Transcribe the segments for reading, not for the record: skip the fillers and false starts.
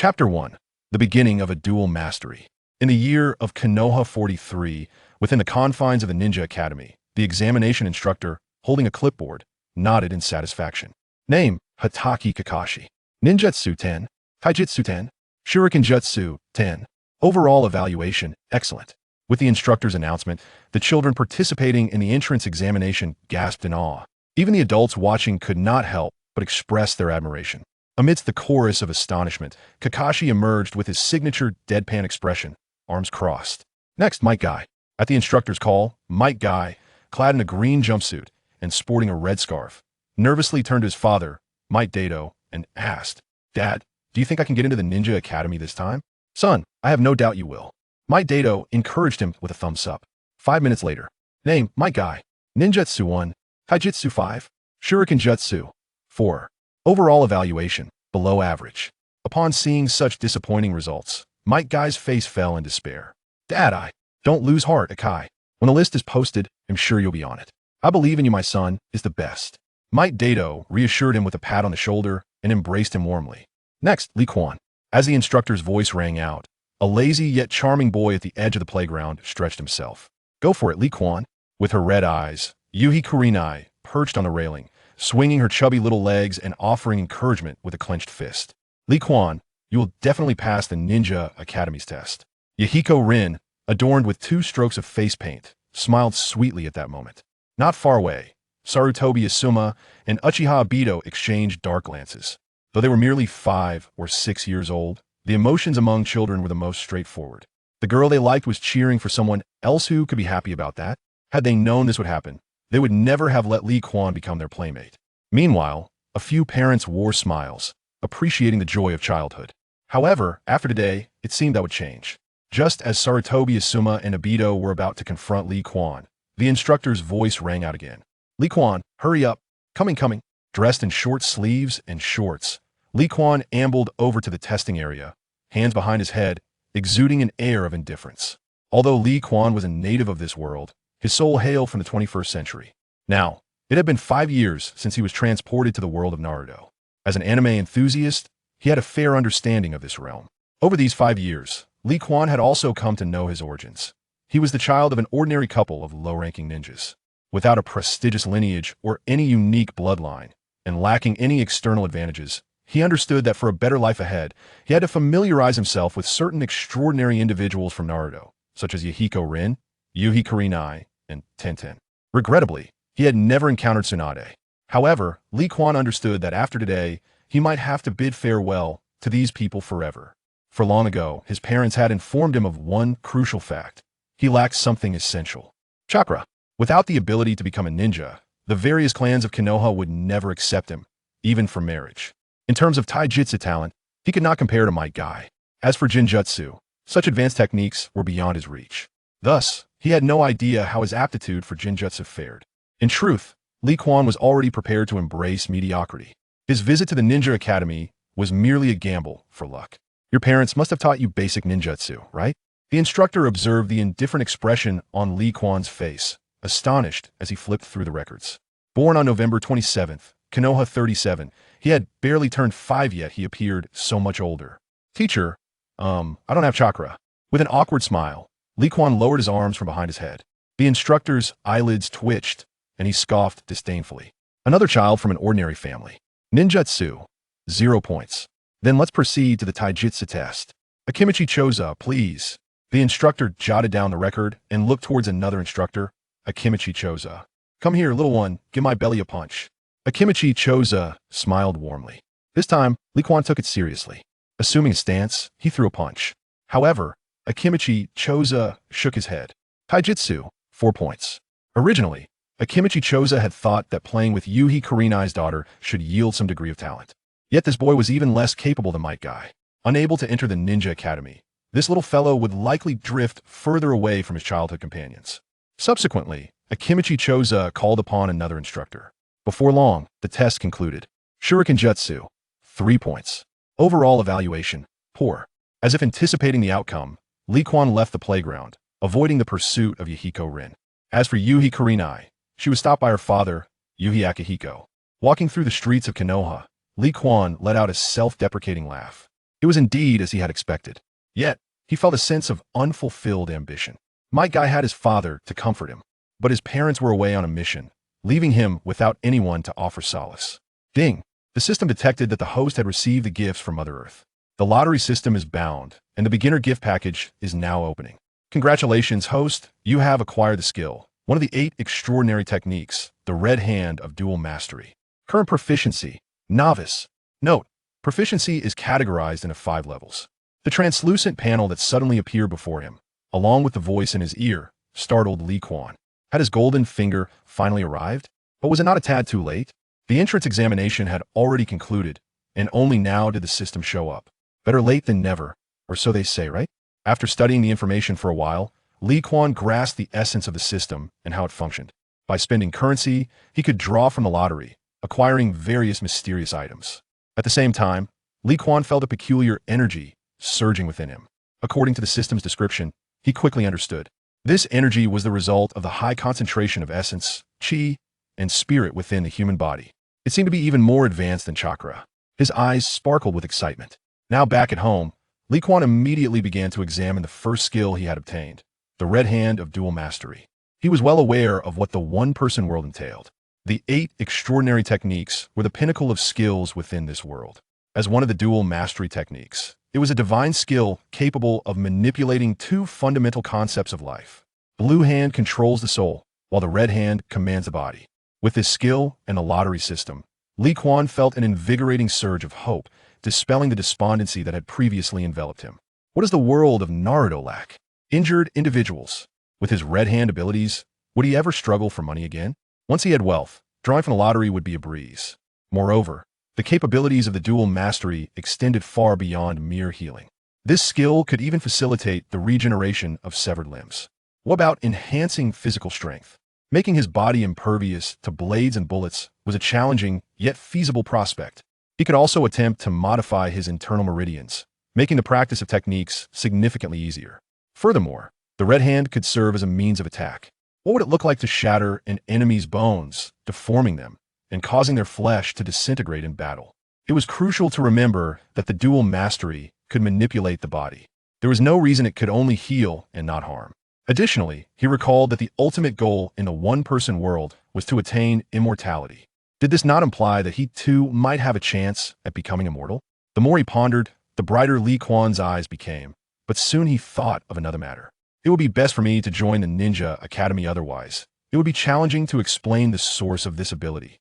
Chapter 1. The Beginning of a Dual Mastery. In the year of Konoha 43, within the confines of the Ninja Academy, the examination instructor, holding a clipboard, nodded in satisfaction. Name, Hatake Kakashi. Ninjutsu 10. Taijutsu 10. Shuriken Jutsu 10. Overall evaluation, excellent. With the instructor's announcement, the children participating in the entrance examination gasped in awe. Even the adults watching could not help but express their admiration. Amidst the chorus of astonishment, Kakashi emerged with his signature deadpan expression, arms crossed. Next, Might Guy. At the instructor's call, Might Guy, clad in a green jumpsuit and sporting a red scarf, nervously turned to his father, Might Dato, and asked, "Dad, do you think I can get into the Ninja Academy this time?" "Son, I have no doubt you will." Might Dato encouraged him with a thumbs up. 5 minutes later. Name, Might Guy. Ninjutsu 1. Taijutsu 5. Shuriken Jutsu 4. Overall evaluation, below average. Upon seeing such disappointing results, Might Guy's face fell in despair. "Dad, don't lose heart, Akai. When the list is posted, I'm sure you'll be on it. I believe in you, my son, is the best." Might Dato reassured him with a pat on the shoulder and embraced him warmly. Next, Lee Quan. As the instructor's voice rang out, a lazy yet charming boy at the edge of the playground stretched himself. "Go for it, Lee Quan." With her red eyes, Yuhi Kurenai perched on the railing, swinging her chubby little legs and offering encouragement with a clenched fist. "Lee Quan, you will definitely pass the Ninja Academy's test." Yahiko Rin, adorned with 2 strokes of face paint, smiled sweetly at that moment. Not far away, Sarutobi Asuma and Uchiha Obito exchanged dark glances. Though they were merely 5 or 6 years old, the emotions among children were the most straightforward. The girl they liked was cheering for someone else who could be happy about that. Had they known this would happen, they would never have let Lee Quan become their playmate. Meanwhile, a few parents wore smiles, appreciating the joy of childhood. However, after today, it seemed that would change. Just as Sarutobi Asuma and Obito were about to confront Lee Quan, the instructor's voice rang out again. "Lee Quan, hurry up. Coming. Dressed in short sleeves and shorts, Lee Quan ambled over to the testing area, hands behind his head, exuding an air of indifference. Although Lee Quan was a native of this world, his soul hailed from the 21st century. Now, it had been 5 years since he was transported to the world of Naruto. As an anime enthusiast, he had a fair understanding of this realm. Over these 5 years, Lee Quan had also come to know his origins. He was the child of an ordinary couple of low-ranking ninjas. Without a prestigious lineage or any unique bloodline, and lacking any external advantages, he understood that for a better life ahead, he had to familiarize himself with certain extraordinary individuals from Naruto, such as Yahiko Rin, Yuhi Kurenai, and Tenten. Regrettably, he had never encountered Tsunade. However, Lee Quan understood that after today, he might have to bid farewell to these people forever. For long ago, his parents had informed him of one crucial fact. He lacked something essential. Chakra. Without the ability to become a ninja, the various clans of Konoha would never accept him, even for marriage. In terms of taijutsu talent, he could not compare to Might Guy. As for Jinjutsu, such advanced techniques were beyond his reach. Thus, he had no idea how his aptitude for Jinjutsu fared. In truth, Lee Quan was already prepared to embrace mediocrity. His visit to the Ninja Academy was merely a gamble for luck. "Your parents must have taught you basic ninjutsu, right?" The instructor observed the indifferent expression on Lee Quan's face, astonished as he flipped through the records. Born on November 27th, Konoha 37, he had barely turned 5 yet he appeared so much older. "Teacher, I don't have chakra." With an awkward smile, Lee Quan lowered his arms from behind his head. The instructor's eyelids twitched, and he scoffed disdainfully. "Another child from an ordinary family. Ninjutsu, 0 points. Then let's proceed to the taijutsu test. Akimichi Choza, please." The instructor jotted down the record and looked towards another instructor, Akimichi Choza. "Come here, little one, give my belly a punch." Akimichi Choza smiled warmly. This time, Lee Quan took it seriously. Assuming a stance, he threw a punch. However, Akimichi Choza shook his head. "Taijutsu, 4 points." Originally, Akimichi Choza had thought that playing with Yuhi Kurenai's daughter should yield some degree of talent. Yet this boy was even less capable than Might Guy. Unable to enter the Ninja Academy, this little fellow would likely drift further away from his childhood companions. Subsequently, Akimichi Choza called upon another instructor. Before long, the test concluded. Shuriken Jutsu, 3 points. Overall evaluation, poor. As if anticipating the outcome, Lee Quan left the playground, avoiding the pursuit of Yahiko Rin. As for Yuhi Kurenai, she was stopped by her father, Yuhi Akihiko. Walking through the streets of Konoha, Lee Quan let out a self-deprecating laugh. It was indeed as he had expected. Yet, he felt a sense of unfulfilled ambition. My guy had his father to comfort him, but his parents were away on a mission, leaving him without anyone to offer solace. Ding! The system detected that the host had received the gifts from Mother Earth. The lottery system is bound, and the beginner gift package is now opening. Congratulations, host. You have acquired the skill, one of the 8 extraordinary techniques, the Red Hand of Dual Mastery. Current proficiency, Novice. Note, proficiency is categorized into 5 levels. The translucent panel that suddenly appeared before him, along with the voice in his ear, startled Li Quan. Had his golden finger finally arrived? But was it not a tad too late? The entrance examination had already concluded, and only now did the system show up. Better late than never, or so they say, right? After studying the information for a while, Li Quan grasped the essence of the system and how it functioned. By spending currency, he could draw from the lottery, acquiring various mysterious items. At the same time, Li Quan felt a peculiar energy surging within him. According to the system's description, he quickly understood. This energy was the result of the high concentration of essence, chi, and spirit within the human body. It seemed to be even more advanced than chakra. His eyes sparkled with excitement. Now back at home, Li Quan immediately began to examine the first skill he had obtained, the Red Hand of Dual Mastery. He was well aware of what the one-person world entailed. The 8 extraordinary techniques were the pinnacle of skills within this world. As one of the dual mastery techniques, it was a divine skill capable of manipulating 2 fundamental concepts of life. Blue hand controls the soul, while the red hand commands the body. With this skill and the lottery system, Li Quan felt an invigorating surge of hope, dispelling the despondency that had previously enveloped him. What does the world of Naruto lack? Injured individuals. With his red hand abilities, would he ever struggle for money again? Once he had wealth, drawing from the lottery would be a breeze. Moreover, the capabilities of the dual mastery extended far beyond mere healing. This skill could even facilitate the regeneration of severed limbs. What about enhancing physical strength? Making his body impervious to blades and bullets was a challenging yet feasible prospect. He could also attempt to modify his internal meridians, making the practice of techniques significantly easier. Furthermore, the red hand could serve as a means of attack. What would it look like to shatter an enemy's bones, deforming them, and causing their flesh to disintegrate in battle? It was crucial to remember that the dual mastery could manipulate the body. There was no reason it could only heal and not harm. Additionally, he recalled that the ultimate goal in the one-person world was to attain immortality. Did this not imply that he too might have a chance at becoming immortal? The more he pondered, the brighter Li Quan's eyes became, but soon he thought of another matter. It would be best for me to join the Ninja Academy otherwise. It would be challenging to explain the source of this ability.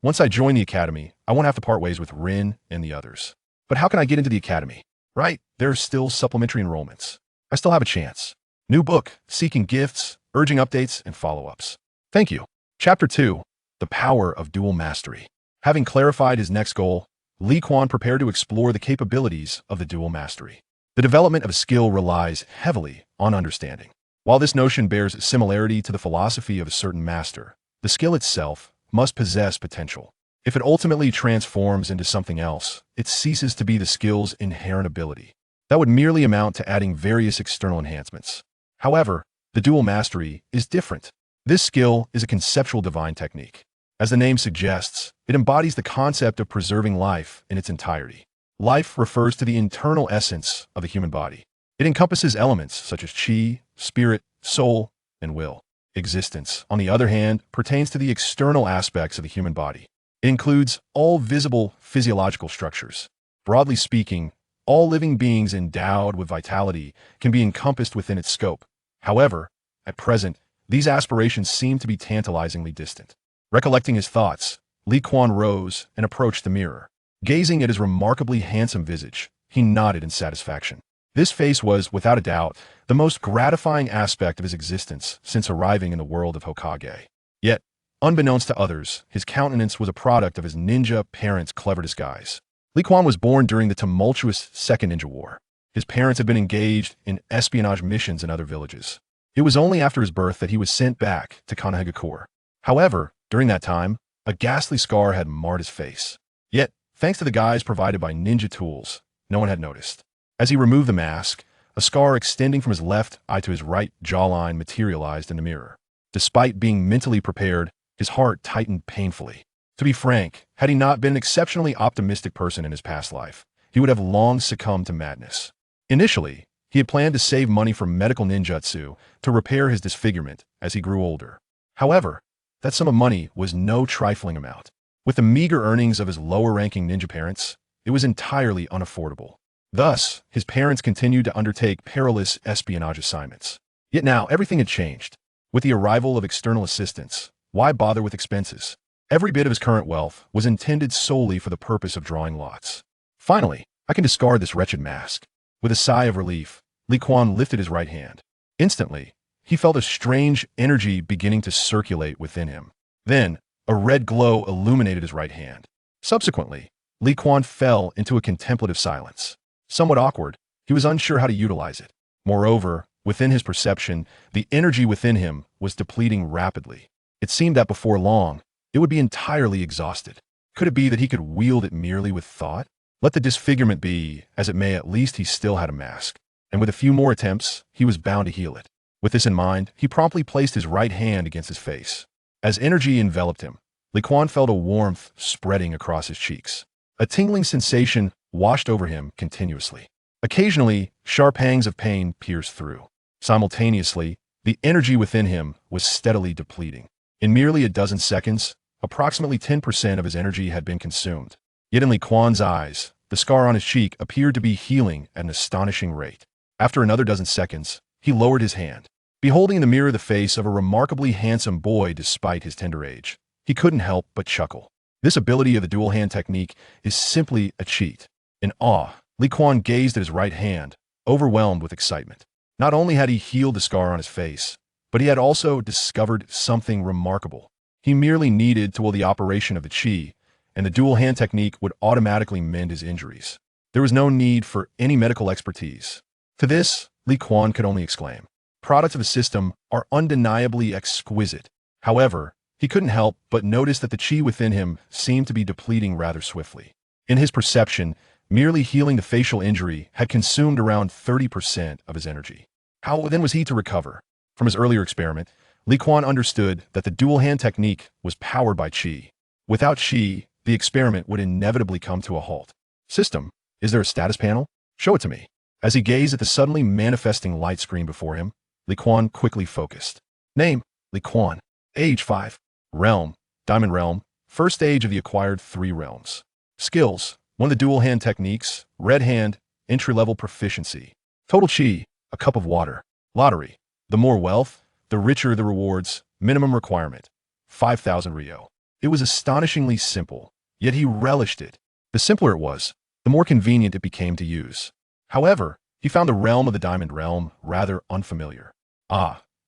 Once I join the Academy, I won't have to part ways with Rin and the others. But how can I get into the Academy? Right, there are still supplementary enrollments. I still have a chance. New book, seeking gifts, urging updates, and follow-ups. Thank you. Chapter 2, The Power of Dual Mastery. Having clarified his next goal, Li Quan prepared to explore the capabilities of the dual mastery. The development of a skill relies heavily on understanding. While this notion bears similarity to the philosophy of a certain master, the skill itself must possess potential. If it ultimately transforms into something else, it ceases to be the skill's inherent ability. That would merely amount to adding various external enhancements. However, the dual mastery is different. This skill is a conceptual divine technique. As the name suggests, it embodies the concept of preserving life in its entirety. Life refers to the internal essence of the human body. It encompasses elements such as chi, spirit, soul, and will. Existence, on the other hand, pertains to the external aspects of the human body. It includes all visible physiological structures. Broadly speaking, all living beings endowed with vitality can be encompassed within its scope. However, at present, these aspirations seem to be tantalizingly distant. Recollecting his thoughts, Li Quan rose and approached the mirror. Gazing at his remarkably handsome visage, he nodded in satisfaction. This face was, without a doubt, the most gratifying aspect of his existence since arriving in the world of Hokage. Yet, unbeknownst to others, his countenance was a product of his ninja parents' clever disguise. Li Quan was born during the tumultuous Second Ninja War. His parents had been engaged in espionage missions in other villages. It was only after his birth that he was sent back to Konohagakure. However, during that time, a ghastly scar had marred his face. Yet, thanks to the guise provided by ninja tools, no one had noticed. As he removed the mask, a scar extending from his left eye to his right jawline materialized in the mirror. Despite being mentally prepared, his heart tightened painfully. To be frank, had he not been an exceptionally optimistic person in his past life, he would have long succumbed to madness. Initially, he had planned to save money from medical ninjutsu to repair his disfigurement as he grew older. However, that sum of money was no trifling amount. With the meager earnings of his lower-ranking ninja parents, it was entirely unaffordable. Thus, his parents continued to undertake perilous espionage assignments. Yet now, everything had changed. With the arrival of external assistance, why bother with expenses? Every bit of his current wealth was intended solely for the purpose of drawing lots. Finally, I can discard this wretched mask. With a sigh of relief, Li Quan lifted his right hand. Instantly, he felt a strange energy beginning to circulate within him. Then, a red glow illuminated his right hand. Subsequently, Li Quan fell into a contemplative silence. Somewhat awkward, he was unsure how to utilize it. Moreover, within his perception, the energy within him was depleting rapidly. It seemed that before long, it would be entirely exhausted. Could it be that he could wield it merely with thought? Let the disfigurement be as it may, at least he still had a mask. And with a few more attempts, he was bound to heal it. With this in mind, he promptly placed his right hand against his face. As energy enveloped him, Li Quan felt a warmth spreading across his cheeks. A tingling sensation washed over him continuously. Occasionally, sharp pangs of pain pierced through. Simultaneously, the energy within him was steadily depleting. In merely a dozen seconds, approximately 10% of his energy had been consumed. Yet in Li Quan's eyes, the scar on his cheek appeared to be healing at an astonishing rate. After another dozen seconds, he lowered his hand. Beholding in the mirror the face of a remarkably handsome boy despite his tender age, he couldn't help but chuckle. This ability of the dual hand technique is simply a cheat. In awe, Li Quan gazed at his right hand, overwhelmed with excitement. Not only had he healed the scar on his face, but he had also discovered something remarkable. He merely needed to will the operation of the chi, and the dual hand technique would automatically mend his injuries. There was no need for any medical expertise. To this, Li Quan could only exclaim, "Products of the system are undeniably exquisite." However, he couldn't help but notice that the chi within him seemed to be depleting rather swiftly. In his perception, merely healing the facial injury had consumed around 30% of his energy. How then was he to recover? From his earlier experiment, Li Quan understood that the dual hand technique was powered by chi. Without chi, the experiment would inevitably come to a halt. System, is there a status panel? Show it to me. As he gazed at the suddenly manifesting light screen before him, Li Quan quickly focused. Name, Li Quan. Age 5. Realm, Diamond Realm. First stage of the acquired 3 realms. Skills, one of the dual hand techniques, red hand, entry-level proficiency. Total chi, a cup of water. Lottery, the more wealth, the richer the rewards. Minimum requirement, 5,000 Rio. It was astonishingly simple, yet he relished it. The simpler it was, the more convenient it became to use. However, he found the realm of the Diamond Realm rather unfamiliar.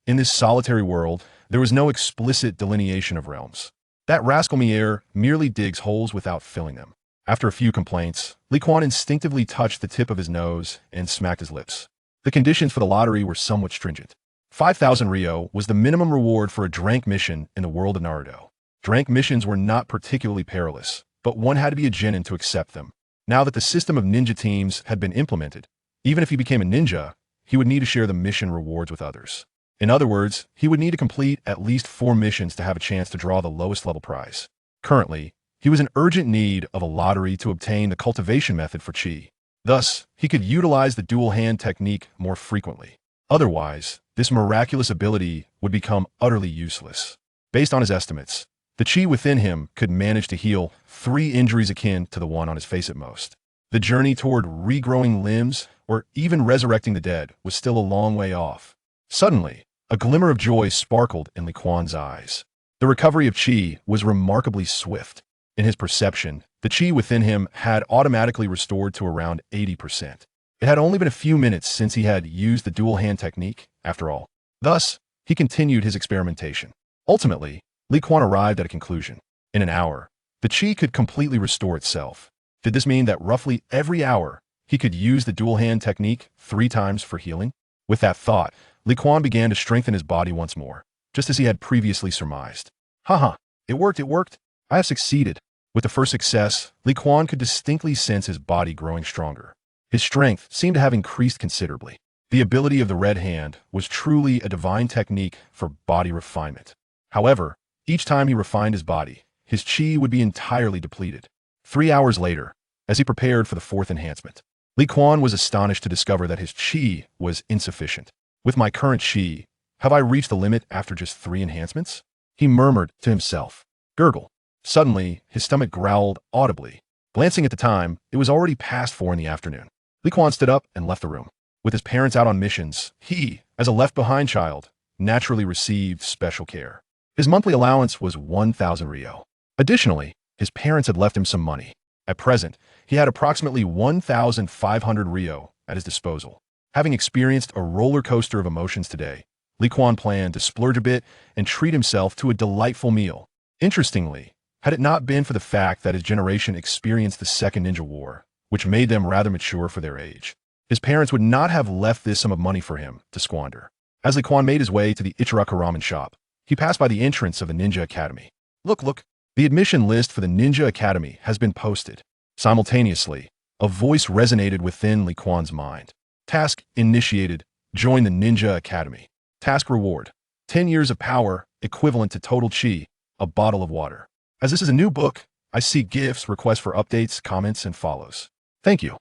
In this solitary world, there was no explicit delineation of realms. That rascal Mier merely digs holes without filling them. After a few complaints, Li Quan instinctively touched the tip of his nose and smacked his lips. The conditions for the lottery were somewhat stringent. 5,000 Rio was the minimum reward for a drank mission in the world of Naruto. Drank missions were not particularly perilous, but one had to be a genin to accept them. Now that the system of ninja teams had been implemented, even if he became a ninja, he would need to share the mission rewards with others. In other words, he would need to complete at least 4 missions to have a chance to draw the lowest level prize. Currently, he was in urgent need of a lottery to obtain the cultivation method for chi. Thus, he could utilize the dual hand technique more frequently. Otherwise, this miraculous ability would become utterly useless. Based on his estimates, the chi within him could manage to heal 3 injuries akin to the one on his face at most. The journey toward regrowing limbs or even resurrecting the dead was still a long way off. Suddenly, a glimmer of joy sparkled in Li Quan's eyes. The recovery of chi was remarkably swift. In his perception, the chi within him had automatically restored to around 80%. It had only been a few minutes since he had used the dual hand technique, after all. Thus, he continued his experimentation. Ultimately, Li Quan arrived at a conclusion. In an hour, the chi could completely restore itself. Did this mean that roughly every hour, he could use the dual hand technique 3 times for healing? With that thought, Li Quan began to strengthen his body once more, just as he had previously surmised. It worked. I have succeeded. With the first success, Li Quan could distinctly sense his body growing stronger. His strength seemed to have increased considerably. The ability of the red hand was truly a divine technique for body refinement. However, each time he refined his body, his chi would be entirely depleted. 3 hours later, as he prepared for the fourth enhancement. Li Quan was astonished to discover that his qi was insufficient. With my current qi, have I reached the limit after just 3 enhancements? He murmured to himself. Gurgle. Suddenly, his stomach growled audibly. Glancing at the time, it was already past 4 in the afternoon. Li Quan stood up and left the room. With his parents out on missions, he, as a left-behind child, naturally received special care. His monthly allowance was 1,000 Rio. Additionally, his parents had left him some money. At present, he had approximately 1,500 Rio at his disposal. Having experienced a roller coaster of emotions today, Li Quan planned to splurge a bit and treat himself to a delightful meal. Interestingly, had it not been for the fact that his generation experienced the Second Ninja War, which made them rather mature for their age, his parents would not have left this sum of money for him to squander. As Li Quan made his way to the Ichiraka ramen shop, he passed by the entrance of the Ninja Academy. Look, the admission list for the Ninja Academy has been posted. Simultaneously, a voice resonated within Li Quan's mind. Task initiated. Join the Ninja Academy. Task reward. 10 years of power, equivalent to total chi, a bottle of water. As this is a new book, I seek gifts, requests for updates, comments, and follows. Thank you.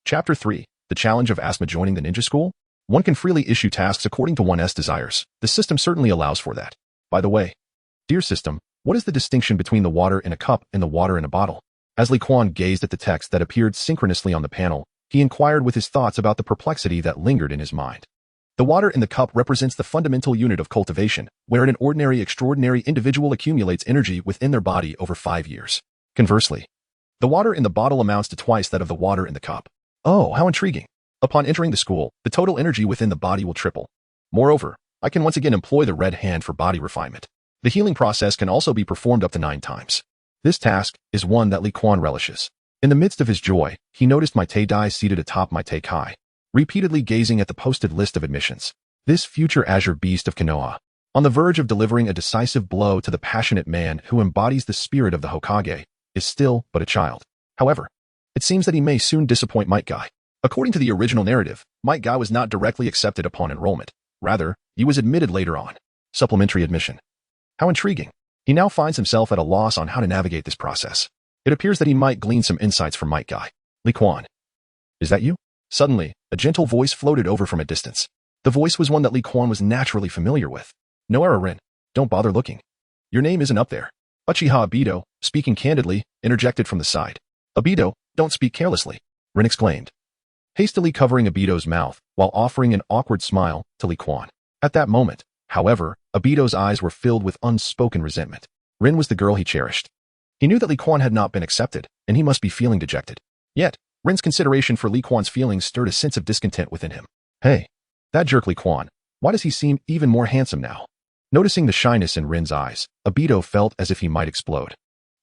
Chapter 3. The challenge of Asuma joining the ninja school? One can freely issue tasks according to one's desires. The system certainly allows for that. By the way, dear system, what is the distinction between the water in a cup and the water in a bottle? As Li Quan gazed at the text that appeared synchronously on the panel, he inquired with his thoughts about the perplexity that lingered in his mind. The water in the cup represents the fundamental unit of cultivation, wherein an ordinary extraordinary individual accumulates energy within their body over 5 years. Conversely, the water in the bottle amounts to twice that of the water in the cup. Oh, how intriguing. Upon entering the school, the total energy within the body will triple. Moreover, I can once again employ the red hand for body refinement. The healing process can also be performed up to 9 times. This task is one that Li Quan relishes. In the midst of his joy, he noticed Mai Dai seated atop Mai Kai, repeatedly gazing at the posted list of admissions. This future azure beast of Konoha, on the verge of delivering a decisive blow to the passionate man who embodies the spirit of the Hokage, is still but a child. However, it seems that he may soon disappoint Might Guy. According to the original narrative, Might Guy was not directly accepted upon enrollment. Rather, he was admitted later on. Supplementary admission. How intriguing. He now finds himself at a loss on how to navigate this process. It appears that he might glean some insights from Might Guy. Li Quan. Is that you? Suddenly, a gentle voice floated over from a distance. The voice was one that Li Quan was naturally familiar with. No error, Rin. Don't bother looking. Your name isn't up there. Uchiha Obito, speaking candidly, interjected from the side. Obito, don't speak carelessly, Rin exclaimed, hastily covering Obito's mouth while offering an awkward smile to Li Quan. At that moment, however, Obito's eyes were filled with unspoken resentment. Rin was the girl he cherished. He knew that Li Quan had not been accepted, and he must be feeling dejected. Yet, Rin's consideration for Li Quan's feelings stirred a sense of discontent within him. Hey, that jerk Li Quan, why does he seem even more handsome now? Noticing the shyness in Rin's eyes, Obito felt as if he might explode.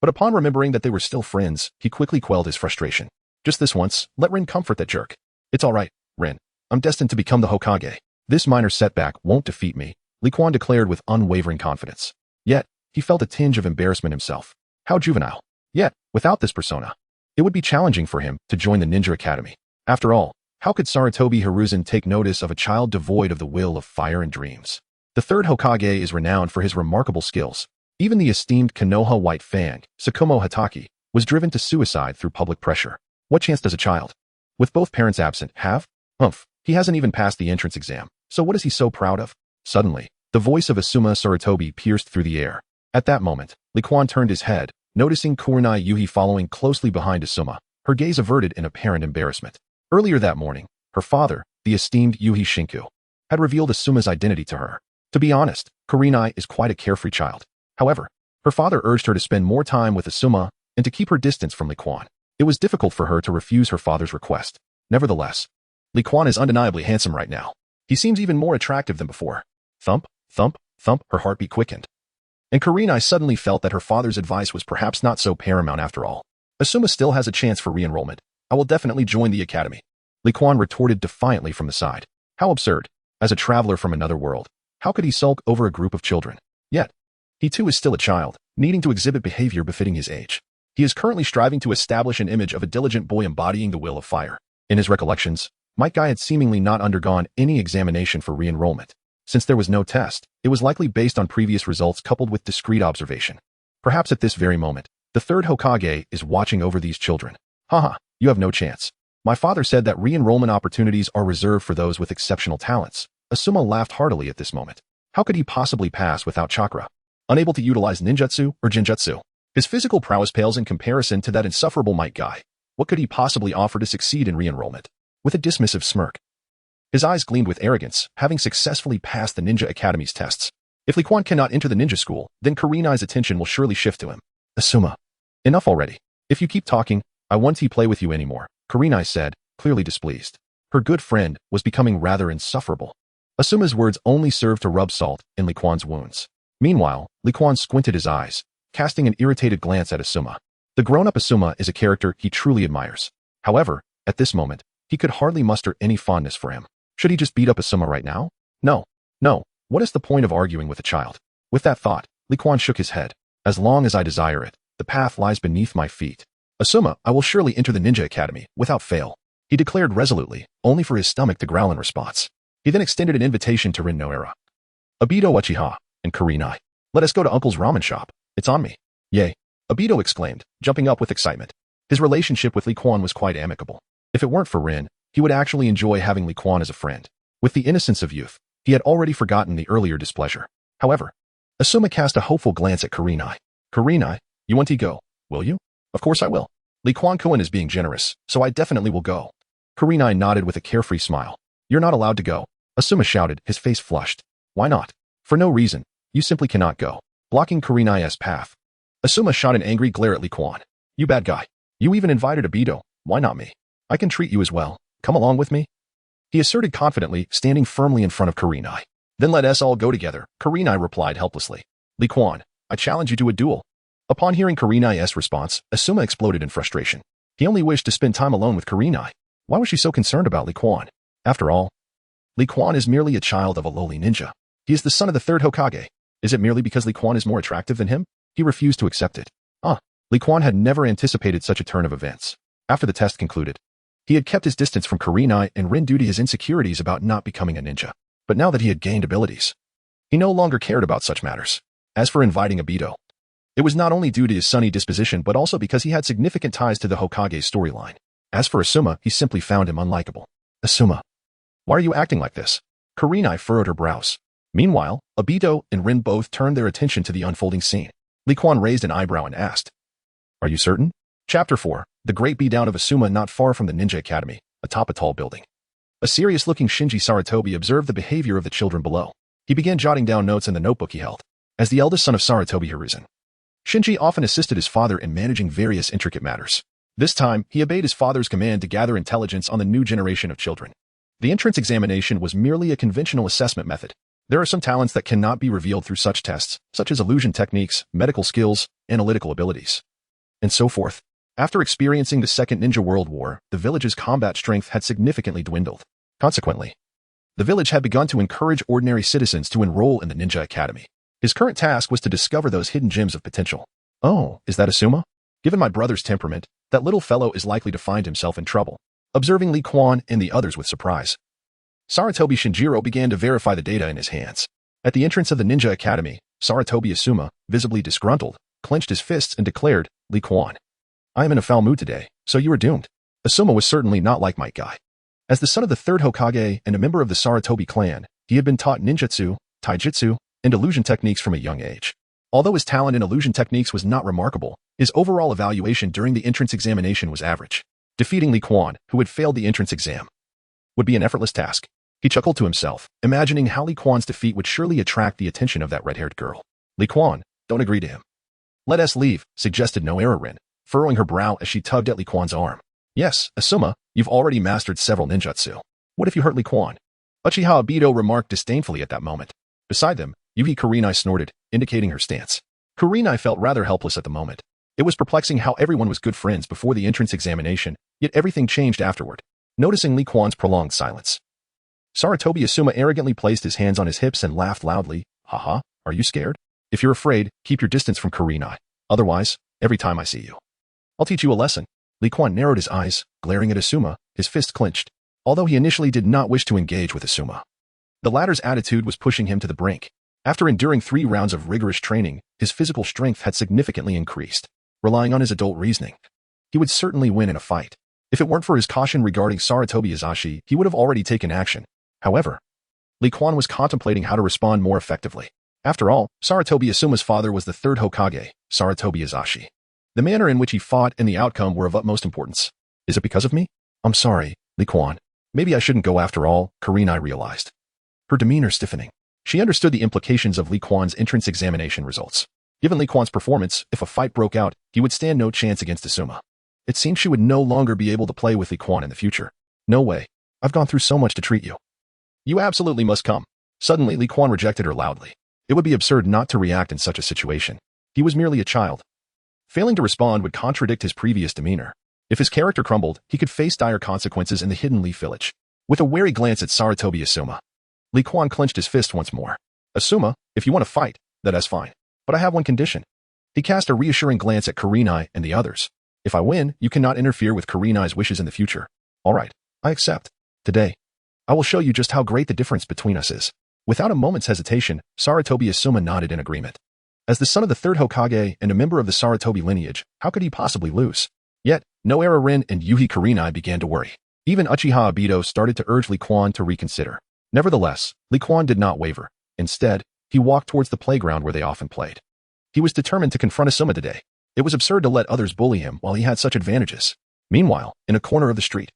But upon remembering that they were still friends, he quickly quelled his frustration. Just this once, let Rin comfort that jerk. It's all right, Rin. I'm destined to become the Hokage. This minor setback won't defeat me, Li Quan declared with unwavering confidence. Yet, he felt a tinge of embarrassment himself. How juvenile. Yet, without this persona, it would be challenging for him to join the Ninja Academy. After all, how could Sarutobi Hiruzen take notice of a child devoid of the will of fire and dreams? The third Hokage is renowned for his remarkable skills. Even the esteemed Konoha White Fang, Tsukumo Hatake, was driven to suicide through public pressure. What chance does a child, with both parents absent, have? He hasn't even passed the entrance exam, so what is he so proud of? Suddenly, the voice of Asuma Sarutobi pierced through the air. At that moment, Li Quan turned his head, noticing Kurenai Yuhi following closely behind Asuma, her gaze averted in apparent embarrassment. Earlier that morning, her father, the esteemed Yuhi Shinku, had revealed Asuma's identity to her. To be honest, Kurenai is quite a carefree child. However, her father urged her to spend more time with Asuma and to keep her distance from Li Quan. It was difficult for her to refuse her father's request. Nevertheless, Li Quan is undeniably handsome right now. He seems even more attractive than before. Thump, thump, thump, her heartbeat quickened. And Kurenai suddenly felt that her father's advice was perhaps not so paramount after all. Asuma still has a chance for re-enrollment. I will definitely join the academy. Li Quan retorted defiantly from the side. How absurd. As a traveler from another world, how could he sulk over a group of children? Yet, he too is still a child, needing to exhibit behavior befitting his age. He is currently striving to establish an image of a diligent boy embodying the will of fire. In his recollections, Might Guy had seemingly not undergone any examination for re-enrollment. Since there was no test, it was likely based on previous results coupled with discreet observation. Perhaps at this very moment, the third Hokage is watching over these children. Haha, you have no chance. My father said that re-enrollment opportunities are reserved for those with exceptional talents. Asuma laughed heartily at this moment. How could he possibly pass without chakra? Unable to utilize ninjutsu or jinjutsu. His physical prowess pales in comparison to that insufferable might guy. What could he possibly offer to succeed in re-enrollment? With a dismissive smirk, his eyes gleamed with arrogance, having successfully passed the Ninja Academy's tests. If Li Quan cannot enter the ninja school, then Kurenai's attention will surely shift to him. Asuma. Enough already. If you keep talking, I won't play with you anymore, Kurenai said, clearly displeased. Her good friend was becoming rather insufferable. Asuma's words only served to rub salt in Li Quan's wounds. Meanwhile, Li Quan squinted his eyes, casting an irritated glance at Asuma. The grown-up Asuma is a character he truly admires. However, at this moment, he could hardly muster any fondness for him. Should he just beat up Asuma right now? No. What is the point of arguing with a child? With that thought, Li Quan shook his head. As long as I desire it, the path lies beneath my feet. Asuma, I will surely enter the Ninja Academy, without fail, he declared resolutely, only for his stomach to growl in response. He then extended an invitation to Rin Noera, Obito Uchiha, and Kurenai. Let us go to Uncle's ramen shop. It's on me. Yay. Obito exclaimed, jumping up with excitement. His relationship with Li Quan was quite amicable. If it weren't for Rin, he would actually enjoy having Li Quan as a friend. With the innocence of youth, he had already forgotten the earlier displeasure. However, Asuma cast a hopeful glance at Kurenai. Kurenai, you want to go, will you? Of course I will. Li Quan-kun is being generous, so I definitely will go. Kurenai nodded with a carefree smile. You're not allowed to go, Asuma shouted, his face flushed. Why not? For no reason. You simply cannot go. Blocking Kurenai's path. Asuma shot an angry glare at Li Quan. You bad guy. You even invited Obito. Why not me? I can treat you as well. Come along with me. He asserted confidently, standing firmly in front of Kurenai. Then let us all go together, Kurenai replied helplessly. Li Quan, I challenge you to a duel. Upon hearing Kurenai's response, Asuma exploded in frustration. He only wished to spend time alone with Kurenai. Why was she so concerned about Li Quan? After all, Li Quan is merely a child of a lowly ninja. He is the son of the third Hokage. Is it merely because Li Quan is more attractive than him? He refused to accept it. Li Quan had never anticipated such a turn of events. After the test concluded, he had kept his distance from Kurenai and Rin due to his insecurities about not becoming a ninja. But now that he had gained abilities, he no longer cared about such matters. As for inviting Obito, it was not only due to his sunny disposition but also because he had significant ties to the Hokage's storyline. As for Asuma, he simply found him unlikable. Asuma, why are you acting like this? Kurenai furrowed her brows. Meanwhile, Obito and Rin both turned their attention to the unfolding scene. Li Quan raised an eyebrow and asked, Are you certain? Chapter 4. The Great Beatdown of Asuma not far from the Ninja Academy, atop a tall building. A serious-looking Shinji Sarutobi observed the behavior of the children below. He began jotting down notes in the notebook he held. As the eldest son of Sarutobi Hiruzen, Shinji often assisted his father in managing various intricate matters. This time, he obeyed his father's command to gather intelligence on the new generation of children. The entrance examination was merely a conventional assessment method. There are some talents that cannot be revealed through such tests, such as illusion techniques, medical skills, analytical abilities, and so forth. After experiencing the Second Ninja World War, the village's combat strength had significantly dwindled. Consequently, the village had begun to encourage ordinary citizens to enroll in the Ninja Academy. His current task was to discover those hidden gems of potential. Oh, is that Asuma? Given my brother's temperament, that little fellow is likely to find himself in trouble. Observing Li Quan and the others with surprise, Sarutobi Shinjiro began to verify the data in his hands. At the entrance of the Ninja Academy, Sarutobi Asuma, visibly disgruntled, clenched his fists and declared, Li Quan, I am in a foul mood today, so you are doomed. Asuma was certainly not like my guy. As the son of the third Hokage and a member of the Sarutobi clan, he had been taught ninjutsu, taijutsu, and illusion techniques from a young age. Although his talent in illusion techniques was not remarkable, his overall evaluation during the entrance examination was average. Defeating Li Quan, who had failed the entrance exam, would be an effortless task. He chuckled to himself, imagining how Li Quan's defeat would surely attract the attention of that red-haired girl. Li Quan, don't agree to him. Let us leave, suggested Noera Rin, furrowing her brow as she tugged at Li Quan's arm. Yes, Asuma, you've already mastered several ninjutsu. What if you hurt Li Quan? Uchiha Obito remarked disdainfully at that moment. Beside them, Yuhi Kurenai snorted, indicating her stance. Kurenai felt rather helpless at the moment. It was perplexing how everyone was good friends before the entrance examination, yet everything changed afterward. Noticing Li Quan's prolonged silence, Sarutobi Asuma arrogantly placed his hands on his hips and laughed loudly. Haha, are you scared? If you're afraid, keep your distance from Kurenai. Otherwise, every time I see you, I'll teach you a lesson. Li Quan narrowed his eyes, glaring at Asuma, his fist clenched. Although he initially did not wish to engage with Asuma, the latter's attitude was pushing him to the brink. After enduring 3 rounds of rigorous training, his physical strength had significantly increased. Relying on his adult reasoning, he would certainly win in a fight. If it weren't for his caution regarding Sarutobi Azashi, he would have already taken action. However, Li Quan was contemplating how to respond more effectively. After all, Sarutobi Asuma's father was the third Hokage, Sarutobi Azashi. The manner in which he fought and the outcome were of utmost importance. Is it because of me? I'm sorry, Li Quan. Maybe I shouldn't go after all, Kurenai realized. Her demeanor stiffening. She understood the implications of Li Quan's entrance examination results. Given Li Quan's performance, if a fight broke out, he would stand no chance against Asuma. It seemed she would no longer be able to play with Li Quan in the future. No way. I've gone through so much to treat you. You absolutely must come. Suddenly, Li Quan rejected her loudly. It would be absurd not to react in such a situation. He was merely a child. Failing to respond would contradict his previous demeanor. If his character crumbled, he could face dire consequences in the Hidden Leaf Village. With a wary glance at Sarutobi Asuma, Li Quan clenched his fist once more. Asuma, if you want to fight, that is fine. But I have one condition. He cast a reassuring glance at Kurenai and the others. If I win, you cannot interfere with Kurenai's wishes in the future. All right, I accept. Today, I will show you just how great the difference between us is. Without a moment's hesitation, Sarutobi Asuma nodded in agreement. As the son of the third Hokage and a member of the Sarutobi lineage, how could he possibly lose? Yet, Noara Rin and Yuhi Kurenai began to worry. Even Uchiha Obito started to urge Li Quan to reconsider. Nevertheless, Li Quan did not waver. Instead, he walked towards the playground where they often played. He was determined to confront Asuma today. It was absurd to let others bully him while he had such advantages. Meanwhile, in a corner of the street,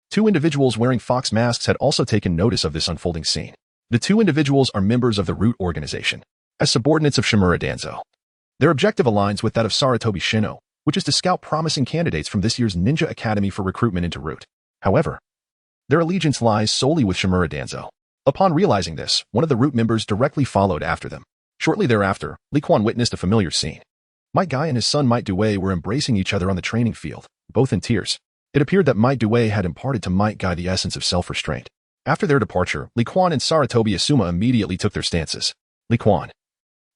two individuals wearing fox masks had also taken notice of this unfolding scene. The two individuals are members of the Root organization, as subordinates of Shimura Danzo. Their objective aligns with that of Sarutobi Shino, which is to scout promising candidates from this year's Ninja Academy for recruitment into Root. However, their allegiance lies solely with Shimura Danzo. Upon realizing this, one of the Root members directly followed after them. Shortly thereafter, Li Quan witnessed a familiar scene. Might Guy and his son Might Due were embracing each other on the training field, both in tears. It appeared that Might Due had imparted to Might Guy the essence of self-restraint. After their departure, Li Quan and Sarutobi Asuma immediately took their stances. Li Quan,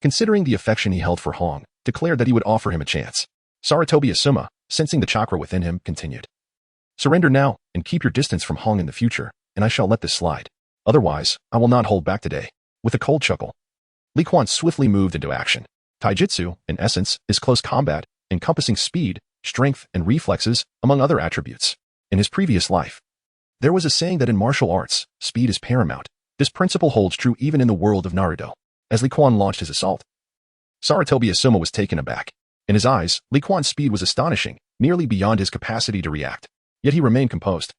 considering the affection he held for Hong, declared that he would offer him a chance. Sarutobi Asuma, sensing the chakra within him, continued. Surrender now, and keep your distance from Hong in the future, and I shall let this slide. Otherwise, I will not hold back today. With a cold chuckle, Li Quan swiftly moved into action. Taijutsu, in essence, is close combat, encompassing speed, strength, and reflexes, among other attributes. In his previous life, there was a saying that in martial arts, speed is paramount. This principle holds true even in the world of Naruto. As Li Quan launched his assault, Sarutobi Asuma was taken aback. In his eyes, Li Quan's speed was astonishing, nearly beyond his capacity to react. Yet he remained composed,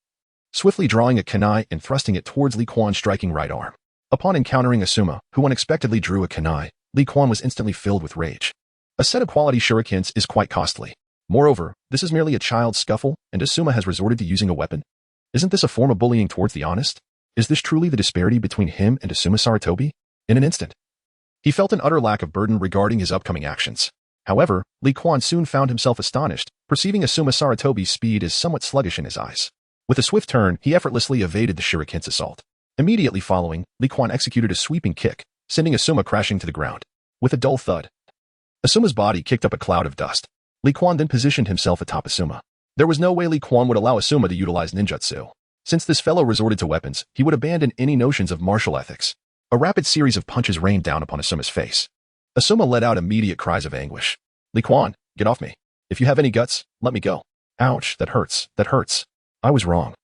swiftly drawing a kunai and thrusting it towards Li Quan's striking right arm. Upon encountering Asuma, who unexpectedly drew a kunai, Li Quan was instantly filled with rage. A set of quality shurikens is quite costly. Moreover, this is merely a child's scuffle, and Asuma has resorted to using a weapon. Isn't this a form of bullying towards the honest? Is this truly the disparity between him and Asuma Sarutobi? In an instant, he felt an utter lack of burden regarding his upcoming actions. However, Li Quan soon found himself astonished, perceiving Asuma Sarutobi's speed as somewhat sluggish in his eyes. With a swift turn, he effortlessly evaded the shuriken's assault. Immediately following, Li Quan executed a sweeping kick, sending Asuma crashing to the ground. With a dull thud, Asuma's body kicked up a cloud of dust. Li Quan then positioned himself atop Asuma. There was no way Li Quan would allow Asuma to utilize ninjutsu. Since this fellow resorted to weapons, he would abandon any notions of martial ethics. A rapid series of punches rained down upon Asuma's face. Asuma let out immediate cries of anguish. Li Quan, get off me. If you have any guts, let me go. Ouch, that hurts, that hurts. I was wrong.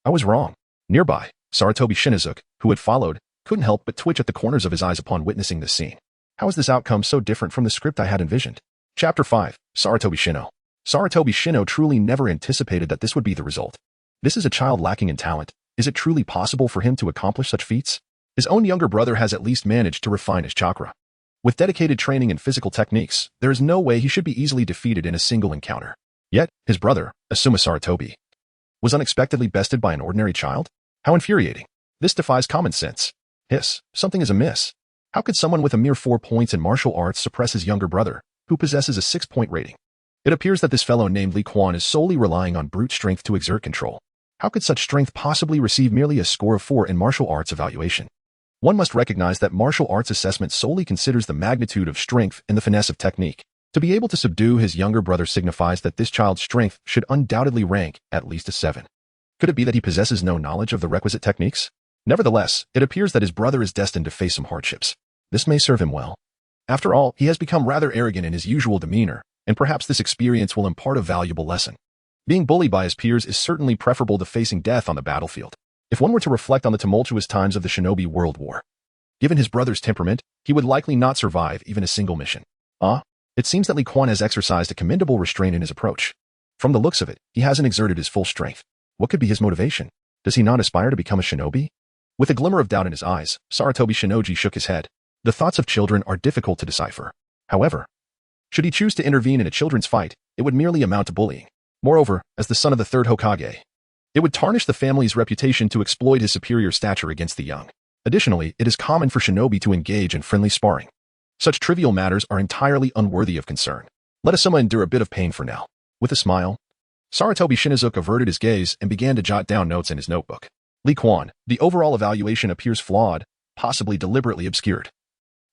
I was wrong. Nearby, Sarutobi Shinizuke, who had followed, couldn't help but twitch at the corners of his eyes upon witnessing this scene. How is this outcome so different from the script I had envisioned? Chapter 5, Sarutobi Shino. Sarutobi Shino truly never anticipated that this would be the result. This is a child lacking in talent. Is it truly possible for him to accomplish such feats? His own younger brother has at least managed to refine his chakra. With dedicated training and physical techniques, there is no way he should be easily defeated in a single encounter. Yet, his brother, Asuma Sarutobi, was unexpectedly bested by an ordinary child? How infuriating. This defies common sense. Hiss, something is amiss. How could someone with a mere 4 points in martial arts suppress his younger brother, who possesses a 6-point rating? It appears that this fellow named Li Quan is solely relying on brute strength to exert control. How could such strength possibly receive merely a score of 4 in martial arts evaluation? One must recognize that martial arts assessment solely considers the magnitude of strength and the finesse of technique. To be able to subdue his younger brother signifies that this child's strength should undoubtedly rank at least a 7. Could it be that he possesses no knowledge of the requisite techniques? Nevertheless, it appears that his brother is destined to face some hardships. This may serve him well. After all, he has become rather arrogant in his usual demeanor, and perhaps this experience will impart a valuable lesson. Being bullied by his peers is certainly preferable to facing death on the battlefield. If one were to reflect on the tumultuous times of the Shinobi World War, given his brother's temperament, he would likely not survive even a single mission. It seems that Li Quan has exercised a commendable restraint in his approach. From the looks of it, he hasn't exerted his full strength. What could be his motivation? Does he not aspire to become a shinobi? With a glimmer of doubt in his eyes, Sarutobi Shinoji shook his head. The thoughts of children are difficult to decipher. However, should he choose to intervene in a children's fight, it would merely amount to bullying. Moreover, as the son of the third Hokage, it would tarnish the family's reputation to exploit his superior stature against the young. Additionally, it is common for shinobi to engage in friendly sparring. Such trivial matters are entirely unworthy of concern. Let Asuma endure a bit of pain for now. With a smile, Sarutobi Shinizuka averted his gaze and began to jot down notes in his notebook. Li Quan, the overall evaluation appears flawed, possibly deliberately obscured,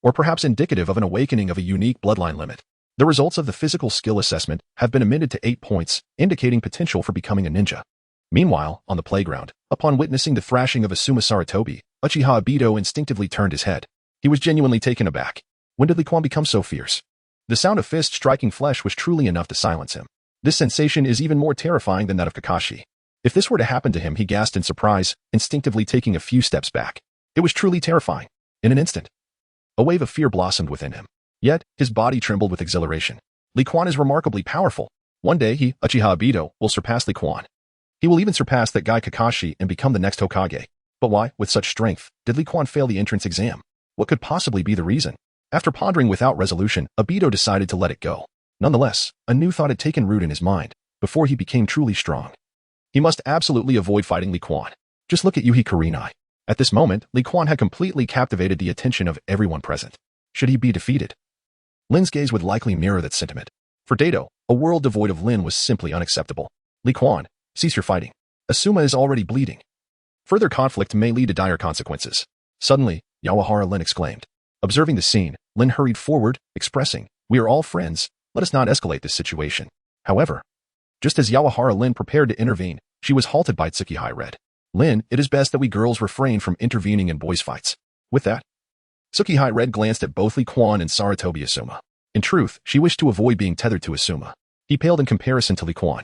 or perhaps indicative of an awakening of a unique bloodline limit. The results of the physical skill assessment have been amended to 8 points, indicating potential for becoming a ninja. Meanwhile, on the playground, upon witnessing the thrashing of Asuma Sarutobi, Uchiha Obito instinctively turned his head. He was genuinely taken aback. When did Li Quan become so fierce? The sound of fists striking flesh was truly enough to silence him. This sensation is even more terrifying than that of Kakashi. If this were to happen to him, he gasped in surprise, instinctively taking a few steps back. It was truly terrifying. In an instant, a wave of fear blossomed within him. Yet, his body trembled with exhilaration. Li Quan is remarkably powerful. One day he, Uchiha Obito, will surpass Li Quan. He will even surpass that guy Kakashi and become the next Hokage. But why, with such strength, did Li Quan fail the entrance exam? What could possibly be the reason? After pondering without resolution, Obito decided to let it go. Nonetheless, a new thought had taken root in his mind. Before he became truly strong, he must absolutely avoid fighting Li Quan. Just look at Yuhi Kurenai. At this moment, Li Quan had completely captivated the attention of everyone present. Should he be defeated? Lin's gaze would likely mirror that sentiment. For Dato, a world devoid of Lin was simply unacceptable. Li Quan, cease your fighting. Asuma is already bleeding. Further conflict may lead to dire consequences. Suddenly, Yawahara Lin exclaimed. Observing the scene, Lin hurried forward, expressing, "We are all friends. Let us not escalate this situation." However, just as Yawahara Lin prepared to intervene, she was halted by Tsukihai Red. "Lin, it is best that we girls refrain from intervening in boys' fights." With that, Tsukihai Red glanced at both Li Quan and Sarutobi Asuma. In truth, she wished to avoid being tethered to Asuma. He paled in comparison to Li Quan,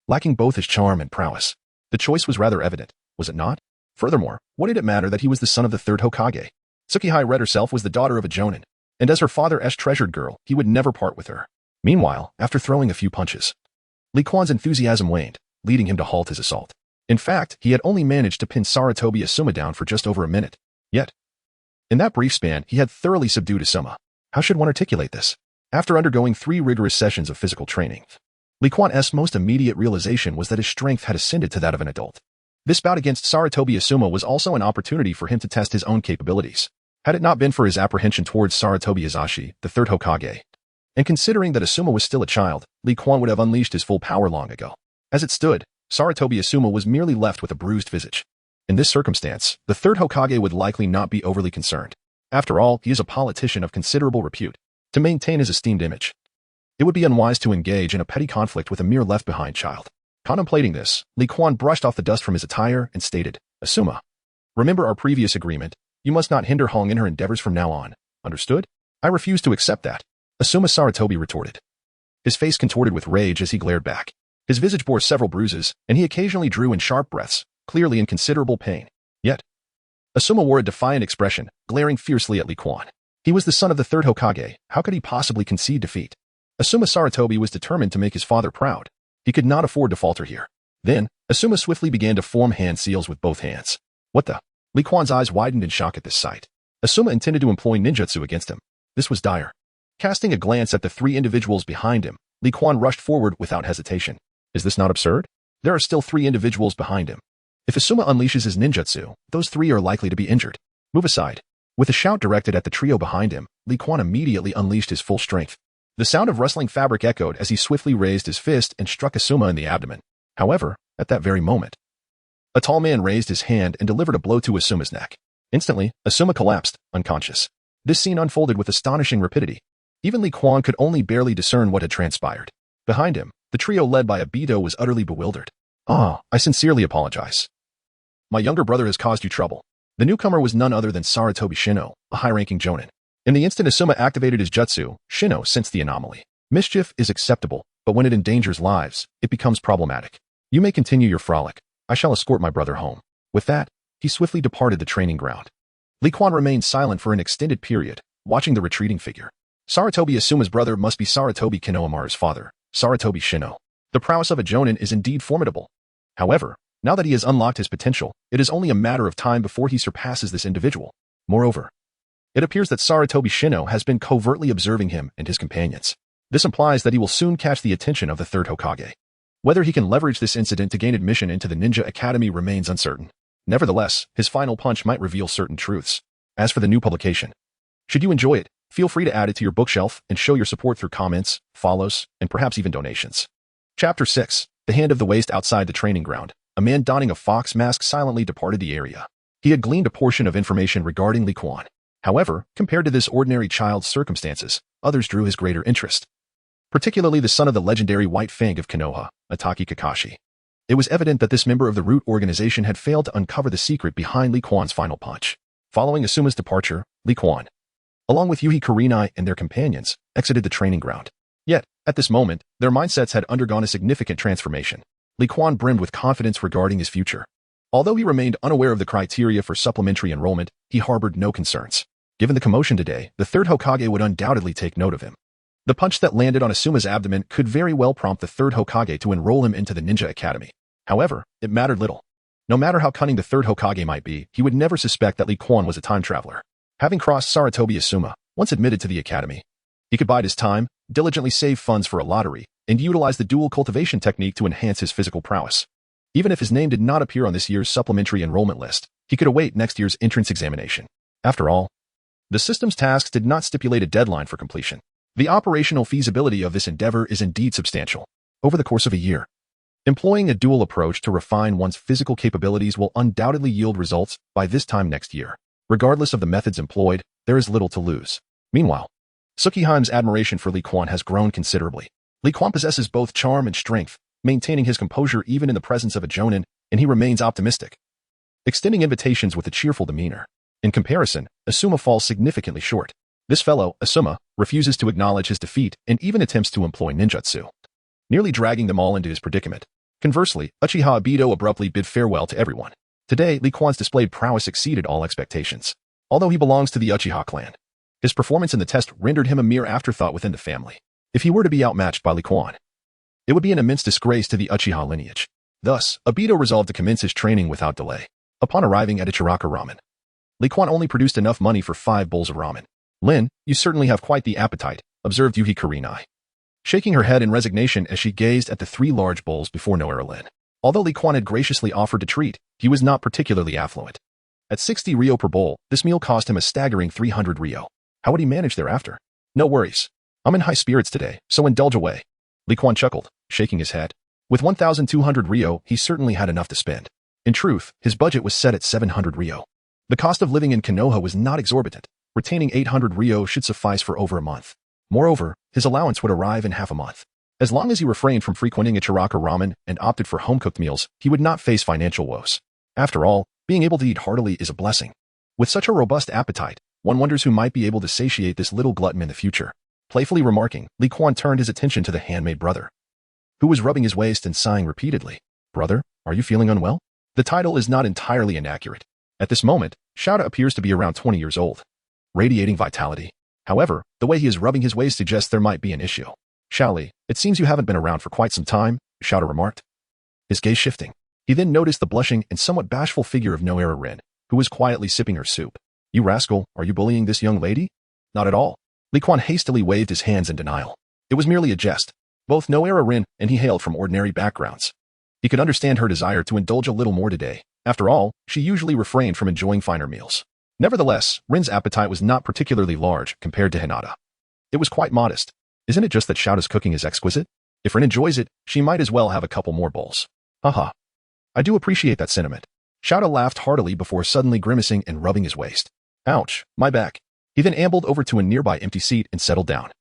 lacking both his charm and prowess. The choice was rather evident, was it not? Furthermore, what did it matter that he was the son of the third Hokage? Tsukihai Red herself was the daughter of a jonin, and as her father's treasured girl, he would never part with her. Meanwhile, after throwing a few punches, Li Quan's enthusiasm waned, leading him to halt his assault. In fact, he had only managed to pin Sarutobi Asuma down for just over a minute. Yet, in that brief span, he had thoroughly subdued Asuma. How should one articulate this? After undergoing 3 rigorous sessions of physical training, Li Quan's most immediate realization was that his strength had ascended to that of an adult. This bout against Sarutobi Asuma was also an opportunity for him to test his own capabilities. Had it not been for his apprehension towards Sarutobi Azashi, the third Hokage, and considering that Asuma was still a child, Li Quan would have unleashed his full power long ago. As it stood, Sarutobi Asuma was merely left with a bruised visage. In this circumstance, the third Hokage would likely not be overly concerned. After all, he is a politician of considerable repute. To maintain his esteemed image, it would be unwise to engage in a petty conflict with a mere left-behind child. Contemplating this, Li Quan brushed off the dust from his attire and stated, "Asuma, remember our previous agreement. You must not hinder Hong in her endeavors from now on. Understood?" "I refuse to accept that," Asuma Sarutobi retorted. His face contorted with rage as he glared back. His visage bore several bruises, and he occasionally drew in sharp breaths, clearly in considerable pain. Yet, Asuma wore a defiant expression, glaring fiercely at Li Quan. He was the son of the third Hokage. How could he possibly concede defeat? Asuma Sarutobi was determined to make his father proud. He could not afford to falter here. Then, Asuma swiftly began to form hand seals with both hands. What the? Li Quan's eyes widened in shock at this sight. Asuma intended to employ ninjutsu against him. This was dire. Casting a glance at the 3 individuals behind him, Li Quan rushed forward without hesitation. Is this not absurd? There are still 3 individuals behind him. If Asuma unleashes his ninjutsu, those 3 are likely to be injured. Move aside. With a shout directed at the trio behind him, Li Quan immediately unleashed his full strength. The sound of rustling fabric echoed as he swiftly raised his fist and struck Asuma in the abdomen. However, at that very moment, a tall man raised his hand and delivered a blow to Asuma's neck. Instantly, Asuma collapsed, unconscious. This scene unfolded with astonishing rapidity. Even Li Quan could only barely discern what had transpired. Behind him, the trio led by Obito was utterly bewildered. I sincerely apologize. My younger brother has caused you trouble." The newcomer was none other than Sarutobi Shino, a high-ranking jonin. In the instant Asuma activated his jutsu, Shino sensed the anomaly. Mischief is acceptable, but when it endangers lives, it becomes problematic. You may continue your frolic. I shall escort my brother home. With that, he swiftly departed the training ground. Li Quan remained silent for an extended period, watching the retreating figure. Sarutobi Asuma's brother must be Sarutobi Konohamaru's father, Sarutobi Shino. The prowess of a jonin is indeed formidable. However, now that he has unlocked his potential, it is only a matter of time before he surpasses this individual. Moreover, it appears that Sarutobi Shino has been covertly observing him and his companions. This implies that he will soon catch the attention of the third Hokage. Whether he can leverage this incident to gain admission into the Ninja Academy remains uncertain. Nevertheless, his final punch might reveal certain truths. As for the new publication, should you enjoy it, feel free to add it to your bookshelf and show your support through comments, follows, and perhaps even donations. Chapter 6. The Hand of the Waist. Outside the training ground, a man donning a fox mask silently departed the area. He had gleaned a portion of information regarding Li Quan. However, compared to this ordinary child's circumstances, others drew his greater interest. Particularly the son of the legendary White Fang of Konoha, Ataki Kakashi. It was evident that this member of the Root organization had failed to uncover the secret behind Li Quan's final punch. Following Asuma's departure, Li Quan, along with Yuhi Kurenai and their companions, exited the training ground. Yet, at this moment, their mindsets had undergone a significant transformation. Li Quan brimmed with confidence regarding his future. Although he remained unaware of the criteria for supplementary enrollment, he harbored no concerns. Given the commotion today, the third Hokage would undoubtedly take note of him. The punch that landed on Asuma's abdomen could very well prompt the third Hokage to enroll him into the Ninja Academy. However, it mattered little. No matter how cunning the third Hokage might be, he would never suspect that Li Quan was a time traveler. Having crossed Sarutobi Asuma, once admitted to the academy, he could bide his time, diligently save funds for a lottery, and utilize the dual cultivation technique to enhance his physical prowess. Even if his name did not appear on this year's supplementary enrollment list, he could await next year's entrance examination. After all, the system's tasks did not stipulate a deadline for completion. The operational feasibility of this endeavor is indeed substantial. Over the course of a year, employing a dual approach to refine one's physical capabilities will undoubtedly yield results by this time next year. Regardless of the methods employed, there is little to lose. Meanwhile, Tsukiheim's admiration for Li Quan has grown considerably. Li Quan possesses both charm and strength, maintaining his composure even in the presence of a jonin, and he remains optimistic, extending invitations with a cheerful demeanor. In comparison, Asuma falls significantly short. This fellow, Asuma, refuses to acknowledge his defeat and even attempts to employ ninjutsu, nearly dragging them all into his predicament. Conversely, Uchiha Obito abruptly bid farewell to everyone. Today, Li Quan's displayed prowess exceeded all expectations. Although he belongs to the Uchiha clan, his performance in the test rendered him a mere afterthought within the family. If he were to be outmatched by Li Quan, it would be an immense disgrace to the Uchiha lineage. Thus, Obito resolved to commence his training without delay. Upon arriving at Ichiraka Ramen, Li Quan only produced enough money for 5 bowls of ramen. "Lin, you certainly have quite the appetite," observed Yuhi Kurenai, shaking her head in resignation as she gazed at the 3 large bowls before Noera Lin. Although Li Quan had graciously offered to treat, he was not particularly affluent. At 60 ryo per bowl, this meal cost him a staggering 300 ryo. How would he manage thereafter? "No worries. I'm in high spirits today, so indulge away." Li Quan chuckled, shaking his head. With 1,200 ryo, he certainly had enough to spend. In truth, his budget was set at 700 ryo. The cost of living in Konoha was not exorbitant. Retaining 800 ryo should suffice for over a month. Moreover, his allowance would arrive in half a month. As long as he refrained from frequenting Ichiraka Ramen and opted for home-cooked meals, he would not face financial woes. After all, being able to eat heartily is a blessing. With such a robust appetite, one wonders who might be able to satiate this little glutton in the future. Playfully remarking, Li Quan turned his attention to the handmaid brother, who was rubbing his waist and sighing repeatedly. "Brother, are you feeling unwell?" The title is not entirely inaccurate. At this moment, Shouta appears to be around 20 years old, radiating vitality. However, the way he is rubbing his waist suggests there might be an issue. "Shaoli, it seems you haven't been around for quite some time," Shouta remarked, his gaze shifting. He then noticed the blushing and somewhat bashful figure of Noera Rin, who was quietly sipping her soup. "You rascal, are you bullying this young lady?" "Not at all." Li Quan hastily waved his hands in denial. It was merely a jest. Both Noera Rin and he hailed from ordinary backgrounds. He could understand her desire to indulge a little more today. After all, she usually refrained from enjoying finer meals. Nevertheless, Rin's appetite was not particularly large compared to Hinata. It was quite modest. Isn't it just that Shouta's cooking is exquisite? If Rin enjoys it, she might as well have a couple more bowls. Haha. I do appreciate that sentiment. Shouta laughed heartily before suddenly grimacing and rubbing his waist. Ouch, my back. He then ambled over to a nearby empty seat and settled down.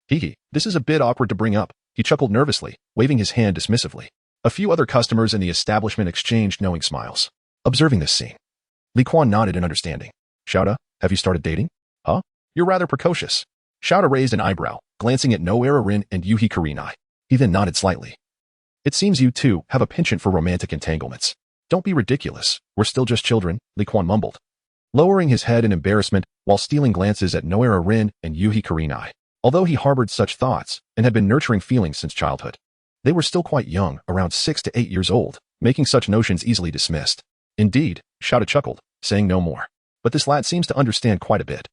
Hee, this is a bit awkward to bring up, he chuckled nervously, waving his hand dismissively. A few other customers in the establishment exchanged knowing smiles. Observing this scene, Li Quan nodded in understanding. Shouta, have you started dating? Huh? You're rather precocious. Shouta raised an eyebrow, glancing at Noera Rin and Yuhi Kurenai. He then nodded slightly. It seems you two have a penchant for romantic entanglements. Don't be ridiculous. We're still just children, Li Quan mumbled, lowering his head in embarrassment while stealing glances at Noera Rin and Yuhi Kurenai. Although he harbored such thoughts and had been nurturing feelings since childhood, they were still quite young, around 6 to 8 years old, making such notions easily dismissed. Indeed, Shouta chuckled, saying no more. But this lad seems to understand quite a bit.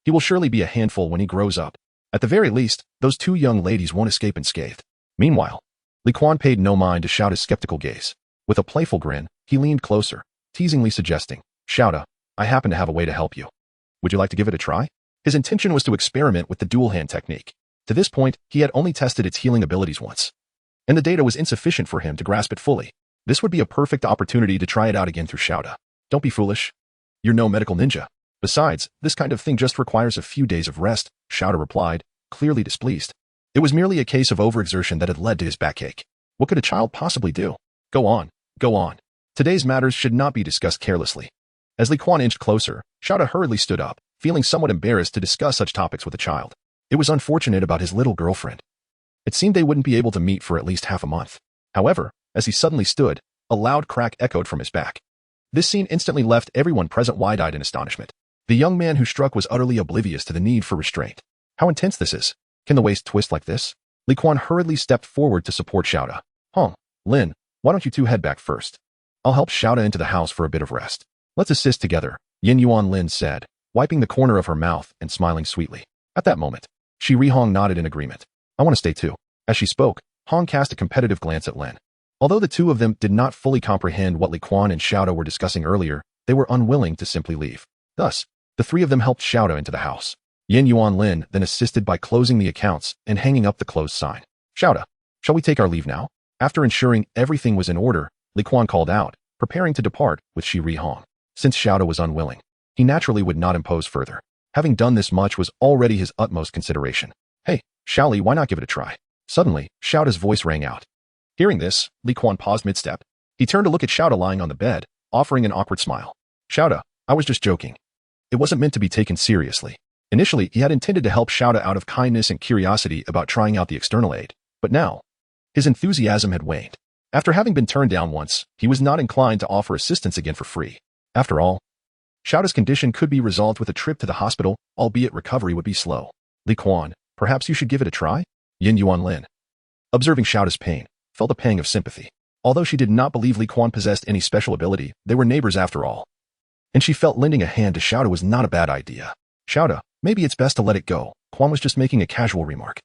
He will surely be a handful when he grows up. At the very least, those two young ladies won't escape unscathed. Meanwhile, Li Quan paid no mind to Shouta's skeptical gaze. With a playful grin, he leaned closer, teasingly suggesting, Shouta, I happen to have a way to help you. Would you like to give it a try? His intention was to experiment with the dual hand technique. To this point, he had only tested its healing abilities once, and the data was insufficient for him to grasp it fully. This would be a perfect opportunity to try it out again through Shouta. Don't be foolish. You're no medical ninja. Besides, this kind of thing just requires a few days of rest, Shouta replied, clearly displeased. It was merely a case of overexertion that had led to his backache. What could a child possibly do? Go on, go on. Today's matters should not be discussed carelessly. As Li Quan inched closer, Shouta hurriedly stood up, feeling somewhat embarrassed to discuss such topics with a child. It was unfortunate about his little girlfriend. It seemed they wouldn't be able to meet for at least half a month. However, as he suddenly stood, a loud crack echoed from his back. This scene instantly left everyone present wide-eyed in astonishment. The young man who struck was utterly oblivious to the need for restraint. How intense this is. Can the waist twist like this? Li Quan hurriedly stepped forward to support Shouta. Lin, why don't you two head back first? I'll help Shouta into the house for a bit of rest. Let's assist together, Yin Yuan Lin said, wiping the corner of her mouth and smiling sweetly. At that moment, Shi Rihong nodded in agreement. I want to stay too. As she spoke, Hong cast a competitive glance at Lin. Although the two of them did not fully comprehend what Li Quan and Shouta were discussing earlier, they were unwilling to simply leave. Thus, the three of them helped Shouta into the house. Yin Yuan Lin then assisted by closing the accounts and hanging up the closed sign. Shouta, shall we take our leave now? After ensuring everything was in order, Li Quan called out, preparing to depart with Shi Rihong. Since Shouta was unwilling, he naturally would not impose further. Having done this much was already his utmost consideration. Hey, Shaoli, why not give it a try? Suddenly, Shouta's voice rang out. Hearing this, Li Quan paused mid-step. He turned to look at Shouta lying on the bed, offering an awkward smile. Shouta, I was just joking. It wasn't meant to be taken seriously. Initially, he had intended to help Shouta out of kindness and curiosity about trying out the external aid, but now, his enthusiasm had waned. After having been turned down once, he was not inclined to offer assistance again for free. After all, Shouta's condition could be resolved with a trip to the hospital, albeit recovery would be slow. Li Quan, perhaps you should give it a try? Yin Yuan Lin, observing Shouta's pain, felt a pang of sympathy. Although she did not believe Li Quan possessed any special ability, they were neighbors after all. And she felt lending a hand to Shouta was not a bad idea. Shouta, maybe it's best to let it go. Quan was just making a casual remark.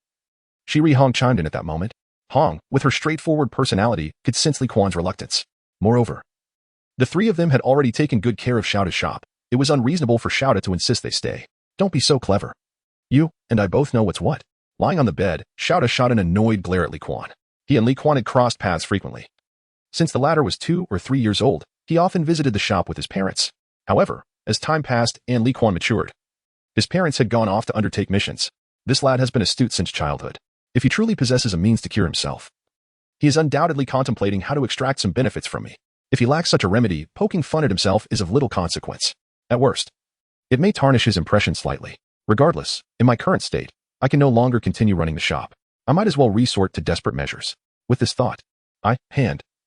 Shi Rihong chimed in at that moment. Hong, with her straightforward personality, could sense Li Quan's reluctance. Moreover, the three of them had already taken good care of Shouta's shop. It was unreasonable for Shouta to insist they stay. Don't be so clever. You and I both know what's what. Lying on the bed, Shouta shot an annoyed glare at Li Quan. He and Li Quan had crossed paths frequently. Since the latter was 2 or 3 years old, he often visited the shop with his parents. However, as time passed and Li Quan matured, his parents had gone off to undertake missions. This lad has been astute since childhood. If he truly possesses a means to cure himself, he is undoubtedly contemplating how to extract some benefits from me. If he lacks such a remedy, poking fun at himself is of little consequence. At worst, it may tarnish his impression slightly. Regardless, in my current state, I can no longer continue running the shop. I might as well resort to desperate measures. With this thought,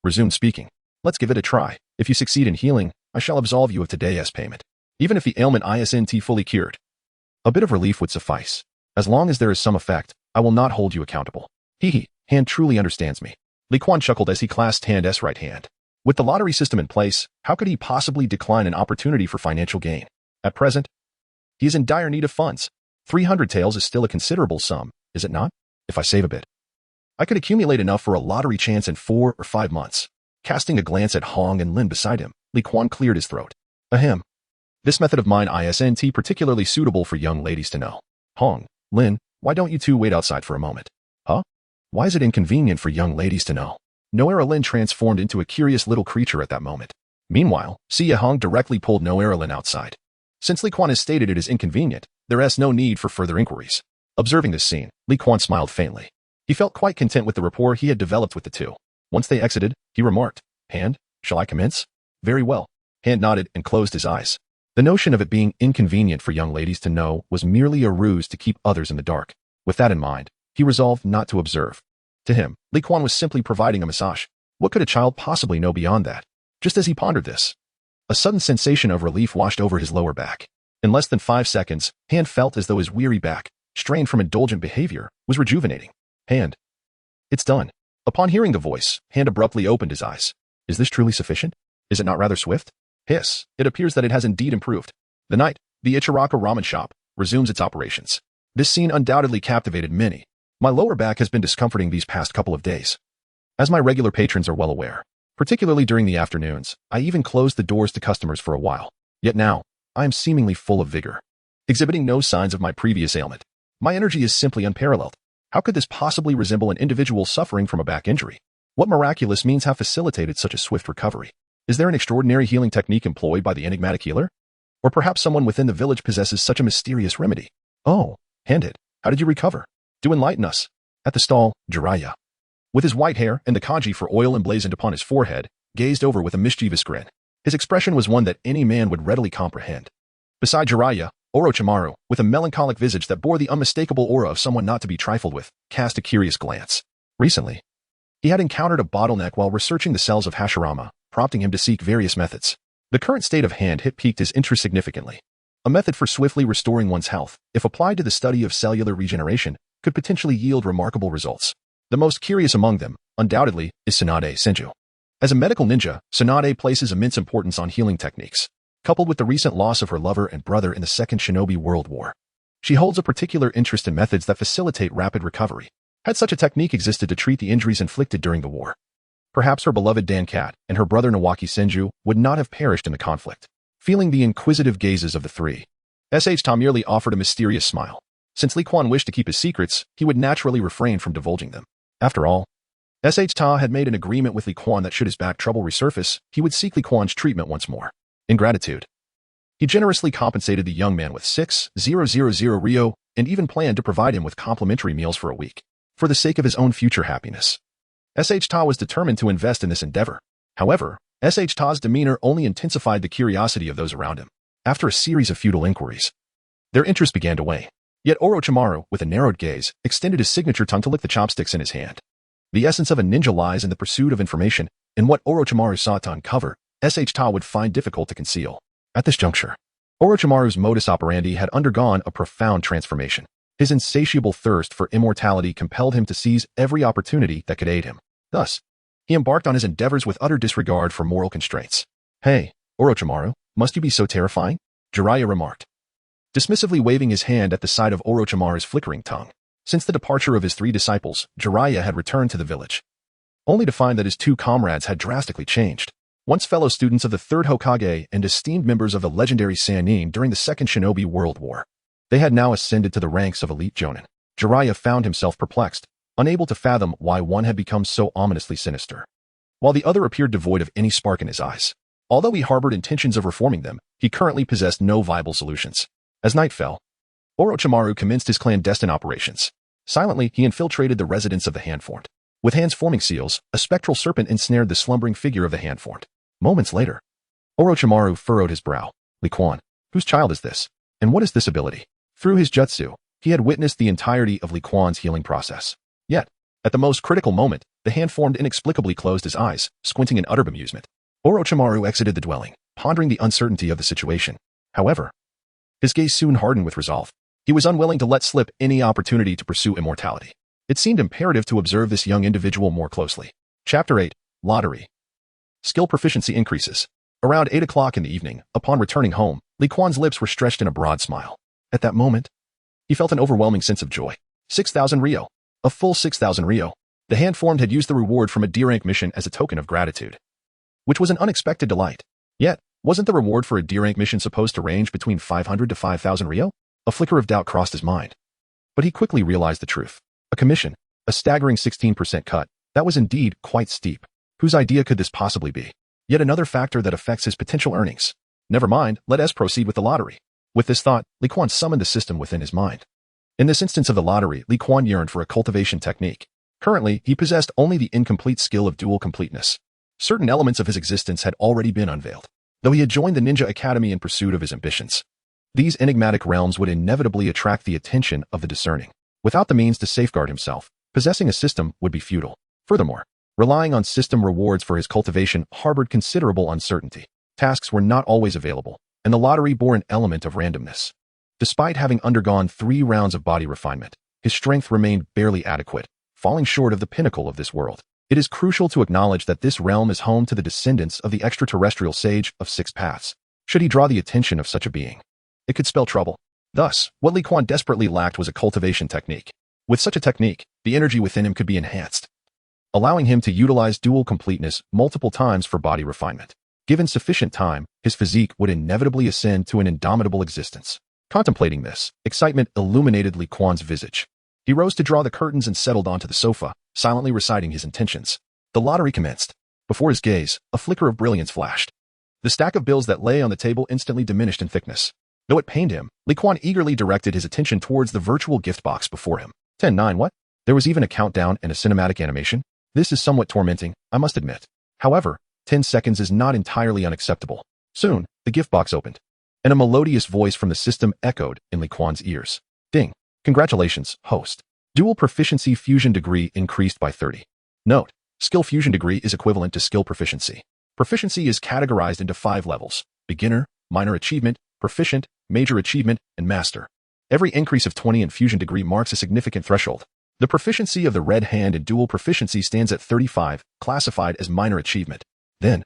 resumed speaking. Let's give it a try. If you succeed in healing, I shall absolve you of today's payment. Even if the ailment isn't fully cured, a bit of relief would suffice. As long as there is some effect, I will not hold you accountable. Hand truly understands me. Li Quan chuckled as he clasped Hand's right hand. With the lottery system in place, how could he possibly decline an opportunity for financial gain? At present, he is in dire need of funds. 300 taels is still a considerable sum, is it not? If I save a bit, I could accumulate enough for a lottery chance in 4 or 5 months. Casting a glance at Hong and Lin beside him, Li Quan cleared his throat. Ahem. This method of mine isn't particularly suitable for young ladies to know. Hong, Lin, why don't you two wait outside for a moment? Huh? Why is it inconvenient for young ladies to know? Noera Lin transformed into a curious little creature at that moment. Meanwhile, Xie Hong directly pulled Noera Lin outside. Since Li Quan has stated it is inconvenient, there is no need for further inquiries. Observing this scene, Li Quan smiled faintly. He felt quite content with the rapport he had developed with the two. Once they exited, he remarked, Hand, shall I commence? Very well. Hand nodded and closed his eyes. The notion of it being inconvenient for young ladies to know was merely a ruse to keep others in the dark. With that in mind, he resolved not to observe. To him, Li Quan was simply providing a massage. What could a child possibly know beyond that? Just as he pondered this, a sudden sensation of relief washed over his lower back. In less than 5 seconds, Hand felt as though his weary back, strained from indulgent behavior, was rejuvenating. Hand. It's done. Upon hearing the voice, Hand abruptly opened his eyes. Is this truly sufficient? Is it not rather swift? Hiss. It appears that it has indeed improved. The night, the Ichiraka ramen shop, resumes its operations. This scene undoubtedly captivated many. My lower back has been discomforting these past couple of days. As my regular patrons are well aware, particularly during the afternoons, I even closed the doors to customers for a while. Yet now, I am seemingly full of vigor, exhibiting no signs of my previous ailment. My energy is simply unparalleled. How could this possibly resemble an individual suffering from a back injury? What miraculous means have facilitated such a swift recovery? Is there an extraordinary healing technique employed by the enigmatic healer? Or perhaps someone within the village possesses such a mysterious remedy? Oh, Hand, how did you recover? Do enlighten us. At the stall, Jiraiya, with his white hair and the kanji for oil emblazoned upon his forehead, gazed over with a mischievous grin. His expression was one that any man would readily comprehend. Beside Jiraiya, Orochimaru, with a melancholic visage that bore the unmistakable aura of someone not to be trifled with, cast a curious glance. Recently, he had encountered a bottleneck while researching the cells of Hashirama, prompting him to seek various methods. The current state of Hand piqued his interest significantly. A method for swiftly restoring one's health, if applied to the study of cellular regeneration, could potentially yield remarkable results. The most curious among them, undoubtedly, is Tsunade Senju. As a medical ninja, Tsunade places immense importance on healing techniques, coupled with the recent loss of her lover and brother in the Second Shinobi World War. She holds a particular interest in methods that facilitate rapid recovery. Had such a technique existed to treat the injuries inflicted during the war, perhaps her beloved Dan-cat and her brother Nawaki Senju would not have perished in the conflict. Feeling the inquisitive gazes of the three, Ta merely offered a mysterious smile. Since Li Quan wished to keep his secrets, he would naturally refrain from divulging them. After all, Ta had made an agreement with Li Quan that should his back trouble resurface, he would seek Li Quan's treatment once more. In gratitude, he generously compensated the young man with 6,000 Rio and even planned to provide him with complimentary meals for a week. For the sake of his own future happiness, Ta was determined to invest in this endeavor. However, Ta's demeanor only intensified the curiosity of those around him. After a series of futile inquiries, their interest began to wane. Yet Orochimaru, with a narrowed gaze, extended his signature tongue to lick the chopsticks in his hand. The essence of a ninja lies in the pursuit of information, and what Orochimaru sought to uncover, Ta would find difficult to conceal. At this juncture, Orochimaru's modus operandi had undergone a profound transformation. His insatiable thirst for immortality compelled him to seize every opportunity that could aid him. Thus, he embarked on his endeavors with utter disregard for moral constraints. Hey, Orochimaru, must you be so terrifying? Jiraiya remarked, dismissively waving his hand at the sight of Orochimaru's flickering tongue. Since the departure of his 3 disciples, Jiraiya had returned to the village, only to find that his 2 comrades had drastically changed. Once fellow students of the 3rd Hokage and esteemed members of the legendary Sannin during the Second Shinobi World War, they had now ascended to the ranks of elite jonin. Jiraiya found himself perplexed, unable to fathom why one had become so ominously sinister, while the other appeared devoid of any spark in his eyes. Although he harbored intentions of reforming them, he currently possessed no viable solutions. As night fell, Orochimaru commenced his clandestine operations. Silently, he infiltrated the residence of the Hand-formed. With hands forming seals, a spectral serpent ensnared the slumbering figure of the Hand-formed. Moments later, Orochimaru furrowed his brow. Li Quan, whose child is this? And what is this ability? Through his jutsu, he had witnessed the entirety of Li Quan's healing process. Yet, at the most critical moment, the Hand-formed inexplicably closed his eyes, squinting in utter bemusement. Orochimaru exited the dwelling, pondering the uncertainty of the situation. However, his gaze soon hardened with resolve. He was unwilling to let slip any opportunity to pursue immortality. It seemed imperative to observe this young individual more closely. Chapter 8. Lottery. Skill proficiency increases. Around 8 o'clock in the evening, upon returning home, Li Quan's lips were stretched in a broad smile. At that moment, he felt an overwhelming sense of joy. 6,000 Rio. A full 6,000 Rio. The Hand-formed had used the reward from a D-rank mission as a token of gratitude, which was an unexpected delight. Yet, wasn't the reward for a D-rank mission supposed to range between 500 to 5,000 Rio? A flicker of doubt crossed his mind. But he quickly realized the truth. A commission, a staggering 16% cut, that was indeed quite steep. Whose idea could this possibly be? Yet another factor that affects his potential earnings. Never mind, let us proceed with the lottery. With this thought, Li Quan summoned the system within his mind. In this instance of the lottery, Li Quan yearned for a cultivation technique. Currently, he possessed only the incomplete skill of dual completeness. Certain elements of his existence had already been unveiled, though he had joined the Ninja Academy in pursuit of his ambitions. These enigmatic realms would inevitably attract the attention of the discerning. Without the means to safeguard himself, Possessing a system would be futile. Furthermore, relying on system rewards for his cultivation harbored considerable uncertainty. Tasks were not always available, and the lottery bore an element of randomness. Despite having undergone 3 rounds of body refinement, his strength remained barely adequate, falling short of the pinnacle of this world. It is crucial to acknowledge that this realm is home to the descendants of the extraterrestrial sage of 6 paths. Should he draw the attention of such a being, it could spell trouble. Thus, what Li Quan desperately lacked was a cultivation technique. With such a technique, the energy within him could be enhanced, allowing him to utilize dual completeness multiple times for body refinement. Given sufficient time, his physique would inevitably ascend to an indomitable existence. Contemplating this, excitement illuminated Li Quan's visage. He rose to draw the curtains and settled onto the sofa, silently reciting his intentions. The lottery commenced. Before his gaze, a flicker of brilliance flashed. The stack of bills that lay on the table instantly diminished in thickness. Though it pained him, Li Quan eagerly directed his attention towards the virtual gift box before him. 10-9 what? There was even a countdown and a cinematic animation? This is somewhat tormenting, I must admit. However, 10 seconds is not entirely unacceptable. Soon, the gift box opened, and a melodious voice from the system echoed in Li Quan's ears. Ding. Congratulations, host. Dual proficiency fusion degree increased by 30. Note, skill fusion degree is equivalent to skill proficiency. Proficiency is categorized into 5 levels: beginner, minor achievement, proficient, major achievement, and master. Every increase of 20 in fusion degree marks a significant threshold. The proficiency of the red hand in dual proficiency stands at 35, classified as minor achievement. Then,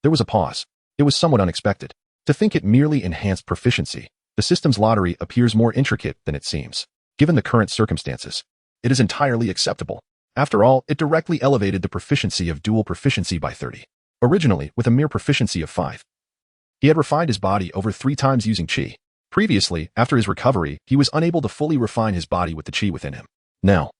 there was a pause. It was somewhat unexpected. To think it merely enhanced proficiency, the system's lottery appears more intricate than it seems. Given the current circumstances, it is entirely acceptable. After all, it directly elevated the proficiency of dual proficiency by 30. Originally, with a mere proficiency of 5. He had refined his body over 3 times using chi. Previously, after his recovery, he was unable to fully refine his body with the chi within him. Now,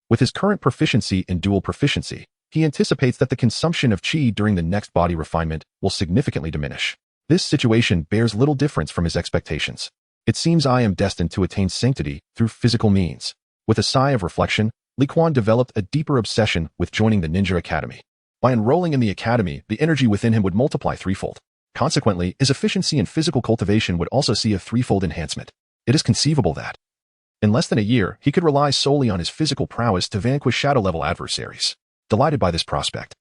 with his current proficiency in dual proficiency, he anticipates that the consumption of chi during the next body refinement will significantly diminish. This situation bears little difference from his expectations. It seems I am destined to attain sanctity through physical means. With a sigh of reflection, Li Quan developed a deeper obsession with joining the Ninja Academy. By enrolling in the academy, the energy within him would multiply 3-fold. Consequently, his efficiency in physical cultivation would also see a 3-fold enhancement. It is conceivable that, in less than a year, he could rely solely on his physical prowess to vanquish shadow-level adversaries. Delighted by this prospect,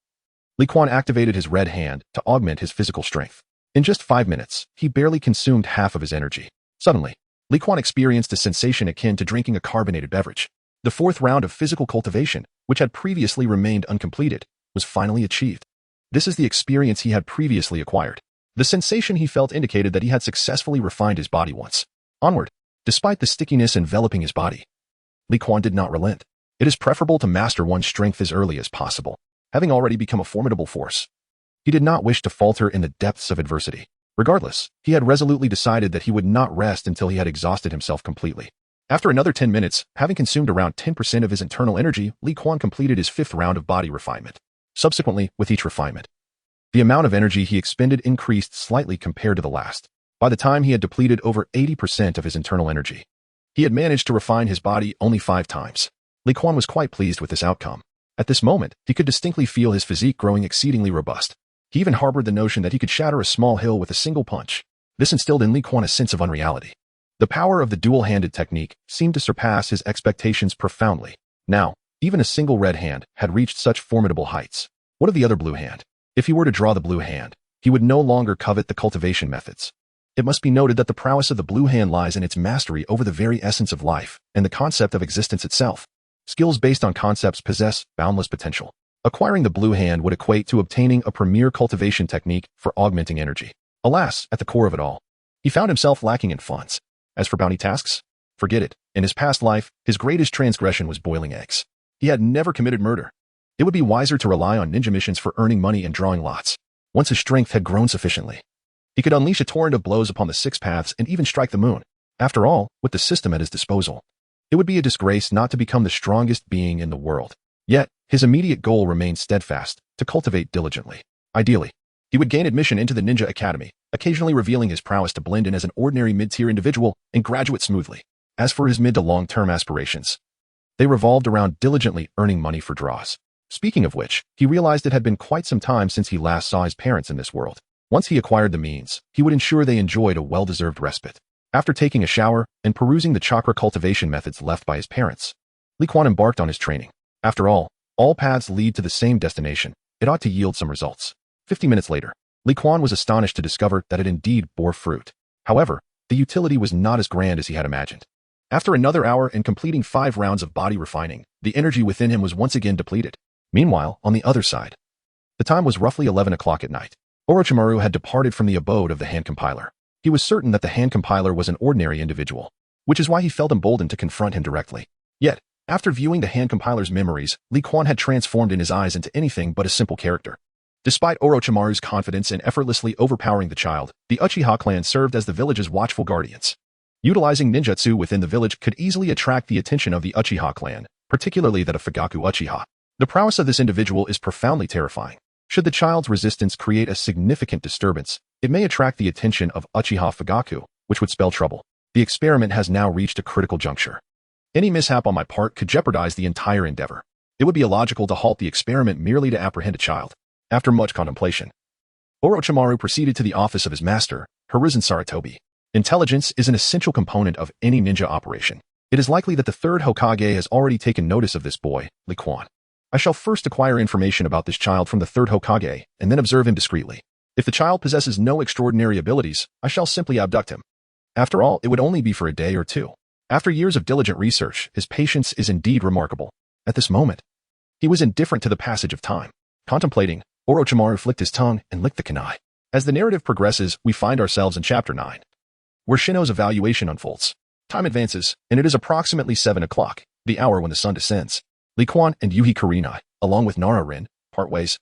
Li Quan activated his red hand to augment his physical strength. In just 5 minutes, he barely consumed half of his energy. Suddenly, Li Quan experienced a sensation akin to drinking a carbonated beverage. The 4th round of physical cultivation, which had previously remained uncompleted, was finally achieved. This is the experience he had previously acquired. The sensation he felt indicated that he had successfully refined his body once. Onward, despite the stickiness enveloping his body, Li Quan did not relent. It is preferable to master one's strength as early as possible. Having already become a formidable force, he did not wish to falter in the depths of adversity. Regardless, he had resolutely decided that he would not rest until he had exhausted himself completely. After another 10 minutes, having consumed around 10% of his internal energy, Li Quan completed his 5th round of body refinement. Subsequently, with each refinement, the amount of energy he expended increased slightly compared to the last. By the time he had depleted over 80% of his internal energy, he had managed to refine his body only 5 times. Li Quan was quite pleased with this outcome. At this moment, he could distinctly feel his physique growing exceedingly robust. He even harbored the notion that he could shatter a small hill with a single punch. This instilled in Li Quan a sense of unreality. The power of the dual-handed technique seemed to surpass his expectations profoundly. Now, even a single red hand had reached such formidable heights. What of the other blue hand? If he were to draw the blue hand, he would no longer covet the cultivation methods. It must be noted that the prowess of the blue hand lies in its mastery over the very essence of life and the concept of existence itself. Skills based on concepts possess boundless potential. Acquiring the blue hand would equate to obtaining a premier cultivation technique for augmenting energy. Alas, at the core of it all, he found himself lacking in funds. As for bounty tasks, forget it. In his past life, his greatest transgression was boiling eggs. He had never committed murder. It would be wiser to rely on ninja missions for earning money and drawing lots. Once his strength had grown sufficiently, he could unleash a torrent of blows upon the 6 paths and even strike the moon. After all, with the system at his disposal, it would be a disgrace not to become the strongest being in the world. Yet, his immediate goal remained steadfast, to cultivate diligently. Ideally, he would gain admission into the Ninja Academy, occasionally revealing his prowess to blend in as an ordinary mid-tier individual and graduate smoothly. As for his mid to long-term aspirations, they revolved around diligently earning money for draws. Speaking of which, he realized it had been quite some time since he last saw his parents in this world. Once he acquired the means, he would ensure they enjoyed a well-deserved respite. After taking a shower and perusing the chakra cultivation methods left by his parents, Li Quan embarked on his training. After all paths lead to the same destination. It ought to yield some results. 50 minutes later, Li Quan was astonished to discover that it indeed bore fruit. However, the utility was not as grand as he had imagined. After another hour and completing 5 rounds of body refining, the energy within him was once again depleted. Meanwhile, on the other side, the time was roughly 11 o'clock at night. Orochimaru had departed from the abode of the hand compiler. He was certain that the hand compiler was an ordinary individual, which is why he felt emboldened to confront him directly. Yet, after viewing the hand compiler's memories, Li Quan had transformed in his eyes into anything but a simple character. Despite Orochimaru's confidence in effortlessly overpowering the child, the Uchiha clan served as the village's watchful guardians. Utilizing ninjutsu within the village could easily attract the attention of the Uchiha clan, particularly that of Fugaku Uchiha. The prowess of this individual is profoundly terrifying. Should the child's resistance create a significant disturbance, it may attract the attention of Uchiha Fugaku, which would spell trouble. The experiment has now reached a critical juncture. Any mishap on my part could jeopardize the entire endeavor. It would be illogical to halt the experiment merely to apprehend a child. After much contemplation, Orochimaru proceeded to the office of his master, Hiruzen Sarutobi. Intelligence is an essential component of any ninja operation. It is likely that the third Hokage has already taken notice of this boy, Li Quan. I shall first acquire information about this child from the third Hokage, and then observe him discreetly. If the child possesses no extraordinary abilities, I shall simply abduct him. After all, it would only be for a day or two. After years of diligent research, his patience is indeed remarkable. At this moment, he was indifferent to the passage of time. Contemplating, Orochimaru flicked his tongue and licked the kunai. As the narrative progresses, we find ourselves in Chapter 9, where Shino's evaluation unfolds. Time advances, and it is approximately 7 o'clock, the hour when the sun descends. Li Quan and Yuhi Kurenai, along with Nara Rin, part ways,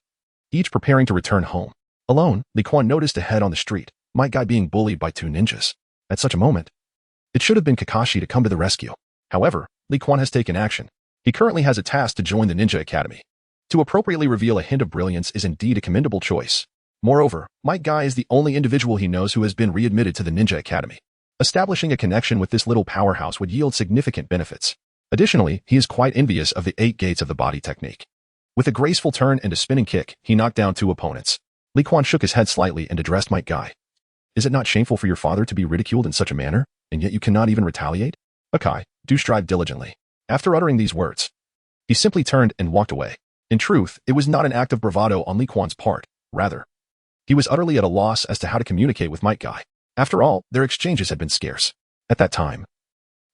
each preparing to return home. Alone, Li Quan noticed ahead on the street, Might Guy being bullied by 2 ninjas. At such a moment, it should have been Kakashi to come to the rescue. However, Li Quan has taken action. He currently has a task to join the Ninja Academy. To appropriately reveal a hint of brilliance is indeed a commendable choice. Moreover, Might Guy is the only individual he knows who has been readmitted to the Ninja Academy. Establishing a connection with this little powerhouse would yield significant benefits. Additionally, he is quite envious of the 8 gates of the body technique. With a graceful turn and a spinning kick, he knocked down 2 opponents. Li Quan shook his head slightly and addressed Might Guy. Is it not shameful for your father to be ridiculed in such a manner, and yet you cannot even retaliate? Akai, do strive diligently. After uttering these words, he simply turned and walked away. In truth, it was not an act of bravado on Li Quan's part. Rather, he was utterly at a loss as to how to communicate with Might Guy. After all, their exchanges had been scarce. At that time,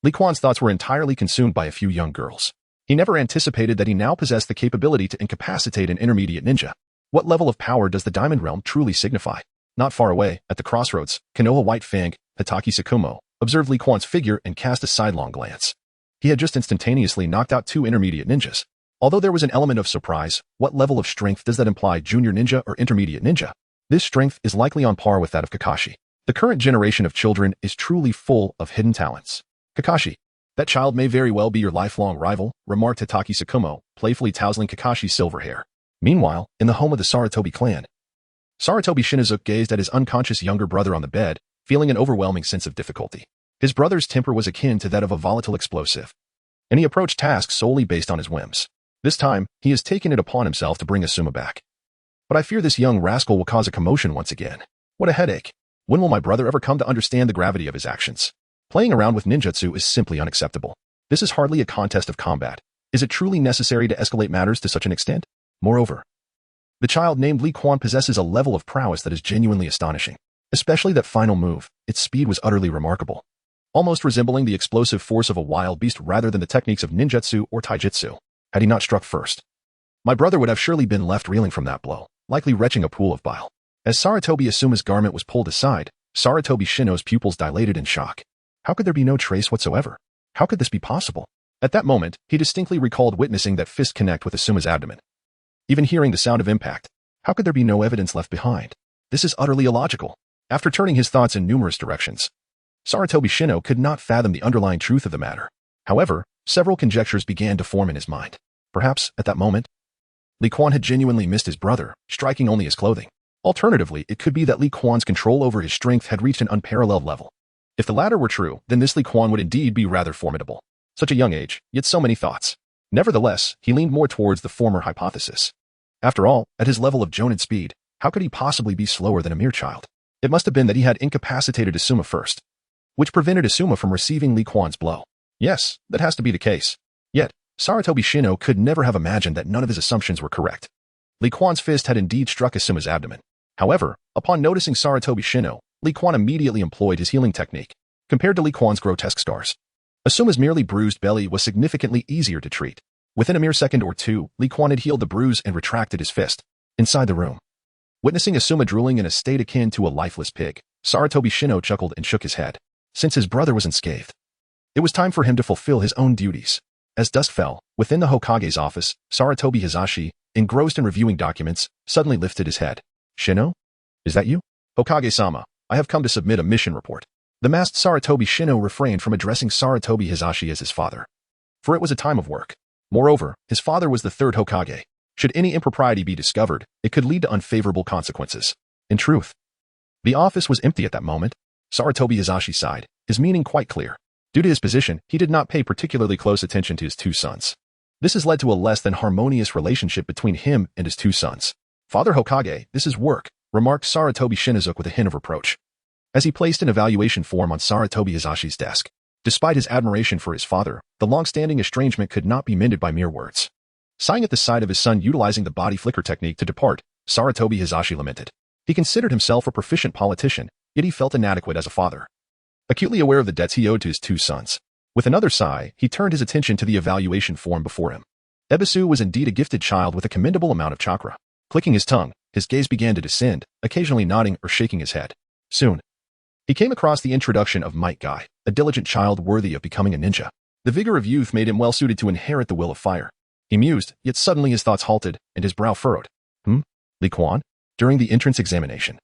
Li Quan's thoughts were entirely consumed by a few young girls. He never anticipated that he now possessed the capability to incapacitate an intermediate ninja. What level of power does the Diamond Realm truly signify? Not far away, at the crossroads, Konoha White Fang, Hitaki Sakumo, observed Li Quan's figure and cast a sidelong glance. He had just instantaneously knocked out 2 intermediate ninjas. Although there was an element of surprise, what level of strength does that imply, junior ninja or intermediate ninja? This strength is likely on par with that of Kakashi. The current generation of children is truly full of hidden talents. Kakashi, that child may very well be your lifelong rival, remarked Hitaki Sakumo, playfully tousling Kakashi's silver hair. Meanwhile, in the home of the Sarutobi clan, Sarutobi Shinizuke gazed at his unconscious younger brother on the bed, feeling an overwhelming sense of difficulty. His brother's temper was akin to that of a volatile explosive, and he approached tasks solely based on his whims. This time, he has taken it upon himself to bring Asuma back. But I fear this young rascal will cause a commotion once again. What a headache. When will my brother ever come to understand the gravity of his actions? Playing around with ninjutsu is simply unacceptable. This is hardly a contest of combat. Is it truly necessary to escalate matters to such an extent? Moreover, the child named Li Quan possesses a level of prowess that is genuinely astonishing. Especially that final move, its speed was utterly remarkable. Almost resembling the explosive force of a wild beast rather than the techniques of ninjutsu or taijutsu. Had he not struck first, my brother would have surely been left reeling from that blow, likely retching a pool of bile. As Sarutobi Asuma's garment was pulled aside, Sarutobi Shino's pupils dilated in shock. How could there be no trace whatsoever? How could this be possible? At that moment, he distinctly recalled witnessing that fist connect with Asuma's abdomen. Even hearing the sound of impact, how could there be no evidence left behind? This is utterly illogical. After turning his thoughts in numerous directions, Sarutobi Shino could not fathom the underlying truth of the matter. However, several conjectures began to form in his mind. Perhaps, at that moment, Li Quan had genuinely missed his brother, striking only his clothing. Alternatively, it could be that Li Quan's control over his strength had reached an unparalleled level. If the latter were true, then this Li Quan would indeed be rather formidable. Such a young age, yet so many thoughts. Nevertheless, he leaned more towards the former hypothesis. After all, at his level of Jonin speed, how could he possibly be slower than a mere child? It must have been that he had incapacitated Asuma first, which prevented Asuma from receiving Li Quan's blow. Yes, that has to be the case. Yet, Sarutobi Shino could never have imagined that none of his assumptions were correct. Li Quan's fist had indeed struck Asuma's abdomen. However, upon noticing Sarutobi Shino, Li Quan immediately employed his healing technique. Compared to Li Quan's grotesque scars, Asuma's merely bruised belly was significantly easier to treat. Within a mere second or two, Li Quan had healed the bruise and retracted his fist. Inside the room, witnessing Asuma drooling in a state akin to a lifeless pig, Sarutobi Shino chuckled and shook his head. Since his brother was unscathed, it was time for him to fulfill his own duties. As dusk fell, within the Hokage's office, Sarutobi Hizashi, engrossed in reviewing documents, suddenly lifted his head. Shino? Is that you? Hokage-sama, I have come to submit a mission report. The masked Sarutobi Shino refrained from addressing Sarutobi Hizashi as his father, for it was a time of work. Moreover, his father was the third Hokage. Should any impropriety be discovered, it could lead to unfavorable consequences. In truth, the office was empty at that moment. Sarutobi Hizashi sighed, his meaning quite clear. Due to his position, he did not pay particularly close attention to his two sons. This has led to a less than harmonious relationship between him and his two sons. Father Hokage, this is work, remarked Sarutobi Shinizuke with a hint of reproach, as he placed an evaluation form on Sarutobi Hizashi's desk. Despite his admiration for his father, the long-standing estrangement could not be mended by mere words. Sighing at the sight of his son utilizing the body flicker technique to depart, Sarutobi Hizashi lamented. He considered himself a proficient politician, yet he felt inadequate as a father, acutely aware of the debts he owed to his two sons. With another sigh, he turned his attention to the evaluation form before him. Ebisu was indeed a gifted child with a commendable amount of chakra. Clicking his tongue, his gaze began to descend, occasionally nodding or shaking his head. Soon, he came across the introduction of Might Guy, a diligent child worthy of becoming a ninja. The vigor of youth made him well-suited to inherit the will of fire. He mused, yet suddenly his thoughts halted, and his brow furrowed. Li Quan? During the entrance examination,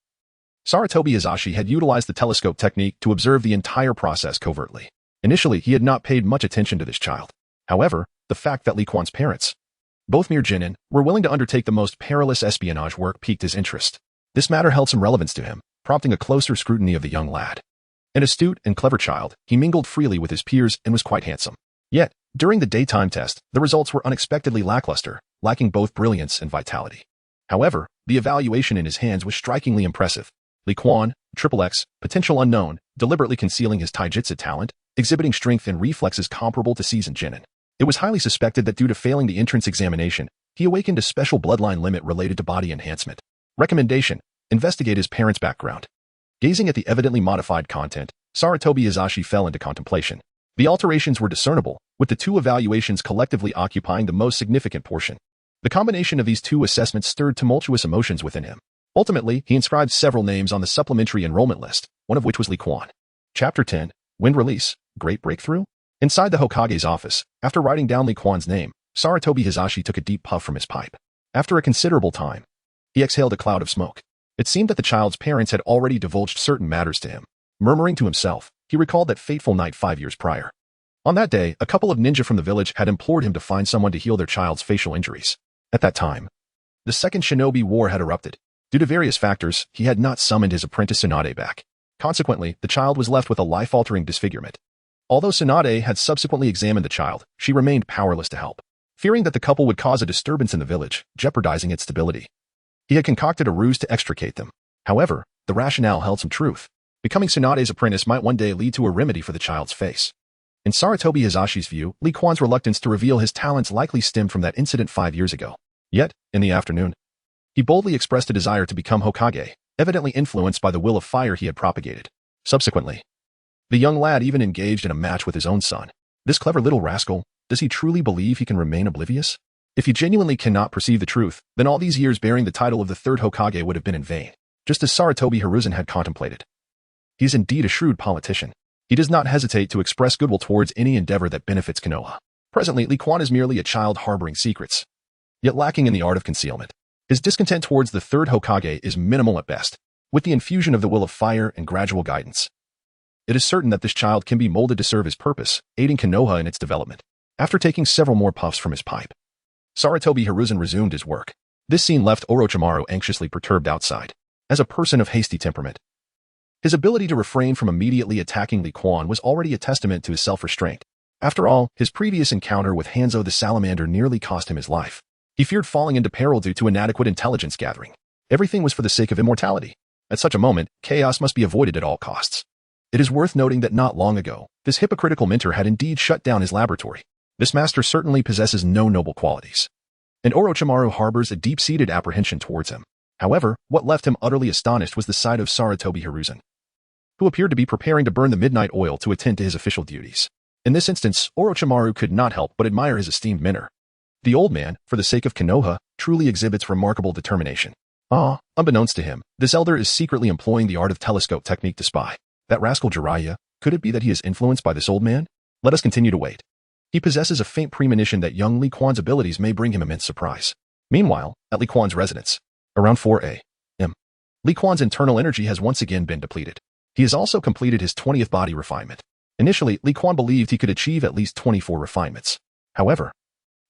Sarutobi Hizashi had utilized the telescope technique to observe the entire process covertly. Initially, he had not paid much attention to this child. However, the fact that Li Quan's parents, both mere genin, were willing to undertake the most perilous espionage work piqued his interest. This matter held some relevance to him, prompting a closer scrutiny of the young lad. An astute and clever child, he mingled freely with his peers and was quite handsome. Yet, during the daytime test, the results were unexpectedly lackluster, lacking both brilliance and vitality. However, the evaluation in his hands was strikingly impressive. Li Quan, XXX, potential unknown, deliberately concealing his taijutsu talent, exhibiting strength and reflexes comparable to seasoned genin. It was highly suspected that due to failing the entrance examination, he awakened a special bloodline limit related to body enhancement. Recommendation: investigate his parents' background. Gazing at the evidently modified content, Sarutobi Hizashi fell into contemplation. The alterations were discernible, with the two evaluations collectively occupying the most significant portion. The combination of these two assessments stirred tumultuous emotions within him. Ultimately, he inscribed several names on the supplementary enrollment list, one of which was Li Quan. Chapter 10, Wind Release, Great Breakthrough? Inside the Hokage's office, after writing down Li Quan's name, Sarutobi Hizashi took a deep puff from his pipe. After a considerable time, he exhaled a cloud of smoke. It seemed that the child's parents had already divulged certain matters to him. Murmuring to himself, he recalled that fateful night 5 years prior. On that day, a couple of ninja from the village had implored him to find someone to heal their child's facial injuries. At that time, the Second Shinobi War had erupted. Due to various factors, he had not summoned his apprentice Tsunade back. Consequently, the child was left with a life-altering disfigurement. Although Tsunade had subsequently examined the child, she remained powerless to help. Fearing that the couple would cause a disturbance in the village, jeopardizing its stability, he had concocted a ruse to extricate them. However, the rationale held some truth. Becoming Tsunade's apprentice might one day lead to a remedy for the child's face. In Sarutobi Hizashi's view, Li Quan's reluctance to reveal his talents likely stemmed from that incident 5 years ago. Yet, in the afternoon, he boldly expressed a desire to become Hokage, evidently influenced by the will of fire he had propagated. Subsequently, the young lad even engaged in a match with his own son. This clever little rascal, does he truly believe he can remain oblivious? If he genuinely cannot perceive the truth, then all these years bearing the title of the third Hokage would have been in vain, just as Sarutobi Hiruzen had contemplated. He is indeed a shrewd politician. He does not hesitate to express goodwill towards any endeavor that benefits Konoha. Presently, Li Quan is merely a child harboring secrets, yet lacking in the art of concealment. His discontent towards the third Hokage is minimal at best. With the infusion of the will of fire and gradual guidance, it is certain that this child can be molded to serve his purpose, aiding Konoha in its development. After taking several more puffs from his pipe, Sarutobi Hiruzen resumed his work. This scene left Orochimaru anxiously perturbed outside. As a person of hasty temperament, his ability to refrain from immediately attacking Li Quan was already a testament to his self-restraint. After all, his previous encounter with Hanzo the Salamander nearly cost him his life. He feared falling into peril due to inadequate intelligence gathering. Everything was for the sake of immortality. At such a moment, chaos must be avoided at all costs. It is worth noting that not long ago, this hypocritical mentor had indeed shut down his laboratory. This master certainly possesses no noble qualities. And Orochimaru harbors a deep-seated apprehension towards him. However, what left him utterly astonished was the sight of Sarutobi Hiruzen, who appeared to be preparing to burn the midnight oil to attend to his official duties. In this instance, Orochimaru could not help but admire his esteemed mentor. The old man, for the sake of Konoha, truly exhibits remarkable determination. Unbeknownst to him, this elder is secretly employing the art of telescope technique to spy. That rascal Jiraiya, could it be that he is influenced by this old man? Let us continue to wait. He possesses a faint premonition that young Li Quan's abilities may bring him immense surprise. Meanwhile, at Li Quan's residence, around 4 a.m., Li Quan's internal energy has once again been depleted. He has also completed his 20th body refinement. Initially, Li Quan believed he could achieve at least 24 refinements. However,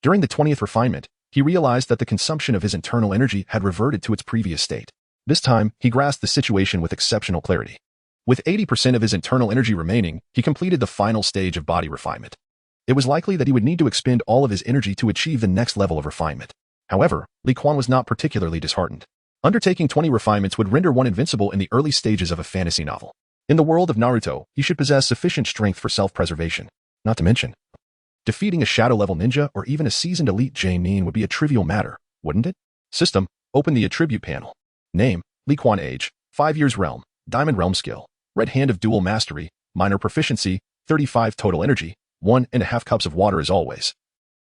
during the 20th refinement, he realized that the consumption of his internal energy had reverted to its previous state. This time, he grasped the situation with exceptional clarity. With 80% of his internal energy remaining, he completed the final stage of body refinement. It was likely that he would need to expend all of his energy to achieve the next level of refinement. However, Li Quan was not particularly disheartened. Undertaking 20 refinements would render one invincible in the early stages of a fantasy novel. In the world of Naruto, he should possess sufficient strength for self-preservation. Not to mention, defeating a shadow-level ninja or even a seasoned elite Nin would be a trivial matter, wouldn't it? System, open the attribute panel. Name, Li Quan. Age, 5 years. Realm, Diamond Realm. Skill, Red Hand of Dual Mastery, Minor Proficiency, 35 total energy, 1.5 cups of water as always.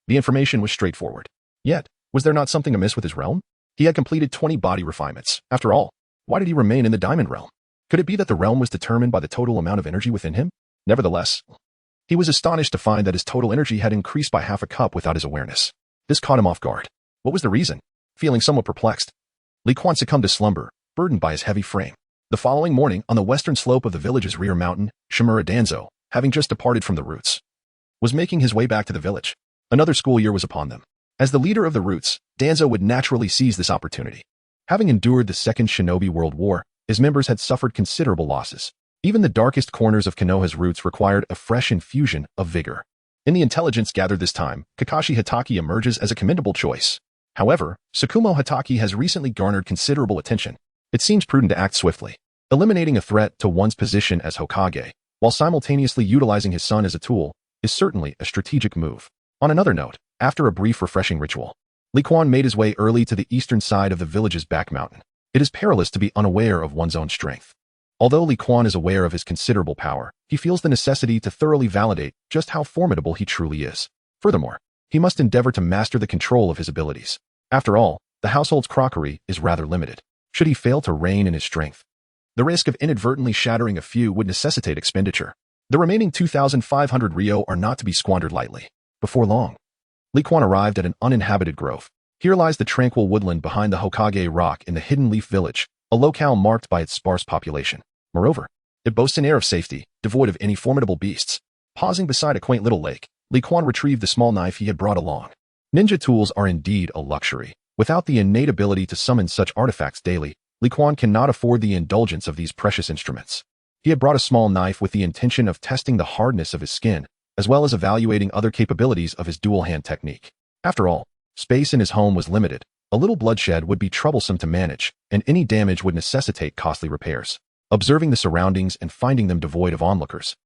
The information was straightforward. Yet, was there not something amiss with his realm? He had completed 20 body refinements. After all, why did he remain in the Diamond Realm? Could it be that the realm was determined by the total amount of energy within him? Nevertheless, he was astonished to find that his total energy had increased by half a cup without his awareness. This caught him off guard. What was the reason? Feeling somewhat perplexed, Li Quan succumbed to slumber, burdened by his heavy frame. The following morning, on the western slope of the village's rear mountain, Shimura Danzo, having just departed from the roots, was making his way back to the village. Another school year was upon them. As the leader of the roots, Danzo would naturally seize this opportunity. Having endured the Second Shinobi World War, his members had suffered considerable losses. Even the darkest corners of Konoha's roots required a fresh infusion of vigor. In the intelligence gathered this time, Kakashi Hatake emerges as a commendable choice. However, Tsukumo Hatake has recently garnered considerable attention. It seems prudent to act swiftly. Eliminating a threat to one's position as Hokage, while simultaneously utilizing his son as a tool, is certainly a strategic move. On another note, after a brief refreshing ritual, Li Quan made his way early to the eastern side of the village's back mountain. It is perilous to be unaware of one's own strength. Although Li Quan is aware of his considerable power, he feels the necessity to thoroughly validate just how formidable he truly is. Furthermore, he must endeavor to master the control of his abilities. After all, the household's crockery is rather limited. Should he fail to rein in his strength, the risk of inadvertently shattering a few would necessitate expenditure. The remaining 2,500 ryo are not to be squandered lightly. Before long, Li Quan arrived at an uninhabited grove. Here lies the tranquil woodland behind the Hokage Rock in the Hidden Leaf Village, a locale marked by its sparse population. Moreover, it boasts an air of safety, devoid of any formidable beasts. Pausing beside a quaint little lake, Li Quan retrieved the small knife he had brought along. Ninja tools are indeed a luxury. Without the innate ability to summon such artifacts daily, Li Quan cannot afford the indulgence of these precious instruments. He had brought a small knife with the intention of testing the hardness of his skin, as well as evaluating other capabilities of his dual-hand technique. After all, space in his home was limited. A little bloodshed would be troublesome to manage, and any damage would necessitate costly repairs. Observing the surroundings and finding them devoid of onlookers,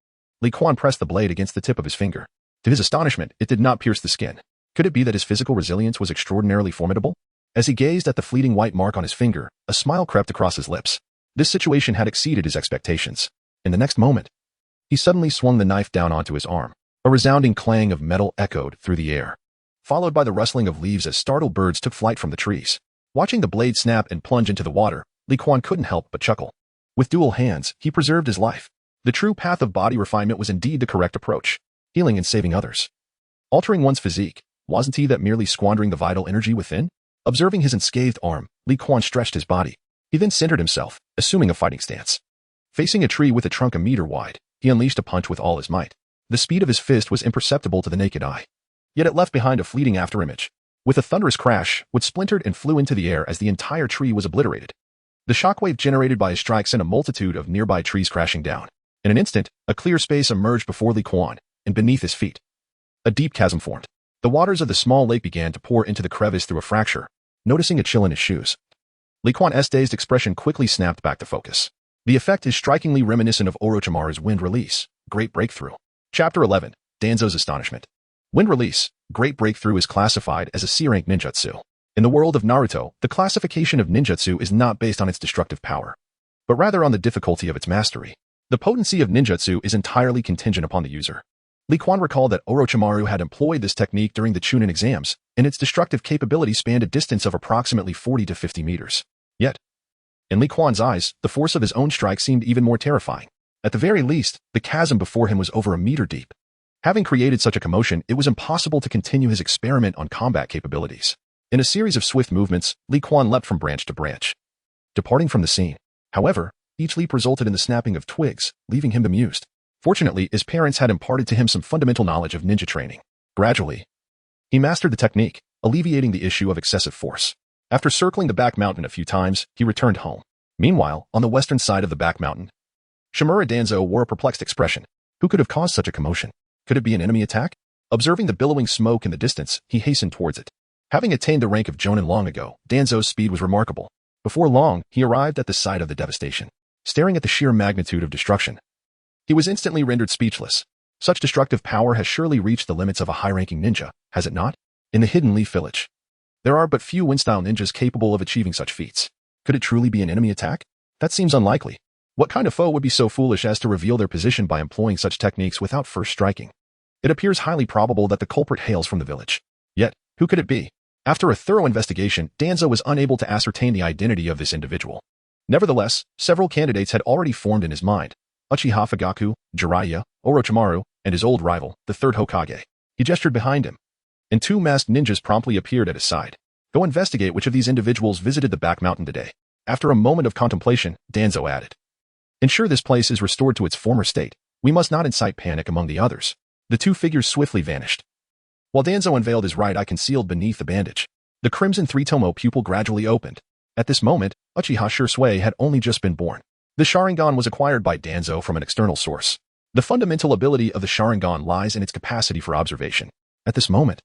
Li Quan pressed the blade against the tip of his finger. To his astonishment, it did not pierce the skin. Could it be that his physical resilience was extraordinarily formidable? As he gazed at the fleeting white mark on his finger, a smile crept across his lips. This situation had exceeded his expectations. In the next moment, he suddenly swung the knife down onto his arm. A resounding clang of metal echoed through the air, followed by the rustling of leaves as startled birds took flight from the trees. Watching the blade snap and plunge into the water, Li Quan couldn't help but chuckle. With dual hands, he preserved his life. The true path of body refinement was indeed the correct approach, healing and saving others. Altering one's physique, wasn't he that merely squandering the vital energy within? Observing his unscathed arm, Li Quan stretched his body. He then centered himself, assuming a fighting stance. Facing a tree with a trunk a meter wide, he unleashed a punch with all his might. The speed of his fist was imperceptible to the naked eye, yet it left behind a fleeting afterimage. With a thunderous crash, wood splintered and flew into the air as the entire tree was obliterated. The shockwave generated by his strike sent a multitude of nearby trees crashing down. In an instant, a clear space emerged before Li Quan, and beneath his feet, a deep chasm formed. The waters of the small lake began to pour into the crevice through a fracture. Noticing a chill in his shoes, Li Quan's dazed expression quickly snapped back to focus. The effect is strikingly reminiscent of Orochimaru's wind release. Great breakthrough. Chapter 11. Danzo's Astonishment. Wind Release, Great Breakthrough is classified as a C-rank ninjutsu. In the world of Naruto, the classification of ninjutsu is not based on its destructive power, but rather on the difficulty of its mastery. The potency of ninjutsu is entirely contingent upon the user. Li Quan recalled that Orochimaru had employed this technique during the Chunin exams, and its destructive capability spanned a distance of approximately 40 to 50 meters. Yet, in Li Quan's eyes, the force of his own strike seemed even more terrifying. At the very least, the chasm before him was over a meter deep. Having created such a commotion, it was impossible to continue his experiment on combat capabilities. In a series of swift movements, Li Quan leapt from branch to branch, departing from the scene. However, each leap resulted in the snapping of twigs, leaving him bemused. Fortunately, his parents had imparted to him some fundamental knowledge of ninja training. Gradually, he mastered the technique, alleviating the issue of excessive force. After circling the back mountain a few times, he returned home. Meanwhile, on the western side of the back mountain, Shimura Danzo wore a perplexed expression. Who could have caused such a commotion? Could it be an enemy attack? Observing the billowing smoke in the distance, he hastened towards it. Having attained the rank of Jonin long ago, Danzo's speed was remarkable. Before long, he arrived at the site of the devastation. Staring at the sheer magnitude of destruction, he was instantly rendered speechless. Such destructive power has surely reached the limits of a high-ranking ninja, has it not? In the Hidden Leaf Village, there are but few wind-style ninjas capable of achieving such feats. Could it truly be an enemy attack? That seems unlikely. What kind of foe would be so foolish as to reveal their position by employing such techniques without first striking? It appears highly probable that the culprit hails from the village. Yet, who could it be? After a thorough investigation, Danzo was unable to ascertain the identity of this individual. Nevertheless, several candidates had already formed in his mind: Uchiha Fugaku, Jiraiya, Orochimaru, and his old rival, the third Hokage. He gestured behind him, and two masked ninjas promptly appeared at his side. Go investigate which of these individuals visited the back mountain today. After a moment of contemplation, Danzo added, ensure this place is restored to its former state. We must not incite panic among the others. The two figures swiftly vanished, while Danzo unveiled his right eye concealed beneath the bandage. The crimson three-tomo pupil gradually opened. At this moment, Uchiha Shursui had only just been born. The Sharingan was acquired by Danzo from an external source. The fundamental ability of the Sharingan lies in its capacity for observation. At this moment,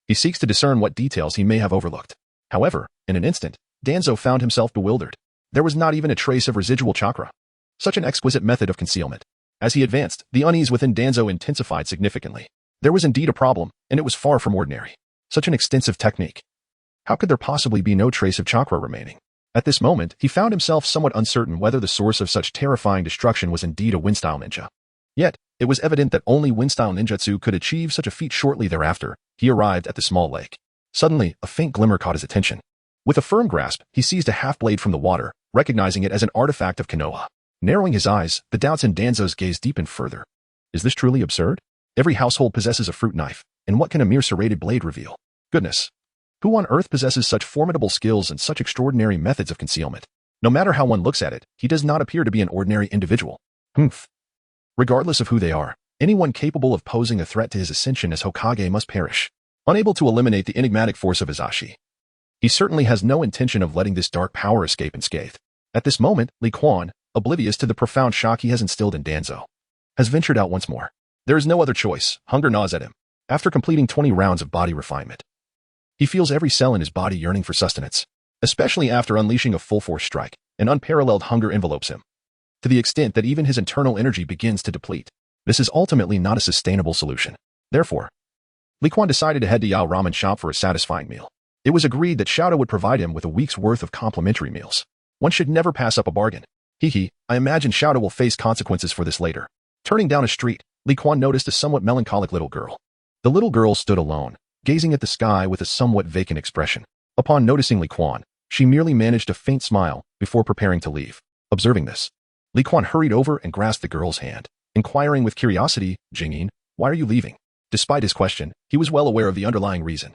he seeks to discern what details he may have overlooked. However, in an instant, Danzo found himself bewildered. There was not even a trace of residual chakra. Such an exquisite method of concealment. As he advanced, the unease within Danzo intensified significantly. There was indeed a problem, and it was far from ordinary. Such an extensive technique. How could there possibly be no trace of chakra remaining? At this moment, he found himself somewhat uncertain whether the source of such terrifying destruction was indeed a wind-style ninja. Yet, it was evident that only wind-style ninjutsu could achieve such a feat. Shortly thereafter, he arrived at the small lake. Suddenly, a faint glimmer caught his attention. With a firm grasp, he seized a half-blade from the water, recognizing it as an artifact of Konoha. Narrowing his eyes, the doubts in Danzo's gaze deepened further. Is this truly absurd? Every household possesses a fruit knife, and what can a mere serrated blade reveal? Goodness! Who on earth possesses such formidable skills and such extraordinary methods of concealment? No matter how one looks at it, he does not appear to be an ordinary individual. Humph. Regardless of who they are, anyone capable of posing a threat to his ascension as Hokage must perish. Unable to eliminate the enigmatic force of Hizashi, he certainly has no intention of letting this dark power escape unscathed. At this moment, Li Quan, oblivious to the profound shock he has instilled in Danzo, has ventured out once more. There is no other choice. Hunger gnaws at him. After completing 20 rounds of body refinement, he feels every cell in his body yearning for sustenance. Especially after unleashing a full-force strike, an unparalleled hunger envelopes him, to the extent that even his internal energy begins to deplete. This is ultimately not a sustainable solution. Therefore, Li Quan decided to head to Yao Ramen shop for a satisfying meal. It was agreed that Shadow would provide him with a week's worth of complimentary meals. One should never pass up a bargain. I imagine Shadow will face consequences for this later. Turning down a street, Li Quan noticed a somewhat melancholic little girl. The little girl stood alone, gazing at the sky with a somewhat vacant expression. Upon noticing Li Quan, she merely managed a faint smile before preparing to leave. Observing this, Li Quan hurried over and grasped the girl's hand, inquiring with curiosity, Jingyin, why are you leaving? Despite his question, he was well aware of the underlying reason.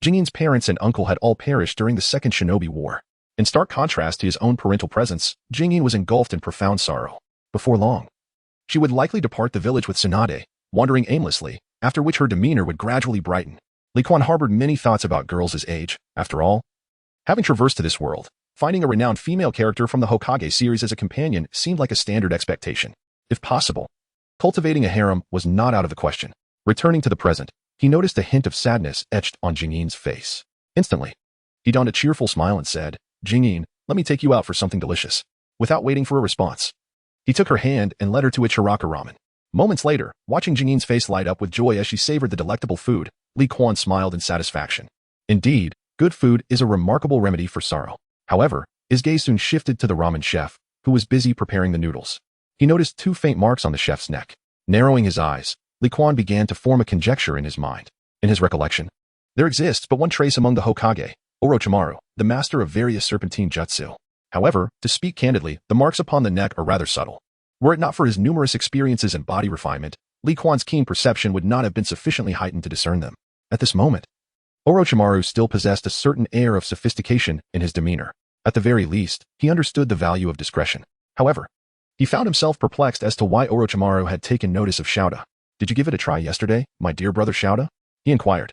Jingyin's parents and uncle had all perished during the Second Shinobi War. In stark contrast to his own parental presence, Jingyin was engulfed in profound sorrow. Before long, she would likely depart the village with Tsunade, wandering aimlessly, after which her demeanor would gradually brighten. Li Quan harbored many thoughts about girls his age. After all, having traversed to this world, finding a renowned female character from the Hokage series as a companion seemed like a standard expectation. If possible, cultivating a harem was not out of the question. Returning to the present, he noticed a hint of sadness etched on Jingyin's face. Instantly, he donned a cheerful smile and said, Jingyin, let me take you out for something delicious. Without waiting for a response, he took her hand and led her to Ichiraka Ramen. Moments later, watching Jingyin's face light up with joy as she savored the delectable food, Li Quan smiled in satisfaction. Indeed, good food is a remarkable remedy for sorrow. However, his gaze soon shifted to the ramen chef, who was busy preparing the noodles. He noticed 2 faint marks on the chef's neck. Narrowing his eyes, Li Quan began to form a conjecture in his mind. In his recollection, there exists but one trace among the Hokage, Orochimaru, the master of various serpentine jutsu. However, to speak candidly, the marks upon the neck are rather subtle. Were it not for his numerous experiences and body refinement, Li Quan's keen perception would not have been sufficiently heightened to discern them. At this moment, Orochimaru still possessed a certain air of sophistication in his demeanor. At the very least, he understood the value of discretion. However, he found himself perplexed as to why Orochimaru had taken notice of Shouta. "Did you give it a try yesterday, my dear brother Shouta?" he inquired.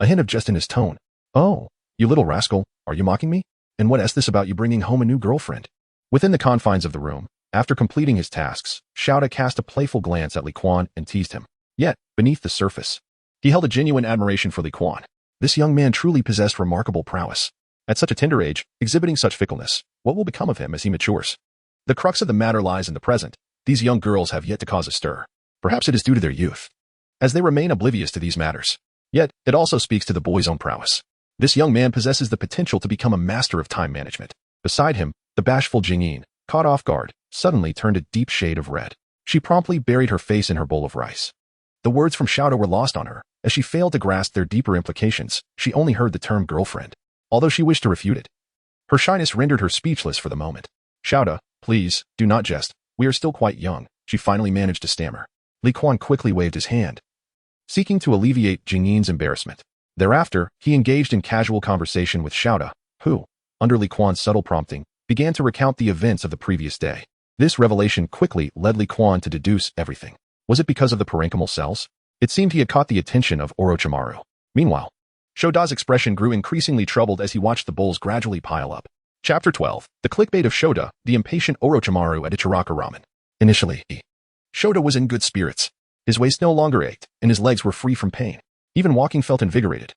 A hint of jest in his tone. "Oh, you little rascal, are you mocking me? And what is this about you bringing home a new girlfriend?" Within the confines of the room, after completing his tasks, Shouta cast a playful glance at Li Quan and teased him. Yet, beneath the surface, he held a genuine admiration for Li Quan. This young man truly possessed remarkable prowess. At such a tender age, exhibiting such fickleness, what will become of him as he matures? The crux of the matter lies in the present. These young girls have yet to cause a stir. Perhaps it is due to their youth, as they remain oblivious to these matters. Yet, it also speaks to the boy's own prowess. This young man possesses the potential to become a master of time management. Beside him, the bashful Jingyin, caught off guard, suddenly turned a deep shade of red. She promptly buried her face in her bowl of rice. The words from Shouta were lost on her. As she failed to grasp their deeper implications, she only heard the term girlfriend, although she wished to refute it. Her shyness rendered her speechless for the moment. "Shouta, please, do not jest. We are still quite young," she finally managed to stammer. Li Quan quickly waved his hand, seeking to alleviate Jingyin's embarrassment. Thereafter, he engaged in casual conversation with Shouta, who, under Li Quan's subtle prompting, began to recount the events of the previous day. This revelation quickly led Li Quan to deduce everything. Was it because of the parenchymal cells? It seemed he had caught the attention of Orochimaru. Meanwhile, Shoda's expression grew increasingly troubled as he watched the bowls gradually pile up. Chapter 12. The clickbait of Shoda, the impatient Orochimaru at Ichiraka Ramen. Initially, Shoda was in good spirits. His waist no longer ached, and his legs were free from pain. Even walking felt invigorated,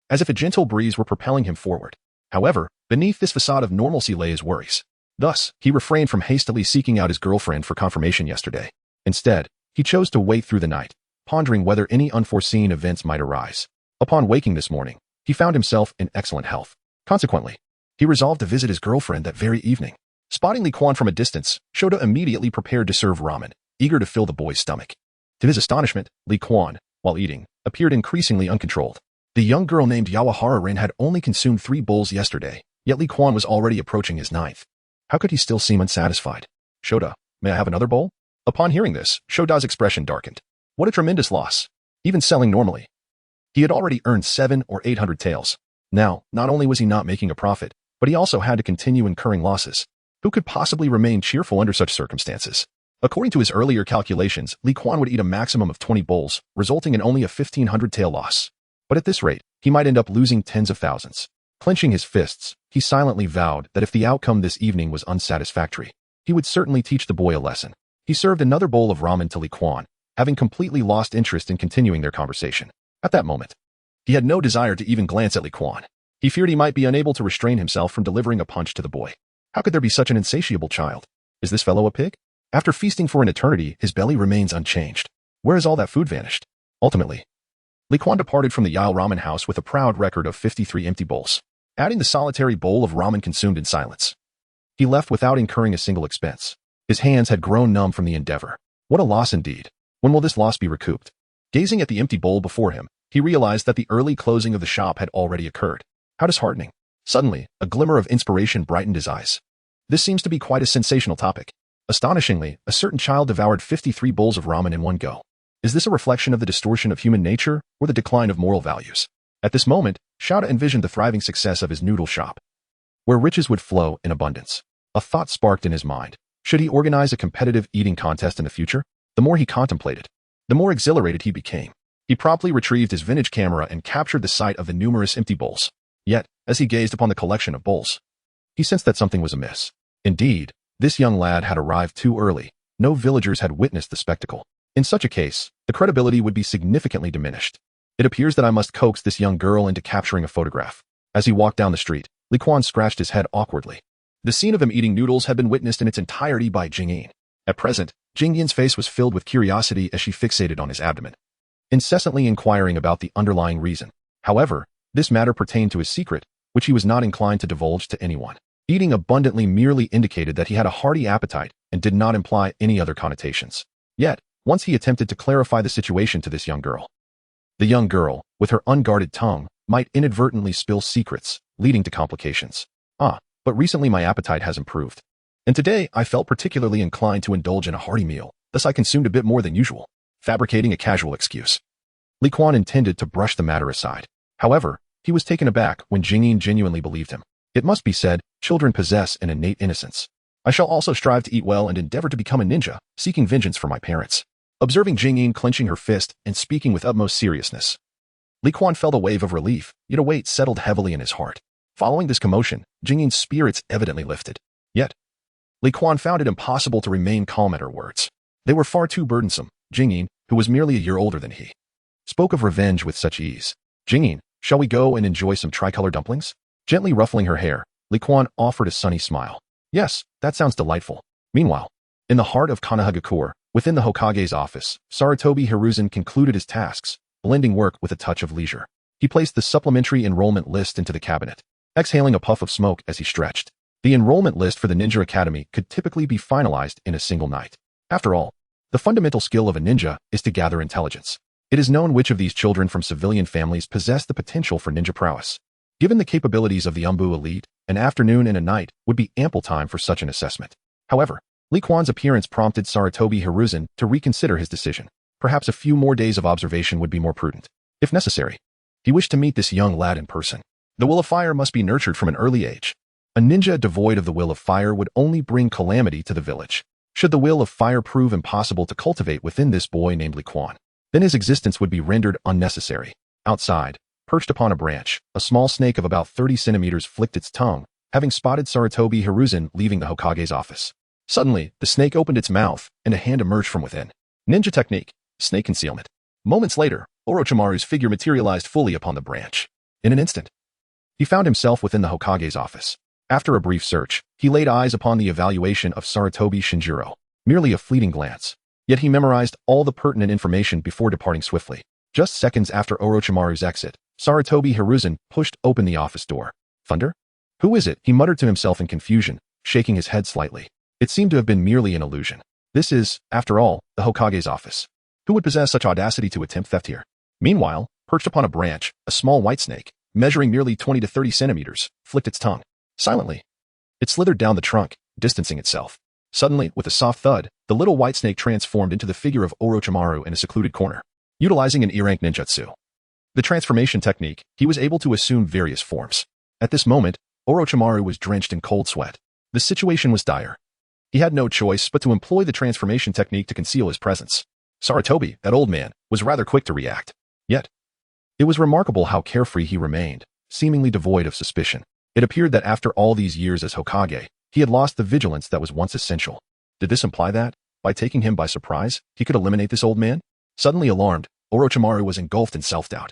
as if a gentle breeze were propelling him forward. However, beneath this facade of normalcy lay his worries. Thus, he refrained from hastily seeking out his girlfriend for confirmation yesterday. Instead, he chose to wait through the night, pondering whether any unforeseen events might arise. Upon waking this morning, he found himself in excellent health. Consequently, he resolved to visit his girlfriend that very evening. Spotting Li Quan from a distance, Shoda immediately prepared to serve ramen, eager to fill the boy's stomach. To his astonishment, Li Quan, while eating, appeared increasingly uncontrolled. The young girl named Yawahara Rin had only consumed 3 bowls yesterday, yet Li Quan was already approaching his 9th. How could he still seem unsatisfied? "Shoda, may I have another bowl?" Upon hearing this, Shoda's expression darkened. What a tremendous loss. Even selling normally, he had already earned 700 or 800 taels. Now, not only was he not making a profit, but he also had to continue incurring losses. Who could possibly remain cheerful under such circumstances? According to his earlier calculations, Li Quan would eat a maximum of 20 bowls, resulting in only a 1,500 tael loss. But at this rate, he might end up losing tens of thousands. Clenching his fists, he silently vowed that if the outcome this evening was unsatisfactory, he would certainly teach the boy a lesson. He served another bowl of ramen to Li Quan, having completely lost interest in continuing their conversation. At that moment, he had no desire to even glance at Li Quan. He feared he might be unable to restrain himself from delivering a punch to the boy. How could there be such an insatiable child? Is this fellow a pig? After feasting for an eternity, his belly remains unchanged. Where has all that food vanished? Ultimately, Li Quan departed from the Yao Ramen House with a proud record of 53 empty bowls, adding the solitary bowl of ramen consumed in silence. He left without incurring a single expense. His hands had grown numb from the endeavor. What a loss indeed. When will this loss be recouped? Gazing at the empty bowl before him, he realized that the early closing of the shop had already occurred. How disheartening. Suddenly, a glimmer of inspiration brightened his eyes. This seems to be quite a sensational topic. Astonishingly, a certain child devoured 53 bowls of ramen in one go. Is this a reflection of the distortion of human nature or the decline of moral values? At this moment, Shouta envisioned the thriving success of his noodle shop, where riches would flow in abundance. A thought sparked in his mind. Should he organize a competitive eating contest in the future? The more he contemplated, the more exhilarated he became. He promptly retrieved his vintage camera and captured the sight of the numerous empty bowls. Yet, as he gazed upon the collection of bowls, he sensed that something was amiss. Indeed, this young lad had arrived too early. No villagers had witnessed the spectacle. In such a case, the credibility would be significantly diminished. It appears that I must coax this young girl into capturing a photograph. As he walked down the street, Li Quan scratched his head awkwardly. The scene of him eating noodles had been witnessed in its entirety by Jingyin. At present, Jingyan's face was filled with curiosity as she fixated on his abdomen, incessantly inquiring about the underlying reason. However, this matter pertained to his secret, which he was not inclined to divulge to anyone. Eating abundantly merely indicated that he had a hearty appetite and did not imply any other connotations. Yet, once he attempted to clarify the situation to this young girl, the young girl, with her unguarded tongue, might inadvertently spill secrets, leading to complications. But recently my appetite has improved. And today I felt particularly inclined to indulge in a hearty meal, thus I consumed a bit more than usual, fabricating a casual excuse. Li Quan intended to brush the matter aside. However, he was taken aback when Jingyan genuinely believed him. It must be said, children possess an innate innocence. I shall also strive to eat well and endeavor to become a ninja, seeking vengeance for my parents. Observing Jingyan clenching her fist and speaking with utmost seriousness, Li Quan felt a wave of relief, yet a weight settled heavily in his heart. Following this commotion, Jingyan's spirits evidently lifted. Yet, Li Quan found it impossible to remain calm at her words. They were far too burdensome. Jingyan, who was merely a year older than he, spoke of revenge with such ease. Jingyan, shall we go and enjoy some tricolor dumplings? Gently ruffling her hair, Li Quan offered a sunny smile. Yes, that sounds delightful. Meanwhile, in the heart of Konohagakure, within the Hokage's office, Sarutobi Hiruzen concluded his tasks, blending work with a touch of leisure. He placed the supplementary enrollment list into the cabinet, exhaling a puff of smoke as he stretched. The enrollment list for the Ninja Academy could typically be finalized in a single night. After all, the fundamental skill of a ninja is to gather intelligence. It is known which of these children from civilian families possess the potential for ninja prowess. Given the capabilities of the Umbu elite, an afternoon and a night would be ample time for such an assessment. However, Li Quan's appearance prompted Sarutobi Hiruzen to reconsider his decision. Perhaps a few more days of observation would be more prudent. If necessary, he wished to meet this young lad in person. The will of fire must be nurtured from an early age. A ninja devoid of the will of fire would only bring calamity to the village. Should the will of fire prove impossible to cultivate within this boy named Li Quan, then his existence would be rendered unnecessary. Outside, perched upon a branch, a small snake of about 30 centimeters flicked its tongue, having spotted Sarutobi Hiruzen leaving the Hokage's office. Suddenly, the snake opened its mouth, and a hand emerged from within. Ninja technique, snake concealment. Moments later, Orochimaru's figure materialized fully upon the branch. In an instant, he found himself within the Hokage's office. After a brief search, he laid eyes upon the evaluation of Sarutobi Shinjiro, merely a fleeting glance. Yet he memorized all the pertinent information before departing swiftly. Just seconds after Orochimaru's exit, Sarutobi Hiruzen pushed open the office door. Thunder? Who is it? He muttered to himself in confusion, shaking his head slightly. It seemed to have been merely an illusion. This is, after all, the Hokage's office. Who would possess such audacity to attempt theft here? Meanwhile, perched upon a branch, a small white snake, measuring nearly 20 to 30 centimeters, flicked its tongue. Silently, it slithered down the trunk, distancing itself. Suddenly, with a soft thud, the little white snake transformed into the figure of Orochimaru in a secluded corner. Utilizing an E-rank ninjutsu, the transformation technique, he was able to assume various forms. At this moment, Orochimaru was drenched in cold sweat. The situation was dire. He had no choice but to employ the transformation technique to conceal his presence. Sarutobi, that old man, was rather quick to react. Yet, it was remarkable how carefree he remained, seemingly devoid of suspicion. It appeared that after all these years as Hokage, he had lost the vigilance that was once essential. Did this imply that, by taking him by surprise, he could eliminate this old man? Suddenly alarmed, Orochimaru was engulfed in self-doubt.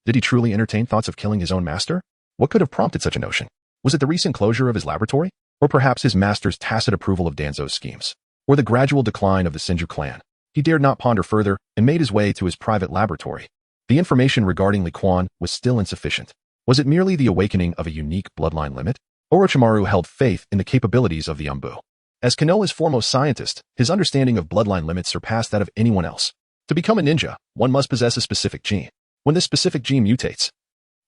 Did he truly entertain thoughts of killing his own master? What could have prompted such a notion? Was it the recent closure of his laboratory? Or perhaps his master's tacit approval of Danzo's schemes? Or the gradual decline of the Senju clan? He dared not ponder further and made his way to his private laboratory. The information regarding Li Quan was still insufficient. Was it merely the awakening of a unique bloodline limit? Orochimaru held faith in the capabilities of the Umbu. As Konoha's foremost scientist, his understanding of bloodline limits surpassed that of anyone else. To become a ninja, one must possess a specific gene. When this specific gene mutates,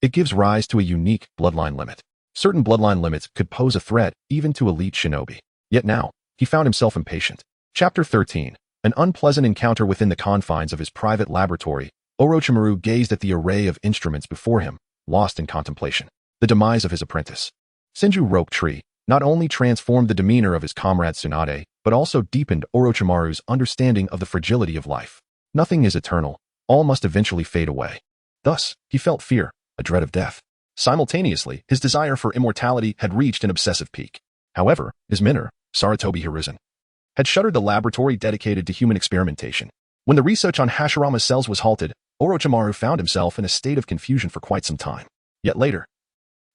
it gives rise to a unique bloodline limit. Certain bloodline limits could pose a threat even to elite shinobi. Yet now, he found himself impatient. Chapter 13. An unpleasant encounter within the confines of his private laboratory. Orochimaru gazed at the array of instruments before him, lost in contemplation. The demise of his apprentice, Senju Roke Tree, not only transformed the demeanor of his comrade Tsunade, but also deepened Orochimaru's understanding of the fragility of life. Nothing is eternal. All must eventually fade away. Thus, he felt fear, a dread of death. Simultaneously, his desire for immortality had reached an obsessive peak. However, his mentor, Sarutobi Hiruzen, had shuttered the laboratory dedicated to human experimentation. When the research on Hashirama's cells was halted, Orochimaru found himself in a state of confusion for quite some time. Yet later,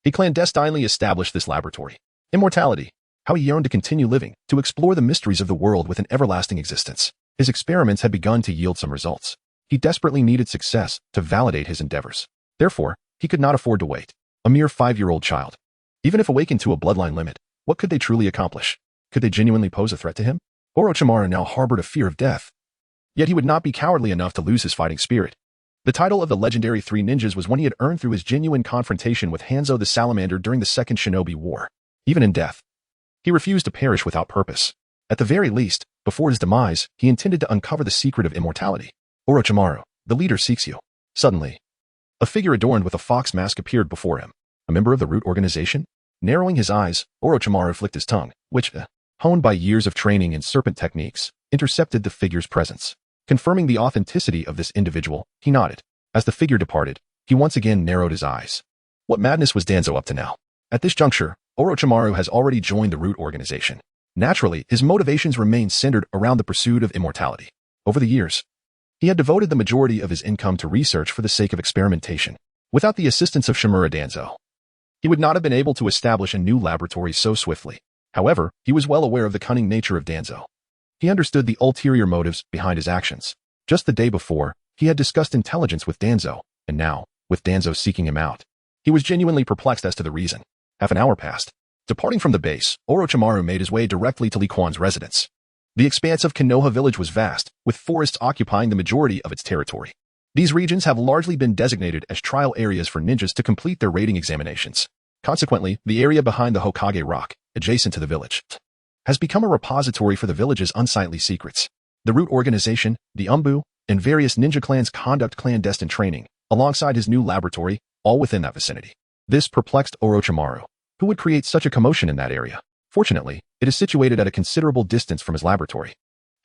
he clandestinely established this laboratory. Immortality. how he yearned to continue living, to explore the mysteries of the world with an everlasting existence. His experiments had begun to yield some results. He desperately needed success to validate his endeavors. Therefore, he could not afford to wait. A mere 5-year-old child. Even if awakened to a bloodline limit, what could they truly accomplish? Could they genuinely pose a threat to him? Orochimaru now harbored a fear of death. Yet he would not be cowardly enough to lose his fighting spirit. The title of the legendary Three Ninjas was one he had earned through his genuine confrontation with Hanzo the Salamander during the Second Shinobi War. Even in death, he refused to perish without purpose. At the very least, before his demise, he intended to uncover the secret of immortality. Orochimaru, the leader seeks you. Suddenly, a figure adorned with a fox mask appeared before him. A member of the Root organization? Narrowing his eyes, Orochimaru flicked his tongue, which, honed by years of training in serpent techniques, intercepted the figure's presence. Confirming the authenticity of this individual, he nodded. As the figure departed, he once again narrowed his eyes. What madness was Danzo up to now? At this juncture, Orochimaru has already joined the Root organization. Naturally, his motivations remained centered around the pursuit of immortality. Over the years, he had devoted the majority of his income to research for the sake of experimentation. Without the assistance of Shimura Danzo, he would not have been able to establish a new laboratory so swiftly. However, he was well aware of the cunning nature of Danzo. He understood the ulterior motives behind his actions. Just the day before, he had discussed intelligence with Danzo, and now, with Danzo seeking him out, he was genuinely perplexed as to the reason. Half an hour passed. Departing from the base, Orochimaru made his way directly to Li Quan's residence. The expanse of Konoha village was vast, with forests occupying the majority of its territory. These regions have largely been designated as trial areas for ninjas to complete their rating examinations. Consequently, the area behind the Hokage Rock, adjacent to the village, has become a repository for the village's unsightly secrets. The Root organization, the Umbu, and various ninja clans conduct clandestine training, alongside his new laboratory, all within that vicinity. This perplexed Orochimaru. Who would create such a commotion in that area? Fortunately, it is situated at a considerable distance from his laboratory.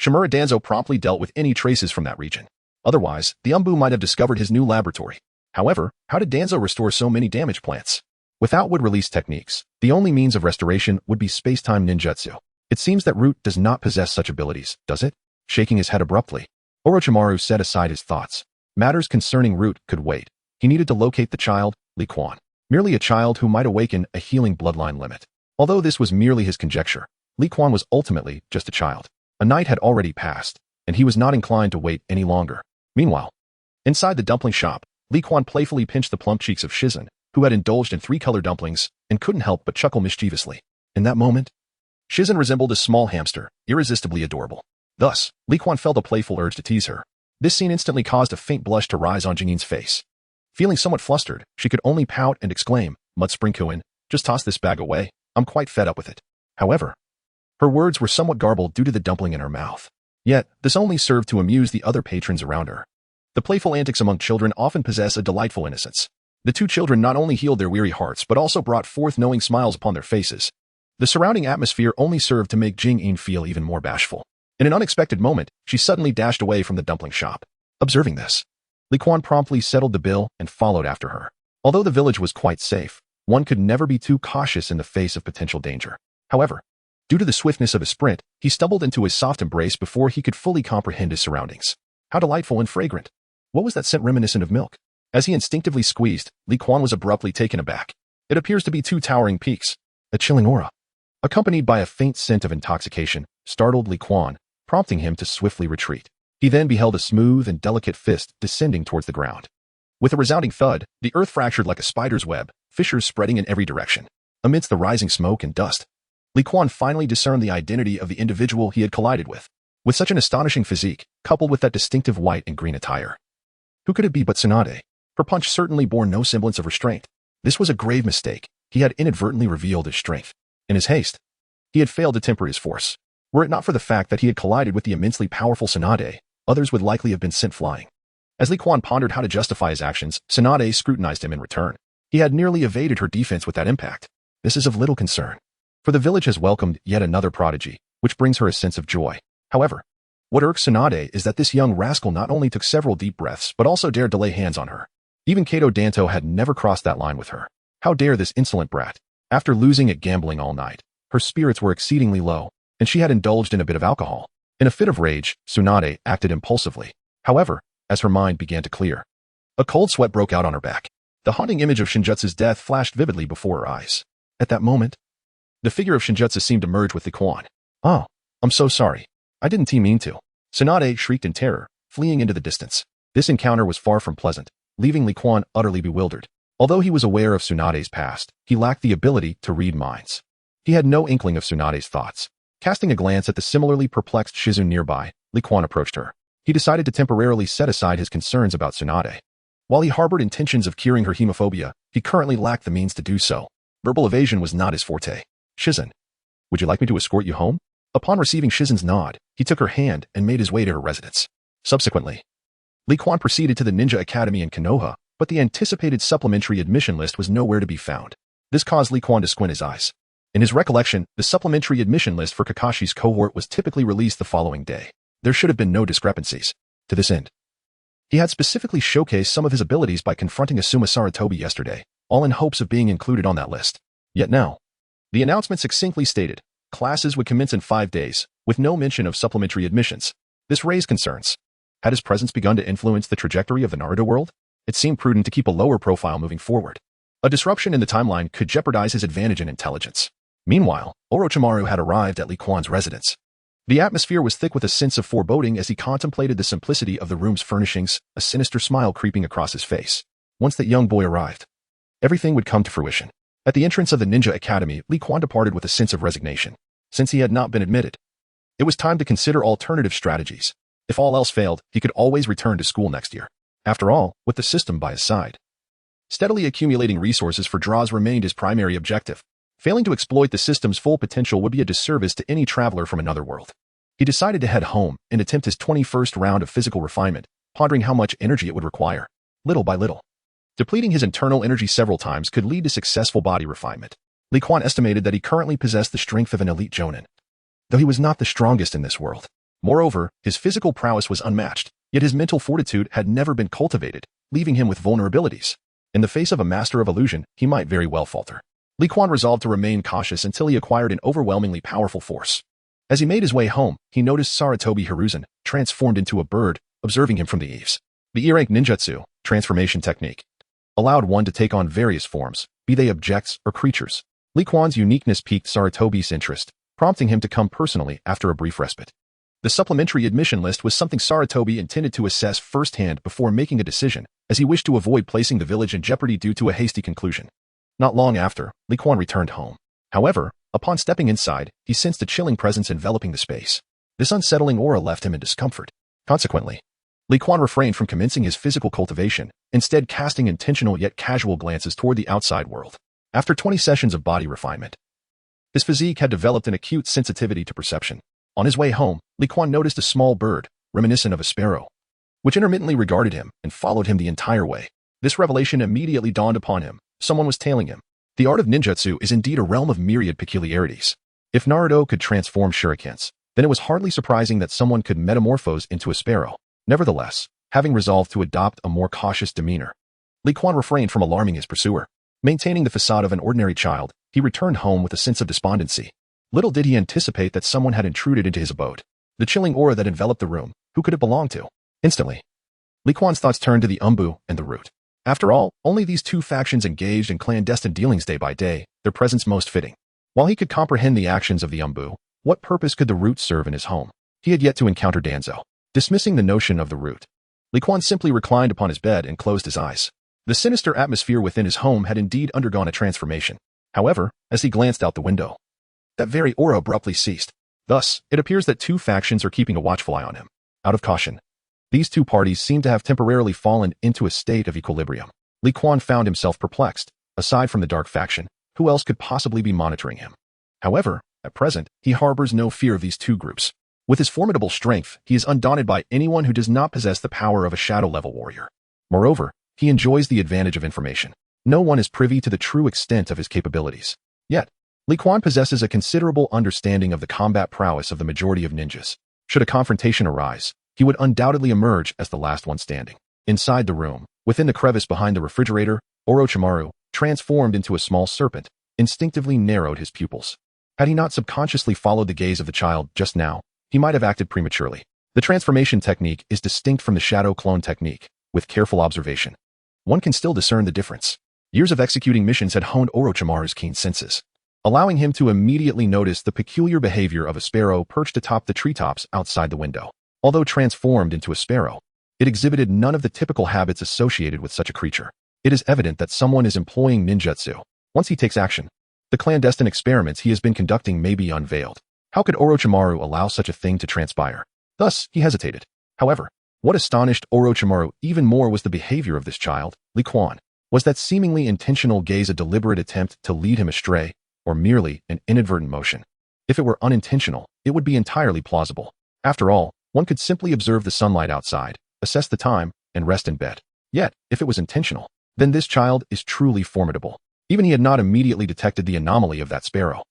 Shimura Danzo promptly dealt with any traces from that region. Otherwise, the Umbu might have discovered his new laboratory. However, how did Danzo restore so many damaged plants? Without wood-release techniques, the only means of restoration would be space-time ninjutsu. It seems that Root does not possess such abilities, does it? Shaking his head abruptly, Orochimaru set aside his thoughts. Matters concerning Root could wait. He needed to locate the child, Li Quan. Merely a child who might awaken a healing bloodline limit. Although this was merely his conjecture, Li Quan was ultimately just a child. A night had already passed, and he was not inclined to wait any longer. Meanwhile, inside the dumpling shop, Li Quan playfully pinched the plump cheeks of Shizen, who had indulged in 3-color dumplings, and couldn't help but chuckle mischievously. In that moment, Shizen resembled a small hamster, irresistibly adorable. Thus, Li Quan felt a playful urge to tease her. This scene instantly caused a faint blush to rise on Jingin's face. Feeling somewhat flustered, she could only pout and exclaim, "Mud Springkuin, just toss this bag away. I'm quite fed up with it." However, her words were somewhat garbled due to the dumpling in her mouth. Yet, this only served to amuse the other patrons around her. The playful antics among children often possess a delightful innocence. The two children not only healed their weary hearts but also brought forth knowing smiles upon their faces. The surrounding atmosphere only served to make Jing feel even more bashful. In an unexpected moment, she suddenly dashed away from the dumpling shop. Observing this, Li Quan promptly settled the bill and followed after her. Although the village was quite safe, one could never be too cautious in the face of potential danger. However, due to the swiftness of his sprint, he stumbled into his soft embrace before he could fully comprehend his surroundings. How delightful and fragrant. What was that scent reminiscent of milk? As he instinctively squeezed, Li Quan was abruptly taken aback. It appears to be 2 towering peaks. A chilling aura, accompanied by a faint scent of intoxication, startled Li Quan, prompting him to swiftly retreat. He then beheld a smooth and delicate fist descending towards the ground. With a resounding thud, the earth fractured like a spider's web, fissures spreading in every direction. Amidst the rising smoke and dust, Li Quan finally discerned the identity of the individual he had collided with. With such an astonishing physique, coupled with that distinctive white and green attire, who could it be but Tsunade? Her punch certainly bore no semblance of restraint. This was a grave mistake. He had inadvertently revealed his strength. In his haste, he had failed to temper his force. Were it not for the fact that he had collided with the immensely powerful Tsunade, others would likely have been sent flying. As Li Quan pondered how to justify his actions, Tsunade scrutinized him in return. He had nearly evaded her defense with that impact. This is of little concern, for the village has welcomed yet another prodigy, which brings her a sense of joy. However, what irks Tsunade is that this young rascal not only took several deep breaths but also dared to lay hands on her. Even Kato Danto had never crossed that line with her. How dare this insolent brat? After losing at gambling all night, her spirits were exceedingly low, and she had indulged in a bit of alcohol. In a fit of rage, Tsunade acted impulsively. However, as her mind began to clear, a cold sweat broke out on her back. The haunting image of Shinjutsu's death flashed vividly before her eyes. At that moment, The figure of Shinjutsu seemed to merge with Liquan. "Oh, I'm so sorry. I didn't mean to." Tsunade shrieked in terror, fleeing into the distance. This encounter was far from pleasant, leaving Liquan utterly bewildered. Although he was aware of Tsunade's past, he lacked the ability to read minds. He had no inkling of Tsunade's thoughts. Casting a glance at the similarly perplexed Shizune nearby, Liquan approached her. He decided to temporarily set aside his concerns about Tsunade. While he harbored intentions of curing her hemophobia, he currently lacked the means to do so. Verbal evasion was not his forte. "Shizune, would you like me to escort you home?" Upon receiving Shizune's nod, he took her hand and made his way to her residence. Subsequently, Liquan proceeded to the Ninja Academy in Konoha, but the anticipated supplementary admission list was nowhere to be found. This caused Liquan to squint his eyes. In his recollection, the supplementary admission list for Kakashi's cohort was typically released the following day. There should have been no discrepancies. To this end, he had specifically showcased some of his abilities by confronting Asuma Sarutobi yesterday, all in hopes of being included on that list. Yet now, the announcement succinctly stated, classes would commence in 5 days, with no mention of supplementary admissions. This raised concerns. Had his presence begun to influence the trajectory of the Naruto world? It seemed prudent to keep a lower profile moving forward. A disruption in the timeline could jeopardize his advantage in intelligence. Meanwhile, Orochimaru had arrived at Liquan's residence. The atmosphere was thick with a sense of foreboding as he contemplated the simplicity of the room's furnishings, a sinister smile creeping across his face. Once that young boy arrived, everything would come to fruition. At the entrance of the Ninja Academy, Liquan departed with a sense of resignation. Since he had not been admitted, it was time to consider alternative strategies. If all else failed, he could always return to school next year. After all, with the system by his side. Steadily accumulating resources for draws remained his primary objective. Failing to exploit the system's full potential would be a disservice to any traveler from another world. He decided to head home and attempt his 21st round of physical refinement, pondering how much energy it would require. Little by little, depleting his internal energy several times could lead to successful body refinement. Liquan estimated that he currently possessed the strength of an elite jonin, though he was not the strongest in this world. Moreover, his physical prowess was unmatched, yet his mental fortitude had never been cultivated, leaving him with vulnerabilities. In the face of a master of illusion, he might very well falter. Liquan resolved to remain cautious until he acquired an overwhelmingly powerful force. As he made his way home, he noticed Sarutobi Hiruzen, transformed into a bird, observing him from the eaves. The E-rank ninjutsu, transformation technique, allowed one to take on various forms, be they objects or creatures. Liquan's uniqueness piqued Sarutobi's interest, prompting him to come personally after a brief respite. The supplementary admission list was something Sarutobi intended to assess firsthand before making a decision, as he wished to avoid placing the village in jeopardy due to a hasty conclusion. Not long after, Liquan returned home. However, upon stepping inside, he sensed a chilling presence enveloping the space. This unsettling aura left him in discomfort. Consequently, Liquan refrained from commencing his physical cultivation, instead casting intentional yet casual glances toward the outside world. After 20 sessions of body refinement, his physique had developed an acute sensitivity to perception. On his way home, Liquan noticed a small bird, reminiscent of a sparrow, which intermittently regarded him and followed him the entire way. This revelation immediately dawned upon him. Someone was tailing him. The art of ninjutsu is indeed a realm of myriad peculiarities. If Naruto could transform shurikens, then it was hardly surprising that someone could metamorphose into a sparrow. Nevertheless, having resolved to adopt a more cautious demeanor, Liquan refrained from alarming his pursuer. Maintaining the facade of an ordinary child, he returned home with a sense of despondency. Little did he anticipate that someone had intruded into his abode. The chilling aura that enveloped the room, who could it belong to? Instantly, Liquan's thoughts turned to the Umbu and the Root. After all, only these two factions engaged in clandestine dealings day by day, their presence most fitting. While he could comprehend the actions of the Umbu, what purpose could the Root serve in his home? He had yet to encounter Danzo. Dismissing the notion of the Root, Liquan simply reclined upon his bed and closed his eyes. The sinister atmosphere within his home had indeed undergone a transformation. However, as he glanced out the window, that very aura abruptly ceased. Thus, it appears that two factions are keeping a watchful eye on him. Out of caution, these two parties seem to have temporarily fallen into a state of equilibrium. Liquan found himself perplexed. Aside from the dark faction, who else could possibly be monitoring him? However, at present, he harbors no fear of these two groups. With his formidable strength, he is undaunted by anyone who does not possess the power of a shadow-level warrior. Moreover, he enjoys the advantage of information. No one is privy to the true extent of his capabilities. Yet, Liquan possesses a considerable understanding of the combat prowess of the majority of ninjas. Should a confrontation arise, he would undoubtedly emerge as the last one standing. Inside the room, within the crevice behind the refrigerator, Orochimaru, transformed into a small serpent, instinctively narrowed his pupils. Had he not subconsciously followed the gaze of the child just now, he might have acted prematurely. The transformation technique is distinct from the shadow clone technique. With careful observation, one can still discern the difference. Years of executing missions had honed Orochimaru's keen senses. allowing him to immediately notice the peculiar behavior of a sparrow perched atop the treetops outside the window. Although transformed into a sparrow, it exhibited none of the typical habits associated with such a creature. It is evident that someone is employing ninjutsu. Once he takes action, the clandestine experiments he has been conducting may be unveiled. How could Orochimaru allow such a thing to transpire? Thus, he hesitated. However, what astonished Orochimaru even more was the behavior of this child, Li Quan. Was that seemingly intentional gaze a deliberate attempt to lead him astray, or merely an inadvertent motion? If it were unintentional, it would be entirely plausible. After all, one could simply observe the sunlight outside, assess the time, and rest in bed. Yet, if it was intentional, then this child is truly formidable. Even he had not immediately detected the anomaly of that sparrow.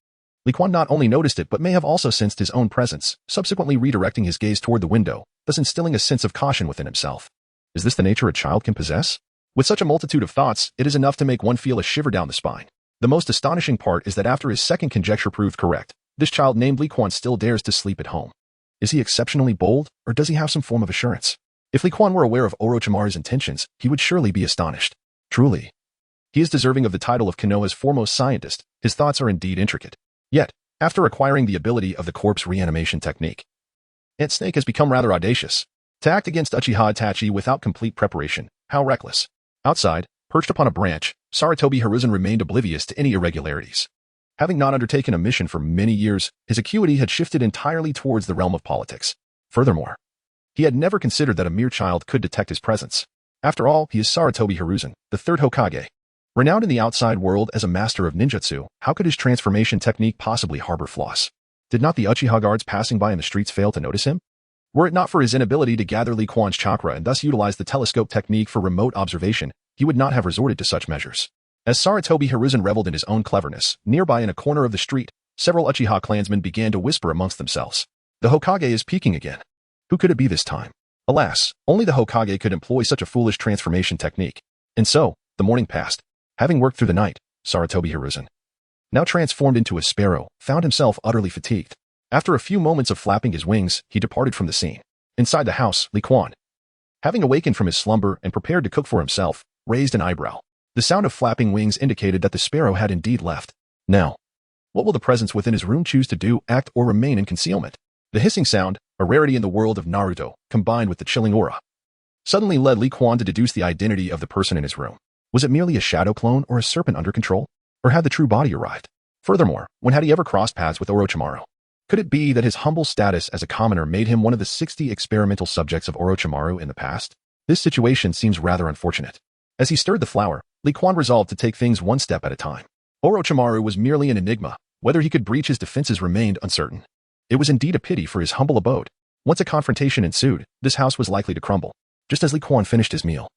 Li Quan not only noticed it but may have also sensed his own presence, subsequently redirecting his gaze toward the window, thus instilling a sense of caution within himself. Is this the nature a child can possess? With such a multitude of thoughts, it is enough to make one feel a shiver down the spine. The most astonishing part is that after his second conjecture proved correct, this child named Li Quan still dares to sleep at home. Is he exceptionally bold, or does he have some form of assurance? If Li Quan were aware of Orochimaru's intentions, he would surely be astonished. Truly, he is deserving of the title of Konoha's foremost scientist. His thoughts are indeed intricate. Yet, after acquiring the ability of the corpse reanimation technique, Ant Snake has become rather audacious. To act against Uchiha Itachi without complete preparation, how reckless. Outside, perched upon a branch, Sarutobi Hiruzen remained oblivious to any irregularities. Having not undertaken a mission for many years, his acuity had shifted entirely towards the realm of politics. Furthermore, he had never considered that a mere child could detect his presence. After all, he is Sarutobi Hiruzen, the third Hokage. Renowned in the outside world as a master of ninjutsu, how could his transformation technique possibly harbor flaws? Did not the Uchiha guards passing by in the streets fail to notice him? Were it not for his inability to gather Li Quan's chakra and thus utilize the telescope technique for remote observation, he would not have resorted to such measures. As Sarutobi Hiruzen reveled in his own cleverness, nearby in a corner of the street, several Uchiha clansmen began to whisper amongst themselves. The Hokage is peeking again. Who could it be this time? Alas, only the Hokage could employ such a foolish transformation technique. And so, the morning passed. Having worked through the night, Sarutobi Hiruzen, now transformed into a sparrow, found himself utterly fatigued. After a few moments of flapping his wings, he departed from the scene. Inside the house, Li Quan, having awakened from his slumber and prepared to cook for himself, raised an eyebrow. The sound of flapping wings indicated that the sparrow had indeed left. Now, what will the presence within his room choose to do, act, or remain in concealment? The hissing sound, a rarity in the world of Naruto, combined with the chilling aura, suddenly led Li Quan to deduce the identity of the person in his room. Was it merely a shadow clone or a serpent under control? Or had the true body arrived? Furthermore, when had he ever crossed paths with Orochimaru? Could it be that his humble status as a commoner made him one of the 60 experimental subjects of Orochimaru in the past? This situation seems rather unfortunate. As he stirred the flour, Li Quan resolved to take things one step at a time. Orochimaru was merely an enigma. Whether he could breach his defenses remained uncertain. It was indeed a pity for his humble abode. Once a confrontation ensued, this house was likely to crumble. Just as Li Quan finished his meal,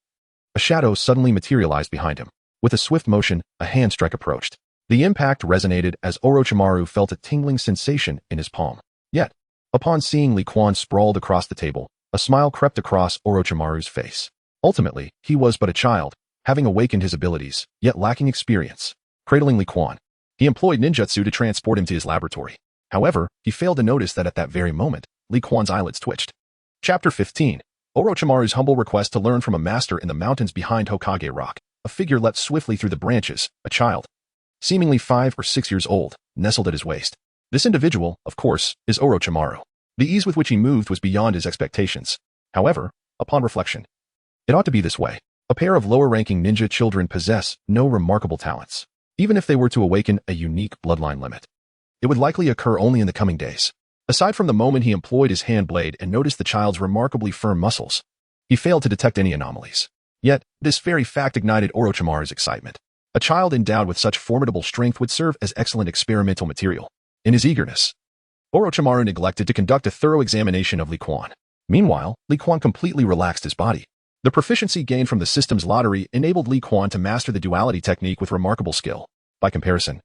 a shadow suddenly materialized behind him. With a swift motion, a hand strike approached. The impact resonated as Orochimaru felt a tingling sensation in his palm. Yet, upon seeing Li Quan sprawled across the table, a smile crept across Orochimaru's face. Ultimately, he was but a child, having awakened his abilities, yet lacking experience. Cradling Li Quan, he employed ninjutsu to transport him to his laboratory. However, he failed to notice that at that very moment, Li Quan's eyelids twitched. Chapter 15. Orochimaru's humble request to learn from a master in the mountains behind Hokage Rock. A figure leapt swiftly through the branches, a child, seemingly 5 or 6 years old, nestled at his waist. This individual, of course, is Orochimaru. The ease with which he moved was beyond his expectations. However, upon reflection, it ought to be this way. A pair of lower-ranking ninja children possess no remarkable talents. Even if they were to awaken a unique bloodline limit, it would likely occur only in the coming days. Aside from the moment he employed his hand blade and noticed the child's remarkably firm muscles, he failed to detect any anomalies. Yet, this very fact ignited Orochimaru's excitement. A child endowed with such formidable strength would serve as excellent experimental material. In his eagerness, Orochimaru neglected to conduct a thorough examination of Li Quan. Meanwhile, Li Quan completely relaxed his body. The proficiency gained from the system's lottery enabled Li Quan to master the duality technique with remarkable skill. By comparison,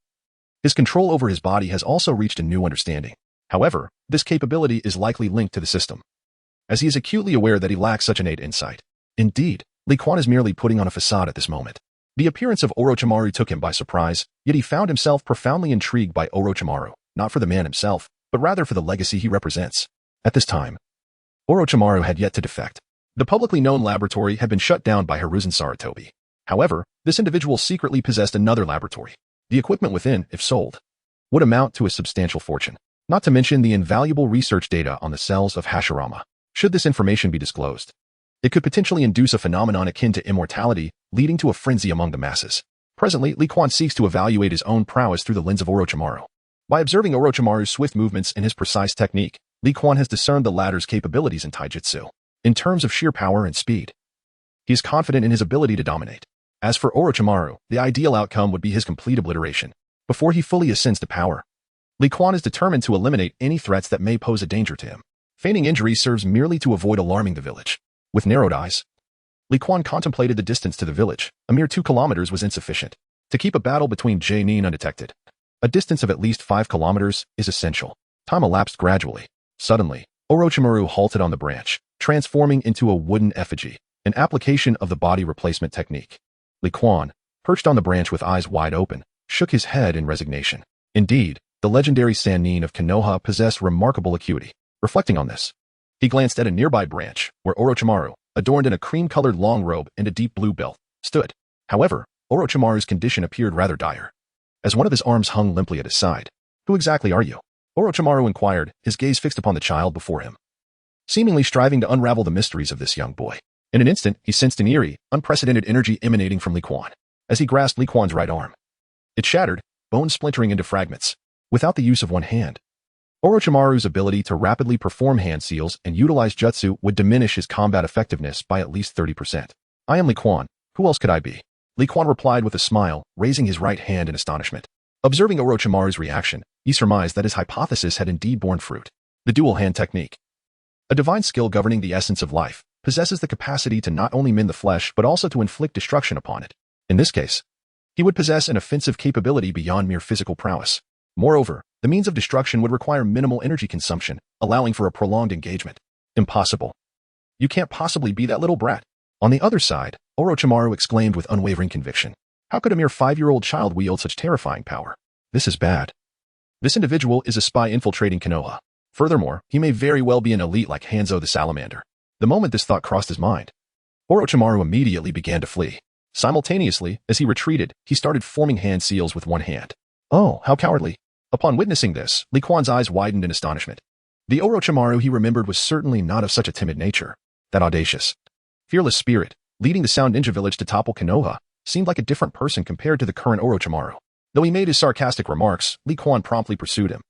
his control over his body has also reached a new understanding. However, this capability is likely linked to the system, as he is acutely aware that he lacks such innate insight. Indeed, Li Quan is merely putting on a facade at this moment. The appearance of Orochimaru took him by surprise, yet he found himself profoundly intrigued by Orochimaru, not for the man himself, but rather for the legacy he represents. At this time, Orochimaru had yet to defect. The publicly known laboratory had been shut down by Hiruzen Sarutobi. However, this individual secretly possessed another laboratory. The equipment within, if sold, would amount to a substantial fortune, not to mention the invaluable research data on the cells of Hashirama. Should this information be disclosed, it could potentially induce a phenomenon akin to immortality, leading to a frenzy among the masses. Presently, Li Quan seeks to evaluate his own prowess through the lens of Orochimaru. By observing Orochimaru's swift movements and his precise technique, Li Quan has discerned the latter's capabilities in taijutsu. In terms of sheer power and speed, he is confident in his ability to dominate. As for Orochimaru, the ideal outcome would be his complete obliteration. Before he fully ascends to power, Li Quan is determined to eliminate any threats that may pose a danger to him. Feigning injury serves merely to avoid alarming the village. With narrowed eyes, Li Quan contemplated the distance to the village. A mere 2 kilometers was insufficient to keep a battle between Nin undetected. A distance of at least 5 kilometers is essential. Time elapsed gradually. Suddenly, Orochimaru halted on the branch, transforming into a wooden effigy, an application of the body replacement technique. Li Quan, perched on the branch with eyes wide open, shook his head in resignation. Indeed, the legendary Sannin of Konoha possessed remarkable acuity. Reflecting on this, he glanced at a nearby branch, where Orochimaru, adorned in a cream-colored long robe and a deep blue belt, stood. However, Orochimaru's condition appeared rather dire, as one of his arms hung limply at his side. "Who exactly are you?" Orochimaru inquired, his gaze fixed upon the child before him, seemingly striving to unravel the mysteries of this young boy. In an instant, he sensed an eerie, unprecedented energy emanating from Li Quan. As he grasped Li Quan's right arm, it shattered, bones splintering into fragments. Without the use of one hand, Orochimaru's ability to rapidly perform hand seals and utilize jutsu would diminish his combat effectiveness by at least 30%. "I am Li Quan. Who else could I be?" Li Quan replied with a smile, raising his right hand in astonishment. Observing Orochimaru's reaction, he surmised that his hypothesis had indeed borne fruit. The dual hand technique, a divine skill governing the essence of life, possesses the capacity to not only mend the flesh but also to inflict destruction upon it. In this case, he would possess an offensive capability beyond mere physical prowess. Moreover, the means of destruction would require minimal energy consumption, allowing for a prolonged engagement. "Impossible. You can't possibly be that little brat." On the other side, Orochimaru exclaimed with unwavering conviction, "How could a mere 5-year-old child wield such terrifying power? This is bad. This individual is a spy infiltrating Konoha. Furthermore, he may very well be an elite like Hanzo the Salamander." The moment this thought crossed his mind, Orochimaru immediately began to flee. Simultaneously, as he retreated, he started forming hand seals with one hand. "Oh, how cowardly." Upon witnessing this, Li Quan's eyes widened in astonishment. The Orochimaru he remembered was certainly not of such a timid nature. That audacious, fearless spirit, leading the Sound Ninja village to topple Konoha, seemed like a different person compared to the current Orochimaru. Though he made his sarcastic remarks, Li Quan promptly pursued him.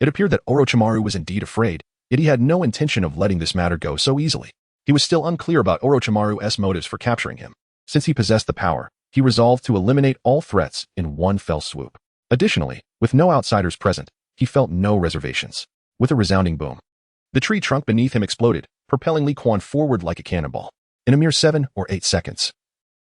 It appeared that Orochimaru was indeed afraid, yet he had no intention of letting this matter go so easily. He was still unclear about Orochimaru's motives for capturing him. Since he possessed the power, he resolved to eliminate all threats in one fell swoop. Additionally, with no outsiders present, he felt no reservations. With a resounding boom, the tree trunk beneath him exploded, propelling Li Quan forward like a cannonball. In a mere 7 or 8 seconds,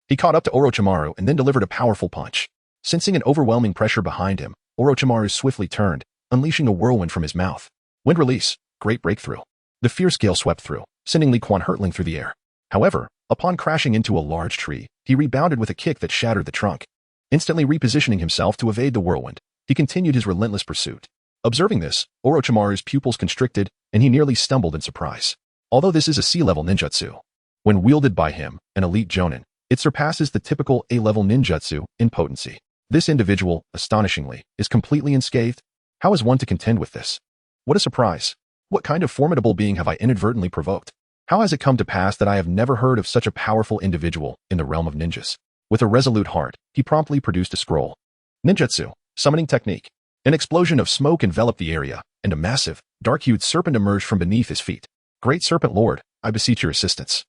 he caught up to Orochimaru and then delivered a powerful punch. Sensing an overwhelming pressure behind him, Orochimaru swiftly turned, unleashing a whirlwind from his mouth. Wind release, great breakthrough. The fierce gale swept through, sending Li Quan hurtling through the air. However, upon crashing into a large tree, he rebounded with a kick that shattered the trunk. Instantly repositioning himself to evade the whirlwind, he continued his relentless pursuit. Observing this, Orochimaru's pupils constricted, and he nearly stumbled in surprise. Although this is a C-level ninjutsu, when wielded by him, an elite jonin, it surpasses the typical A-level ninjutsu in potency. This individual, astonishingly, is completely unscathed. How is one to contend with this? What a surprise! What kind of formidable being have I inadvertently provoked? How has it come to pass that I have never heard of such a powerful individual in the realm of ninjas? With a resolute heart, he promptly produced a scroll. Ninjutsu, summoning technique. An explosion of smoke enveloped the area, and a massive, dark-hued serpent emerged from beneath his feet. "Great Serpent Lord, I beseech your assistance,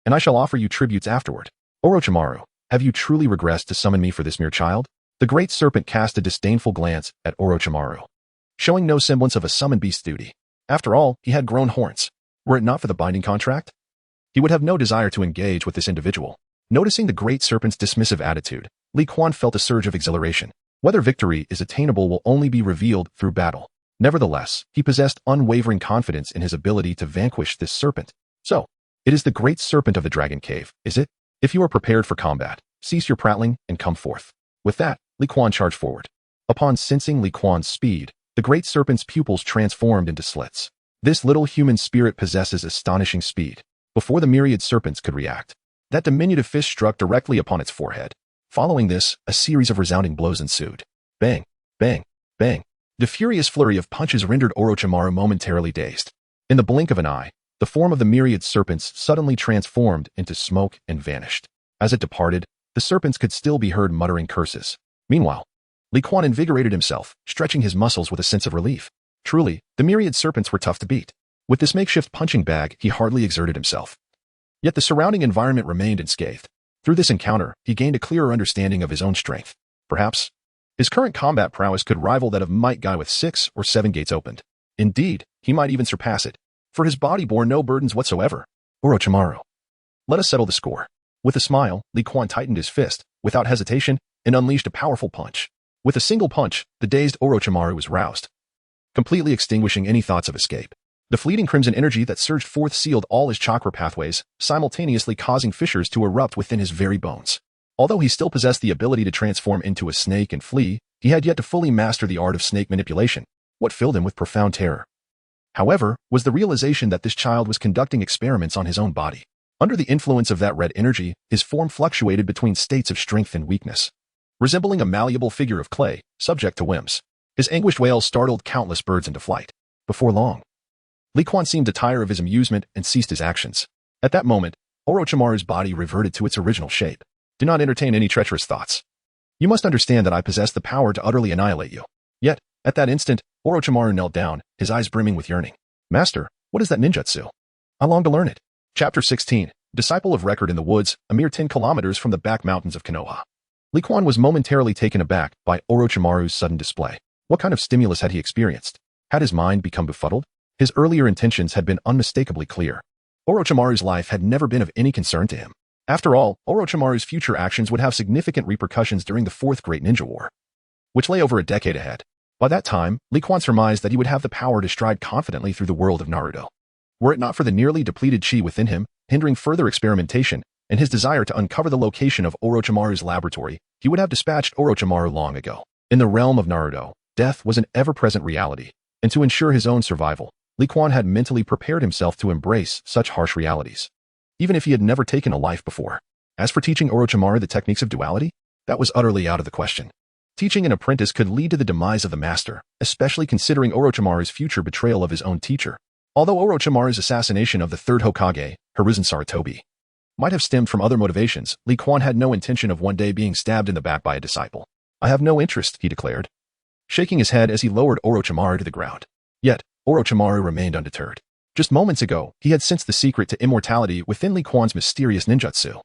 and I shall offer you tributes afterward." "Orochimaru, have you truly regressed to summon me for this mere child?" The great serpent cast a disdainful glance at Orochimaru, showing no semblance of a summoned beast's duty. After all, he had grown horns. Were it not for the binding contract, he would have no desire to engage with this individual. Noticing the great serpent's dismissive attitude, Li Quan felt a surge of exhilaration. Whether victory is attainable will only be revealed through battle. Nevertheless, he possessed unwavering confidence in his ability to vanquish this serpent. "So, it is the great serpent of the dragon cave, is it? If you are prepared for combat, cease your prattling and come forth." With that, Li Quan charged forward. Upon sensing Li Quan's speed, the great serpent's pupils transformed into slits. This little human spirit possesses astonishing speed. Before the myriad serpents could react, that diminutive fist struck directly upon its forehead. Following this, a series of resounding blows ensued. Bang, bang, bang. The furious flurry of punches rendered Orochimaru momentarily dazed. In the blink of an eye, the form of the myriad serpents suddenly transformed into smoke and vanished. As it departed, the serpents could still be heard muttering curses. Meanwhile, Li Quan invigorated himself, stretching his muscles with a sense of relief. Truly, the myriad serpents were tough to beat. With this makeshift punching bag, he hardly exerted himself. Yet the surrounding environment remained unscathed. Through this encounter, he gained a clearer understanding of his own strength. Perhaps, his current combat prowess could rival that of Might Guy with 6 or 7 gates opened. Indeed, he might even surpass it, for his body bore no burdens whatsoever. Orochimaru. Let us settle the score. With a smile, Li Quan tightened his fist, without hesitation, and unleashed a powerful punch. With a single punch, the dazed Orochimaru was roused, completely extinguishing any thoughts of escape. The fleeting crimson energy that surged forth sealed all his chakra pathways, simultaneously causing fissures to erupt within his very bones. Although he still possessed the ability to transform into a snake and flee, he had yet to fully master the art of snake manipulation. What filled him with profound terror, however, was the realization that this child was conducting experiments on his own body. Under the influence of that red energy, his form fluctuated between states of strength and weakness, resembling a malleable figure of clay, subject to whims. His anguished wail startled countless birds into flight. Before long, Li Quan seemed to tire of his amusement and ceased his actions. At that moment, Orochimaru's body reverted to its original shape. Do not entertain any treacherous thoughts. You must understand that I possess the power to utterly annihilate you. Yet, at that instant, Orochimaru knelt down, his eyes brimming with yearning. Master, what is that ninjutsu? I long to learn it. Chapter 16. Disciple of Record in the Woods, a mere 10 kilometers from the back mountains of Konoha. Li Quan was momentarily taken aback by Orochimaru's sudden display. What kind of stimulus had he experienced? Had his mind become befuddled? His earlier intentions had been unmistakably clear. Orochimaru's life had never been of any concern to him. After all, Orochimaru's future actions would have significant repercussions during the Fourth Great Ninja War, which lay over a decade ahead. By that time, Li Quan surmised that he would have the power to stride confidently through the world of Naruto. Were it not for the nearly depleted chi within him, hindering further experimentation, and his desire to uncover the location of Orochimaru's laboratory, he would have dispatched Orochimaru long ago. In the realm of Naruto, death was an ever-present reality, and to ensure his own survival, Li Quan had mentally prepared himself to embrace such harsh realities, even if he had never taken a life before. As for teaching Orochimaru the techniques of duality, that was utterly out of the question. Teaching an apprentice could lead to the demise of the master, especially considering Orochimaru's future betrayal of his own teacher. Although Orochimaru's assassination of the third Hokage, Hiruzen Sarutobi, might have stemmed from other motivations, Li Quan had no intention of one day being stabbed in the back by a disciple. I have no interest, he declared, shaking his head as he lowered Orochimaru to the ground. Yet, Orochimaru remained undeterred. Just moments ago, he had sensed the secret to immortality within Li Quan's mysterious ninjutsu.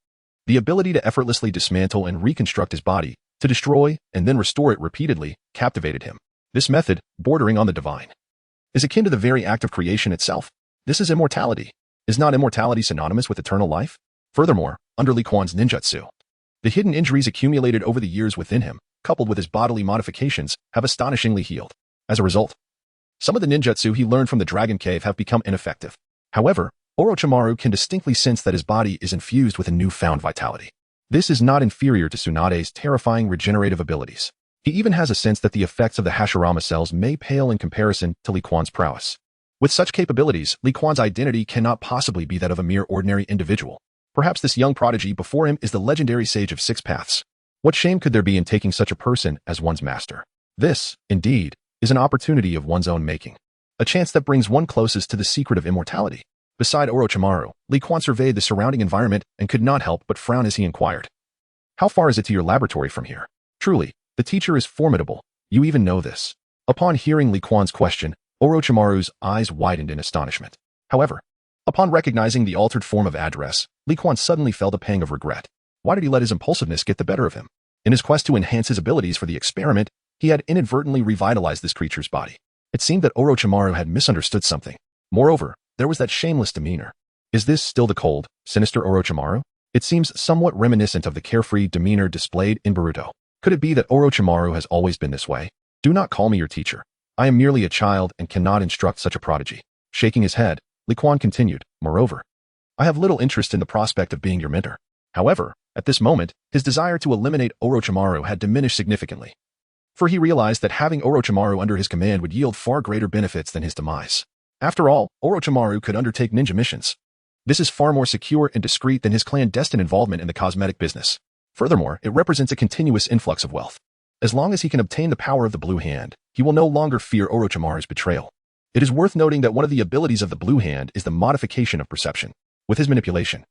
The ability to effortlessly dismantle and reconstruct his body, to destroy and then restore it repeatedly, captivated him. This method, bordering on the divine, is akin to the very act of creation itself. This is immortality. Is not immortality synonymous with eternal life? Furthermore, under Li Quan's ninjutsu, the hidden injuries accumulated over the years within him, coupled with his bodily modifications, have astonishingly healed. As a result, some of the ninjutsu he learned from the Dragon Cave have become ineffective. However, Orochimaru can distinctly sense that his body is infused with a newfound vitality. This is not inferior to Tsunade's terrifying regenerative abilities. He even has a sense that the effects of the Hashirama cells may pale in comparison to Li Quan's prowess. With such capabilities, Li Quan's identity cannot possibly be that of a mere ordinary individual. Perhaps this young prodigy before him is the legendary sage of 6 paths. What shame could there be in taking such a person as one's master? This, indeed, is an opportunity of one's own making, a chance that brings one closest to the secret of immortality. Beside Orochimaru, Li Quan surveyed the surrounding environment and could not help but frown as he inquired. How far is it to your laboratory from here? Truly, the teacher is formidable. You even know this. Upon hearing Li Quan's question, Orochimaru's eyes widened in astonishment. However, upon recognizing the altered form of address, Li Quan suddenly felt a pang of regret. Why did he let his impulsiveness get the better of him? In his quest to enhance his abilities for the experiment, he had inadvertently revitalized this creature's body. It seemed that Orochimaru had misunderstood something. Moreover, there was that shameless demeanor. Is this still the cold, sinister Orochimaru? It seems somewhat reminiscent of the carefree demeanor displayed in Boruto. Could it be that Orochimaru has always been this way? Do not call me your teacher. I am merely a child and cannot instruct such a prodigy. Shaking his head, Li Quan continued, moreover, I have little interest in the prospect of being your mentor. However, at this moment, his desire to eliminate Orochimaru had diminished significantly, for he realized that having Orochimaru under his command would yield far greater benefits than his demise. After all, Orochimaru could undertake ninja missions. This is far more secure and discreet than his clandestine involvement in the cosmetic business. Furthermore, it represents a continuous influx of wealth. As long as he can obtain the power of the blue hand, he will no longer fear Orochimaru's betrayal. It is worth noting that one of the abilities of the Blue Hand is the modification of perception. With his manipulation,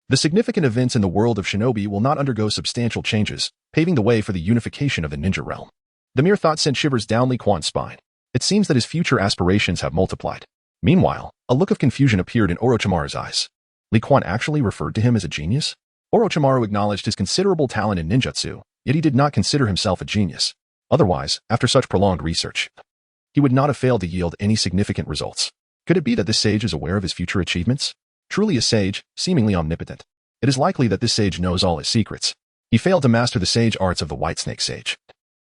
the significant events in the world of shinobi will not undergo substantial changes, paving the way for the unification of the ninja realm. The mere thought sent shivers down Li Quan's spine. It seems that his future aspirations have multiplied. Meanwhile, a look of confusion appeared in Orochimaru's eyes. Li Quan actually referred to him as a genius? Orochimaru acknowledged his considerable talent in ninjutsu, yet he did not consider himself a genius. Otherwise, after such prolonged research, he would not have failed to yield any significant results. Could it be that this sage is aware of his future achievements? Truly a sage, seemingly omnipotent. It is likely that this sage knows all his secrets. He failed to master the sage arts of the White Snake Sage.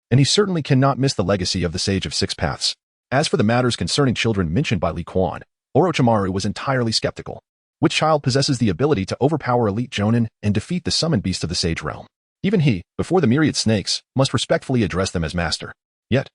And he certainly cannot miss the legacy of the Sage of Six Paths. As for the matters concerning children mentioned by Li Quan, Orochimaru was entirely skeptical. Which child possesses the ability to overpower elite jonin and defeat the summoned beast of the Sage Realm? Even he, before the myriad snakes, must respectfully address them as master. Yet,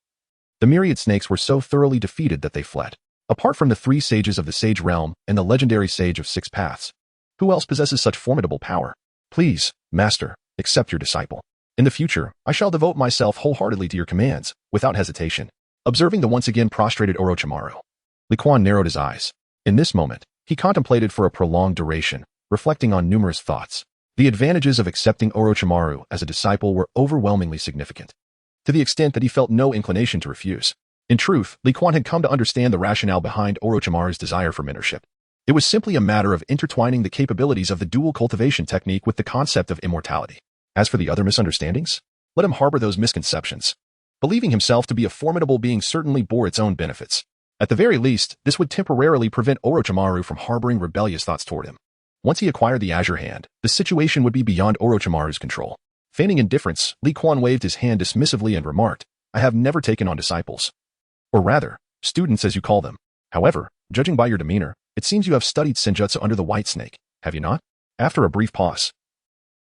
the myriad snakes were so thoroughly defeated that they fled. Apart from the three sages of the Sage Realm and the legendary Sage of Six Paths, who else possesses such formidable power? Please, master, accept your disciple. In the future, I shall devote myself wholeheartedly to your commands, without hesitation. Observing the once again prostrated Orochimaru, Li Quan narrowed his eyes. In this moment, he contemplated for a prolonged duration, reflecting on numerous thoughts. The advantages of accepting Orochimaru as a disciple were overwhelmingly significant, to the extent that he felt no inclination to refuse. In truth, Li Quan had come to understand the rationale behind Orochimaru's desire for mentorship. It was simply a matter of intertwining the capabilities of the dual cultivation technique with the concept of immortality. As for the other misunderstandings, let him harbor those misconceptions. Believing himself to be a formidable being certainly bore its own benefits. At the very least, this would temporarily prevent Orochimaru from harboring rebellious thoughts toward him. Once he acquired the Azure Hand, the situation would be beyond Orochimaru's control. Feigning indifference, Li Quan waved his hand dismissively and remarked, I have never taken on disciples. Or rather, students as you call them. However, judging by your demeanor, it seems you have studied senjutsu under the White Snake, have you not? After a brief pause,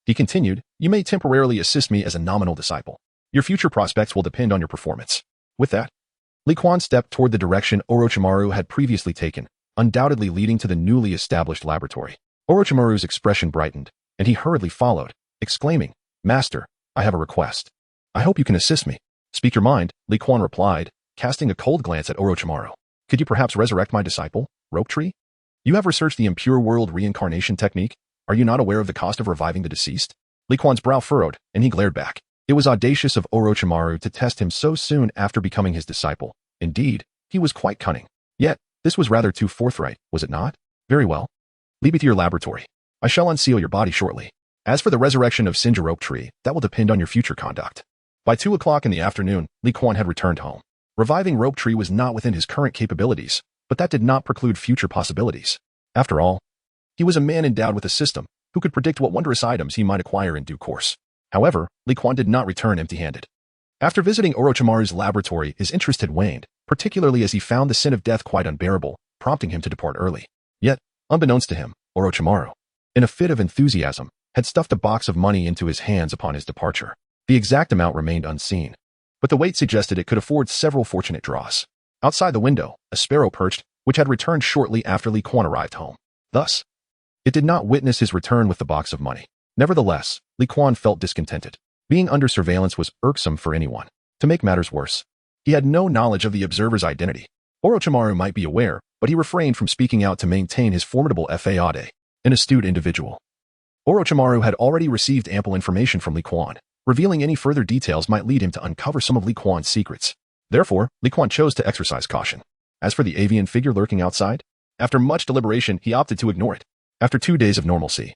he continued, you may temporarily assist me as a nominal disciple. Your future prospects will depend on your performance. With that, Li Quan stepped toward the direction Orochimaru had previously taken, undoubtedly leading to the newly established laboratory. Orochimaru's expression brightened, and he hurriedly followed, exclaiming, Master, I have a request. I hope you can assist me. Speak your mind, Li Quan replied, casting a cold glance at Orochimaru. Could you perhaps resurrect my disciple, Rope Tree? You have researched the impure world reincarnation technique. Are you not aware of the cost of reviving the deceased? Li Quan's brow furrowed, and he glared back. It was audacious of Orochimaru to test him so soon after becoming his disciple. Indeed, he was quite cunning. Yet, this was rather too forthright, was it not? Very well. Leave me to your laboratory. I shall unseal your body shortly. As for the resurrection of Sinja Rope Tree, that will depend on your future conduct. By 2 o'clock in the afternoon, Li Quan had returned home. Reviving Rope Tree was not within his current capabilities, but that did not preclude future possibilities. After all, he was a man endowed with a system, who could predict what wondrous items he might acquire in due course. However, Li Quan did not return empty-handed. After visiting Orochimaru's laboratory, his interest had waned, particularly as he found the sin of death quite unbearable, prompting him to depart early. Yet, unbeknownst to him, Orochimaru, in a fit of enthusiasm, had stuffed a box of money into his hands upon his departure. The exact amount remained unseen, but the weight suggested it could afford several fortunate draws. Outside the window, a sparrow perched, which had returned shortly after Li Quan arrived home. Thus, it did not witness his return with the box of money. Nevertheless, Li Quan felt discontented. Being under surveillance was irksome for anyone. To make matters worse, he had no knowledge of the observer's identity. Orochimaru might be aware, but he refrained from speaking out to maintain his formidable faade, an astute individual. Orochimaru had already received ample information from Li Quan. Revealing any further details might lead him to uncover some of Li Quan's secrets. Therefore, Li Quan chose to exercise caution. As for the avian figure lurking outside, after much deliberation, he opted to ignore it. After 2 days of normalcy,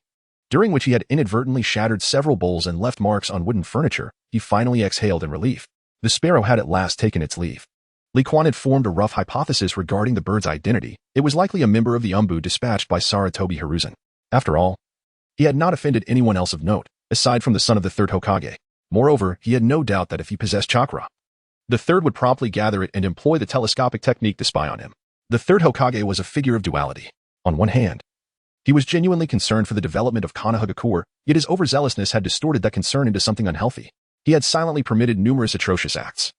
during which he had inadvertently shattered several bowls and left marks on wooden furniture, he finally exhaled in relief. The sparrow had at last taken its leave. Li Quan had formed a rough hypothesis regarding the bird's identity. It was likely a member of the Umbu dispatched by Saratobi Hiruzen. After all, he had not offended anyone else of note, aside from the son of the third Hokage. Moreover, he had no doubt that if he possessed chakra, the third would promptly gather it and employ the telescopic technique to spy on him. The third Hokage was a figure of duality. On one hand, he was genuinely concerned for the development of Konohagakure, yet his overzealousness had distorted that concern into something unhealthy. He had silently permitted numerous atrocious acts,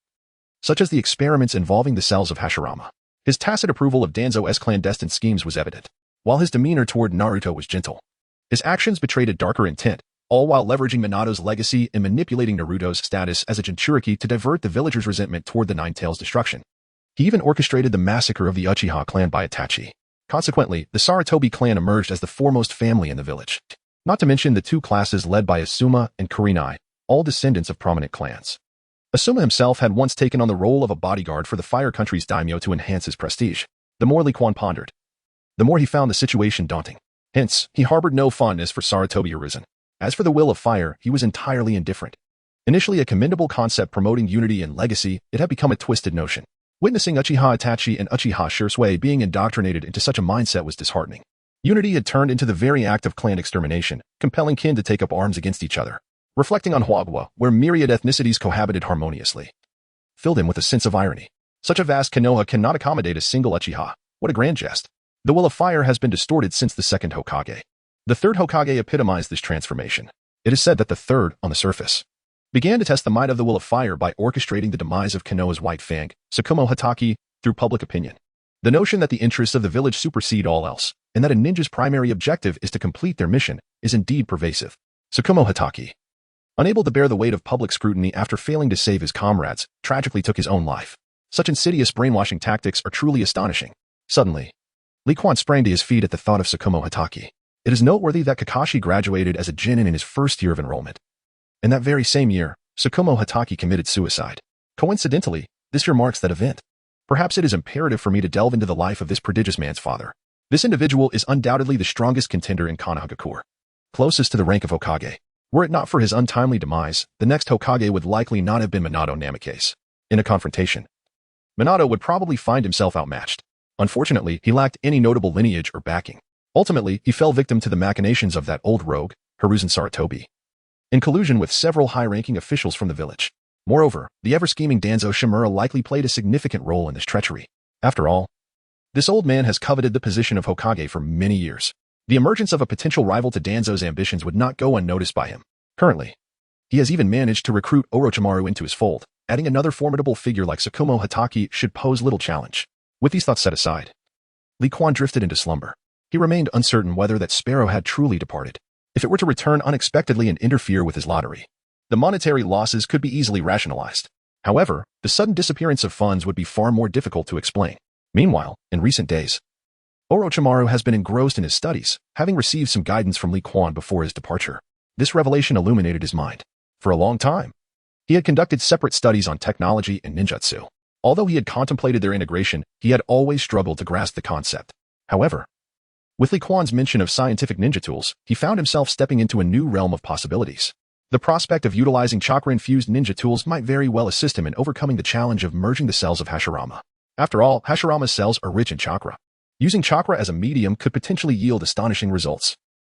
such as the experiments involving the cells of Hashirama. His tacit approval of Danzo's clandestine schemes was evident, while his demeanor toward Naruto was gentle. His actions betrayed a darker intent, all while leveraging Minato's legacy and manipulating Naruto's status as a Jinchuriki to divert the villagers' resentment toward the Nine-Tails' destruction. He even orchestrated the massacre of the Uchiha clan by Itachi. Consequently, the Sarutobi clan emerged as the foremost family in the village. Not to mention the two classes led by Asuma and Kurenai, all descendants of prominent clans. Asuma himself had once taken on the role of a bodyguard for the Fire Country's daimyo to enhance his prestige. The more Li Quan pondered, the more he found the situation daunting. Hence, he harbored no fondness for Sarutobi Arisen. As for the will of fire, he was entirely indifferent. Initially a commendable concept promoting unity and legacy, it had become a twisted notion. Witnessing Uchiha Itachi and Uchiha Shisui being indoctrinated into such a mindset was disheartening. Unity had turned into the very act of clan extermination, compelling kin to take up arms against each other. Reflecting on Huagua, where myriad ethnicities cohabited harmoniously, filled him with a sense of irony. Such a vast Konoha cannot accommodate a single Uchiha. What a grand jest. The will of fire has been distorted since the second Hokage. The third Hokage epitomized this transformation. It is said that the third, on the surface, began to test the might of the will of fire by orchestrating the demise of Konoha's White Fang, Tsukumo Hatake, through public opinion. The notion that the interests of the village supersede all else, and that a ninja's primary objective is to complete their mission, is indeed pervasive. Tsukumo Hatake, unable to bear the weight of public scrutiny after failing to save his comrades, tragically took his own life. Such insidious brainwashing tactics are truly astonishing. Suddenly, Li Quan sprang to his feet at the thought of Tsukumo Hatake. It is noteworthy that Kakashi graduated as a genin in his first year of enrollment. In that very same year, Tsukumo Hatake committed suicide. Coincidentally, this year marks that event. Perhaps it is imperative for me to delve into the life of this prodigious man's father. This individual is undoubtedly the strongest contender in Konohagakure, closest to the rank of Hokage. Were it not for his untimely demise, the next Hokage would likely not have been Minato Namikaze. In a confrontation, Minato would probably find himself outmatched. Unfortunately, he lacked any notable lineage or backing. Ultimately, he fell victim to the machinations of that old rogue, Hiruzen Sarutobi, in collusion with several high-ranking officials from the village. Moreover, the ever-scheming Danzo Shimura likely played a significant role in this treachery. After all, this old man has coveted the position of Hokage for many years. The emergence of a potential rival to Danzo's ambitions would not go unnoticed by him. Currently, he has even managed to recruit Orochimaru into his fold. Adding another formidable figure like Tsukumo Hatake should pose little challenge. With these thoughts set aside, Li Quan drifted into slumber. He remained uncertain whether that sparrow had truly departed. If it were to return unexpectedly and interfere with his lottery, the monetary losses could be easily rationalized. However, the sudden disappearance of funds would be far more difficult to explain. Meanwhile, in recent days, Orochimaru has been engrossed in his studies, having received some guidance from Li Quan before his departure. This revelation illuminated his mind. For a long time, he had conducted separate studies on technology and ninjutsu. Although he had contemplated their integration, he had always struggled to grasp the concept. However, with Li Quan's mention of scientific ninja tools, he found himself stepping into a new realm of possibilities. The prospect of utilizing chakra-infused ninja tools might very well assist him in overcoming the challenge of merging the cells of Hashirama. After all, Hashirama's cells are rich in chakra. Using chakra as a medium could potentially yield astonishing results.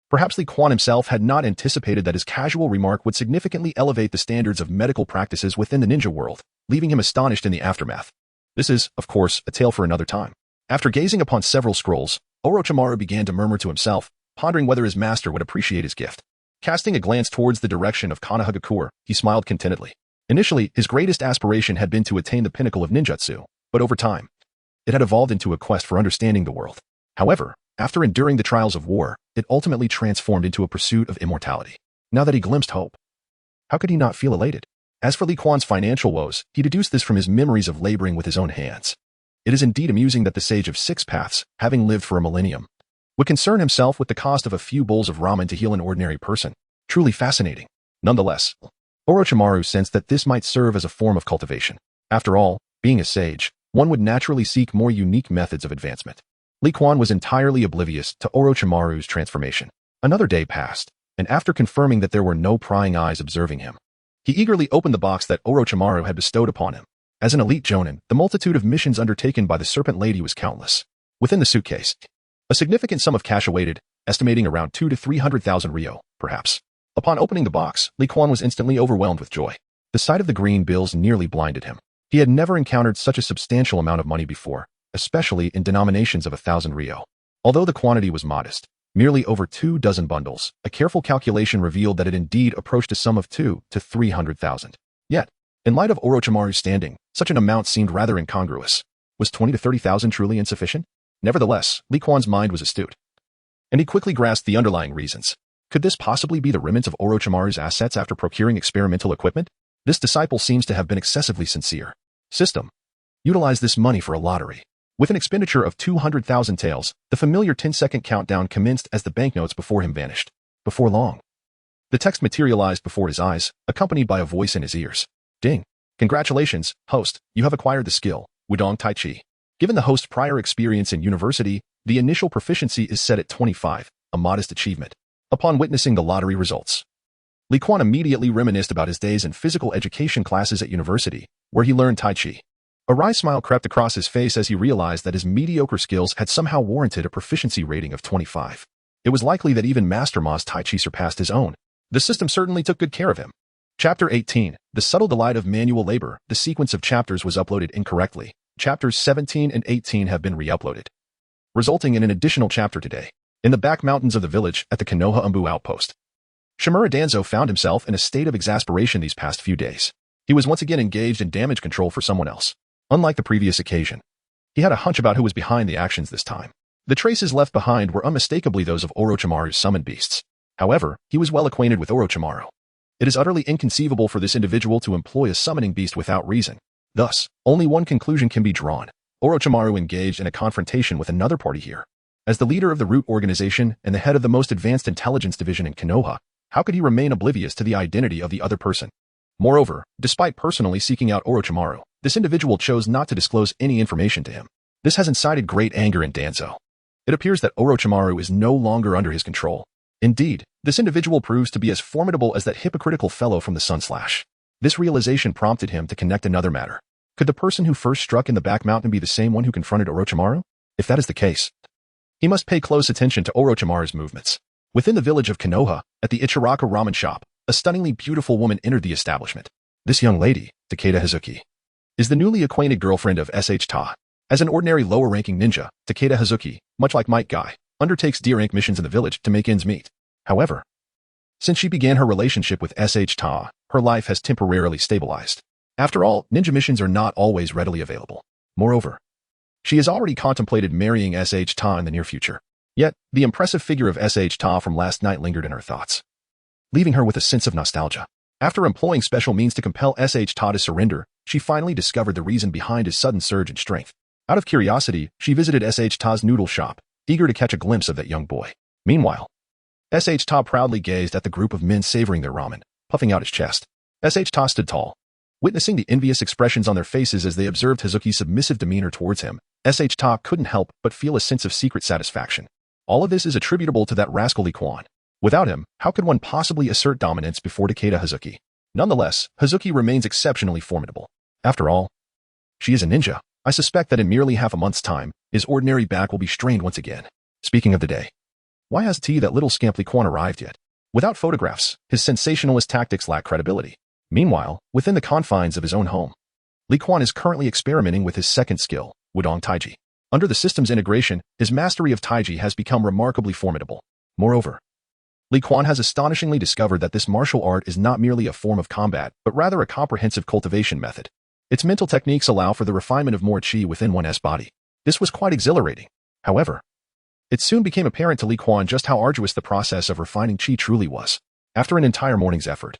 Perhaps Li Quan himself had not anticipated that his casual remark would significantly elevate the standards of medical practices within the ninja world, leaving him astonished in the aftermath. This is, of course, a tale for another time. After gazing upon several scrolls, Orochimaru began to murmur to himself, pondering whether his master would appreciate his gift. Casting a glance towards the direction of Konohagakure, he smiled contentedly. Initially, his greatest aspiration had been to attain the pinnacle of ninjutsu, but over time, it had evolved into a quest for understanding the world. However, after enduring the trials of war, it ultimately transformed into a pursuit of immortality. Now that he glimpsed hope, how could he not feel elated? As for Li Quan's financial woes, he deduced this from his memories of laboring with his own hands. It is indeed amusing that the sage of six paths, having lived for a millennium, would concern himself with the cost of a few bowls of ramen to heal an ordinary person. Truly fascinating. Nonetheless, Orochimaru sensed that this might serve as a form of cultivation. After all, being a sage, one would naturally seek more unique methods of advancement. Li Quan was entirely oblivious to Orochimaru's transformation. Another day passed, and after confirming that there were no prying eyes observing him, he eagerly opened the box that Orochimaru had bestowed upon him. As an elite jonin, the multitude of missions undertaken by the Serpent Lady was countless. Within the suitcase, a significant sum of cash awaited, estimating around 200,000 to 300,000 ryo, perhaps. Upon opening the box, Li Quan was instantly overwhelmed with joy. The sight of the green bills nearly blinded him. He had never encountered such a substantial amount of money before, especially in denominations of 1,000 ryo. Although the quantity was modest, merely over 24 bundles, a careful calculation revealed that it indeed approached a sum of 200,000 to 300,000. Yet, in light of Orochimaru's standing, such an amount seemed rather incongruous. Was 20,000 to 30,000 truly insufficient? Nevertheless, Li Quan's mind was astute, and he quickly grasped the underlying reasons. Could this possibly be the remnant of Orochimaru's assets after procuring experimental equipment? This disciple seems to have been excessively sincere. System. Utilize this money for a lottery. With an expenditure of 200,000 taels, the familiar 10-second countdown commenced as the banknotes before him vanished. Before long, the text materialized before his eyes, accompanied by a voice in his ears. Ding. Congratulations, host, you have acquired the skill, Wudong Tai Chi. Given the host's prior experience in university, the initial proficiency is set at 25, a modest achievement. Upon witnessing the lottery results, Li Quan immediately reminisced about his days in physical education classes at university, where he learned Tai Chi. A wry smile crept across his face as he realized that his mediocre skills had somehow warranted a proficiency rating of 25. It was likely that even Master Ma's Tai Chi surpassed his own. The system certainly took good care of him. Chapter 18, The Subtle Delight of Manual Labor. The sequence of chapters was uploaded incorrectly. Chapters 17 and 18 have been re-uploaded, resulting in an additional chapter today. In the back mountains of the village at the Konoha Umbu outpost, Shimura Danzo found himself in a state of exasperation these past few days. He was once again engaged in damage control for someone else. Unlike the previous occasion, he had a hunch about who was behind the actions this time. The traces left behind were unmistakably those of Orochimaru's summoned beasts. However, he was well acquainted with Orochimaru. It is utterly inconceivable for this individual to employ a summoning beast without reason. Thus, only one conclusion can be drawn. Orochimaru engaged in a confrontation with another party here. As the leader of the Root Organization and the head of the most advanced intelligence division in Konoha, how could he remain oblivious to the identity of the other person? Moreover, despite personally seeking out Orochimaru, this individual chose not to disclose any information to him. This has incited great anger in Danzo. It appears that Orochimaru is no longer under his control. Indeed, this individual proves to be as formidable as that hypocritical fellow from the Sunslash. This realization prompted him to connect another matter. Could the person who first struck in the back mountain be the same one who confronted Orochimaru? If that is the case, he must pay close attention to Orochimaru's movements. Within the village of Konoha, at the Ichiraka ramen shop, a stunningly beautiful woman entered the establishment. This young lady, Takeda Hazuki, is the newly acquainted girlfriend of S.H. Ta. As an ordinary lower-ranking ninja, Takeda Hazuki, much like Might Guy, undertakes D-rank missions in the village to make ends meet. However, since she began her relationship with S.H. Ta, her life has temporarily stabilized. After all, ninja missions are not always readily available. Moreover, she has already contemplated marrying S.H. Ta in the near future. Yet, the impressive figure of S.H. Ta from last night lingered in her thoughts, leaving her with a sense of nostalgia. After employing special means to compel S.H. Ta to surrender, she finally discovered the reason behind his sudden surge in strength. Out of curiosity, she visited S.H. Ta's noodle shop, eager to catch a glimpse of that young boy. Meanwhile, S.H. Ta proudly gazed at the group of men savoring their ramen, puffing out his chest. S.H. Ta stood tall, witnessing the envious expressions on their faces as they observed Hazuki's submissive demeanor towards him. S.H. Ta couldn't help but feel a sense of secret satisfaction. All of this is attributable to that rascal Li Quan. Without him, how could one possibly assert dominance before Takeda Hazuki? Nonetheless, Hazuki remains exceptionally formidable. After all, she is a ninja. I suspect that in merely half a month's time, his ordinary back will be strained once again. Speaking of the day, why has that little scamp Li Quan arrived yet? Without photographs, his sensationalist tactics lack credibility. Meanwhile, within the confines of his own home, Li Quan is currently experimenting with his second skill, Wudong Taiji. Under the system's integration, his mastery of Taiji has become remarkably formidable. Moreover, Li Quan has astonishingly discovered that this martial art is not merely a form of combat, but rather a comprehensive cultivation method. Its mental techniques allow for the refinement of more chi within one's body. This was quite exhilarating. However, it soon became apparent to Li Quan just how arduous the process of refining chi truly was. After an entire morning's effort,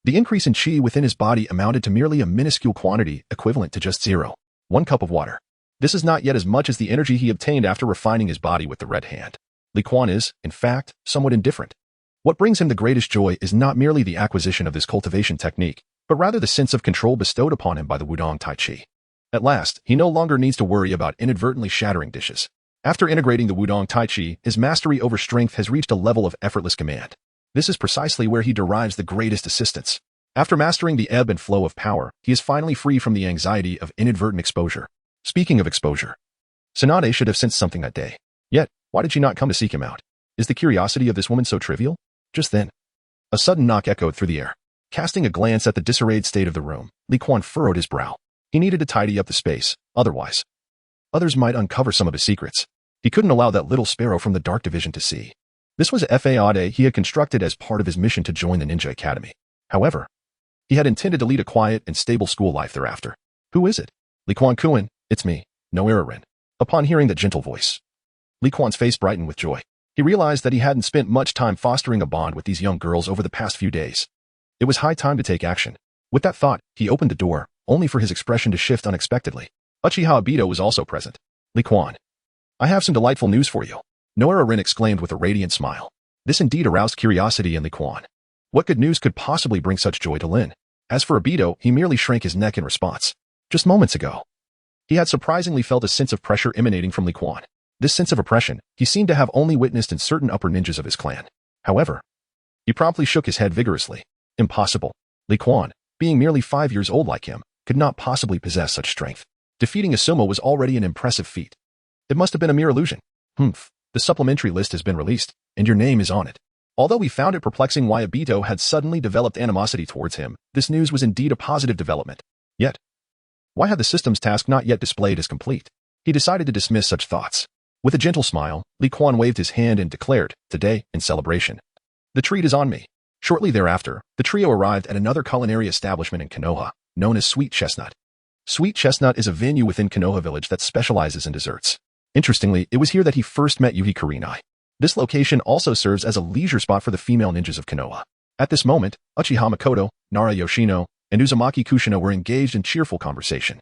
the increase in chi within his body amounted to merely a minuscule quantity equivalent to just 0.1 cup of water. This is not yet as much as the energy he obtained after refining his body with the red hand. Li Quan is, in fact, somewhat indifferent. What brings him the greatest joy is not merely the acquisition of this cultivation technique, but rather the sense of control bestowed upon him by the Wudong Tai Chi. At last, he no longer needs to worry about inadvertently shattering dishes. After integrating the Wudong Tai Chi, his mastery over strength has reached a level of effortless command. This is precisely where he derives the greatest assistance. After mastering the ebb and flow of power, he is finally free from the anxiety of inadvertent exposure. Speaking of exposure, Tsunade should have sensed something that day. Yet, why did she not come to seek him out? Is the curiosity of this woman so trivial? Just then, a sudden knock echoed through the air. Casting a glance at the disarrayed state of the room, Li Quan furrowed his brow. He needed to tidy up the space, otherwise, others might uncover some of his secrets. He couldn't allow that little sparrow from the Dark Division to see. This was a fade he had constructed as part of his mission to join the Ninja Academy. However, he had intended to lead a quiet and stable school life thereafter. Who is it? Li Quan Kuan, it's me, no Rin. Upon hearing that gentle voice, Li Quan's face brightened with joy. He realized that he hadn't spent much time fostering a bond with these young girls over the past few days. It was high time to take action. With that thought, he opened the door, only for his expression to shift unexpectedly. Uchiha Obito was also present. Li Quan. I have some delightful news for you. Noara Rin exclaimed with a radiant smile. This indeed aroused curiosity in Li Quan. What good news could possibly bring such joy to Lin? As for Obito, he merely shrank his neck in response. Just moments ago, he had surprisingly felt a sense of pressure emanating from Li Quan. This sense of oppression he seemed to have only witnessed in certain upper ninjas of his clan. However, he promptly shook his head vigorously. Impossible. Li Quan, being merely 5 years old like him, could not possibly possess such strength. Defeating Asuma was already an impressive feat. It must have been a mere illusion. The supplementary list has been released, and your name is on it. Although we found it perplexing why Obito had suddenly developed animosity towards him, this news was indeed a positive development. Yet, why had the system's task not yet displayed as complete? He decided to dismiss such thoughts. With a gentle smile, Li Quan waved his hand and declared, today, in celebration, the treat is on me. Shortly thereafter, the trio arrived at another culinary establishment in Konoha, known as Sweet Chestnut. Sweet Chestnut is a venue within Konoha village that specializes in desserts. Interestingly, it was here that he first met Yuhi Kurenai. This location also serves as a leisure spot for the female ninjas of Konoha. At this moment, Uchiha Makoto, Nara Yoshino, and Uzumaki Kushina were engaged in cheerful conversation.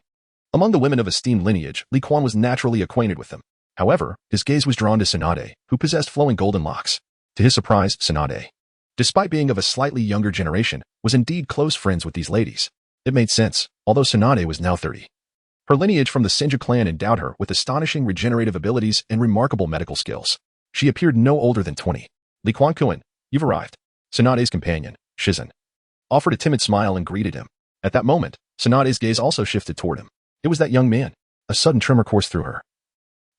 Among the women of esteemed lineage, Li Quan was naturally acquainted with them. However, his gaze was drawn to Tsunade, who possessed flowing golden locks. To his surprise, Tsunade, despite being of a slightly younger generation, was indeed close friends with these ladies. It made sense, although Tsunade was now 30. Her lineage from the Senju clan endowed her with astonishing regenerative abilities and remarkable medical skills. She appeared no older than 20. Li Quan-kun, you've arrived. Tsunade's companion, Shizen, offered a timid smile and greeted him. At that moment, Tsunade's gaze also shifted toward him. It was that young man. A sudden tremor coursed through her,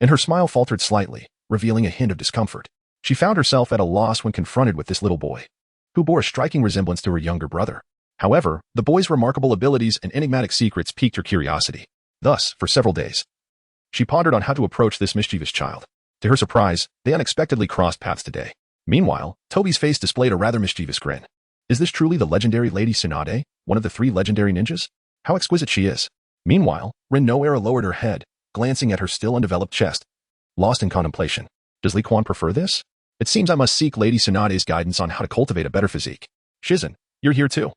and her smile faltered slightly, revealing a hint of discomfort. She found herself at a loss when confronted with this little boy, who bore a striking resemblance to her younger brother. However, the boy's remarkable abilities and enigmatic secrets piqued her curiosity. Thus, for several days, she pondered on how to approach this mischievous child. To her surprise, they unexpectedly crossed paths today. Meanwhile, Tobi's face displayed a rather mischievous grin. Is this truly the legendary Lady Tsunade, one of the 3 legendary ninjas? How exquisite she is. Meanwhile, Rin Noara lowered her head, glancing at her still undeveloped chest. Lost in contemplation. Does Li Quan prefer this? It seems I must seek Lady Tsunade's guidance on how to cultivate a better physique. Shizen, you're here too.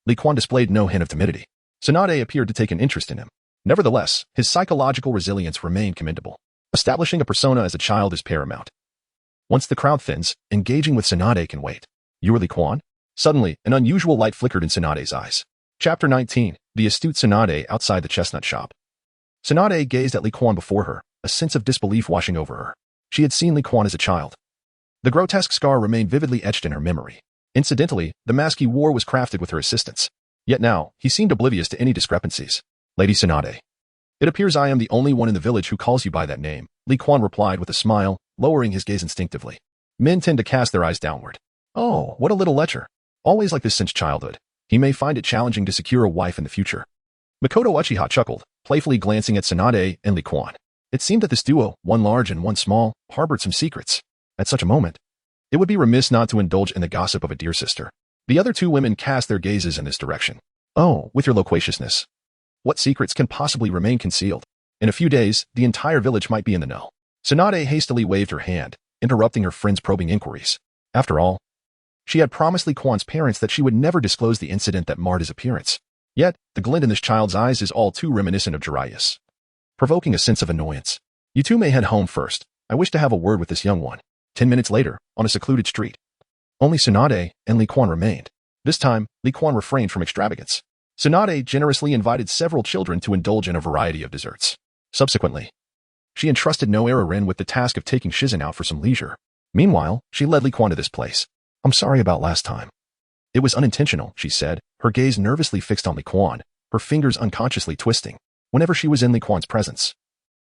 Li Quan displayed no hint of timidity. Tsunade appeared to take an interest in him. Nevertheless, his psychological resilience remained commendable. Establishing a persona as a child is paramount. Once the crowd thins, engaging with Tsunade can wait. You are Li Quan? Suddenly, an unusual light flickered in Tsunade's eyes. Chapter 19, The Astute Tsunade Outside the Chestnut Shop. Tsunade gazed at Li Quan before her, a sense of disbelief washing over her. She had seen Li Quan as a child. The grotesque scar remained vividly etched in her memory. Incidentally, the mask he wore was crafted with her assistance. Yet now, he seemed oblivious to any discrepancies. Lady Tsunade. It appears I am the only one in the village who calls you by that name, Li Quan replied with a smile, lowering his gaze instinctively. Men tend to cast their eyes downward. Oh, what a little lecher. Always like this since childhood. He may find it challenging to secure a wife in the future. Makoto Uchiha chuckled, playfully glancing at Tsunade and Li Quan. It seemed that this duo, one large and one small, harbored some secrets. At such a moment, it would be remiss not to indulge in the gossip of a dear sister. The other 2 women cast their gazes in this direction. Oh, with your loquaciousness. What secrets can possibly remain concealed? In a few days, the entire village might be in the know. Tsunade hastily waved her hand, interrupting her friend's probing inquiries. After all, she had promised Li Quan's parents that she would never disclose the incident that marred his appearance. Yet, the glint in this child's eyes is all too reminiscent of Jiraiya's, provoking a sense of annoyance. You 2 may head home first. I wish to have a word with this young one. 10 minutes later, on a secluded street, only Tsunade and Li Quan remained. This time, Li Quan refrained from extravagance. Tsunade generously invited several children to indulge in a variety of desserts. Subsequently, she entrusted Noara Rin with the task of taking Shizen out for some leisure. Meanwhile, she led Li Quan to this place. I'm sorry about last time. It was unintentional, she said, her gaze nervously fixed on Li Quan, her fingers unconsciously twisting, whenever she was in Li Quan's presence.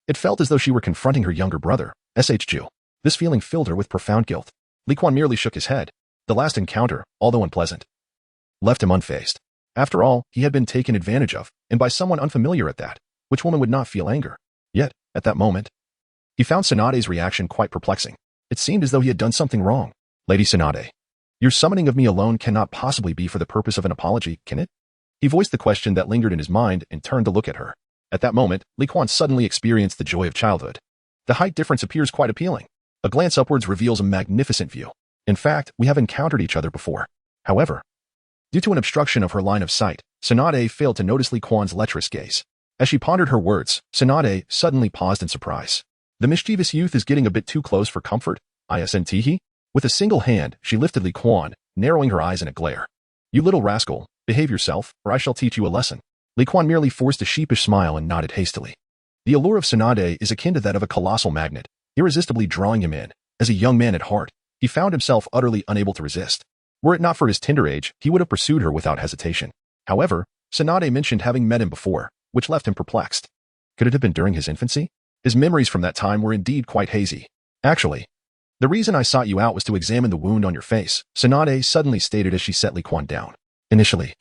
It felt as though she were confronting her younger brother, Shju. This feeling filled her with profound guilt. Li Quan merely shook his head. The last encounter, although unpleasant, left him unfazed. After all, he had been taken advantage of, and by someone unfamiliar at that. Which woman would not feel anger? Yet, at that moment, he found Tsunade's reaction quite perplexing. It seemed as though he had done something wrong. Lady Tsunade, your summoning of me alone cannot possibly be for the purpose of an apology, can it? He voiced the question that lingered in his mind and turned to look at her. At that moment, Li Quan suddenly experienced the joy of childhood. The height difference appears quite appealing. A glance upwards reveals a magnificent view. In fact, we have encountered each other before. However, due to an obstruction of her line of sight, Tsunade failed to notice Li Quan's lecherous gaze. As she pondered her words, Tsunade suddenly paused in surprise. The mischievous youth is getting a bit too close for comfort, isn't he? With a single hand, she lifted Li Quan, narrowing her eyes in a glare. You little rascal, behave yourself, or I shall teach you a lesson. Li Quan merely forced a sheepish smile and nodded hastily. The allure of Tsunade is akin to that of a colossal magnet, irresistibly drawing him in. As a young man at heart, he found himself utterly unable to resist. Were it not for his tender age, he would have pursued her without hesitation. However, Tsunade mentioned having met him before, which left him perplexed. Could it have been during his infancy? His memories from that time were indeed quite hazy. Actually, the reason I sought you out was to examine the wound on your face, Tsunade suddenly stated as she set Li Quan down. Initially,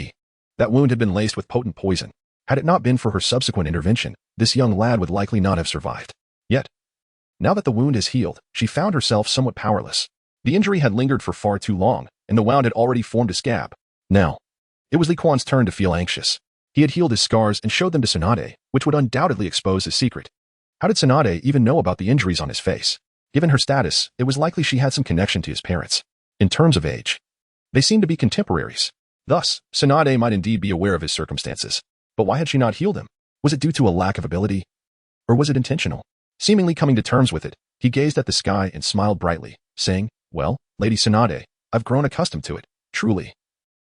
that wound had been laced with potent poison. Had it not been for her subsequent intervention, this young lad would likely not have survived. Yet, now that the wound is healed, she found herself somewhat powerless. The injury had lingered for far too long, and the wound had already formed a scab. Now, it was Li Quan's turn to feel anxious. He had healed his scars and showed them to Tsunade, which would undoubtedly expose his secret. How did Tsunade even know about the injuries on his face? Given her status, it was likely she had some connection to his parents. In terms of age, they seemed to be contemporaries. Thus, Tsunade might indeed be aware of his circumstances. But why had she not healed him? Was it due to a lack of ability? Or was it intentional? Seemingly coming to terms with it, he gazed at the sky and smiled brightly, saying, Well, Lady Tsunade, I've grown accustomed to it. Truly,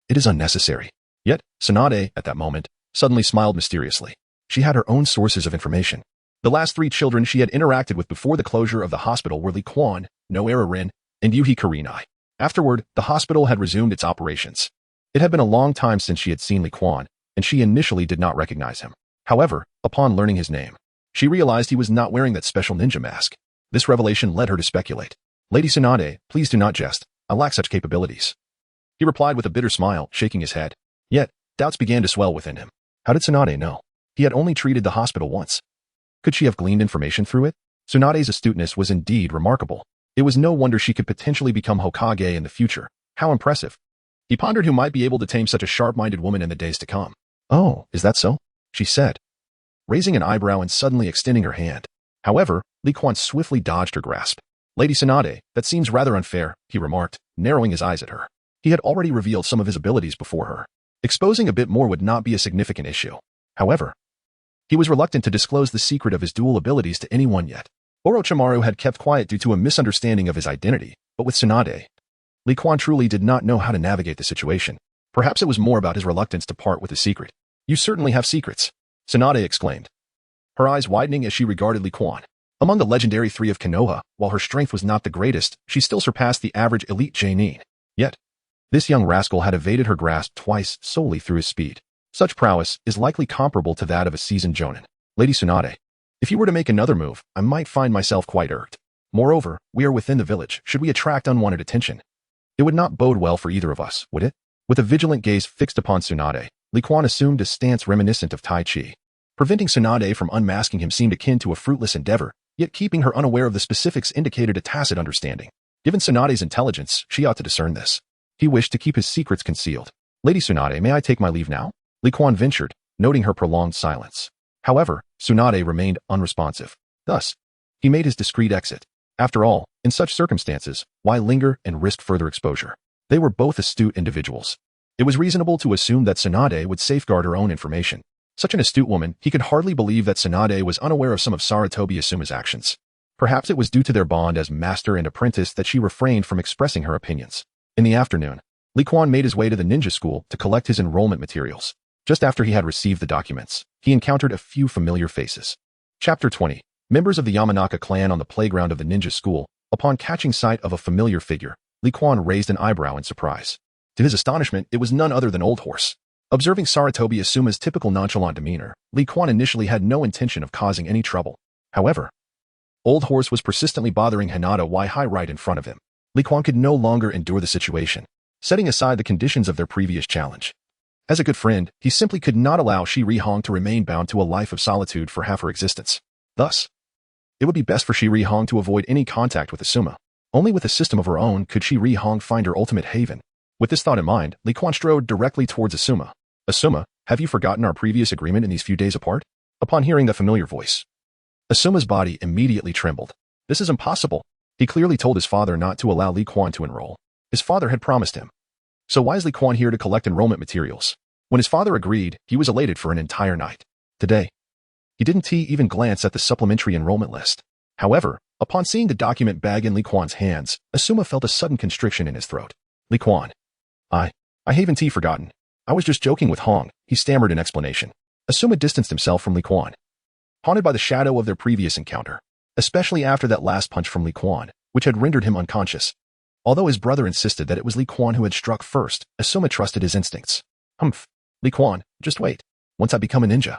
it is unnecessary. Yet, Tsunade, at that moment, suddenly smiled mysteriously. She had her own sources of information. The last 3 children she had interacted with before the closure of the hospital were Li Quan, Noera Rin, and Yuhi Kurenai. Afterward, the hospital had resumed its operations. It had been a long time since she had seen Li Quan, and she initially did not recognize him. However, upon learning his name, she realized he was not wearing that special ninja mask. This revelation led her to speculate. Lady Tsunade, please do not jest. I lack such capabilities. He replied with a bitter smile, shaking his head. Yet, doubts began to swell within him. How did Tsunade know? He had only treated the hospital once. Could she have gleaned information through it? Tsunade's astuteness was indeed remarkable. It was no wonder she could potentially become Hokage in the future. How impressive. He pondered who might be able to tame such a sharp-minded woman in the days to come. Oh, is that so? She said, raising an eyebrow and suddenly extending her hand. However, Li Quan swiftly dodged her grasp. Lady Tsunade, that seems rather unfair, he remarked, narrowing his eyes at her. He had already revealed some of his abilities before her. Exposing a bit more would not be a significant issue. However, he was reluctant to disclose the secret of his dual abilities to anyone yet. Orochimaru had kept quiet due to a misunderstanding of his identity, but with Tsunade, Li Quan truly did not know how to navigate the situation. Perhaps it was more about his reluctance to part with his secret. You certainly have secrets, Tsunade exclaimed, her eyes widening as she regarded Li Quan. Among the legendary 3 of Konoha, while her strength was not the greatest, she still surpassed the average elite Genin. Yet, this young rascal had evaded her grasp twice solely through his speed. Such prowess is likely comparable to that of a seasoned jonin. Lady Tsunade, if you were to make another move, I might find myself quite irked. Moreover, we are within the village. Should we attract unwanted attention? It would not bode well for either of us, would it? With a vigilant gaze fixed upon Tsunade, Li Quan assumed a stance reminiscent of Tai Chi. Preventing Tsunade from unmasking him seemed akin to a fruitless endeavor, yet keeping her unaware of the specifics indicated a tacit understanding. Given Tsunade's intelligence, she ought to discern this. He wished to keep his secrets concealed. Lady Tsunade, may I take my leave now? Li Quan ventured, noting her prolonged silence. However, Tsunade remained unresponsive. Thus, he made his discreet exit. After all, in such circumstances, why linger and risk further exposure? They were both astute individuals. It was reasonable to assume that Tsunade would safeguard her own information. Such an astute woman, he could hardly believe that Tsunade was unaware of some of Sarutobi Asuma's actions. Perhaps it was due to their bond as master and apprentice that she refrained from expressing her opinions. In the afternoon, Li Quan made his way to the ninja school to collect his enrollment materials. Just after he had received the documents, he encountered a few familiar faces. Chapter 20. Members of the Yamanaka clan on the playground of the ninja school. Upon catching sight of a familiar figure, Li Quan raised an eyebrow in surprise. To his astonishment, it was none other than Old Horse. Observing Sarutobi Asuma's typical nonchalant demeanor, Li Quan initially had no intention of causing any trouble. However, Old Horse was persistently bothering Hinata Wai right in front of him. Li Quan could no longer endure the situation, setting aside the conditions of their previous challenge. As a good friend, he simply could not allow Shi Rihong to remain bound to a life of solitude for half her existence. Thus, it would be best for Shi Rihong to avoid any contact with Asuma. Only with a system of her own could Shi Rihong find her ultimate haven. With this thought in mind, Li Quan strode directly towards Asuma. Asuma, have you forgotten our previous agreement in these few days apart? Upon hearing the familiar voice, Asuma's body immediately trembled. This is impossible. He clearly told his father not to allow Li Quan to enroll. His father had promised him. So why is Li Quan here to collect enrollment materials? When his father agreed, he was elated for an entire night. Today, he didn't even glance at the supplementary enrollment list. However, upon seeing the document bag in Li Quan's hands, Asuma felt a sudden constriction in his throat. Li Quan. I haven't forgotten. I was just joking with Hong, he stammered in explanation. Asuma distanced himself from Li Quan, haunted by the shadow of their previous encounter, especially after that last punch from Li Quan, which had rendered him unconscious. Although his brother insisted that it was Li Quan who had struck first, Asuma trusted his instincts. Humph. Li Quan, just wait. Once I become a ninja,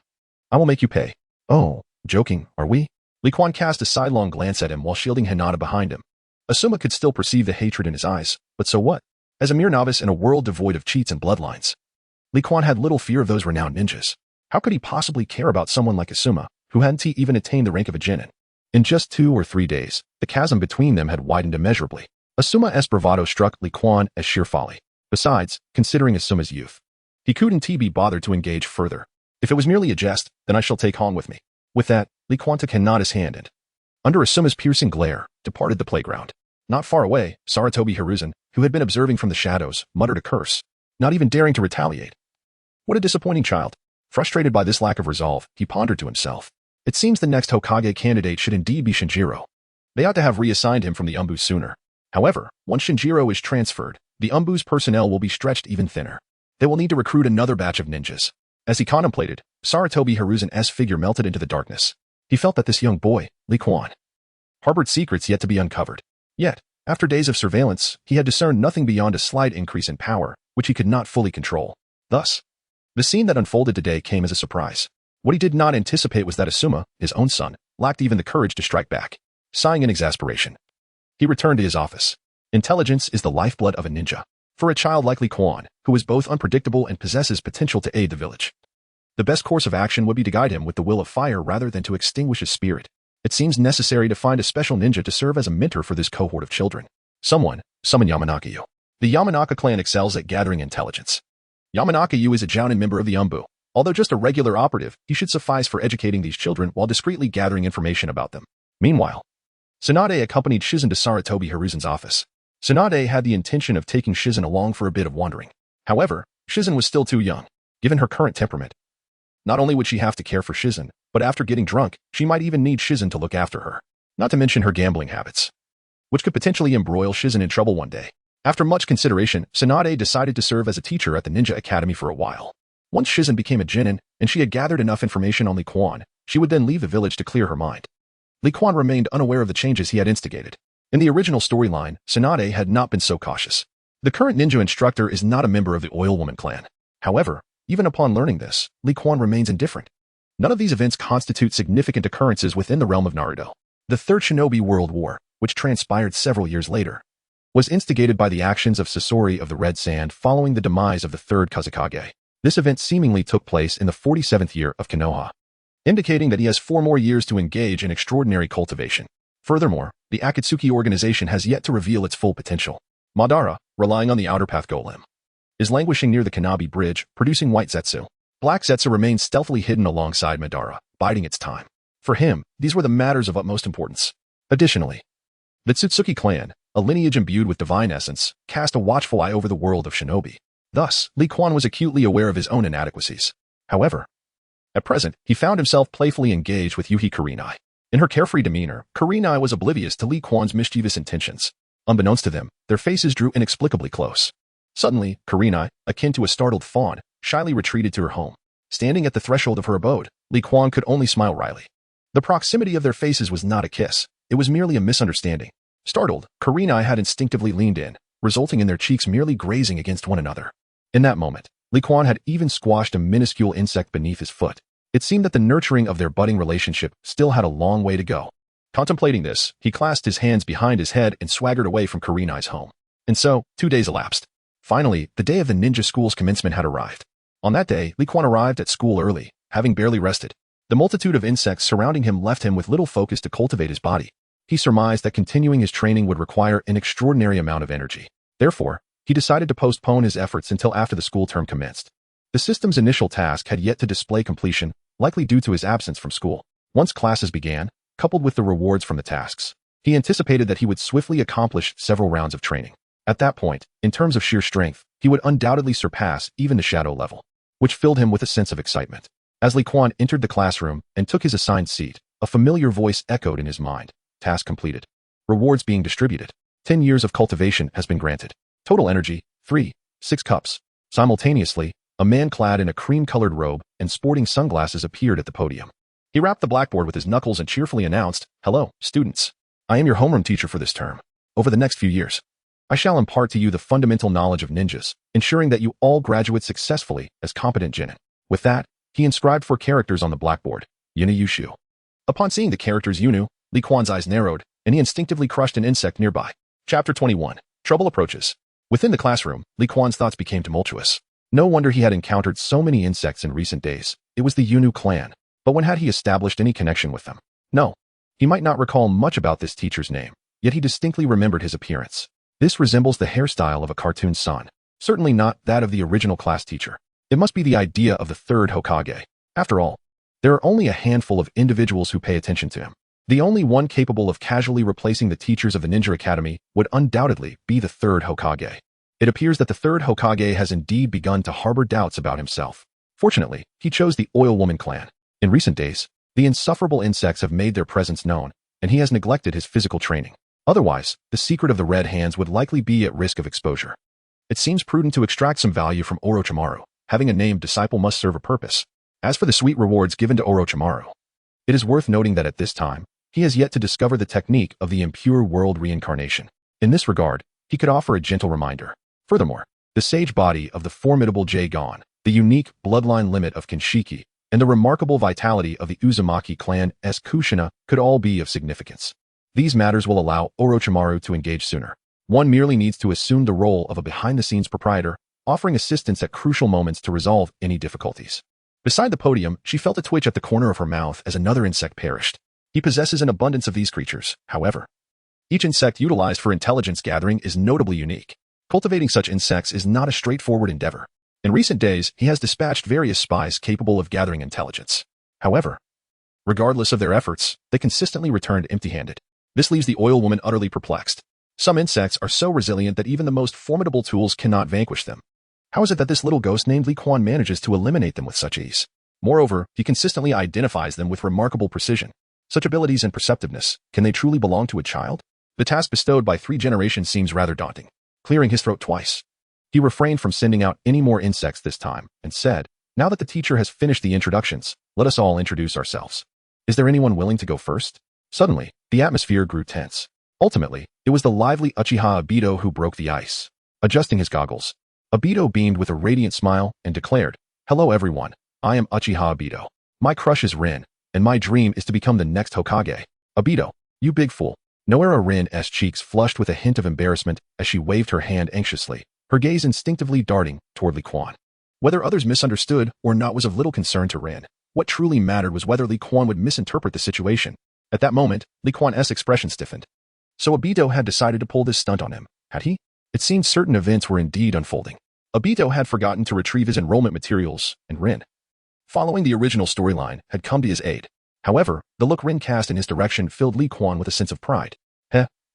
I will make you pay. Oh, joking, are we? Li Quan cast a sidelong glance at him while shielding Hinata behind him. Asuma could still perceive the hatred in his eyes, but so what? As a mere novice in a world devoid of cheats and bloodlines, Li Quan had little fear of those renowned ninjas. How could he possibly care about someone like Asuma, who hadn't even attained the rank of a genin? In just 2 or 3 days, the chasm between them had widened immeasurably. Asuma's bravado struck Li Quan as sheer folly. Besides, considering Asuma's youth, he couldn't be bothered to engage further. If it was merely a jest, then I shall take Hong with me. With that, Li Quan took Hinata's hand and, under Asuma's piercing glare, departed the playground. Not far away, Sarutobi Hiruzen, who had been observing from the shadows, muttered a curse, not even daring to retaliate. What a disappointing child. Frustrated by this lack of resolve, he pondered to himself. It seems the next Hokage candidate should indeed be Shinjiro. They ought to have reassigned him from the Umbu sooner. However, once Shinjiro is transferred, the Umbu's personnel will be stretched even thinner. They will need to recruit another batch of ninjas. As he contemplated, Sarutobi Hiruzen's figure melted into the darkness. He felt that this young boy, Li Quan, harbored secrets yet to be uncovered. Yet, after days of surveillance, he had discerned nothing beyond a slight increase in power, which he could not fully control. Thus, the scene that unfolded today came as a surprise. What he did not anticipate was that Asuma, his own son, lacked even the courage to strike back. Sighing in exasperation, he returned to his office. Intelligence is the lifeblood of a ninja. For a child like Li Quan, who is both unpredictable and possesses potential to aid the village, the best course of action would be to guide him with the will of fire rather than to extinguish his spirit. It seems necessary to find a special ninja to serve as a mentor for this cohort of children. Summon Yamanaka-yu. The Yamanaka clan excels at gathering intelligence. Yamanaka-yu is a jounin member of the Umbu. Although just a regular operative, he should suffice for educating these children while discreetly gathering information about them. Meanwhile, Tsunade accompanied Shizen to Sarutobi Hiruzen's office. Tsunade had the intention of taking Shizen along for a bit of wandering. However, Shizen was still too young, given her current temperament. Not only would she have to care for Shizen, but after getting drunk, she might even need Shizen to look after her. Not to mention her gambling habits, which could potentially embroil Shizen in trouble one day. After much consideration, Tsunade decided to serve as a teacher at the Ninja Academy for a while. Once Shizen became a genin, and she had gathered enough information on Li Quan, she would then leave the village to clear her mind. Li Quan remained unaware of the changes he had instigated. In the original storyline, Tsunade had not been so cautious. The current ninja instructor is not a member of the Oil Woman clan. However, even upon learning this, Li Quan remains indifferent. None of these events constitute significant occurrences within the realm of Naruto. The Third Shinobi World War, which transpired several years later, was instigated by the actions of Sasori of the Red Sand following the demise of the third Kazekage. This event seemingly took place in the 47th year of Konoha, indicating that he has 4 more years to engage in extraordinary cultivation. Furthermore, the Akatsuki organization has yet to reveal its full potential. Madara, relying on the Outer Path Golem, is languishing near the Kanabi Bridge, producing white Zetsu. Black Zetsu remains stealthily hidden alongside Madara, biding its time. For him, these were the matters of utmost importance. Additionally, the Tsutsuki clan, a lineage imbued with divine essence, cast a watchful eye over the world of shinobi. Thus, Li Quan was acutely aware of his own inadequacies. However, at present, he found himself playfully engaged with Yuhi Kurenai. In her carefree demeanor, Kurenai was oblivious to Li Quan's mischievous intentions. Unbeknownst to them, their faces drew inexplicably close. Suddenly, Kurenai, akin to a startled fawn, shyly retreated to her home. Standing at the threshold of her abode, Li Quan could only smile wryly. The proximity of their faces was not a kiss. It was merely a misunderstanding. Startled, Kurenai had instinctively leaned in, resulting in their cheeks merely grazing against one another. In that moment, Li Quan had even squashed a minuscule insect beneath his foot. It seemed that the nurturing of their budding relationship still had a long way to go. Contemplating this, he clasped his hands behind his head and swaggered away from Kurenai's home. And so, 2 days elapsed. Finally, the day of the ninja school's commencement had arrived. On that day, Li Quan arrived at school early, having barely rested. The multitude of insects surrounding him left him with little focus to cultivate his body. He surmised that continuing his training would require an extraordinary amount of energy. Therefore, he decided to postpone his efforts until after the school term commenced. The system's initial task had yet to display completion, likely due to his absence from school. Once classes began, coupled with the rewards from the tasks, He anticipated that he would swiftly accomplish several rounds of training. At that point, in terms of sheer strength, he would undoubtedly surpass even the shadow level, which filled him with a sense of excitement. As Li Quan entered the classroom and took his assigned seat, a familiar voice echoed in his mind. Task completed. Rewards being distributed. 10 years of cultivation has been granted. Total energy, 6 cups. Simultaneously, a man clad in a cream-colored robe and sporting sunglasses appeared at the podium. He rapped the blackboard with his knuckles and cheerfully announced, "Hello, students. I am your homeroom teacher for this term. Over the next few years, I shall impart to you the fundamental knowledge of ninjas, ensuring that you all graduate successfully as competent genin." With that, he inscribed 4 characters on the blackboard, Yuna Yushu. Upon seeing the characters Yunu, Li Quan's eyes narrowed, and he instinctively crushed an insect nearby. Chapter 21. Trouble approaches. Within the classroom, Li Quan's thoughts became tumultuous. No wonder he had encountered so many insects in recent days. It was the Yunu clan. But when had he established any connection with them? No. He might not recall much about this teacher's name, yet he distinctly remembered his appearance. This resembles the hairstyle of a cartoon son. Certainly not that of the original class teacher. It must be the idea of the third Hokage. After all, there are only a handful of individuals who pay attention to him. The only one capable of casually replacing the teachers of the Ninja Academy would undoubtedly be the third Hokage. It appears that the third Hokage has indeed begun to harbor doubts about himself. Fortunately, he chose the Oil Woman clan. In recent days, the insufferable insects have made their presence known, and he has neglected his physical training. Otherwise, the secret of the red hands would likely be at risk of exposure. It seems prudent to extract some value from Orochimaru. Having a named disciple must serve a purpose. As for the sweet rewards given to Orochimaru, it is worth noting that at this time, he has yet to discover the technique of the impure world reincarnation. In this regard, he could offer a gentle reminder. Furthermore, the sage body of the formidable Jaegon, the unique bloodline limit of Kinshiki, and the remarkable vitality of the Uzumaki clan's Kushina could all be of significance. These matters will allow Orochimaru to engage sooner. One merely needs to assume the role of a behind-the-scenes proprietor, offering assistance at crucial moments to resolve any difficulties. Beside the podium, she felt a twitch at the corner of her mouth as another insect perished. He possesses an abundance of these creatures, however. Each insect utilized for intelligence gathering is notably unique. Cultivating such insects is not a straightforward endeavor. In recent days, he has dispatched various spies capable of gathering intelligence. However, regardless of their efforts, they consistently returned empty-handed. This leaves the Oil Woman utterly perplexed. Some insects are so resilient that even the most formidable tools cannot vanquish them. How is it that this little ghost named Li Quan manages to eliminate them with such ease? Moreover, he consistently identifies them with remarkable precision. Such abilities and perceptiveness, can they truly belong to a child? The task bestowed by 3 generations seems rather daunting. Clearing his throat twice, he refrained from sending out any more insects this time, and said, "Now that the teacher has finished the introductions, let us all introduce ourselves. Is there anyone willing to go first?" Suddenly, the atmosphere grew tense. Ultimately, it was the lively Uchiha Obito who broke the ice. Adjusting his goggles, Obito beamed with a radiant smile and declared, "Hello everyone, I am Uchiha Obito. My crush is Rin, and my dream is to become the next Hokage." "Obito, you big fool." Noera Rin's cheeks flushed with a hint of embarrassment as she waved her hand anxiously, her gaze instinctively darting toward Li Quan. Whether others misunderstood or not was of little concern to Rin. What truly mattered was whether Li Quan would misinterpret the situation. At that moment, Li Quan's expression stiffened. So Obito had decided to pull this stunt on him, had he? It seemed certain events were indeed unfolding. Obito had forgotten to retrieve his enrollment materials, and Rin, following the original storyline, had come to his aid. However, the look Rin cast in his direction filled Li Quan with a sense of pride.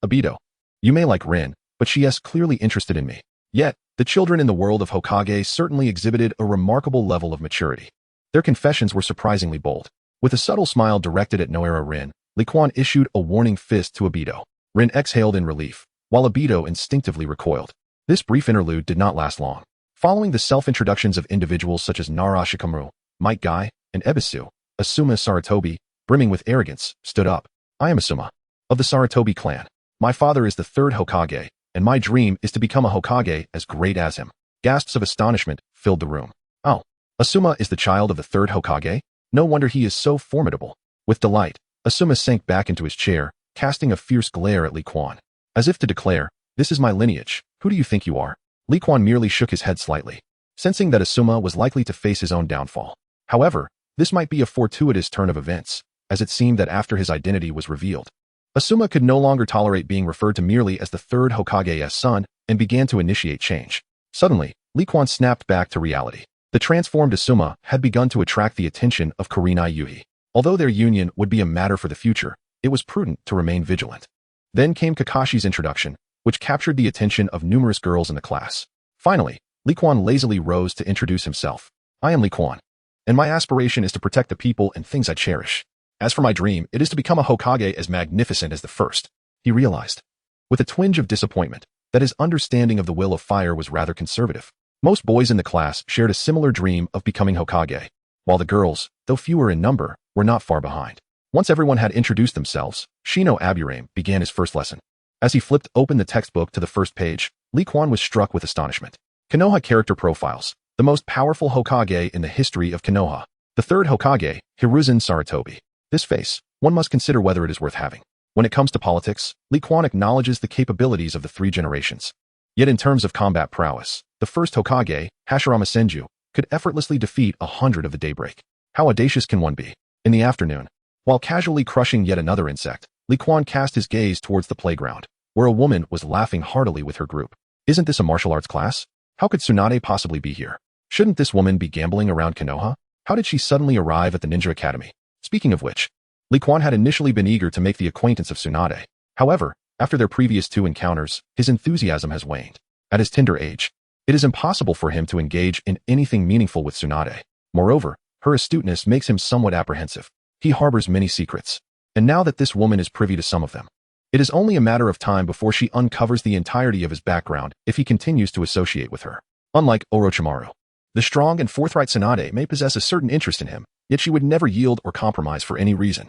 Obito. You may like Rin, but she is clearly interested in me. Yet, the children in the world of Hokage certainly exhibited a remarkable level of maturity. Their confessions were surprisingly bold. With a subtle smile directed at Noera Rin, Li Quan issued a warning fist to Obito. Rin exhaled in relief, while Obito instinctively recoiled. This brief interlude did not last long. Following the self-introductions of individuals such as Naruto, Might Guy, and Ebisu, Asuma Sarutobi, brimming with arrogance, stood up. "I am Asuma, of the Sarutobi clan. My father is the third Hokage, and my dream is to become a Hokage as great as him." Gasps of astonishment filled the room. "Oh, Asuma is the child of the third Hokage? No wonder he is so formidable." With delight, Asuma sank back into his chair, casting a fierce glare at Li Quan. As if to declare, "This is my lineage, who do you think you are?" Li Quan merely shook his head slightly, sensing that Asuma was likely to face his own downfall. However, this might be a fortuitous turn of events, as it seemed that after his identity was revealed, Asuma could no longer tolerate being referred to merely as the third Hokage's son and began to initiate change. Suddenly, Li Quan snapped back to reality. The transformed Asuma had begun to attract the attention of Kurenai Yuhi. Although their union would be a matter for the future, it was prudent to remain vigilant. Then came Kakashi's introduction, which captured the attention of numerous girls in the class. Finally, Li Quan lazily rose to introduce himself. I am Li Quan, and my aspiration is to protect the people and things I cherish. As for my dream, it is to become a Hokage as magnificent as the first. He realized, with a twinge of disappointment, that his understanding of the will of fire was rather conservative. Most boys in the class shared a similar dream of becoming Hokage, while the girls, though fewer in number, were not far behind. Once everyone had introduced themselves, Shino Aburame began his first lesson. As he flipped open the textbook to the first page, Li Quan was struck with astonishment. Konoha character profiles, the most powerful Hokage in the history of Konoha. The third Hokage, Hiruzen Sarutobi. This face, one must consider whether it is worth having. When it comes to politics, Li Quan acknowledges the capabilities of the three generations. Yet in terms of combat prowess, the first Hokage, Hashirama Senju, could effortlessly defeat 100 of the daybreak. How audacious can one be? In the afternoon, while casually crushing yet another insect, Li Quan cast his gaze towards the playground, where a woman was laughing heartily with her group. Isn't this a martial arts class? How could Tsunade possibly be here? Shouldn't this woman be gambling around Konoha? How did she suddenly arrive at the Ninja Academy? Speaking of which, Li Quan had initially been eager to make the acquaintance of Tsunade. However, after their previous two encounters, his enthusiasm has waned. At his tender age, it is impossible for him to engage in anything meaningful with Tsunade. Moreover, her astuteness makes him somewhat apprehensive. He harbors many secrets, and now that this woman is privy to some of them, it is only a matter of time before she uncovers the entirety of his background if he continues to associate with her. Unlike Orochimaru, the strong and forthright Tsunade may possess a certain interest in him, yet she would never yield or compromise for any reason.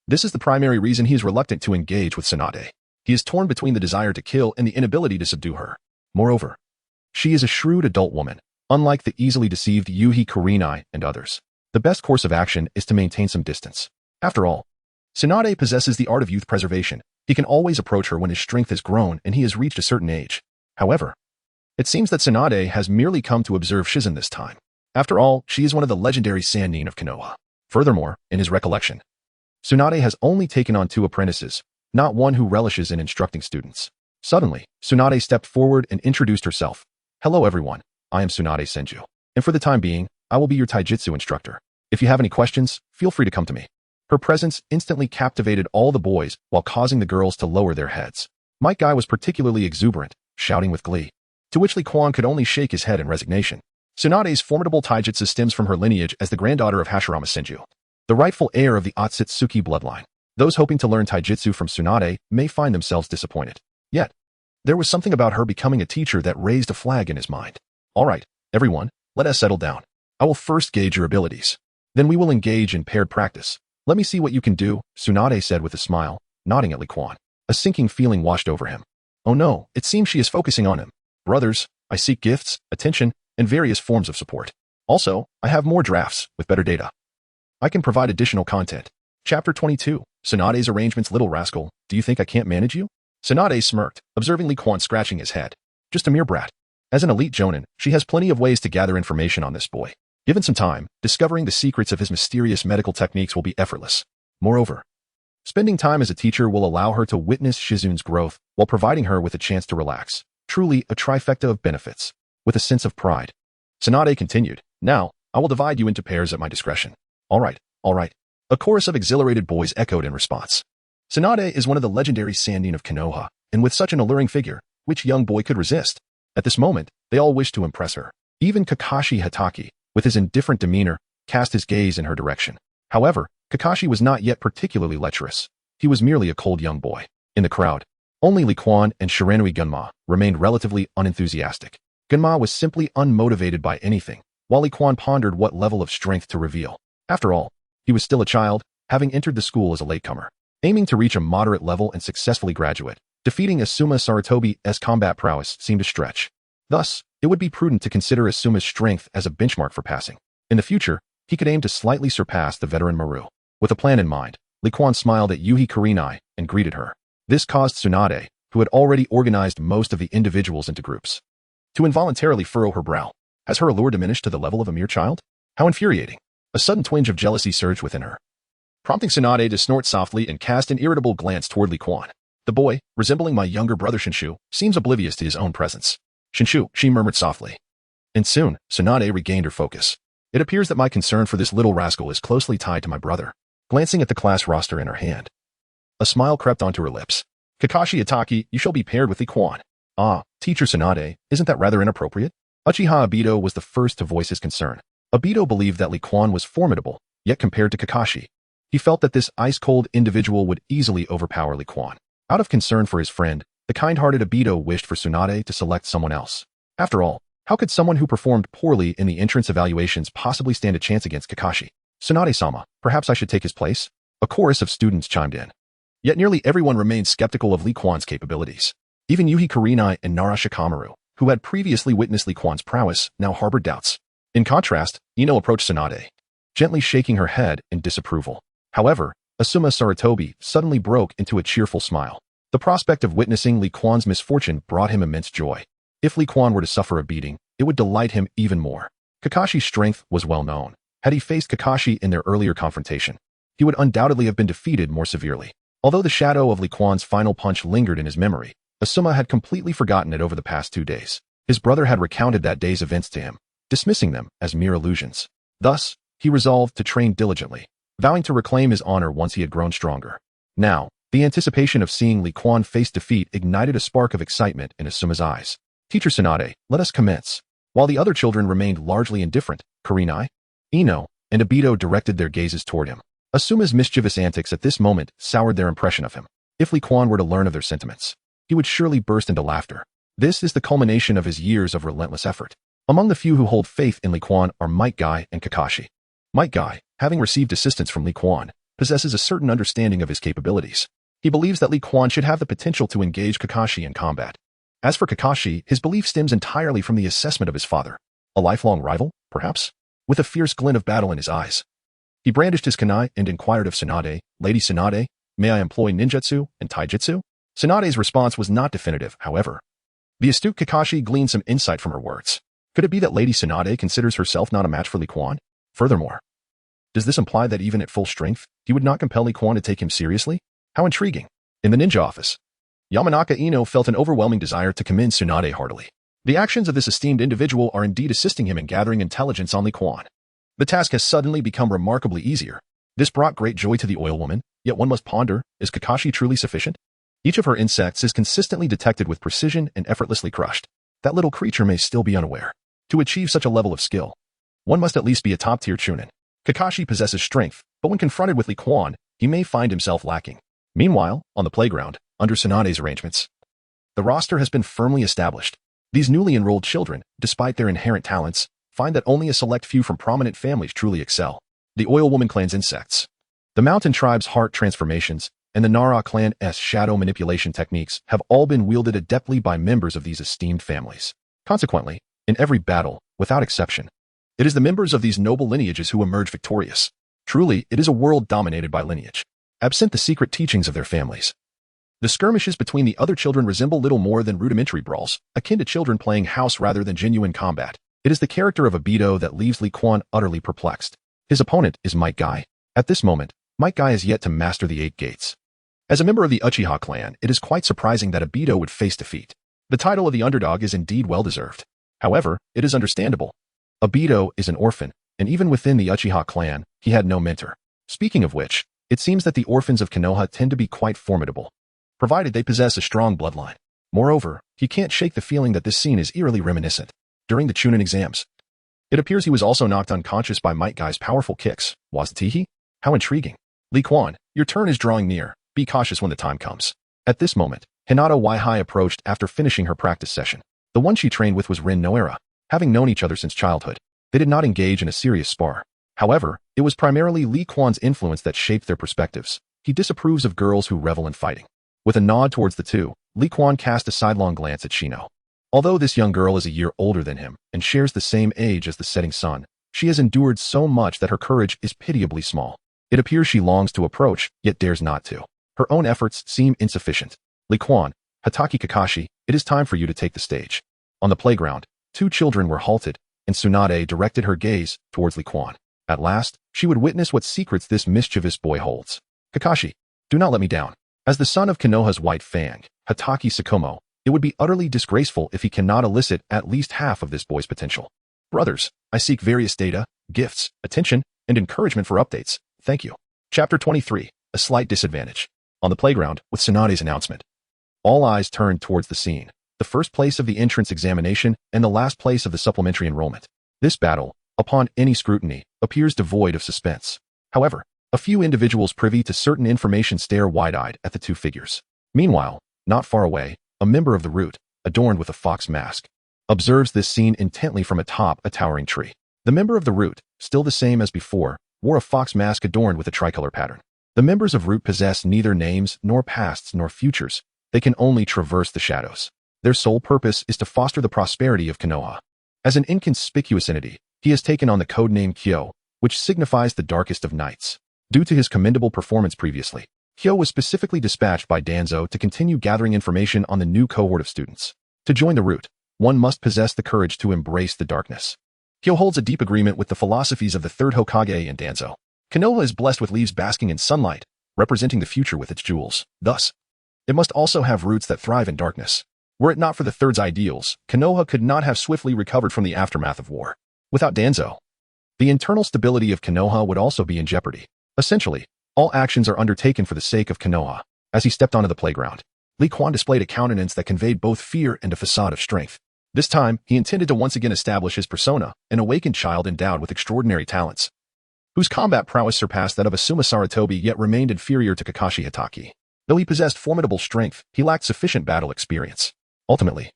This is the primary reason he is reluctant to engage with Tsunade. He is torn between the desire to kill and the inability to subdue her. Moreover, she is a shrewd adult woman, unlike the easily deceived Yuhi Kurenai and others. The best course of action is to maintain some distance. After all, Tsunade possesses the art of youth preservation. He can always approach her when his strength has grown and he has reached a certain age. However, it seems that Tsunade has merely come to observe Shizen this time. After all, she is one of the legendary Sannin of Konoha. Furthermore, in his recollection, Tsunade has only taken on 2 apprentices, not one who relishes in instructing students. Suddenly, Tsunade stepped forward and introduced herself. Hello everyone, I am Tsunade Senju, and for the time being, I will be your taijutsu instructor. If you have any questions, feel free to come to me. Her presence instantly captivated all the boys while causing the girls to lower their heads. Might Guy was particularly exuberant, shouting with glee, to which Li Quan could only shake his head in resignation. Tsunade's formidable taijutsu stems from her lineage as the granddaughter of Hashirama Senju, the rightful heir of the Otsutsuki bloodline. Those hoping to learn taijutsu from Tsunade may find themselves disappointed. Yet, there was something about her becoming a teacher that raised a flag in his mind. All right, everyone, let us settle down. I will first gauge your abilities. Then we will engage in paired practice. Let me see what you can do, Tsunade said with a smile, nodding at Li Quan. A sinking feeling washed over him. Oh no, it seems she is focusing on him. Brothers, I seek gifts, attention, and various forms of support. Also, I have more drafts with better data. I can provide additional content. Chapter 22, Tsunade's arrangements. Little rascal, do you think I can't manage you? Tsunade smirked, observing Li Quan scratching his head. Just a mere brat. As an elite jonin, she has plenty of ways to gather information on this boy. Given some time, discovering the secrets of his mysterious medical techniques will be effortless. Moreover, spending time as a teacher will allow her to witness Shizun's growth while providing her with a chance to relax. Truly a trifecta of benefits. With a sense of pride, Tsunade continued, now, I will divide you into pairs at my discretion. All right. A chorus of exhilarated boys echoed in response. Tsunade is one of the legendary Sannin of Konoha, and with such an alluring figure, which young boy could resist? At this moment, they all wished to impress her. Even Kakashi Hatake, with his indifferent demeanor, cast his gaze in her direction. However, Kakashi was not yet particularly lecherous. He was merely a cold young boy. In the crowd, only Li Quan and Shiranui Gunma remained relatively unenthusiastic. Gunma was simply unmotivated by anything, while Li Quan pondered what level of strength to reveal. After all, he was still a child, having entered the school as a latecomer. Aiming to reach a moderate level and successfully graduate, defeating Asuma Sarutobi's combat prowess seemed a stretch. Thus, it would be prudent to consider Asuma's strength as a benchmark for passing. In the future, he could aim to slightly surpass the veteran Maru. With a plan in mind, Li Quan smiled at Yuhi Kurenai and greeted her. This caused Tsunade, who had already organized most of the individuals into groups, to involuntarily furrow her brow. Has her allure diminished to the level of a mere child? How infuriating. A sudden twinge of jealousy surged within her, prompting Tsunade to snort softly and cast an irritable glance toward Li Quan. The boy, resembling my younger brother Shinshu, seems oblivious to his own presence. Shinshu, she murmured softly. And soon, Tsunade regained her focus. It appears that my concern for this little rascal is closely tied to my brother. Glancing at the class roster in her hand, a smile crept onto her lips. Kakashi Itaki, you shall be paired with Lee Quan. Ah, Teacher Tsunade, isn't that rather inappropriate? Uchiha Obito was the first to voice his concern. Obito believed that Lee Quan was formidable, yet compared to Kakashi, he felt that this ice-cold individual would easily overpower Lee Quan. Out of concern for his friend, the kind-hearted Obito wished for Tsunade to select someone else. After all, how could someone who performed poorly in the entrance evaluations possibly stand a chance against Kakashi? Tsunade-sama, perhaps I should take his place? A chorus of students chimed in. Yet nearly everyone remained skeptical of Lee Quan's capabilities. Even Yuhi Kurenai and Nara Shikamaru, who had previously witnessed Lee Quan's prowess, now harbored doubts. In contrast, Ino approached Tsunade, gently shaking her head in disapproval. However, Asuma Sarutobi suddenly broke into a cheerful smile. The prospect of witnessing Lee Quan's misfortune brought him immense joy. If Lee Quan were to suffer a beating, it would delight him even more. Kakashi's strength was well known. Had he faced Kakashi in their earlier confrontation, he would undoubtedly have been defeated more severely. Although the shadow of Lee Quan's final punch lingered in his memory, Asuma had completely forgotten it over the past 2 days. His brother had recounted that day's events to him, dismissing them as mere illusions. Thus, he resolved to train diligently, vowing to reclaim his honor once he had grown stronger. Now, the anticipation of seeing Lee Quan face defeat ignited a spark of excitement in Asuma's eyes. Teacher Tsunade, let us commence. While the other children remained largely indifferent, Kurenai, Ino, and Obito directed their gazes toward him. Asuma's mischievous antics at this moment soured their impression of him. If Lee Quan were to learn of their sentiments, he would surely burst into laughter. This is the culmination of his years of relentless effort. Among the few who hold faith in Lee Quan are Might Guy and Kakashi. Might Guy, having received assistance from Lee Quan, possesses a certain understanding of his capabilities. He believes that Lee Quan should have the potential to engage Kakashi in combat. As for Kakashi, his belief stems entirely from the assessment of his father. A lifelong rival, perhaps? With a fierce glint of battle in his eyes, he brandished his kunai and inquired of Tsunade, Lady Tsunade, may I employ ninjutsu and taijutsu? Tsunade's response was not definitive, however. The astute Kakashi gleaned some insight from her words. Could it be that Lady Tsunade considers herself not a match for Lee Quan? Furthermore, does this imply that even at full strength, he would not compel Lee Quan to take him seriously? How intriguing. In the ninja office, Yamanaka Ino felt an overwhelming desire to commend Tsunade heartily. The actions of this esteemed individual are indeed assisting him in gathering intelligence on Lee Quan. The task has suddenly become remarkably easier. This brought great joy to the oil woman, yet one must ponder, is Kakashi truly sufficient? Each of her insects is consistently detected with precision and effortlessly crushed. That little creature may still be unaware. To achieve such a level of skill, one must at least be a top-tier chunin. Kakashi possesses strength, but when confronted with Lee Quan, he may find himself lacking. Meanwhile, on the playground, under Tsunade's arrangements, the roster has been firmly established. These newly enrolled children, despite their inherent talents, find that only a select few from prominent families truly excel. The Oil Woman clan's insects, the Mountain Tribe's heart transformations, and the Nara clan's shadow manipulation techniques have all been wielded adeptly by members of these esteemed families. Consequently, in every battle, without exception, it is the members of these noble lineages who emerge victorious. Truly, it is a world dominated by lineage, absent the secret teachings of their families. The skirmishes between the other children resemble little more than rudimentary brawls, akin to children playing house rather than genuine combat. It is the character of Obito that leaves Lee Quan utterly perplexed. His opponent is Might Guy. At this moment, Might Guy has yet to master the 8 gates. As a member of the Uchiha clan, it is quite surprising that Obito would face defeat. The title of the underdog is indeed well-deserved. However, it is understandable. Obito is an orphan, and even within the Uchiha clan, he had no mentor. Speaking of which, it seems that the orphans of Konoha tend to be quite formidable, provided they possess a strong bloodline. Moreover, he can't shake the feeling that this scene is eerily reminiscent. During the Chunin exams, it appears he was also knocked unconscious by Might Guy's powerful kicks. Wasn't he? How intriguing. Lee Quan, your turn is drawing near. Be cautious when the time comes. At this moment, Hinata Waihai approached after finishing her practice session. The one she trained with was Rin Noera. Having known each other since childhood, they did not engage in a serious spar. However, it was primarily Lee Quan's influence that shaped their perspectives. He disapproves of girls who revel in fighting. With a nod towards the two, Lee Quan cast a sidelong glance at Shino. Although this young girl is a year older than him and shares the same age as the setting sun, she has endured so much that her courage is pitiably small. It appears she longs to approach, yet dares not to. Her own efforts seem insufficient. Lee Quan, Hatake Kakashi, it is time for you to take the stage. On the playground, 2 children were halted, and Tsunade directed her gaze towards Lee Quan. At last, she would witness what secrets this mischievous boy holds. Kakashi, do not let me down. As the son of Konoha's White Fang, Hatake Sakomo, it would be utterly disgraceful if he cannot elicit at least half of this boy's potential. Brothers, I seek various data, gifts, attention, and encouragement for updates. Thank you. Chapter 23, A Slight Disadvantage. On the playground, with Tsunade's announcement, All eyes turned towards the scene, the first place of the entrance examination and the last place of the supplementary enrollment. This battle, upon any scrutiny, appears devoid of suspense. However, a few individuals privy to certain information stare wide-eyed at the two figures. Meanwhile, not far away, a member of the root, adorned with a fox mask, observes this scene intently from atop a towering tree. The member of the root, still the same as before, wore a fox mask adorned with a tricolor pattern. The members of root possess neither names nor pasts nor futures. They can only traverse the shadows. Their sole purpose is to foster the prosperity of Konoha. As an inconspicuous entity, he has taken on the codename Kyo, which signifies the darkest of nights. Due to his commendable performance previously, Kyo was specifically dispatched by Danzo to continue gathering information on the new cohort of students. To join the root, one must possess the courage to embrace the darkness. Kyo holds a deep agreement with the philosophies of the third Hokage and Danzo. Konoha is blessed with leaves basking in sunlight, representing the future with its jewels. Thus, it must also have roots that thrive in darkness. Were it not for the third's ideals, Konoha could not have swiftly recovered from the aftermath of war. Without Danzo, the internal stability of Konoha would also be in jeopardy. Essentially, all actions are undertaken for the sake of Konoha. As he stepped onto the playground, Lee Quan displayed a countenance that conveyed both fear and a facade of strength. This time, he intended to once again establish his persona, an awakened child endowed with extraordinary talents, whose combat prowess surpassed that of Asuma Sarutobi yet remained inferior to Kakashi Hatake. Though he possessed formidable strength, he lacked sufficient battle experience. Ultimately,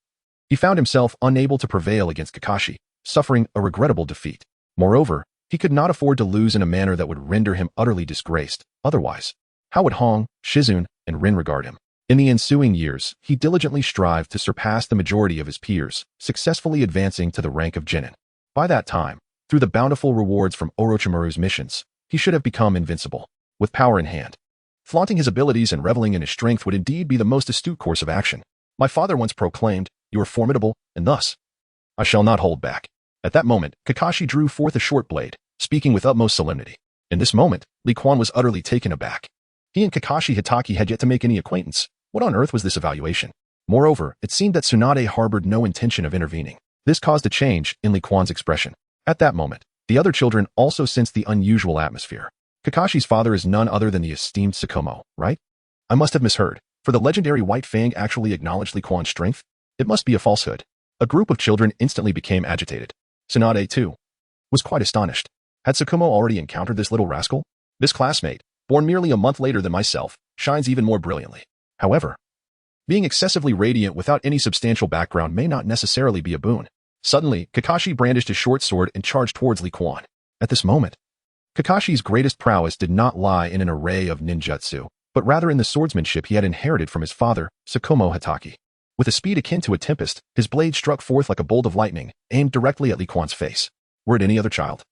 he found himself unable to prevail against Kakashi, suffering a regrettable defeat. Moreover, he could not afford to lose in a manner that would render him utterly disgraced. Otherwise, how would Hong, Shizune, and Rin regard him? In the ensuing years, he diligently strived to surpass the majority of his peers, successfully advancing to the rank of Genin. By that time, through the bountiful rewards from Orochimaru's missions, he should have become invincible. With power in hand, flaunting his abilities and reveling in his strength would indeed be the most astute course of action. My father once proclaimed, "You are formidable, and thus, I shall not hold back." At that moment, Kakashi drew forth a short blade, speaking with utmost solemnity. In this moment, Lee Quan was utterly taken aback. He and Kakashi Hatake had yet to make any acquaintance. What on earth was this evaluation? Moreover, it seemed that Tsunade harbored no intention of intervening. This caused a change in Lee Quan's expression. At that moment, the other children also sensed the unusual atmosphere. Kakashi's father is none other than the esteemed Tsukumo, right? I must have misheard, for the legendary White Fang actually acknowledged Lee Quan's strength? It must be a falsehood. A group of children instantly became agitated. Tsunade, too, was quite astonished. Had Tsukumo already encountered this little rascal? This classmate, born merely a month later than myself, shines even more brilliantly. However, being excessively radiant without any substantial background may not necessarily be a boon. Suddenly, Kakashi brandished his short sword and charged towards Lee Quan. At this moment, Kakashi's greatest prowess did not lie in an array of ninjutsu, but rather in the swordsmanship he had inherited from his father, Tsukumo Hatake. With a speed akin to a tempest, his blade struck forth like a bolt of lightning, aimed directly at Lee Quan's face. Were it any other child,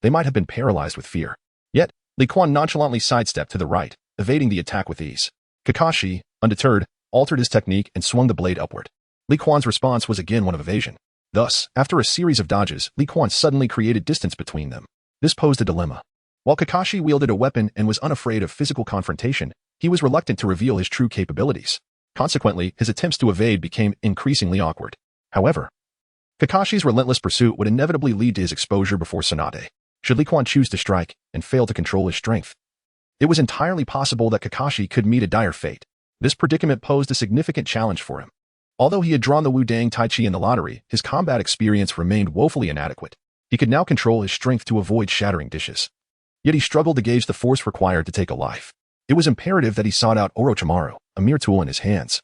they might have been paralyzed with fear. Yet, Lee Quan nonchalantly sidestepped to the right, evading the attack with ease. Kakashi, undeterred, altered his technique and swung the blade upward. Lee Quan's response was again one of evasion. Thus, after a series of dodges, Lee Quan suddenly created distance between them. This posed a dilemma. While Kakashi wielded a weapon and was unafraid of physical confrontation, he was reluctant to reveal his true capabilities. Consequently, his attempts to evade became increasingly awkward. However, Kakashi's relentless pursuit would inevitably lead to his exposure before Tsunade. Should Lee Quan choose to strike and fail to control his strength, it was entirely possible that Kakashi could meet a dire fate. This predicament posed a significant challenge for him. Although he had drawn the Wudang Tai Chi in the lottery, his combat experience remained woefully inadequate. He could now control his strength to avoid shattering dishes. Yet he struggled to gauge the force required to take a life. It was imperative that he sought out Orochimaru, a mere tool in his hands,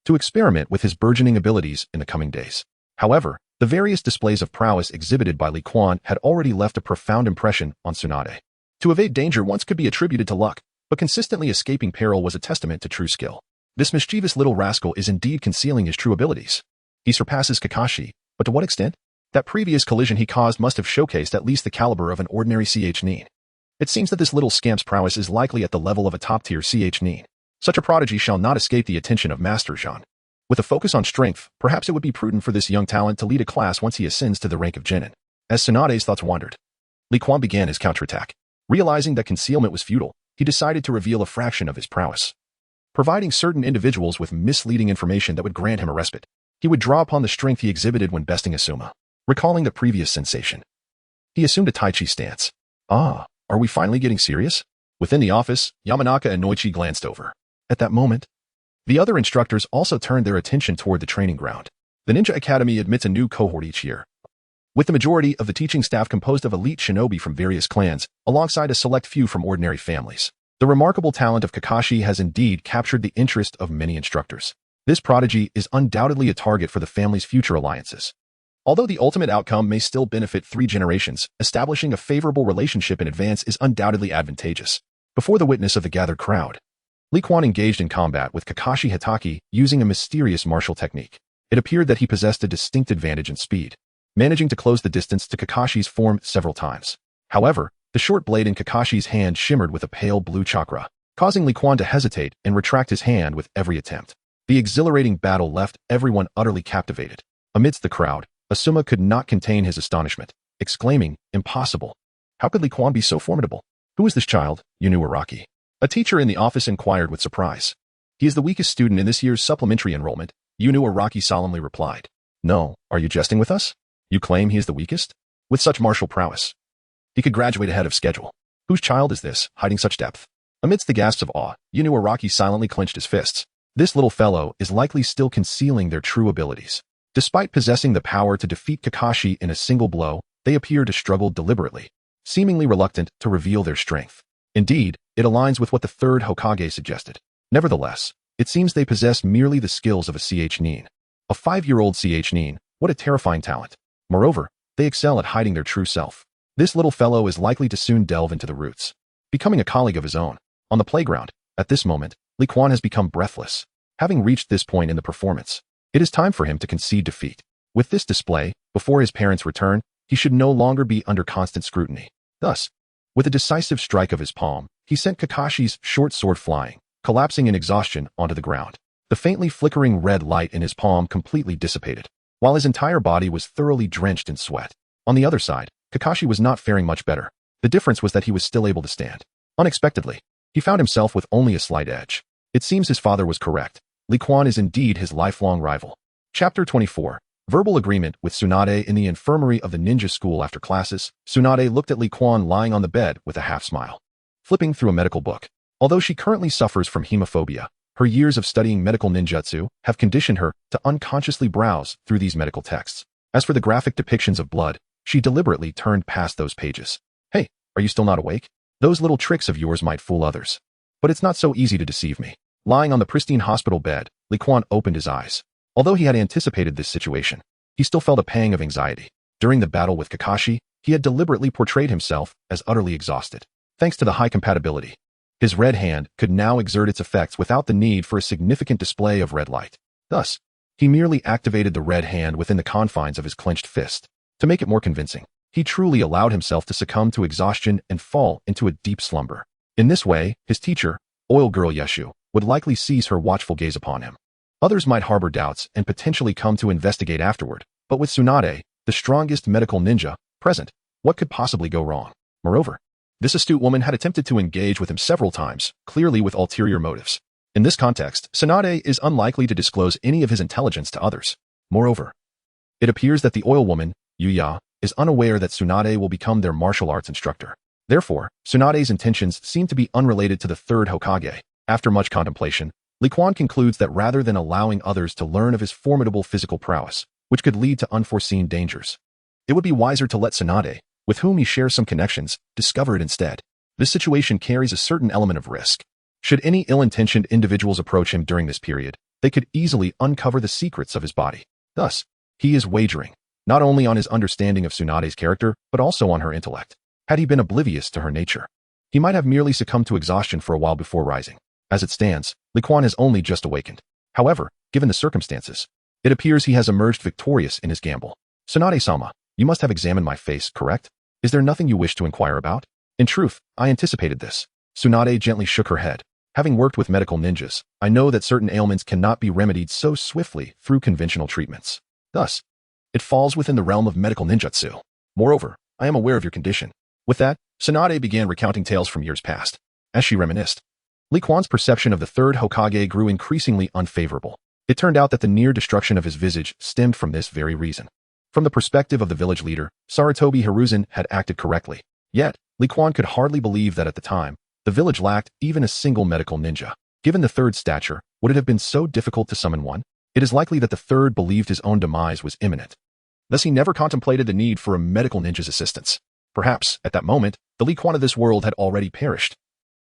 to experiment with his burgeoning abilities in the coming days. However, the various displays of prowess exhibited by Lee Quan had already left a profound impression on Tsunade. To evade danger once could be attributed to luck, but consistently escaping peril was a testament to true skill. This mischievous little rascal is indeed concealing his true abilities. He surpasses Kakashi, but to what extent? That previous collision he caused must have showcased at least the caliber of an ordinary nin. It seems that this little scamp's prowess is likely at the level of a top-tier nin. Such a prodigy shall not escape the attention of Master Jean. With a focus on strength, perhaps it would be prudent for this young talent to lead a class once he ascends to the rank of genin. As Tsunade's thoughts wandered, Lee Quan began his counterattack. Realizing that concealment was futile, he decided to reveal a fraction of his prowess, providing certain individuals with misleading information that would grant him a respite. He would draw upon the strength he exhibited when besting Asuma. Recalling the previous sensation, he assumed a Tai Chi stance. Ah, are we finally getting serious? Within the office, Yamanaka and Noichi glanced over. At that moment, The other instructors also turned their attention toward the training ground. The Ninja Academy admits a new cohort each year, with the majority of the teaching staff composed of elite shinobi from various clans, alongside a select few from ordinary families. The remarkable talent of Kakashi has indeed captured the interest of many instructors. This prodigy is undoubtedly a target for the family's future alliances. Although the ultimate outcome may still benefit 3 generations, establishing a favorable relationship in advance is undoubtedly advantageous. Before the witness of the gathered crowd, Lee Quan engaged in combat with Kakashi Hitaki using a mysterious martial technique. It appeared that he possessed a distinct advantage in speed, managing to close the distance to Kakashi's form several times. However, the short blade in Kakashi's hand shimmered with a pale blue chakra, causing Lee Quan to hesitate and retract his hand with every attempt. The exhilarating battle left everyone utterly captivated. Amidst the crowd, Asuma could not contain his astonishment, exclaiming, "Impossible! How could Lee Quan be so formidable? Who is this child, Araki?" A teacher in the office inquired with surprise. "He is the weakest student in this year's supplementary enrollment," Araki solemnly replied. "No, are you jesting with us? You claim he is the weakest? With such martial prowess, he could graduate ahead of schedule. Whose child is this, hiding such depth?" Amidst the gasps of awe, Araki silently clenched his fists. This little fellow is likely still concealing their true abilities. Despite possessing the power to defeat Kakashi in a single blow, they appear to struggle deliberately, seemingly reluctant to reveal their strength. Indeed, it aligns with what the third Hokage suggested. Nevertheless, it seems they possess merely the skills of a nin. A 5-year-old nin, what a terrifying talent. Moreover, they excel at hiding their true self. This little fellow is likely to soon delve into the roots, becoming a colleague of his own. On the playground, at this moment, Lee Quan has become breathless. Having reached this point in the performance, it is time for him to concede defeat. With this display, before his parents return, he should no longer be under constant scrutiny. Thus, with a decisive strike of his palm, he sent Kakashi's short sword flying, collapsing in exhaustion onto the ground. The faintly flickering red light in his palm completely dissipated, while his entire body was thoroughly drenched in sweat. On the other side, Kakashi was not faring much better. The difference was that he was still able to stand. Unexpectedly, he found himself with only a slight edge. It seems his father was correct. Lee Quan is indeed his lifelong rival. Chapter 24. Verbal agreement with Tsunade. In the infirmary of the ninja school after classes, Tsunade looked at Lee Quan lying on the bed with a half-smile, flipping through a medical book. Although she currently suffers from hemophobia, her years of studying medical ninjutsu have conditioned her to unconsciously browse through these medical texts. As for the graphic depictions of blood, she deliberately turned past those pages. "Hey, are you still not awake? Those little tricks of yours might fool others, but it's not so easy to deceive me." Lying on the pristine hospital bed, Lee Quan opened his eyes. Although he had anticipated this situation, he still felt a pang of anxiety. During the battle with Kakashi, he had deliberately portrayed himself as utterly exhausted. Thanks to the high compatibility, his red hand could now exert its effects without the need for a significant display of red light. Thus, he merely activated the red hand within the confines of his clenched fist. To make it more convincing, he truly allowed himself to succumb to exhaustion and fall into a deep slumber. In this way, his teacher, Oil Girl Yeshu, would likely cease her watchful gaze upon him. Others might harbor doubts and potentially come to investigate afterward, but with Tsunade, the strongest medical ninja, present, what could possibly go wrong? Moreover, this astute woman had attempted to engage with him several times, clearly with ulterior motives. In this context, Tsunade is unlikely to disclose any of his intelligence to others. Moreover, it appears that the oil woman, Yuya, is unaware that Tsunade will become their martial arts instructor. Therefore, Tsunade's intentions seem to be unrelated to the third Hokage. After much contemplation, Lee Quan concludes that rather than allowing others to learn of his formidable physical prowess, which could lead to unforeseen dangers, it would be wiser to let Tsunade, with whom he shares some connections, discover it instead. This situation carries a certain element of risk. Should any ill-intentioned individuals approach him during this period, they could easily uncover the secrets of his body. Thus, he is wagering, not only on his understanding of Tsunade's character, but also on her intellect. Had he been oblivious to her nature, he might have merely succumbed to exhaustion for a while before rising. As it stands, Lee Quan has only just awakened. However, given the circumstances, it appears he has emerged victorious in his gamble. "Tsunade-sama, you must have examined my face, correct? Is there nothing you wish to inquire about?" "In truth, I anticipated this." Tsunade gently shook her head. "Having worked with medical ninjas, I know that certain ailments cannot be remedied so swiftly through conventional treatments. Thus, it falls within the realm of medical ninjutsu. Moreover, I am aware of your condition." With that, Tsunade began recounting tales from years past. As she reminisced, Lee Quan's perception of the third Hokage grew increasingly unfavorable. It turned out that the near destruction of his visage stemmed from this very reason. From the perspective of the village leader, Sarutobi Hiruzen had acted correctly. Yet, Lee Quan could hardly believe that at the time, the village lacked even a single medical ninja. Given the third's stature, would it have been so difficult to summon one? It is likely that the third believed his own demise was imminent. Thus he never contemplated the need for a medical ninja's assistance. Perhaps, at that moment, the Li Quan of this world had already perished,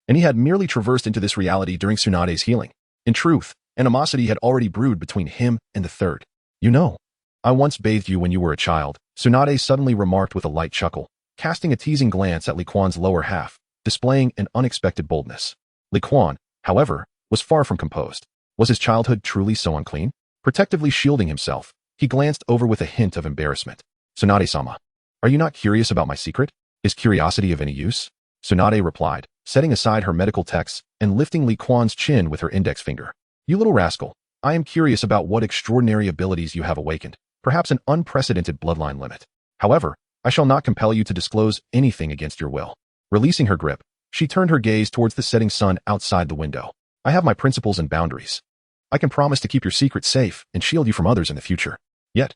and he had merely traversed into this reality during Tsunade's healing. In truth, animosity had already brewed between him and the third. You know, I once bathed you when you were a child, Tsunade suddenly remarked with a light chuckle, casting a teasing glance at Li Quan's lower half, displaying an unexpected boldness. Li Quan, however, was far from composed. Was his childhood truly so unclean? Protectively shielding himself, he glanced over with a hint of embarrassment. Tsunade-sama, are you not curious about my secret? Is curiosity of any use? Tsunade replied, setting aside her medical texts and lifting Li Quan's chin with her index finger. You little rascal, I am curious about what extraordinary abilities you have awakened, perhaps an unprecedented bloodline limit. However, I shall not compel you to disclose anything against your will. Releasing her grip, she turned her gaze towards the setting sun outside the window. I have my principles and boundaries. I can promise to keep your secret safe and shield you from others in the future. Yet,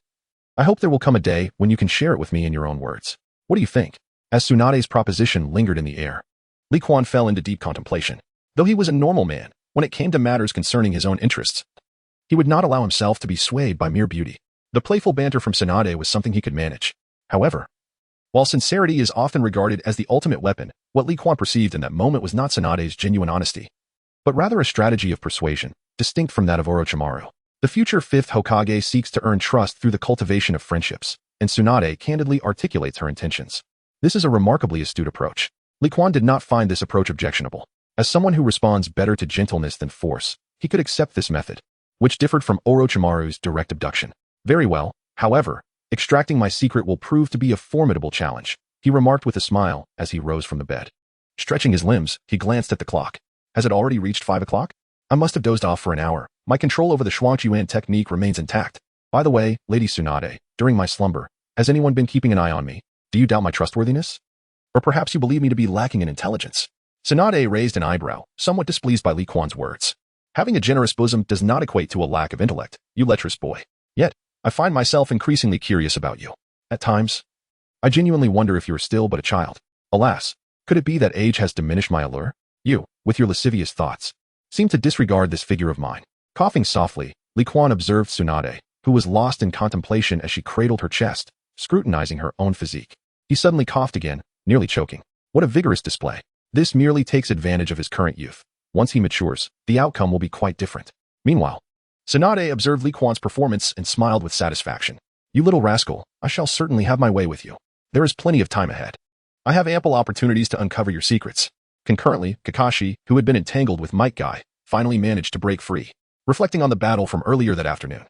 I hope there will come a day when you can share it with me in your own words. What do you think? As Tsunade's proposition lingered in the air, Li Quan fell into deep contemplation. Though he was a normal man, when it came to matters concerning his own interests, he would not allow himself to be swayed by mere beauty. The playful banter from Tsunade was something he could manage. However, while sincerity is often regarded as the ultimate weapon, what Li Quan perceived in that moment was not Tsunade's genuine honesty, but rather a strategy of persuasion, distinct from that of Orochimaru. The future fifth Hokage seeks to earn trust through the cultivation of friendships, and Tsunade candidly articulates her intentions. This is a remarkably astute approach. Li Quan did not find this approach objectionable. As someone who responds better to gentleness than force, he could accept this method, which differed from Orochimaru's direct abduction. Very well, however, extracting my secret will prove to be a formidable challenge, he remarked with a smile as he rose from the bed. Stretching his limbs, he glanced at the clock. Has it already reached 5 o'clock? I must have dozed off for an hour. My control over the Shuangqiuan technique remains intact. By the way, Lady Tsunade, during my slumber, has anyone been keeping an eye on me? Do you doubt my trustworthiness? Or perhaps you believe me to be lacking in intelligence? Tsunade raised an eyebrow, somewhat displeased by Li Quan's words. Having a generous bosom does not equate to a lack of intellect, you lecherous boy. Yet, I find myself increasingly curious about you. At times, I genuinely wonder if you are still but a child. Alas, could it be that age has diminished my allure? You, with your lascivious thoughts, seem to disregard this figure of mine. Coughing softly, Li Quan observed Tsunade, who was lost in contemplation as she cradled her chest, scrutinizing her own physique. He suddenly coughed again, nearly choking. What a vigorous display. This merely takes advantage of his current youth. Once he matures, the outcome will be quite different. Meanwhile, Tsunade observed Li Quan's performance and smiled with satisfaction. You little rascal, I shall certainly have my way with you. There is plenty of time ahead. I have ample opportunities to uncover your secrets. Concurrently, Kakashi, who had been entangled with Might Guy, finally managed to break free. Reflecting on the battle from earlier that afternoon,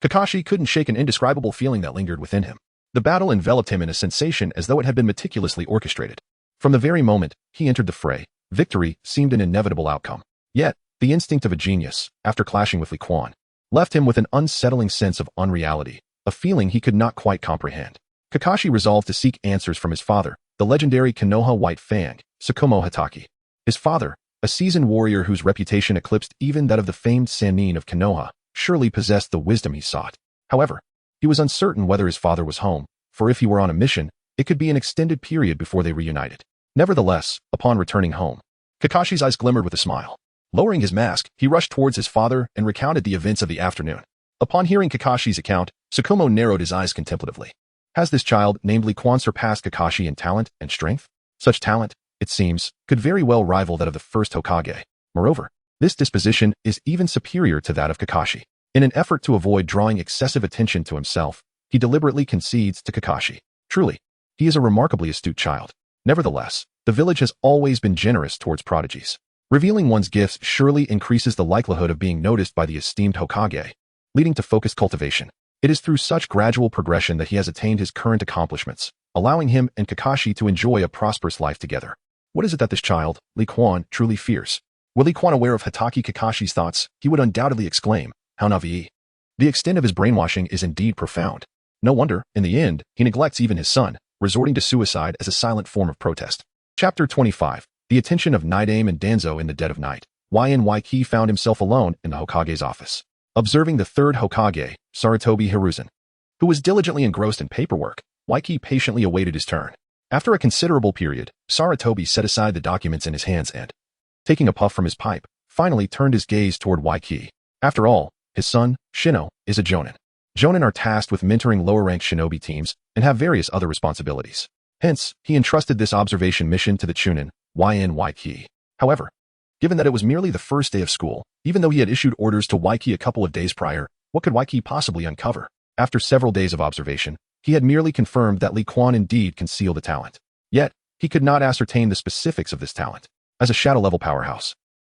Kakashi couldn't shake an indescribable feeling that lingered within him. The battle enveloped him in a sensation as though it had been meticulously orchestrated. From the very moment he entered the fray, victory seemed an inevitable outcome. Yet, the instinct of a genius, after clashing with Li Quan, left him with an unsettling sense of unreality, a feeling he could not quite comprehend. Kakashi resolved to seek answers from his father, the legendary Konoha White Fang, Tsukumo Hatake. His father, a seasoned warrior whose reputation eclipsed even that of the famed Sannin of Konoha, surely possessed the wisdom he sought. However, he was uncertain whether his father was home, for if he were on a mission, it could be an extended period before they reunited. Nevertheless, upon returning home, Kakashi's eyes glimmered with a smile. Lowering his mask, he rushed towards his father and recounted the events of the afternoon. Upon hearing Kakashi's account, Tsukumo narrowed his eyes contemplatively. Has this child named Li Quan surpassed Kakashi in talent and strength? Such talent, it seems, could very well rival that of the first Hokage. Moreover, this disposition is even superior to that of Kakashi. In an effort to avoid drawing excessive attention to himself, he deliberately concedes to Kakashi. Truly, he is a remarkably astute child. Nevertheless, the village has always been generous towards prodigies. Revealing one's gifts surely increases the likelihood of being noticed by the esteemed Hokage, leading to focused cultivation. It is through such gradual progression that he has attained his current accomplishments, allowing him and Kakashi to enjoy a prosperous life together. What is it that this child, Li Quan, truly fears? Were Li Quan aware of Hatake Kakashi's thoughts, he would undoubtedly exclaim, how naive. The extent of his brainwashing is indeed profound. No wonder, in the end, he neglects even his son, resorting to suicide as a silent form of protest. Chapter 25. The attention of Nidaime and Danzo in the dead of night. Waiki found himself alone in the Hokage's office, observing the third Hokage, Sarutobi Hiruzen, who was diligently engrossed in paperwork. Waiki patiently awaited his turn. After a considerable period, Sarutobi set aside the documents in his hands and, taking a puff from his pipe, finally turned his gaze toward Waiki. After all, his son, Shino, is a Jonin. Jonin are tasked with mentoring lower-ranked shinobi teams and have various other responsibilities. Hence, he entrusted this observation mission to the Chunin, Waiki. However, given that it was merely the first day of school, even though he had issued orders to Waiki a couple of days prior, what could Waiki possibly uncover? After several days of observation, he had merely confirmed that Li Quan indeed concealed the talent. Yet, he could not ascertain the specifics of this talent. As a shadow-level powerhouse,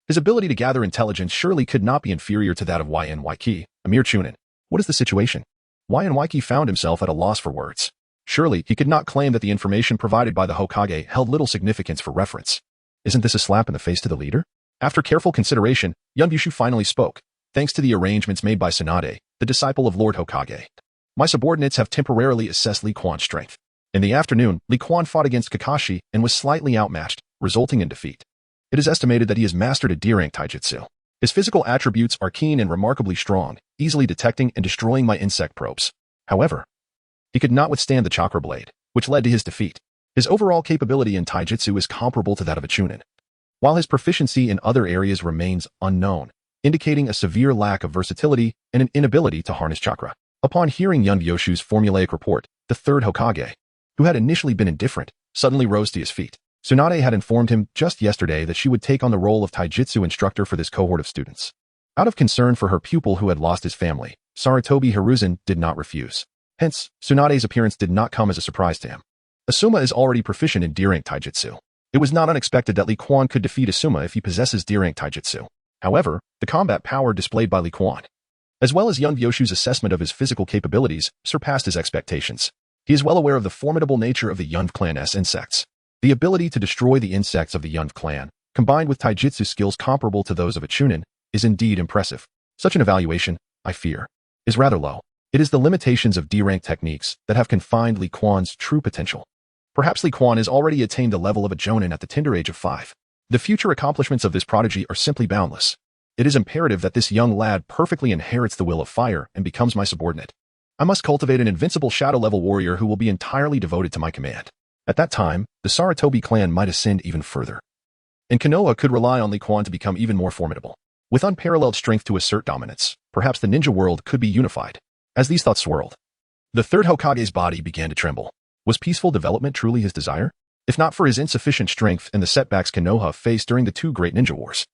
his ability to gather intelligence surely could not be inferior to that of Waiki, a mere Chunin. What is the situation? Waiki found himself at a loss for words. Surely, he could not claim that the information provided by the Hokage held little significance for reference. Isn't this a slap in the face to the leader? After careful consideration, Unveiling finally spoke. Thanks to the arrangements made by Tsunade, the disciple of Lord Hokage, my subordinates have temporarily assessed Li Quan's strength. In the afternoon, Li Quan fought against Kakashi and was slightly outmatched, resulting in defeat. It is estimated that he has mastered a D-rank taijutsu. His physical attributes are keen and remarkably strong, easily detecting and destroying my insect probes. However, he could not withstand the chakra blade, which led to his defeat. His overall capability in taijutsu is comparable to that of a Chunin, while his proficiency in other areas remains unknown, indicating a severe lack of versatility and an inability to harness chakra. Upon hearing Unveiling's formulaic report, the third Hokage, who had initially been indifferent, suddenly rose to his feet. Tsunade had informed him just yesterday that she would take on the role of taijutsu instructor for this cohort of students. Out of concern for her pupil who had lost his family, Sarutobi Hiruzen did not refuse. Hence, Tsunade's appearance did not come as a surprise to him. Asuma is already proficient in D-rank taijutsu. It was not unexpected that Li Quan could defeat Asuma if he possesses D-rank taijutsu. However, the combat power displayed by Li Quan, as well as Unveiling's assessment of his physical capabilities, surpassed his expectations. He is well aware of the formidable nature of the Yunv clan's insects. The ability to destroy the insects of the Yunv clan, combined with taijutsu skills comparable to those of a Chunin, is indeed impressive. Such an evaluation, I fear, is rather low. It is the limitations of D-rank techniques that have confined Li Quan's true potential. Perhaps Li Quan has already attained the level of a Jonin at the tender age of 5. The future accomplishments of this prodigy are simply boundless. It is imperative that this young lad perfectly inherits the will of fire and becomes my subordinate. I must cultivate an invincible shadow-level warrior who will be entirely devoted to my command. At that time, the Sarutobi clan might ascend even further, and Konoha could rely on Li Quan to become even more formidable. With unparalleled strength to assert dominance, perhaps the ninja world could be unified. As these thoughts swirled, the third Hokage's body began to tremble. Was peaceful development truly his desire? If not for his insufficient strength and the setbacks Konoha faced during the two great ninja wars,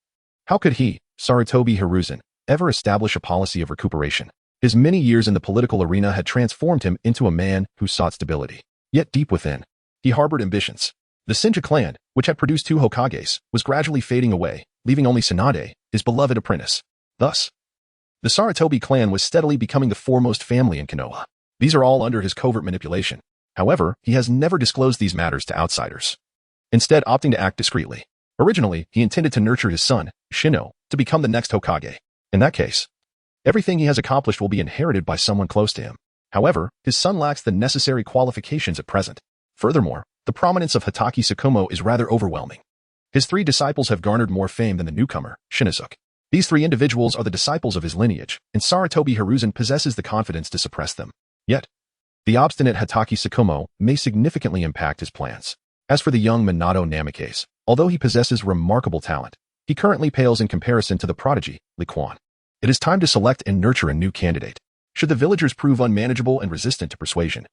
how could he, Sarutobi Hiruzen, ever establish a policy of recuperation? His many years in the political arena had transformed him into a man who sought stability. Yet deep within, he harbored ambitions. The Senju clan, which had produced 2 Hokages, was gradually fading away, leaving only Tsunade, his beloved apprentice. Thus, the Sarutobi clan was steadily becoming the foremost family in Konoha. These are all under his covert manipulation. However, he has never disclosed these matters to outsiders, instead opting to act discreetly. Originally, he intended to nurture his son, Shino, to become the next Hokage. In that case, everything he has accomplished will be inherited by someone close to him. However, his son lacks the necessary qualifications at present. Furthermore, the prominence of Hatake Tsukumo is rather overwhelming. His 3 disciples have garnered more fame than the newcomer, Shinizuke. These 3 individuals are the disciples of his lineage, and Sarutobi Hiruzen possesses the confidence to suppress them. Yet, the obstinate Hatake Tsukumo may significantly impact his plans. As for the young Minato Namikaze, although he possesses remarkable talent, he currently pales in comparison to the prodigy, Li Quan. It is time to select and nurture a new candidate. Should the villagers prove unmanageable and resistant to persuasion,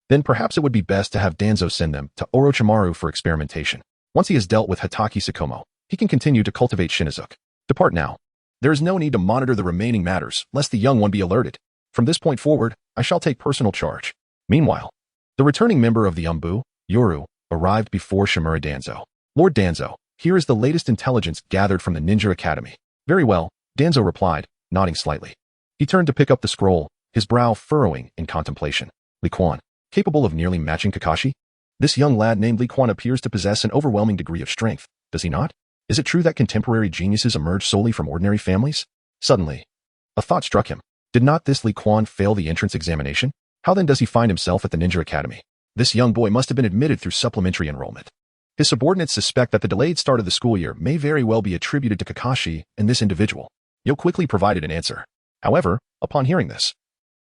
then perhaps it would be best to have Danzo send them to Orochimaru for experimentation. Once he has dealt with Hatake Tsukumo, he can continue to cultivate Shinizuke. Depart now. There is no need to monitor the remaining matters, lest the young one be alerted. From this point forward, I shall take personal charge. Meanwhile, the returning member of the Umbu, Yoru, arrived before Shimura Danzo. Lord Danzo, here is the latest intelligence gathered from the Ninja Academy. Very well, Danzo replied, nodding slightly. He turned to pick up the scroll, his brow furrowing in contemplation. Li Quan, capable of nearly matching Kakashi? This young lad named Li Quan appears to possess an overwhelming degree of strength, does he not? Is it true that contemporary geniuses emerge solely from ordinary families? Suddenly, a thought struck him. Did not this Li Quan fail the entrance examination? How then does he find himself at the Ninja Academy? This young boy must have been admitted through supplementary enrollment. His subordinates suspect that the delayed start of the school year may very well be attributed to Kakashi and this individual. Yo quickly provided an answer. However, upon hearing this,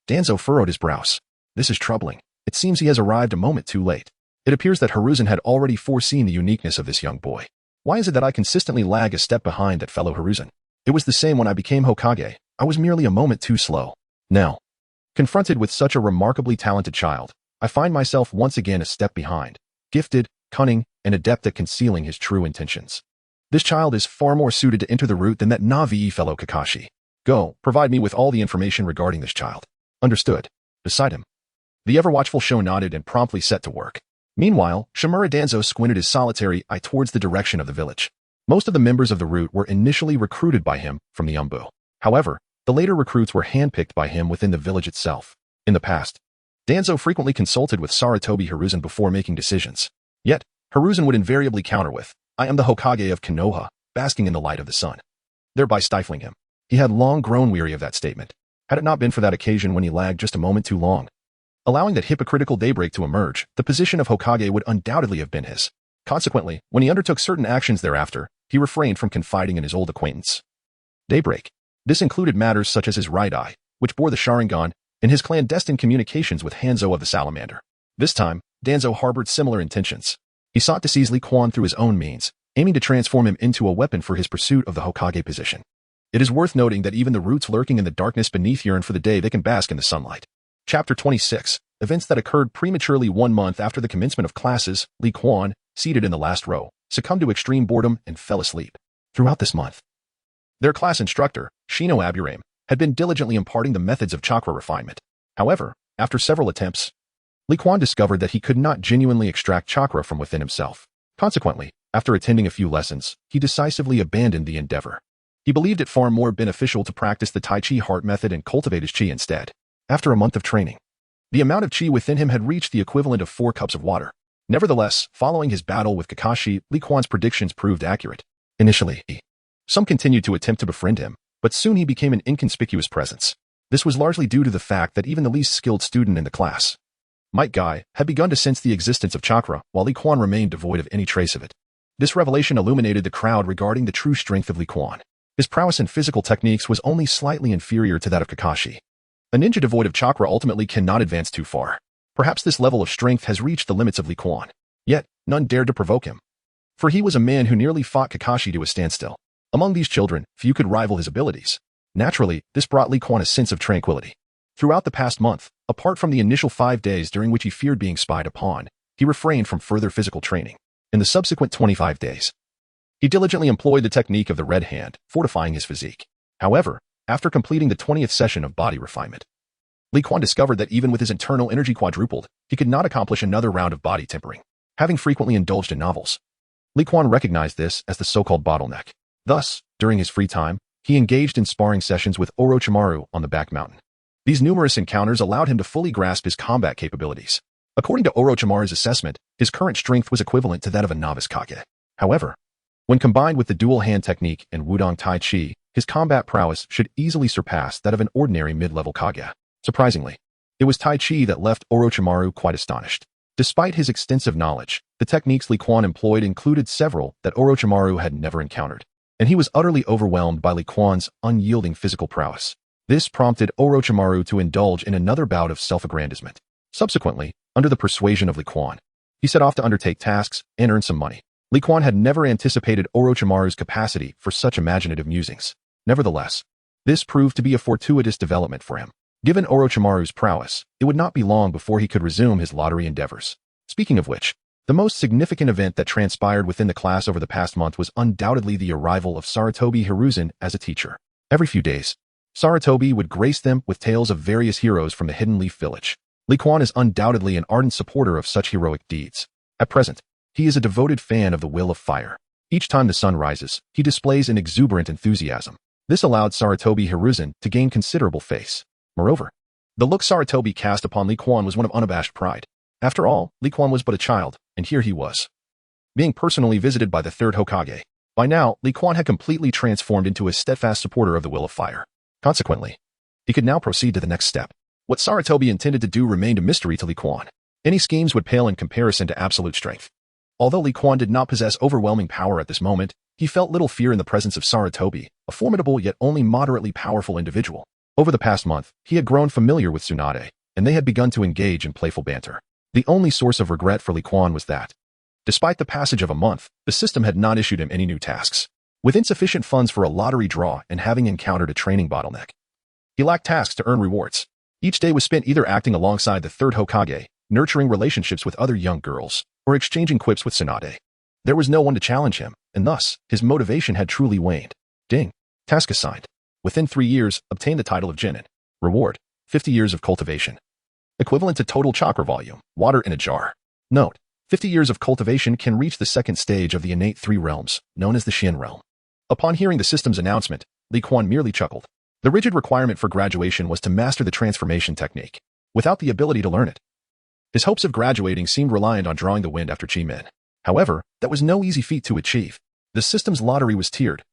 Danzo furrowed his brows. This is troubling. It seems he has arrived a moment too late. It appears that Hiruzen had already foreseen the uniqueness of this young boy. Why is it that I consistently lag a step behind that fellow Hiruzen? It was the same when I became Hokage. I was merely a moment too slow. Now, confronted with such a remarkably talented child, I find myself once again a step behind, gifted, cunning, and adept at concealing his true intentions. This child is far more suited to enter the route than that Navi fellow Kakashi. Go, provide me with all the information regarding this child. Understood. Beside him, the ever-watchful Sho nodded and promptly set to work. Meanwhile, Shimura Danzo squinted his solitary eye towards the direction of the village. Most of the members of the route were initially recruited by him from the Umbu. However, the later recruits were handpicked by him within the village itself. In the past, Danzo frequently consulted with Sarutobi Hiruzen before making decisions. Yet, Hiruzen would invariably counter with, "I am the Hokage of Konoha, basking in the light of the sun," thereby stifling him. He had long grown weary of that statement, had it not been for that occasion when he lagged just a moment too long. Allowing that hypocritical daybreak to emerge, the position of Hokage would undoubtedly have been his. Consequently, when he undertook certain actions thereafter, he refrained from confiding in his old acquaintance. Daybreak. This included matters such as his right eye, which bore the Sharingan, and his clandestine communications with Hanzo of the Salamander. This time, Danzo harbored similar intentions. He sought to seize Li Quan through his own means, aiming to transform him into a weapon for his pursuit of the Hokage position. It is worth noting that even the roots lurking in the darkness beneath yearn for the day they can bask in the sunlight. Chapter 26. Events that occurred prematurely 1 month after the commencement of classes. Li Quan, seated in the last row, succumbed to extreme boredom and fell asleep. Throughout this month, their class instructor, Shino Aburame, had been diligently imparting the methods of chakra refinement. However, after several attempts, Li Quan discovered that he could not genuinely extract chakra from within himself. Consequently, after attending a few lessons, he decisively abandoned the endeavor. He believed it far more beneficial to practice the Tai Chi heart method and cultivate his chi instead. After a month of training, the amount of chi within him had reached the equivalent of 4 cups of water. Nevertheless, following his battle with Kakashi, Li Quan's predictions proved accurate. Initially, some continued to attempt to befriend him, but soon he became an inconspicuous presence. This was largely due to the fact that even the least skilled student in the class, Might Guy, had begun to sense the existence of chakra, while Li Quan remained devoid of any trace of it. This revelation illuminated the crowd regarding the true strength of Li Quan. His prowess in physical techniques was only slightly inferior to that of Kakashi. A ninja devoid of chakra ultimately cannot advance too far. Perhaps this level of strength has reached the limits of Li Quan. Yet, none dared to provoke him. For he was a man who nearly fought Kakashi to a standstill. Among these children, few could rival his abilities. Naturally, this brought Li Quan a sense of tranquility. Throughout the past month, apart from the initial 5 days during which he feared being spied upon, he refrained from further physical training. In the subsequent 25 days, he diligently employed the technique of the red hand, fortifying his physique. However, after completing the 20th session of body refinement, Li Quan discovered that even with his internal energy quadrupled, he could not accomplish another round of body tempering. Having frequently indulged in novels, Li Quan recognized this as the so-called bottleneck. Thus, during his free time, he engaged in sparring sessions with Orochimaru on the back mountain. These numerous encounters allowed him to fully grasp his combat capabilities. According to Orochimaru's assessment, his current strength was equivalent to that of a novice Kage. However, when combined with the dual hand technique and Wudong Tai Chi, his combat prowess should easily surpass that of an ordinary mid-level Kage. Surprisingly, it was Tai Chi that left Orochimaru quite astonished. Despite his extensive knowledge, the techniques Li Quan employed included several that Orochimaru had never encountered, and he was utterly overwhelmed by Li Quan's unyielding physical prowess. This prompted Orochimaru to indulge in another bout of self-aggrandizement. Subsequently, under the persuasion of Li Quan, he set off to undertake tasks and earn some money. Li Quan had never anticipated Orochimaru's capacity for such imaginative musings. Nevertheless, this proved to be a fortuitous development for him. Given Orochimaru's prowess, it would not be long before he could resume his lottery endeavors. Speaking of which, the most significant event that transpired within the class over the past month was undoubtedly the arrival of Sarutobi Hiruzen as a teacher. Every few days, Sarutobi would grace them with tales of various heroes from the Hidden Leaf Village. Li Quan is undoubtedly an ardent supporter of such heroic deeds. At present, he is a devoted fan of the Will of Fire. Each time the sun rises, he displays an exuberant enthusiasm. This allowed Sarutobi Hiruzen to gain considerable face. Moreover, the look Sarutobi cast upon Li Quan was one of unabashed pride. After all, Li Quan was but a child, and here he was, being personally visited by the third Hokage. By now, Li Quan had completely transformed into a steadfast supporter of the Will of Fire. Consequently, he could now proceed to the next step. What Sarutobi intended to do remained a mystery to Li Quan. Any schemes would pale in comparison to absolute strength. Although Li Quan did not possess overwhelming power at this moment, he felt little fear in the presence of Sarutobi, a formidable yet only moderately powerful individual. Over the past month, he had grown familiar with Tsunade, and they had begun to engage in playful banter. The only source of regret for Li Quan was that, Despite the passage of a month, the system had not issued him any new tasks. With insufficient funds for a lottery draw and having encountered a training bottleneck, he lacked tasks to earn rewards. Each day was spent either acting alongside the third Hokage, nurturing relationships with other young girls, or exchanging quips with Tsunade. There was no one to challenge him, and thus, his motivation had truly waned. Ding. Task assigned. Within 3 years, obtain the title of Genin. Reward. 50 years of cultivation. Equivalent to total chakra volume, water in a jar. Note. 50 years of cultivation can reach the second stage of the innate 3 realms, known as the Shin realm. Upon hearing the system's announcement, Li Quan merely chuckled. The rigid requirement for graduation was to master the transformation technique, without the ability to learn it. His hopes of graduating seemed reliant on drawing the wind after Chi-Min. However, that was no easy feat to achieve. The system's lottery was tiered,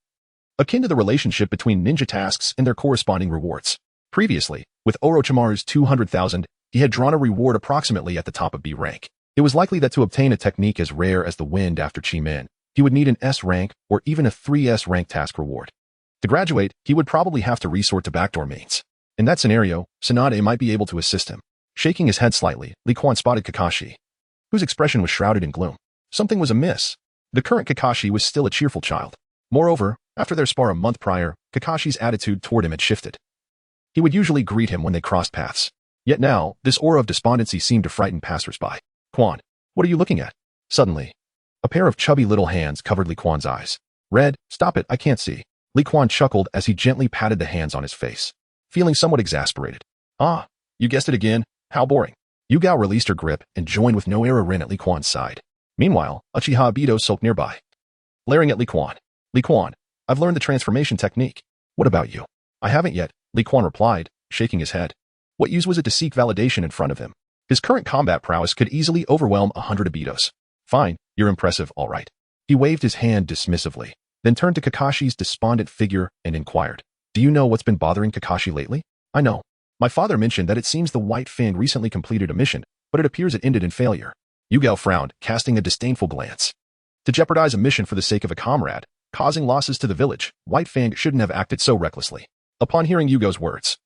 akin to the relationship between ninja tasks and their corresponding rewards. Previously, with Orochimaru's 200,000, he had drawn a reward approximately at the top of B rank. It was likely that to obtain a technique as rare as the wind after Chi-Min, he would need an S rank or even a 3S rank task reward. To graduate, he would probably have to resort to backdoor means. In that scenario, Tsunade might be able to assist him. Shaking his head slightly, Li Quan spotted Kakashi, whose expression was shrouded in gloom. Something was amiss. The current Kakashi was still a cheerful child. Moreover, after their spar a month prior, Kakashi's attitude toward him had shifted. He would usually greet him when they crossed paths. Yet now, this aura of despondency seemed to frighten passersby. Quan, what are you looking at? Suddenly, a pair of chubby little hands covered Li Quan's eyes. Red, stop it, I can't see. Li Quan chuckled as he gently patted the hands on his face, feeling somewhat exasperated. Ah, you guessed it again? How boring. Yu Gao released her grip and joined with Noera Rin at Li Quan's side. Meanwhile, Uchiha Obito sulked nearby, glaring at Li Quan. Li Quan, I've learned the transformation technique. What about you? I haven't yet, Li Quan replied, shaking his head. What use was it to seek validation in front of him? His current combat prowess could easily overwhelm 100 Obitos. Fine, you're impressive, all right. He waved his hand dismissively, then turned to Kakashi's despondent figure and inquired. Do you know what's been bothering Kakashi lately? I know. My father mentioned that it seems the White Fang recently completed a mission, but it appears it ended in failure. Yu Gao frowned, casting a disdainful glance. To jeopardize a mission for the sake of a comrade, causing losses to the village, White Fang shouldn't have acted so recklessly. Upon hearing Yu Gao's words,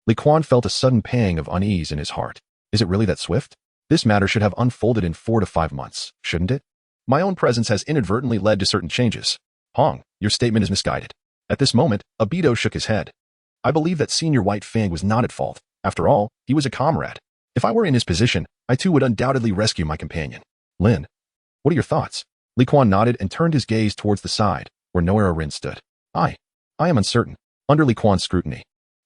Li Quan felt a sudden pang of unease in his heart. Is it really that swift? This matter should have unfolded in 4 to 5 months, shouldn't it? My own presence has inadvertently led to certain changes. Hong, your statement is misguided. At this moment, Obito shook his head. I believe that Senior White Fang was not at fault. After all, he was a comrade. If I were in his position, I too would undoubtedly rescue my companion. Lin, what are your thoughts? Li Quan nodded and turned his gaze towards the side, where Noera Rin stood. I am uncertain. Under Li Quan's scrutiny,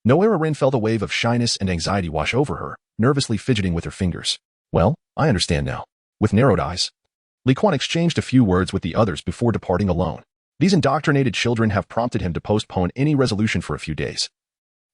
Noera Rin felt a wave of shyness and anxiety wash over her, nervously fidgeting with her fingers. Well, I understand now. With narrowed eyes, Li Quan exchanged a few words with the others before departing alone. These indoctrinated children have prompted him to postpone any resolution for a few days,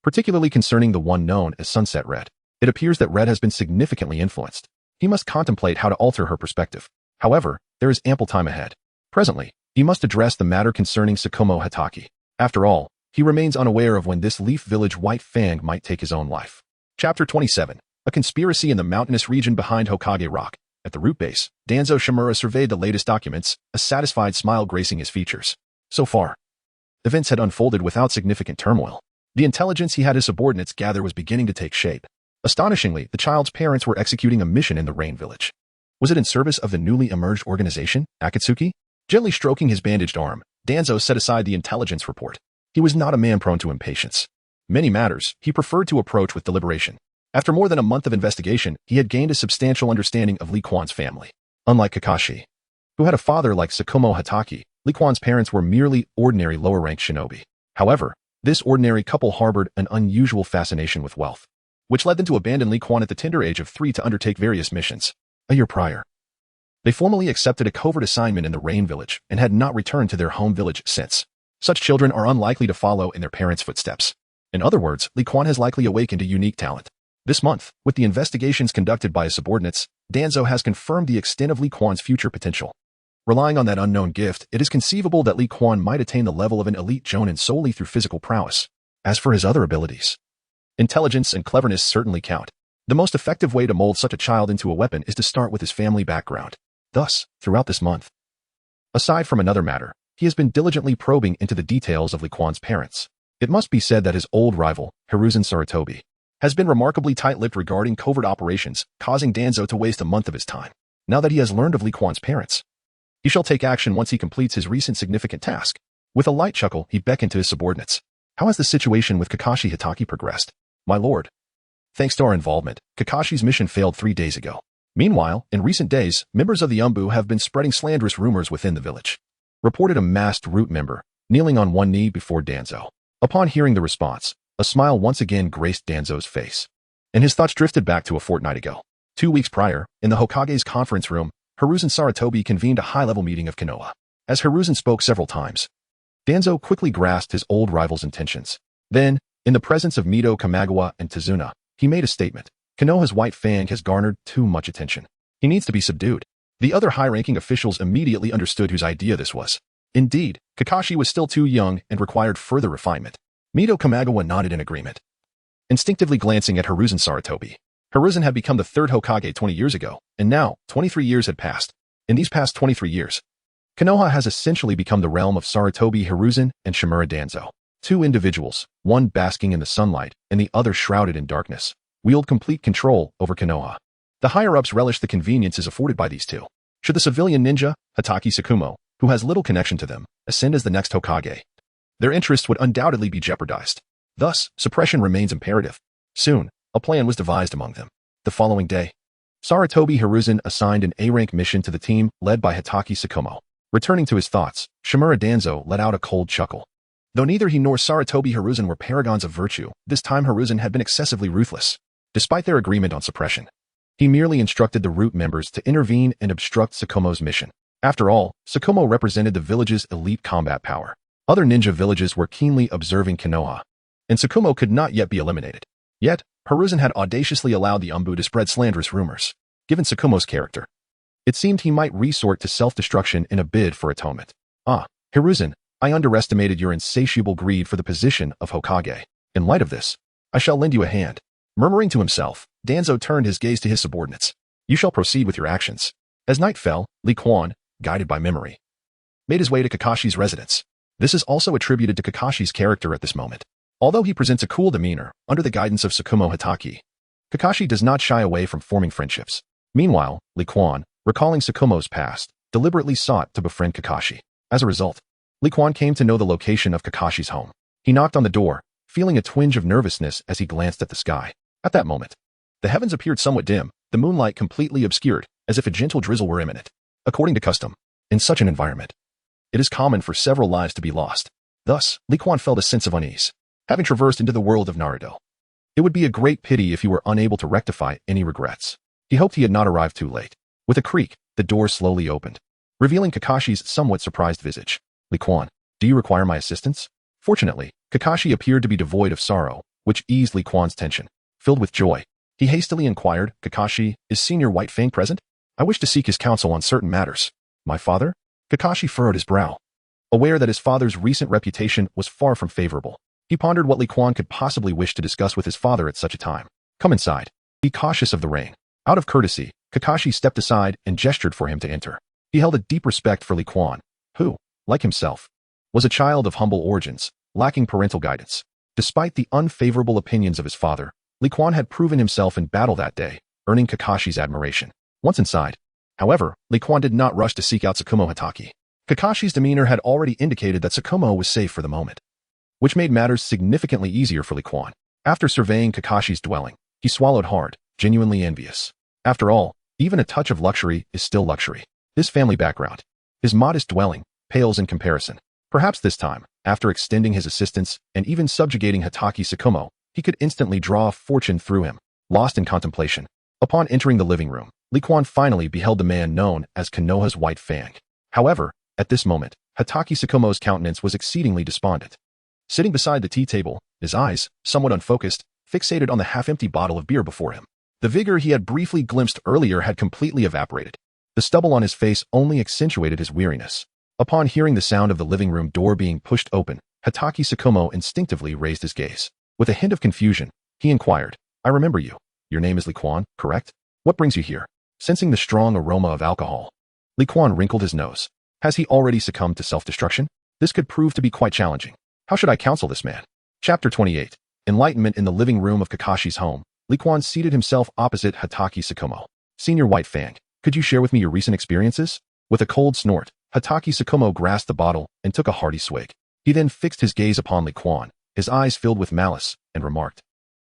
particularly concerning the one known as Sunset Red. It appears that Red has been significantly influenced. He must contemplate how to alter her perspective. However, there is ample time ahead. Presently, he must address the matter concerning Tsukumo Hatake. After all, he remains unaware of when this Leaf Village White Fang might take his own life. Chapter 27. A conspiracy in the mountainous region behind Hokage Rock. At the root base, Danzo Shimura surveyed the latest documents, a satisfied smile gracing his features. So far, events had unfolded without significant turmoil. The intelligence he had his subordinates gather was beginning to take shape. Astonishingly, the child's parents were executing a mission in the Rain Village. Was it in service of the newly emerged organization, Akatsuki? Gently stroking his bandaged arm, Danzo set aside the intelligence report. He was not a man prone to impatience. Many matters he preferred to approach with deliberation. After more than a month of investigation, he had gained a substantial understanding of Li Quan's family. Unlike Kakashi, who had a father like Tsukumo Hatake, Li Quan's parents were merely ordinary lower-ranked shinobi. However, this ordinary couple harbored an unusual fascination with wealth, which led them to abandon Li Quan at the tender age of 3 to undertake various missions. A year prior, they formally accepted a covert assignment in the Rain Village and had not returned to their home village since. Such children are unlikely to follow in their parents' footsteps. In other words, Li Quan has likely awakened a unique talent. This month, with the investigations conducted by his subordinates, Danzo has confirmed the extent of Li Quan's future potential. Relying on that unknown gift, it is conceivable that Li Quan might attain the level of an elite jonin solely through physical prowess. As for his other abilities, intelligence and cleverness certainly count. The most effective way to mold such a child into a weapon is to start with his family background. Thus, throughout this month, aside from another matter, he has been diligently probing into the details of Li Quan's parents. It must be said that his old rival, Hiruzen Sarutobi, has been remarkably tight-lipped regarding covert operations, causing Danzo to waste a month of his time. Now that he has learned of Li Quan's parents, He shall take action once he completes his recent significant task. With a light chuckle, he beckoned to his subordinates. How has the situation with Kakashi Hatake progressed? My lord. Thanks to our involvement, Kakashi's mission failed 3 days ago. Meanwhile, in recent days, members of the Umbu have been spreading slanderous rumors within the village. Reported a masked root member, kneeling on one knee before Danzo. Upon hearing the response, a smile once again graced Danzo's face. And his thoughts drifted back to a fortnight ago. 2 weeks prior, in the Hokage's conference room, Hiruzen Sarutobi convened a high-level meeting of Konoha. As Hiruzen spoke several times, Danzo quickly grasped his old rival's intentions. Then, in the presence of Mito Kamagawa and Tazuna, he made a statement. Konoha's White Fang has garnered too much attention. He needs to be subdued. The other high-ranking officials immediately understood whose idea this was. Indeed, Kakashi was still too young and required further refinement. Mito Kamagawa nodded in agreement. Instinctively glancing at Hiruzen Sarutobi, Hiruzen had become the third Hokage 20 years ago, and now, 23 years had passed. In these past 23 years, Konoha has essentially become the realm of Sarutobi Hiruzen and Shimura Danzo. 2 individuals, one basking in the sunlight and the other shrouded in darkness, wield complete control over Konoha. The higher-ups relish the conveniences afforded by these 2. Should the civilian ninja, Hatake Tsukumo, who has little connection to them, ascend as the next Hokage, their interests would undoubtedly be jeopardized. Thus, suppression remains imperative. Soon, a plan was devised among them. The following day, Sarutobi Hiruzen assigned an A-rank mission to the team led by Hatake Tsukumo. Returning to his thoughts, Shimura Danzo let out a cold chuckle. Though neither he nor Sarutobi Hiruzen were paragons of virtue, this time Hiruzen had been excessively ruthless. Despite their agreement on suppression, he merely instructed the root members to intervene and obstruct Tsukumo's mission. After all, Tsukumo represented the village's elite combat power. Other ninja villages were keenly observing Konoha, and Tsukumo could not yet be eliminated. Yet, Hiruzen had audaciously allowed the Umbu to spread slanderous rumors. Given Tsukumo's character, it seemed he might resort to self-destruction in a bid for atonement. Hiruzen, I underestimated your insatiable greed for the position of Hokage. In light of this, I shall lend you a hand. Murmuring to himself, Danzo turned his gaze to his subordinates. You shall proceed with your actions. As night fell, Li Quan, guided by memory, made his way to Kakashi's residence. This is also attributed to Kakashi's character at this moment. Although he presents a cool demeanor, under the guidance of Tsukumo Hatake, Kakashi does not shy away from forming friendships. Meanwhile, Li Quan, recalling Tsukumo's past, deliberately sought to befriend Kakashi. As a result, Li Quan came to know the location of Kakashi's home. He knocked on the door, feeling a twinge of nervousness as he glanced at the sky. At that moment, the heavens appeared somewhat dim, the moonlight completely obscured, as if a gentle drizzle were imminent. According to custom, in such an environment, it is common for several lives to be lost. Thus, Li Quan felt a sense of unease. Having traversed into the world of Naruto, it would be a great pity if he were unable to rectify any regrets. He hoped he had not arrived too late. With a creak, the door slowly opened, revealing Kakashi's somewhat surprised visage. Li Quan, do you require my assistance? Fortunately, Kakashi appeared to be devoid of sorrow, which eased Li Quan's tension. Filled with joy, he hastily inquired, Kakashi, is Senior White Fang present? I wish to seek his counsel on certain matters. My father? Kakashi furrowed his brow. Aware that his father's recent reputation was far from favorable, he pondered what Li Quan could possibly wish to discuss with his father at such a time. Come inside. Be cautious of the rain. Out of courtesy, Kakashi stepped aside and gestured for him to enter. He held a deep respect for Li Quan, who, like himself, was a child of humble origins, lacking parental guidance. Despite the unfavorable opinions of his father, Li Quan had proven himself in battle that day, earning Kakashi's admiration. Once inside, however, Li Quan did not rush to seek out Tsukumo Hatake. Kakashi's demeanor had already indicated that Tsukumo was safe for the moment, which made matters significantly easier for Li Quan. After surveying Kakashi's dwelling, he swallowed hard, genuinely envious. After all, even a touch of luxury is still luxury. His family background, his modest dwelling, pales in comparison. Perhaps this time, after extending his assistance and even subjugating Hatake Tsukumo, he could instantly draw a fortune through him. Lost in contemplation, upon entering the living room, Li Quan finally beheld the man known as Konoha's White Fang. However, at this moment, Hatake Tsukumo's countenance was exceedingly despondent. Sitting beside the tea table, his eyes, somewhat unfocused, fixated on the half-empty bottle of beer before him. The vigor he had briefly glimpsed earlier had completely evaporated. The stubble on his face only accentuated his weariness. Upon hearing the sound of the living room door being pushed open, Hatake Tsukumo instinctively raised his gaze. With a hint of confusion, he inquired, I remember you. Your name is Li Quan, correct? What brings you here? Sensing the strong aroma of alcohol, Li Quan wrinkled his nose. Has he already succumbed to self-destruction? This could prove to be quite challenging. How should I counsel this man? Chapter 28. Enlightenment in the living room of Kakashi's home. Li Quan seated himself opposite Hatake Tsukumo. Senior White Fang, could you share with me your recent experiences? With a cold snort, Hatake Tsukumo grasped the bottle and took a hearty swig. He then fixed his gaze upon Li Quan, his eyes filled with malice, and remarked,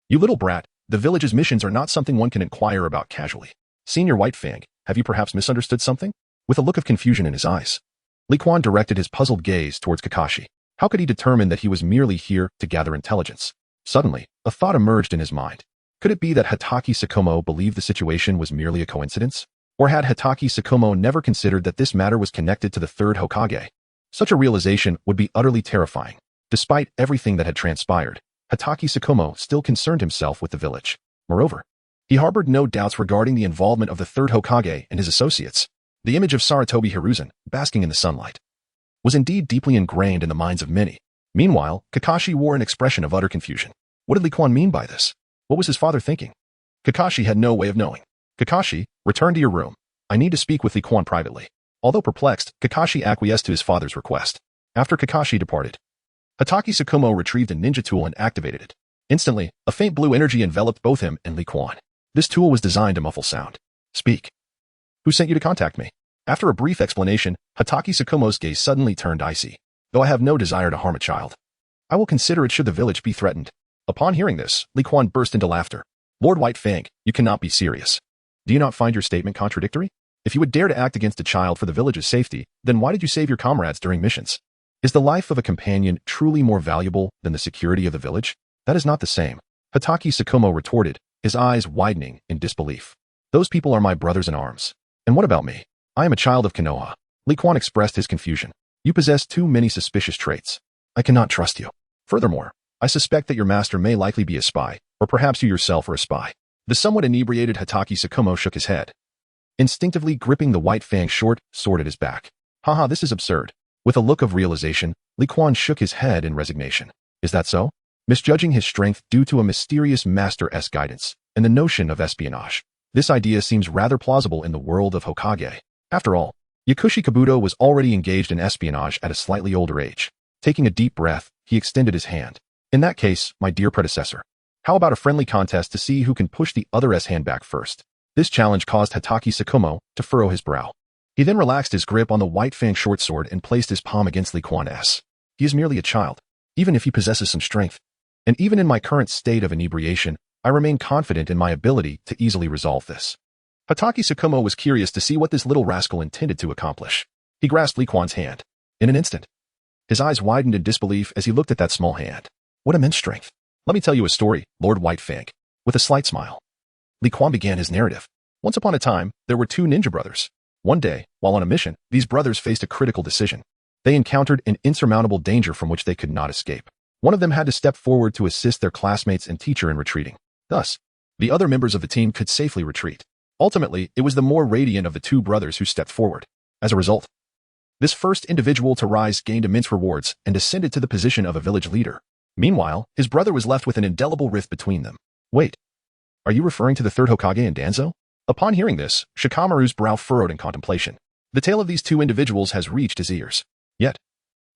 "You little brat, the village's missions are not something one can inquire about casually. Senior White Fang, have you perhaps misunderstood something?" With a look of confusion in his eyes, Li Quan directed his puzzled gaze towards Kakashi. How could he determine that he was merely here to gather intelligence? Suddenly, a thought emerged in his mind. Could it be that Hatake Tsukumo believed the situation was merely a coincidence? Or had Hatake Tsukumo never considered that this matter was connected to the third Hokage? Such a realization would be utterly terrifying. Despite everything that had transpired, Hatake Tsukumo still concerned himself with the village. Moreover, he harbored no doubts regarding the involvement of the third Hokage and his associates. The image of Sarutobi Hiruzen, basking in the sunlight, was indeed deeply ingrained in the minds of many. Meanwhile, Kakashi wore an expression of utter confusion. What did Li Quan mean by this? What was his father thinking? Kakashi had no way of knowing. "Kakashi, return to your room. I need to speak with Li Quan privately." Although perplexed, Kakashi acquiesced to his father's request. After Kakashi departed, Hatake Tsukumo retrieved a ninja tool and activated it. Instantly, a faint blue energy enveloped both him and Li Quan. This tool was designed to muffle sound. "Speak. Who sent you to contact me?" After a brief explanation, Hatake Tsukumo's gaze suddenly turned icy. "Though I have no desire to harm a child, I will consider it should the village be threatened." Upon hearing this, Li Quan burst into laughter. "Lord White Fang, you cannot be serious. Do you not find your statement contradictory? If you would dare to act against a child for the village's safety, then why did you save your comrades during missions? Is the life of a companion truly more valuable than the security of the village? That is not the same." Hatake Tsukumo retorted, his eyes widening in disbelief. "Those people are my brothers in arms. And what about me? I am a child of Konoha." Li Quan expressed his confusion. "You possess too many suspicious traits. I cannot trust you. Furthermore, I suspect that your master may likely be a spy, or perhaps you yourself are a spy." The somewhat inebriated Hatake Tsukumo shook his head, instinctively gripping the White Fang's short sword at his back. "Haha, this is absurd." With a look of realization, Li Quan shook his head in resignation. "Is that so?" Misjudging his strength due to a mysterious master's guidance and the notion of espionage. This idea seems rather plausible in the world of Hokage. After all, Yakushi Kabuto was already engaged in espionage at a slightly older age. Taking a deep breath, he extended his hand. "In that case, my dear predecessor, how about a friendly contest to see who can push the other's hand back first?" This challenge caused Hatake Tsukumo to furrow his brow. He then relaxed his grip on the White Fang short sword and placed his palm against Li Quan's. "He is merely a child, even if he possesses some strength. And even in my current state of inebriation, I remain confident in my ability to easily resolve this." Hatake Tsukumo was curious to see what this little rascal intended to accomplish. He grasped Li Quan's hand. In an instant, his eyes widened in disbelief as he looked at that small hand. What immense strength. "Let me tell you a story, Lord White Fang." With a slight smile, Li Quan began his narrative. Once upon a time, there were two ninja brothers. One day, while on a mission, these brothers faced a critical decision. They encountered an insurmountable danger from which they could not escape. One of them had to step forward to assist their classmates and teacher in retreating. Thus, the other members of the team could safely retreat. Ultimately, it was the more radiant of the two brothers who stepped forward. As a result, this first individual to rise gained immense rewards and ascended to the position of a village leader. Meanwhile, his brother was left with an indelible rift between them. "Wait, are you referring to the third Hokage and Danzo?" Upon hearing this, Shikamaru's brow furrowed in contemplation. The tale of these two individuals has reached his ears. Yet,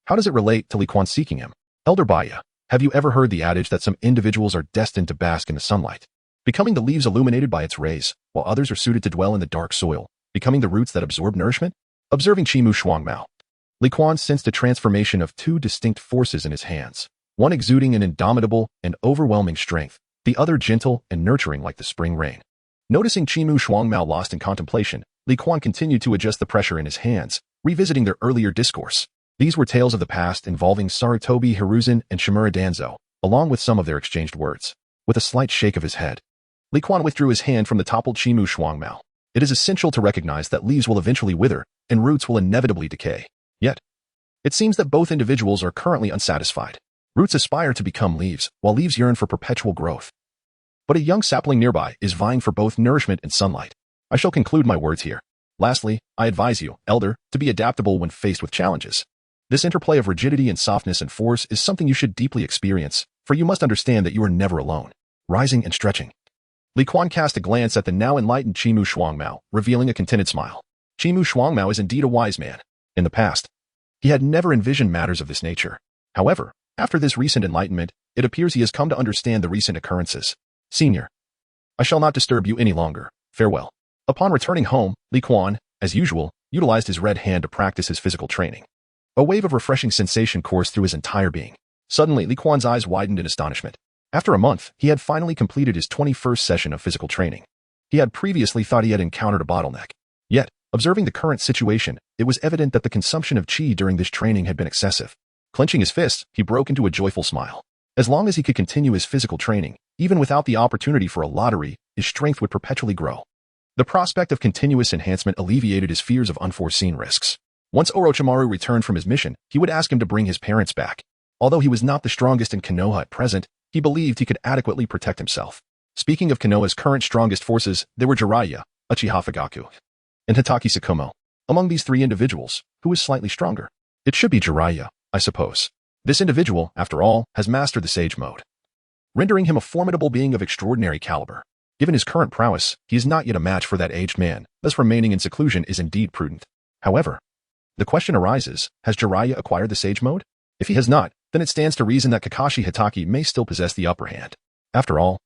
how does it relate to Li Quan seeking him? Elder Baya, have you ever heard the adage that some individuals are destined to bask in the sunlight, becoming the leaves illuminated by its rays, while others are suited to dwell in the dark soil, becoming the roots that absorb nourishment? Observing Chimu Shuangmao, Li Quan sensed a transformation of two distinct forces in his hands, one exuding an indomitable and overwhelming strength, the other gentle and nurturing like the spring rain. Noticing Chimu Shuangmao lost in contemplation, Li Quan continued to adjust the pressure in his hands, revisiting their earlier discourse. These were tales of the past involving Sarutobi Hiruzen and Shimura Danzo, along with some of their exchanged words. With a slight shake of his head, Li Quan withdrew his hand from the toppled Chimu Shuangmao. It is essential to recognize that leaves will eventually wither, and roots will inevitably decay. Yet, it seems that both individuals are currently unsatisfied. Roots aspire to become leaves, while leaves yearn for perpetual growth. But a young sapling nearby is vying for both nourishment and sunlight. I shall conclude my words here. Lastly, I advise you, Elder, to be adaptable when faced with challenges. This interplay of rigidity and softness and force is something you should deeply experience, for you must understand that you are never alone. Rising and stretching. Li Quan cast a glance at the now enlightened Chimu Shuangmao, revealing a contented smile. Chimu Shuangmao is indeed a wise man. In the past, he had never envisioned matters of this nature. However, after this recent enlightenment, it appears he has come to understand the recent occurrences. Senior, I shall not disturb you any longer. Farewell. Upon returning home, Li Quan, as usual, utilized his red hand to practice his physical training. A wave of refreshing sensation coursed through his entire being. Suddenly, Li Kuan's eyes widened in astonishment. After a month, he had finally completed his 21st session of physical training. He had previously thought he had encountered a bottleneck. Yet, observing the current situation, it was evident that the consumption of qi during this training had been excessive. Clenching his fists, he broke into a joyful smile. As long as he could continue his physical training, even without the opportunity for a lottery, his strength would perpetually grow. The prospect of continuous enhancement alleviated his fears of unforeseen risks. Once Orochimaru returned from his mission, he would ask him to bring his parents back. Although he was not the strongest in Konoha at present, he believed he could adequately protect himself. Speaking of Konoha's current strongest forces, there were Jiraiya, Uchiha Fugaku, and Hitaki Tsukumo. Among these three individuals, who is slightly stronger? It should be Jiraiya, I suppose. This individual, after all, has mastered the Sage Mode, rendering him a formidable being of extraordinary caliber. Given his current prowess, he is not yet a match for that aged man, thus remaining in seclusion is indeed prudent. However, the question arises, has Jiraiya acquired the Sage Mode? If he has not, then it stands to reason that Kakashi Hitaki may still possess the upper hand. After all,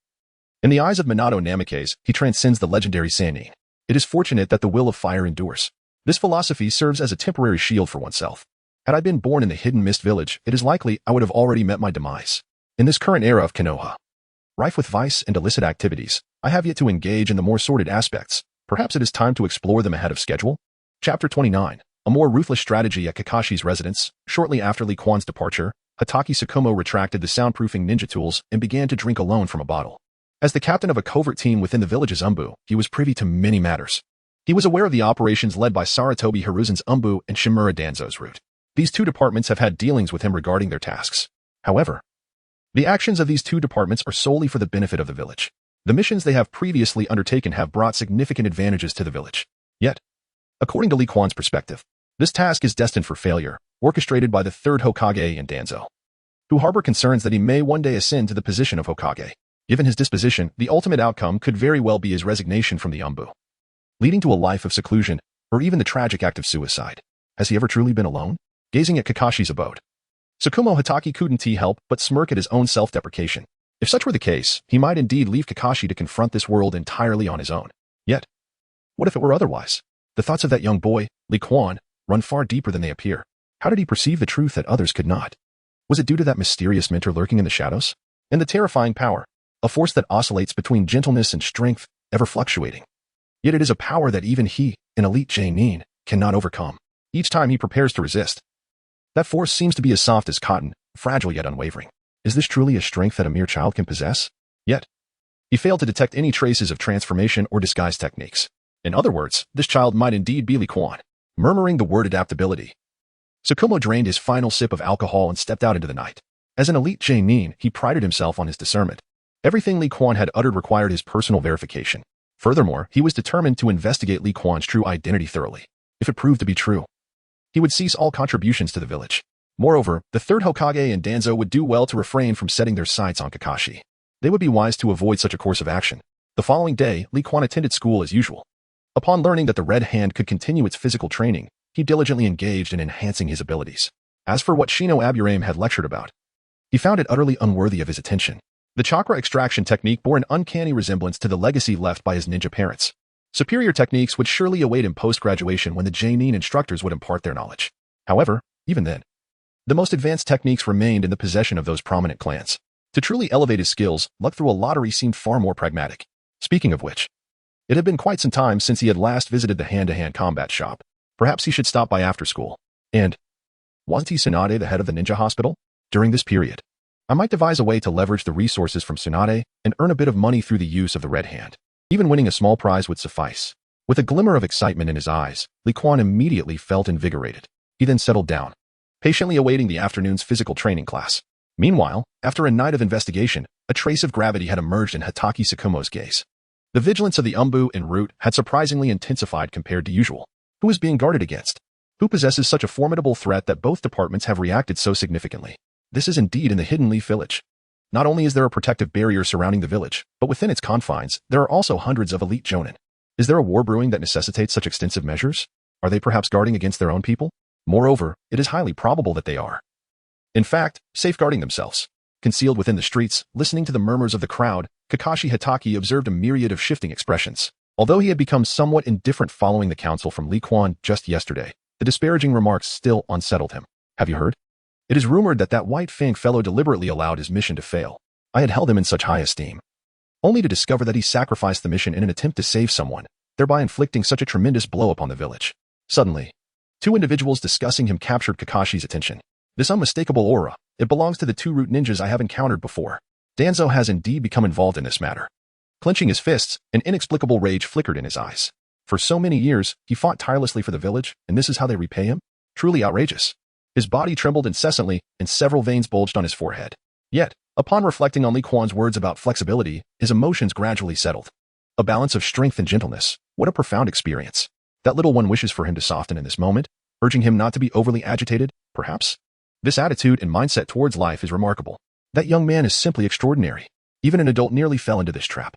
in the eyes of Minato Namikaze, he transcends the legendary Sannin. It is fortunate that the will of fire endures. This philosophy serves as a temporary shield for oneself. Had I been born in the Hidden Mist Village, it is likely I would have already met my demise. In this current era of Konoha, rife with vice and illicit activities, I have yet to engage in the more sordid aspects. Perhaps it is time to explore them ahead of schedule? Chapter 29. A more ruthless strategy at Kakashi's residence. Shortly after Li Kuan's departure, Hitaki Tsukumo retracted the soundproofing ninja tools and began to drink alone from a bottle. As the captain of a covert team within the village's Umbu, he was privy to many matters. He was aware of the operations led by Sarutobi Hiruzen's Umbu and Shimura Danzo's route. These two departments have had dealings with him regarding their tasks. However, the actions of these two departments are solely for the benefit of the village. The missions they have previously undertaken have brought significant advantages to the village. Yet, according to Li Kuan's perspective, this task is destined for failure, orchestrated by the third Hokage and Danzo, who harbor concerns that he may one day ascend to the position of Hokage. Given his disposition, the ultimate outcome could very well be his resignation from the Umbu, leading to a life of seclusion, or even the tragic act of suicide. Has he ever truly been alone? Gazing at Kakashi's abode, Tsukumo Hitaki couldn't help but smirk at his own self-deprecation. If such were the case, he might indeed leave Kakashi to confront this world entirely on his own. Yet, what if it were otherwise? The thoughts of that young boy, Li Kuan, run far deeper than they appear. How did he perceive the truth that others could not? Was it due to that mysterious mentor lurking in the shadows? And the terrifying power, a force that oscillates between gentleness and strength, ever fluctuating. Yet it is a power that even he, an elite Genin, cannot overcome. Each time he prepares to resist, that force seems to be as soft as cotton, fragile yet unwavering. Is this truly a strength that a mere child can possess? Yet, he failed to detect any traces of transformation or disguise techniques. In other words, this child might indeed be Li Kuan. Murmuring the word adaptability, Tsukumo drained his final sip of alcohol and stepped out into the night. As an elite Genin, he prided himself on his discernment. Everything Li Kuan had uttered required his personal verification. Furthermore, he was determined to investigate Li Kuan's true identity thoroughly. If it proved to be true, he would cease all contributions to the village. Moreover, the third Hokage and Danzo would do well to refrain from setting their sights on Kakashi. They would be wise to avoid such a course of action. The following day, Li Kuan attended school as usual. Upon learning that the Red Hand could continue its physical training, he diligently engaged in enhancing his abilities. As for what Shino Aburame had lectured about, he found it utterly unworthy of his attention. The chakra extraction technique bore an uncanny resemblance to the legacy left by his ninja parents. Superior techniques would surely await him post-graduation when the Genin instructors would impart their knowledge. However, even then, the most advanced techniques remained in the possession of those prominent clans. To truly elevate his skills, luck through a lottery seemed far more pragmatic. Speaking of which, it had been quite some time since he had last visited the hand-to-hand combat shop. Perhaps he should stop by after school. And wasn't he Tsunade the head of the ninja hospital? During this period, I might devise a way to leverage the resources from Tsunade and earn a bit of money through the use of the Red Hand. Even winning a small prize would suffice. With a glimmer of excitement in his eyes, Li Kuan immediately felt invigorated. He then settled down, patiently awaiting the afternoon's physical training class. Meanwhile, after a night of investigation, a trace of gravity had emerged in Hitaki Tsukumo's gaze. The vigilance of the Umbu en route had surprisingly intensified compared to usual. Who is being guarded against? Who possesses such a formidable threat that both departments have reacted so significantly? This is indeed in the Hidden Leaf Village. Not only is there a protective barrier surrounding the village, but within its confines, there are also hundreds of elite Jonin. Is there a war brewing that necessitates such extensive measures? Are they perhaps guarding against their own people? Moreover, it is highly probable that they are, in fact, safeguarding themselves. Concealed within the streets, listening to the murmurs of the crowd, Kakashi Hitaki observed a myriad of shifting expressions. Although he had become somewhat indifferent following the counsel from Li Quan just yesterday, the disparaging remarks still unsettled him. Have you heard? It is rumored that that White Fang fellow deliberately allowed his mission to fail. I had held him in such high esteem, only to discover that he sacrificed the mission in an attempt to save someone, thereby inflicting such a tremendous blow upon the village. Suddenly, two individuals discussing him captured Kakashi's attention. This unmistakable aura, it belongs to the two root ninjas I have encountered before. Danzo has indeed become involved in this matter. Clenching his fists, an inexplicable rage flickered in his eyes. For so many years, he fought tirelessly for the village, and this is how they repay him? Truly outrageous. His body trembled incessantly, and several veins bulged on his forehead. Yet, upon reflecting on Li Quan's words about flexibility, his emotions gradually settled. A balance of strength and gentleness. What a profound experience. That little one wishes for him to soften in this moment, urging him not to be overly agitated, perhaps? This attitude and mindset towards life is remarkable. That young man is simply extraordinary. Even an adult nearly fell into this trap.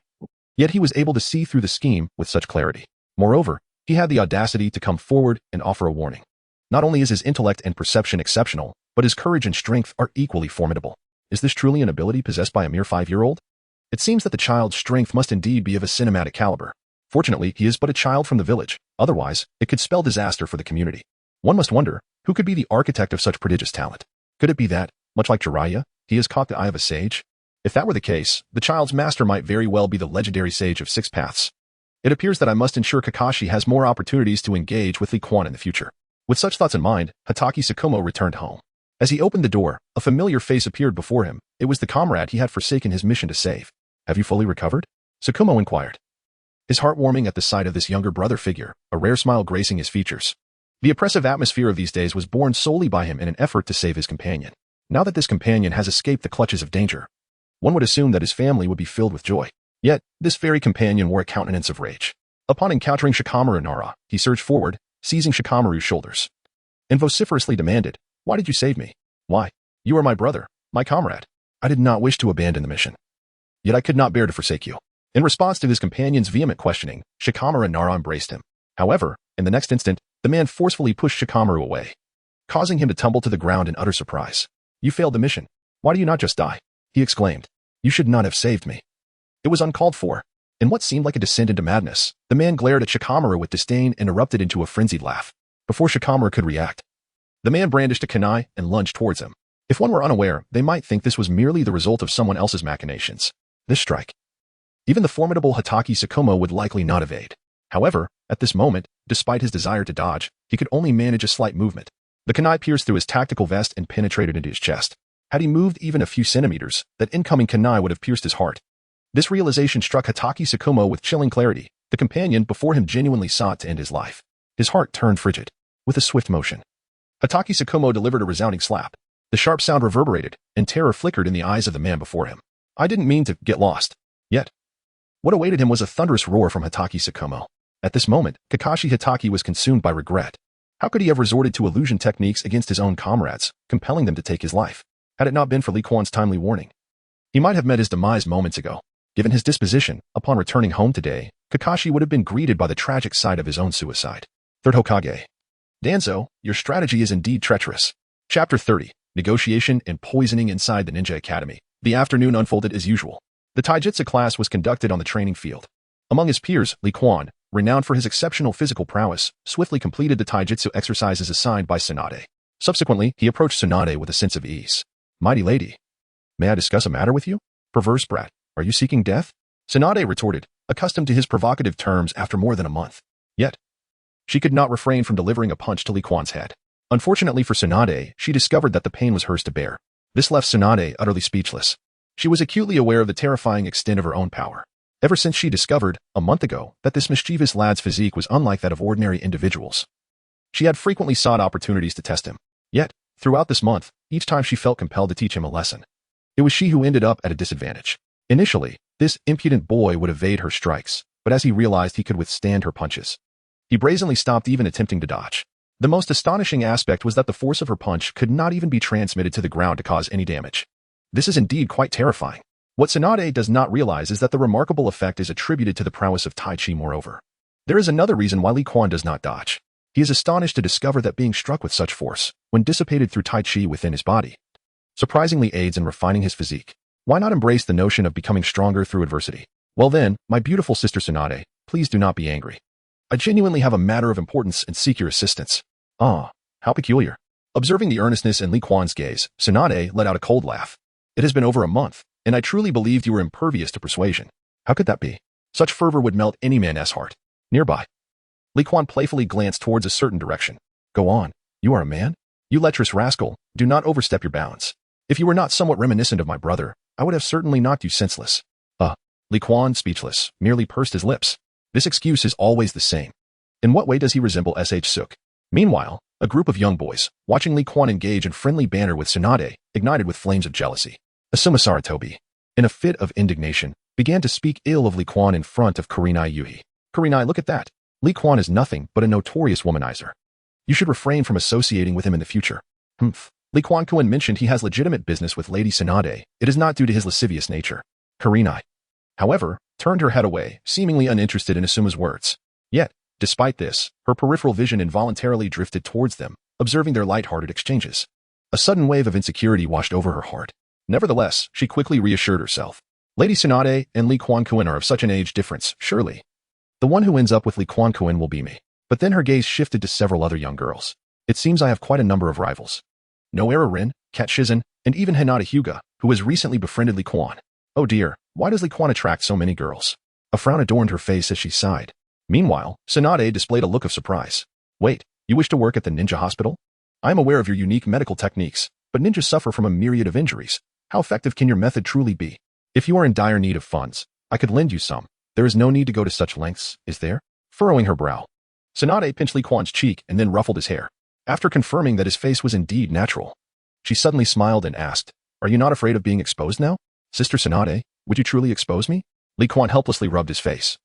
Yet he was able to see through the scheme with such clarity. Moreover, he had the audacity to come forward and offer a warning. Not only is his intellect and perception exceptional, but his courage and strength are equally formidable. Is this truly an ability possessed by a mere 5-year-old? It seems that the child's strength must indeed be of a cinematic caliber. Fortunately, he is but a child from the village. Otherwise, it could spell disaster for the community. One must wonder, who could be the architect of such prodigious talent? Could it be that, much like Jiraiya, he has caught the eye of a sage? If that were the case, the child's master might very well be the legendary sage of 6 paths. It appears that I must ensure Kakashi has more opportunities to engage with Li Quan in the future. With such thoughts in mind, Hatake Tsukumo returned home. As he opened the door, a familiar face appeared before him. It was the comrade he had forsaken his mission to save. Have you fully recovered? Tsukumo inquired. His heart warming at the sight of this younger brother figure, a rare smile gracing his features. The oppressive atmosphere of these days was born solely by him in an effort to save his companion. Now that this companion has escaped the clutches of danger, one would assume that his family would be filled with joy. Yet, this very companion wore a countenance of rage. Upon encountering Shikamaru Nara, he surged forward, seizing Shikamaru's shoulders, and vociferously demanded, "Why did you save me? Why? You are my brother, my comrade. I did not wish to abandon the mission. Yet I could not bear to forsake you." In response to his companion's vehement questioning, Shikamaru Nara embraced him. However, in the next instant, the man forcefully pushed Shikamaru away, causing him to tumble to the ground in utter surprise. "You failed the mission. Why do you not just die?" he exclaimed. "You should not have saved me." It was uncalled for. In what seemed like a descent into madness, the man glared at Shikamaru with disdain and erupted into a frenzied laugh. Before Shikamaru could react, the man brandished a kunai and lunged towards him. If one were unaware, they might think this was merely the result of someone else's machinations. This strike, even the formidable Hatake Tsukumo would likely not evade. However, at this moment, despite his desire to dodge, he could only manage a slight movement. The kunai pierced through his tactical vest and penetrated into his chest. Had he moved even a few centimeters, that incoming kunai would have pierced his heart. This realization struck Hatake Tsukumo with chilling clarity. The companion before him genuinely sought to end his life. His heart turned frigid. With a swift motion, Hatake Tsukumo delivered a resounding slap. The sharp sound reverberated, and terror flickered in the eyes of the man before him. I didn't mean to get lost. Yet, what awaited him was a thunderous roar from Hatake Tsukumo. At this moment, Kakashi Hatake was consumed by regret. How could he have resorted to illusion techniques against his own comrades, compelling them to take his life? Had it not been for Li Quan's timely warning, he might have met his demise moments ago. Given his disposition, upon returning home today, Kakashi would have been greeted by the tragic sight of his own suicide. Third Hokage. Danzo, your strategy is indeed treacherous. Chapter 30. Negotiation and poisoning inside the Ninja Academy. The afternoon unfolded as usual. The Taijutsu class was conducted on the training field. Among his peers, Li Quan, renowned for his exceptional physical prowess, swiftly completed the Taijutsu exercises assigned by Tsunade. Subsequently, he approached Tsunade with a sense of ease. Mighty lady, may I discuss a matter with you? Perverse brat, are you seeking death? Tsunade retorted, accustomed to his provocative terms after more than a month. Yet, she could not refrain from delivering a punch to Li Quan's head. Unfortunately for Tsunade, she discovered that the pain was hers to bear. This left Tsunade utterly speechless. She was acutely aware of the terrifying extent of her own power. Ever since she discovered, a month ago, that this mischievous lad's physique was unlike that of ordinary individuals, she had frequently sought opportunities to test him. Yet, throughout this month, each time she felt compelled to teach him a lesson, it was she who ended up at a disadvantage. Initially, this impudent boy would evade her strikes, but as he realized he could withstand her punches, he brazenly stopped even attempting to dodge. The most astonishing aspect was that the force of her punch could not even be transmitted to the ground to cause any damage. This is indeed quite terrifying. What Tsunade does not realize is that the remarkable effect is attributed to the prowess of Tai Chi moreover. There is another reason why Li Quan does not dodge. He is astonished to discover that being struck with such force, when dissipated through Tai Chi within his body, surprisingly aids in refining his physique. Why not embrace the notion of becoming stronger through adversity? Well then, my beautiful sister Tsunade, please do not be angry. I genuinely have a matter of importance and seek your assistance. Ah, how peculiar. Observing the earnestness in Li Quan's gaze, Tsunade let out a cold laugh. It has been over a month, and I truly believed you were impervious to persuasion. How could that be? Such fervor would melt any man's heart. Nearby. Li Quan playfully glanced towards a certain direction. Go on. You are a man? You lecherous rascal, do not overstep your bounds. If you were not somewhat reminiscent of my brother, I would have certainly knocked you senseless. Li Quan, speechless, merely pursed his lips. This excuse is always the same. In what way does he resemble Sh Suk? Meanwhile, a group of young boys, watching Li Quan engage in friendly banter with Tsunade, ignited with flames of jealousy. Asuma Saratobi, in a fit of indignation, began to speak ill of Li Quan in front of Kurenai Yuhi. Kurenai, look at that. Li Quan is nothing but a notorious womanizer. You should refrain from associating with him in the future. Li Quan Kuen mentioned he has legitimate business with Lady Tsunade. It is not due to his lascivious nature. Kurenai, however, turned her head away, seemingly uninterested in Asuma's words. Yet, despite this, her peripheral vision involuntarily drifted towards them, observing their light-hearted exchanges. A sudden wave of insecurity washed over her heart. Nevertheless, she quickly reassured herself. Lady Tsunade and Li Quan Kuen are of such an age difference, surely. The one who ends up with Li Quan Kuen will be me. But then her gaze shifted to several other young girls. It seems I have quite a number of rivals. Noera Rin, Kat Shizun, and even Hinata Hyuga, who has recently befriended Li Quan. Oh dear, why does Li Quan attract so many girls? A frown adorned her face as she sighed. Meanwhile, Tsunade displayed a look of surprise. Wait, you wish to work at the ninja hospital? I am aware of your unique medical techniques, but ninjas suffer from a myriad of injuries. How effective can your method truly be? If you are in dire need of funds, I could lend you some. There is no need to go to such lengths, is there? Furrowing her brow, Tsunade pinched Li Quan's cheek and then ruffled his hair. After confirming that his face was indeed natural, she suddenly smiled and asked, Are you not afraid of being exposed now? Sister Tsunade, would you truly expose me? Li Quan helplessly rubbed his face.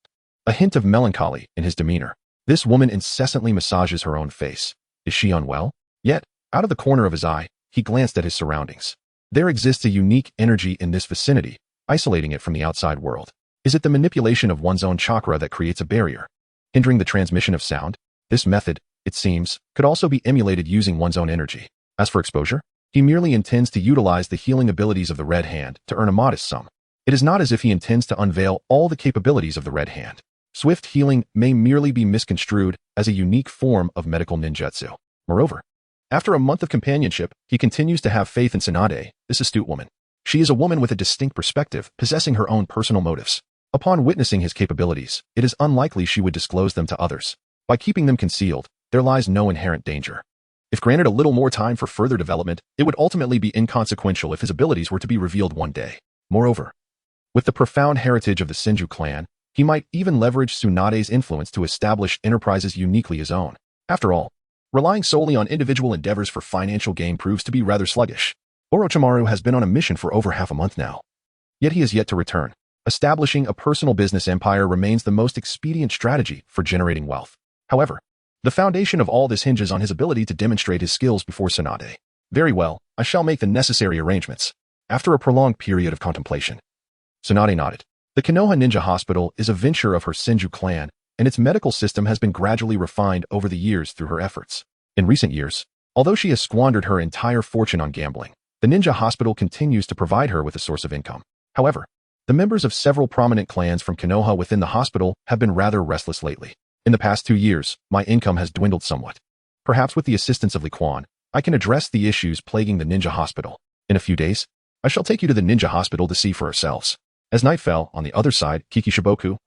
A hint of melancholy in his demeanor. This woman incessantly massages her own face. Is she unwell? Yet, out of the corner of his eye, he glanced at his surroundings. There exists a unique energy in this vicinity, isolating it from the outside world. Is it the manipulation of one's own chakra that creates a barrier, hindering the transmission of sound? This method, it seems, could also be emulated using one's own energy. As for exposure, he merely intends to utilize the healing abilities of the Red Hand to earn a modest sum. It is not as if he intends to unveil all the capabilities of the Red Hand. Swift healing may merely be misconstrued as a unique form of medical ninjutsu. Moreover, after a month of companionship, he continues to have faith in Tsunade, this astute woman. She is a woman with a distinct perspective, possessing her own personal motives. Upon witnessing his capabilities, it is unlikely she would disclose them to others. By keeping them concealed, there lies no inherent danger. If granted a little more time for further development, it would ultimately be inconsequential if his abilities were to be revealed one day. Moreover, with the profound heritage of the Senju clan, he might even leverage Tsunade's influence to establish enterprises uniquely his own. After all, relying solely on individual endeavors for financial gain proves to be rather sluggish. Orochimaru has been on a mission for over half a month now. Yet he has yet to return. Establishing a personal business empire remains the most expedient strategy for generating wealth. However, the foundation of all this hinges on his ability to demonstrate his skills before Tsunade. Very well, I shall make the necessary arrangements. After a prolonged period of contemplation, Tsunade nodded. The Konoha Ninja Hospital is a venture of her Senju clan, and its medical system has been gradually refined over the years through her efforts. In recent years, although she has squandered her entire fortune on gambling, the Ninja Hospital continues to provide her with a source of income. However, the members of several prominent clans from Konoha within the hospital have been rather restless lately. In the past 2 years, my income has dwindled somewhat. Perhaps with the assistance of Li Quan, I can address the issues plaguing the Ninja Hospital. In a few days, I shall take you to the Ninja Hospital to see for ourselves. As night fell, on the other side, Kiki Shiboku,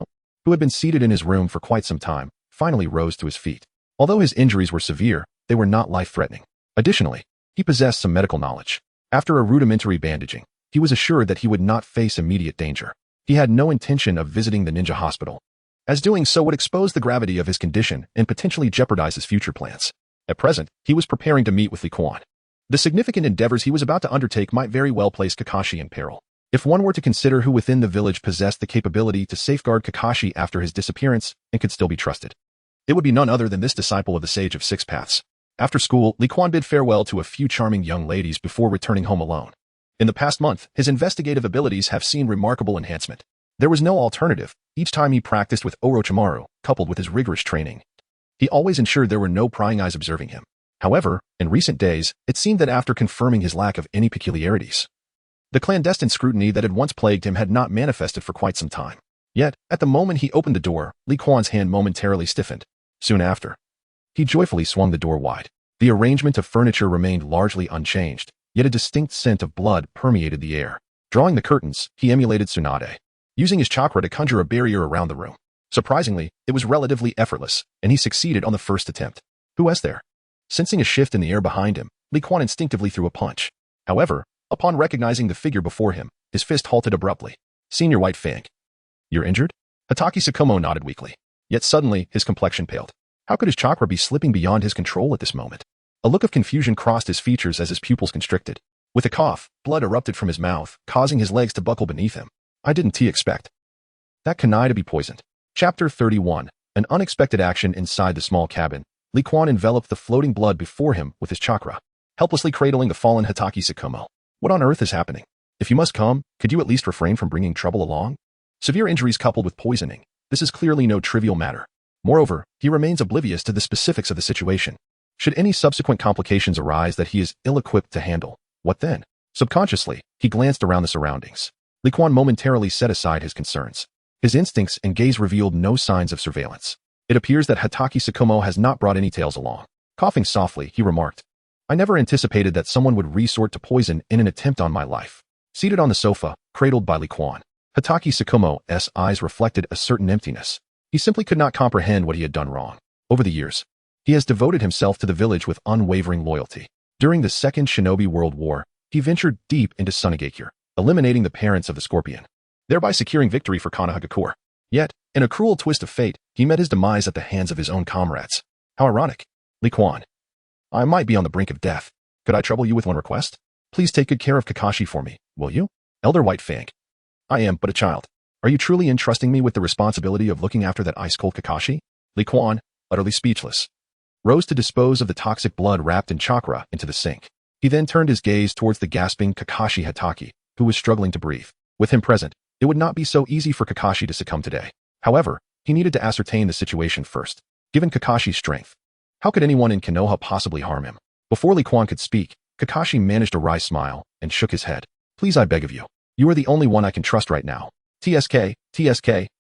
who had been seated in his room for quite some time, finally rose to his feet. Although his injuries were severe, they were not life-threatening. Additionally, he possessed some medical knowledge. After a rudimentary bandaging, he was assured that he would not face immediate danger. He had no intention of visiting the Ninja Hospital, as doing so would expose the gravity of his condition and potentially jeopardize his future plans. At present, he was preparing to meet with Li Quan. The significant endeavors he was about to undertake might very well place Kakashi in peril. If one were to consider who within the village possessed the capability to safeguard Kakashi after his disappearance and could still be trusted, it would be none other than this disciple of the Sage of Six Paths. After school, Li Quan bid farewell to a few charming young ladies before returning home alone. In the past month, his investigative abilities have seen remarkable enhancement. There was no alternative. Each time he practiced with Orochimaru, coupled with his rigorous training, he always ensured there were no prying eyes observing him. However, in recent days, it seemed that after confirming his lack of any peculiarities, the clandestine scrutiny that had once plagued him had not manifested for quite some time. Yet, at the moment he opened the door, Li Quan's hand momentarily stiffened. Soon after, he joyfully swung the door wide. The arrangement of furniture remained largely unchanged, yet a distinct scent of blood permeated the air. Drawing the curtains, he emulated Tsunade, using his chakra to conjure a barrier around the room. Surprisingly, it was relatively effortless, and he succeeded on the first attempt. Who was there? Sensing a shift in the air behind him, Li Quan instinctively threw a punch. However, upon recognizing the figure before him, his fist halted abruptly. Senior White Fang. You're injured? Hatake Tsukumo nodded weakly. Yet suddenly, his complexion paled. How could his chakra be slipping beyond his control at this moment? A look of confusion crossed his features as his pupils constricted. With a cough, blood erupted from his mouth, causing his legs to buckle beneath him. I didn't expect that kunai to be poisoned. Chapter 31. An unexpected action inside the small cabin. Li Quan enveloped the floating blood before him with his chakra, helplessly cradling the fallen Hatake Tsukumo. What on earth is happening? If you must come, could you at least refrain from bringing trouble along? Severe injuries coupled with poisoning. This is clearly no trivial matter. Moreover, he remains oblivious to the specifics of the situation. Should any subsequent complications arise that he is ill-equipped to handle, what then? Subconsciously, he glanced around the surroundings. Li Quan momentarily set aside his concerns. His instincts and gaze revealed no signs of surveillance. It appears that Hatake Tsukumo has not brought any tales along. Coughing softly, he remarked, I never anticipated that someone would resort to poison in an attempt on my life. Seated on the sofa, cradled by Li Quan, Hatake Tsukumo's eyes reflected a certain emptiness. He simply could not comprehend what he had done wrong. Over the years, he has devoted himself to the village with unwavering loyalty. During the Second Shinobi World War, he ventured deep into Sunigakure, eliminating the parents of the Scorpion, thereby securing victory for Konohagakure. Yet, in a cruel twist of fate, he met his demise at the hands of his own comrades. How ironic. Li Quan. I might be on the brink of death. Could I trouble you with one request? Please take good care of Kakashi for me, will you? Elder White Fang. I am but a child. Are you truly entrusting me with the responsibility of looking after that ice-cold Kakashi? Li Quan, utterly speechless, rose to dispose of the toxic blood wrapped in chakra into the sink. He then turned his gaze towards the gasping Kakashi Hatake, who was struggling to breathe. With him present, it would not be so easy for Kakashi to succumb today. However, he needed to ascertain the situation first. Given Kakashi's strength, how could anyone in Konoha possibly harm him? Before Li Quan could speak, Kakashi managed a wry smile and shook his head. Please, I beg of you. You are the only one I can trust right now. TSK,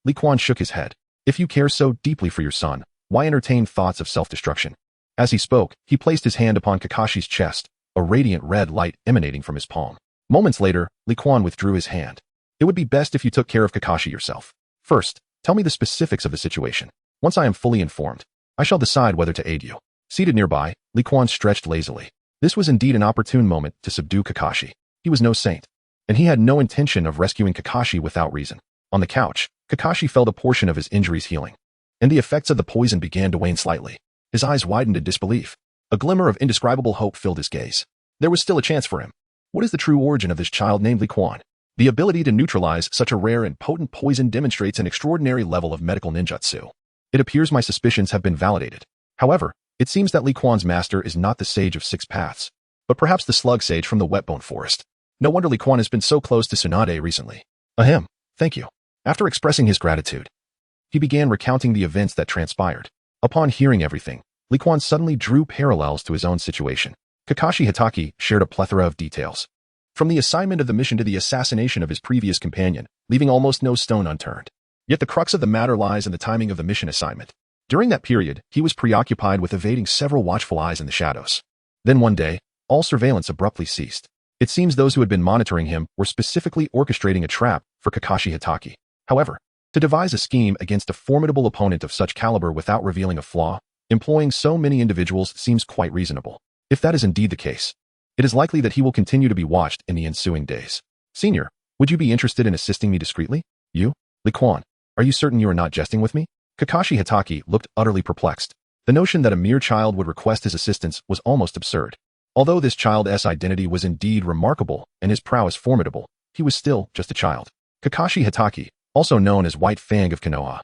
Li Quan shook his head. If you care so deeply for your son, why entertain thoughts of self-destruction? As he spoke, he placed his hand upon Kakashi's chest, a radiant red light emanating from his palm. Moments later, Li Quan withdrew his hand. It would be best if you took care of Kakashi yourself. First, tell me the specifics of the situation. Once I am fully informed, I shall decide whether to aid you. Seated nearby, Li Quan stretched lazily. This was indeed an opportune moment to subdue Kakashi. He was no saint, and he had no intention of rescuing Kakashi without reason. On the couch, Kakashi felt a portion of his injuries healing, and the effects of the poison began to wane slightly. His eyes widened in disbelief. A glimmer of indescribable hope filled his gaze. There was still a chance for him. What is the true origin of this child named Li Quan? The ability to neutralize such a rare and potent poison demonstrates an extraordinary level of medical ninjutsu. It appears my suspicions have been validated. However, it seems that Li Quan's master is not the Sage of Six Paths, but perhaps the Slug Sage from the Wetbone Forest. No wonder Li Quan has been so close to Tsunade recently. Ahem, thank you. After expressing his gratitude, he began recounting the events that transpired. Upon hearing everything, Li Quan suddenly drew parallels to his own situation. Kakashi Hatake shared a plethora of details, from the assignment of the mission to the assassination of his previous companion, leaving almost no stone unturned. Yet the crux of the matter lies in the timing of the mission assignment. During that period, he was preoccupied with evading several watchful eyes in the shadows. Then one day, all surveillance abruptly ceased. It seems those who had been monitoring him were specifically orchestrating a trap for Kakashi Hatake. However, to devise a scheme against a formidable opponent of such caliber without revealing a flaw, employing so many individuals seems quite reasonable. If that is indeed the case, it is likely that he will continue to be watched in the ensuing days. Senior, would you be interested in assisting me discreetly? You? Li Quan, are you certain you are not jesting with me? Kakashi Hatake looked utterly perplexed. The notion that a mere child would request his assistance was almost absurd. Although this child's identity was indeed remarkable and his prowess formidable, he was still just a child. Kakashi Hatake, also known as White Fang of Konoha,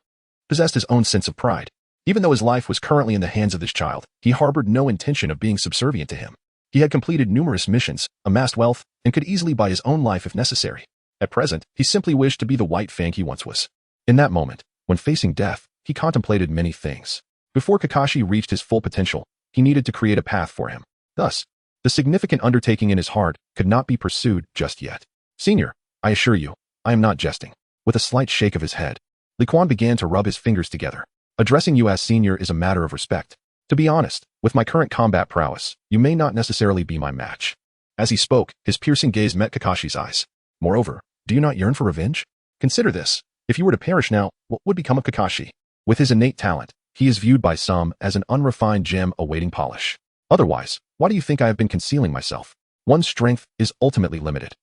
possessed his own sense of pride. Even though his life was currently in the hands of this child, he harbored no intention of being subservient to him. He had completed numerous missions, amassed wealth, and could easily buy his own life if necessary. At present, he simply wished to be the White Fang he once was. In that moment, when facing death, he contemplated many things. Before Kakashi reached his full potential, he needed to create a path for him. Thus, the significant undertaking in his heart could not be pursued just yet. Senior, I assure you, I am not jesting. With a slight shake of his head, Li Quan began to rub his fingers together. Addressing you as senior is a matter of respect. To be honest, with my current combat prowess, you may not necessarily be my match. As he spoke, his piercing gaze met Kakashi's eyes. Moreover, do you not yearn for revenge? Consider this. If you were to perish now, what would become of Kakashi? With his innate talent, he is viewed by some as an unrefined gem awaiting polish. Otherwise, why do you think I have been concealing myself? One's strength is ultimately limited.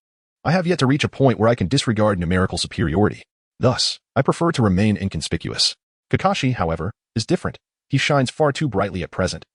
I have yet to reach a point where I can disregard numerical superiority. Thus, I prefer to remain inconspicuous. Kakashi, however, is different. He shines far too brightly at present.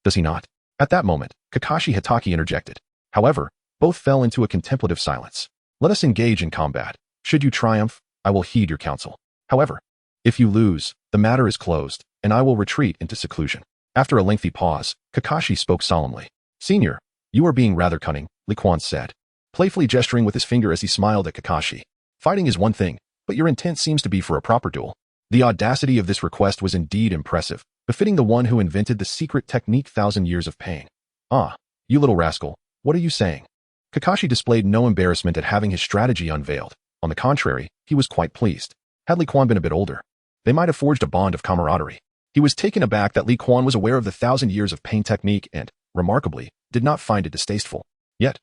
Does he not? At that moment, Kakashi Hatake interjected. However, both fell into a contemplative silence. Let us engage in combat. Should you triumph, I will heed your counsel. However, if you lose, the matter is closed, and I will retreat into seclusion. After a lengthy pause, Kakashi spoke solemnly. Senior, you are being rather cunning, Li Quan said, playfully gesturing with his finger as he smiled at Kakashi. Fighting is one thing, but your intent seems to be for a proper duel. The audacity of this request was indeed impressive, befitting the one who invented the secret technique 1,000 years of pain. Ah, you little rascal, what are you saying? Kakashi displayed no embarrassment at having his strategy unveiled. On the contrary, he was quite pleased. Had Li Quan been a bit older, they might have forged a bond of camaraderie. He was taken aback that Li Quan was aware of the 1,000 years of pain technique and, remarkably, did not find it distasteful. Yet,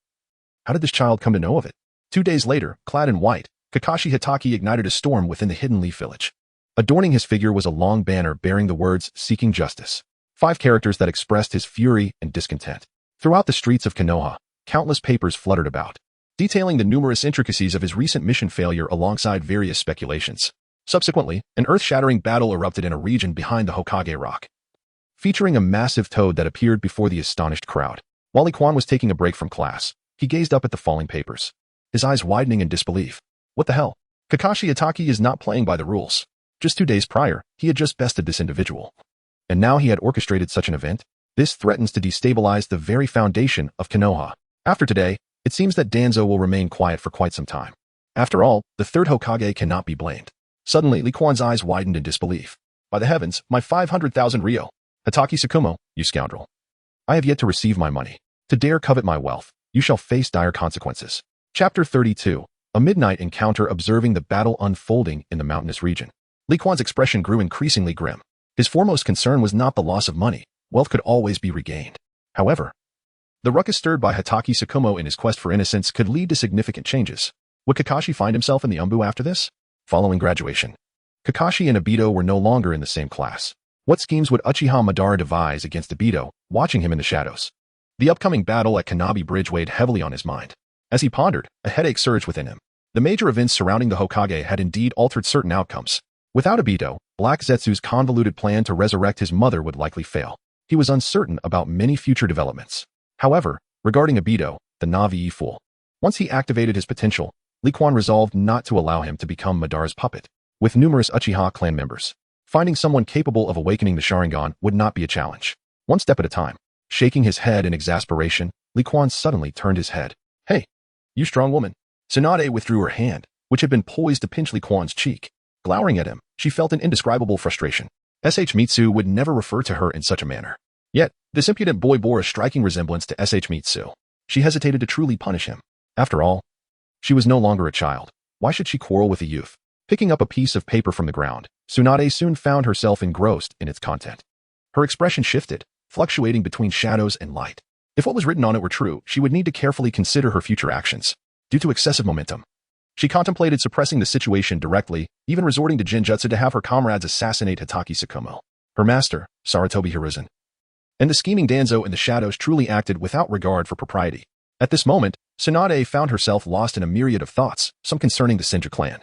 how did this child come to know of it? 2 days later, clad in white, Kakashi Hatake ignited a storm within the hidden leaf village. Adorning his figure was a long banner bearing the words, "Seeking Justice." 5 characters that expressed his fury and discontent. Throughout the streets of Konoha, countless papers fluttered about, detailing the numerous intricacies of his recent mission failure alongside various speculations. Subsequently, an earth-shattering battle erupted in a region behind the Hokage Rock, featuring a massive toad that appeared before the astonished crowd. While Li Quan was taking a break from class, he gazed up at the falling papers, his eyes widening in disbelief. What the hell? Kakashi Hatake is not playing by the rules. Just 2 days prior, he had just bested this individual. And now he had orchestrated such an event? This threatens to destabilize the very foundation of Konoha. After today, it seems that Danzo will remain quiet for quite some time. After all, the third Hokage cannot be blamed. Suddenly, Li Quan's eyes widened in disbelief. By the heavens, my 500,000 ryo. Hatake Tsukumo, you scoundrel. I have yet to receive my money. To dare covet my wealth, you shall face dire consequences. Chapter 32. A midnight encounter observing the battle unfolding in the mountainous region. Li Quan's expression grew increasingly grim. His foremost concern was not the loss of money. Wealth could always be regained. However, the ruckus stirred by Hatake Tsukumo in his quest for innocence could lead to significant changes. Would Kakashi find himself in the Umbu after this? Following graduation, Kakashi and Obito were no longer in the same class. What schemes would Uchiha Madara devise against Obito, watching him in the shadows? The upcoming battle at Kanabi Bridge weighed heavily on his mind. As he pondered, a headache surged within him. The major events surrounding the Hokage had indeed altered certain outcomes. Without Obito, Black Zetsu's convoluted plan to resurrect his mother would likely fail. He was uncertain about many future developments. However, regarding Obito, the Navi fool, once he activated his potential, Li Quan resolved not to allow him to become Madara's puppet. With numerous Uchiha clan members, finding someone capable of awakening the Sharingan would not be a challenge. One step at a time. Shaking his head in exasperation, Li Quan suddenly turned his head. Hey, you strong woman. Tsunade withdrew her hand, which had been poised to pinch Li Quan's cheek. Glowering at him, she felt an indescribable frustration. Mitsu would never refer to her in such a manner. Yet, this impudent boy bore a striking resemblance to Mitsu. She hesitated to truly punish him. After all, she was no longer a child. Why should she quarrel with a youth? Picking up a piece of paper from the ground, Tsunade soon found herself engrossed in its content. Her expression shifted, fluctuating between shadows and light. If what was written on it were true, she would need to carefully consider her future actions. Due to excessive momentum, she contemplated suppressing the situation directly, even resorting to Genjutsu to have her comrades assassinate Hatake Tsukumo, her master, Sarutobi Hiruzen. And the scheming Danzo in the shadows truly acted without regard for propriety. At this moment, Tsunade found herself lost in a myriad of thoughts, some concerning the Senju clan,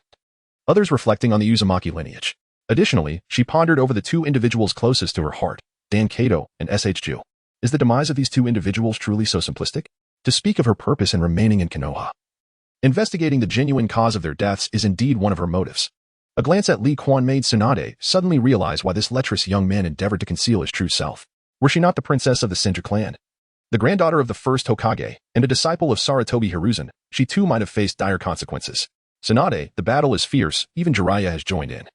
others reflecting on the Uzumaki lineage. Additionally, she pondered over the 2 individuals closest to her heart, Dan Kato and Ju. Is the demise of these 2 individuals truly so simplistic? To speak of her purpose in remaining in Konoha, investigating the genuine cause of their deaths is indeed one of her motives. A glance at Li Quan made Tsunade suddenly realize why this lecherous young man endeavored to conceal his true self. Were she not the princess of the Senju clan, the granddaughter of the first Hokage, and a disciple of Sarutobi Hiruzen, she too might have faced dire consequences. Tsunade, the battle is fierce, even Jiraiya has joined in.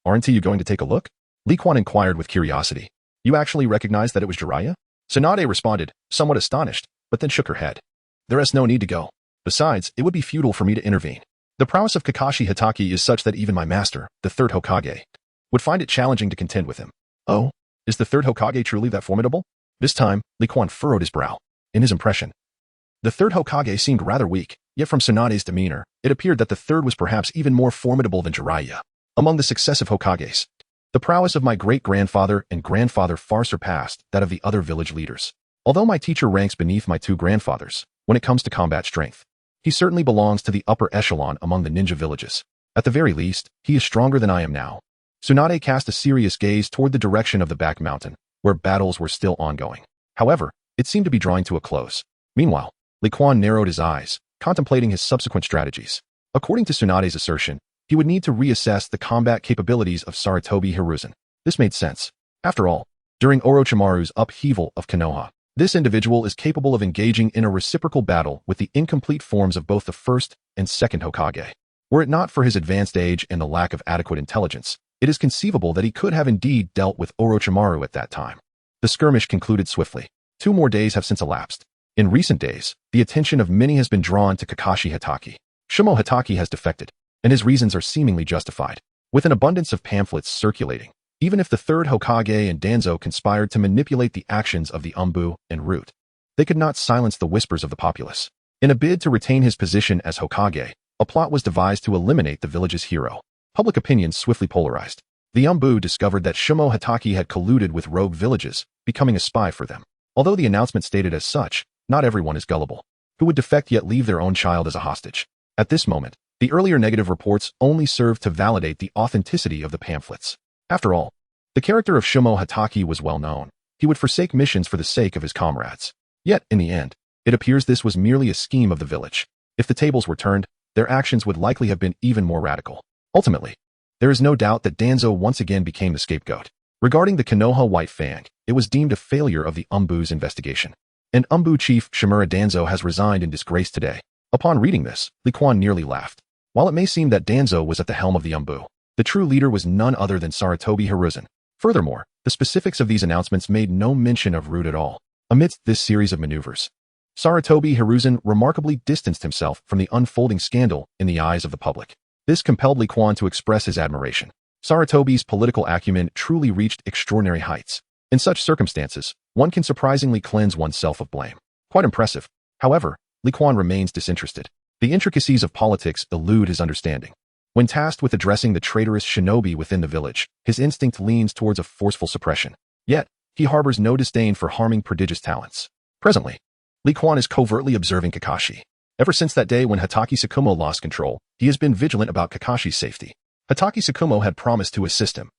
Aren't you going to take a look? Li Quan inquired with curiosity. You actually recognize that it was Jiraiya? Tsunade responded, somewhat astonished, but then shook her head. There is no need to go. Besides, it would be futile for me to intervene. The prowess of Kakashi Hatake is such that even my master, the third Hokage, would find it challenging to contend with him. Oh, is the third Hokage truly that formidable? This time, Li Quan furrowed his brow. In his impression, the third Hokage seemed rather weak, yet from Tsunade's demeanor, it appeared that the third was perhaps even more formidable than Jiraiya. Among the successive Hokages, the prowess of my great-grandfather and grandfather far surpassed that of the other village leaders. Although my teacher ranks beneath my two grandfathers, when it comes to combat strength, he certainly belongs to the upper echelon among the ninja villages. At the very least, he is stronger than I am now. Tsunade cast a serious gaze toward the direction of the back mountain, where battles were still ongoing. However, it seemed to be drawing to a close. Meanwhile, Li Quan narrowed his eyes, contemplating his subsequent strategies. According to Tsunade's assertion, he would need to reassess the combat capabilities of Sarutobi Hiruzen. This made sense. After all, during Orochimaru's upheaval of Konoha, this individual is capable of engaging in a reciprocal battle with the incomplete forms of both the first and second Hokage. Were it not for his advanced age and the lack of adequate intelligence, it is conceivable that he could have indeed dealt with Orochimaru at that time. The skirmish concluded swiftly. 2 more days have since elapsed. In recent days, the attention of many has been drawn to Kakashi Hatake. Shumo Hatake has defected, and his reasons are seemingly justified. With an abundance of pamphlets circulating, even if the third Hokage and Danzo conspired to manipulate the actions of the Umbu and Root, they could not silence the whispers of the populace. In a bid to retain his position as Hokage, a plot was devised to eliminate the village's hero. Public opinion swiftly polarized. The Umbu discovered that Shumo Hatake had colluded with rogue villages, becoming a spy for them. Although the announcement stated as such, not everyone is gullible, who would defect yet leave their own child as a hostage. At this moment, the earlier negative reports only served to validate the authenticity of the pamphlets. After all, the character of Shumo Hatake was well known. He would forsake missions for the sake of his comrades. Yet, in the end, it appears this was merely a scheme of the village. If the tables were turned, their actions would likely have been even more radical. Ultimately, there is no doubt that Danzo once again became the scapegoat. Regarding the Konoha White Fang, it was deemed a failure of the Umbu's investigation. And Umbu chief Shimura Danzo has resigned in disgrace today. Upon reading this, Li Quan nearly laughed. While it may seem that Danzo was at the helm of the Umbu, the true leader was none other than Sarutobi Hiruzen. Furthermore, the specifics of these announcements made no mention of Root at all. Amidst this series of maneuvers, Sarutobi Hiruzen remarkably distanced himself from the unfolding scandal in the eyes of the public. This compelled Li Quan to express his admiration. Sarutobi's political acumen truly reached extraordinary heights. In such circumstances, one can surprisingly cleanse oneself of blame. Quite impressive. However, Li Quan remains disinterested. The intricacies of politics elude his understanding. When tasked with addressing the traitorous shinobi within the village, his instinct leans towards a forceful suppression. Yet, he harbors no disdain for harming prodigious talents. Presently, Li Quan is covertly observing Kakashi. Ever since that day when Hatake Tsukumo lost control, he has been vigilant about Kakashi's safety. Hatake Tsukumo had promised to assist him,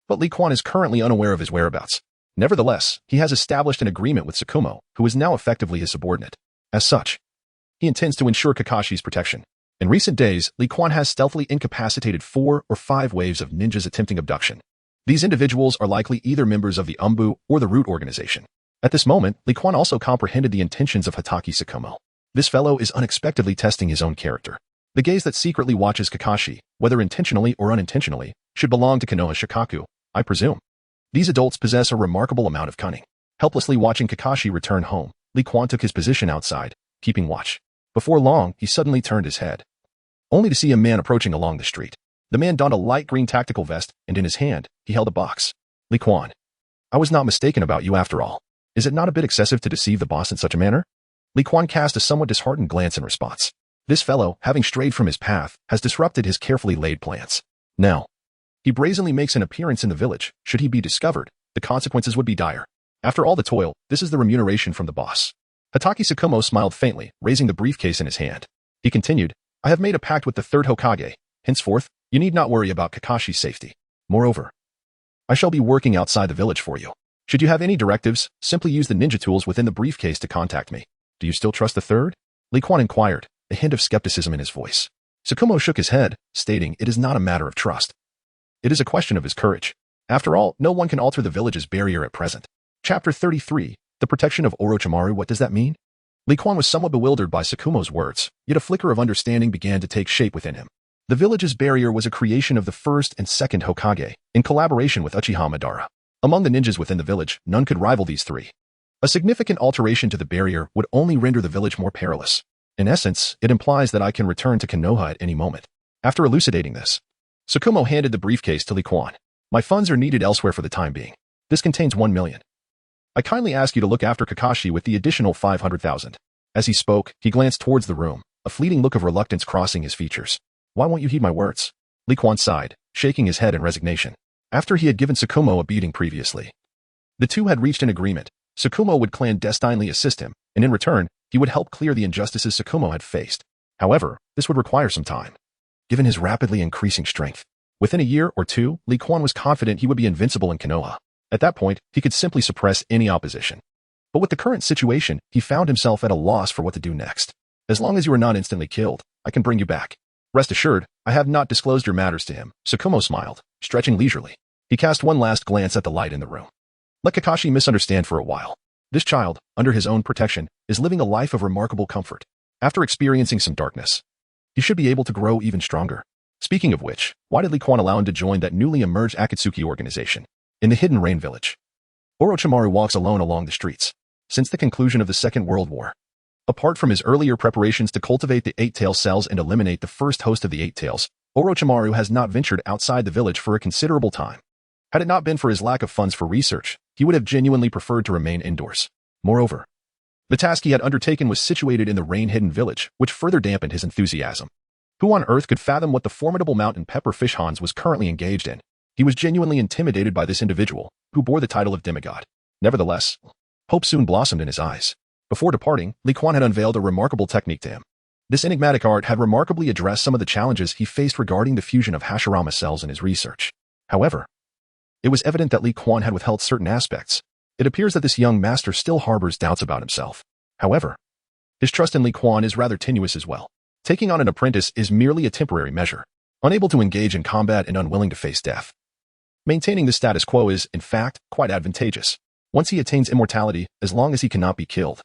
but Li Quan is currently unaware of his whereabouts. Nevertheless, he has established an agreement with Tsukumo, who is now effectively his subordinate. As such, he intends to ensure Kakashi's protection. In recent days, Li Quan has stealthily incapacitated 4 or 5 waves of ninjas attempting abduction. These individuals are likely either members of the Umbu or the Root organization. At this moment, Li Quan also comprehended the intentions of Hatake Tsukumo. This fellow is unexpectedly testing his own character. The gaze that secretly watches Kakashi, whether intentionally or unintentionally, should belong to Konoha Shikaku, I presume. These adults possess a remarkable amount of cunning. Helplessly watching Kakashi return home, Li Quan took his position outside, keeping watch. Before long, he suddenly turned his head, only to see a man approaching along the street. The man donned a light green tactical vest, and in his hand, he held a box. Li Quan, I was not mistaken about you after all. Is it not a bit excessive to deceive the boss in such a manner? Li Quan cast a somewhat disheartened glance in response. This fellow, having strayed from his path, has disrupted his carefully laid plans. Now, he brazenly makes an appearance in the village. Should he be discovered, the consequences would be dire. After all the toil, this is the remuneration from the boss. Hatake Tsukumo smiled faintly, raising the briefcase in his hand. He continued, I have made a pact with the third Hokage. Henceforth, you need not worry about Kakashi's safety. Moreover, I shall be working outside the village for you. Should you have any directives, simply use the ninja tools within the briefcase to contact me. Do you still trust the third? Li Quan inquired, a hint of skepticism in his voice. Tsukumo shook his head, stating it is not a matter of trust. It is a question of his courage. After all, no one can alter the village's barrier at present. Chapter 33, The Protection of Orochimaru. What does that mean? Li Quan was somewhat bewildered by Tsukumo's words, yet a flicker of understanding began to take shape within him. The village's barrier was a creation of the first and second Hokage, in collaboration with Uchiha Madara. Among the ninjas within the village, none could rival these 3. A significant alteration to the barrier would only render the village more perilous. In essence, it implies that I can return to Konoha at any moment. After elucidating this, Tsukumo handed the briefcase to Li Quan. My funds are needed elsewhere for the time being. This contains 1 million. I kindly ask you to look after Kakashi with the additional 500,000. As he spoke, he glanced towards the room, a fleeting look of reluctance crossing his features. Why won't you heed my words? Li Quan sighed, shaking his head in resignation. After he had given Tsukumo a beating previously, the two had reached an agreement. Tsukumo would clandestinely assist him, and in return, he would help clear the injustices Tsukumo had faced. However, this would require some time. Given his rapidly increasing strength, within a year or two, Li Quan was confident he would be invincible in Konoha. At that point, he could simply suppress any opposition. But with the current situation, he found himself at a loss for what to do next. As long as you are not instantly killed, I can bring you back. Rest assured, I have not disclosed your matters to him. Tsukumo smiled, stretching leisurely. He cast one last glance at the light in the room. Let Kakashi misunderstand for a while. This child, under his own protection, is living a life of remarkable comfort. After experiencing some darkness, he should be able to grow even stronger. Speaking of which, why did Li Quan allow him to join that newly emerged Akatsuki organization? In the Hidden Rain Village, Orochimaru walks alone along the streets. Since the conclusion of the Second World War, apart from his earlier preparations to cultivate the Eight-Tail cells and eliminate the first host of the Eight-Tails, Orochimaru has not ventured outside the village for a considerable time. Had it not been for his lack of funds for research, he would have genuinely preferred to remain indoors. Moreover, the task he had undertaken was situated in the rain-hidden village, which further dampened his enthusiasm. Who on earth could fathom what the formidable mountain Pepperfish Hans was currently engaged in? He was genuinely intimidated by this individual, who bore the title of demigod. Nevertheless, hope soon blossomed in his eyes. Before departing, Li Quan had unveiled a remarkable technique to him. This enigmatic art had remarkably addressed some of the challenges he faced regarding the fusion of Hashirama cells in his research. However, it was evident that Li Quan had withheld certain aspects. It appears that this young master still harbors doubts about himself. However, his trust in Li Quan is rather tenuous as well. Taking on an apprentice is merely a temporary measure. Unable to engage in combat and unwilling to face death, maintaining the status quo is, in fact, quite advantageous. Once he attains immortality, as long as he cannot be killed,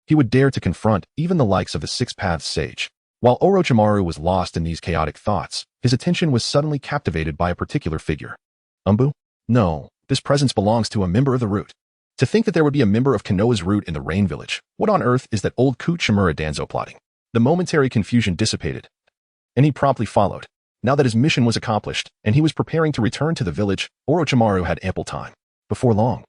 he would dare to confront even the likes of the Six Paths sage. While Orochimaru was lost in these chaotic thoughts, his attention was suddenly captivated by a particular figure. Umbu? No, this presence belongs to a member of the root. To think that there would be a member of Konoha's root in the Rain Village, what on earth is that old coot Shimura Danzo plotting? The momentary confusion dissipated, and he promptly followed. Now that his mission was accomplished, and he was preparing to return to the village, Orochimaru had ample time. Before long,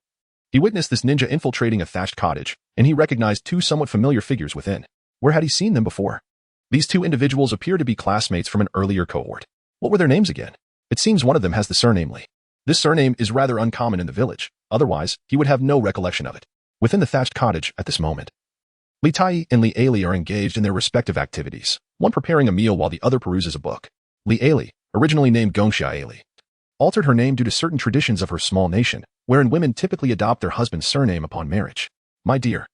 he witnessed this ninja infiltrating a thatched cottage, and he recognized two somewhat familiar figures within. Where had he seen them before? These two individuals appear to be classmates from an earlier cohort. What were their names again? It seems one of them has the surname Li. This surname is rather uncommon in the village, otherwise he would have no recollection of it. Within the thatched cottage, at this moment, Li Tai and Li Ali are engaged in their respective activities, one preparing a meal while the other peruses a book. Li Ali, originally named Gongxia Ali, altered her name due to certain traditions of her small nation, wherein women typically adopt their husband's surname upon marriage. My dear,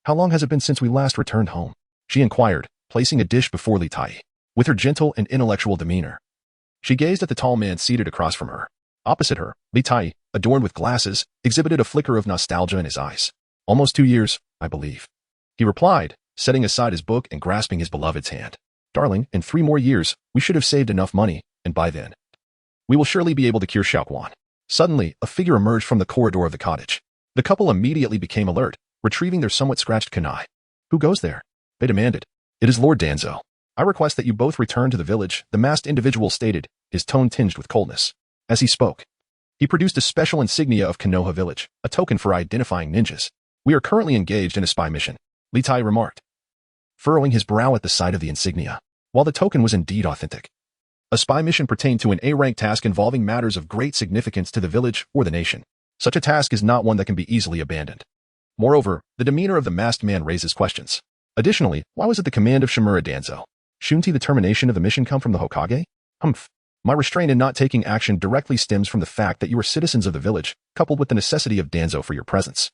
how long has it been since we last returned home? She inquired, placing a dish before Li Tai. With her gentle and intellectual demeanor, she gazed at the tall man seated across from her. Opposite her, Li Tai, adorned with glasses, exhibited a flicker of nostalgia in his eyes. Almost 2 years, I believe, he replied, setting aside his book and grasping his beloved's hand. Darling, in 3 more years, we should have saved enough money, and by then, we will surely be able to cure Xiaoquan. Suddenly, a figure emerged from the corridor of the cottage. The couple immediately became alert, retrieving their somewhat scratched kunai. Who goes there? They demanded. It is Lord Danzo. I request that you both return to the village, the masked individual stated, his tone tinged with coldness. As he spoke, he produced a special insignia of Konoha village, a token for identifying ninjas. We are currently engaged in a spy mission, Li Tai remarked, furrowing his brow at the sight of the insignia. While the token was indeed authentic, a spy mission pertained to an A-rank task involving matters of great significance to the village or the nation. Such a task is not one that can be easily abandoned. Moreover, the demeanor of the masked man raises questions. Additionally, why was it the command of Shimura Danzo? Shouldn't the termination of the mission come from the Hokage? Humph. My restraint in not taking action directly stems from the fact that you are citizens of the village, coupled with the necessity of Danzo for your presence.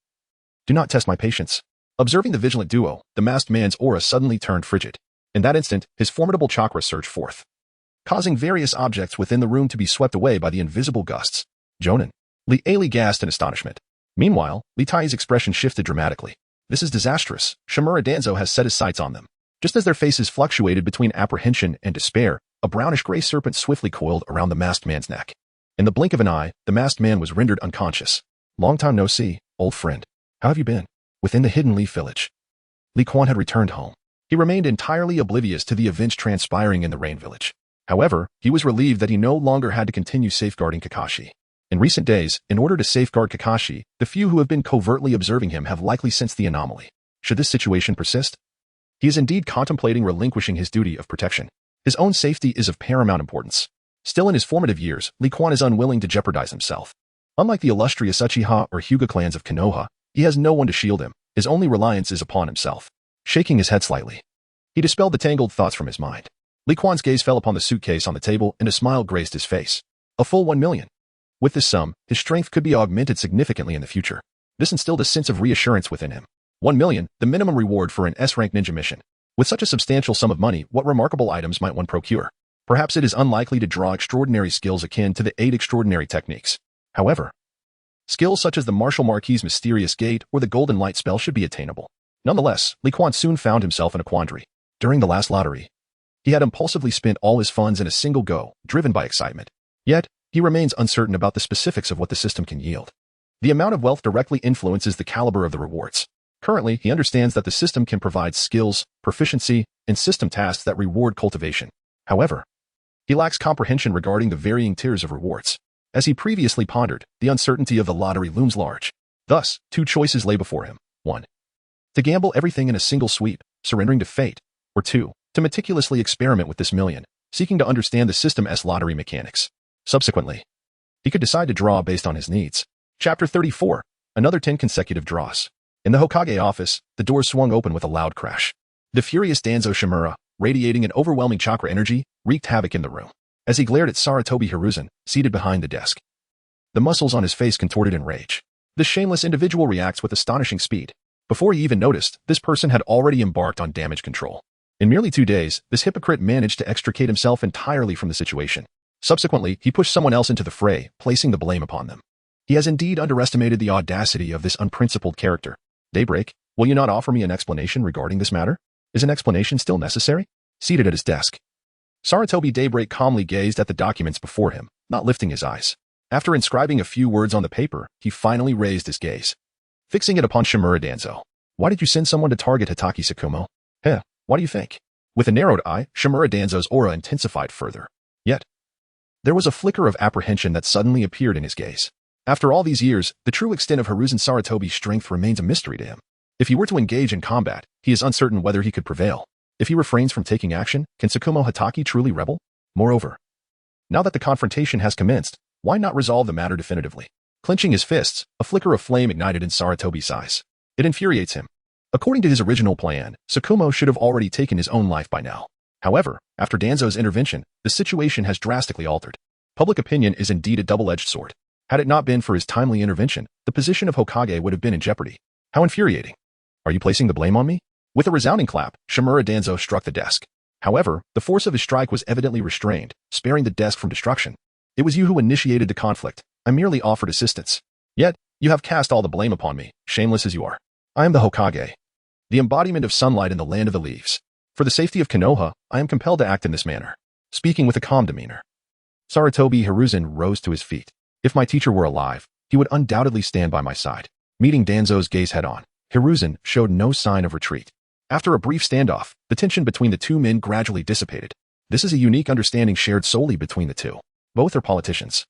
Do not test my patience. Observing the vigilant duo, the masked man's aura suddenly turned frigid. In that instant, his formidable chakra surged forth, causing various objects within the room to be swept away by the invisible gusts. Jonin. Li Ali gasped in astonishment. Meanwhile, Li Tai's expression shifted dramatically. This is disastrous. Shimura Danzo has set his sights on them. Just as their faces fluctuated between apprehension and despair, a brownish-gray serpent swiftly coiled around the masked man's neck. In the blink of an eye, the masked man was rendered unconscious. Long time no see, old friend. How have you been? Within the hidden Leaf village, Li Quan had returned home. He remained entirely oblivious to the events transpiring in the Rain Village. However, he was relieved that he no longer had to continue safeguarding Kakashi. In recent days, in order to safeguard Kakashi, the few who have been covertly observing him have likely sensed the anomaly. Should this situation persist? He is indeed contemplating relinquishing his duty of protection. His own safety is of paramount importance. Still in his formative years, Li Quan is unwilling to jeopardize himself. Unlike the illustrious Uchiha or Hyuga clans of Konoha, he has no one to shield him. His only reliance is upon himself. Shaking his head slightly, he dispelled the tangled thoughts from his mind. Li Quan's gaze fell upon the suitcase on the table and a smile graced his face. A full 1 million. With this sum, his strength could be augmented significantly in the future. This instilled a sense of reassurance within him. 1 million, the minimum reward for an S-rank ninja mission. With such a substantial sum of money, what remarkable items might one procure? Perhaps it is unlikely to draw extraordinary skills akin to the 8 extraordinary techniques. However, skills such as the Martial Marquis's mysterious gate or the golden light spell should be attainable. Nonetheless, Li Quan soon found himself in a quandary. During the last lottery, he had impulsively spent all his funds in a single go, driven by excitement. Yet, he remains uncertain about the specifics of what the system can yield. The amount of wealth directly influences the caliber of the rewards. Currently, he understands that the system can provide skills, proficiency, and system tasks that reward cultivation. However, he lacks comprehension regarding the varying tiers of rewards. As he previously pondered, the uncertainty of the lottery looms large. Thus, 2 choices lay before him. 1. To gamble everything in a single sweep, surrendering to fate. Or 2. To meticulously experiment with this million, seeking to understand the system's lottery mechanics. Subsequently, he could decide to draw based on his needs. Chapter 34. Another 10 consecutive draws. In the Hokage office, the doors swung open with a loud crash. The furious Danzo Shimura, radiating an overwhelming chakra energy, wreaked havoc in the room. As he glared at Sarutobi Hiruzen, seated behind the desk, the muscles on his face contorted in rage. This shameless individual reacts with astonishing speed. Before he even noticed, this person had already embarked on damage control. In merely 2 days, this hypocrite managed to extricate himself entirely from the situation. Subsequently, he pushed someone else into the fray, placing the blame upon them. He has indeed underestimated the audacity of this unprincipled character. Daybreak, will you not offer me an explanation regarding this matter? Is an explanation still necessary? Seated at his desk, Sarutobi Daybreak calmly gazed at the documents before him, not lifting his eyes. After inscribing a few words on the paper, he finally raised his gaze, fixing it upon Shimura Danzo. Why did you send someone to target Hitaki Tsukumo? What do you think? With a narrowed eye, Shimura Danzo's aura intensified further. Yet, there was a flicker of apprehension that suddenly appeared in his gaze. After all these years, the true extent of Hiruzen Sarutobi's strength remains a mystery to him. If he were to engage in combat, he is uncertain whether he could prevail. If he refrains from taking action, can Tsukumo Hitaki truly rebel? Moreover, now that the confrontation has commenced, why not resolve the matter definitively? Clenching his fists, a flicker of flame ignited in Sarutobi's eyes. It infuriates him. According to his original plan, Tsukumo should have already taken his own life by now. However, after Danzo's intervention, the situation has drastically altered. Public opinion is indeed a double-edged sword. Had it not been for his timely intervention, the position of Hokage would have been in jeopardy. How infuriating. Are you placing the blame on me? With a resounding clap, Shimura Danzo struck the desk. However, the force of his strike was evidently restrained, sparing the desk from destruction. It was you who initiated the conflict. I merely offered assistance. Yet, you have cast all the blame upon me, shameless as you are. I am the Hokage, the embodiment of sunlight in the land of the leaves. For the safety of Konoha, I am compelled to act in this manner. Speaking with a calm demeanor, Sarutobi Hiruzen rose to his feet. If my teacher were alive, he would undoubtedly stand by my side. Meeting Danzo's gaze head-on, Hiruzen showed no sign of retreat. After a brief standoff, the tension between the 2 men gradually dissipated. This is a unique understanding shared solely between the 2. Both are politicians.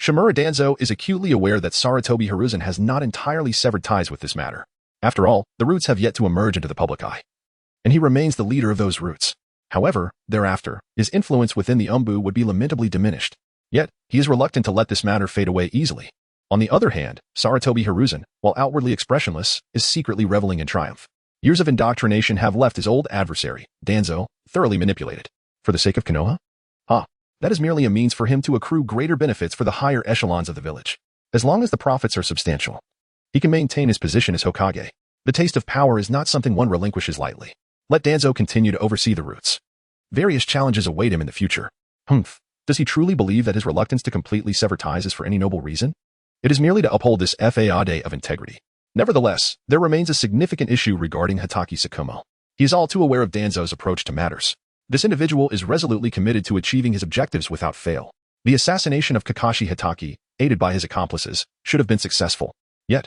Shimura Danzo is acutely aware that Sarutobi Hiruzen has not entirely severed ties with this matter. After all, the roots have yet to emerge into the public eye, and he remains the leader of those roots. However, thereafter, his influence within the Umbu would be lamentably diminished. Yet, he is reluctant to let this matter fade away easily. On the other hand, Sarutobi Hiruzen, while outwardly expressionless, is secretly reveling in triumph. Years of indoctrination have left his old adversary, Danzo, thoroughly manipulated. For the sake of Konoha? That is merely a means for him to accrue greater benefits for the higher echelons of the village. As long as the profits are substantial, he can maintain his position as Hokage. The taste of power is not something one relinquishes lightly. Let Danzo continue to oversee the roots. Various challenges await him in the future. Does he truly believe that his reluctance to completely sever ties is for any noble reason? It is merely to uphold this faade of integrity. Nevertheless, there remains a significant issue regarding Hitaki Tsukumo. He is all too aware of Danzo's approach to matters. This individual is resolutely committed to achieving his objectives without fail. The assassination of Kakashi Hitaki, aided by his accomplices, should have been successful. Yet,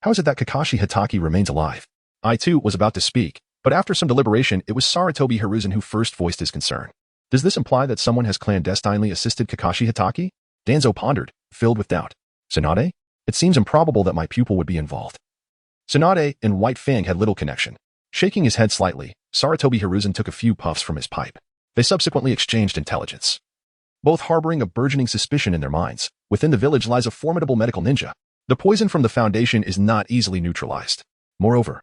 how is it that Kakashi Hitaki remains alive? I too was about to speak, But after some deliberation, it was Sarutobi Hiruzen who first voiced his concern. Does this imply that someone has clandestinely assisted Kakashi Hitaki? Danzo pondered, filled with doubt. Tsunade? It seems improbable that my pupil would be involved. Tsunade and White Fang had little connection. Shaking his head slightly, Sarutobi Hiruzen took a few puffs from his pipe. They subsequently exchanged intelligence. Both harboring a burgeoning suspicion in their minds, within the village lies a formidable medical ninja. The poison from the Foundation is not easily neutralized. Moreover,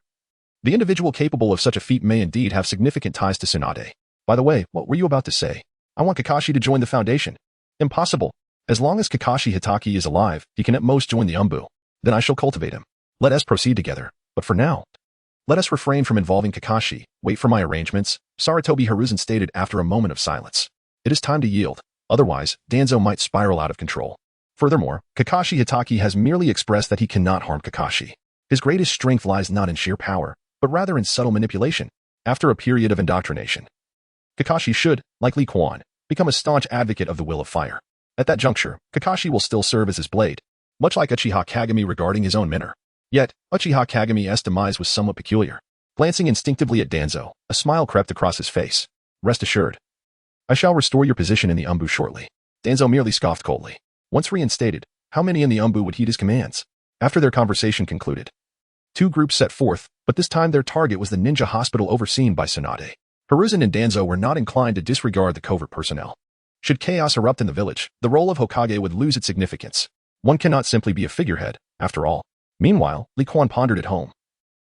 the individual capable of such a feat may indeed have significant ties to Tsunade. By the way, what were you about to say? I want Kakashi to join the Foundation. Impossible. As long as Kakashi Hitaki is alive, he can at most join the Umbu. Then I shall cultivate him. Let us proceed together. But for now, let us refrain from involving Kakashi. Wait for my arrangements, Sarutobi Hiruzen stated after a moment of silence. It is time to yield. Otherwise, Danzo might spiral out of control. Furthermore, Kakashi Hitaki has merely expressed that he cannot harm Kakashi. His greatest strength lies not in sheer power, but rather in subtle manipulation. After a period of indoctrination, Kakashi should, like Lee Quan, become a staunch advocate of the will of fire. At that juncture, Kakashi will still serve as his blade, much like Uchiha Kagami regarding his own mentor. Yet, Uchiha Kagami's demise was somewhat peculiar. Glancing instinctively at Danzo, a smile crept across his face. Rest assured, I shall restore your position in the Umbu shortly. Danzo merely scoffed coldly. Once reinstated, how many in the Umbu would heed his commands? After their conversation concluded, two groups set forth, but this time their target was the ninja hospital overseen by Tsunade. Hiruzen and Danzo were not inclined to disregard the covert personnel. Should chaos erupt in the village, the role of Hokage would lose its significance. One cannot simply be a figurehead, after all. Meanwhile, Lee Quan pondered at home,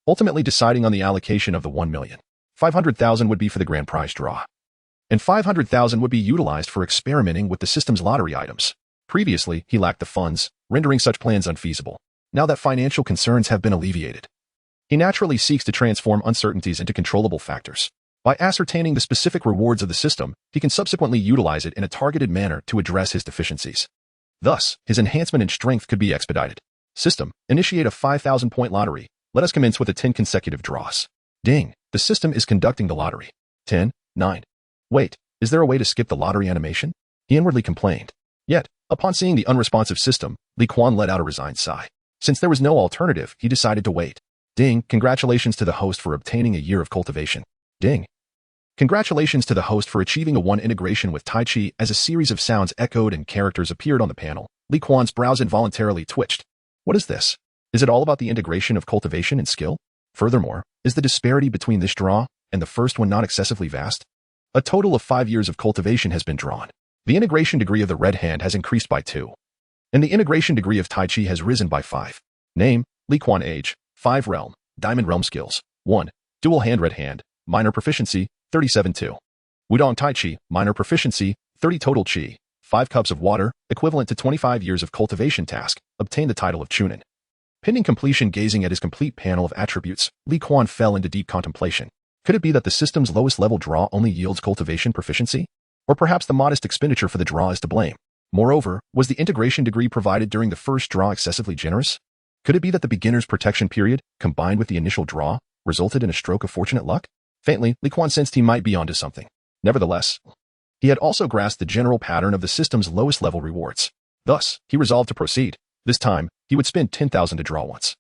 ultimately deciding on the allocation of the 1,500,000 would be for the grand prize draw, and 500,000 would be utilized for experimenting with the system's lottery items. Previously, he lacked the funds, rendering such plans unfeasible. Now that financial concerns have been alleviated, he naturally seeks to transform uncertainties into controllable factors. By ascertaining the specific rewards of the system, he can subsequently utilize it in a targeted manner to address his deficiencies. Thus, his enhancement in strength could be expedited. System, initiate a 5,000-point lottery. Let us commence with 10 consecutive draws. Ding, the system is conducting the lottery. 10, 9. Wait, is there a way to skip the lottery animation? He inwardly complained. Yet, upon seeing the unresponsive system, Lee Quan let out a resigned sigh. Since there was no alternative, he decided to wait. Ding, congratulations to the host for obtaining a year of cultivation. Ding. Congratulations to the host for achieving a 1 integration with Tai Chi. As a series of sounds echoed and characters appeared on the panel, Lee Quan's brows involuntarily twitched. What is this? Is it all about the integration of cultivation and skill? Furthermore, is the disparity between this draw and the first one not excessively vast? A total of 5 years of cultivation has been drawn. The integration degree of the red hand has increased by 2. And the integration degree of Tai Chi has risen by 5. Name, Lee Quan. Age, 5 realm, diamond realm skills, 1. Dual hand red hand, minor proficiency, 37-2. Wudong Tai Chi, minor proficiency, 30 total Chi, 5 cups of water, equivalent to 25 years of cultivation task, obtain the title of Chunin. Pending completion. Gazing at his complete panel of attributes, Lee Quan fell into deep contemplation. Could it be that the system's lowest level draw only yields cultivation proficiency? Or perhaps the modest expenditure for the draw is to blame? Moreover, was the integration degree provided during the first draw excessively generous? Could it be that the beginner's protection period, combined with the initial draw, resulted in a stroke of fortunate luck? Faintly, Lee Quan sensed he might be onto something. Nevertheless, he had also grasped the general pattern of the system's lowest level rewards. Thus, he resolved to proceed. This time, he would spend 10,000 to draw once,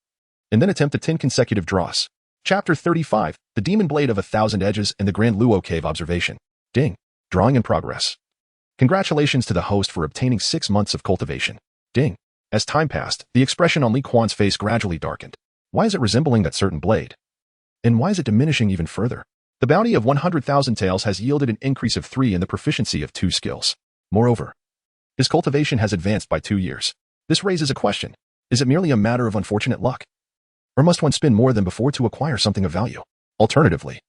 and then attempt the 10 consecutive draws. Chapter 35, The Demon Blade of 1,000 Edges and the Grand Luo Cave Observation. Ding. Drawing in progress. Congratulations to the host for obtaining 6 months of cultivation. Ding. As time passed, the expression on Lee Quan's face gradually darkened. Why is it resembling that certain blade? And why is it diminishing even further? The bounty of 100,000 taels has yielded an increase of 3 in the proficiency of 2 skills. Moreover, his cultivation has advanced by 2 years. This raises a question. Is it merely a matter of unfortunate luck? Or must one spend more than before to acquire something of value? Alternatively,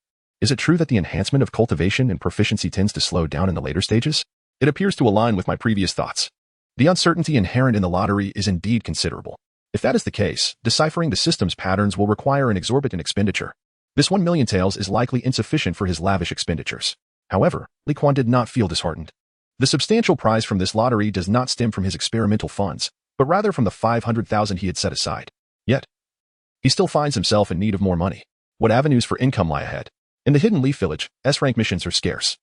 is it true that the enhancement of cultivation and proficiency tends to slow down in the later stages? It appears to align with my previous thoughts. The uncertainty inherent in the lottery is indeed considerable. If that is the case, deciphering the system's patterns will require an exorbitant expenditure. This 1 million taels is likely insufficient for his lavish expenditures. However, Lee Quan did not feel disheartened. The substantial prize from this lottery does not stem from his experimental funds, but rather from the 500,000 he had set aside. Yet, he still finds himself in need of more money. What avenues for income lie ahead? In the Hidden Leaf Village, S-rank missions are scarce,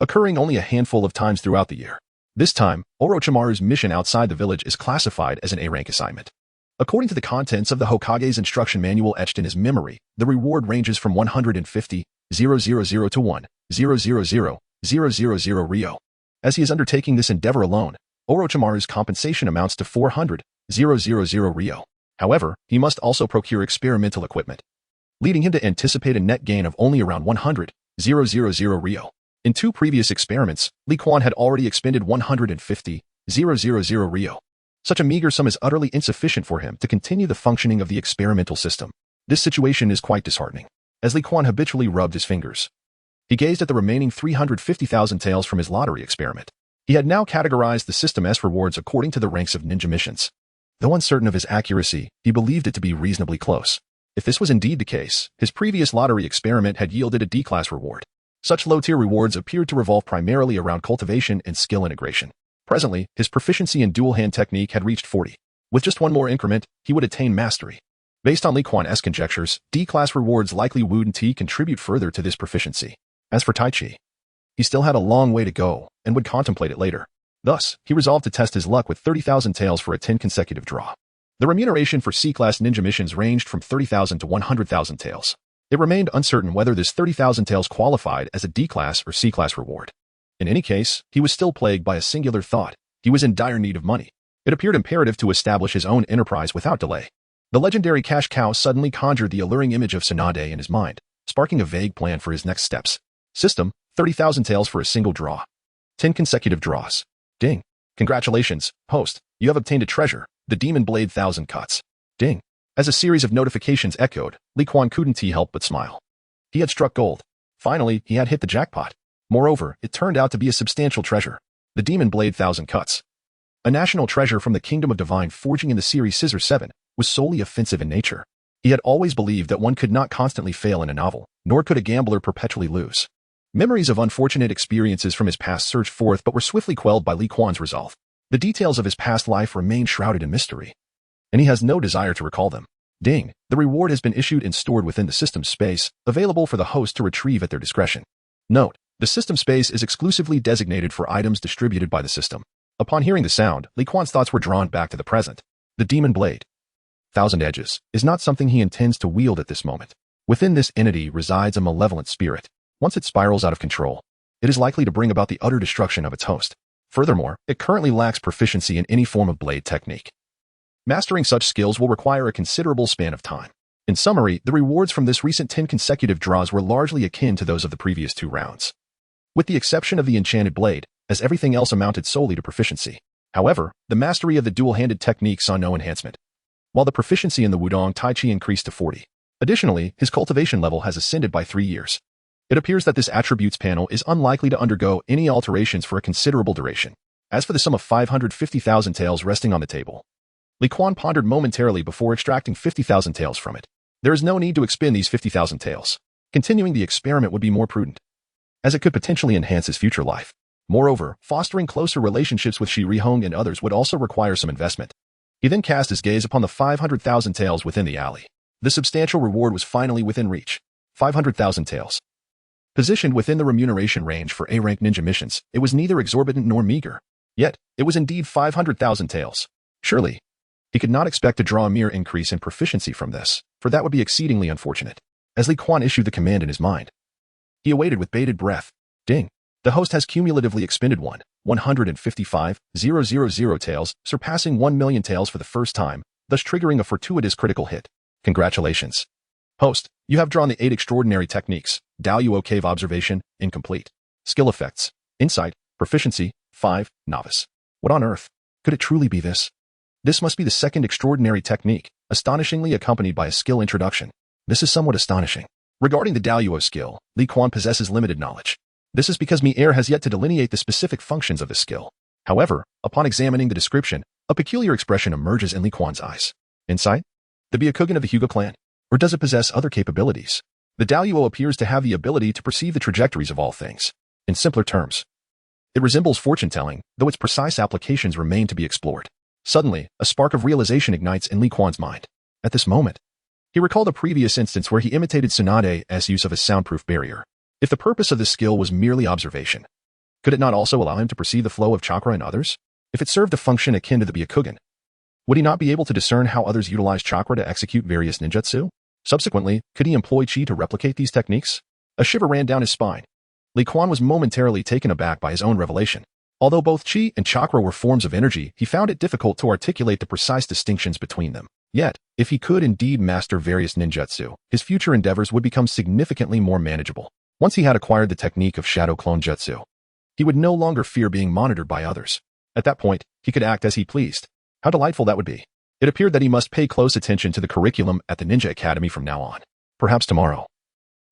occurring only a handful of times throughout the year. This time, Orochimaru's mission outside the village is classified as an A-rank assignment. According to the contents of the Hokage's instruction manual etched in his memory, the reward ranges from 150,000 to 1,000,000 Ryo. As he is undertaking this endeavor alone, Orochimaru's compensation amounts to 400,000 Ryo. However, he must also procure experimental equipment, leading him to anticipate a net gain of only around 100,000 Ryo. In 2 previous experiments, Li Quan had already expended 150,000 Ryo. Such a meager sum is utterly insufficient for him to continue the functioning of the experimental system. This situation is quite disheartening. As Li Quan habitually rubbed his fingers, he gazed at the remaining 350,000 taels from his lottery experiment. He had now categorized the system's rewards according to the ranks of ninja missions. Though uncertain of his accuracy, he believed it to be reasonably close. If this was indeed the case, his previous lottery experiment had yielded a D-class reward. Such low-tier rewards appeared to revolve primarily around cultivation and skill integration. Presently, his proficiency in dual-hand technique had reached 40. With just one more increment, he would attain mastery. Based on Li Quan's conjectures, D-class rewards likely would contribute further to this proficiency. As for Tai Chi, he still had a long way to go and would contemplate it later. Thus, he resolved to test his luck with 30,000 taels for a 10 consecutive draw. The remuneration for C-class ninja missions ranged from 30,000 to 100,000 taels. It remained uncertain whether this 30,000 taels qualified as a D-class or C-class reward. In any case, he was still plagued by a singular thought. He was in dire need of money. It appeared imperative to establish his own enterprise without delay. The legendary cash cow suddenly conjured the alluring image of Tsunade in his mind, sparking a vague plan for his next steps. System: 30,000 taels for a single draw. 10 consecutive draws. Ding. Congratulations, host. You have obtained a treasure, the Demon Blade 1,000 Cuts. Ding. As a series of notifications echoed, Li Quan couldn't help but smile. He had struck gold. Finally, he had hit the jackpot. Moreover, it turned out to be a substantial treasure. The Demon Blade 1,000 Cuts. A national treasure from the Kingdom of Divine Forging in the series Scissor 7, was solely offensive in nature. He had always believed that one could not constantly fail in a novel, nor could a gambler perpetually lose. Memories of unfortunate experiences from his past surged forth but were swiftly quelled by Li Quan's resolve. The details of his past life remain shrouded in mystery, and he has no desire to recall them. Ding. The reward has been issued and stored within the system space, available for the host to retrieve at their discretion. Note: the system space is exclusively designated for items distributed by the system. Upon hearing the sound, Li Quan's thoughts were drawn back to the present. The Demon Blade 1,000 Edges is not something he intends to wield at this moment. Within this entity resides a malevolent spirit. Once it spirals out of control, it is likely to bring about the utter destruction of its host. Furthermore, it currently lacks proficiency in any form of blade technique. Mastering such skills will require a considerable span of time. In summary, the rewards from this recent 10 consecutive draws were largely akin to those of the previous 2 rounds, with the exception of the enchanted blade, as everything else amounted solely to proficiency. However, the mastery of the dual-handed technique saw no enhancement, while the proficiency in the Wudong Tai Chi increased to 40. Additionally, his cultivation level has ascended by 3 years. It appears that this attributes panel is unlikely to undergo any alterations for a considerable duration. As for the sum of 550,000 taels resting on the table, Li Quan pondered momentarily before extracting 50,000 taels from it. There is no need to expend these 50,000 taels. Continuing the experiment would be more prudent, as it could potentially enhance his future life. Moreover, fostering closer relationships with Shi Rihong and others would also require some investment. He then cast his gaze upon the 500,000 taels within the alley. The substantial reward was finally within reach. 500,000 taels. Positioned within the remuneration range for A-rank ninja missions, it was neither exorbitant nor meager. Yet, it was indeed 500,000 taels. Surely, he could not expect to draw a mere increase in proficiency from this, for that would be exceedingly unfortunate. As Li Quan issued the command in his mind, he awaited with bated breath. Ding. The host has cumulatively expended 155,000 taels, surpassing 1,000,000 taels for the first time, thus triggering a fortuitous critical hit. Congratulations, host. You have drawn the 8 extraordinary techniques: Daoyuo Cave Observation, incomplete. Skill effects: Insight, Proficiency, 5, Novice. What on earth? Could it truly be this? This must be the second extraordinary technique, astonishingly accompanied by a skill introduction. This is somewhat astonishing. Regarding the Daoyuo skill, Li Quan possesses limited knowledge. This is because Mi-Er has yet to delineate the specific functions of the skill. However, upon examining the description, a peculiar expression emerges in Li Quan's eyes. Insight? The Byakugan of the Hyuga clan? Or does it possess other capabilities? The Daoyuo appears to have the ability to perceive the trajectories of all things. In simpler terms, it resembles fortune-telling, though its precise applications remain to be explored. Suddenly, a spark of realization ignites in Li Quan's mind. At this moment, he recalled a previous instance where he imitated Tsunade's use of a soundproof barrier. If the purpose of this skill was merely observation, could it not also allow him to perceive the flow of chakra in others? If it served a function akin to the Byakugan, Would he not be able to discern how others utilize chakra to execute various ninjutsu? Subsequently, could he employ chi to replicate these techniques? A shiver ran down his spine. Li Quan was momentarily taken aback by his own revelation. Although both chi and chakra were forms of energy, he found it difficult to articulate the precise distinctions between them. Yet, if he could indeed master various ninjutsu, his future endeavors would become significantly more manageable. Once he had acquired the technique of shadow clone jutsu, he would no longer fear being monitored by others. At that point, he could act as he pleased. How delightful that would be. It appeared that he must pay close attention to the curriculum at the Ninja Academy from now on. Perhaps tomorrow,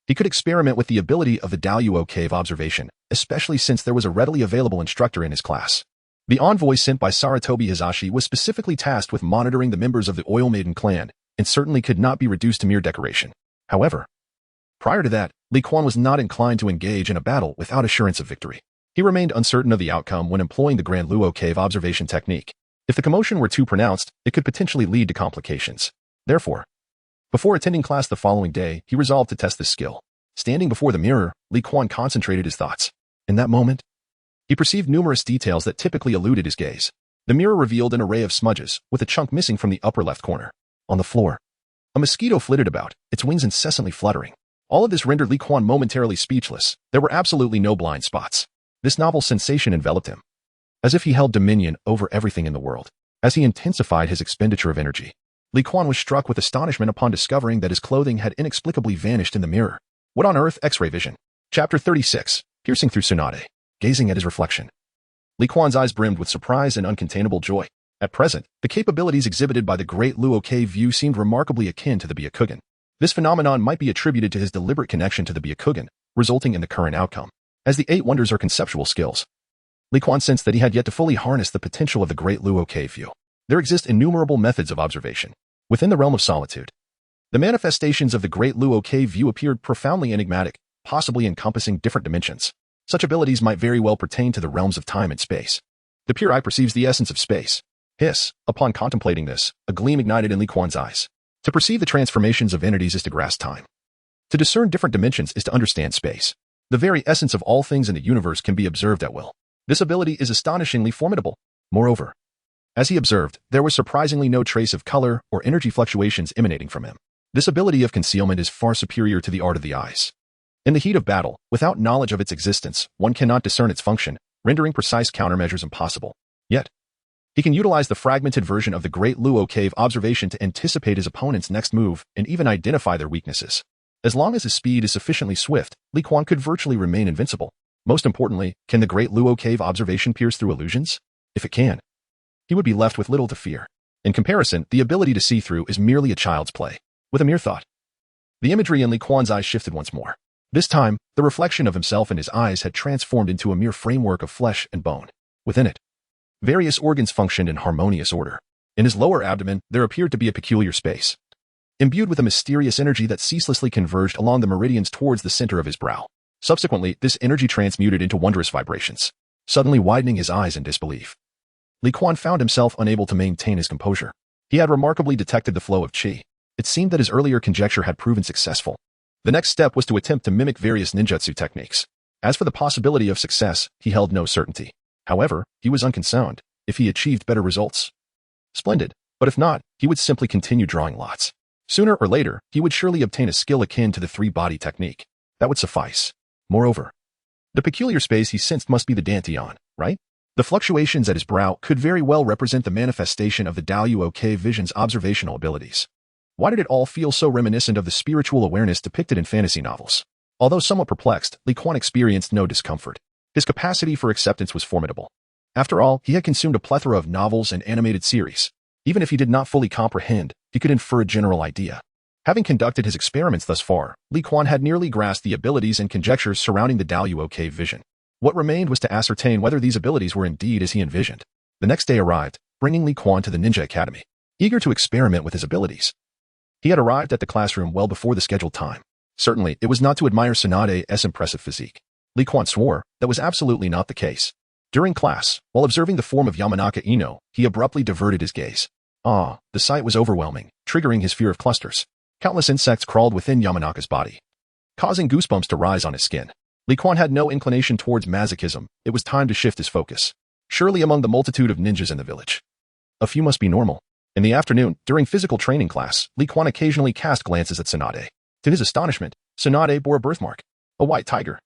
he could experiment with the ability of the Daluo cave observation, especially since there was a readily available instructor in his class. The envoy sent by Saratobi Hizashi was specifically tasked with monitoring the members of the Oil Maiden clan, and certainly could not be reduced to mere decoration. However, prior to that, Li Quan was not inclined to engage in a battle without assurance of victory. He remained uncertain of the outcome when employing the Grand Luo cave observation technique. If the commotion were too pronounced, it could potentially lead to complications. Therefore, before attending class the following day, he resolved to test this skill. Standing before the mirror, Li Quan concentrated his thoughts. In that moment, he perceived numerous details that typically eluded his gaze. The mirror revealed an array of smudges, with a chunk missing from the upper left corner. On the floor, a mosquito flitted about, its wings incessantly fluttering. All of this rendered Li Quan momentarily speechless. There were absolutely no blind spots. This novel sensation enveloped him, as if he held dominion over everything in the world. As he intensified his expenditure of energy, Li Quan was struck with astonishment upon discovering that his clothing had inexplicably vanished in the mirror. What on earth? X-ray vision. Chapter 36. Piercing through Tsunade. Gazing at his reflection, Li Quan's eyes brimmed with surprise and uncontainable joy. At present, the capabilities exhibited by the Great Luo Cave view seemed remarkably akin to the Byakugan. This phenomenon might be attributed to his deliberate connection to the Byakugan, resulting in the current outcome. As the 8 wonders are conceptual skills, Li Quan sensed that he had yet to fully harness the potential of the Great Luo Cave view. There exist innumerable methods of observation. Within the realm of solitude, the manifestations of the Great Luo Cave view appeared profoundly enigmatic, possibly encompassing different dimensions. Such abilities might very well pertain to the realms of time and space. The pure eye perceives the essence of space. Hiss. Upon contemplating this, a gleam ignited in Li Quan's eyes. To perceive the transformations of entities is to grasp time. To discern different dimensions is to understand space. The very essence of all things in the universe can be observed at will. This ability is astonishingly formidable. Moreover, as he observed, there was surprisingly no trace of color or energy fluctuations emanating from him. This ability of concealment is far superior to the art of the eyes. In the heat of battle, without knowledge of its existence, one cannot discern its function, rendering precise countermeasures impossible. Yet, he can utilize the fragmented version of the Great Luo Cave observation to anticipate his opponent's next move and even identify their weaknesses. As long as his speed is sufficiently swift, Li Quan could virtually remain invincible. Most importantly, can the Great Luo Cave observation pierce through illusions? If it can, he would be left with little to fear. In comparison, the ability to see through is merely a child's play. With a mere thought, the imagery in Li Quan's eyes shifted once more. This time, the reflection of himself in his eyes had transformed into a mere framework of flesh and bone. Within it, various organs functioned in harmonious order. In his lower abdomen, there appeared to be a peculiar space, imbued with a mysterious energy that ceaselessly converged along the meridians towards the center of his brow. Subsequently, this energy transmuted into wondrous vibrations, suddenly widening his eyes in disbelief. Li Quan found himself unable to maintain his composure. He had remarkably detected the flow of qi. It seemed that his earlier conjecture had proven successful. The next step was to attempt to mimic various ninjutsu techniques. As for the possibility of success, he held no certainty. However, he was unconcerned. If he achieved better results, splendid. But if not, he would simply continue drawing lots. Sooner or later, he would surely obtain a skill akin to the 3-body technique. That would suffice. Moreover, the peculiar space he sensed must be the dantian, right? The fluctuations at his brow could very well represent the manifestation of the Daluo Cave vision's observational abilities. Why did it all feel so reminiscent of the spiritual awareness depicted in fantasy novels? Although somewhat perplexed, Li Quan experienced no discomfort. His capacity for acceptance was formidable. After all, he had consumed a plethora of novels and animated series. Even if he did not fully comprehend, he could infer a general idea. Having conducted his experiments thus far, Li Quan had nearly grasped the abilities and conjectures surrounding the Daluo Cave vision. What remained was to ascertain whether these abilities were indeed as he envisioned. The next day arrived, bringing Li Quan to the Ninja Academy. Eager to experiment with his abilities, he had arrived at the classroom well before the scheduled time. Certainly, it was not to admire Tsunade's impressive physique. Li Quan swore that was absolutely not the case. During class, while observing the form of Yamanaka Ino, he abruptly diverted his gaze. The sight was overwhelming, triggering his fear of clusters. Countless insects crawled within Yamanaka's body, causing goosebumps to rise on his skin. Li Quan had no inclination towards masochism. It was time to shift his focus. Surely among the multitude of ninjas in the village, a few must be normal. In the afternoon, during physical training class, Li Quan occasionally cast glances at Tsunade. To his astonishment, Tsunade bore a birthmark, a white tiger.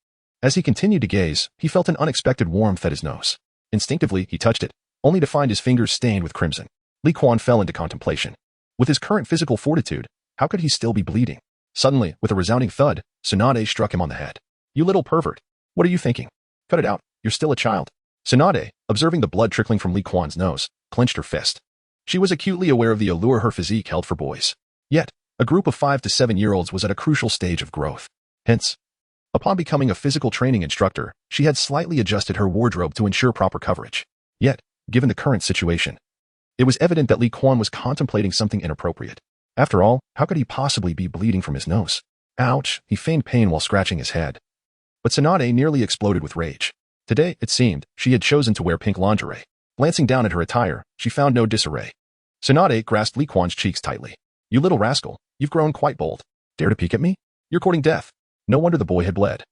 As he continued to gaze, he felt an unexpected warmth at his nose. Instinctively, he touched it, only to find his fingers stained with crimson. Li Quan fell into contemplation. With his current physical fortitude, how could he still be bleeding? Suddenly, with a resounding thud, Tsunade struck him on the head. "You little pervert. What are you thinking? Cut it out. You're still a child." Tsunade, observing the blood trickling from Li Quan's nose, clenched her fist. She was acutely aware of the allure her physique held for boys. Yet, a group of 5 to 7-year-olds was at a crucial stage of growth. Hence, upon becoming a physical training instructor, she had slightly adjusted her wardrobe to ensure proper coverage. Yet, given the current situation, it was evident that Li Quan was contemplating something inappropriate. After all, how could he possibly be bleeding from his nose? Ouch, he feigned pain while scratching his head. But Tsunade nearly exploded with rage. Today, it seemed, she had chosen to wear pink lingerie. Glancing down at her attire, she found no disarray. Tsunade grasped Li Quan's cheeks tightly. "You little rascal, you've grown quite bold. Dare to peek at me? You're courting death." No wonder the boy had bled.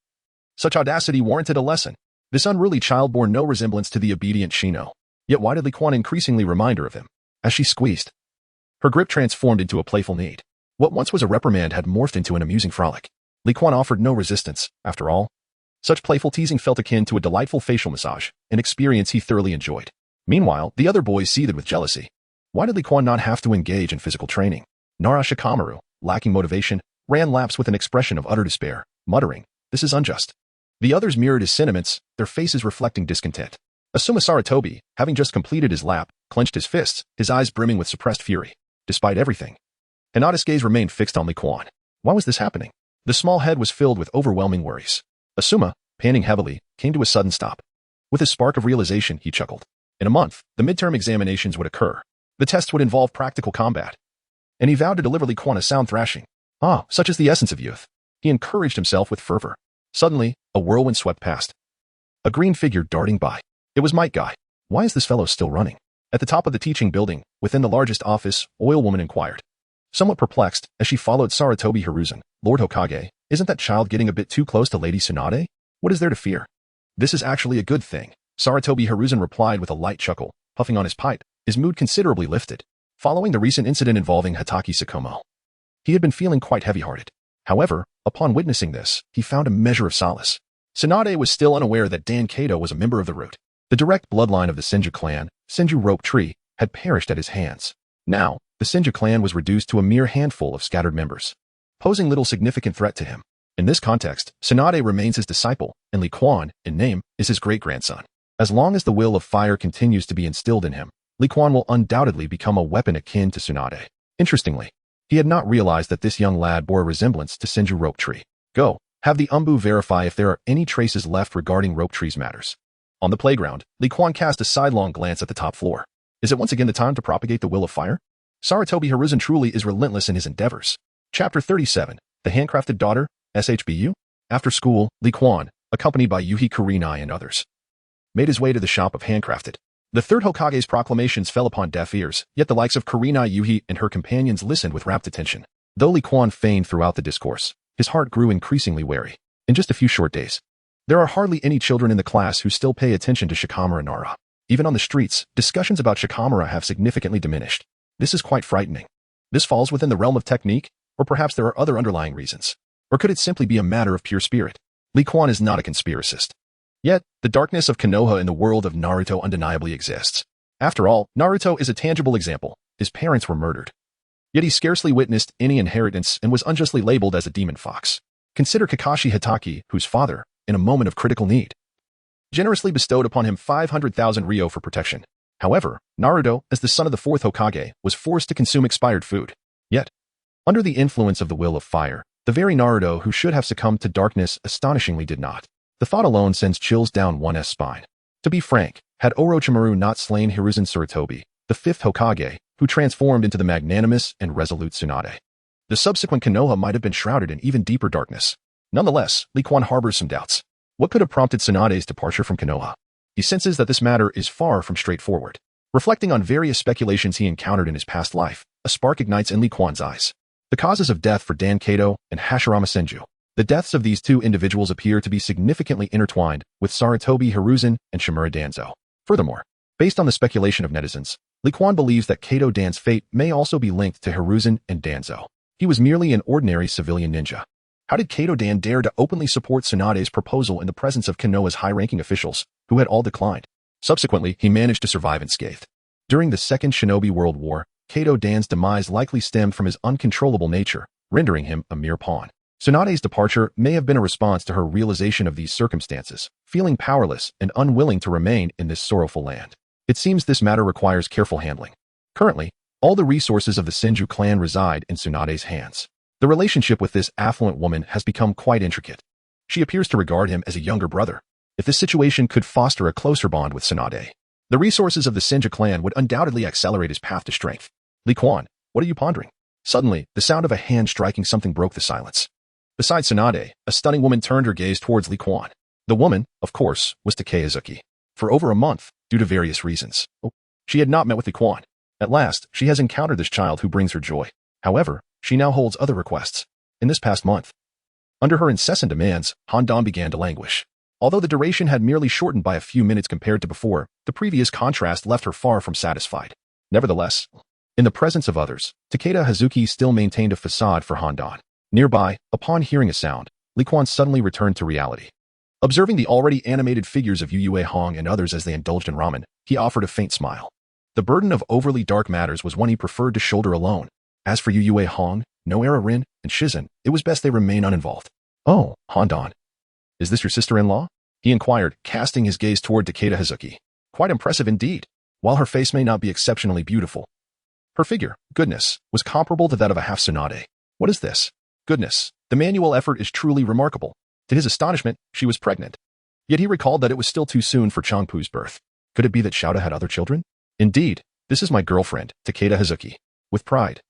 Such audacity warranted a lesson. This unruly child bore no resemblance to the obedient Shino. Yet why did Li Quan increasingly remind her of him? As she squeezed, her grip transformed into a playful need. What once was a reprimand had morphed into an amusing frolic. Li Quan offered no resistance, after all. Such playful teasing felt akin to a delightful facial massage, an experience he thoroughly enjoyed. Meanwhile, the other boys seethed with jealousy. Why did Li Quan not have to engage in physical training? Orochimaru, lacking motivation, ran laps with an expression of utter despair, muttering, "This is unjust." The others mirrored his sentiments, their faces reflecting discontent. Asuma Sarutobi, having just completed his lap, clenched his fists, his eyes brimming with suppressed fury. Despite everything, Hinata's gaze remained fixed on Li Quan. Why was this happening? The small head was filled with overwhelming worries. Asuma, panting heavily, came to a sudden stop. With a spark of realization, he chuckled. In a month, the midterm examinations would occur. The test would involve practical combat. And he vowed to deliver Li Quan a sound thrashing. Ah, such is the essence of youth. He encouraged himself with fervor. Suddenly, a whirlwind swept past. A green figure darting by. It was Might Guy. Why is this fellow still running? At the top of the teaching building, within the largest office, Oil Woman inquired. Somewhat perplexed, as she followed Sarutobi Hiruzen, Lord Hokage, isn't that child getting a bit too close to Lady Tsunade? What is there to fear? This is actually a good thing, Sarutobi Hiruzen replied with a light chuckle, puffing on his pipe, his mood considerably lifted. Following the recent incident involving Hataki Sakomo, he had been feeling quite heavy-hearted. However, upon witnessing this, he found a measure of solace. Tsunade was still unaware that Dan Kato was a member of the root. The direct bloodline of the Senju clan, Senju Rope Tree, had perished at his hands. Now, the Senju clan was reduced to a mere handful of scattered members, posing little significant threat to him. In this context, Tsunade remains his disciple, and Li Quan, in name, is his great-grandson. As long as the will of fire continues to be instilled in him, Li Quan will undoubtedly become a weapon akin to Tsunade. Interestingly, he had not realized that this young lad bore a resemblance to Senju Rope Tree. Go, have the Umbu verify if there are any traces left regarding Rope Tree's matters. On the playground, Li Quan cast a sidelong glance at the top floor. Is it once again the time to propagate the will of fire? Sarutobi Hiruzen truly is relentless in his endeavors. Chapter 37, The Handcrafted Daughter, SHBU? After school, Li Quan, accompanied by Yuhi Kurenai and others, made his way to the shop of Handcrafted. The third Hokage's proclamations fell upon deaf ears, yet the likes of Kurenai, Yuhi, and her companions listened with rapt attention. Though Li Quan feigned throughout the discourse, his heart grew increasingly wary. In just a few short days, there are hardly any children in the class who still pay attention to Shikamaru Nara. Even on the streets, discussions about Shikamaru have significantly diminished. This is quite frightening. This falls within the realm of technique, or perhaps there are other underlying reasons. Or could it simply be a matter of pure spirit? Li Quan is not a conspiracist. Yet, the darkness of Konoha in the world of Naruto undeniably exists. After all, Naruto is a tangible example. His parents were murdered. Yet he scarcely witnessed any inheritance and was unjustly labeled as a demon fox. Consider Kakashi Hatake, whose father, in a moment of critical need, generously bestowed upon him 500,000 ryo for protection. However, Naruto, as the son of the fourth Hokage, was forced to consume expired food. Yet, under the influence of the will of fire, the very Naruto who should have succumbed to darkness astonishingly did not. The thought alone sends chills down one's spine. To be frank, had Orochimaru not slain Hiruzen Sarutobi, the fifth Hokage, who transformed into the magnanimous and resolute Tsunade, the subsequent Konoha might have been shrouded in even deeper darkness. Nonetheless, Li Quan harbors some doubts. What could have prompted Tsunade's departure from Konoha? He senses that this matter is far from straightforward. Reflecting on various speculations he encountered in his past life, a spark ignites in Li Quan's eyes. The causes of death for Dan Kato and Hashirama Senju. The deaths of these two individuals appear to be significantly intertwined with Sarutobi Hiruzen and Shimura Danzo. Furthermore, based on the speculation of netizens, Li Quan believes that Kato Dan's fate may also be linked to Hiruzen and Danzo. He was merely an ordinary civilian ninja. How did Kato Dan dare to openly support Tsunade's proposal in the presence of Konoha's high-ranking officials, who had all declined? Subsequently, he managed to survive unscathed. During the Second Shinobi World War, Kato Dan's demise likely stemmed from his uncontrollable nature, rendering him a mere pawn. Tsunade's departure may have been a response to her realization of these circumstances, feeling powerless and unwilling to remain in this sorrowful land. It seems this matter requires careful handling. Currently, all the resources of the Senju clan reside in Tsunade's hands. The relationship with this affluent woman has become quite intricate. She appears to regard him as a younger brother. If this situation could foster a closer bond with Tsunade, the resources of the Senju clan would undoubtedly accelerate his path to strength. Li Quan, what are you pondering? Suddenly, the sound of a hand striking something broke the silence. Beside Tsunade, a stunning woman turned her gaze towards Li Quan. The woman, of course, was Takeazuki. For over a month, due to various reasons, she had not met with Li Quan. At last, she has encountered this child who brings her joy. However, she now holds other requests. In this past month, under her incessant demands, Handan began to languish. Although the duration had merely shortened by a few minutes compared to before, the previous contrast left her far from satisfied. Nevertheless, in the presence of others, Takeda Hazuki still maintained a facade for Handan. Nearby, upon hearing a sound, Li Quan suddenly returned to reality. Observing the already animated figures of Yue Hong and others as they indulged in ramen, he offered a faint smile. The burden of overly dark matters was one he preferred to shoulder alone. As for Yue Hong, Noera Rin, and Shizen, it was best they remain uninvolved. Oh, Handan. Is this your sister-in-law? He inquired, casting his gaze toward Takeda Hazuki. Quite impressive indeed. While her face may not be exceptionally beautiful, her figure, goodness, was comparable to that of a half Tsunade. What is this? Goodness, the manual effort is truly remarkable. To his astonishment, she was pregnant. Yet he recalled that it was still too soon for Changpu's birth. Could it be that Shouta had other children? Indeed, this is my girlfriend, Takeda Hazuki. With pride.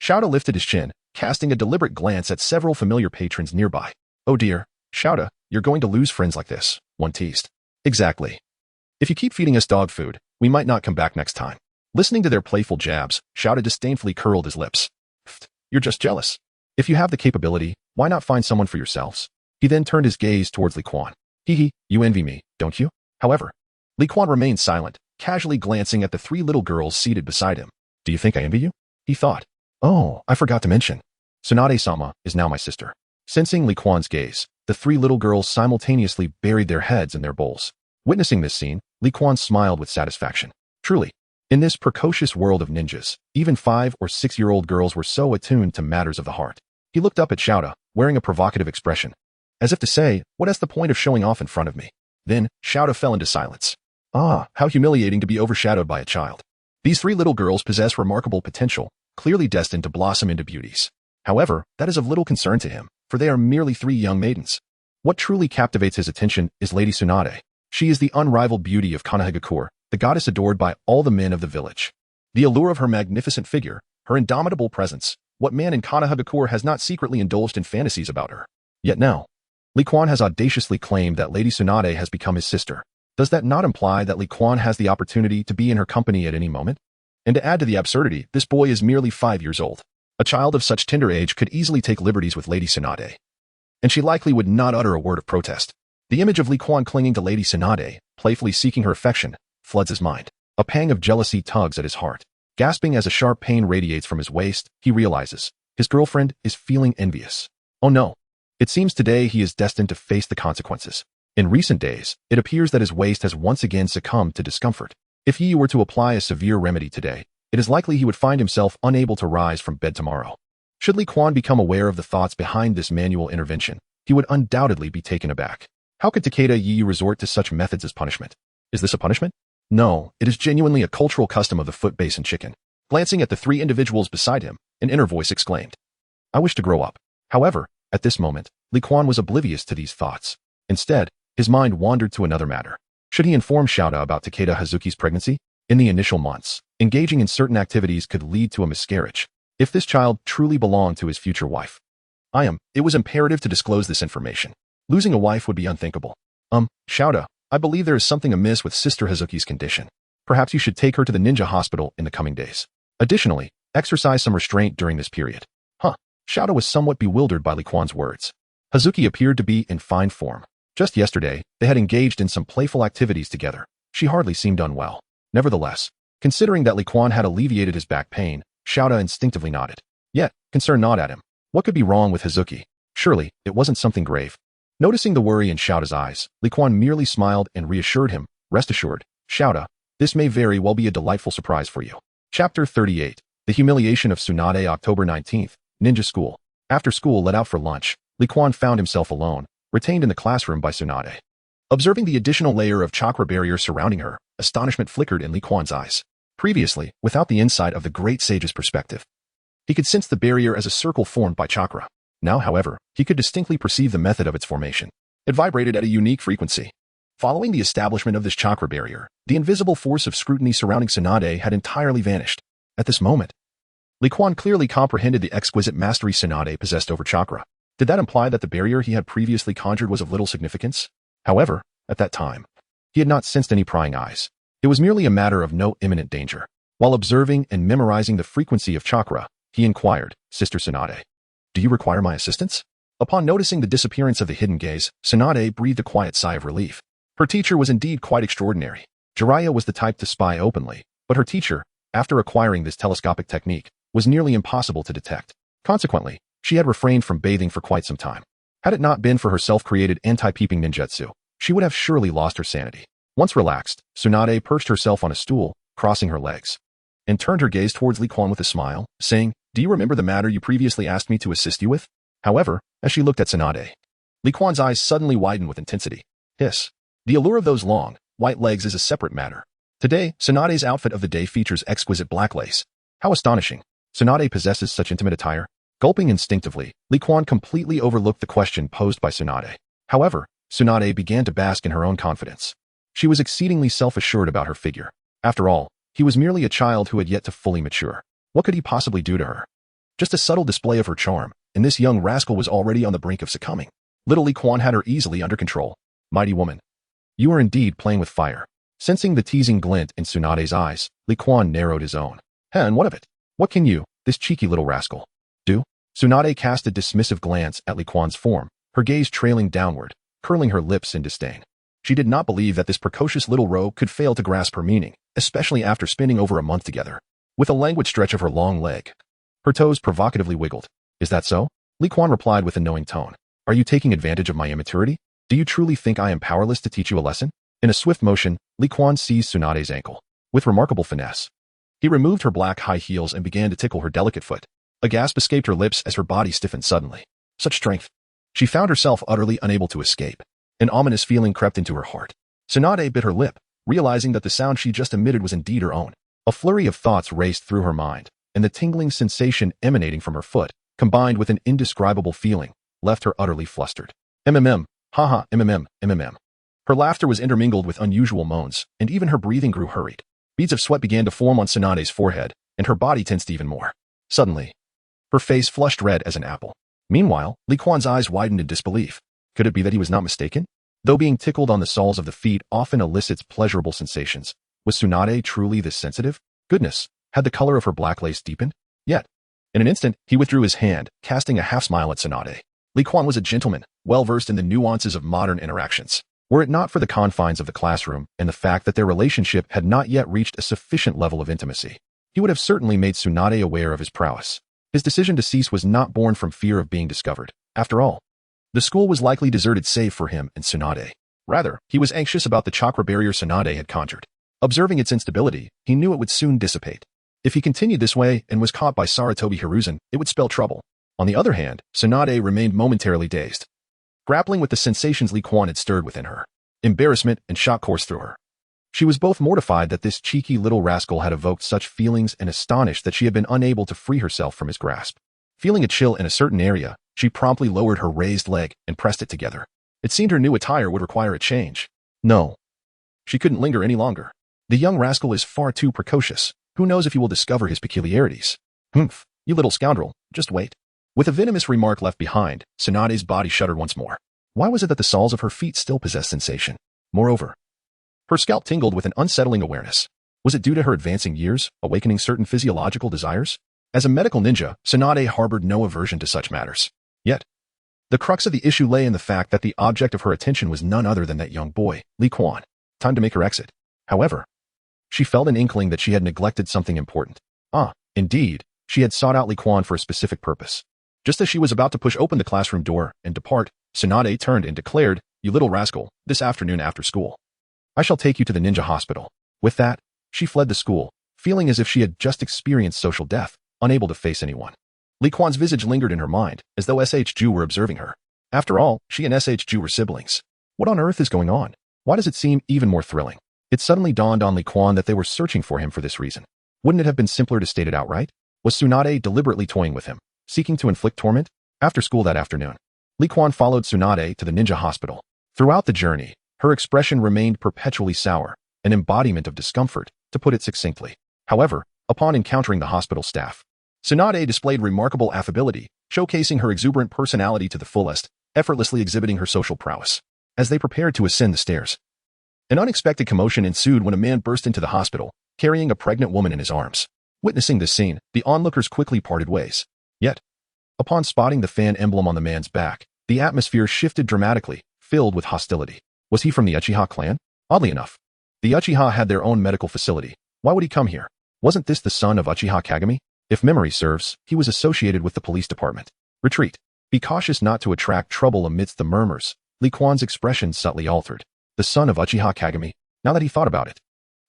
Shouta lifted his chin, casting a deliberate glance at several familiar patrons nearby. Oh dear, Shouta, you're going to lose friends like this, one teased. Exactly. If you keep feeding us dog food, we might not come back next time. Listening to their playful jabs, Shouta disdainfully curled his lips. You're just jealous. If you have the capability, why not find someone for yourselves? He then turned his gaze towards Li Quan. Hee, you envy me, don't you? However, Li Quan remained silent, casually glancing at the three little girls seated beside him. Do you think I envy you? He thought. Oh, I forgot to mention. Tsunade-sama is now my sister. Sensing Li Quan's gaze, the three little girls simultaneously buried their heads in their bowls. Witnessing this scene, Li Quan smiled with satisfaction. Truly, in this precocious world of ninjas, even 5- or 6-year-old girls were so attuned to matters of the heart. He looked up at Shouta, wearing a provocative expression, as if to say, what is the point of showing off in front of me? Then, Shouta fell into silence. Ah, how humiliating to be overshadowed by a child. These three little girls possess remarkable potential, clearly destined to blossom into beauties. However, that is of little concern to him, for they are merely 3 young maidens. What truly captivates his attention is Lady Tsunade. She is the unrivaled beauty of Konohagakure, the goddess adored by all the men of the village. The allure of her magnificent figure, her indomitable presence, what man in Konohagakure has not secretly indulged in fantasies about her? Yet now, Li Quan has audaciously claimed that Lady Tsunade has become his sister. Does that not imply that Li Quan has the opportunity to be in her company at any moment? And to add to the absurdity, this boy is merely 5 years old. A child of such tender age could easily take liberties with Lady Tsunade. And she likely would not utter a word of protest. The image of Li Quan clinging to Lady Tsunade, playfully seeking her affection, floods his mind. A pang of jealousy tugs at his heart. Gasping as a sharp pain radiates from his waist, he realizes his girlfriend is feeling envious. Oh no. It seems today he is destined to face the consequences. In recent days, it appears that his waist has once again succumbed to discomfort. If he were to apply a severe remedy today, it is likely he would find himself unable to rise from bed tomorrow. Should Li Quan become aware of the thoughts behind this manual intervention, he would undoubtedly be taken aback. How could Takeda Yu resort to such methods as punishment? Is this a punishment? No, it is genuinely a cultural custom of the foot basin chicken. Glancing at the 3 individuals beside him, an inner voice exclaimed, I wish to grow up. However, at this moment, Li Quan was oblivious to these thoughts. Instead, his mind wandered to another matter. Should he inform Shouta about Takeda Hazuki's pregnancy? In the initial months, engaging in certain activities could lead to a miscarriage. If this child truly belonged to his future wife, it was imperative to disclose this information. Losing a wife would be unthinkable. Shouta, I believe there is something amiss with Sister Hazuki's condition. Perhaps you should take her to the ninja hospital in the coming days. Additionally, exercise some restraint during this period. Shouta was somewhat bewildered by Li Quan's words. Hazuki appeared to be in fine form. Just yesterday, they had engaged in some playful activities together. She hardly seemed unwell. Nevertheless, Considering that Li Quan had alleviated his back pain, Xiaoda instinctively nodded. Yet, concern gnawed at him. What could be wrong with Hazuki? Surely, it wasn't something grave. Noticing the worry in Xiaoda's eyes, Li Quan merely smiled and reassured him, rest assured, Xiaoda, this may very well be a delightful surprise for you. Chapter 38. The Humiliation of Tsunade. October 19th, Ninja School. After school let out for lunch, Li Quan found himself alone, retained in the classroom by Tsunade. Observing the additional layer of chakra barrier surrounding her, astonishment flickered in Li Quan's eyes. Previously, without the insight of the great sage's perspective, he could sense the barrier as a circle formed by chakra. Now, however, he could distinctly perceive the method of its formation. It vibrated at a unique frequency. Following the establishment of this chakra barrier, the invisible force of scrutiny surrounding Tsunade had entirely vanished. At this moment, Li Quan clearly comprehended the exquisite mastery Tsunade possessed over chakra. Did that imply that the barrier he had previously conjured was of little significance? However, at that time, he had not sensed any prying eyes. It was merely a matter of no imminent danger. While observing and memorizing the frequency of chakra, he inquired, Sister Tsunade, do you require my assistance? Upon noticing the disappearance of the hidden gaze, Tsunade breathed a quiet sigh of relief. Her teacher was indeed quite extraordinary. Jiraiya was the type to spy openly, but her teacher, after acquiring this telescopic technique, was nearly impossible to detect. Consequently, she had refrained from bathing for quite some time. Had it not been for her self-created anti-peeping ninjutsu, she would have surely lost her sanity. Once relaxed, Tsunade perched herself on a stool, crossing her legs, and turned her gaze towards Li Quan with a smile, saying, do you remember the matter you previously asked me to assist you with? However, as she looked at Tsunade, Li Quan's eyes suddenly widened with intensity. Hiss. The allure of those long, white legs is a separate matter. Today, Tsunade's outfit of the day features exquisite black lace. How astonishing. Tsunade possesses such intimate attire. Gulping instinctively, Li Quan completely overlooked the question posed by Tsunade. However, Tsunade began to bask in her own confidence. She was exceedingly self-assured about her figure. After all, he was merely a child who had yet to fully mature. What could he possibly do to her? Just a subtle display of her charm, and this young rascal was already on the brink of succumbing. Little Li Quan had her easily under control. Mighty woman, you are indeed playing with fire. Sensing the teasing glint in Tsunade's eyes, Li Quan narrowed his own. And what of it? What can you, this cheeky little rascal, do? Tsunade cast a dismissive glance at Li Quan's form, her gaze trailing downward, curling her lips in disdain. She did not believe that this precocious little rogue could fail to grasp her meaning, especially after spending over a month together. With a languid stretch of her long leg, her toes provocatively wiggled. Is that so? Li Quan replied with a knowing tone. Are you taking advantage of my immaturity? Do you truly think I am powerless to teach you a lesson? In a swift motion, Li Quan seized Tsunade's ankle. With remarkable finesse, he removed her black high heels and began to tickle her delicate foot. A gasp escaped her lips as her body stiffened suddenly. Such strength. She found herself utterly unable to escape. An ominous feeling crept into her heart. Tsunade bit her lip, realizing that the sound she just emitted was indeed her own. A flurry of thoughts raced through her mind, and the tingling sensation emanating from her foot, combined with an indescribable feeling, left her utterly flustered. Haha, mmm. Her laughter was intermingled with unusual moans, and even her breathing grew hurried. Beads of sweat began to form on Tsunade's forehead, and her body tensed even more. Suddenly, her face flushed red as an apple. Meanwhile, Li Quan's eyes widened in disbelief. Could it be that he was not mistaken? Though being tickled on the soles of the feet often elicits pleasurable sensations, was Tsunade truly this sensitive? Goodness, had the color of her black lace deepened? Yet, in an instant, he withdrew his hand, casting a half-smile at Tsunade. Li Quan was a gentleman, well-versed in the nuances of modern interactions. Were it not for the confines of the classroom and the fact that their relationship had not yet reached a sufficient level of intimacy, he would have certainly made Tsunade aware of his prowess. His decision to cease was not born from fear of being discovered. After all, the school was likely deserted save for him and Tsunade. Rather, he was anxious about the chakra barrier Tsunade had conjured. Observing its instability, he knew it would soon dissipate. If he continued this way and was caught by Sarutobi Hiruzen, it would spell trouble. On the other hand, Tsunade remained momentarily dazed, grappling with the sensations Li Quan had stirred within her. Embarrassment and shock coursed through her. She was both mortified that this cheeky little rascal had evoked such feelings and astonished that she had been unable to free herself from his grasp. Feeling a chill in a certain area, she promptly lowered her raised leg and pressed it together. It seemed her new attire would require a change. No. She couldn't linger any longer. The young rascal is far too precocious. Who knows if he will discover his peculiarities? Humph, you little scoundrel, just wait. With a venomous remark left behind, Tsunade's body shuddered once more. Why was it that the soles of her feet still possessed sensation? Moreover, her scalp tingled with an unsettling awareness. Was it due to her advancing years, awakening certain physiological desires? As a medical ninja, Tsunade harbored no aversion to such matters. Yet, the crux of the issue lay in the fact that the object of her attention was none other than that young boy, Li Quan. Time to make her exit. However, She felt an inkling that she had neglected something important. Indeed, she had sought out Li Quan for a specific purpose. Just as she was about to push open the classroom door and depart, Tsunade turned and declared, "You little rascal, this afternoon after school, I shall take you to the ninja hospital." With that, she fled the school, feeling as if she had just experienced social death, unable to face anyone. Li Quan's visage lingered in her mind, as though S.H. Ju were observing her. After all, she and S.H. Ju were siblings. What on earth is going on? Why does it seem even more thrilling? It suddenly dawned on Li Quan that they were searching for him for this reason. Wouldn't it have been simpler to state it outright? Was Tsunade deliberately toying with him, seeking to inflict torment? After school that afternoon, Li Quan followed Tsunade to the ninja hospital. Throughout the journey, her expression remained perpetually sour, an embodiment of discomfort, to put it succinctly. However, upon encountering the hospital staff, Tsunade displayed remarkable affability, showcasing her exuberant personality to the fullest, effortlessly exhibiting her social prowess. As they prepared to ascend the stairs, an unexpected commotion ensued when a man burst into the hospital, carrying a pregnant woman in his arms. Witnessing this scene, the onlookers quickly parted ways. Yet, upon spotting the fan emblem on the man's back, the atmosphere shifted dramatically, filled with hostility. Was he from the Uchiha clan? Oddly enough, the Uchiha had their own medical facility. Why would he come here? Wasn't this the son of Uchiha Kagami? If memory serves, he was associated with the police department. Retreat. Be cautious not to attract trouble amidst the murmurs. Li Quan's expression subtly altered. The son of Uchiha Kagami? Now that he thought about it,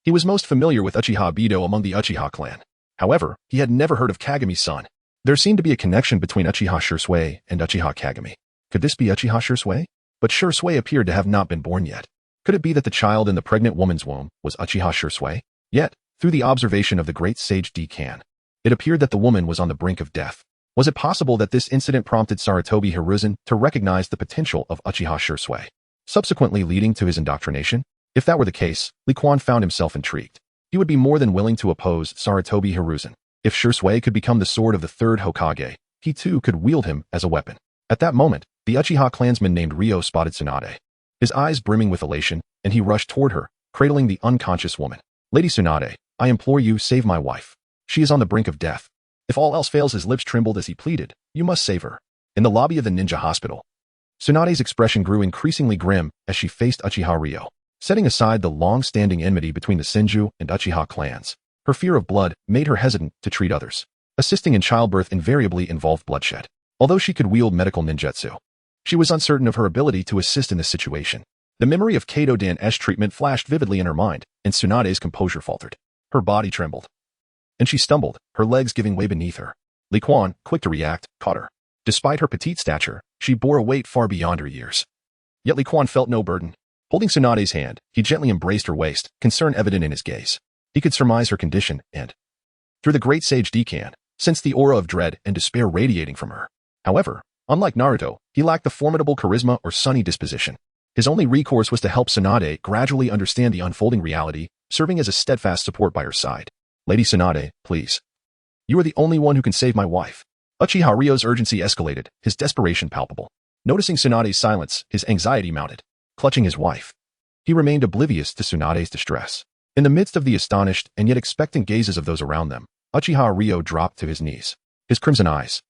he was most familiar with Uchiha Bido among the Uchiha clan. However, he had never heard of Kagami's son. There seemed to be a connection between Uchiha Shursui and Uchiha Kagami. Could this be Uchiha Shursui? But Shursui appeared to have not been born yet. Could it be that the child in the pregnant woman's womb was Uchiha Shursui? Yet, through the observation of the great sage Dekan, it appeared that the woman was on the brink of death. Was it possible that this incident prompted Sarutobi Hiruzen to recognize the potential of Uchiha Shursui, subsequently leading to his indoctrination? If that were the case, Li Quan found himself intrigued. He would be more than willing to oppose Sarutobi Hiruzen. If Shursui could become the sword of the third Hokage, he too could wield him as a weapon. At that moment, the Uchiha clansman named Ryo spotted Tsunade, his eyes brimming with elation, and he rushed toward her, cradling the unconscious woman. "Lady Tsunade, I implore you, save my wife. She is on the brink of death." If all else fails, his lips trembled as he pleaded, "You must save her." In the lobby of the ninja hospital, Tsunade's expression grew increasingly grim as she faced Uchiha Ryo. Setting aside the long-standing enmity between the Senju and Uchiha clans, her fear of blood made her hesitant to treat others. Assisting in childbirth invariably involved bloodshed. Although she could wield medical ninjutsu, she was uncertain of her ability to assist in this situation. The memory of Kato Dan-esh treatment flashed vividly in her mind, and Tsunade's composure faltered. Her body trembled, and she stumbled, her legs giving way beneath her. Li Quan, quick to react, caught her. Despite her petite stature, she bore a weight far beyond her years. Yet Li Quan felt no burden. Holding Tsunade's hand, he gently embraced her waist, concern evident in his gaze. He could surmise her condition and, through the great sage Dekan, sensed the aura of dread and despair radiating from her. However, unlike Naruto, he lacked the formidable charisma or sunny disposition. His only recourse was to help Tsunade gradually understand the unfolding reality, serving as a steadfast support by her side. "Lady Tsunade, please. You are the only one who can save my wife." Uchiha Ryo's urgency escalated, his desperation palpable. Noticing Tsunade's silence, his anxiety mounted. Clutching his wife, he remained oblivious to Tsunade's distress. In the midst of the astonished and yet expectant gazes of those around them, Uchiha Ryo dropped to his knees. His crimson eyes,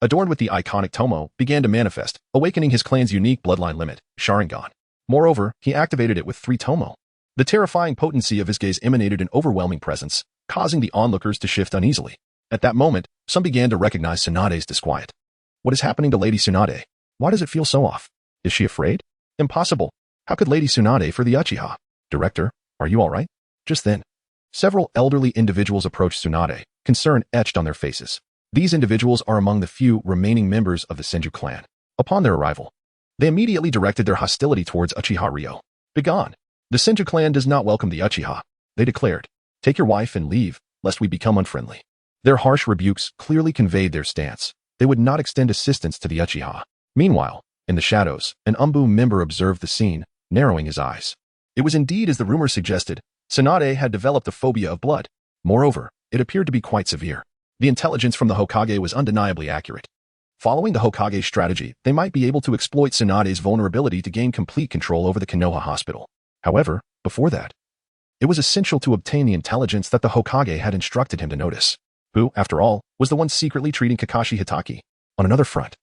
adorned with the iconic Tomo, began to manifest, awakening his clan's unique bloodline limit, Sharingan. Moreover, he activated it with 3 Tomo. The terrifying potency of his gaze emanated an overwhelming presence, causing the onlookers to shift uneasily. At that moment, some began to recognize Tsunade's disquiet. What is happening to Lady Tsunade? Why does it feel so off? Is she afraid? Impossible. How could Lady Tsunade for the Uchiha? "Director, are you all right?" Just then, several elderly individuals approached Tsunade, concern etched on their faces. These individuals are among the few remaining members of the Senju clan. Upon their arrival, they immediately directed their hostility towards Uchiha Ryo. "Begone! The Senju clan does not welcome the Uchiha," they declared. "Take your wife and leave, lest we become unfriendly." Their harsh rebukes clearly conveyed their stance. They would not extend assistance to the Uchiha. Meanwhile, in the shadows, an Umbu member observed the scene, narrowing his eyes. It was indeed as the rumor suggested. Tsunade had developed a phobia of blood. Moreover, it appeared to be quite severe. The intelligence from the Hokage was undeniably accurate. Following the Hokage's strategy, they might be able to exploit Tsunade's vulnerability to gain complete control over the Konoha hospital. However, before that, it was essential to obtain the intelligence that the Hokage had instructed him to notice. Who, after all, was the one secretly treating Kakashi Hitaki? On another front,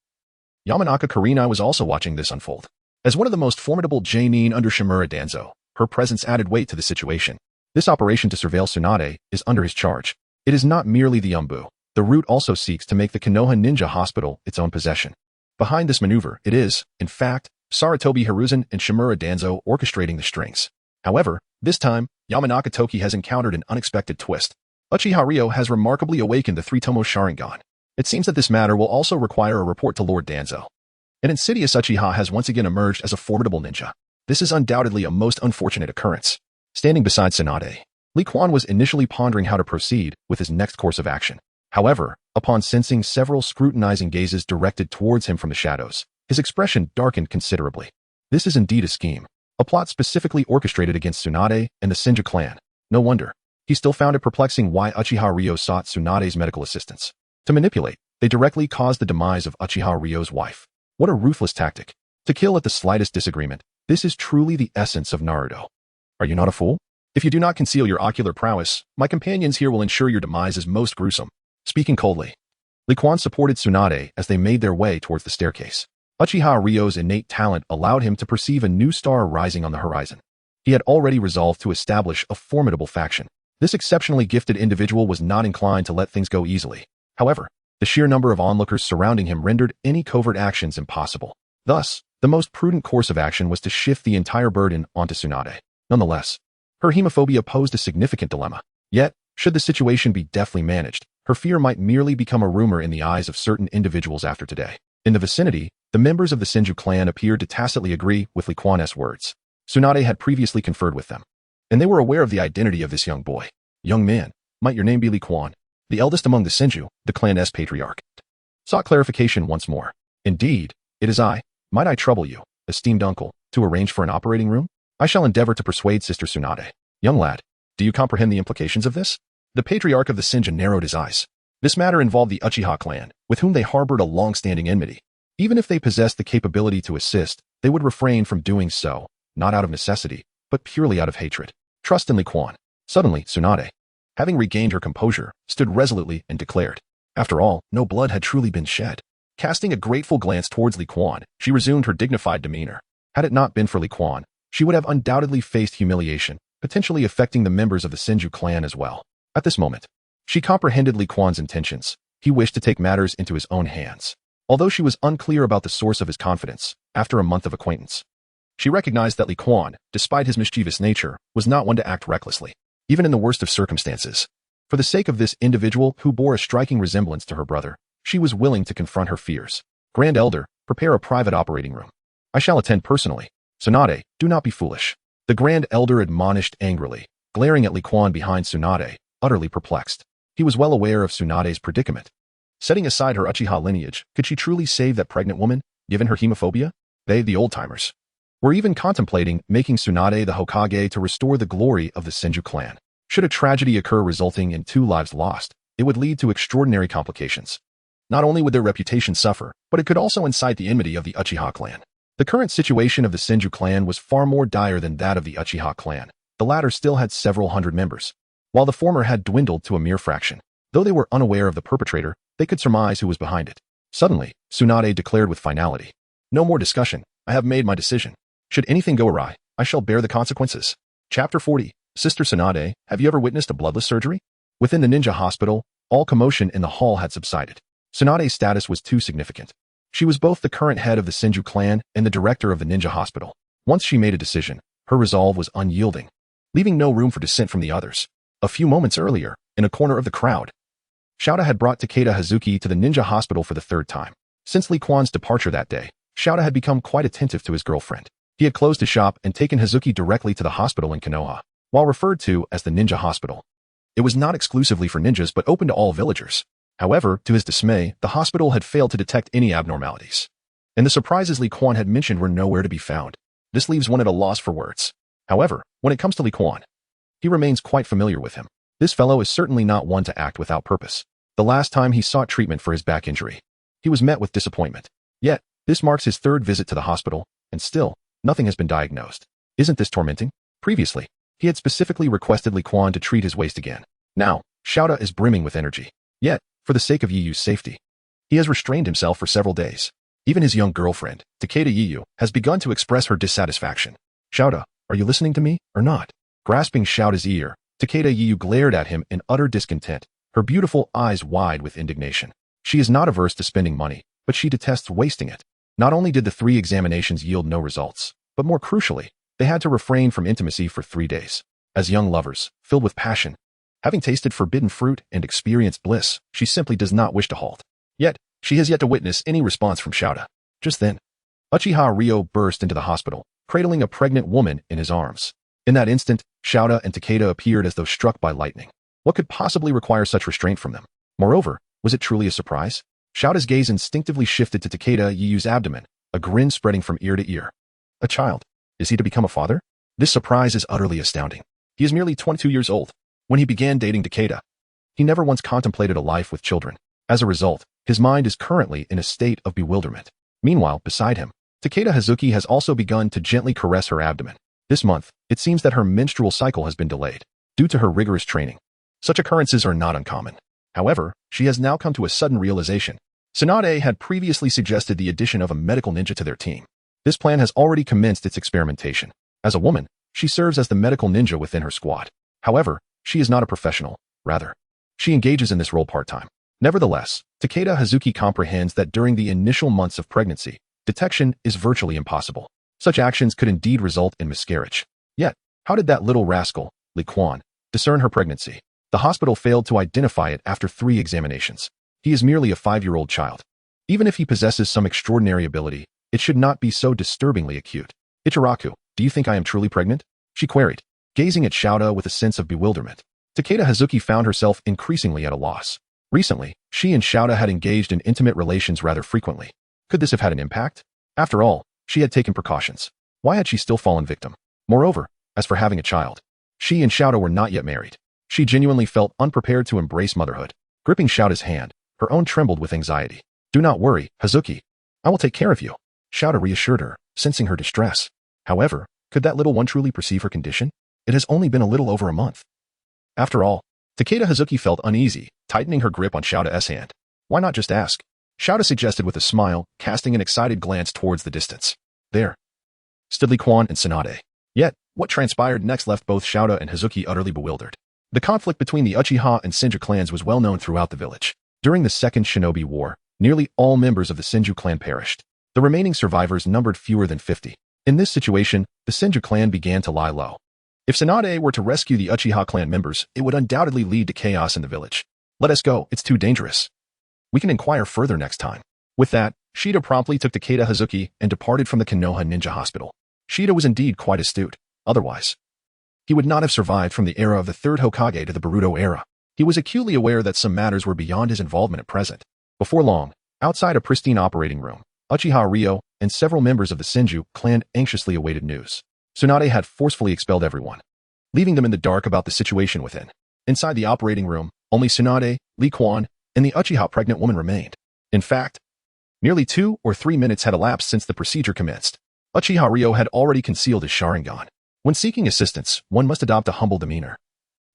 Yamanaka Kurenai was also watching this unfold. As one of the most formidable genin under Shimura Danzo, her presence added weight to the situation. This operation to surveil Tsunade is under his charge. It is not merely the Umbu. The route also seeks to make the Konoha Ninja Hospital its own possession. Behind this maneuver, it is, in fact, Sarutobi Hiruzen and Shimura Danzo orchestrating the strings. However, this time, Yamanaka Toki has encountered an unexpected twist. Uchiha Ryo has remarkably awakened the Three-Tomo Sharingan. It seems that this matter will also require a report to Lord Danzo. An insidious Uchiha has once again emerged as a formidable ninja. This is undoubtedly a most unfortunate occurrence. Standing beside Tsunade, Lee Quan was initially pondering how to proceed with his next course of action. However, upon sensing several scrutinizing gazes directed towards him from the shadows, his expression darkened considerably. This is indeed a scheme. A plot specifically orchestrated against Tsunade and the Senju clan. No wonder. He still found it perplexing why Uchiha Ryo sought Tsunade's medical assistance. To manipulate, they directly caused the demise of Uchiha Ryo's wife. What a ruthless tactic. To kill at the slightest disagreement. This is truly the essence of Naruto. Are you not a fool? If you do not conceal your ocular prowess, my companions here will ensure your demise is most gruesome. Speaking coldly, Lee Quan supported Tsunade as they made their way towards the staircase. Uchiha Ryo's innate talent allowed him to perceive a new star rising on the horizon. He had already resolved to establish a formidable faction. This exceptionally gifted individual was not inclined to let things go easily. However, the sheer number of onlookers surrounding him rendered any covert actions impossible. Thus, the most prudent course of action was to shift the entire burden onto Tsunade. Nonetheless, her hemophobia posed a significant dilemma. Yet, should the situation be deftly managed, her fear might merely become a rumor in the eyes of certain individuals after today. In the vicinity, the members of the Senju clan appeared to tacitly agree with Lee Quan's words. Tsunade had previously conferred with them, and they were aware of the identity of this young boy. Young man, might your name be Lee Quan? The eldest among the Senju, the clan's patriarch, sought clarification once more. Indeed, it is I. Might I trouble you, esteemed uncle, to arrange for an operating room? I shall endeavor to persuade Sister Tsunade. Young lad, do you comprehend the implications of this? The patriarch of the Senju narrowed his eyes. This matter involved the Uchiha clan, with whom they harbored a long-standing enmity. Even if they possessed the capability to assist, they would refrain from doing so, not out of necessity, but purely out of hatred. Trust in Lee Quan. Suddenly, Tsunade, having regained her composure, stood resolutely and declared. After all, no blood had truly been shed. Casting a grateful glance towards Lee Quan, she resumed her dignified demeanor. Had it not been for Lee Quan, she would have undoubtedly faced humiliation, potentially affecting the members of the Senju clan as well. At this moment, she comprehended Lee Quan's intentions. He wished to take matters into his own hands. Although she was unclear about the source of his confidence, after a month of acquaintance, she recognized that Lee Quan, despite his mischievous nature, was not one to act recklessly, even in the worst of circumstances. For the sake of this individual who bore a striking resemblance to her brother, she was willing to confront her fears. Grand Elder, prepare a private operating room. I shall attend personally. Tsunade, do not be foolish. The Grand Elder admonished angrily, glaring at Lee Quan behind Tsunade, utterly perplexed. He was well aware of Tsunade's predicament. Setting aside her Uchiha lineage, could she truly save that pregnant woman, given her hemophobia? They, the old-timers, were even contemplating making Tsunade the Hokage to restore the glory of the Senju clan. Should a tragedy occur resulting in 2 lives lost, it would lead to extraordinary complications. Not only would their reputation suffer, but it could also incite the enmity of the Uchiha clan. The current situation of the Senju clan was far more dire than that of the Uchiha clan. The latter still had several hundred members, while the former had dwindled to a mere fraction. Though they were unaware of the perpetrator, they could surmise who was behind it. Suddenly, Tsunade declared with finality, "No more discussion. I have made my decision. Should anything go awry, I shall bear the consequences." Chapter 40. Sister Tsunade, have you ever witnessed a bloodless surgery? Within the ninja hospital, all commotion in the hall had subsided. Tsunade's status was too significant. She was both the current head of the Senju clan and the director of the ninja hospital. Once she made a decision, her resolve was unyielding, leaving no room for dissent from the others. A few moments earlier, in a corner of the crowd, Shouta had brought Takeda Hazuki to the ninja hospital for the 3rd time. Since Lee Quan's departure that day, Shouta had become quite attentive to his girlfriend. He had closed his shop and taken Hazuki directly to the hospital in Konoha, while referred to as the ninja hospital. It was not exclusively for ninjas but open to all villagers. However, to his dismay, the hospital had failed to detect any abnormalities, and the surprises Lee Quan had mentioned were nowhere to be found. This leaves one at a loss for words. However, when it comes to Lee Quan, he remains quite familiar with him. This fellow is certainly not one to act without purpose. The last time he sought treatment for his back injury, he was met with disappointment. Yet, this marks his 3rd visit to the hospital, and still, nothing has been diagnosed. Isn't this tormenting? Previously, he had specifically requested Lee Quan to treat his waist again. Now, Shouta is brimming with energy. Yet, for the sake of Yiyu's safety, he has restrained himself for several days. Even his young girlfriend, Takeda Yiyu, has begun to express her dissatisfaction. Shouta, are you listening to me, or not? Grasping Shouda's ear, Takeda Yu glared at him in utter discontent, her beautiful eyes wide with indignation. She is not averse to spending money, but she detests wasting it. Not only did the 3 examinations yield no results, but more crucially, they had to refrain from intimacy for 3 days. As young lovers, filled with passion, having tasted forbidden fruit and experienced bliss, she simply does not wish to halt. Yet, she has yet to witness any response from Shouda. Just then, Uchiha Ryo burst into the hospital, cradling a pregnant woman in his arms. In that instant, Shouda and Takeda appeared as though struck by lightning. What could possibly require such restraint from them? Moreover, was it truly a surprise? Shouda's gaze instinctively shifted to Takeda Yu's abdomen, a grin spreading from ear to ear. A child. Is he to become a father? This surprise is utterly astounding. He is merely 22 years old. When he began dating Takeda, he never once contemplated a life with children. As a result, his mind is currently in a state of bewilderment. Meanwhile, beside him, Takeda Hazuki has also begun to gently caress her abdomen. This month, it seems that her menstrual cycle has been delayed, due to her rigorous training. Such occurrences are not uncommon. However, she has now come to a sudden realization. Tsunade had previously suggested the addition of a medical ninja to their team. This plan has already commenced its experimentation. As a woman, she serves as the medical ninja within her squad. However, she is not a professional, rather. She engages in this role part-time. Nevertheless, Takeda Hazuki comprehends that during the initial months of pregnancy, detection is virtually impossible. Such actions could indeed result in miscarriage. Yet, how did that little rascal, Li Quan, discern her pregnancy? The hospital failed to identify it after 3 examinations. He is merely a 5-year-old child. Even if he possesses some extraordinary ability, it should not be so disturbingly acute. Ichiraku, do you think I am truly pregnant? She queried, gazing at Shouda with a sense of bewilderment. Takeda Hazuki found herself increasingly at a loss. Recently, she and Shouda had engaged in intimate relations rather frequently. Could this have had an impact? After all, she had taken precautions. Why had she still fallen victim? Moreover, as for having a child, she and Shouda were not yet married. She genuinely felt unprepared to embrace motherhood. Gripping Shouda's hand, her own trembled with anxiety. Do not worry, Hazuki. I will take care of you. Shouda reassured her, sensing her distress. However, could that little one truly perceive her condition? It has only been a little over a month. After all, Takeda Hazuki felt uneasy, tightening her grip on Shouda's hand. Why not just ask? Shouda suggested with a smile, casting an excited glance towards the distance. There stood Li Quan and Tsunade. Yet, what transpired next left both Shouda and Hazuki utterly bewildered. The conflict between the Uchiha and Senju clans was well known throughout the village. During the Second Shinobi War, nearly all members of the Senju clan perished. The remaining survivors numbered fewer than 50. In this situation, the Senju clan began to lie low. If Tsunade were to rescue the Uchiha clan members, it would undoubtedly lead to chaos in the village. Let us go, it's too dangerous. We can inquire further next time. With that, Shida promptly took Takeda Hazuki and departed from the Konoha Ninja Hospital. Shida was indeed quite astute. Otherwise, he would not have survived from the era of the third Hokage to the Boruto era. He was acutely aware that some matters were beyond his involvement at present. Before long, outside a pristine operating room, Uchiha Ryo and several members of the Senju clan anxiously awaited news. Tsunade had forcefully expelled everyone, leaving them in the dark about the situation within. Inside the operating room, only Tsunade, Li Quan, and the Uchiha pregnant woman remained. In fact, nearly 2 or 3 minutes had elapsed since the procedure commenced. Uchiha Ryo had already concealed his Sharingan. When seeking assistance, one must adopt a humble demeanor.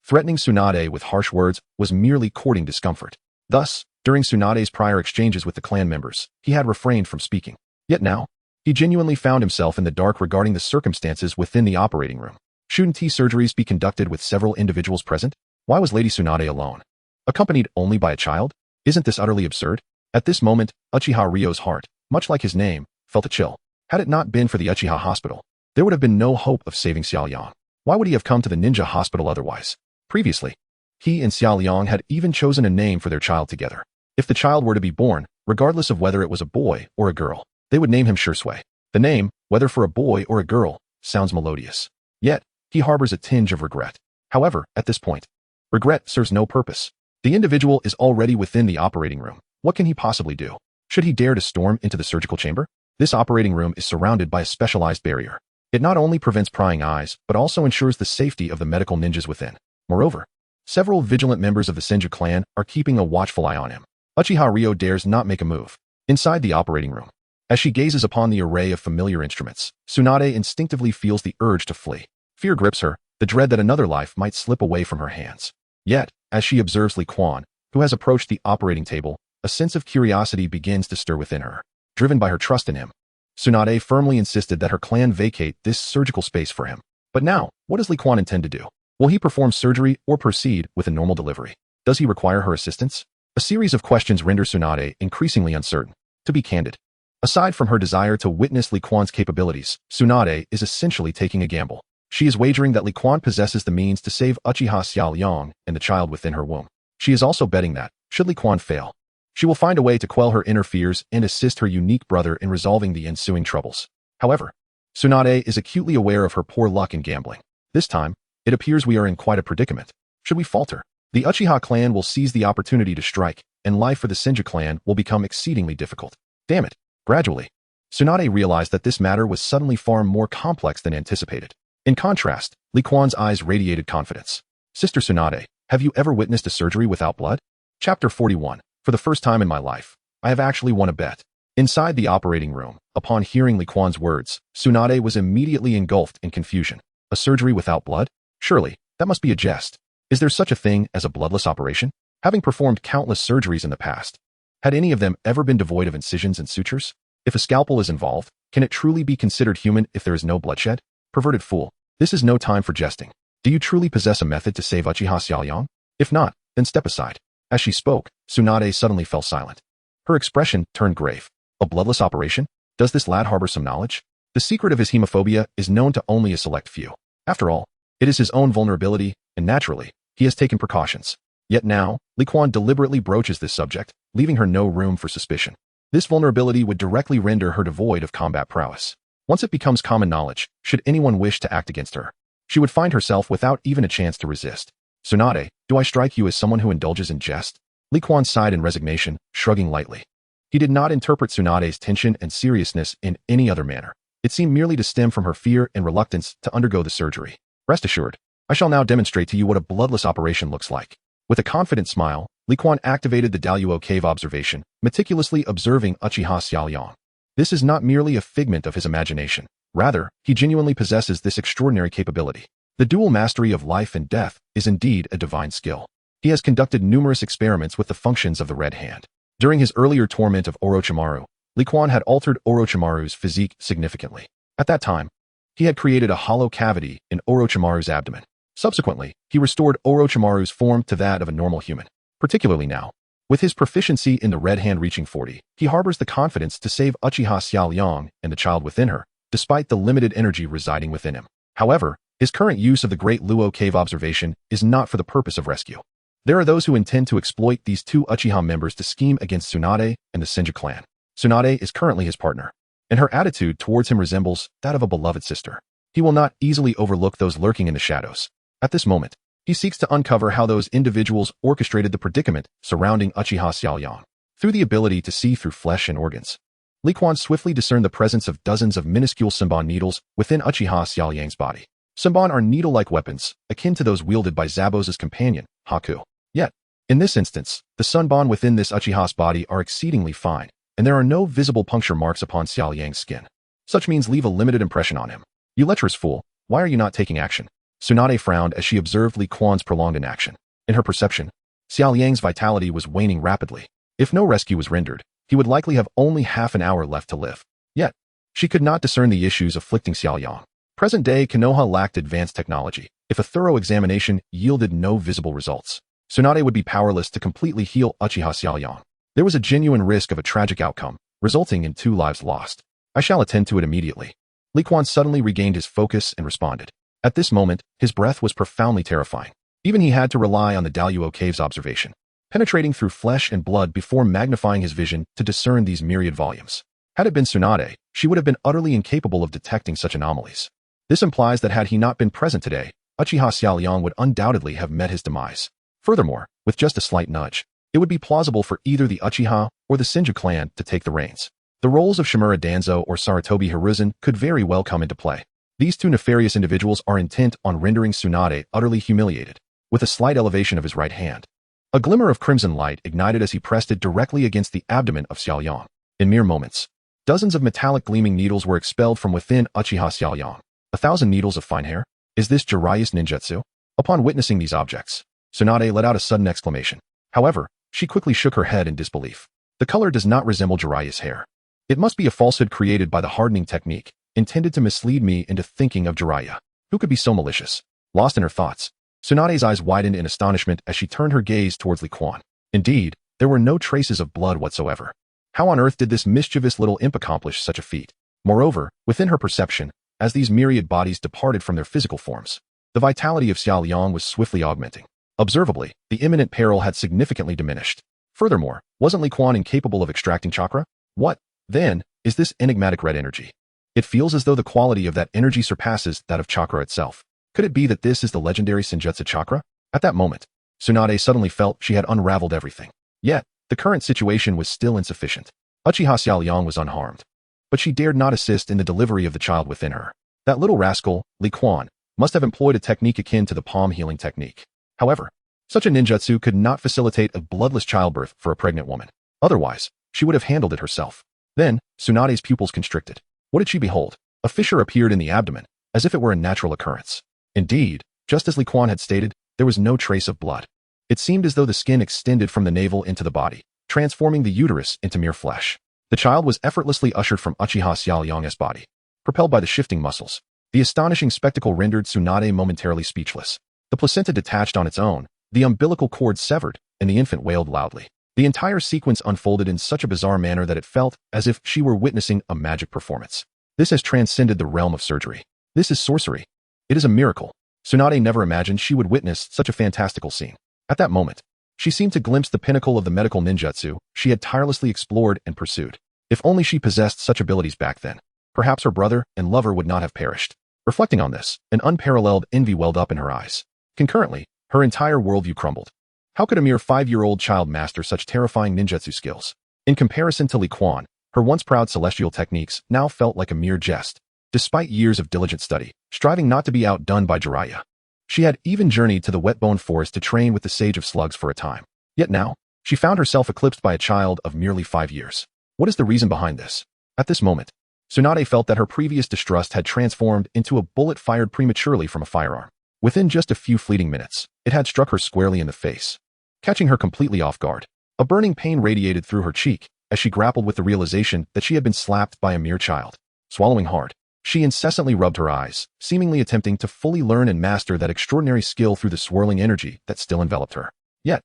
Threatening Tsunade with harsh words was merely courting discomfort. Thus, during Tsunade's prior exchanges with the clan members, he had refrained from speaking. Yet now, he genuinely found himself in the dark regarding the circumstances within the operating room. Shouldn't surgeries be conducted with several individuals present? Why was Lady Tsunade alone, accompanied only by a child? Isn't this utterly absurd? At this moment, Uchiha Ryo's heart, much like his name, felt a chill. Had it not been for the Uchiha hospital, there would have been no hope of saving Xiaoliang. Why would he have come to the ninja hospital otherwise? Previously, he and Xiaoliang had even chosen a name for their child together. If the child were to be born, regardless of whether it was a boy or a girl, they would name him Shursui. The name, whether for a boy or a girl, sounds melodious. Yet, he harbors a tinge of regret. However, at this point, regret serves no purpose. The individual is already within the operating room. What can he possibly do? Should he dare to storm into the surgical chamber? This operating room is surrounded by a specialized barrier. It not only prevents prying eyes, but also ensures the safety of the medical ninjas within. Moreover, several vigilant members of the Senju clan are keeping a watchful eye on him. Uchiha Ryo dares not make a move. Inside the operating room, as she gazes upon the array of familiar instruments, Tsunade instinctively feels the urge to flee. Fear grips her, the dread that another life might slip away from her hands. Yet, as she observes Li Quan, who has approached the operating table, a sense of curiosity begins to stir within her. Driven by her trust in him, Tsunade firmly insisted that her clan vacate this surgical space for him. But now, what does Li Quan intend to do? Will he perform surgery or proceed with a normal delivery? Does he require her assistance? A series of questions render Tsunade increasingly uncertain. To be candid, aside from her desire to witness Li Quan's capabilities, Tsunade is essentially taking a gamble. She is wagering that Li Quan possesses the means to save Uchiha Xiaoliang and the child within her womb. She is also betting that, should Li Quan fail, she will find a way to quell her inner fears and assist her unique brother in resolving the ensuing troubles. However, Tsunade is acutely aware of her poor luck in gambling. This time, it appears we are in quite a predicament. Should we falter, the Uchiha clan will seize the opportunity to strike, and life for the Senju clan will become exceedingly difficult. Damn it. Gradually, Tsunade realized that this matter was suddenly far more complex than anticipated. In contrast, Li Quan's eyes radiated confidence. Sister Tsunade, have you ever witnessed a surgery without blood? Chapter 41. For the first time in my life, I have actually won a bet. Inside the operating room, upon hearing Li Quan's words, Tsunade was immediately engulfed in confusion. A surgery without blood? Surely, that must be a jest. Is there such a thing as a bloodless operation? Having performed countless surgeries in the past, had any of them ever been devoid of incisions and sutures? If a scalpel is involved, can it truly be considered human if there is no bloodshed? Perverted fool, this is no time for jesting. Do you truly possess a method to save Uchiha Xiaoliang? If not, then step aside. As she spoke, Tsunade suddenly fell silent. Her expression turned grave. A bloodless operation? Does this lad harbor some knowledge? The secret of his hemophobia is known to only a select few. After all, it is his own vulnerability, and naturally, he has taken precautions. Yet now, Li Quan deliberately broaches this subject, leaving her no room for suspicion. This vulnerability would directly render her devoid of combat prowess. Once it becomes common knowledge, should anyone wish to act against her, she would find herself without even a chance to resist. Tsunade, do I strike you as someone who indulges in jest? Li Quan sighed in resignation, shrugging lightly. He did not interpret Tsunade's tension and seriousness in any other manner. It seemed merely to stem from her fear and reluctance to undergo the surgery. Rest assured, I shall now demonstrate to you what a bloodless operation looks like. With a confident smile, Li Quan activated the Daluo cave observation, meticulously observing Uchiha Xiaoliang. This is not merely a figment of his imagination. Rather, he genuinely possesses this extraordinary capability. The dual mastery of life and death is indeed a divine skill. He has conducted numerous experiments with the functions of the Red Hand. During his earlier torment of Orochimaru, Li Quan had altered Orochimaru's physique significantly. At that time, he had created a hollow cavity in Orochimaru's abdomen. Subsequently, he restored Orochimaru's form to that of a normal human. Particularly now, with his proficiency in the Red Hand reaching 40, he harbors the confidence to save Uchiha Xiaoliang and the child within her, despite the limited energy residing within him. However, his current use of the Great Luo Cave observation is not for the purpose of rescue. There are those who intend to exploit these two Uchiha members to scheme against Tsunade and the Senju clan. Tsunade is currently his partner, and her attitude towards him resembles that of a beloved sister. He will not easily overlook those lurking in the shadows. At this moment, he seeks to uncover how those individuals orchestrated the predicament surrounding Uchiha Xiaoliang. Through the ability to see through flesh and organs, Li Quan swiftly discerned the presence of dozens of minuscule Senbon needles within Uchiha Xiaoliang's body. Senbon are needle-like weapons, akin to those wielded by Zabos' companion, Haku. Yet, in this instance, the Senbon within this Uchiha's body are exceedingly fine, and there are no visible puncture marks upon Xiaoliang's skin. Such means leave a limited impression on him. You lecherous fool, why are you not taking action? Tsunade frowned as she observed Li Quan's prolonged inaction. In her perception, Xiaoliang's vitality was waning rapidly. If no rescue was rendered, he would likely have only half an hour left to live. Yet, she could not discern the issues afflicting Xiaoliang. Present-day Konoha lacked advanced technology. If a thorough examination yielded no visible results, Tsunade would be powerless to completely heal Uchiha Xiaoliang. There was a genuine risk of a tragic outcome, resulting in 2 lives lost. I shall attend to it immediately. Li Quan suddenly regained his focus and responded. At this moment, his breath was profoundly terrifying. Even he had to rely on the Daluo cave's observation, penetrating through flesh and blood before magnifying his vision to discern these myriad volumes. Had it been Tsunade, she would have been utterly incapable of detecting such anomalies. This implies that had he not been present today, Uchiha Xiaoliang would undoubtedly have met his demise. Furthermore, with just a slight nudge, it would be plausible for either the Uchiha or the Senju clan to take the reins. The roles of Shimura Danzo or Sarutobi Hiruzen could very well come into play. These two nefarious individuals are intent on rendering Tsunade utterly humiliated, with a slight elevation of his right hand. A glimmer of crimson light ignited as he pressed it directly against the abdomen of Xiaoliang. In mere moments, dozens of metallic gleaming needles were expelled from within Uchiha Xiaoliang. 1,000 needles of fine hair? Is this Jiraiya's ninjutsu? Upon witnessing these objects, Tsunade let out a sudden exclamation. However, she quickly shook her head in disbelief. The color does not resemble Jiraiya's hair. It must be a falsehood created by the hardening technique, intended to mislead me into thinking of Jiraiya. Who could be so malicious? Lost in her thoughts, Tsunade's eyes widened in astonishment as she turned her gaze towards Li Quan. Indeed, there were no traces of blood whatsoever. How on earth did this mischievous little imp accomplish such a feat? Moreover, within her perception, as these myriad bodies departed from their physical forms, the vitality of Xiao Liang was swiftly augmenting. Observably, the imminent peril had significantly diminished. Furthermore, wasn't Li Quan incapable of extracting chakra? What, then, is this enigmatic red energy? It feels as though the quality of that energy surpasses that of chakra itself. Could it be that this is the legendary Senjutsu chakra? At that moment, Tsunade suddenly felt she had unraveled everything. Yet, the current situation was still insufficient. Uchiha Xiao Liang was unharmed. But she dared not assist in the delivery of the child within her. That little rascal, Li Quan, must have employed a technique akin to the palm healing technique. However, such a ninjutsu could not facilitate a bloodless childbirth for a pregnant woman. Otherwise, she would have handled it herself. Then, Tsunade's pupils constricted. What did she behold? A fissure appeared in the abdomen, as if it were a natural occurrence. Indeed, just as Li Quan had stated, there was no trace of blood. It seemed as though the skin extended from the navel into the body, transforming the uterus into mere flesh. The child was effortlessly ushered from Uchiha Xiao Liang's body, propelled by the shifting muscles. The astonishing spectacle rendered Tsunade momentarily speechless. The placenta detached on its own, the umbilical cord severed, and the infant wailed loudly. The entire sequence unfolded in such a bizarre manner that it felt as if she were witnessing a magic performance. This has transcended the realm of surgery. This is sorcery. It is a miracle. Tsunade never imagined she would witness such a fantastical scene. At that moment, she seemed to glimpse the pinnacle of the medical ninjutsu she had tirelessly explored and pursued. If only she possessed such abilities back then, perhaps her brother and lover would not have perished. Reflecting on this, an unparalleled envy welled up in her eyes. Concurrently, her entire worldview crumbled. How could a mere 5-year-old child master such terrifying ninjutsu skills? In comparison to Li Quan, her once proud celestial techniques now felt like a mere jest. Despite years of diligent study, striving not to be outdone by Jiraiya, she had even journeyed to the Wetbone Forest to train with the Sage of Slugs for a time. Yet now, she found herself eclipsed by a child of merely 5 years. What is the reason behind this? At this moment, Tsunade felt that her previous distrust had transformed into a bullet fired prematurely from a firearm. Within just a few fleeting minutes, it had struck her squarely in the face, catching her completely off guard. A burning pain radiated through her cheek as she grappled with the realization that she had been slapped by a mere child. Swallowing hard, she incessantly rubbed her eyes, seemingly attempting to fully learn and master that extraordinary skill through the swirling energy that still enveloped her. Yet,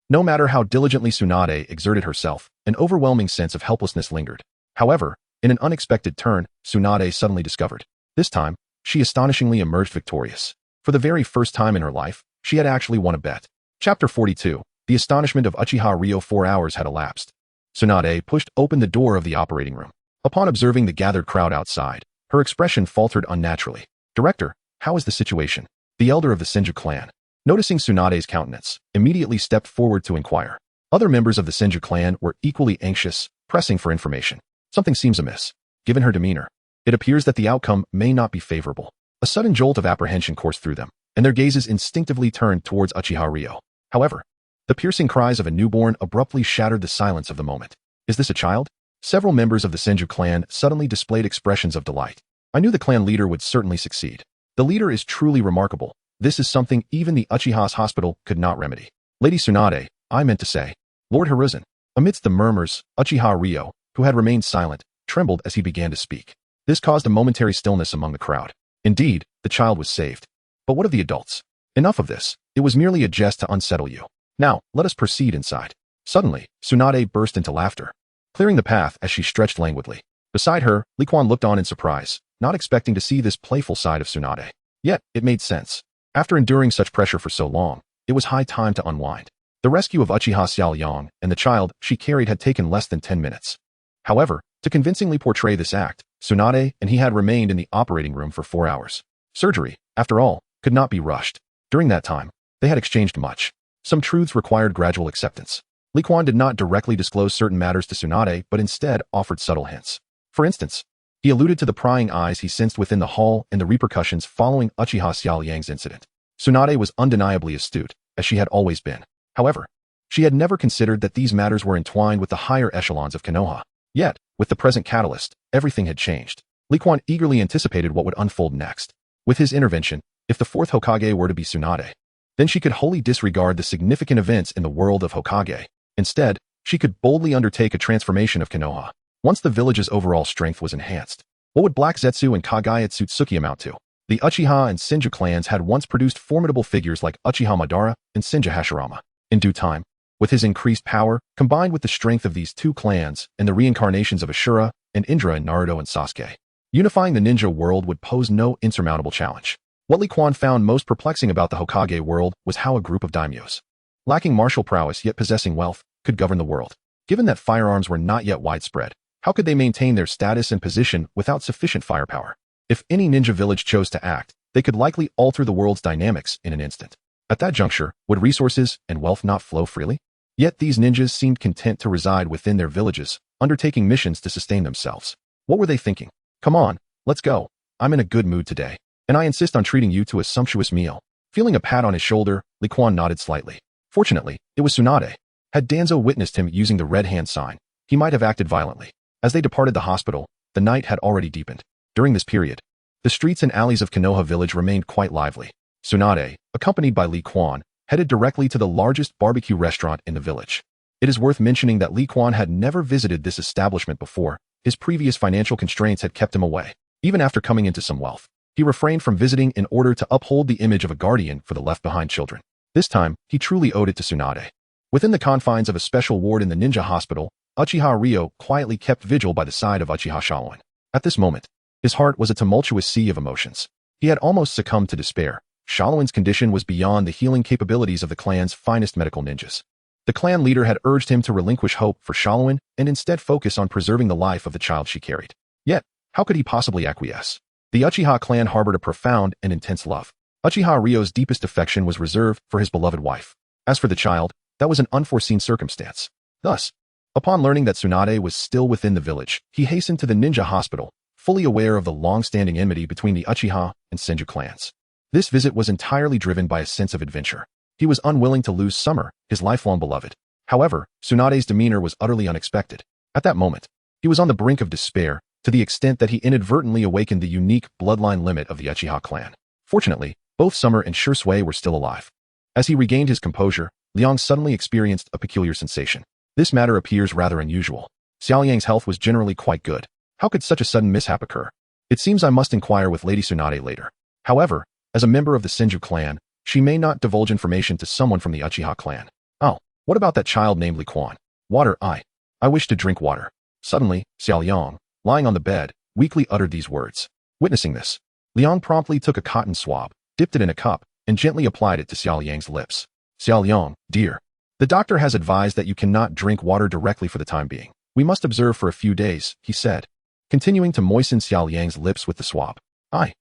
no matter how diligently Tsunade exerted herself, an overwhelming sense of helplessness lingered. However, in an unexpected turn, Tsunade suddenly discovered. This time, she astonishingly emerged victorious. For the very first time in her life, she had actually won a bet. Chapter 42. The astonishment of Uchiha Ryo. 4 hours had elapsed. Tsunade pushed open the door of the operating room. Upon observing the gathered crowd outside, her expression faltered unnaturally. Director, how is the situation? The elder of the Senju clan, noticing Tsunade's countenance, immediately stepped forward to inquire. Other members of the Senju clan were equally anxious, pressing for information. Something seems amiss. Given her demeanor, it appears that the outcome may not be favorable. A sudden jolt of apprehension coursed through them, and their gazes instinctively turned towards Uchiha Ryo. However, the piercing cries of a newborn abruptly shattered the silence of the moment. Is this a child? Several members of the Senju clan suddenly displayed expressions of delight. I knew the clan leader would certainly succeed. The leader is truly remarkable. This is something even the Uchiha's hospital could not remedy. Lady Tsunade, I meant to say. Lord Hiruzen. Amidst the murmurs, Uchiha Ryo, who had remained silent, trembled as he began to speak. This caused a momentary stillness among the crowd. Indeed, the child was saved. But what of the adults? Enough of this. It was merely a jest to unsettle you. Now, let us proceed inside. Suddenly, Tsunade burst into laughter, clearing the path as she stretched languidly. Beside her, Li Quan looked on in surprise, not expecting to see this playful side of Tsunade. Yet, it made sense. After enduring such pressure for so long, it was high time to unwind. The rescue of Uchiha Xiao Liang and the child she carried had taken less than 10 minutes. However, to convincingly portray this act, Tsunade and he had remained in the operating room for 4 hours. Surgery, after all, could not be rushed. During that time, they had exchanged much. Some truths required gradual acceptance. Li Quan did not directly disclose certain matters to Tsunade, but instead offered subtle hints. For instance, he alluded to the prying eyes he sensed within the hall and the repercussions following Uchiha Xiao Liang's incident. Tsunade was undeniably astute, as she had always been. However, she had never considered that these matters were entwined with the higher echelons of Konoha. Yet, with the present catalyst, everything had changed. Li Quan eagerly anticipated what would unfold next. With his intervention, if the fourth Hokage were to be Tsunade, then she could wholly disregard the significant events in the world of Hokage. Instead, she could boldly undertake a transformation of Konoha. Once the village's overall strength was enhanced, what would Black Zetsu and Kagaya Tsutsuki amount to? The Uchiha and Senju clans had once produced formidable figures like Uchiha Madara and Senju Hashirama. In due time, with his increased power, combined with the strength of these two clans and the reincarnations of Ashura and Indra in Naruto and Sasuke, unifying the ninja world would pose no insurmountable challenge. What Li Quan found most perplexing about the Hokage world was how a group of daimyos, lacking martial prowess yet possessing wealth, could govern the world. Given that firearms were not yet widespread, how could they maintain their status and position without sufficient firepower? If any ninja village chose to act, they could likely alter the world's dynamics in an instant. At that juncture, would resources and wealth not flow freely? Yet these ninjas seemed content to reside within their villages, undertaking missions to sustain themselves. What were they thinking? Come on, let's go. I'm in a good mood today, and I insist on treating you to a sumptuous meal. Feeling a pat on his shoulder, Li Quan nodded slightly. Fortunately, it was Tsunade. Had Danzo witnessed him using the red hand sign, he might have acted violently. As they departed the hospital, the night had already deepened. During this period, the streets and alleys of Konoha village remained quite lively. Tsunade, accompanied by Li Quan, headed directly to the largest barbecue restaurant in the village. It is worth mentioning that Li Quan had never visited this establishment before. His previous financial constraints had kept him away. Even after coming into some wealth, he refrained from visiting in order to uphold the image of a guardian for the left-behind children. This time, he truly owed it to Tsunade. Within the confines of a special ward in the ninja hospital, Uchiha Ryo quietly kept vigil by the side of Uchiha Shaolin. At this moment, his heart was a tumultuous sea of emotions. He had almost succumbed to despair. Shaolin's condition was beyond the healing capabilities of the clan's finest medical ninjas. The clan leader had urged him to relinquish hope for Shaolin and instead focus on preserving the life of the child she carried. Yet, how could he possibly acquiesce? The Uchiha clan harbored a profound and intense love. Uchiha Ryo's deepest affection was reserved for his beloved wife. As for the child, that was an unforeseen circumstance. Thus, upon learning that Tsunade was still within the village, he hastened to the ninja hospital, fully aware of the long-standing enmity between the Uchiha and Senju clans. This visit was entirely driven by a sense of adventure. He was unwilling to lose Summer, his lifelong beloved. However, Tsunade's demeanor was utterly unexpected. At that moment, he was on the brink of despair, to the extent that he inadvertently awakened the unique bloodline limit of the Uchiha clan. Fortunately, both Summer and Shursui were still alive. As he regained his composure, Liang suddenly experienced a peculiar sensation. This matter appears rather unusual. Xiaoliang's health was generally quite good. How could such a sudden mishap occur? It seems I must inquire with Lady Tsunade later. However, as a member of the Senju clan, she may not divulge information to someone from the Uchiha clan. Oh, what about that child named Li Quan? Water, I wish to drink water. Suddenly, Xiaoliang, lying on the bed, weakly uttered these words. Witnessing this, Liang promptly took a cotton swab, dipped it in a cup, and gently applied it to Xiaoliang's lips. Xiaoliang, dear, the doctor has advised that you cannot drink water directly for the time being. We must observe for a few days, he said, continuing to moisten Xiaoliang's lips with the swab. I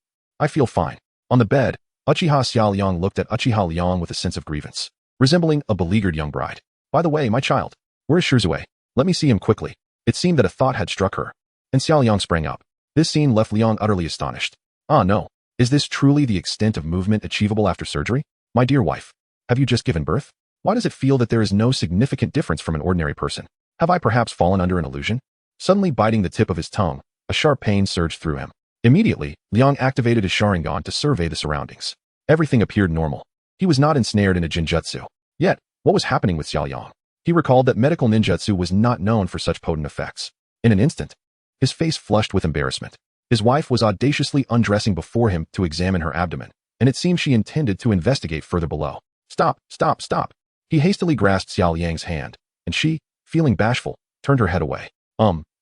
feel fine. On the bed, Uchiha Xiaoliang looked at Uchiha Liang with a sense of grievance, resembling a beleaguered young bride. By the way, my child, where is Shursui? Let me see him quickly. It seemed that a thought had struck her, and Xiaoliang sprang up. This scene left Liang utterly astonished. Ah no, is this truly the extent of movement achievable after surgery? My dear wife, have you just given birth? Why does it feel that there is no significant difference from an ordinary person? Have I perhaps fallen under an illusion? Suddenly biting the tip of his tongue, a sharp pain surged through him. Immediately, Liang activated his Sharingan to survey the surroundings. Everything appeared normal. He was not ensnared in a jinjutsu. Yet, what was happening with Xiaoliang? He recalled that medical ninjutsu was not known for such potent effects. In an instant, his face flushed with embarrassment. His wife was audaciously undressing before him to examine her abdomen, and it seemed she intended to investigate further below. Stop, stop, stop. He hastily grasped Xiaoliang's hand, and she, feeling bashful, turned her head away.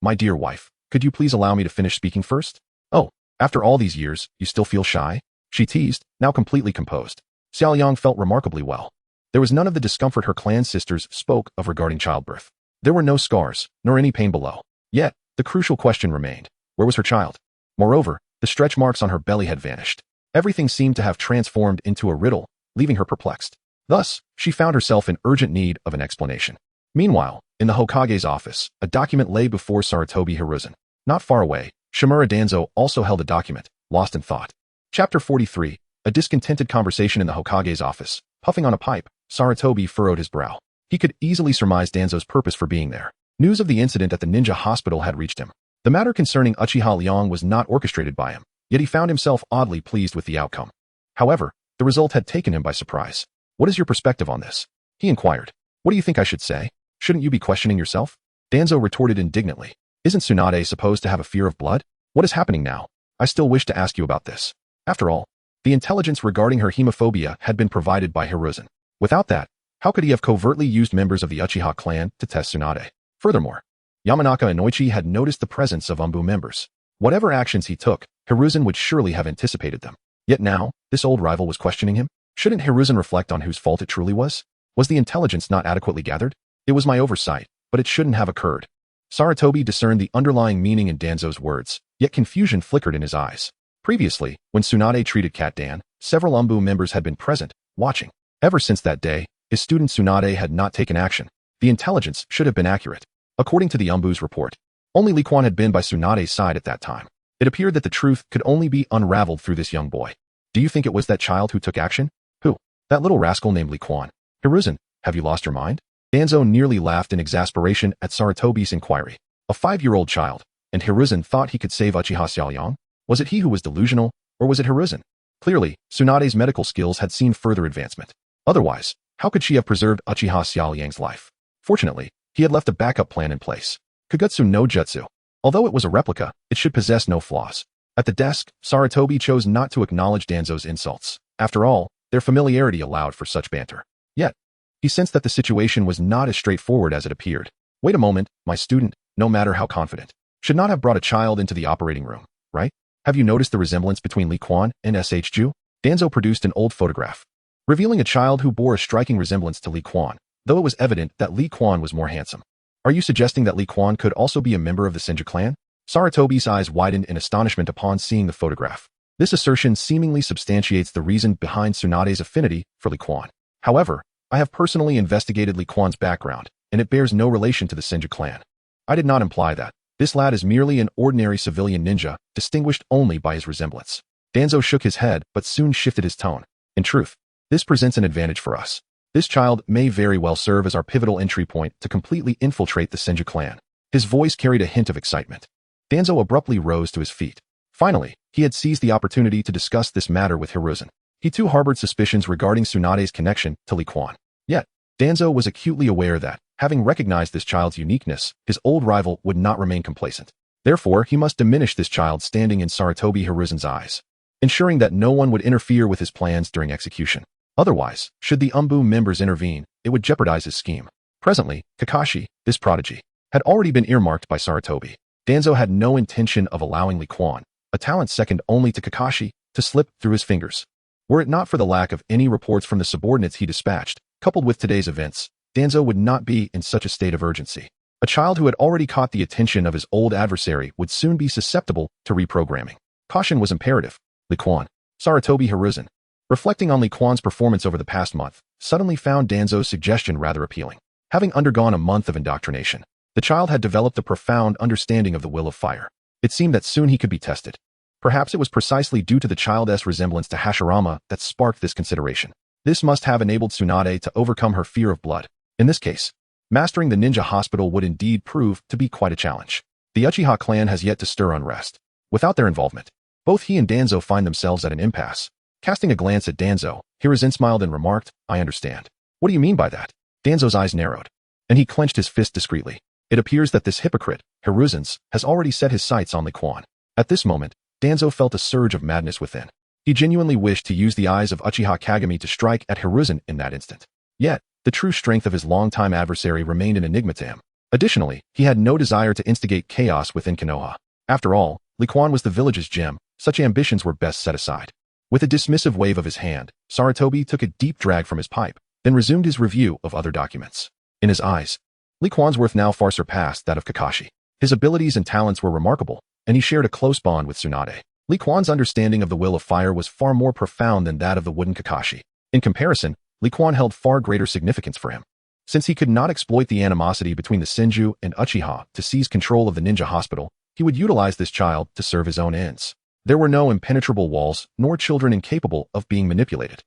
My dear wife, could you please allow me to finish speaking first? Oh, after all these years, you still feel shy? She teased, now completely composed. Xiaoliang felt remarkably well. There was none of the discomfort her clan sisters spoke of regarding childbirth. There were no scars, nor any pain below. Yet, the crucial question remained. Where was her child? Moreover, the stretch marks on her belly had vanished. Everything seemed to have transformed into a riddle, leaving her perplexed. Thus, she found herself in urgent need of an explanation. Meanwhile, in the Hokage's office, a document lay before Sarutobi Hiruzen. Not far away, Shimura Danzo also held a document, lost in thought. Chapter 43, a discontented conversation in the Hokage's office. Puffing on a pipe, Sarutobi furrowed his brow. He could easily surmise Danzo's purpose for being there. News of the incident at the ninja hospital had reached him. The matter concerning Uchiha Liang was not orchestrated by him, yet he found himself oddly pleased with the outcome. However, the result had taken him by surprise. What is your perspective on this? He inquired. What do you think I should say? Shouldn't you be questioning yourself? Danzo retorted indignantly. Isn't Tsunade supposed to have a fear of blood? What is happening now? I still wish to ask you about this. After all, the intelligence regarding her hemophobia had been provided by Hiruzen. Without that, how could he have covertly used members of the Uchiha clan to test Tsunade? Furthermore, Yamanaka and Oichi had noticed the presence of Umbu members. Whatever actions he took, Hiruzen would surely have anticipated them. Yet now, this old rival was questioning him? Shouldn't Hiruzen reflect on whose fault it truly was? Was the intelligence not adequately gathered? It was my oversight, but it shouldn't have occurred. Sarutobi discerned the underlying meaning in Danzo's words, yet confusion flickered in his eyes. Previously, when Tsunade treated Cat Dan, several Umbu members had been present, watching. Ever since that day, his student Tsunade had not taken action. The intelligence should have been accurate. According to the Umbu's report, only Liquan had been by Tsunade's side at that time. It appeared that the truth could only be unraveled through this young boy. Do you think it was that child who took action? Who? That little rascal named Liquan. Hiruzen, have you lost your mind? Danzo nearly laughed in exasperation at Sarutobi's inquiry. A 5-year-old child, and Hiruzen thought he could save Uchiha Xiaoyang? Was it he who was delusional, or was it Hiruzen? Clearly, Tsunade's medical skills had seen further advancement. Otherwise, how could she have preserved Uchiha Xiaoyang's life? Fortunately, he had left a backup plan in place. Kagutsu no Jutsu. Although it was a replica, it should possess no flaws. At the desk, Sarutobi chose not to acknowledge Danzo's insults. After all, their familiarity allowed for such banter. Yet, he sensed that the situation was not as straightforward as it appeared. Wait a moment, my student, no matter how confident, should not have brought a child into the operating room, right? Have you noticed the resemblance between Li Quan and S.H. Ju? Danzo produced an old photograph, revealing a child who bore a striking resemblance to Li Quan, though it was evident that Li Quan was more handsome. Are you suggesting that Li Quan could also be a member of the Senju clan? Sarutobi's eyes widened in astonishment upon seeing the photograph. This assertion seemingly substantiates the reason behind Tsunade's affinity for Li Quan. However, I have personally investigated Li Quan's background, and it bears no relation to the Senju clan. I did not imply that. This lad is merely an ordinary civilian ninja, distinguished only by his resemblance. Danzo shook his head, but soon shifted his tone. In truth, this presents an advantage for us. This child may very well serve as our pivotal entry point to completely infiltrate the Senju clan. His voice carried a hint of excitement. Danzo abruptly rose to his feet. Finally, he had seized the opportunity to discuss this matter with Hiruzen. He too harbored suspicions regarding Tsunade's connection to Li Quan. Yet, Danzo was acutely aware that, having recognized this child's uniqueness, his old rival would not remain complacent. Therefore, he must diminish this child standing in Sarutobi Hiruzen's eyes, ensuring that no one would interfere with his plans during execution. Otherwise, should the Umbu members intervene, it would jeopardize his scheme. Presently, Kakashi, this prodigy, had already been earmarked by Sarutobi. Danzo had no intention of allowing Li Quan, a talent second only to Kakashi, to slip through his fingers. Were it not for the lack of any reports from the subordinates he dispatched, coupled with today's events, Danzo would not be in such a state of urgency. A child who had already caught the attention of his old adversary would soon be susceptible to reprogramming. Caution was imperative. Li Quan, Sarutobi Hiruzen, reflecting on Li Quan's performance over the past month, suddenly found Danzo's suggestion rather appealing. Having undergone a month of indoctrination, the child had developed a profound understanding of the will of fire. It seemed that soon he could be tested. Perhaps it was precisely due to the child's resemblance to Hashirama that sparked this consideration. This must have enabled Tsunade to overcome her fear of blood. In this case, mastering the ninja hospital would indeed prove to be quite a challenge. The Uchiha clan has yet to stir unrest. Without their involvement, both he and Danzo find themselves at an impasse. Casting a glance at Danzo, Hiruzen smiled and remarked, I understand. What do you mean by that? Danzo's eyes narrowed, and he clenched his fist discreetly. It appears that this hypocrite, Hiruzen's, has already set his sights on Li Quan. At this moment, Danzo felt a surge of madness within. He genuinely wished to use the eyes of Uchiha Kagami to strike at Hiruzen in that instant. Yet, the true strength of his longtime adversary remained an enigma to him. Additionally, he had no desire to instigate chaos within Konoha. After all, Li Quan was the village's gem. Such ambitions were best set aside. With a dismissive wave of his hand, Sarutobi took a deep drag from his pipe, then resumed his review of other documents. In his eyes, Li Quan's worth now far surpassed that of Kakashi. His abilities and talents were remarkable, and he shared a close bond with Tsunade. Li Quan's understanding of the will of fire was far more profound than that of the wooden Kakashi. In comparison, Li Quan held far greater significance for him. Since he could not exploit the animosity between the Senju and Uchiha to seize control of the ninja hospital, he would utilize this child to serve his own ends. There were no impenetrable walls, nor children incapable of being manipulated.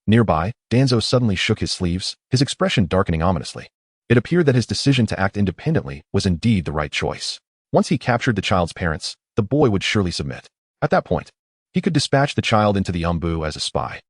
Nearby, Danzo suddenly shook his sleeves, his expression darkening ominously. It appeared that his decision to act independently was indeed the right choice. Once he captured the child's parents, the boy would surely submit. At that point, he could dispatch the child into the Umbu as a spy.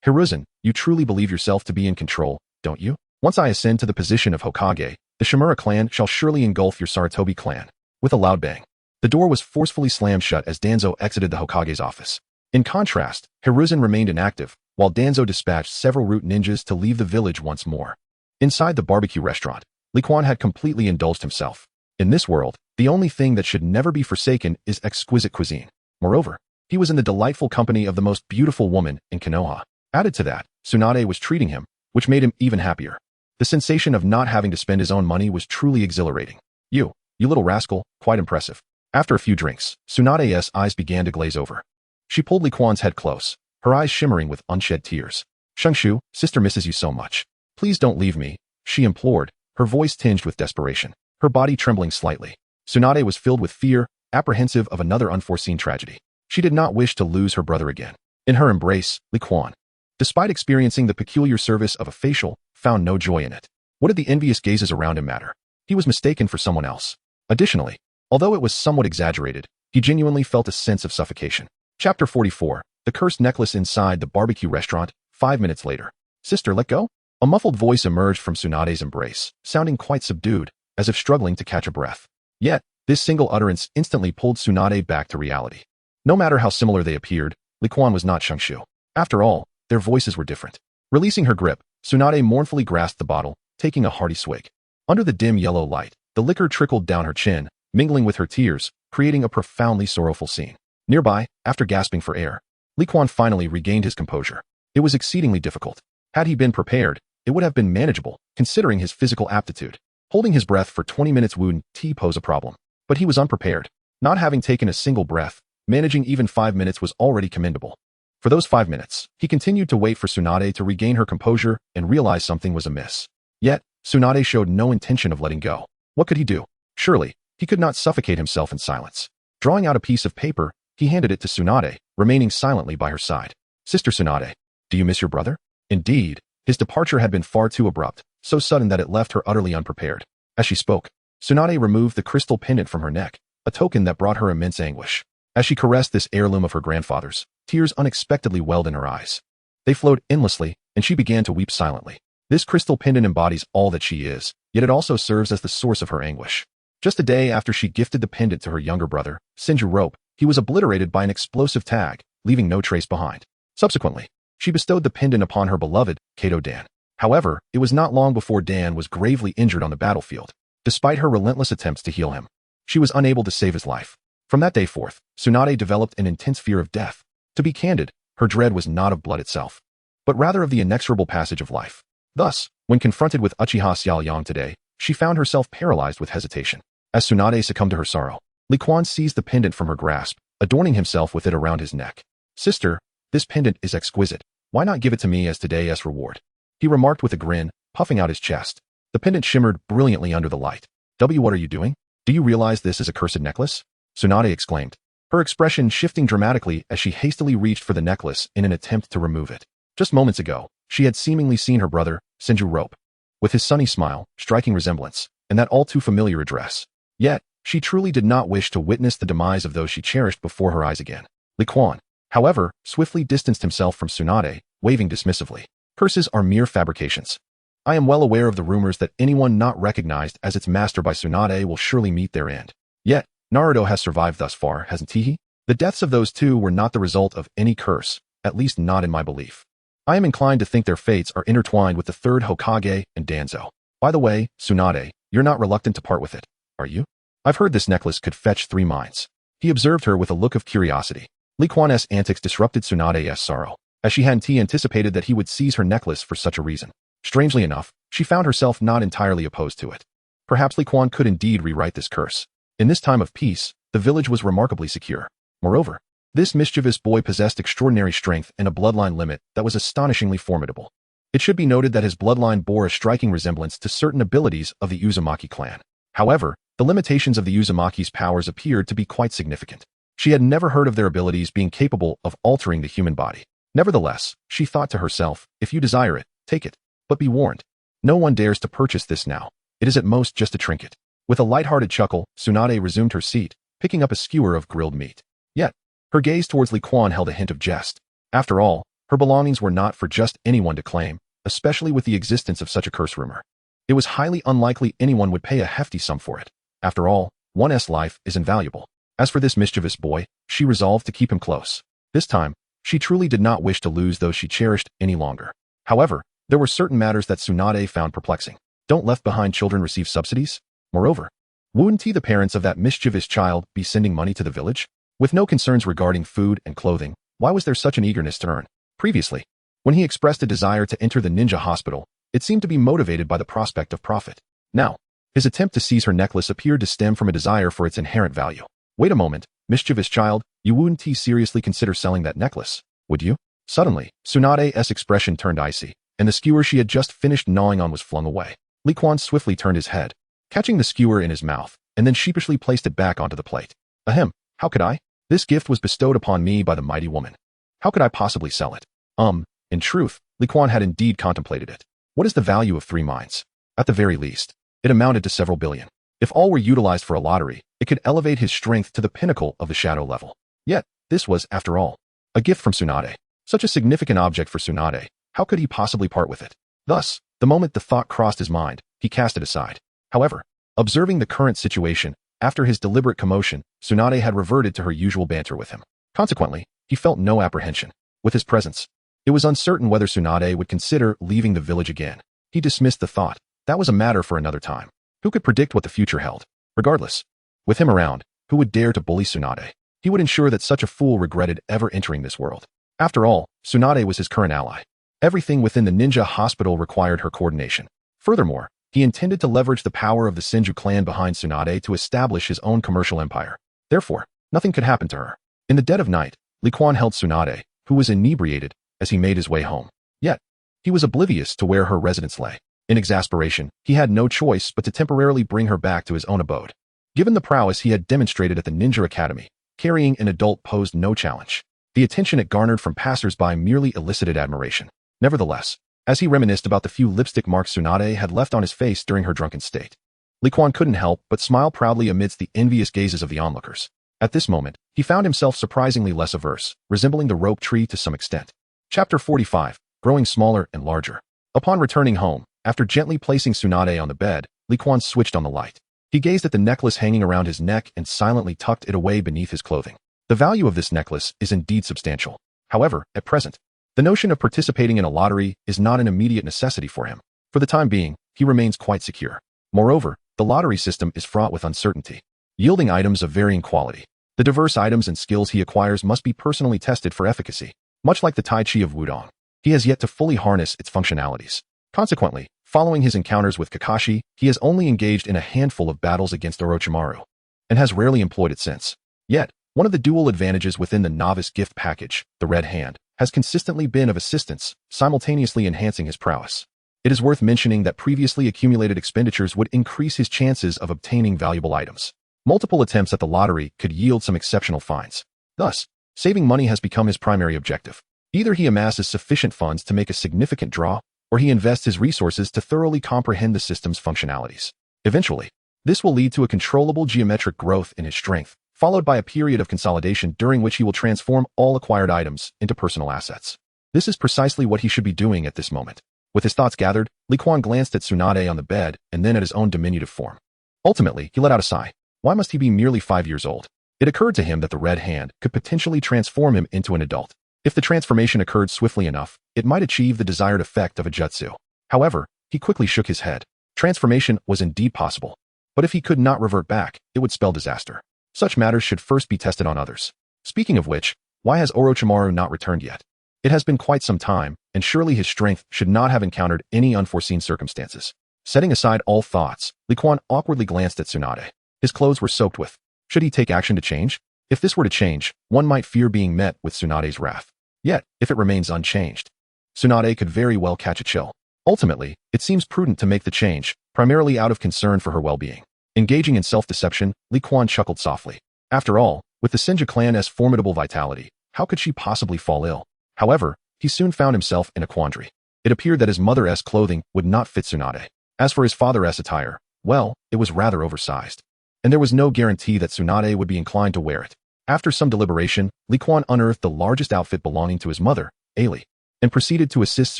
Hiruzen, you truly believe yourself to be in control, don't you? Once I ascend to the position of Hokage, the Shimura clan shall surely engulf your Sarutobi clan. With a loud bang, the door was forcefully slammed shut as Danzo exited the Hokage's office. In contrast, Hiruzen remained inactive, while Danzo dispatched several root ninjas to leave the village once more. Inside the barbecue restaurant, Li Quan had completely indulged himself. In this world, the only thing that should never be forsaken is exquisite cuisine. Moreover, he was in the delightful company of the most beautiful woman in Konoha. Added to that, Tsunade was treating him, which made him even happier. The sensation of not having to spend his own money was truly exhilarating. You little rascal, quite impressive. After a few drinks, Tsunade's eyes began to glaze over. She pulled Li Quan's head close, her eyes shimmering with unshed tears. Shungshu, sister misses you so much. Please don't leave me, she implored, her voice tinged with desperation, her body trembling slightly. Tsunade was filled with fear, apprehensive of another unforeseen tragedy. She did not wish to lose her brother again. In her embrace, Li Quan, despite experiencing the peculiar service of a facial, found no joy in it. What did the envious gazes around him matter? He was mistaken for someone else. Additionally, although it was somewhat exaggerated, he genuinely felt a sense of suffocation. Chapter 44, The Cursed Necklace. Inside the barbecue restaurant, 5 minutes later. Sister, let go? A muffled voice emerged from Tsunade's embrace, sounding quite subdued, as if struggling to catch a breath. Yet, this single utterance instantly pulled Tsunade back to reality. No matter how similar they appeared, Li Quan was not Shungshu. After all, their voices were different. Releasing her grip, Tsunade mournfully grasped the bottle, taking a hearty swig. Under the dim yellow light, the liquor trickled down her chin, mingling with her tears, creating a profoundly sorrowful scene. Nearby, after gasping for air, Li Quan finally regained his composure. It was exceedingly difficult. Had he been prepared, it would have been manageable, considering his physical aptitude. Holding his breath for 20 minutes wouldn't pose a problem. But he was unprepared. Not having taken a single breath, managing even 5 minutes was already commendable. For those 5 minutes, he continued to wait for Tsunade to regain her composure and realize something was amiss. Yet, Tsunade showed no intention of letting go. What could he do? Surely, he could not suffocate himself in silence. Drawing out a piece of paper, he handed it to Tsunade, remaining silently by her side. Sister Tsunade, do you miss your brother? Indeed, his departure had been far too abrupt, so sudden that it left her utterly unprepared. As she spoke, Tsunade removed the crystal pendant from her neck, a token that brought her immense anguish. As she caressed this heirloom of her grandfather's, tears unexpectedly welled in her eyes. They flowed endlessly, and she began to weep silently. This crystal pendant embodies all that she is, yet it also serves as the source of her anguish. Just a day after she gifted the pendant to her younger brother, Senju Rope, he was obliterated by an explosive tag, leaving no trace behind. Subsequently, she bestowed the pendant upon her beloved, Kato Dan. However, it was not long before Dan was gravely injured on the battlefield. Despite her relentless attempts to heal him, she was unable to save his life. From that day forth, Tsunade developed an intense fear of death. To be candid, her dread was not of blood itself, but rather of the inexorable passage of life. Thus, when confronted with Uchiha Xiaoyang today, she found herself paralyzed with hesitation. As Tsunade succumbed to her sorrow, Li Quan seized the pendant from her grasp, adorning himself with it around his neck. Sister, this pendant is exquisite. Why not give it to me as today's reward? He remarked with a grin, puffing out his chest. The pendant shimmered brilliantly under the light. What are you doing? Do you realize this is a cursed necklace? Tsunade exclaimed, her expression shifting dramatically as she hastily reached for the necklace in an attempt to remove it. Just moments ago, she had seemingly seen her brother, Senju Rope, with his sunny smile, striking resemblance, and that all too familiar address. Yet, she truly did not wish to witness the demise of those she cherished before her eyes again. Li Quan, however, swiftly distanced himself from Tsunade, waving dismissively. Curses are mere fabrications. I am well aware of the rumors that anyone not recognized as its master by Tsunade will surely meet their end. Yet, Naruto has survived thus far, hasn't he? The deaths of those two were not the result of any curse, at least not in my belief. I am inclined to think their fates are intertwined with the third Hokage and Danzo. By the way, Tsunade, you're not reluctant to part with it, are you? I've heard this necklace could fetch 3 minds. He observed her with a look of curiosity. Li Quan's antics disrupted Tsunade's sorrow, as she hadn't anticipated that he would seize her necklace for such a reason. Strangely enough, she found herself not entirely opposed to it. Perhaps Li Quan could indeed rewrite this curse. In this time of peace, the village was remarkably secure. Moreover, this mischievous boy possessed extraordinary strength and a bloodline limit that was astonishingly formidable. It should be noted that his bloodline bore a striking resemblance to certain abilities of the Uzumaki clan. However, the limitations of the Uzumaki's powers appeared to be quite significant. She had never heard of their abilities being capable of altering the human body. Nevertheless, she thought to herself, if you desire it, take it. But be warned. No one dares to purchase this now. It is at most just a trinket. With a light-hearted chuckle, Tsunade resumed her seat, picking up a skewer of grilled meat. Yet, her gaze towards Li Quan held a hint of jest. After all, her belongings were not for just anyone to claim, especially with the existence of such a curse rumor. It was highly unlikely anyone would pay a hefty sum for it. After all, one's life is invaluable. As for this mischievous boy, she resolved to keep him close. This time, She truly did not wish to lose those she cherished any longer. However, there were certain matters that Tsunade found perplexing. Don't left-behind children receive subsidies? Moreover, wouldn't the parents of that mischievous child be sending money to the village? With no concerns regarding food and clothing, why was there such an eagerness to earn? Previously, when he expressed a desire to enter the ninja hospital, it seemed to be motivated by the prospect of profit. Now, his attempt to seize her necklace appeared to stem from a desire for its inherent value. Wait a moment, mischievous child, you wouldn't seriously consider selling that necklace, would you? Suddenly, Tsunade's expression turned icy, and the skewer she had just finished gnawing on was flung away. Li Quan swiftly turned his head, catching the skewer in his mouth, and then sheepishly placed it back onto the plate. Ahem, how could I? This gift was bestowed upon me by the mighty woman. How could I possibly sell it? In truth, Li Quan had indeed contemplated it. What is the value of 3 mines? At the very least, it amounted to several billion. If all were utilized for a lottery, it could elevate his strength to the pinnacle of the shadow level. Yet, this was, after all, a gift from Tsunade. Such a significant object for Tsunade, how could he possibly part with it? Thus, the moment the thought crossed his mind, he cast it aside. However, observing the current situation, after his deliberate commotion, Tsunade had reverted to her usual banter with him. Consequently, he felt no apprehension. With his presence, it was uncertain whether Tsunade would consider leaving the village again. He dismissed the thought. That was a matter for another time. Who could predict what the future held? Regardless, with him around, who would dare to bully Tsunade? He would ensure that such a fool regretted ever entering this world. After all, Tsunade was his current ally. Everything within the ninja hospital required her coordination. Furthermore, he intended to leverage the power of the Senju clan behind Tsunade to establish his own commercial empire. Therefore, nothing could happen to her. In the dead of night, Li Quan held Tsunade, who was inebriated, as he made his way home. Yet, he was oblivious to where her residence lay. In exasperation, he had no choice but to temporarily bring her back to his own abode. Given the prowess he had demonstrated at the Ninja Academy, carrying an adult posed no challenge. The attention it garnered from passers-by merely elicited admiration. Nevertheless, as he reminisced about the few lipstick marks Tsunade had left on his face during her drunken state, Li Quan couldn't help but smile proudly amidst the envious gazes of the onlookers. At this moment, he found himself surprisingly less averse, resembling the rope tree to some extent. Chapter 45, Growing Smaller and Larger. Upon returning home, after gently placing Tsunade on the bed, Li Quan switched on the light. He gazed at the necklace hanging around his neck and silently tucked it away beneath his clothing. The value of this necklace is indeed substantial. However, at present, the notion of participating in a lottery is not an immediate necessity for him. For the time being, he remains quite secure. Moreover, the lottery system is fraught with uncertainty, yielding items of varying quality. The diverse items and skills he acquires must be personally tested for efficacy. Much like the Tai Chi of Wudong, he has yet to fully harness its functionalities. Consequently, following his encounters with Kakashi, he has only engaged in a handful of battles against Orochimaru, and has rarely employed it since. Yet, one of the dual advantages within the novice gift package, the Red Hand, has consistently been of assistance, simultaneously enhancing his prowess. It is worth mentioning that previously accumulated expenditures would increase his chances of obtaining valuable items. Multiple attempts at the lottery could yield some exceptional finds. Thus, saving money has become his primary objective. Either he amasses sufficient funds to make a significant draw, or he invests his resources to thoroughly comprehend the system's functionalities. Eventually, this will lead to a controllable geometric growth in his strength, followed by a period of consolidation during which he will transform all acquired items into personal assets. This is precisely what he should be doing at this moment. With his thoughts gathered, Li Quan glanced at Tsunade on the bed and then at his own diminutive form. Ultimately, he let out a sigh. Why must he be merely 5 years old? It occurred to him that the Red Hand could potentially transform him into an adult. If the transformation occurred swiftly enough, it might achieve the desired effect of a jutsu. However, he quickly shook his head. Transformation was indeed possible, but if he could not revert back, it would spell disaster. Such matters should first be tested on others. Speaking of which, why has Orochimaru not returned yet? It has been quite some time, and surely his strength should not have encountered any unforeseen circumstances. Setting aside all thoughts, Li Quan awkwardly glanced at Tsunade. His clothes were soaked with. Should he take action to change? If this were to change, one might fear being met with Tsunade's wrath. Yet, if it remains unchanged, Tsunade could very well catch a chill. Ultimately, it seems prudent to make the change, primarily out of concern for her well-being. Engaging in self-deception, Li Quan chuckled softly. After all, with the Senju clan's formidable vitality, how could she possibly fall ill? However, he soon found himself in a quandary. It appeared that his mother's clothing would not fit Tsunade. As for his father's attire, well, it was rather oversized. And there was no guarantee that Tsunade would be inclined to wear it. After some deliberation, Li Quan unearthed the largest outfit belonging to his mother, Ailey, and proceeded to assist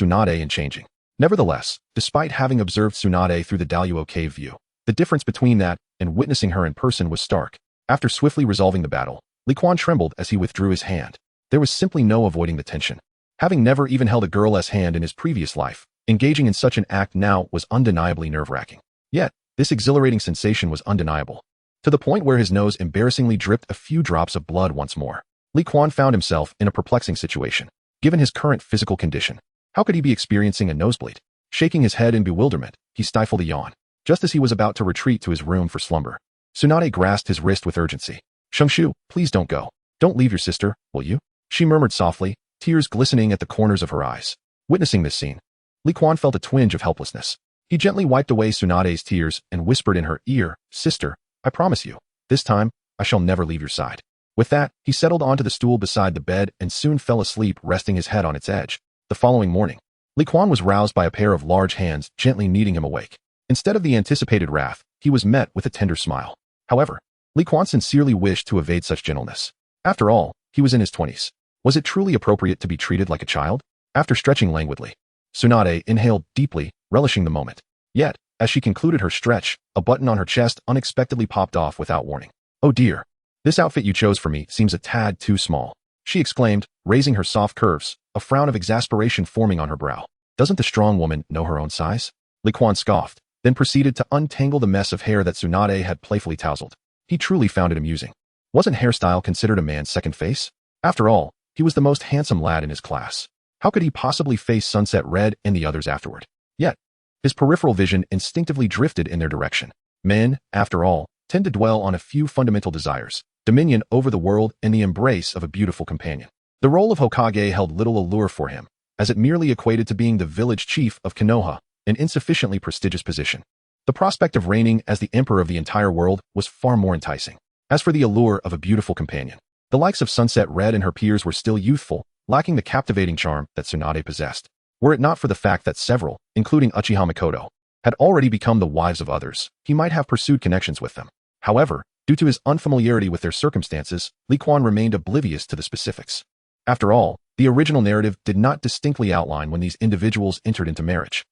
Tsunade in changing. Nevertheless, despite having observed Tsunade through the Daluo cave view, the difference between that and witnessing her in person was stark. After swiftly resolving the battle, Li Quan trembled as he withdrew his hand. There was simply no avoiding the tension. Having never even held a girl's hand in his previous life, engaging in such an act now was undeniably nerve-wracking. Yet, this exhilarating sensation was undeniable. To the point where his nose embarrassingly dripped a few drops of blood once more. Li Quan found himself in a perplexing situation. Given his current physical condition, how could he be experiencing a nosebleed? Shaking his head in bewilderment, he stifled a yawn. Just as he was about to retreat to his room for slumber, Tsunade grasped his wrist with urgency. "Shungshu, please don't go. Don't leave your sister, will you?" She murmured softly, tears glistening at the corners of her eyes. Witnessing this scene, Li Quan felt a twinge of helplessness. He gently wiped away Tsunade's tears and whispered in her ear, "Sister, I promise you, this time, I shall never leave your side." With that, he settled onto the stool beside the bed and soon fell asleep, resting his head on its edge. The following morning, Li Quan was roused by a pair of large hands gently kneading him awake. Instead of the anticipated wrath, he was met with a tender smile. However, Li Quan sincerely wished to evade such gentleness. After all, he was in his 20s. Was it truly appropriate to be treated like a child? After stretching languidly, Tsunade inhaled deeply, relishing the moment. Yet, as she concluded her stretch, a button on her chest unexpectedly popped off without warning. "Oh dear. This outfit you chose for me seems a tad too small," she exclaimed, raising her soft curves, a frown of exasperation forming on her brow. "Doesn't the strong woman know her own size?" Li Quan scoffed, then proceeded to untangle the mess of hair that Tsunade had playfully tousled. He truly found it amusing. Wasn't hairstyle considered a man's second face? After all, he was the most handsome lad in his class. How could he possibly face Sunset Red and the others afterward? Yet, his peripheral vision instinctively drifted in their direction. Men, after all, tend to dwell on a few fundamental desires: dominion over the world and the embrace of a beautiful companion. The role of Hokage held little allure for him, as it merely equated to being the village chief of Konoha, an insufficiently prestigious position. The prospect of reigning as the emperor of the entire world was far more enticing. As for the allure of a beautiful companion, the likes of Sunset Red and her peers were still youthful, lacking the captivating charm that Tsunade possessed. Were it not for the fact that several, including Uchiha Mikoto, had already become the wives of others, he might have pursued connections with them. However, due to his unfamiliarity with their circumstances, Li Quan remained oblivious to the specifics. After all, the original narrative did not distinctly outline when these individuals entered into marriage.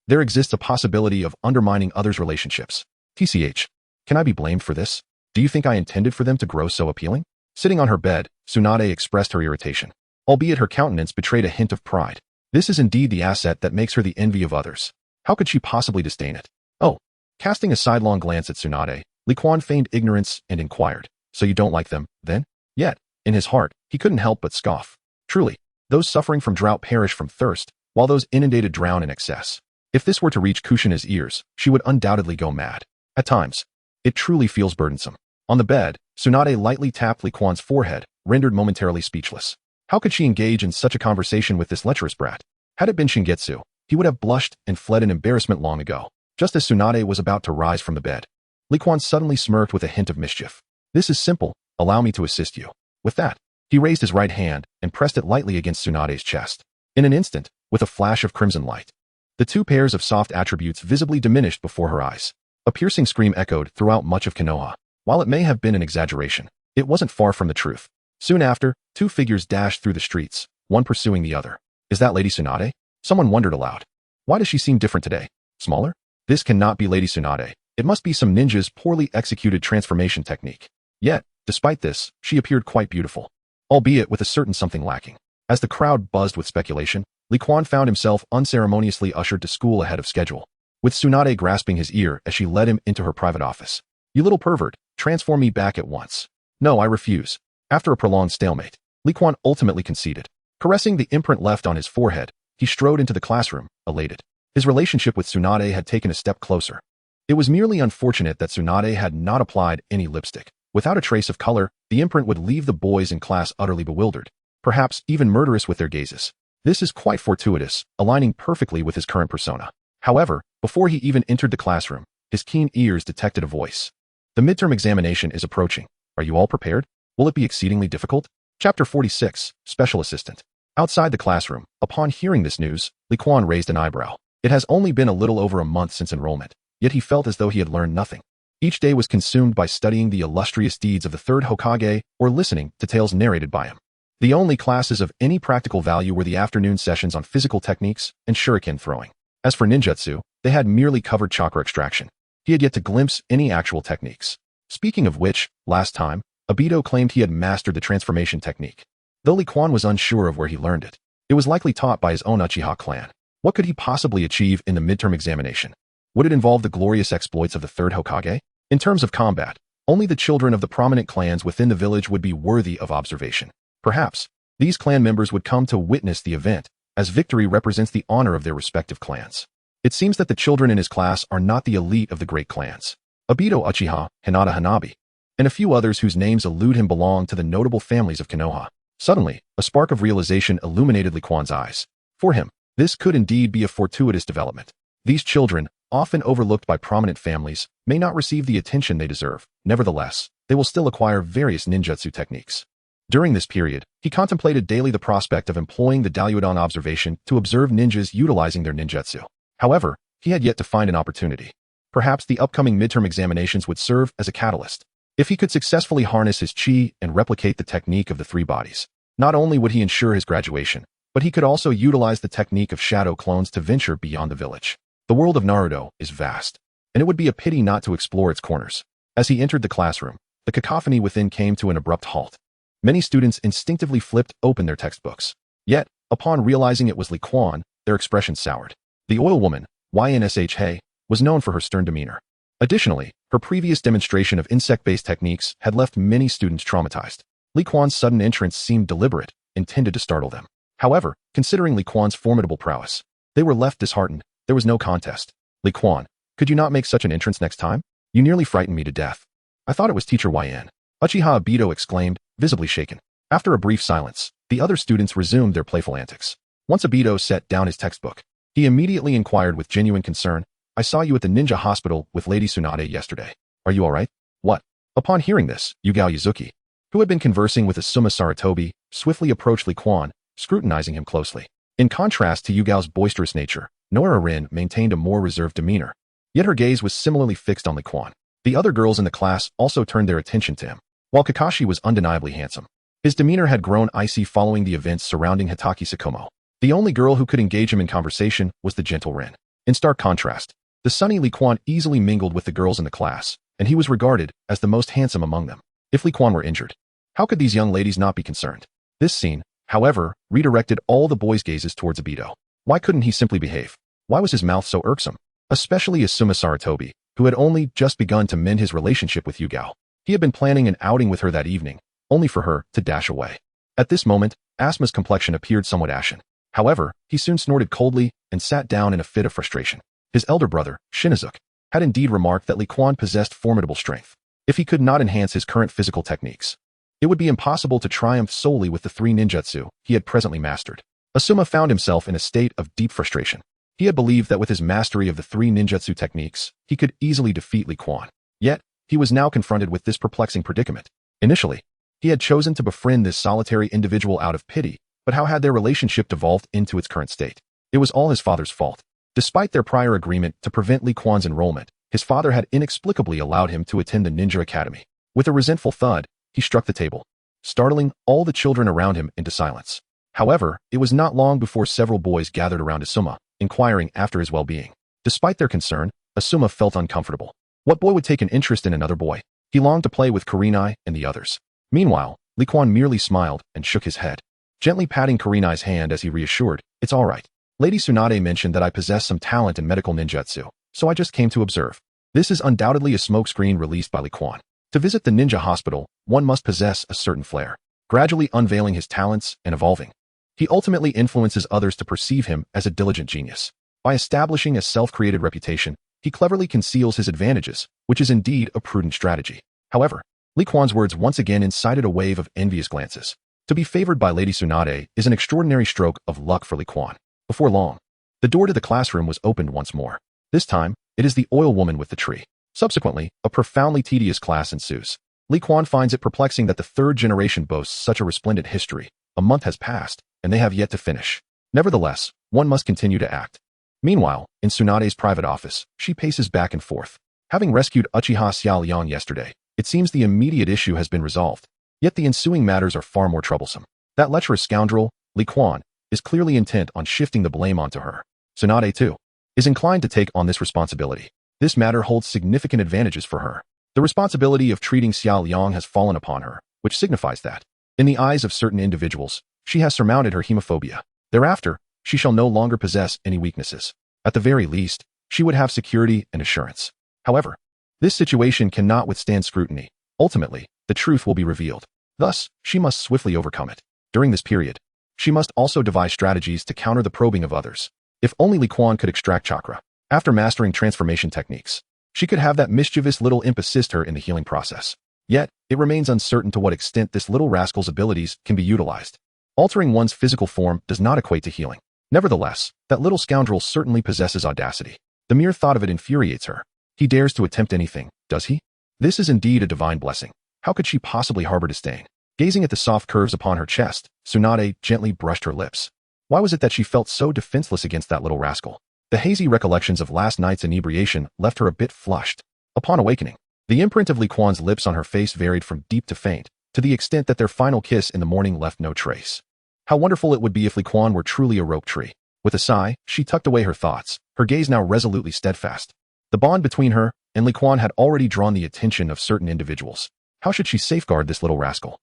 There exists a possibility of undermining others' relationships. TCH. Can I be blamed for this? Do you think I intended for them to grow so appealing? Sitting on her bed, Tsunade expressed her irritation, albeit her countenance betrayed a hint of pride. This is indeed the asset that makes her the envy of others. How could she possibly disdain it? Oh. Casting a sidelong glance at Tsunade, Li Quan feigned ignorance and inquired, "So you don't like them, then?" Yet, in his heart, he couldn't help but scoff. Truly, those suffering from drought perish from thirst, while those inundated drown in excess. If this were to reach Kushina's ears, she would undoubtedly go mad. At times, it truly feels burdensome. On the bed, Tsunade lightly tapped Li Quan's forehead, rendered momentarily speechless. How could she engage in such a conversation with this lecherous brat? Had it been Shingetsu, he would have blushed and fled in embarrassment long ago. Just as Tsunade was about to rise from the bed, Li Quan suddenly smirked with a hint of mischief. "This is simple, allow me to assist you." With that, he raised his right hand and pressed it lightly against Tsunade's chest. In an instant, with a flash of crimson light, the two pairs of soft attributes visibly diminished before her eyes. A piercing scream echoed throughout much of Konoha. While it may have been an exaggeration, it wasn't far from the truth. Soon after, two figures dashed through the streets, one pursuing the other. "Is that Lady Tsunade?" Someone wondered aloud. "Why does she seem different today? Smaller? This cannot be Lady Tsunade. It must be some ninja's poorly executed transformation technique." Yet, despite this, she appeared quite beautiful, albeit with a certain something lacking. As the crowd buzzed with speculation, Li Quan found himself unceremoniously ushered to school ahead of schedule, with Tsunade grasping his ear as she led him into her private office. "You little pervert, transform me back at once." "No, I refuse." After a prolonged stalemate, Li Quan ultimately conceded. Caressing the imprint left on his forehead, he strode into the classroom, elated. His relationship with Tsunade had taken a step closer. It was merely unfortunate that Tsunade had not applied any lipstick. Without a trace of color, the imprint would leave the boys in class utterly bewildered, perhaps even murderous with their gazes. This is quite fortuitous, aligning perfectly with his current persona. However, before he even entered the classroom, his keen ears detected a voice. "The midterm examination is approaching. Are you all prepared? Will it be exceedingly difficult?" Chapter 46, Special Assistant. Outside the classroom, upon hearing this news, Li Quan raised an eyebrow. It has only been a little over a month since enrollment, yet he felt as though he had learned nothing. Each day was consumed by studying the illustrious deeds of the third Hokage or listening to tales narrated by him. The only classes of any practical value were the afternoon sessions on physical techniques and shuriken throwing. As for ninjutsu, they had merely covered chakra extraction. He had yet to glimpse any actual techniques. Speaking of which, last time, Obito claimed he had mastered the transformation technique. though Li Quan was unsure of where he learned it. It was likely taught by his own Uchiha clan. What could he possibly achieve in the midterm examination? Would it involve the glorious exploits of the third Hokage? In terms of combat, only the children of the prominent clans within the village would be worthy of observation. Perhaps, these clan members would come to witness the event, as victory represents the honor of their respective clans. It seems that the children in his class are not the elite of the great clans. Obito Uchiha, Hinata Hanabi, and a few others whose names elude him belong to the notable families of Konoha. Suddenly, a spark of realization illuminated Li Quan's eyes. For him, this could indeed be a fortuitous development. These children, often overlooked by prominent families, may not receive the attention they deserve. Nevertheless, they will still acquire various ninjutsu techniques. During this period, he contemplated daily the prospect of employing the Dalyudan observation to observe ninjas utilizing their ninjutsu. However, he had yet to find an opportunity. Perhaps the upcoming midterm examinations would serve as a catalyst. If he could successfully harness his chi and replicate the technique of the three bodies, not only would he ensure his graduation, but he could also utilize the technique of shadow clones to venture beyond the village. The world of Naruto is vast, and it would be a pity not to explore its corners. As he entered the classroom, the cacophony within came to an abrupt halt. Many students instinctively flipped open their textbooks. Yet, upon realizing it was Li Quan, their expressions soured. The oil woman, YNSH Hei, was known for her stern demeanor. Additionally, her previous demonstration of insect-based techniques had left many students traumatized. Li Quan's sudden entrance seemed deliberate, intended to startle them. However, considering Li Quan's formidable prowess, they were left disheartened. There was no contest. Li Quan, could you not make such an entrance next time? You nearly frightened me to death. I thought it was Teacher YN. Uchiha Obito exclaimed, visibly shaken. After a brief silence, the other students resumed their playful antics. Once Obito set down his textbook, he immediately inquired with genuine concern, I saw you at the ninja hospital with Lady Tsunade yesterday. Are you alright? What? Upon hearing this, Yugao Yuzuki, who had been conversing with Asuma Saratobi, swiftly approached Li Quan, scrutinizing him closely. In contrast to Yugao's boisterous nature, Nora Rin maintained a more reserved demeanor, yet her gaze was similarly fixed on Li Quan. The other girls in the class also turned their attention to him. While Kakashi was undeniably handsome, his demeanor had grown icy following the events surrounding Hitaki Sakomo. The only girl who could engage him in conversation was the gentle Rin. In stark contrast, the sunny Li Quan easily mingled with the girls in the class, and he was regarded as the most handsome among them. If Li Quan were injured, how could these young ladies not be concerned? This scene, however, redirected all the boys' gazes towards Obito. Why couldn't he simply behave? Why was his mouth so irksome? Especially Asuma Saratobi, who had only just begun to mend his relationship with Yugao. He had been planning an outing with her that evening, only for her to dash away. At this moment, Asuma's complexion appeared somewhat ashen. However, he soon snorted coldly and sat down in a fit of frustration. His elder brother, Shinizuke, had indeed remarked that Li Quan possessed formidable strength. If he could not enhance his current physical techniques, it would be impossible to triumph solely with the three ninjutsu he had presently mastered. Asuma found himself in a state of deep frustration. He had believed that with his mastery of the three ninjutsu techniques, he could easily defeat Li Quan. Yet, he was now confronted with this perplexing predicament. Initially, he had chosen to befriend this solitary individual out of pity, but how had their relationship devolved into its current state? It was all his father's fault. Despite their prior agreement to prevent Li Quan's enrollment, his father had inexplicably allowed him to attend the ninja academy. With a resentful thud, he struck the table, startling all the children around him into silence. However, it was not long before several boys gathered around Asuma, inquiring after his well-being. Despite their concern, Asuma felt uncomfortable. What boy would take an interest in another boy? He longed to play with Kurenai and the others. Meanwhile, Li Quan merely smiled and shook his head, gently patting Kurenai's hand as he reassured, it's all right. Lady Tsunade mentioned that I possess some talent in medical ninjutsu, so I just came to observe. This is undoubtedly a smokescreen released by Li Quan. To visit the ninja hospital, one must possess a certain flair, gradually unveiling his talents and evolving. He ultimately influences others to perceive him as a diligent genius. By establishing a self-created reputation, he cleverly conceals his advantages, which is indeed a prudent strategy. However, Li Quan's words once again incited a wave of envious glances. To be favored by Lady Tsunade is an extraordinary stroke of luck for Li Quan. Before long, the door to the classroom was opened once more. This time, it is the oil woman with the tree. Subsequently, a profoundly tedious class ensues. Li Quan finds it perplexing that the third generation boasts such a resplendent history. A month has passed, and they have yet to finish. Nevertheless, one must continue to act. Meanwhile, in Tsunade's private office, she paces back and forth. Having rescued Uchiha Xiaoliang yesterday, it seems the immediate issue has been resolved. Yet the ensuing matters are far more troublesome. That lecherous scoundrel, Li Quan, is clearly intent on shifting the blame onto her. Tsunade, too, is inclined to take on this responsibility. This matter holds significant advantages for her. The responsibility of treating Xiaoliang has fallen upon her, which signifies that, In the eyes of certain individuals, she has surmounted her hemophobia. Thereafter, she shall no longer possess any weaknesses. At the very least, she would have security and assurance. However, this situation cannot withstand scrutiny. Ultimately, the truth will be revealed. Thus, she must swiftly overcome it. During this period, she must also devise strategies to counter the probing of others. If only Li Quan could extract chakra. After mastering transformation techniques, she could have that mischievous little imp assist her in the healing process. Yet, it remains uncertain to what extent this little rascal's abilities can be utilized. Altering one's physical form does not equate to healing. Nevertheless, that little scoundrel certainly possesses audacity. The mere thought of it infuriates her. He dares to attempt anything, does he? This is indeed a divine blessing. How could she possibly harbor disdain? Gazing at the soft curves upon her chest, Tsunade gently brushed her lips. Why was it that she felt so defenseless against that little rascal? The hazy recollections of last night's inebriation left her a bit flushed. Upon awakening, the imprint of Li Quan's lips on her face varied from deep to faint, to the extent that their final kiss in the morning left no trace. How wonderful it would be if Li Quan were truly a rope tree. With a sigh, she tucked away her thoughts, her gaze now resolutely steadfast. The bond between her and Li Quan had already drawn the attention of certain individuals. How should she safeguard this little rascal?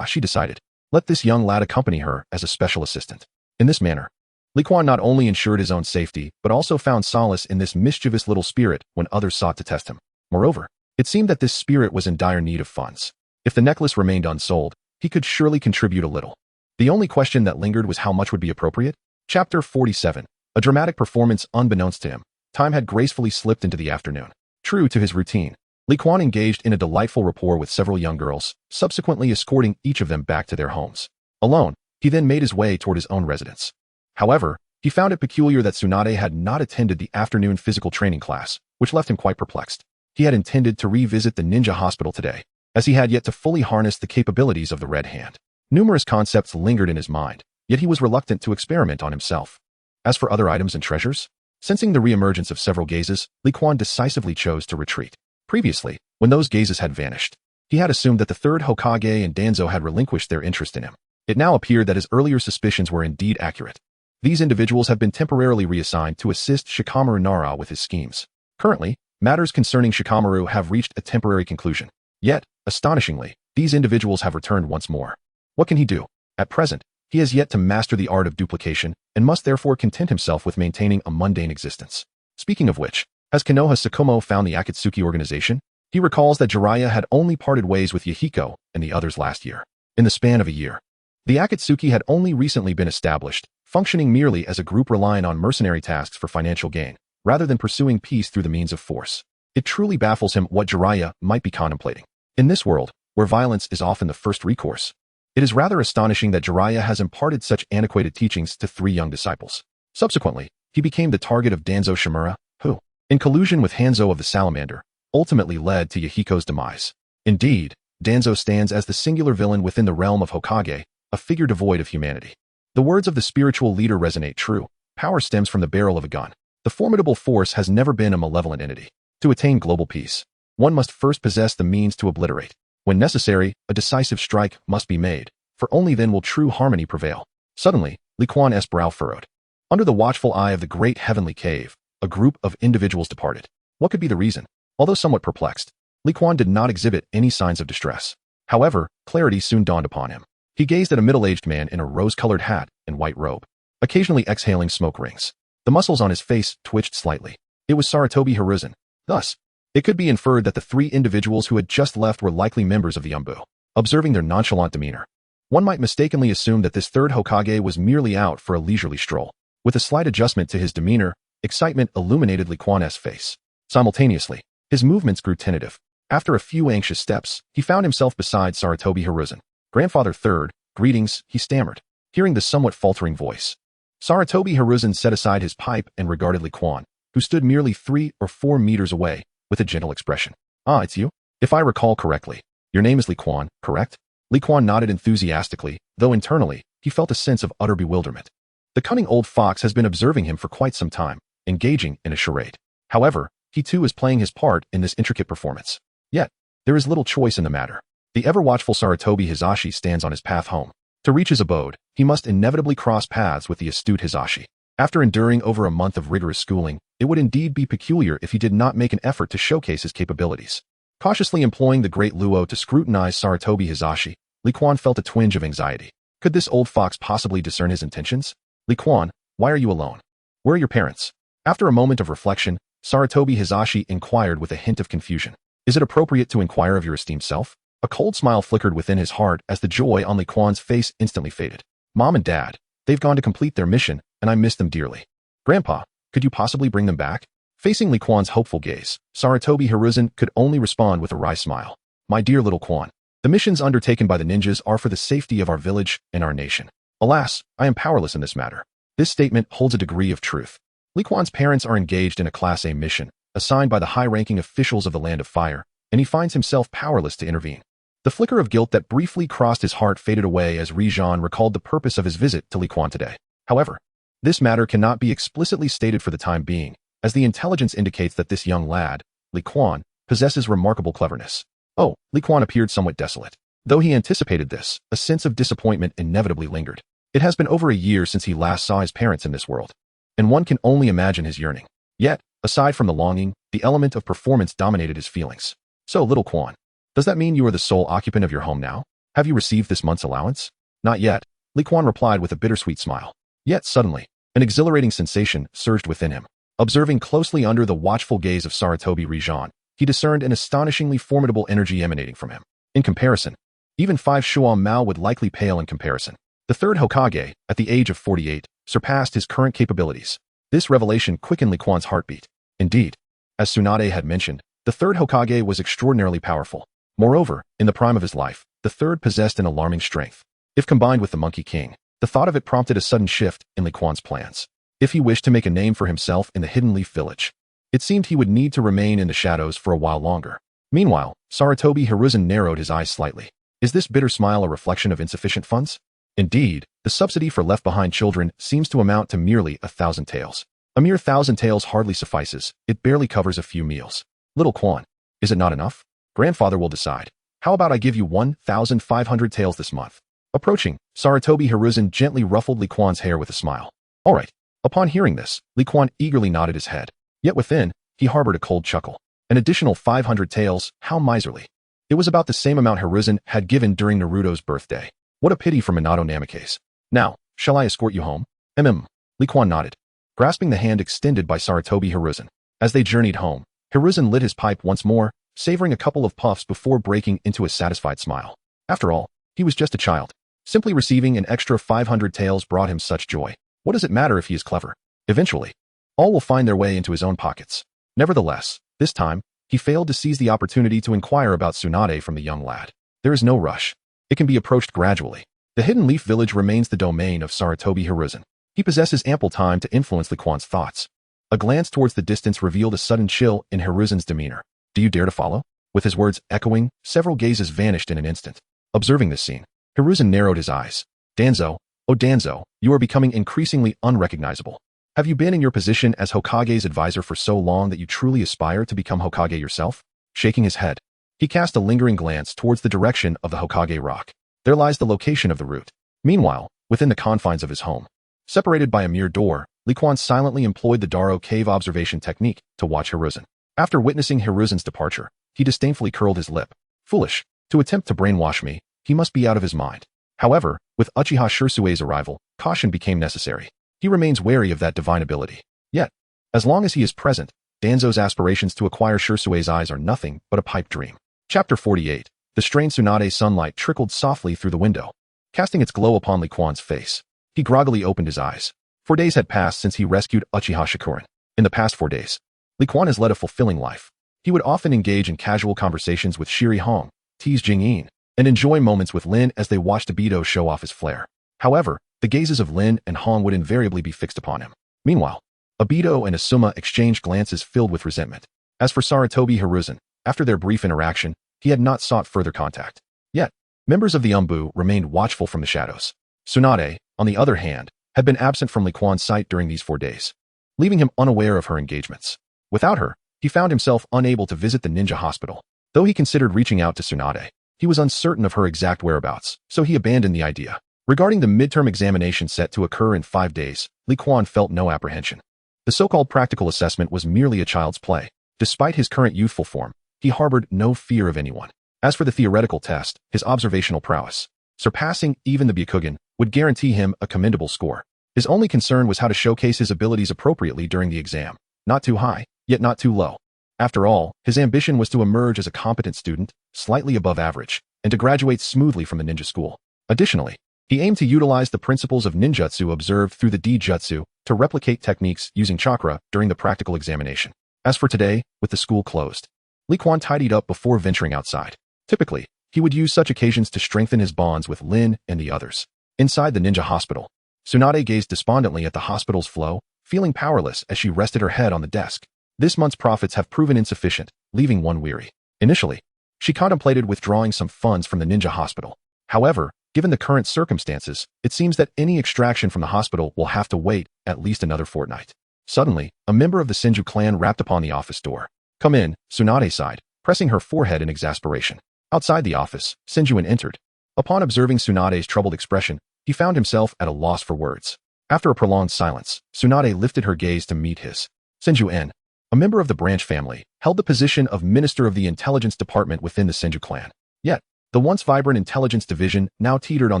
She decided. Let this young lad accompany her as a special assistant. In this manner, Li Quan not only ensured his own safety, but also found solace in this mischievous little spirit when others sought to test him. Moreover, it seemed that this spirit was in dire need of funds. If the necklace remained unsold, he could surely contribute a little. The only question that lingered was how much would be appropriate. Chapter 47. A dramatic performance unbeknownst to him. Time had gracefully slipped into the afternoon. True to his routine, Li Quan engaged in a delightful rapport with several young girls, subsequently escorting each of them back to their homes. Alone, he then made his way toward his own residence. However, he found it peculiar that Tsunade had not attended the afternoon physical training class, which left him quite perplexed. He had intended to revisit the ninja hospital today, as he had yet to fully harness the capabilities of the Red Hand. Numerous concepts lingered in his mind, yet he was reluctant to experiment on himself. As for other items and treasures, sensing the reemergence of several gazes, Li Quan decisively chose to retreat. Previously, when those gazes had vanished, he had assumed that the third Hokage and Danzo had relinquished their interest in him. It now appeared that his earlier suspicions were indeed accurate. These individuals had been temporarily reassigned to assist Shikamaru Nara with his schemes. Currently, matters concerning Shikamaru have reached a temporary conclusion. Yet, astonishingly, these individuals have returned once more. What can he do? At present, he has yet to master the art of duplication and must therefore content himself with maintaining a mundane existence. Speaking of which, has Konoha Sakumo found the Akatsuki organization? He recalls that Jiraiya had only parted ways with Yahiko and the others last year. In the span of a year, the Akatsuki had only recently been established, functioning merely as a group relying on mercenary tasks for financial gain, rather than pursuing peace through the means of force. It truly baffles him what Jiraiya might be contemplating. In this world, where violence is often the first recourse, it is rather astonishing that Jiraiya has imparted such antiquated teachings to 3 young disciples. Subsequently, he became the target of Danzo Shimura, who, in collusion with Hanzo of the Salamander, ultimately led to Yahiko's demise. Indeed, Danzo stands as the singular villain within the realm of Hokage, a figure devoid of humanity. The words of the spiritual leader resonate true. Power stems from the barrel of a gun. The formidable force has never been a malevolent entity. To attain global peace, one must first possess the means to obliterate. When necessary, a decisive strike must be made, for only then will true harmony prevail. Suddenly, Li Quan's brow furrowed. Under the watchful eye of the great heavenly cave, a group of individuals departed. What could be the reason? Although somewhat perplexed, Li Quan did not exhibit any signs of distress. However, clarity soon dawned upon him. He gazed at a middle-aged man in a rose-colored hat and white robe, occasionally exhaling smoke rings. The muscles on his face twitched slightly. It was Sarutobi Hiruzen. Thus, it could be inferred that the 3 individuals who had just left were likely members of the Umbu. Observing their nonchalant demeanor, one might mistakenly assume that this third Hokage was merely out for a leisurely stroll. With a slight adjustment to his demeanor, excitement illuminated Li Quan's face. Simultaneously, his movements grew tentative. After a few anxious steps, he found himself beside Sarutobi Hiruzen. Grandfather Third, greetings, he stammered, hearing the somewhat faltering voice. Sarutobi Hiruzen set aside his pipe and regarded Li Quan, who stood merely 3 or 4 meters away, with a gentle expression. It's you? If I recall correctly, your name is Li Quan, correct? Li Quan nodded enthusiastically, though internally, he felt a sense of utter bewilderment. The cunning old fox has been observing him for quite some time, engaging in a charade. However, he too is playing his part in this intricate performance. Yet, there is little choice in the matter. The ever-watchful Sarutobi Hizashi stands on his path home. To reach his abode, he must inevitably cross paths with the astute Hizashi. After enduring over a month of rigorous schooling, it would indeed be peculiar if he did not make an effort to showcase his capabilities. Cautiously employing the great Luo to scrutinize Sarutobi Hizashi, Li Quan felt a twinge of anxiety. Could this old fox possibly discern his intentions? Li Quan, why are you alone? Where are your parents? After a moment of reflection, Sarutobi Hizashi inquired with a hint of confusion. Is it appropriate to inquire of your esteemed self? A cold smile flickered within his heart as the joy on Li Quan's face instantly faded. Mom and Dad, they've gone to complete their mission, and I miss them dearly. Grandpa, could you possibly bring them back? Facing Li Quan's hopeful gaze, Sarutobi Hiruzen could only respond with a wry smile. My dear little Quan, the missions undertaken by the ninjas are for the safety of our village and our nation. Alas, I am powerless in this matter. This statement holds a degree of truth. Li Quan's parents are engaged in a Class A mission, assigned by the high-ranking officials of the Land of Fire, and he finds himself powerless to intervene. The flicker of guilt that briefly crossed his heart faded away as Rijan recalled the purpose of his visit to Li Quan today. However, this matter cannot be explicitly stated for the time being, as the intelligence indicates that this young lad, Li Quan, possesses remarkable cleverness. Oh, Li Quan appeared somewhat desolate. Though he anticipated this, a sense of disappointment inevitably lingered. It has been over a year since he last saw his parents in this world, and one can only imagine his yearning. Yet, aside from the longing, the element of performance dominated his feelings. So, little Quan, does that mean you are the sole occupant of your home now? Have you received this month's allowance? Not yet, Li Quan replied with a bittersweet smile. Yet suddenly, an exhilarating sensation surged within him. Observing closely under the watchful gaze of Sarutobi Rijan, he discerned an astonishingly formidable energy emanating from him. In comparison, even 5 Shuo Mao would likely pale in comparison. The third Hokage, at the age of 48, surpassed his current capabilities. This revelation quickened Li Quan's heartbeat. Indeed, as Tsunade had mentioned, the third Hokage was extraordinarily powerful. Moreover, in the prime of his life, the third possessed an alarming strength. If combined with the Monkey King, the thought of it prompted a sudden shift in Li Quan's plans. If he wished to make a name for himself in the Hidden Leaf Village, it seemed he would need to remain in the shadows for a while longer. Meanwhile, Sarutobi Hiruzen narrowed his eyes slightly. Is this bitter smile a reflection of insufficient funds? Indeed, the subsidy for left-behind children seems to amount to merely 1,000 taels. A mere 1,000 taels hardly suffices, it barely covers a few meals. Little Quan, is it not enough? Grandfather will decide. How about I give you 1,500 taels this month? Approaching, Sarutobi Hiruzen gently ruffled Li Quan's hair with a smile. All right. Upon hearing this, Li Quan eagerly nodded his head. Yet within, he harbored a cold chuckle. An additional 500 taels, how miserly. It was about the same amount Hiruzen had given during Naruto's birthday. What a pity for Minato Namikaze. Now, shall I escort you home? Li Quan nodded, grasping the hand extended by Sarutobi Hiruzen. As they journeyed home, Hiruzen lit his pipe once more, savoring a couple of puffs before breaking into a satisfied smile. After all, he was just a child. Simply receiving an extra 500 taels brought him such joy. What does it matter if he is clever? Eventually, all will find their way into his own pockets. Nevertheless, this time, he failed to seize the opportunity to inquire about Tsunade from the young lad. There is no rush. It can be approached gradually. The Hidden Leaf Village remains the domain of Sarutobi Hiruzen. He possesses ample time to influence Li Quan's thoughts. A glance towards the distance revealed a sudden chill in Hiruzen's demeanor. Do you dare to follow? With his words echoing, several gazes vanished in an instant. Observing this scene, Hiruzen narrowed his eyes. Danzo, oh Danzo, you are becoming increasingly unrecognizable. Have you been in your position as Hokage's advisor for so long that you truly aspire to become Hokage yourself? Shaking his head, he cast a lingering glance towards the direction of the Hokage rock. There lies the location of the route. Meanwhile, within the confines of his home, separated by a mere door, Li Quan silently employed the Daro cave observation technique to watch Hiruzen. After witnessing Hiruzen's departure, he disdainfully curled his lip. Foolish. To attempt to brainwash me, he must be out of his mind. However, with Uchiha Shirsue's arrival, caution became necessary. He remains wary of that divine ability. Yet, as long as he is present, Danzo's aspirations to acquire Shirsue's eyes are nothing but a pipe dream. Chapter 48. The strained Tsunade sunlight trickled softly through the window, casting its glow upon Li Quan's face. He groggily opened his eyes. 4 days had passed since he rescued Uchiha Shakurin. In the past 4 days, Li Quan has led a fulfilling life. He would often engage in casual conversations with Shiri Hong, tease Jing-Yin, and enjoy moments with Lin as they watched Abido show off his flair. However, the gazes of Lin and Hong would invariably be fixed upon him. Meanwhile, Abido and Asuma exchanged glances filled with resentment. As for Sarutobi Hiruzen, after their brief interaction, he had not sought further contact. Yet, members of the Umbu remained watchful from the shadows. Tsunade, on the other hand, had been absent from Li Quan's sight during these 4 days, leaving him unaware of her engagements. Without her, he found himself unable to visit the ninja hospital. Though he considered reaching out to Tsunade, he was uncertain of her exact whereabouts, so he abandoned the idea. Regarding the midterm examination set to occur in 5 days, Li Quan felt no apprehension. The so-called practical assessment was merely a child's play. Despite his current youthful form, he harbored no fear of anyone. As for the theoretical test, his observational prowess, surpassing even the Byakugan, would guarantee him a commendable score. His only concern was how to showcase his abilities appropriately during the exam. Not too high, yet not too low. After all, his ambition was to emerge as a competent student, slightly above average, and to graduate smoothly from the ninja school. Additionally, he aimed to utilize the principles of ninjutsu observed through the D-jutsu to replicate techniques using chakra during the practical examination. As for today, with the school closed, Li Quan tidied up before venturing outside. Typically, he would use such occasions to strengthen his bonds with Lin and the others. Inside the ninja hospital, Tsunade gazed despondently at the hospital's flow, feeling powerless as she rested her head on the desk. This month's profits have proven insufficient, leaving one weary. Initially, she contemplated withdrawing some funds from the ninja hospital. However, given the current circumstances, it seems that any extraction from the hospital will have to wait at least another fortnight. Suddenly, a member of the Senju clan rapped upon the office door. "Come in," Tsunade sighed, pressing her forehead in exasperation. Outside the office, Senjuin entered. Upon observing Tsunade's troubled expression, he found himself at a loss for words. After a prolonged silence, Tsunade lifted her gaze to meet his. Senju-en, a member of the branch family, held the position of Minister of the Intelligence Department within the Senju clan. Yet, the once vibrant intelligence division now teetered on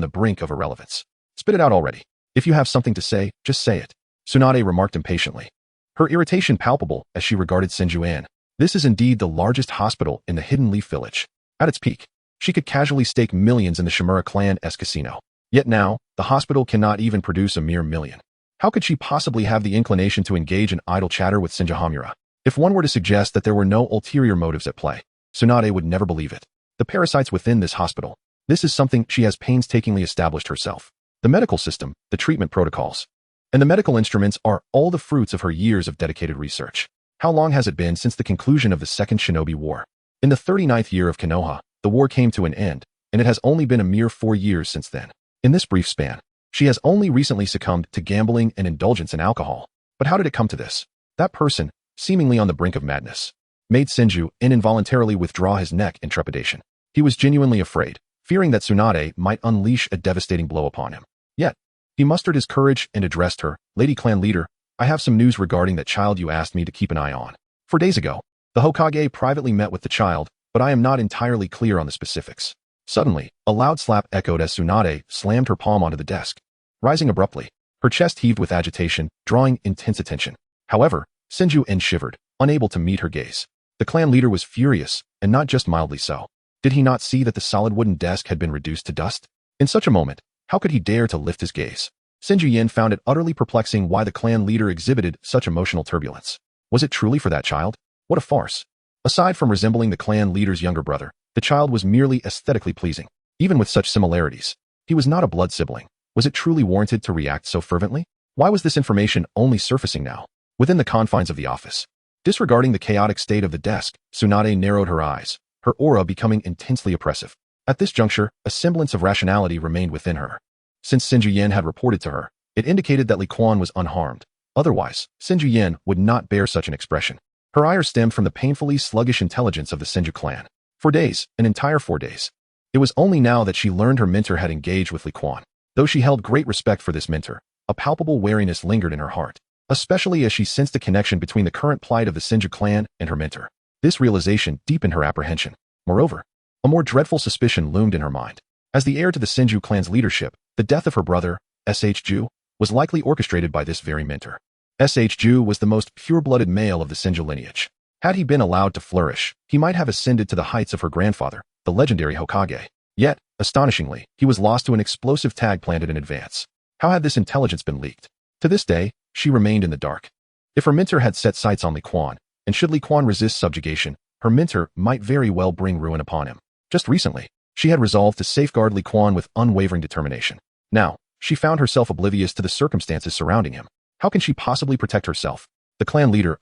the brink of irrelevance. "Spit it out already. If you have something to say, just say it," Tsunade remarked impatiently. Her irritation palpable as she regarded Senju-en. This is indeed the largest hospital in the Hidden Leaf Village. At its peak, she could casually stake millions in the Shimura clan's casino. Yet now, the hospital cannot even produce a mere million. How could she possibly have the inclination to engage in idle chatter with Senju Hamura? If one were to suggest that there were no ulterior motives at play, Tsunade would never believe it. The parasites within this hospital. This is something she has painstakingly established herself. The medical system, the treatment protocols, and the medical instruments are all the fruits of her years of dedicated research. How long has it been since the conclusion of the Second Shinobi War? In the 39th year of Konoha, the war came to an end, and it has only been a mere 4 years since then. In this brief span, she has only recently succumbed to gambling and indulgence in alcohol. But how did it come to this? That person, seemingly on the brink of madness, made Senju involuntarily withdraw his neck in trepidation. He was genuinely afraid, fearing that Tsunade might unleash a devastating blow upon him. Yet, he mustered his courage and addressed her. "Lady Clan Leader, I have some news regarding that child you asked me to keep an eye on. 4 days ago, the Hokage privately met with the child, but I am not entirely clear on the specifics." Suddenly, a loud slap echoed as Tsunade slammed her palm onto the desk. Rising abruptly, her chest heaved with agitation, drawing intense attention. However, Senju-en shivered, unable to meet her gaze. The clan leader was furious, and not just mildly so. Did he not see that the solid wooden desk had been reduced to dust? In such a moment, how could he dare to lift his gaze? Senju-yen found it utterly perplexing why the clan leader exhibited such emotional turbulence. Was it truly for that child? What a farce. Aside from resembling the clan leader's younger brother, the child was merely aesthetically pleasing. Even with such similarities, he was not a blood sibling. Was it truly warranted to react so fervently? Why was this information only surfacing now, within the confines of the office? Disregarding the chaotic state of the desk, Tsunade narrowed her eyes, her aura becoming intensely oppressive. At this juncture, a semblance of rationality remained within her. Since Senju-yen had reported to her, it indicated that Li Quan was unharmed. Otherwise, Senju-yen would not bear such an expression. Her ire stemmed from the painfully sluggish intelligence of the Senju clan. 4 days, an entire 4 days. It was only now that she learned her mentor had engaged with Li Quan. Though she held great respect for this mentor, a palpable wariness lingered in her heart, especially as she sensed a connection between the current plight of the Senju clan and her mentor. This realization deepened her apprehension. Moreover, a more dreadful suspicion loomed in her mind. As the heir to the Senju clan's leadership, the death of her brother, S.H. Ju, was likely orchestrated by this very mentor. S.H. Ju was the most pure-blooded male of the Senju lineage. Had he been allowed to flourish, he might have ascended to the heights of her grandfather, the legendary Hokage. Yet, astonishingly, he was lost to an explosive tag planted in advance. How had this intelligence been leaked? To this day, she remained in the dark. If her mentor had set sights on Li Quan, and should Li Quan resist subjugation, her mentor might very well bring ruin upon him. Just recently, she had resolved to safeguard Li Quan with unwavering determination. Now, she found herself oblivious to the circumstances surrounding him. How can she possibly protect herself? The clan leader,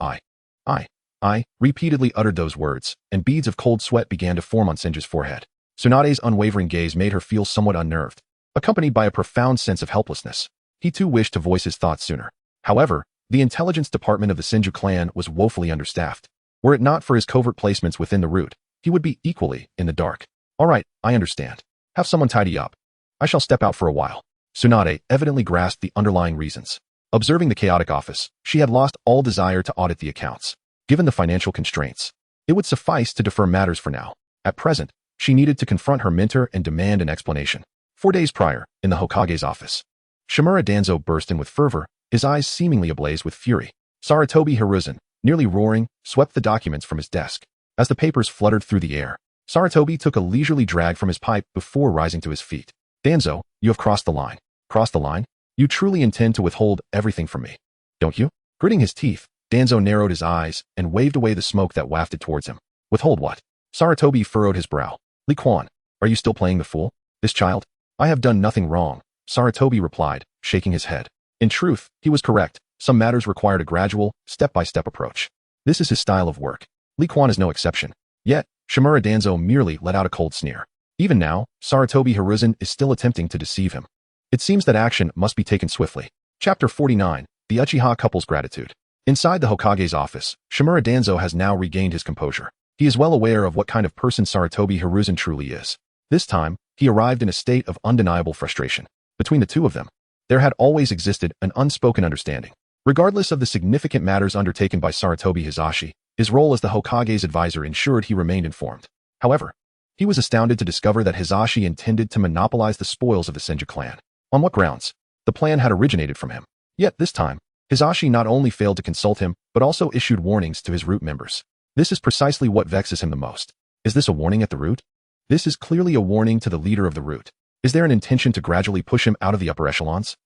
I repeatedly uttered those words, and beads of cold sweat began to form on Senju's forehead. Tsunade's unwavering gaze made her feel somewhat unnerved, accompanied by a profound sense of helplessness. He too wished to voice his thoughts sooner. However, the intelligence department of the Senju clan was woefully understaffed. Were it not for his covert placements within the route, he would be equally in the dark. "All right, I understand. Have someone tidy up. I shall step out for a while." Tsunade evidently grasped the underlying reasons. Observing the chaotic office, she had lost all desire to audit the accounts. Given the financial constraints, it would suffice to defer matters for now. At present, she needed to confront her mentor and demand an explanation. 4 days prior, in the Hokage's office, Shimura Danzo burst in with fervor, his eyes seemingly ablaze with fury. Sarutobi Hiruzen, nearly roaring, swept the documents from his desk. As the papers fluttered through the air, Sarutobi took a leisurely drag from his pipe before rising to his feet. Danzo, you have crossed the line. Crossed the line? You truly intend to withhold everything from me, don't you? Gritting his teeth, Danzo narrowed his eyes and waved away the smoke that wafted towards him. Withhold what? Sarutobi furrowed his brow. Li Quan, are you still playing the fool? This child? I have done nothing wrong, Sarutobi replied, shaking his head. In truth, he was correct. Some matters required a gradual, step-by-step approach. This is his style of work. Li Quan is no exception. Yet, Shimura Danzo merely let out a cold sneer. Even now, Sarutobi Hiruzen is still attempting to deceive him. It seems that action must be taken swiftly. Chapter 49, The Uchiha Couple's Gratitude. Inside the Hokage's office, Shimura Danzo has now regained his composure. He is well aware of what kind of person Sarutobi Hiruzen truly is. This time, he arrived in a state of undeniable frustration. Between the two of them, there had always existed an unspoken understanding. Regardless of the significant matters undertaken by Sarutobi Hizashi, his role as the Hokage's advisor ensured he remained informed. However, he was astounded to discover that Hizashi intended to monopolize the spoils of the Senju clan. On what grounds? The plan had originated from him. Yet this time, Hizashi not only failed to consult him, but also issued warnings to his root members. This is precisely what vexes him the most. Is this a warning at the root? This is clearly a warning to the leader of the root. Is there an intention to gradually push him out of the upper echelons?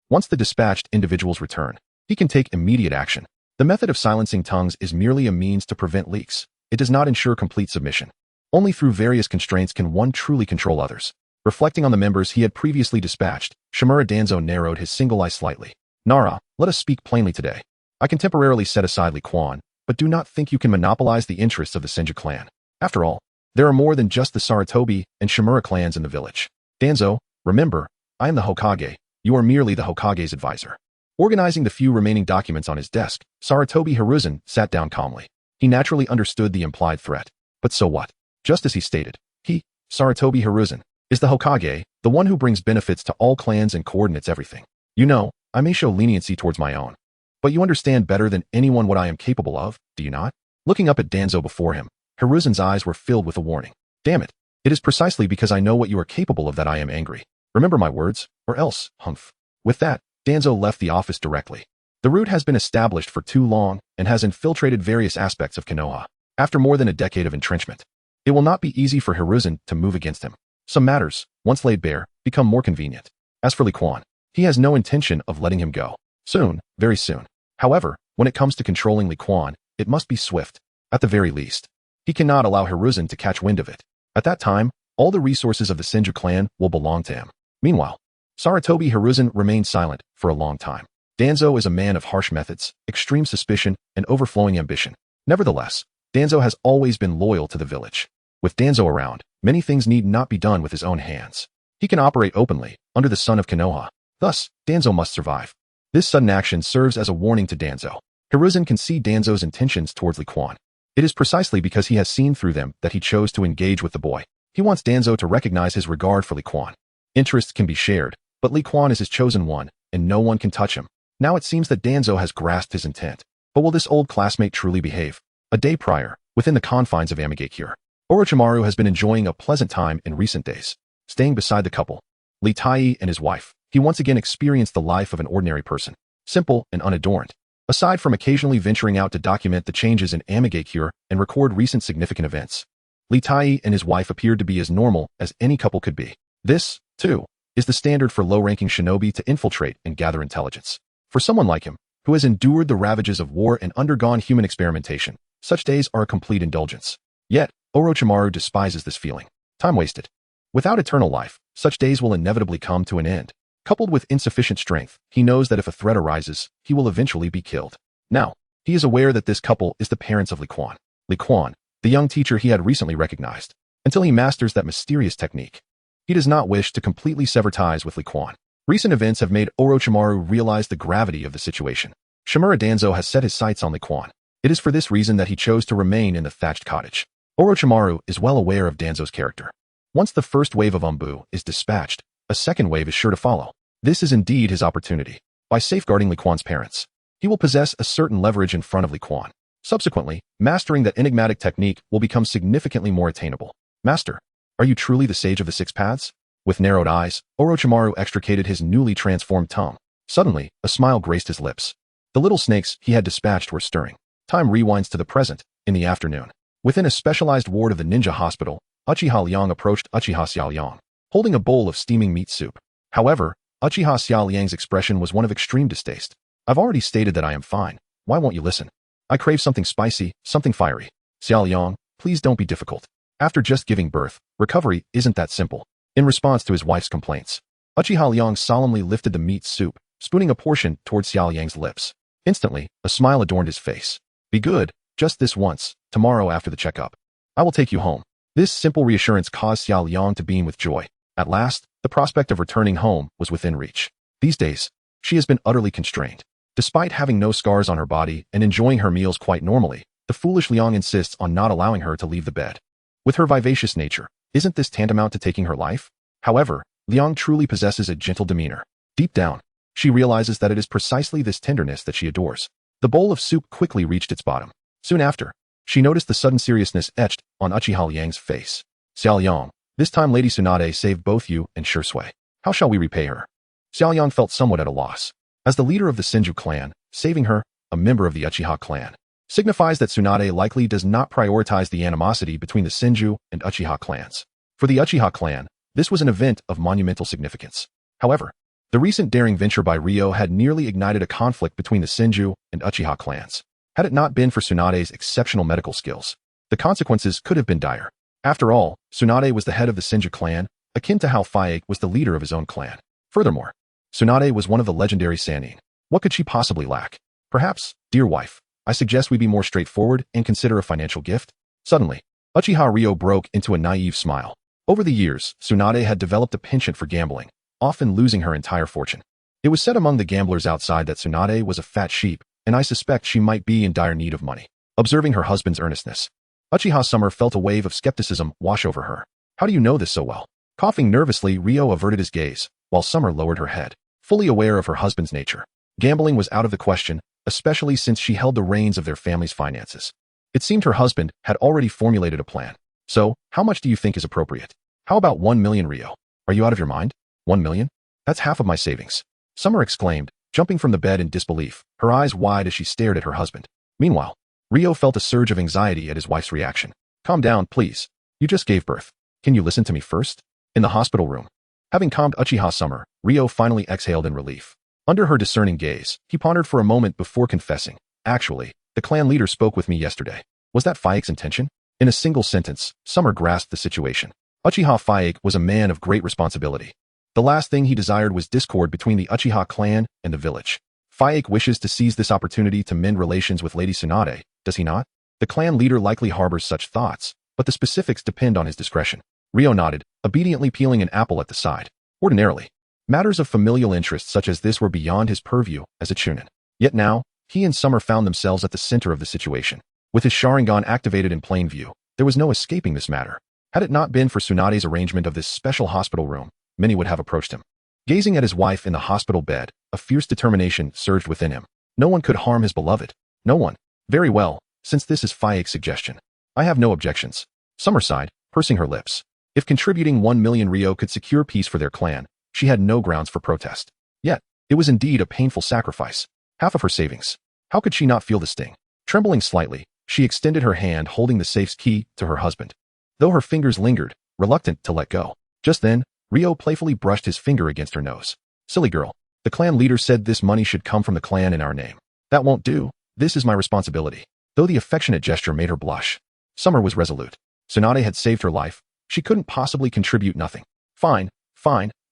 Once the dispatched individuals return, he can take immediate action. The method of silencing tongues is merely a means to prevent leaks. It does not ensure complete submission. Only through various constraints can one truly control others. Reflecting on the members he had previously dispatched, Shimura Danzo narrowed his single eye slightly. Nara, let us speak plainly today. I can temporarily set aside Li Quan, but do not think you can monopolize the interests of the Senju clan. After all, there are more than just the Sarutobi and Shimura clans in the village. Danzo, remember, I am the Hokage. You are merely the Hokage's advisor. Organizing the few remaining documents on his desk, Sarutobi Hiruzen sat down calmly. He naturally understood the implied threat. But so what? Just as he stated, he, Sarutobi Hiruzen, is the Hokage, the one who brings benefits to all clans and coordinates everything. You know, I may show leniency towards my own. But you understand better than anyone what I am capable of, do you not? Looking up at Danzo before him, Hiruzen's eyes were filled with a warning. Damn it. It is precisely because I know what you are capable of that I am angry. Remember my words, or else, humph. With that, Danzo left the office directly. The root has been established for too long and has infiltrated various aspects of Konoha. After more than a decade of entrenchment, it will not be easy for Hiruzen to move against him. Some matters, once laid bare, become more convenient. As for Li Quan, he has no intention of letting him go. Soon, very soon. However, when it comes to controlling Li Quan, it must be swift. At the very least, he cannot allow Hiruzen to catch wind of it. At that time, all the resources of the Senju clan will belong to him. Meanwhile, Sarutobi Hiruzen remained silent for a long time. Danzo is a man of harsh methods, extreme suspicion, and overflowing ambition. Nevertheless, Danzo has always been loyal to the village. With Danzo around, many things need not be done with his own hands. He can operate openly, under the sun of Konoha. Thus, Danzo must survive. This sudden action serves as a warning to Danzo. Hiruzen can see Danzo's intentions towards Li Quan. It is precisely because he has seen through them that he chose to engage with the boy. He wants Danzo to recognize his regard for Li Quan. Interests can be shared, but Li Quan is his chosen one, and no one can touch him. Now it seems that Danzo has grasped his intent. But will this old classmate truly behave? A day prior, within the confines of Amigakure, Orochimaru has been enjoying a pleasant time in recent days. Staying beside the couple, Li Tai and his wife, he once again experienced the life of an ordinary person. Simple and unadorned. Aside from occasionally venturing out to document the changes in Amigakure and record recent significant events, Li Tai and his wife appeared to be as normal as any couple could be. This, too, is the standard for low-ranking shinobi to infiltrate and gather intelligence. For someone like him, who has endured the ravages of war and undergone human experimentation, such days are a complete indulgence. Yet, Orochimaru despises this feeling. Time wasted. Without eternal life, such days will inevitably come to an end. Coupled with insufficient strength, he knows that if a threat arises, he will eventually be killed. Now, he is aware that this couple is the parents of Li Quan. Li Quan, the young teacher he had recently recognized. Until he masters that mysterious technique, he does not wish to completely sever ties with Li Quan. Recent events have made Orochimaru realize the gravity of the situation. Shimura Danzo has set his sights on Li Quan. It is for this reason that he chose to remain in the thatched cottage. Orochimaru is well aware of Danzo's character. Once the first wave of Umbu is dispatched, a second wave is sure to follow. This is indeed his opportunity. By safeguarding Li Quan's parents, he will possess a certain leverage in front of Li Quan. Subsequently, mastering that enigmatic technique will become significantly more attainable. Master, are you truly the sage of the six paths? With narrowed eyes, Orochimaru extricated his newly transformed tongue. Suddenly, a smile graced his lips. The little snakes he had dispatched were stirring. Time rewinds to the present, in the afternoon. Within a specialized ward of the ninja hospital, Uchiha Liang approached Uchiha Xiaoliang, holding a bowl of steaming meat soup. However, Uchiha Xiaoliang's expression was one of extreme distaste. I've already stated that I am fine. Why won't you listen? I crave something spicy, something fiery. Xiaoliang, please don't be difficult. After just giving birth, recovery isn't that simple. In response to his wife's complaints, Uchiha Liang solemnly lifted the meat soup, spooning a portion towards Xiaoliang's lips. Instantly, a smile adorned his face. Be good, just this once, tomorrow after the checkup. I will take you home. This simple reassurance caused Xiaoliang to beam with joy. At last, the prospect of returning home was within reach. These days, she has been utterly constrained. Despite having no scars on her body and enjoying her meals quite normally, the foolish Liang insists on not allowing her to leave the bed. With her vivacious nature, isn't this tantamount to taking her life? However, Liang truly possesses a gentle demeanor. Deep down, she realizes that it is precisely this tenderness that she adores. The bowl of soup quickly reached its bottom. Soon after, she noticed the sudden seriousness etched on Uchiha Liang's face. Xiaoliang, this time Lady Tsunade saved both you and Shursui. How shall we repay her? Xiaoliang felt somewhat at a loss. As the leader of the Senju clan, saving her, a member of the Uchiha clan, signifies that Tsunade likely does not prioritize the animosity between the Senju and Uchiha clans. For the Uchiha clan, this was an event of monumental significance. However, the recent daring venture by Ryo had nearly ignited a conflict between the Senju and Uchiha clans. Had it not been for Tsunade's exceptional medical skills, the consequences could have been dire. After all, Tsunade was the head of the Senju clan, akin to how Faye was the leader of his own clan. Furthermore, Tsunade was one of the legendary Sannin. What could she possibly lack? Perhaps, dear wife, I suggest we be more straightforward and consider a financial gift. Suddenly, Uchiha Ryo broke into a naive smile. Over the years, Tsunade had developed a penchant for gambling, often losing her entire fortune. It was said among the gamblers outside that Tsunade was a fat sheep, and I suspect she might be in dire need of money. Observing her husband's earnestness, Uchiha Summer felt a wave of skepticism wash over her. How do you know this so well? Coughing nervously, Ryo averted his gaze, while Summer lowered her head, fully aware of her husband's nature. Gambling was out of the question, especially since she held the reins of their family's finances. It seemed her husband had already formulated a plan. So, how much do you think is appropriate? How about 1 million, Ryo? Are you out of your mind? 1 million? That's half of my savings. Summer exclaimed, jumping from the bed in disbelief, her eyes wide as she stared at her husband. Meanwhile, Ryo felt a surge of anxiety at his wife's reaction. Calm down, please. You just gave birth. Can you listen to me first? In the hospital room, having calmed Uchiha Summer, Ryo finally exhaled in relief. Under her discerning gaze, he pondered for a moment before confessing. Actually, the clan leader spoke with me yesterday. Was that Faye's intention? In a single sentence, Summer grasped the situation. Uchiha Faye was a man of great responsibility. The last thing he desired was discord between the Uchiha clan and the village. Faye wishes to seize this opportunity to mend relations with Lady Tsunade, does he not? The clan leader likely harbors such thoughts, but the specifics depend on his discretion. Ryo nodded, obediently peeling an apple at the side. Ordinarily, matters of familial interest such as this were beyond his purview as a chunin. Yet now, he and Summer found themselves at the center of the situation. With his Sharingan activated in plain view, there was no escaping this matter. Had it not been for Tsunade's arrangement of this special hospital room, many would have approached him. Gazing at his wife in the hospital bed, a fierce determination surged within him. No one could harm his beloved. No one. Very well, since this is Faye's suggestion. I have no objections. Summer sighed, pursing her lips. If contributing 1 million Ryo could secure peace for their clan, she had no grounds for protest. Yet, it was indeed a painful sacrifice. Half of her savings. How could she not feel the sting? Trembling slightly, she extended her hand holding the safe's key to her husband, though her fingers lingered, reluctant to let go. Just then, Ryo playfully brushed his finger against her nose. Silly girl. The clan leader said this money should come from the clan in our name. That won't do. This is my responsibility. Though the affectionate gesture made her blush, Summer was resolute. Tsunade had saved her life. She couldn't possibly contribute nothing. Fine,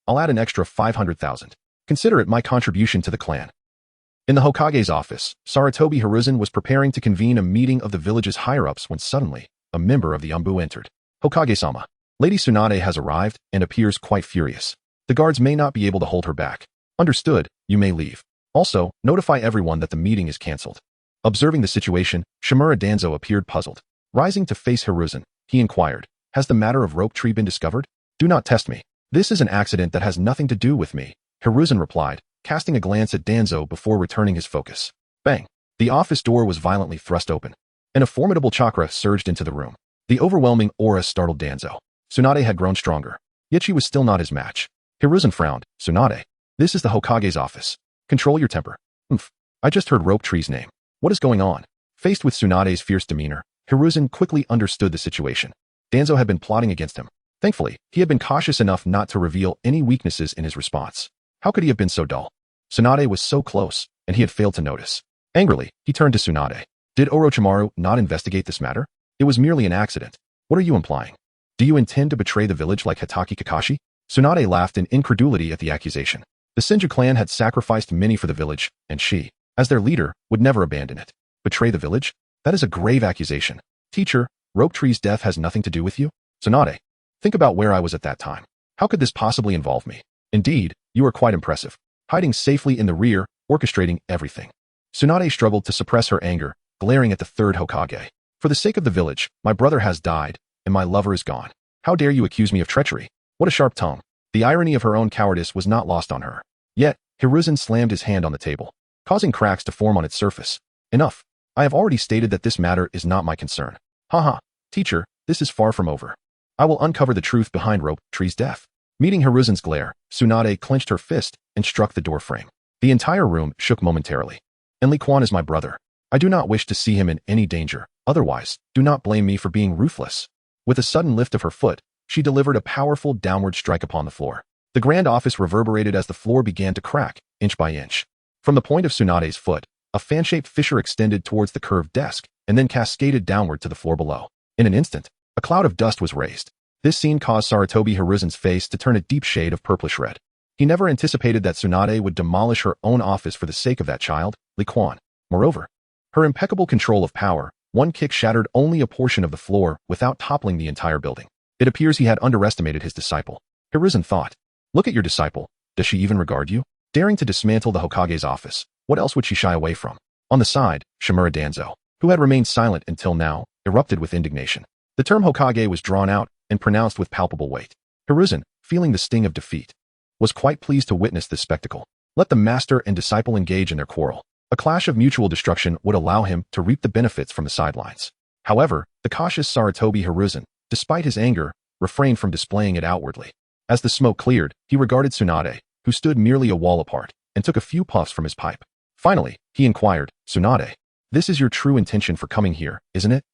I'll add an extra 500,000. Consider it my contribution to the clan. In the Hokage's office, Sarutobi Hiruzen was preparing to convene a meeting of the village's higher-ups when suddenly, a member of the Umbu entered. Hokage-sama, Lady Tsunade has arrived and appears quite furious. The guards may not be able to hold her back. Understood, you may leave. Also, notify everyone that the meeting is cancelled. Observing the situation, Shimura Danzo appeared puzzled. Rising to face Hiruzen, he inquired, has the matter of rope tree been discovered? Do not test me. This is an accident that has nothing to do with me, Hiruzen replied, casting a glance at Danzo before returning his focus. Bang! The office door was violently thrust open, and a formidable chakra surged into the room. The overwhelming aura startled Danzo. Tsunade had grown stronger. Yet she was still not his match. Hiruzen frowned. Tsunade. This is the Hokage's office. Control your temper. I just heard Rope Tree's name. What is going on? Faced with Tsunade's fierce demeanor, Hiruzen quickly understood the situation. Danzo had been plotting against him. Thankfully, he had been cautious enough not to reveal any weaknesses in his response. How could he have been so dull? Tsunade was so close, and he had failed to notice. Angrily, he turned to Tsunade. Did Orochimaru not investigate this matter? It was merely an accident. What are you implying? Do you intend to betray the village like Hitaki Kakashi? Tsunade laughed in incredulity at the accusation. The Senju clan had sacrificed many for the village, and she, as their leader, would never abandon it. Betray the village? That is a grave accusation. Teacher, Rope Tree's death has nothing to do with you? Tsunade, think about where I was at that time. How could this possibly involve me? Indeed, you are quite impressive. Hiding safely in the rear, orchestrating everything. Tsunade struggled to suppress her anger, glaring at the third Hokage. For the sake of the village, my brother has died, and my lover is gone. How dare you accuse me of treachery? What a sharp tongue. The irony of her own cowardice was not lost on her. Yet, Hiruzen slammed his hand on the table, causing cracks to form on its surface. Enough. I have already stated that this matter is not my concern. Haha, teacher, this is far from over. I will uncover the truth behind Rope Tree's death. Meeting Hiruzen's glare, Tsunade clenched her fist and struck the door frame. The entire room shook momentarily. And Liquan is my brother. I do not wish to see him in any danger. Otherwise, do not blame me for being ruthless. With a sudden lift of her foot, she delivered a powerful downward strike upon the floor. The grand office reverberated as the floor began to crack, inch by inch. From the point of Tsunade's foot, a fan-shaped fissure extended towards the curved desk, and then cascaded downward to the floor below. In an instant, a cloud of dust was raised. This scene caused Sarutobi Hiruzen's face to turn a deep shade of purplish red. He never anticipated that Tsunade would demolish her own office for the sake of that child, Liquan. Moreover, her impeccable control of power, one kick shattered only a portion of the floor without toppling the entire building. It appears he had underestimated his disciple. Hiruzen thought. Look at your disciple. Does she even regard you? Daring to dismantle the Hokage's office, what else would she shy away from? On the side, Shimura Danzo, who had remained silent until now, erupted with indignation. The term Hokage was drawn out and pronounced with palpable weight. Hiruzen, feeling the sting of defeat, was quite pleased to witness this spectacle. Let the master and disciple engage in their quarrel. A clash of mutual destruction would allow him to reap the benefits from the sidelines. However, the cautious Sarutobi Hiruzen, despite his anger, refrained from displaying it outwardly. As the smoke cleared, he regarded Tsunade, who stood merely a wall apart, and took a few puffs from his pipe. Finally, he inquired, Tsunade, this is your true intention for coming here, isn't it?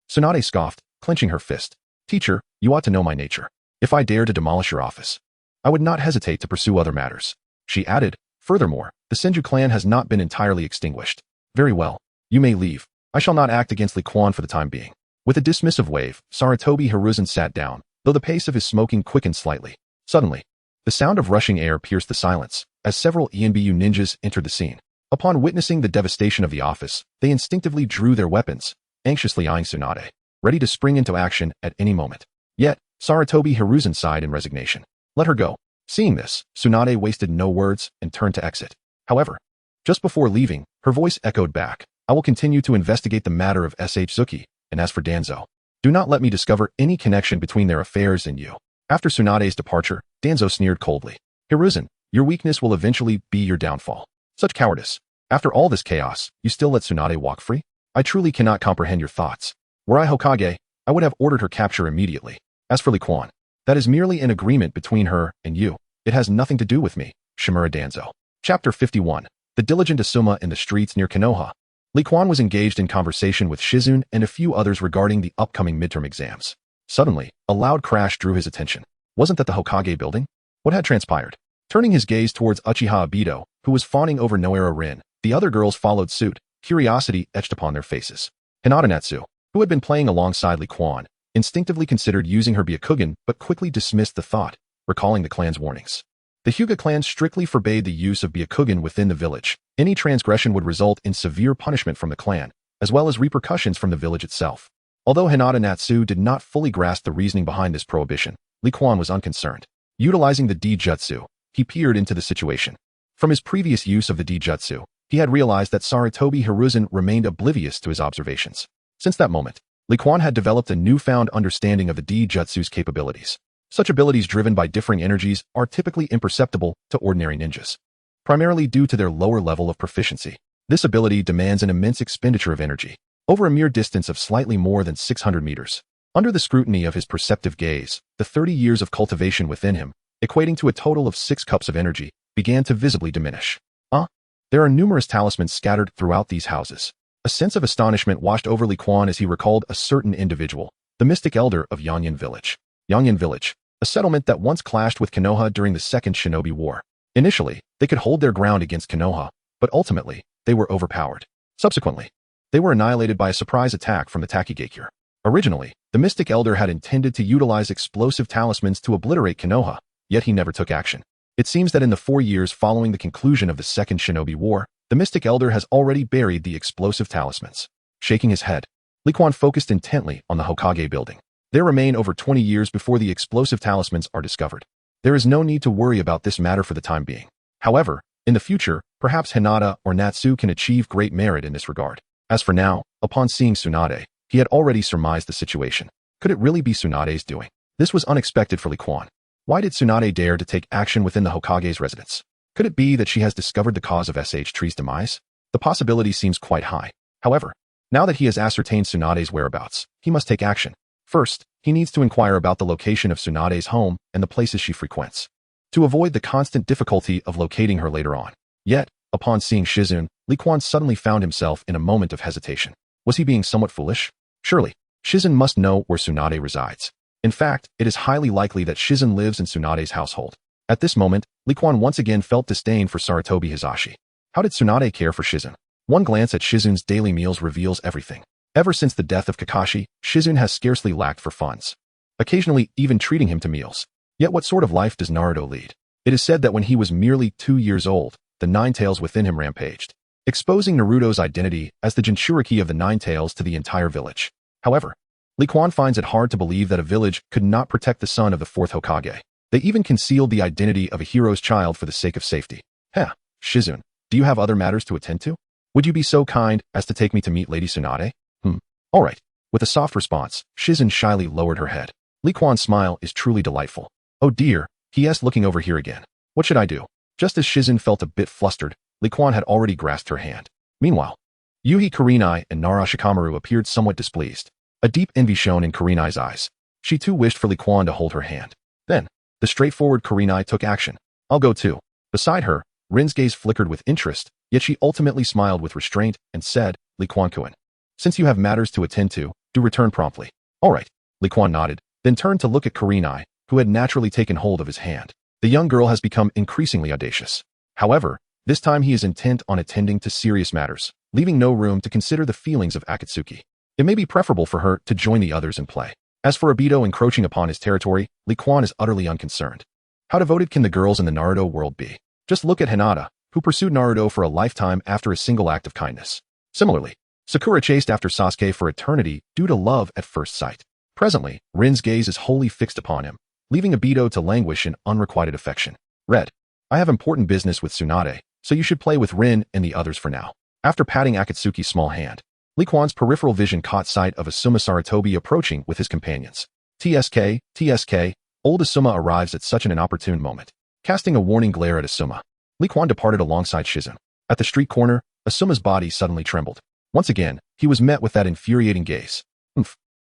Tsunade scoffed, clenching her fist. Teacher, you ought to know my nature. If I dare to demolish your office, I would not hesitate to pursue other matters. She added, furthermore, the Senju clan has not been entirely extinguished. Very well. You may leave. I shall not act against Liquan for the time being. With a dismissive wave, Sarutobi Hiruzen sat down, though the pace of his smoking quickened slightly. Suddenly, the sound of rushing air pierced the silence, as several ENBU ninjas entered the scene. Upon witnessing the devastation of the office, they instinctively drew their weapons, anxiously eyeing Tsunade, ready to spring into action at any moment. Yet, Sarutobi Hiruzen sighed in resignation. Let her go. Seeing this, Tsunade wasted no words and turned to exit. However, just before leaving, her voice echoed back. I will continue to investigate the matter of S.H. Zuki, and as for Danzo, do not let me discover any connection between their affairs and you. After Tsunade's departure, Danzo sneered coldly. Hiruzen, your weakness will eventually be your downfall. Such cowardice. After all this chaos, you still let Tsunade walk free? I truly cannot comprehend your thoughts. Were I Hokage, I would have ordered her capture immediately. As for Liquan, that is merely an agreement between her and you. It has nothing to do with me. Shimura Danzo. Chapter 51. The diligent Asuma in the streets near Konoha. Liquan was engaged in conversation with Shizune and a few others regarding the upcoming midterm exams. Suddenly, a loud crash drew his attention. Wasn't that the Hokage building? What had transpired? Turning his gaze towards Uchiha Obito, who was fawning over Noera Rin, the other girls followed suit, curiosity etched upon their faces. Hinata Natsu, who had been playing alongside Liquan, instinctively considered using her Byakugan but quickly dismissed the thought, recalling the clan's warnings. The Hyuga clan strictly forbade the use of Byakugan within the village. Any transgression would result in severe punishment from the clan, as well as repercussions from the village itself. Although Hinata Natsu did not fully grasp the reasoning behind this prohibition, Liquan was unconcerned. Utilizing the D-Jutsu, he peered into the situation. From his previous use of the D-Jutsu, he had realized that Sarutobi Hiruzen remained oblivious to his observations. Since that moment, Liquan had developed a newfound understanding of the D-Jutsu's capabilities. Such abilities driven by differing energies are typically imperceptible to ordinary ninjas, primarily due to their lower level of proficiency. This ability demands an immense expenditure of energy, over a mere distance of slightly more than 600 meters. Under the scrutiny of his perceptive gaze, the 30 years of cultivation within him, equating to a total of 6 cups of energy, began to visibly diminish. There are numerous talismans scattered throughout these houses. A sense of astonishment washed over Li Quan as he recalled a certain individual, the mystic elder of Yanyan Village. Yanyan Village, a settlement that once clashed with Konoha during the Second Shinobi War. Initially, they could hold their ground against Konoha, but ultimately, they were overpowered. Subsequently, they were annihilated by a surprise attack from the Takigakure. Originally, the mystic elder had intended to utilize explosive talismans to obliterate Konoha, yet he never took action. It seems that in the 4 years following the conclusion of the Second Shinobi War, the mystic elder has already buried the explosive talismans. Shaking his head, Li Quan focused intently on the Hokage building. There remain over 20 years before the explosive talismans are discovered. There is no need to worry about this matter for the time being. However, in the future, perhaps Hinata or Natsu can achieve great merit in this regard. As for now, upon seeing Tsunade, he had already surmised the situation. Could it really be Tsunade's doing? This was unexpected for Li Quan. Why did Tsunade dare to take action within the Hokage's residence? Could it be that she has discovered the cause of SH Tree's demise? The possibility seems quite high. However, now that he has ascertained Tsunade's whereabouts, he must take action. First, he needs to inquire about the location of Tsunade's home and the places she frequents, to avoid the constant difficulty of locating her later on. Yet, upon seeing Shizune, Li Quan suddenly found himself in a moment of hesitation. Was he being somewhat foolish? Surely, Shizune must know where Tsunade resides. In fact, it is highly likely that Shizune lives in Tsunade's household. At this moment, Li Quan once again felt disdain for Sarutobi Hisashi. How did Tsunade care for Shizune? One glance at Shizune's daily meals reveals everything. Ever since the death of Kakashi, Shizune has scarcely lacked for funds, occasionally even treating him to meals. Yet what sort of life does Naruto lead? It is said that when he was merely 2 years old, the Nine Tails within him rampaged, exposing Naruto's identity as the Jinchuriki of the Nine Tails to the entire village. However, Li Quan finds it hard to believe that a village could not protect the son of the 4th Hokage. They even concealed the identity of a hero's child for the sake of safety. Shizune, do you have other matters to attend to? Would you be so kind as to take me to meet Lady Tsunade? All right. With a soft response, Shizune shyly lowered her head. Li Quan's smile is truly delightful. Oh dear, he asked, looking over here again. What should I do? Just as Shizune felt a bit flustered, Li Quan had already grasped her hand. Meanwhile, Yuhi Kurenai and Nara Shikamaru appeared somewhat displeased. A deep envy shone in Kurenai's eyes. She too wished for Li Quan to hold her hand. Then, the straightforward Kurenai took action. I'll go too. Beside her, Rin's gaze flickered with interest, yet she ultimately smiled with restraint and said, Li Quan-kun, since you have matters to attend to, do return promptly. All right. Li Quan nodded, then turned to look at Kurenai, who had naturally taken hold of his hand. The young girl has become increasingly audacious. However, this time he is intent on attending to serious matters, leaving no room to consider the feelings of Akatsuki. It may be preferable for her to join the others in play. As for Obito encroaching upon his territory, Li Quan is utterly unconcerned. How devoted can the girls in the Naruto world be? Just look at Hinata, who pursued Naruto for a lifetime after a single act of kindness. Similarly, Sakura chased after Sasuke for eternity due to love at first sight. Presently, Rin's gaze is wholly fixed upon him, leaving Obito to languish in unrequited affection. Red, I have important business with Tsunade, so you should play with Rin and the others for now. After patting Akatsuki's small hand, Li Quan's peripheral vision caught sight of Asuma Sarutobi approaching with his companions. TSK, old Asuma arrives at such an inopportune moment. Casting a warning glare at Asuma, Li Quan departed alongside Shizune. At the street corner, Asuma's body suddenly trembled. Once again, he was met with that infuriating gaze.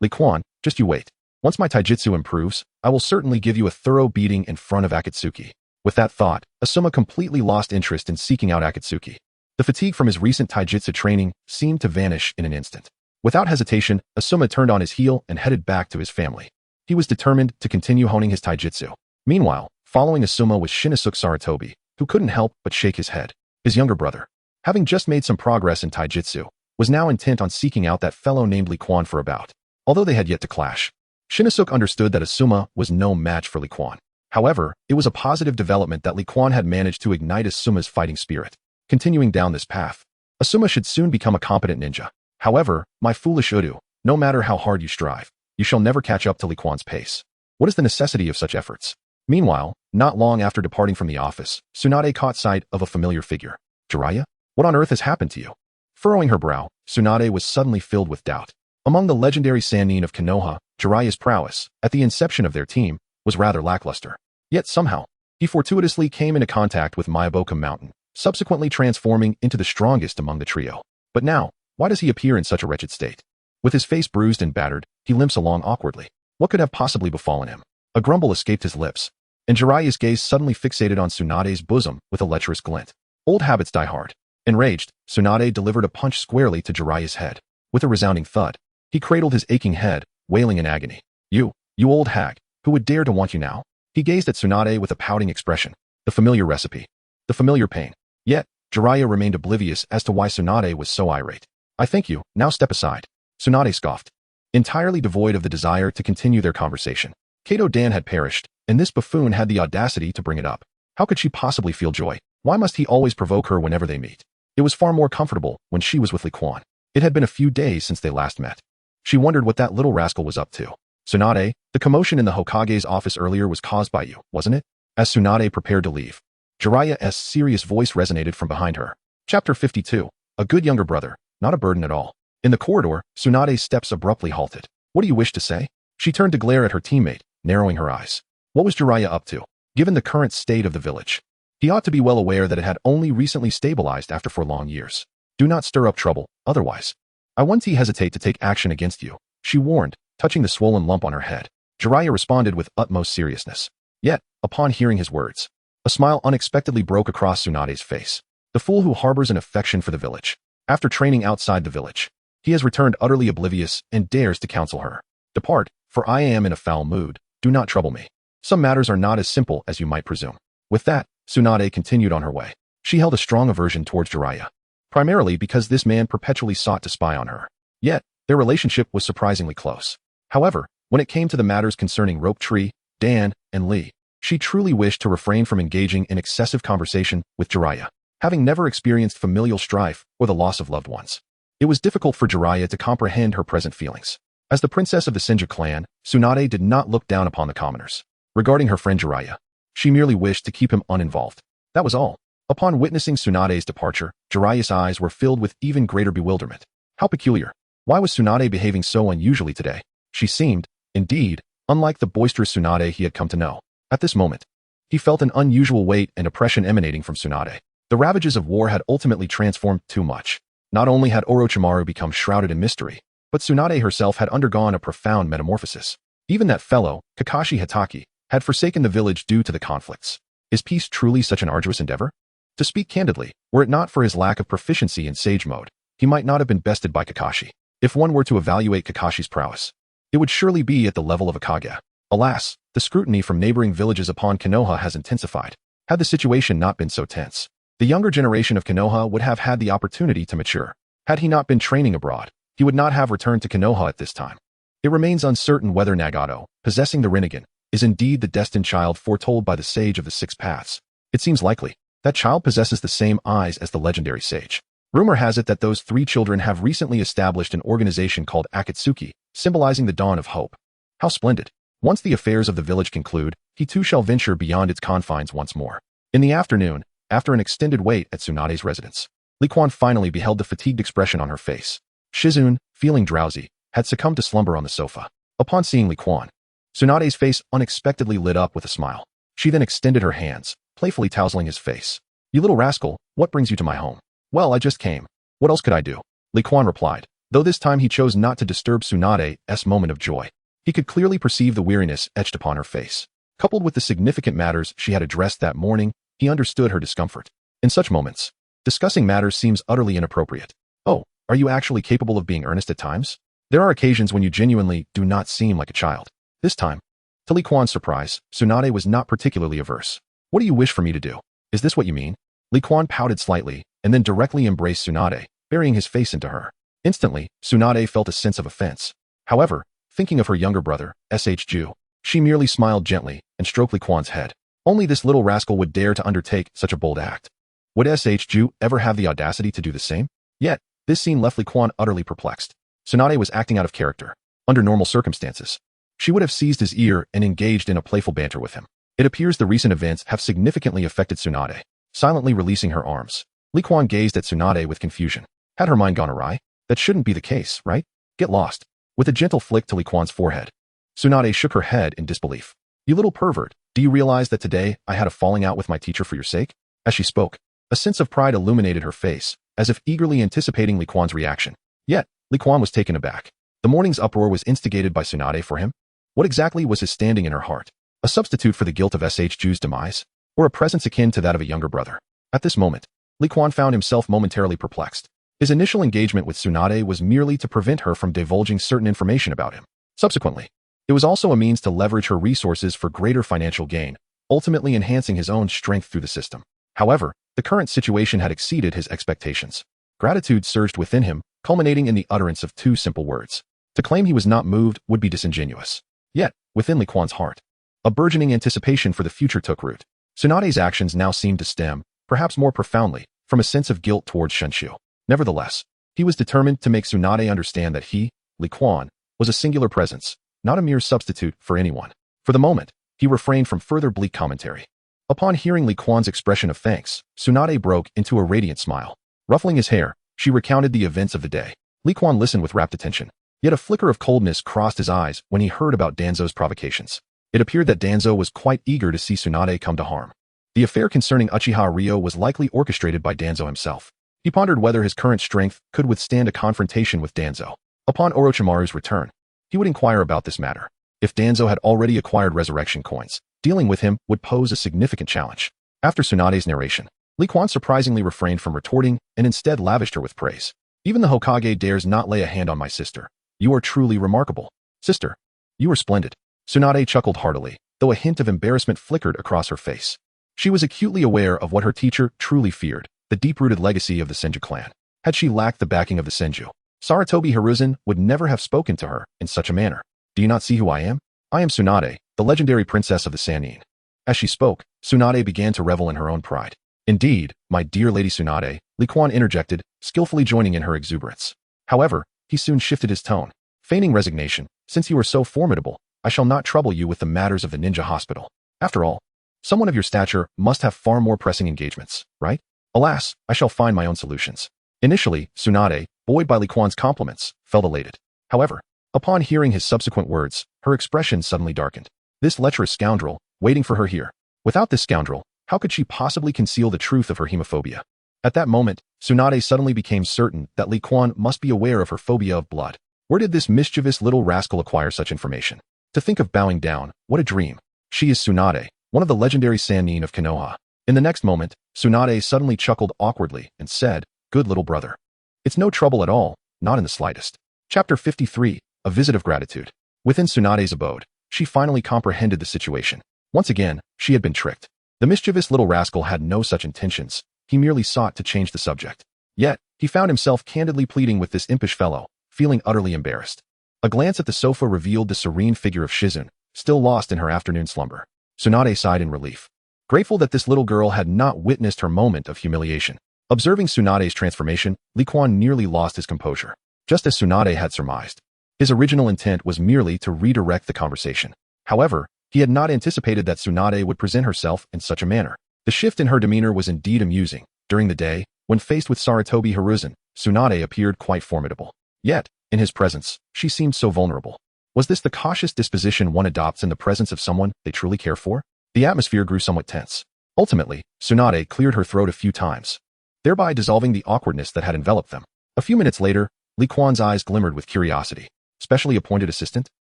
Li Quan, just you wait. Once my taijutsu improves, I will certainly give you a thorough beating in front of Akatsuki. With that thought, Asuma completely lost interest in seeking out Akatsuki. The fatigue from his recent taijutsu training seemed to vanish in an instant. Without hesitation, Asuma turned on his heel and headed back to his family. He was determined to continue honing his taijutsu. Meanwhile, following Asuma was Shinosuke Sarutobi, who couldn't help but shake his head. His younger brother, having just made some progress in taijutsu, was now intent on seeking out that fellow named Li Quan for a bout. Although they had yet to clash, Shinosuke understood that Asuma was no match for Li Quan. However, it was a positive development that Li Quan had managed to ignite Asuma's fighting spirit. Continuing down this path, Asuma should soon become a competent ninja. However, my foolish Udu, no matter how hard you strive, you shall never catch up to Li Quan's pace. What is the necessity of such efforts? Meanwhile, not long after departing from the office, Tsunade caught sight of a familiar figure. Jiraiya? What on earth has happened to you? Furrowing her brow, Tsunade was suddenly filled with doubt. Among the legendary Sannin of Konoha, Jiraiya's prowess, at the inception of their team, was rather lackluster. Yet somehow, he fortuitously came into contact with Myaboka Mountain, subsequently transforming into the strongest among the trio. But now, why does he appear in such a wretched state? With his face bruised and battered, he limps along awkwardly. What could have possibly befallen him? A grumble escaped his lips, and Jiraiya's gaze suddenly fixated on Tsunade's bosom with a lecherous glint. Old habits die hard. Enraged, Tsunade delivered a punch squarely to Jiraiya's head. With a resounding thud, he cradled his aching head, wailing in agony. You old hag, who would dare to want you now? He gazed at Tsunade with a pouting expression. The familiar recipe. The familiar pain. Yet, Jiraiya remained oblivious as to why Tsunade was so irate. I thank you, now step aside. Tsunade scoffed, entirely devoid of the desire to continue their conversation. Kato Dan had perished, and this buffoon had the audacity to bring it up. How could she possibly feel joy? Why must he always provoke her whenever they meet? It was far more comfortable when she was with Li Quan. It had been a few days since they last met. She wondered what that little rascal was up to. Tsunade, the commotion in the Hokage's office earlier was caused by you, wasn't it? As Tsunade prepared to leave, Jiraiya's serious voice resonated from behind her. Chapter 52. A good younger brother, not a burden at all. In the corridor, Tsunade's steps abruptly halted. What do you wish to say? She turned to glare at her teammate, narrowing her eyes. What was Jiraiya up to? Given the current state of the village, he ought to be well aware that it had only recently stabilized after 4 long years. Do not stir up trouble, otherwise I won't hesitate to take action against you, she warned, touching the swollen lump on her head. Jiraiya responded with utmost seriousness. Yet, upon hearing his words, a smile unexpectedly broke across Tsunade's face. The fool who harbors an affection for the village. After training outside the village, he has returned utterly oblivious and dares to counsel her. Depart, for I am in a foul mood. Do not trouble me. Some matters are not as simple as you might presume. With that, Tsunade continued on her way. She held a strong aversion towards Jiraiya, primarily because this man perpetually sought to spy on her. Yet, their relationship was surprisingly close. However, when it came to the matters concerning Rope Tree, Dan, and Lee, she truly wished to refrain from engaging in excessive conversation with Jiraiya. Having never experienced familial strife or the loss of loved ones, it was difficult for Jiraiya to comprehend her present feelings. As the princess of the Senju clan, Tsunade did not look down upon the commoners. Regarding her friend Jiraiya, she merely wished to keep him uninvolved. That was all. Upon witnessing Tsunade's departure, Jiraiya's eyes were filled with even greater bewilderment. How peculiar. Why was Tsunade behaving so unusually today? She seemed, indeed, unlike the boisterous Tsunade he had come to know. At this moment, he felt an unusual weight and oppression emanating from Tsunade. The ravages of war had ultimately transformed too much. Not only had Orochimaru become shrouded in mystery, but Tsunade herself had undergone a profound metamorphosis. Even that fellow, Kakashi Hatake, had forsaken the village due to the conflicts. Is peace truly such an arduous endeavor? To speak candidly, were it not for his lack of proficiency in Sage Mode, he might not have been bested by Kakashi. If one were to evaluate Kakashi's prowess, it would surely be at the level of a Kage. Alas, the scrutiny from neighboring villages upon Konoha has intensified. Had the situation not been so tense, the younger generation of Konoha would have had the opportunity to mature. Had he not been training abroad, he would not have returned to Konoha at this time. It remains uncertain whether Nagato, possessing the Rinnegan, is indeed the destined child foretold by the Sage of the Six Paths. It seems likely that child possesses the same eyes as the legendary sage. Rumor has it that those 3 children have recently established an organization called Akatsuki, symbolizing the dawn of hope. How splendid. Once the affairs of the village conclude, he too shall venture beyond its confines once more. In the afternoon, after an extended wait at Tsunade's residence, Li Quan finally beheld the fatigued expression on her face. Shizune, feeling drowsy, had succumbed to slumber on the sofa. Upon seeing Li Quan, Tsunade's face unexpectedly lit up with a smile. She then extended her hands, playfully tousling his face. You little rascal, what brings you to my home? Well, I just came. What else could I do? Li Quan replied, though this time he chose not to disturb Tsunade's moment of joy. He could clearly perceive the weariness etched upon her face. Coupled with the significant matters she had addressed that morning, he understood her discomfort. In such moments, discussing matters seems utterly inappropriate. Oh, are you actually capable of being earnest at times? There are occasions when you genuinely do not seem like a child. This time, to Li Quan's surprise, Tsunade was not particularly averse. What do you wish for me to do? Is this what you mean? Li Quan pouted slightly, and then directly embraced Tsunade, burying his face into her. Instantly, Tsunade felt a sense of offense. However, thinking of her younger brother, Ju, she merely smiled gently and stroked Li Quan's head. Only this little rascal would dare to undertake such a bold act. Would Ju ever have the audacity to do the same? Yet, this scene left Li Quan utterly perplexed. Tsunade was acting out of character. Under normal circumstances, she would have seized his ear and engaged in a playful banter with him. It appears the recent events have significantly affected Tsunade. Silently releasing her arms, Li Quan gazed at Tsunade with confusion. Had her mind gone awry? That shouldn't be the case, right? Get lost. With a gentle flick to Li Quan's forehead, Tsunade shook her head in disbelief. You little pervert, do you realize that today I had a falling out with my teacher for your sake? As she spoke, a sense of pride illuminated her face, as if eagerly anticipating Li Quan's reaction. Yet, Li Quan was taken aback. The morning's uproar was instigated by Tsunade for him? What exactly was his standing in her heart? A substitute for the guilt of Ju's demise? Or a presence akin to that of a younger brother? At this moment, Li Quan found himself momentarily perplexed. His initial engagement with Tsunade was merely to prevent her from divulging certain information about him. Subsequently, it was also a means to leverage her resources for greater financial gain, ultimately enhancing his own strength through the system. However, the current situation had exceeded his expectations. Gratitude surged within him, culminating in the utterance of two simple words. To claim he was not moved would be disingenuous. Yet, within Li Quan's heart, a burgeoning anticipation for the future took root. Tsunade's actions now seemed to stem, perhaps more profoundly, from a sense of guilt towards Shenxiu. Nevertheless, he was determined to make Tsunade understand that he, Li Quan, was a singular presence, not a mere substitute for anyone. For the moment, he refrained from further bleak commentary. Upon hearing Li Quan's expression of thanks, Tsunade broke into a radiant smile. Ruffling his hair, she recounted the events of the day. Li Quan listened with rapt attention. Yet a flicker of coldness crossed his eyes when he heard about Danzo's provocations. It appeared that Danzo was quite eager to see Tsunade come to harm. The affair concerning Uchiha Ryo was likely orchestrated by Danzo himself. He pondered whether his current strength could withstand a confrontation with Danzo. Upon Orochimaru's return, he would inquire about this matter. If Danzo had already acquired resurrection coins, dealing with him would pose a significant challenge. After Tsunade's narration, Li Quan surprisingly refrained from retorting and instead lavished her with praise. Even the Hokage dares not lay a hand on my sister. You are truly remarkable. Sister, you are splendid. Tsunade chuckled heartily, though a hint of embarrassment flickered across her face. She was acutely aware of what her teacher truly feared, the deep-rooted legacy of the Senju clan. Had she lacked the backing of the Senju, Sarutobi Hiruzen would never have spoken to her in such a manner. Do you not see who I am? I am Tsunade, the legendary princess of the Sannin. As she spoke, Tsunade began to revel in her own pride. Indeed, my dear Lady Tsunade, Li Quan interjected, skillfully joining in her exuberance. However, he soon shifted his tone, feigning resignation. Since you are so formidable, I shall not trouble you with the matters of the ninja hospital. After all, someone of your stature must have far more pressing engagements, right? Alas, I shall find my own solutions. Initially, Tsunade, buoyed by Li Quan's compliments, felt elated. However, upon hearing his subsequent words, her expression suddenly darkened. This lecherous scoundrel, waiting for her here. Without this scoundrel, how could she possibly conceal the truth of her hemophobia? At that moment, Tsunade suddenly became certain that Li Quan must be aware of her phobia of blood. Where did this mischievous little rascal acquire such information? To think of bowing down, what a dream. She is Tsunade, one of the legendary Sannin of Konoha. In the next moment, Tsunade suddenly chuckled awkwardly and said, good little brother. It's no trouble at all, not in the slightest. Chapter 53, A Visit of Gratitude. Within Tsunade's abode, she finally comprehended the situation. Once again, she had been tricked. The mischievous little rascal had no such intentions. He merely sought to change the subject. Yet, he found himself candidly pleading with this impish fellow, feeling utterly embarrassed. A glance at the sofa revealed the serene figure of Shizune, still lost in her afternoon slumber. Tsunade sighed in relief, grateful that this little girl had not witnessed her moment of humiliation. Observing Tsunade's transformation, Li Quan nearly lost his composure. Just as Tsunade had surmised, his original intent was merely to redirect the conversation. However, he had not anticipated that Tsunade would present herself in such a manner. The shift in her demeanor was indeed amusing. During the day, when faced with Sarutobi Hiruzen, Tsunade appeared quite formidable. Yet, in his presence, she seemed so vulnerable. Was this the cautious disposition one adopts in the presence of someone they truly care for? The atmosphere grew somewhat tense. Ultimately, Tsunade cleared her throat a few times, thereby dissolving the awkwardness that had enveloped them. A few minutes later, Li Quan's eyes glimmered with curiosity. Specially appointed assistant?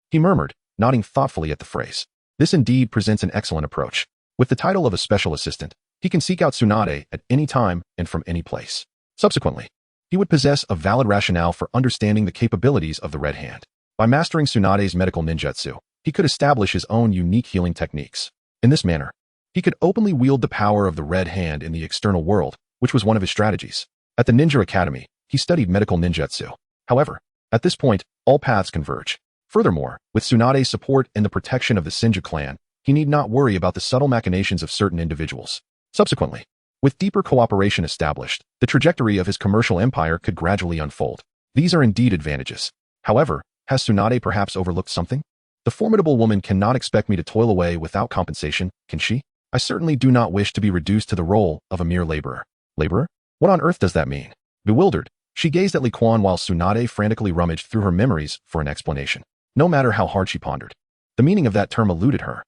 He murmured, nodding thoughtfully at the phrase. This indeed presents an excellent approach. With the title of a special assistant, he can seek out Tsunade at any time and from any place. Subsequently, he would possess a valid rationale for understanding the capabilities of the Red Hand. By mastering Tsunade's medical ninjutsu, he could establish his own unique healing techniques. In this manner, he could openly wield the power of the Red Hand in the external world, which was one of his strategies. At the Ninja Academy, he studied medical ninjutsu. However, at this point, all paths converge. Furthermore, with Tsunade's support and the protection of the Senju clan, he need not worry about the subtle machinations of certain individuals. Subsequently, with deeper cooperation established, the trajectory of his commercial empire could gradually unfold. These are indeed advantages. However, has Tsunade perhaps overlooked something? The formidable woman cannot expect me to toil away without compensation, can she? I certainly do not wish to be reduced to the role of a mere laborer. Laborer? What on earth does that mean? Bewildered, she gazed at Li Quan while Tsunade frantically rummaged through her memories for an explanation. No matter how hard she pondered, the meaning of that term eluded her.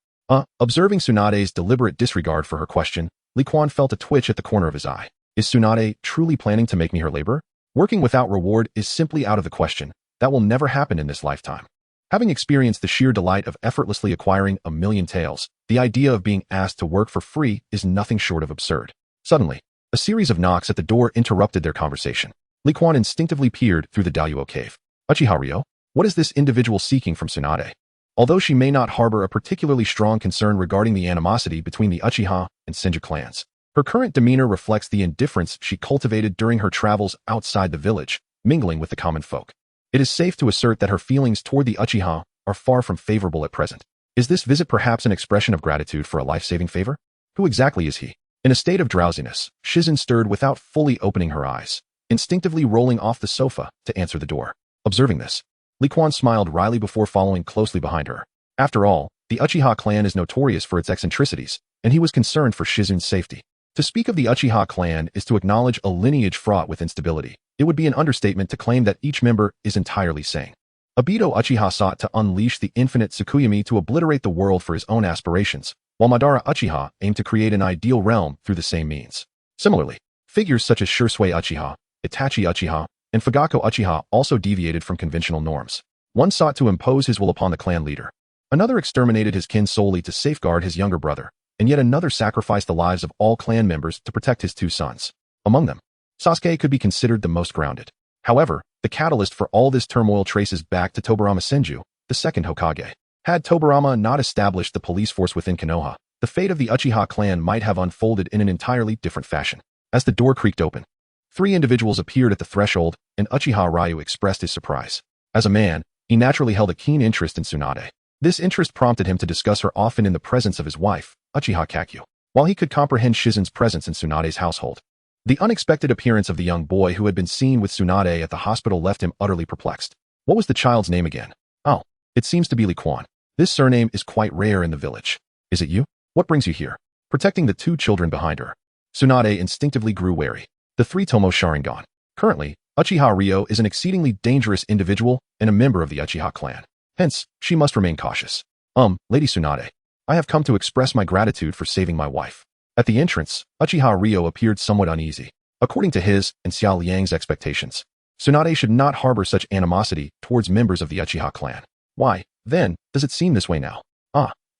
Observing Tsunade's deliberate disregard for her question, Li Quan felt a twitch at the corner of his eye. Is Tsunade truly planning to make me her laborer? Working without reward is simply out of the question, That will never happen in this lifetime. Having experienced the sheer delight of effortlessly acquiring a million taels, the idea of being asked to work for free is nothing short of absurd. Suddenly, a series of knocks at the door interrupted their conversation. Li Quan instinctively peered through the Daluo cave. Uchiha Ryo? What is this individual seeking from Tsunade? Although she may not harbor a particularly strong concern regarding the animosity between the Uchiha and Senju clans, her current demeanor reflects the indifference she cultivated during her travels outside the village, mingling with the common folk. It is safe to assert that her feelings toward the Uchiha are far from favorable at present. Is this visit perhaps an expression of gratitude for a life-saving favor? Who exactly is he? In a state of drowsiness, Shizen stirred without fully opening her eyes, instinctively rolling off the sofa to answer the door. Observing this, Li Quan smiled wryly before following closely behind her. After all, the Uchiha clan is notorious for its eccentricities, and he was concerned for Shizen's safety. To speak of the Uchiha clan is to acknowledge a lineage fraught with instability. It would be an understatement to claim that each member is entirely sane. Obito Uchiha sought to unleash the infinite Tsukuyami to obliterate the world for his own aspirations, while Madara Uchiha aimed to create an ideal realm through the same means. Similarly, figures such as Shursui Uchiha, Itachi Uchiha, and Fugako Uchiha also deviated from conventional norms. One sought to impose his will upon the clan leader. Another exterminated his kin solely to safeguard his younger brother, and yet another sacrificed the lives of all clan members to protect his two sons. Among them, Sasuke could be considered the most grounded. However, the catalyst for all this turmoil traces back to Tobirama Senju, the second Hokage. Had Tobirama not established the police force within Konoha, the fate of the Uchiha clan might have unfolded in an entirely different fashion. As the door creaked open, 3 individuals appeared at the threshold, and Uchiha Ryu expressed his surprise. As a man, he naturally held a keen interest in Tsunade. This interest prompted him to discuss her often in the presence of his wife, Uchiha Kakyu, while he could comprehend Shizen's presence in Tsunade's household. The unexpected appearance of the young boy who had been seen with Tsunade at the hospital left him utterly perplexed. What was the child's name again? Oh, it seems to be Li Quan. This surname is quite rare in the village. Is it you? What brings you here? Protecting the 2 children behind her, Tsunade instinctively grew wary. The 3 Tomo Sharingan. Currently, Uchiha Ryo is an exceedingly dangerous individual and a member of the Uchiha clan. Hence, she must remain cautious. Lady Tsunade, I have come to express my gratitude for saving my wife. At the entrance, Uchiha Ryo appeared somewhat uneasy. According to his and Xiao Liang's expectations, Tsunade should not harbor such animosity towards members of the Uchiha clan. Why, then, does it seem this way now?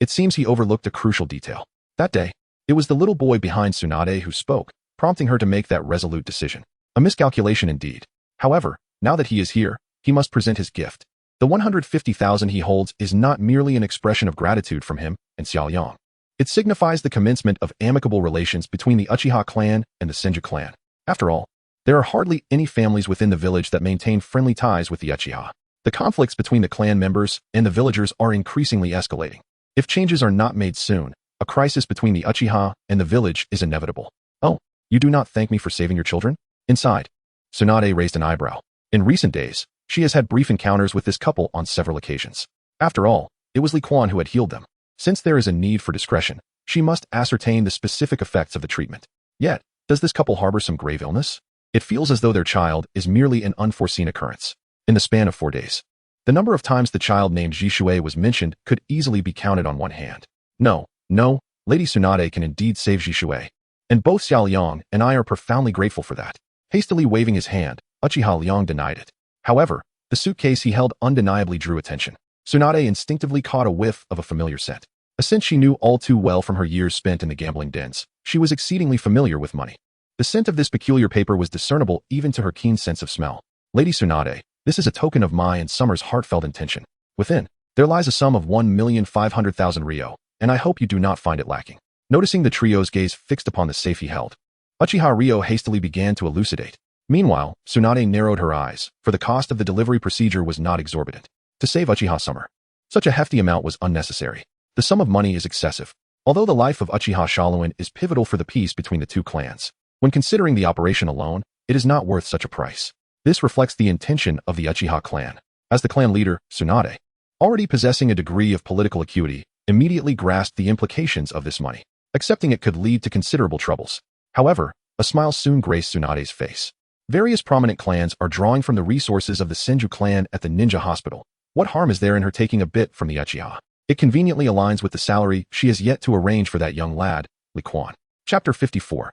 It seems he overlooked a crucial detail. That day, it was the little boy behind Tsunade who spoke, prompting her to make that resolute decision. A miscalculation indeed. However, now that he is here, he must present his gift. The 150,000 he holds is not merely an expression of gratitude from him and Xiao Yang. It signifies the commencement of amicable relations between the Uchiha clan and the Senju clan. After all, there are hardly any families within the village that maintain friendly ties with the Uchiha. The conflicts between the clan members and the villagers are increasingly escalating. If changes are not made soon, a crisis between the Uchiha and the village is inevitable. Oh, you do not thank me for saving your children? Inside, Tsunade raised an eyebrow. In recent days, she has had brief encounters with this couple on several occasions. After all, it was Li Quan who had healed them. Since there is a need for discretion, she must ascertain the specific effects of the treatment. Yet, does this couple harbor some grave illness? It feels as though their child is merely an unforeseen occurrence. In the span of 4 days, the number of times the child named Jishui was mentioned could easily be counted on one hand. No, Lady Tsunade can indeed save Jishui. And both Xiao Liang and I are profoundly grateful for that. Hastily waving his hand, Uchiha Liang denied it. However, the suitcase he held undeniably drew attention. Tsunade instinctively caught a whiff of a familiar scent. A scent she knew all too well from her years spent in the gambling dens. She was exceedingly familiar with money. The scent of this peculiar paper was discernible even to her keen sense of smell. Lady Tsunade, this is a token of my and Summer's heartfelt intention. Within, there lies a sum of 1,500,000 Ryo, and I hope you do not find it lacking. Noticing the trio's gaze fixed upon the safe he held, Uchiha Ryo hastily began to elucidate. Meanwhile, Tsunade narrowed her eyes, for the cost of the delivery procedure was not exorbitant. To save Uchiha Summer, such a hefty amount was unnecessary. The sum of money is excessive, although the life of Uchiha Shaolin is pivotal for the peace between the 2 clans. When considering the operation alone, it is not worth such a price. This reflects the intention of the Uchiha clan. As the clan leader, Tsunade, already possessing a degree of political acuity, immediately grasped the implications of this money. Accepting it could lead to considerable troubles. However, a smile soon graced Tsunade's face. Various prominent clans are drawing from the resources of the Senju clan at the ninja hospital. What harm is there in her taking a bit from the Uchiha? It conveniently aligns with the salary she has yet to arrange for that young lad, Li Quan. Chapter 54.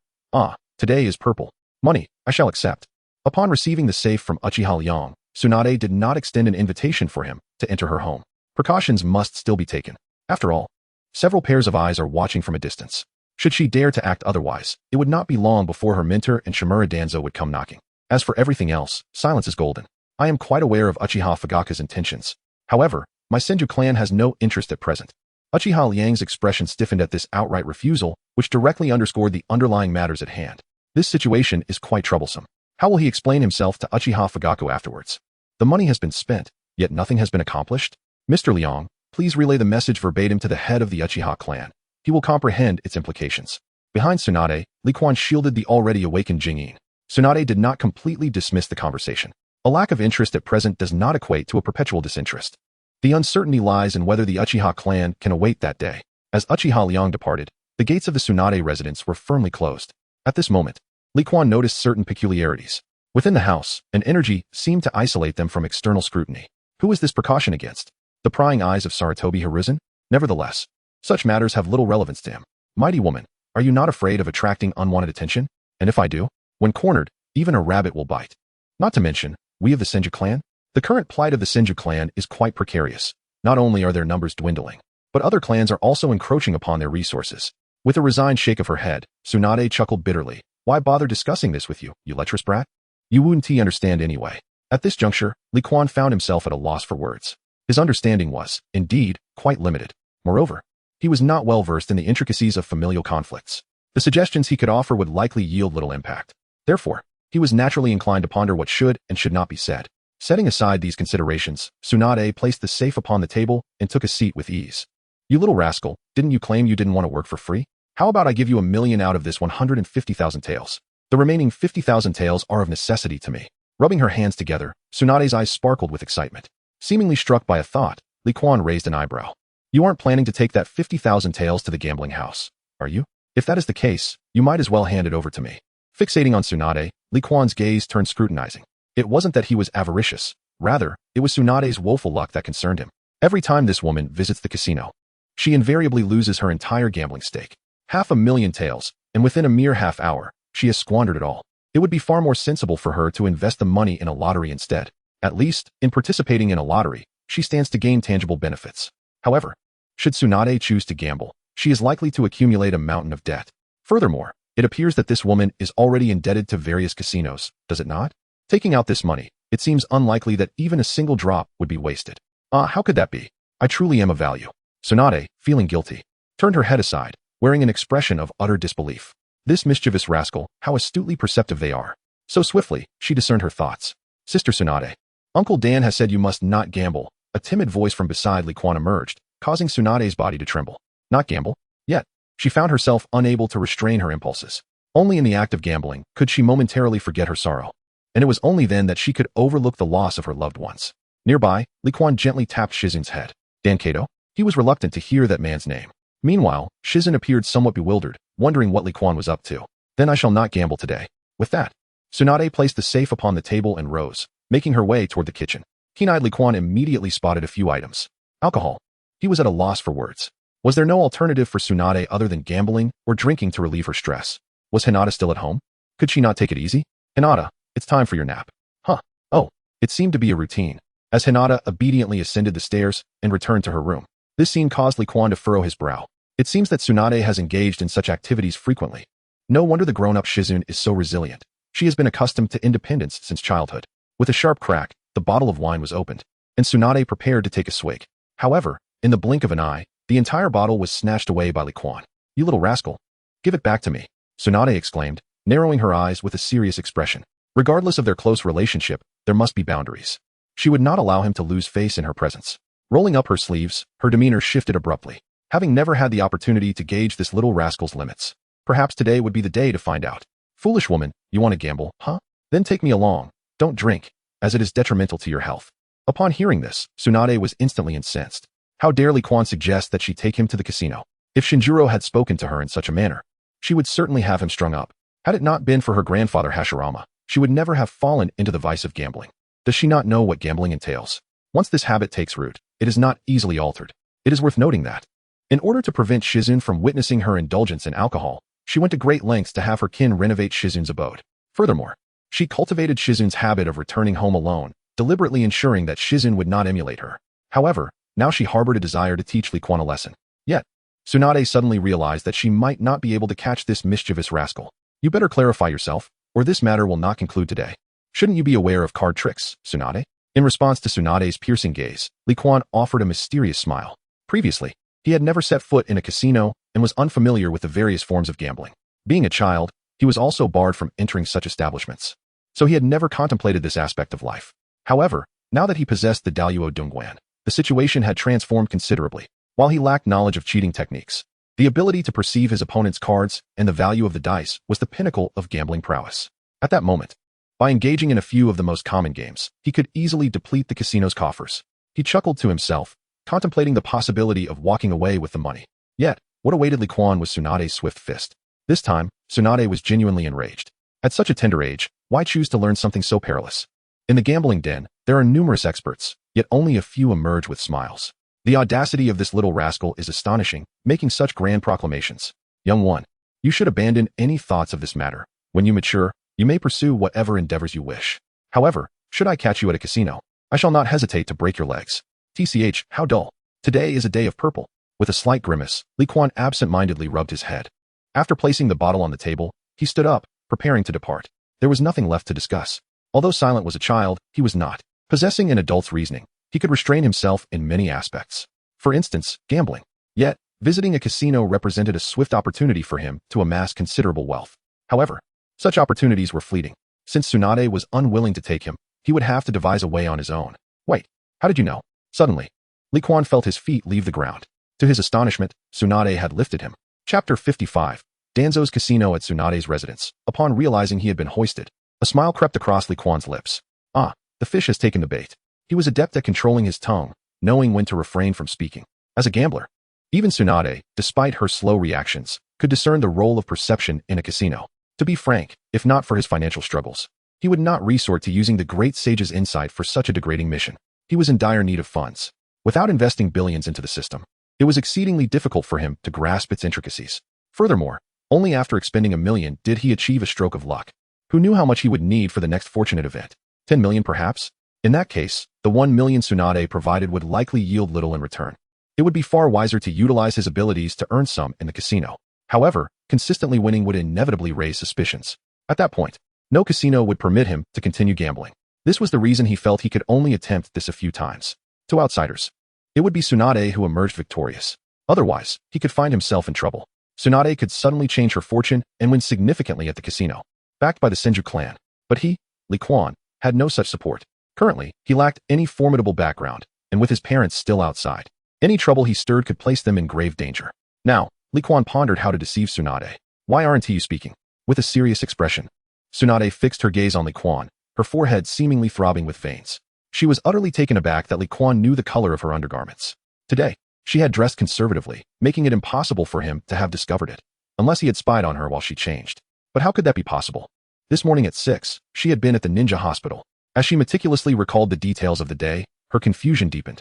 Today is purple. Money, I shall accept. Upon receiving the safe from Uchiha Liang, Tsunade did not extend an invitation for him to enter her home. Precautions must still be taken. After all, several pairs of eyes are watching from a distance. Should she dare to act otherwise, it would not be long before her mentor and Shimura Danzo would come knocking. As for everything else, silence is golden. I am quite aware of Uchiha Fugaka's intentions. However, my Senju clan has no interest at present. Uchiha Liang's expression stiffened at this outright refusal, which directly underscored the underlying matters at hand. This situation is quite troublesome. How will he explain himself to Uchiha Fugaku afterwards? The money has been spent, yet nothing has been accomplished? Mr. Liang, please relay the message verbatim to the head of the Uchiha clan. He will comprehend its implications. Behind Tsunade, Li Quan shielded the already awakened Jingyin. Tsunade did not completely dismiss the conversation. A lack of interest at present does not equate to a perpetual disinterest. The uncertainty lies in whether the Uchiha clan can await that day. As Uchiha Liang departed, the gates of the Tsunade residence were firmly closed. At this moment, Li Quan noticed certain peculiarities. Within the house, an energy seemed to isolate them from external scrutiny. Who is this precaution against? The prying eyes of Sarutobi Hiruzen? Nevertheless, such matters have little relevance to him. Mighty woman, are you not afraid of attracting unwanted attention? And if I do? When cornered, even a rabbit will bite. Not to mention, we of the Senju clan? The current plight of the Senju clan is quite precarious. Not only are their numbers dwindling, but other clans are also encroaching upon their resources. With a resigned shake of her head, Tsunade chuckled bitterly. Why bother discussing this with you, you lecherous brat? You wouldn't understand anyway. At this juncture, Li Quan found himself at a loss for words. His understanding was, indeed, quite limited. Moreover, he was not well versed in the intricacies of familial conflicts. The suggestions he could offer would likely yield little impact. Therefore, he was naturally inclined to ponder what should and should not be said. Setting aside these considerations, Tsunade placed the safe upon the table and took a seat with ease. You little rascal, didn't you claim you didn't want to work for free? How about I give you 1,000,000 out of this 150,000 taels? The remaining 50,000 taels are of necessity to me. Rubbing her hands together, Tsunade's eyes sparkled with excitement. Seemingly struck by a thought, Li Quan raised an eyebrow. You aren't planning to take that 50,000 taels to the gambling house, are you? If that is the case, you might as well hand it over to me. Fixating on Tsunade, Li Quan's gaze turned scrutinizing. It wasn't that he was avaricious. Rather, it was Tsunade's woeful luck that concerned him. Every time this woman visits the casino, she invariably loses her entire gambling stake. 500,000 taels, and within a mere half hour, she has squandered it all. It would be far more sensible for her to invest the money in a lottery instead. At least, in participating in a lottery, she stands to gain tangible benefits. However, should Tsunade choose to gamble, she is likely to accumulate a mountain of debt. Furthermore, it appears that this woman is already indebted to various casinos, does it not? Taking out this money, it seems unlikely that even a single drop would be wasted. How could that be? I truly am of value. Tsunade, feeling guilty, turned her head aside, wearing an expression of utter disbelief. This mischievous rascal, how astutely perceptive they are. So swiftly, she discerned her thoughts. Sister Tsunade, Uncle Dan has said you must not gamble. A timid voice from beside Li Quan emerged, causing Tsunade's body to tremble. Not gamble? Yet, she found herself unable to restrain her impulses. Only in the act of gambling could she momentarily forget her sorrow. And it was only then that she could overlook the loss of her loved ones. Nearby, Li Quan gently tapped Shizun's head. Dan Kato? He was reluctant to hear that man's name. Meanwhile, Shizun appeared somewhat bewildered, wondering what Li Quan was up to. Then I shall not gamble today. With that, Tsunade placed the safe upon the table and rose, making her way toward the kitchen. Keen-eyed Li Quan immediately spotted a few items. Alcohol. He was at a loss for words. Was there no alternative for Tsunade other than gambling or drinking to relieve her stress? Was Hinata still at home? Could she not take it easy? Hinata, it's time for your nap. Huh. Oh, it seemed to be a routine. As Hinata obediently ascended the stairs and returned to her room. This scene caused Li Quan to furrow his brow. It seems that Tsunade has engaged in such activities frequently. No wonder the grown-up Shizun is so resilient. She has been accustomed to independence since childhood. With a sharp crack, the bottle of wine was opened, and Tsunade prepared to take a swig. However, in the blink of an eye, the entire bottle was snatched away by Li Quan. You little rascal. Give it back to me, Tsunade exclaimed, narrowing her eyes with a serious expression. Regardless of their close relationship, there must be boundaries. She would not allow him to lose face in her presence. Rolling up her sleeves, her demeanor shifted abruptly. Having never had the opportunity to gauge this little rascal's limits, perhaps today would be the day to find out. Foolish woman, you want to gamble, huh? Then take me along. Don't drink, as it is detrimental to your health. Upon hearing this, Tsunade was instantly incensed. How dare Li Quan suggest that she take him to the casino? If Shinjiro had spoken to her in such a manner, she would certainly have him strung up. Had it not been for her grandfather Hashirama, she would never have fallen into the vice of gambling. Does she not know what gambling entails? Once this habit takes root, it is not easily altered. It is worth noting that, in order to prevent Shizun from witnessing her indulgence in alcohol, she went to great lengths to have her kin renovate Shizun's abode. Furthermore, she cultivated Shizun's habit of returning home alone, deliberately ensuring that Shizun would not emulate her. However, now she harbored a desire to teach Li Quan a lesson. Yet, Tsunade suddenly realized that she might not be able to catch this mischievous rascal. You better clarify yourself, or this matter will not conclude today. Shouldn't you be aware of card tricks, Tsunade? In response to Tsunade's piercing gaze, Li Quan offered a mysterious smile. Previously, he had never set foot in a casino and was unfamiliar with the various forms of gambling. Being a child, he was also barred from entering such establishments. So he had never contemplated this aspect of life. However, now that he possessed the Daluo Dongguan, the situation had transformed considerably. While he lacked knowledge of cheating techniques, the ability to perceive his opponent's cards and the value of the dice was the pinnacle of gambling prowess. At that moment, by engaging in a few of the most common games, he could easily deplete the casino's coffers. He chuckled to himself, contemplating the possibility of walking away with the money. Yet, what awaited Li Quan was Tsunade's swift fist. This time, Tsunade was genuinely enraged. At such a tender age, why choose to learn something so perilous? In the gambling den, there are numerous experts, yet only a few emerge with smiles. The audacity of this little rascal is astonishing, making such grand proclamations. Young one, you should abandon any thoughts of this matter. When you mature, you may pursue whatever endeavors you wish. However, should I catch you at a casino, I shall not hesitate to break your legs. TCH, how dull. Today is a day of purple. With a slight grimace, Li Quan absent-mindedly rubbed his head. After placing the bottle on the table, he stood up, preparing to depart. There was nothing left to discuss. Although Silent was a child, he was not. Possessing an adult's reasoning, he could restrain himself in many aspects. For instance, gambling. Yet, visiting a casino represented a swift opportunity for him to amass considerable wealth. However, such opportunities were fleeting. Since Tsunade was unwilling to take him, he would have to devise a way on his own. Wait, how did you know? Suddenly, Li Quan felt his feet leave the ground. To his astonishment, Tsunade had lifted him. Chapter 55. Danzo's Casino at Tsunade's residence. Upon realizing he had been hoisted, a smile crept across Li Quan's lips. Ah, the fish has taken the bait. He was adept at controlling his tongue, knowing when to refrain from speaking. As a gambler, even Tsunade, despite her slow reactions, could discern the role of perception in a casino. To be frank, if not for his financial struggles, he would not resort to using the great sage's insight for such a degrading mission. He was in dire need of funds. Without investing billions into the system, it was exceedingly difficult for him to grasp its intricacies. Furthermore, only after expending $1 million did he achieve a stroke of luck. Who knew how much he would need for the next fortunate event? 10 million perhaps? In that case, the 1 million Tsunade provided would likely yield little in return. It would be far wiser to utilize his abilities to earn some in the casino. However, consistently winning would inevitably raise suspicions. At that point, no casino would permit him to continue gambling. This was the reason he felt he could only attempt this a few times. To outsiders, it would be Tsunade who emerged victorious. Otherwise, he could find himself in trouble. Tsunade could suddenly change her fortune and win significantly at the casino, backed by the Senju clan. But he, Li Quan, had no such support. Currently, he lacked any formidable background, and with his parents still outside, any trouble he stirred could place them in grave danger. Now, Li Quan pondered how to deceive Tsunade. Why aren't you speaking? With a serious expression, Tsunade fixed her gaze on Li Quan, her forehead seemingly throbbing with veins. She was utterly taken aback that Li Quan knew the color of her undergarments. Today, she had dressed conservatively, making it impossible for him to have discovered it, unless he had spied on her while she changed. But how could that be possible? This morning at 6, she had been at the ninja hospital. As she meticulously recalled the details of the day, her confusion deepened.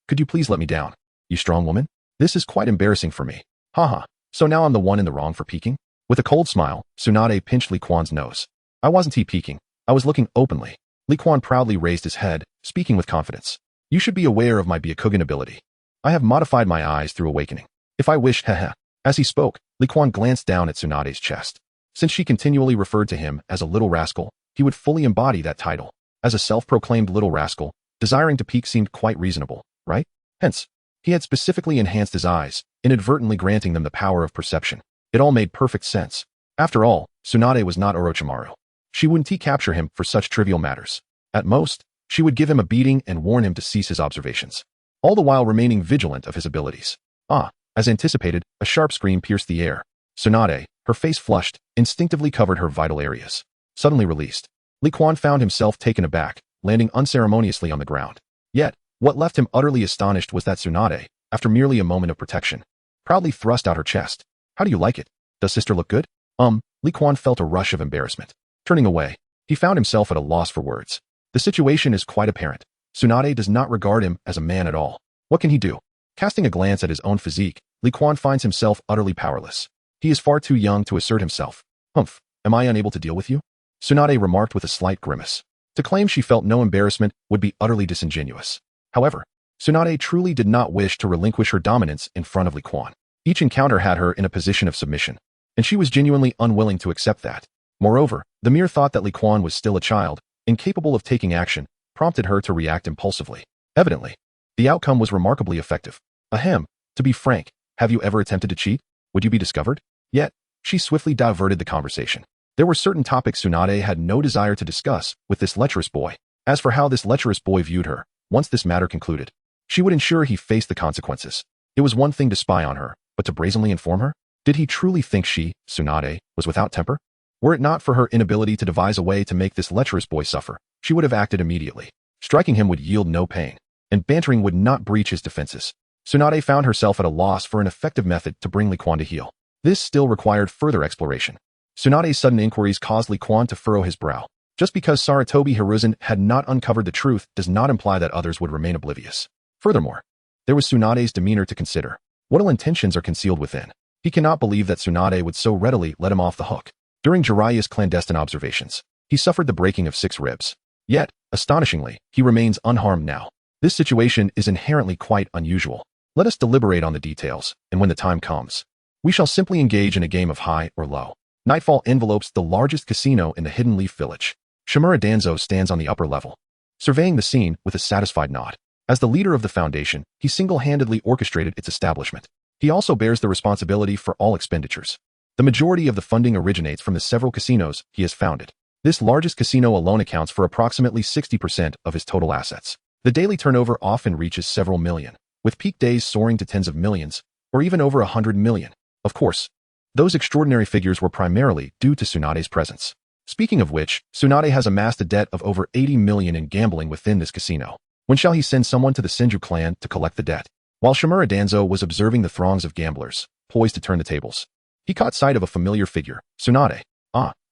Could you please let me down? You strong woman? This is quite embarrassing for me. Haha, so now I'm the one in the wrong for peeking? With a cold smile, Tsunade pinched Li Quan's nose. I wasn't peeking. I was looking openly. Li Quan proudly raised his head, speaking with confidence. You should be aware of my Byakugan ability. I have modified my eyes through awakening. If I wish, haha. As he spoke, Li Quan glanced down at Tsunade's chest. Since she continually referred to him as a little rascal, he would fully embody that title. As a self-proclaimed little rascal, desiring to peek seemed quite reasonable, right? Hence, he had specifically enhanced his eyes, inadvertently granting them the power of perception. It all made perfect sense. After all, Tsunade was not Orochimaru. She wouldn't capture him for such trivial matters. At most, she would give him a beating and warn him to cease his observations, all the while remaining vigilant of his abilities. As anticipated, a sharp scream pierced the air. Tsunade, her face flushed, instinctively covered her vital areas. Suddenly released, Li Quan found himself taken aback, landing unceremoniously on the ground. Yet, what left him utterly astonished was that Tsunade, after merely a moment of protection, proudly thrust out her chest. How do you like it? Does sister look good? Li Quan felt a rush of embarrassment. Turning away, he found himself at a loss for words. The situation is quite apparent. Tsunade does not regard him as a man at all. What can he do? Casting a glance at his own physique, Li Quan finds himself utterly powerless. He is far too young to assert himself. Am I unable to deal with you? Tsunade remarked with a slight grimace. To claim she felt no embarrassment would be utterly disingenuous. However, Tsunade truly did not wish to relinquish her dominance in front of Li Quan. Each encounter had her in a position of submission, and she was genuinely unwilling to accept that. Moreover, the mere thought that Li Quan was still a child, incapable of taking action, prompted her to react impulsively. Evidently, the outcome was remarkably effective. Ahem, to be frank, have you ever attempted to cheat? Would you be discovered? Yet, she swiftly diverted the conversation. There were certain topics Tsunade had no desire to discuss with this lecherous boy. As for how this lecherous boy viewed her, once this matter concluded, she would ensure he faced the consequences. It was one thing to spy on her, but to brazenly inform her? Did he truly think she, Tsunade, was without temper? Were it not for her inability to devise a way to make this lecherous boy suffer, she would have acted immediately. Striking him would yield no pain, and bantering would not breach his defenses. Tsunade found herself at a loss for an effective method to bring Li Quan to heel. This still required further exploration. Tsunade's sudden inquiries caused Li Quan to furrow his brow. Just because Sarutobi Hiruzen had not uncovered the truth does not imply that others would remain oblivious. Furthermore, there was Tsunade's demeanor to consider. What ill intentions are concealed within? He cannot believe that Tsunade would so readily let him off the hook. During Jiraiya's clandestine observations, he suffered the breaking of 6 ribs. Yet, astonishingly, he remains unharmed now. This situation is inherently quite unusual. Let us deliberate on the details, and when the time comes, we shall simply engage in a game of high or low. Nightfall envelopes the largest casino in the Hidden Leaf Village. Shimura Danzo stands on the upper level, surveying the scene with a satisfied nod. As the leader of the foundation, he single-handedly orchestrated its establishment. He also bears the responsibility for all expenditures. The majority of the funding originates from the several casinos he has founded. This largest casino alone accounts for approximately 60% of his total assets. The daily turnover often reaches several million, with peak days soaring to tens of millions, or even over 100 million. Of course, those extraordinary figures were primarily due to Tsunade's presence. Speaking of which, Tsunade has amassed a debt of over 80 million in gambling within this casino. When shall he send someone to the Senju clan to collect the debt? While Shimura Danzo was observing the throngs of gamblers, poised to turn the tables, he caught sight of a familiar figure, Tsunade.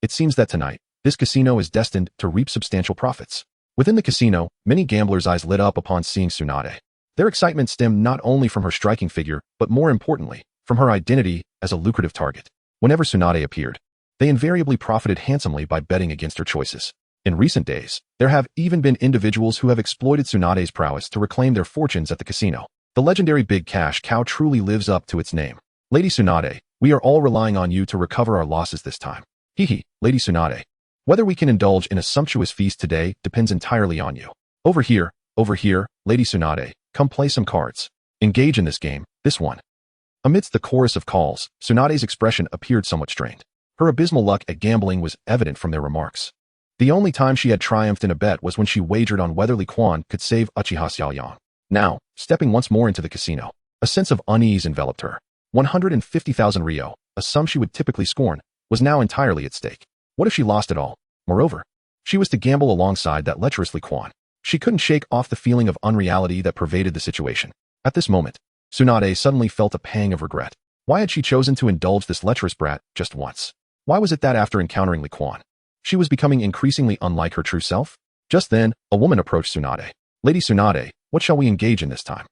It seems that tonight, this casino is destined to reap substantial profits. Within the casino, many gamblers' eyes lit up upon seeing Tsunade. Their excitement stemmed not only from her striking figure, but more importantly, from her identity as a lucrative target. Whenever Tsunade appeared, they invariably profited handsomely by betting against her choices. In recent days, there have even been individuals who have exploited Tsunade's prowess to reclaim their fortunes at the casino. The legendary Big Cash Cow truly lives up to its name. Lady Tsunade, we are all relying on you to recover our losses this time. Lady Tsunade. Whether we can indulge in a sumptuous feast today depends entirely on you. Over here, Lady Tsunade, come play some cards. Engage in this game, this one. Amidst the chorus of calls, Tsunade's expression appeared somewhat strained. Her abysmal luck at gambling was evident from their remarks. The only time she had triumphed in a bet was when she wagered on whether Li Quan could save Uchiha Xiaoyang. Now, stepping once more into the casino, a sense of unease enveloped her. 150,000 Rio, a sum she would typically scorn, was now entirely at stake. What if she lost it all? Moreover, she was to gamble alongside that lecherous Li Quan. She couldn't shake off the feeling of unreality that pervaded the situation. At this moment, Tsunade suddenly felt a pang of regret. Why had she chosen to indulge this lecherous brat just once? Why was it that after encountering Li Quan, she was becoming increasingly unlike her true self? Just then, a woman approached Tsunade. Lady Tsunade, what shall we engage in this time?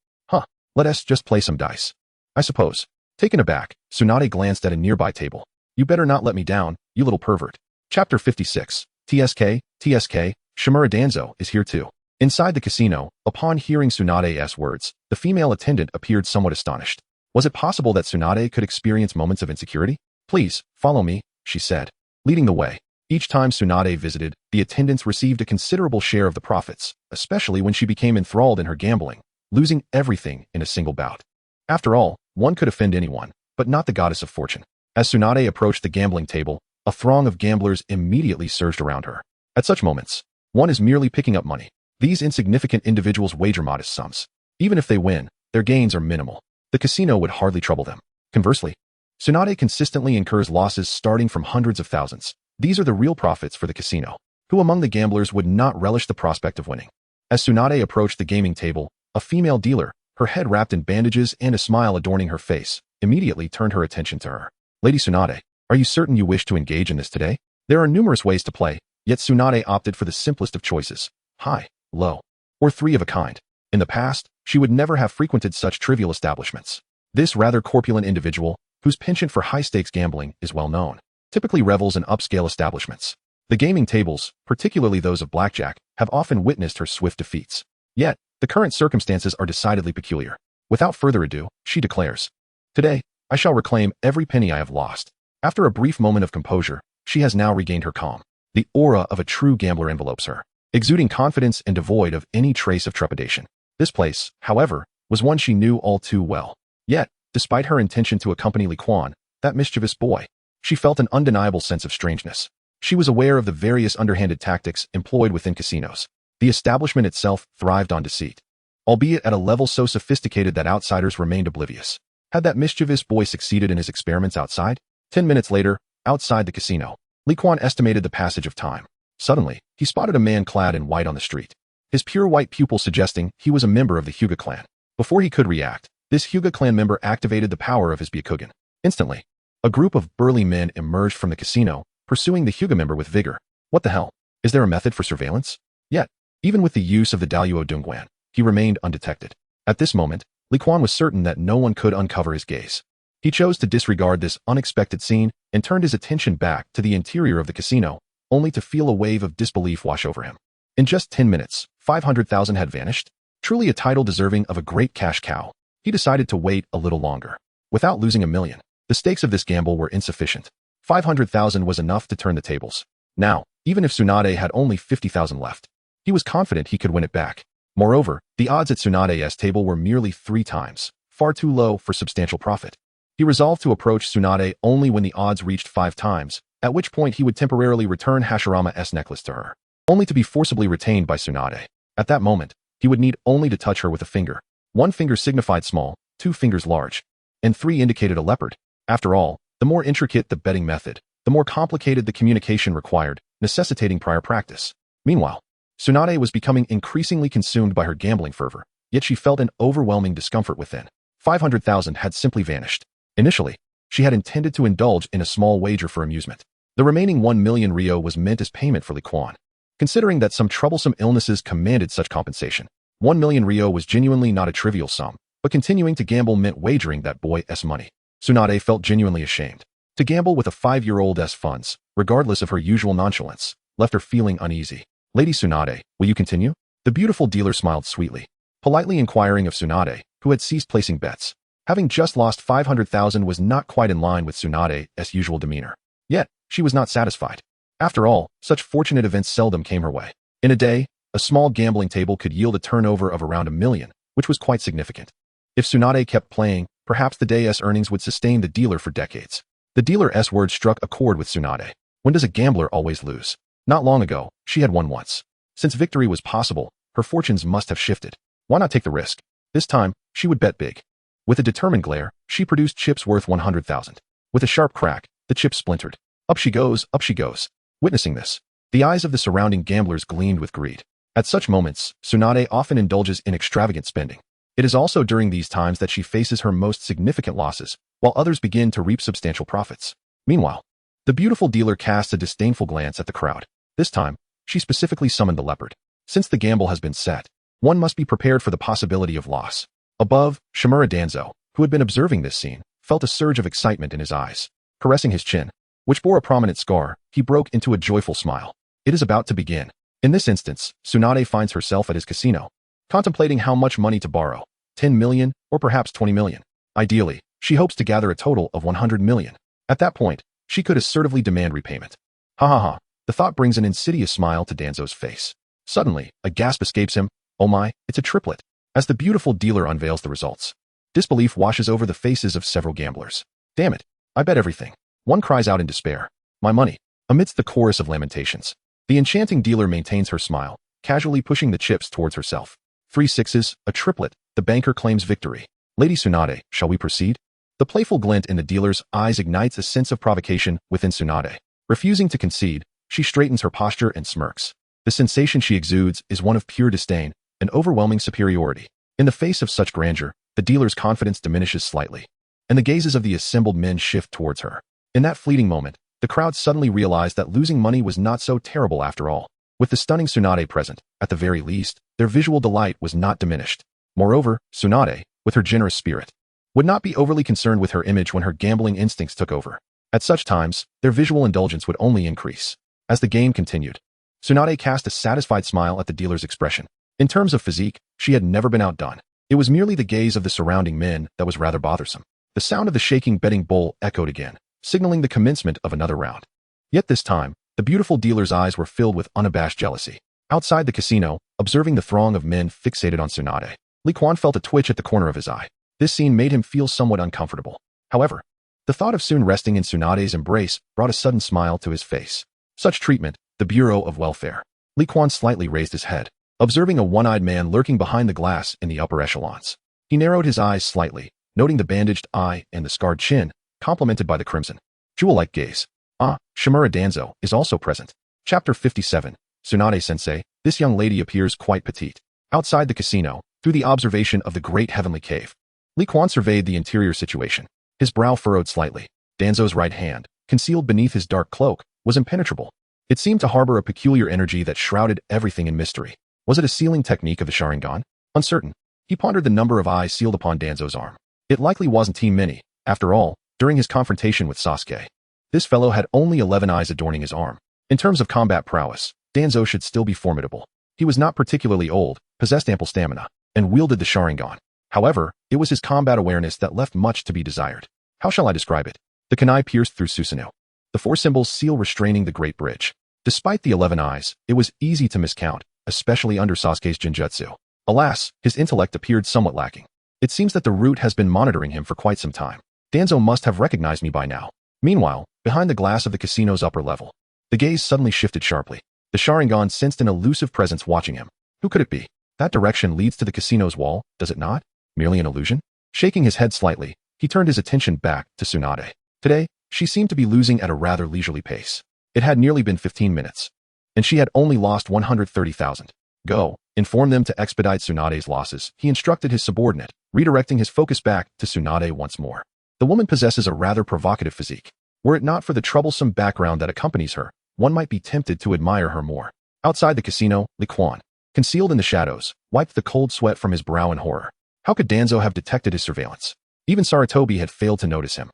Let us just play some dice. I suppose. Taken aback, Tsunade glanced at a nearby table. You better not let me down, you little pervert. Chapter 56. TSK, Shimura Danzo is here too. Inside the casino, upon hearing Tsunade's words, the female attendant appeared somewhat astonished. Was it possible that Tsunade could experience moments of insecurity? Please, follow me, she said, leading the way. Each time Tsunade visited, the attendants received a considerable share of the profits, especially when she became enthralled in her gambling, losing everything in a single bout. After all, one could offend anyone, but not the goddess of fortune. As Tsunade approached the gambling table, a throng of gamblers immediately surged around her. At such moments, one is merely picking up money. These insignificant individuals wager modest sums. Even if they win, their gains are minimal. The casino would hardly trouble them. Conversely, Tsunade consistently incurs losses starting from hundreds of thousands. These are the real profits for the casino. Who among the gamblers would not relish the prospect of winning? As Tsunade approached the gaming table, a female dealer, her head wrapped in bandages and a smile adorning her face, immediately turned her attention to her. Lady Tsunade, are you certain you wish to engage in this today? There are numerous ways to play, yet Tsunade opted for the simplest of choices. High, low, or 3 of a kind. In the past, she would never have frequented such trivial establishments. This rather corpulent individual, whose penchant for high-stakes gambling is well known, typically revels in upscale establishments. The gaming tables, particularly those of blackjack, have often witnessed her swift defeats. Yet, the current circumstances are decidedly peculiar. Without further ado, she declares, "Today, I shall reclaim every penny I have lost." After a brief moment of composure, she has now regained her calm. The aura of a true gambler envelopes her, exuding confidence and devoid of any trace of trepidation. This place, however, was one she knew all too well. Yet, despite her intention to accompany Li Quan, that mischievous boy, she felt an undeniable sense of strangeness. She was aware of the various underhanded tactics employed within casinos. The establishment itself thrived on deceit, albeit at a level so sophisticated that outsiders remained oblivious. Had that mischievous boy succeeded in his experiments outside? 10 minutes later, outside the casino, Li Quan estimated the passage of time. Suddenly, he spotted a man clad in white on the street, his pure white pupil suggesting he was a member of the Hyuga clan. Before he could react, this Hyuga clan member activated the power of his Byakugan. Instantly, a group of burly men emerged from the casino, pursuing the Hyuga member with vigor. What the hell? Is there a method for surveillance? Yet, even with the use of the Daluo Dongguan, he remained undetected. At this moment, Li Quan was certain that no one could uncover his gaze. He chose to disregard this unexpected scene and turned his attention back to the interior of the casino, only to feel a wave of disbelief wash over him. In just 10 minutes, 500,000 had vanished. Truly a title deserving of a great cash cow. He decided to wait a little longer. Without losing $1 million, the stakes of this gamble were insufficient. 500,000 was enough to turn the tables. Now, even if Tsunade had only 50,000 left, he was confident he could win it back. Moreover, the odds at Tsunade's table were merely 3 times, far too low for substantial profit. He resolved to approach Tsunade only when the odds reached 5 times, at which point he would temporarily return Hashirama's necklace to her, only to be forcibly retained by Tsunade. At that moment, he would need only to touch her with a finger. 1 finger signified small, 2 fingers large, and 3 indicated a leopard. After all, the more intricate the betting method, the more complicated the communication required, necessitating prior practice. Meanwhile, Tsunade was becoming increasingly consumed by her gambling fervor, yet she felt an overwhelming discomfort within. 500,000 had simply vanished. Initially, she had intended to indulge in a small wager for amusement. The remaining 1 million Rio was meant as payment for Li Quan. Considering that some troublesome illnesses commanded such compensation, 1 million Rio was genuinely not a trivial sum, but continuing to gamble meant wagering that boy's money. Tsunade felt genuinely ashamed. To gamble with a 5-year-old's funds, regardless of her usual nonchalance, left her feeling uneasy. "Lady Tsunade, will you continue?" The beautiful dealer smiled sweetly, politely inquiring of Tsunade, who had ceased placing bets. Having just lost 500,000 was not quite in line with Tsunade's usual demeanor. Yet, she was not satisfied. After all, such fortunate events seldom came her way. In a day, a small gambling table could yield a turnover of around $1 million, which was quite significant. If Tsunade kept playing, perhaps the day's earnings would sustain the dealer for decades. The dealer's words struck a chord with Tsunade. When does a gambler always lose? Not long ago, she had won once. Since victory was possible, her fortunes must have shifted. Why not take the risk? This time, she would bet big. With a determined glare, she produced chips worth 100,000. With a sharp crack, the chips splintered. Up she goes, up she goes. Witnessing this, the eyes of the surrounding gamblers gleamed with greed. At such moments, Tsunade often indulges in extravagant spending. It is also during these times that she faces her most significant losses, while others begin to reap substantial profits. Meanwhile, the beautiful dealer casts a disdainful glance at the crowd. This time, she specifically summoned the leopard. Since the gamble has been set, one must be prepared for the possibility of loss. Above, Shimura Danzo, who had been observing this scene, felt a surge of excitement in his eyes. Caressing his chin, which bore a prominent scar, he broke into a joyful smile. It is about to begin. In this instance, Tsunade finds herself at his casino, contemplating how much money to borrow, 10 million or perhaps 20 million. Ideally, she hopes to gather a total of 100 million. At that point, she could assertively demand repayment. Ha ha ha. The thought brings an insidious smile to Danzo's face. Suddenly, a gasp escapes him. Oh my, it's a triplet. As the beautiful dealer unveils the results, disbelief washes over the faces of several gamblers. Damn it, I bet everything. One cries out in despair. My money. Amidst the chorus of lamentations, the enchanting dealer maintains her smile, casually pushing the chips towards herself. 3 sixes, a triplet, the banker claims victory. Lady Tsunade, shall we proceed? The playful glint in the dealer's eyes ignites a sense of provocation within Tsunade. Refusing to concede, she straightens her posture and smirks. The sensation she exudes is one of pure disdain, an overwhelming superiority. In the face of such grandeur, the dealer's confidence diminishes slightly, and the gazes of the assembled men shift towards her. In that fleeting moment, the crowd suddenly realized that losing money was not so terrible after all. With the stunning Tsunade present, at the very least, their visual delight was not diminished. Moreover, Tsunade, with her generous spirit, would not be overly concerned with her image when her gambling instincts took over. At such times, their visual indulgence would only increase. As the game continued, Tsunade cast a satisfied smile at the dealer's expression. In terms of physique, she had never been outdone. It was merely the gaze of the surrounding men that was rather bothersome. The sound of the shaking betting bowl echoed again, signaling the commencement of another round. Yet this time, the beautiful dealer's eyes were filled with unabashed jealousy. Outside the casino, observing the throng of men fixated on Tsunade, Li Quan felt a twitch at the corner of his eye. This scene made him feel somewhat uncomfortable. However, the thought of soon resting in Tsunade's embrace brought a sudden smile to his face. Such treatment, the Bureau of Welfare. Li Quan slightly raised his head, observing a one-eyed man lurking behind the glass in the upper echelons. He narrowed his eyes slightly, noting the bandaged eye and the scarred chin, complemented by the crimson, jewel-like gaze. Ah, Shimura Danzo is also present. Chapter 57, Tsunade-sensei, this young lady appears quite petite. Outside the casino, through the observation of the great heavenly cave, Li Quan surveyed the interior situation. His brow furrowed slightly. Danzo's right hand, concealed beneath his dark cloak, was impenetrable. It seemed to harbor a peculiar energy that shrouded everything in mystery. Was it a sealing technique of the Sharingan? Uncertain, he pondered the number of eyes sealed upon Danzo's arm. It likely wasn't too many. After all, during his confrontation with Sasuke, this fellow had only 11 eyes adorning his arm. In terms of combat prowess, Danzo should still be formidable. He was not particularly old, possessed ample stamina, and wielded the Sharingan. However, it was his combat awareness that left much to be desired. How shall I describe it? The kunai pierced through Susanoo. The four symbols seal restraining the great bridge. Despite the 11 eyes, it was easy to miscount, especially under Sasuke's Genjutsu. Alas, his intellect appeared somewhat lacking. It seems that the root has been monitoring him for quite some time. Danzo must have recognized me by now. Meanwhile, behind the glass of the casino's upper level, the gaze suddenly shifted sharply. The Sharingan sensed an elusive presence watching him. Who could it be? That direction leads to the casino's wall, does it not? Merely an illusion? Shaking his head slightly, he turned his attention back to Tsunade. Today, she seemed to be losing at a rather leisurely pace. It had nearly been 15 minutes, and she had only lost 130,000. Go, inform them to expedite Tsunade's losses, he instructed his subordinate, redirecting his focus back to Tsunade once more. The woman possesses a rather provocative physique. Were it not for the troublesome background that accompanies her, one might be tempted to admire her more. Outside the casino, Li Quan, concealed in the shadows, wiped the cold sweat from his brow in horror. How could Danzo have detected his surveillance? Even Sarutobi had failed to notice him.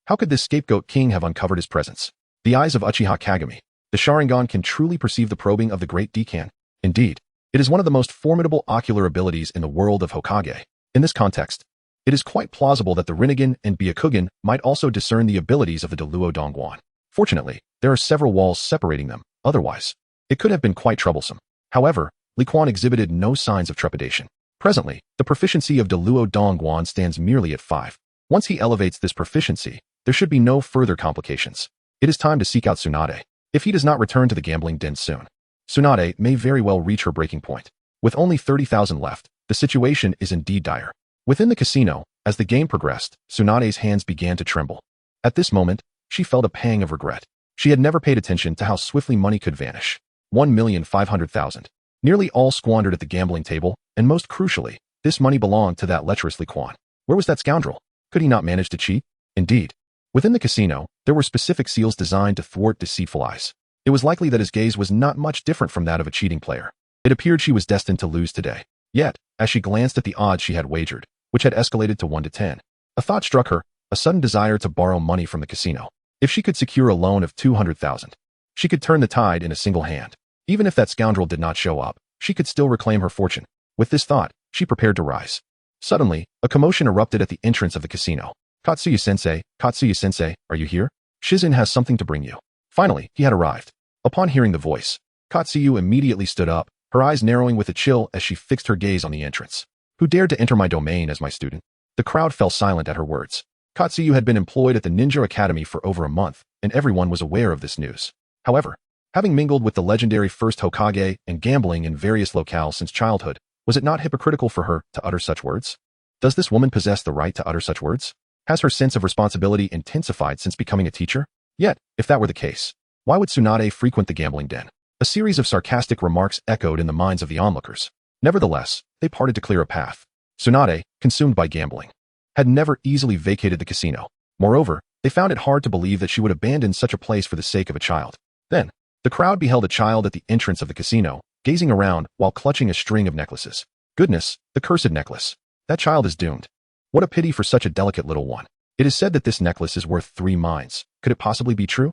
How could this scapegoat king have uncovered his presence? The eyes of Uchiha Kagami. The Sharingan can truly perceive the probing of the great Dekan. Indeed, it is one of the most formidable ocular abilities in the world of Hokage. In this context, it is quite plausible that the Rinnegan and Byakugan might also discern the abilities of the Deluo Dongguan. Fortunately, there are several walls separating them, otherwise, it could have been quite troublesome. However, Li Quan exhibited no signs of trepidation. Presently, the proficiency of Deluo Dongguan stands merely at 5. Once he elevates this proficiency, there should be no further complications. It is time to seek out Tsunade. If he does not return to the gambling den soon, Tsunade may very well reach her breaking point. With only 30,000 left, the situation is indeed dire. Within the casino, as the game progressed, Tsunade's hands began to tremble. At this moment, she felt a pang of regret. She had never paid attention to how swiftly money could vanish. 1,500,000. Nearly all squandered at the gambling table, and most crucially, this money belonged to that lecherous Li Quan. Where was that scoundrel? Could he not manage to cheat? Indeed. Within the casino, there were specific seals designed to thwart deceitful eyes. It was likely that his gaze was not much different from that of a cheating player. It appeared she was destined to lose today. Yet, as she glanced at the odds she had wagered, which had escalated to 1 to 10, a thought struck her, a sudden desire to borrow money from the casino. If she could secure a loan of 200,000, she could turn the tide in a single hand. Even if that scoundrel did not show up, she could still reclaim her fortune. With this thought, she prepared to rise. Suddenly, a commotion erupted at the entrance of the casino. Katsuya-sensei, are you here? Shizen has something to bring you. Finally, he had arrived. Upon hearing the voice, Katsuyu immediately stood up, her eyes narrowing with a chill as she fixed her gaze on the entrance. Who dared to enter my domain as my student? The crowd fell silent at her words. Katsuyu had been employed at the Ninja Academy for over a month, and everyone was aware of this news. However, having mingled with the legendary first Hokage and gambling in various locales since childhood, was it not hypocritical for her to utter such words? Does this woman possess the right to utter such words? Has her sense of responsibility intensified since becoming a teacher? Yet, if that were the case, why would Tsunade frequent the gambling den? A series of sarcastic remarks echoed in the minds of the onlookers. Nevertheless, they parted to clear a path. Tsunade, consumed by gambling, had never easily vacated the casino. Moreover, they found it hard to believe that she would abandon such a place for the sake of a child. Then, the crowd beheld a child at the entrance of the casino, gazing around while clutching a string of necklaces. Goodness, the cursed necklace. That child is doomed. What a pity for such a delicate little one. It is said that this necklace is worth 3 mines. Could it possibly be true?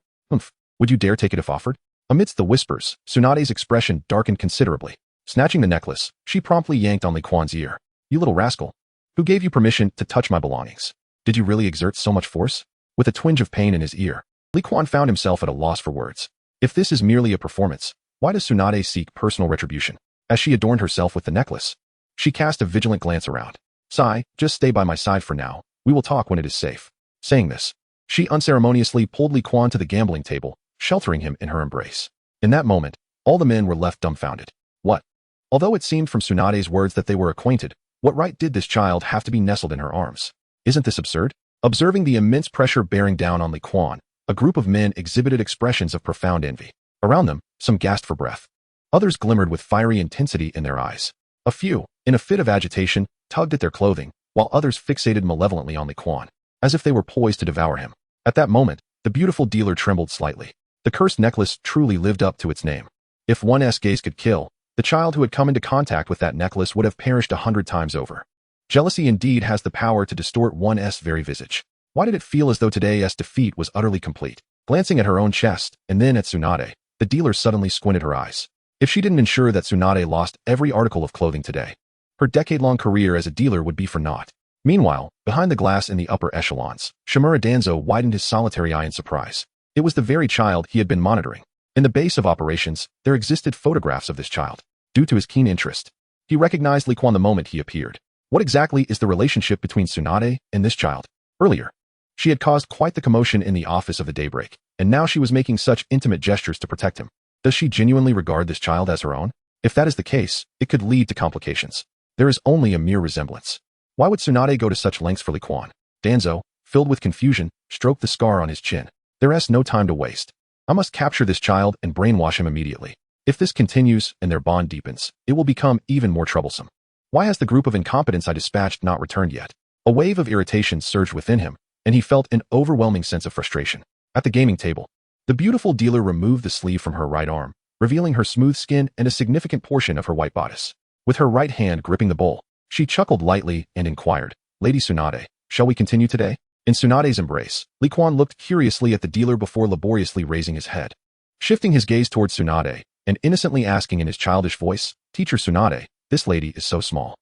Would you dare take it if offered? Amidst the whispers, Tsunade's expression darkened considerably. Snatching the necklace, she promptly yanked on Li Quan's ear. "You little rascal. Who gave you permission to touch my belongings? Did you really exert so much force?" With a twinge of pain in his ear, Li Quan found himself at a loss for words. If this is merely a performance, why does Tsunade seek personal retribution? As she adorned herself with the necklace, she cast a vigilant glance around. "Sai, just stay by my side for now. We will talk when it is safe." Saying this, she unceremoniously pulled Li Quan to the gambling table, sheltering him in her embrace. In that moment, all the men were left dumbfounded. What? Although it seemed from Tsunade's words that they were acquainted, what right did this child have to be nestled in her arms? Isn't this absurd? Observing the immense pressure bearing down on Li Quan, a group of men exhibited expressions of profound envy. Around them, some gasped for breath. Others glimmered with fiery intensity in their eyes. A few, in a fit of agitation, tugged at their clothing, while others fixated malevolently on Li Quan, as if they were poised to devour him. At that moment, the beautiful dealer trembled slightly. The cursed necklace truly lived up to its name. If one's gaze could kill, the child who had come into contact with that necklace would have perished 100 times over. Jealousy indeed has the power to distort one's very visage. Why did it feel as though today's defeat was utterly complete? Glancing at her own chest, and then at Tsunade, the dealer suddenly squinted her eyes. If she didn't ensure that Tsunade lost every article of clothing today, her decade-long career as a dealer would be for naught. Meanwhile, behind the glass in the upper echelons, Shimura Danzo widened his solitary eye in surprise. It was the very child he had been monitoring. In the base of operations, there existed photographs of this child. Due to his keen interest, he recognized Li Quan the moment he appeared. What exactly is the relationship between Tsunade and this child? Earlier, she had caused quite the commotion in the office of the Daybreak, and now she was making such intimate gestures to protect him. Does she genuinely regard this child as her own? If that is the case, it could lead to complications. There is only a mere resemblance. Why would Tsunade go to such lengths for Li Quan? Danzo, filled with confusion, stroked the scar on his chin. There is no time to waste. I must capture this child and brainwash him immediately. If this continues and their bond deepens, it will become even more troublesome. Why has the group of incompetents I dispatched not returned yet? A wave of irritation surged within him, and he felt an overwhelming sense of frustration. At the gaming table, the beautiful dealer removed the sleeve from her right arm, revealing her smooth skin and a significant portion of her white bodice. With her right hand gripping the bowl, she chuckled lightly and inquired, "Lady Tsunade, shall we continue today?" In Tsunade's embrace, Li Quan looked curiously at the dealer before laboriously raising his head. Shifting his gaze towards Tsunade, and innocently asking in his childish voice, "Teacher Tsunade, this lady is so small."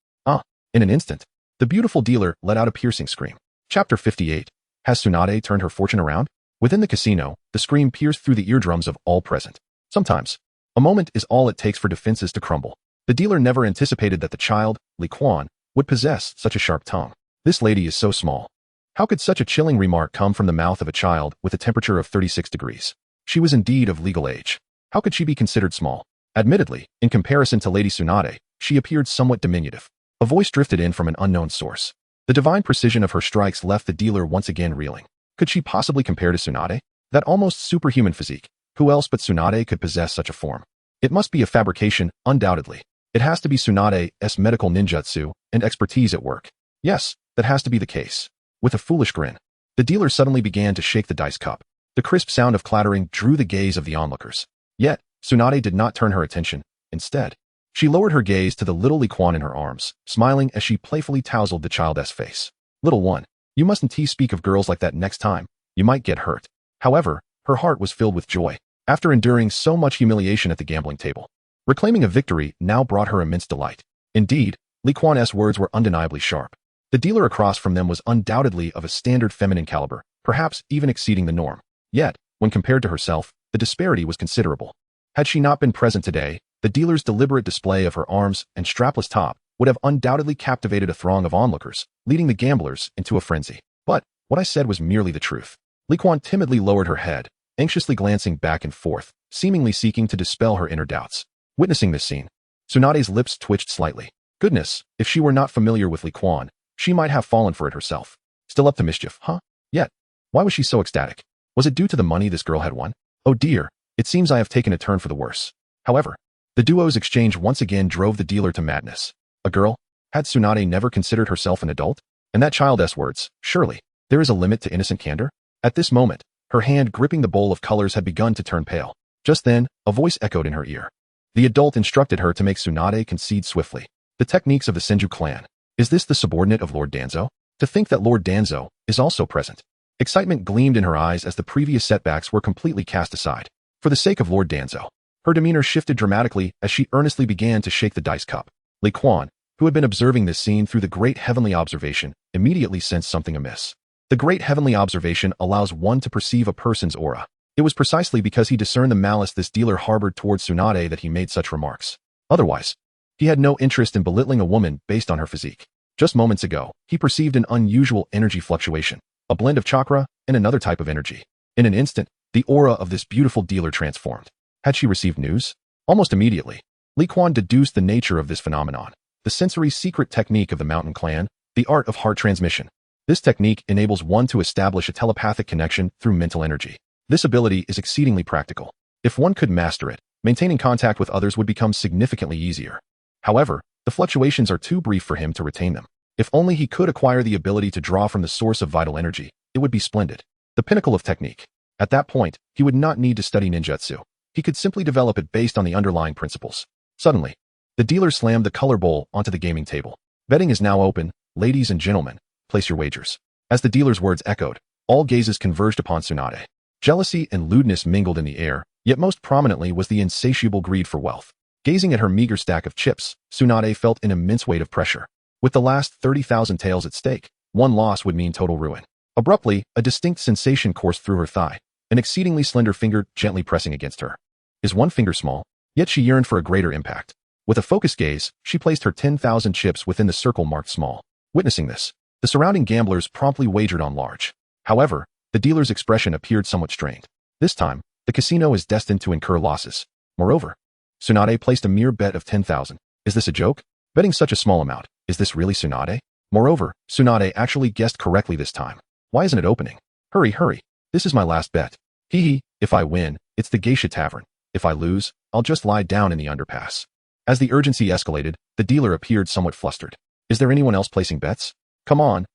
In an instant, the beautiful dealer let out a piercing scream. Chapter 58. Has Tsunade turned her fortune around? Within the casino, the scream pierced through the eardrums of all present. Sometimes, a moment is all it takes for defenses to crumble. The dealer never anticipated that the child, Li Quan, would possess such a sharp tongue. This lady is so small. How could such a chilling remark come from the mouth of a child with a temperature of 36 degrees? She was indeed of legal age. How could she be considered small? Admittedly, in comparison to Lady Tsunade, she appeared somewhat diminutive. A voice drifted in from an unknown source. The divine precision of her strikes left the dealer once again reeling. Could she possibly compare to Tsunade? That almost superhuman physique. Who else but Tsunade could possess such a form? It must be a fabrication, undoubtedly. It has to be Tsunade's medical ninjutsu and expertise at work. Yes, that has to be the case. With a foolish grin, the dealer suddenly began to shake the dice cup. The crisp sound of clattering drew the gaze of the onlookers. Yet, Tsunade did not turn her attention. Instead, she lowered her gaze to the little Li Quan in her arms, smiling as she playfully tousled the child's face. "Little one, you mustn't speak of girls like that next time. You might get hurt." However, her heart was filled with joy. After enduring so much humiliation at the gambling table, reclaiming a victory now brought her immense delight. Indeed, Li Quan's words were undeniably sharp. The dealer across from them was undoubtedly of a standard feminine caliber, perhaps even exceeding the norm. Yet, when compared to herself, the disparity was considerable. Had she not been present today, the dealer's deliberate display of her arms and strapless top would have undoubtedly captivated a throng of onlookers, leading the gamblers into a frenzy. But, what I said was merely the truth. Li Quan timidly lowered her head, anxiously glancing back and forth, seemingly seeking to dispel her inner doubts. Witnessing this scene, Tsunade's lips twitched slightly. Goodness, if she were not familiar with Li Quan, she might have fallen for it herself. Still up to mischief, huh? Yet, why was she so ecstatic? Was it due to the money this girl had won? Oh dear, it seems I have taken a turn for the worse. However, the duo's exchange once again drove the dealer to madness. A girl? Had Tsunade never considered herself an adult? And that child's words, surely, there is a limit to innocent candor? At this moment, her hand gripping the bowl of colors had begun to turn pale. Just then, a voice echoed in her ear. The adult instructed her to make Tsunade concede swiftly. The techniques of the Senju clan. Is this the subordinate of Lord Danzo? To think that Lord Danzo is also present. Excitement gleamed in her eyes as the previous setbacks were completely cast aside. For the sake of Lord Danzo. Her demeanor shifted dramatically as she earnestly began to shake the dice cup. Li Quan, who had been observing this scene through the Great Heavenly Observation, immediately sensed something amiss. The Great Heavenly Observation allows one to perceive a person's aura. It was precisely because he discerned the malice this dealer harbored towards Tsunade that he made such remarks. Otherwise, he had no interest in belittling a woman based on her physique. Just moments ago, he perceived an unusual energy fluctuation, a blend of chakra and another type of energy. In an instant, the aura of this beautiful dealer transformed. Had she received news? Almost immediately, Li Quan deduced the nature of this phenomenon. The sensory secret technique of the Mountain Clan, the art of heart transmission. This technique enables one to establish a telepathic connection through mental energy. This ability is exceedingly practical. If one could master it, maintaining contact with others would become significantly easier. However, the fluctuations are too brief for him to retain them. If only he could acquire the ability to draw from the source of vital energy, it would be splendid. The pinnacle of technique. At that point, he would not need to study ninjutsu. He could simply develop it based on the underlying principles. Suddenly, the dealer slammed the color bowl onto the gaming table. Betting is now open. Ladies and gentlemen, place your wagers. As the dealer's words echoed, all gazes converged upon Tsunade. Jealousy and lewdness mingled in the air, yet most prominently was the insatiable greed for wealth. Gazing at her meager stack of chips, Tsunade felt an immense weight of pressure. With the last 30,000 taels at stake, one loss would mean total ruin. Abruptly, a distinct sensation coursed through her thigh, an exceedingly slender finger gently pressing against her. Is one finger small? Yet she yearned for a greater impact. With a focused gaze, she placed her 10,000 chips within the circle marked small. Witnessing this, the surrounding gamblers promptly wagered on large. However, the dealer's expression appeared somewhat strained. This time, the casino is destined to incur losses. Moreover, Tsunade placed a mere bet of 10,000. Is this a joke? Betting such a small amount, is this really Tsunade? Moreover, Tsunade actually guessed correctly this time. Why isn't it opening? Hurry, hurry. This is my last bet. Hee hee, if I win, it's the Geisha Tavern. If I lose, I'll just lie down in the underpass. As the urgency escalated, the dealer appeared somewhat flustered. Is there anyone else placing bets? Come on,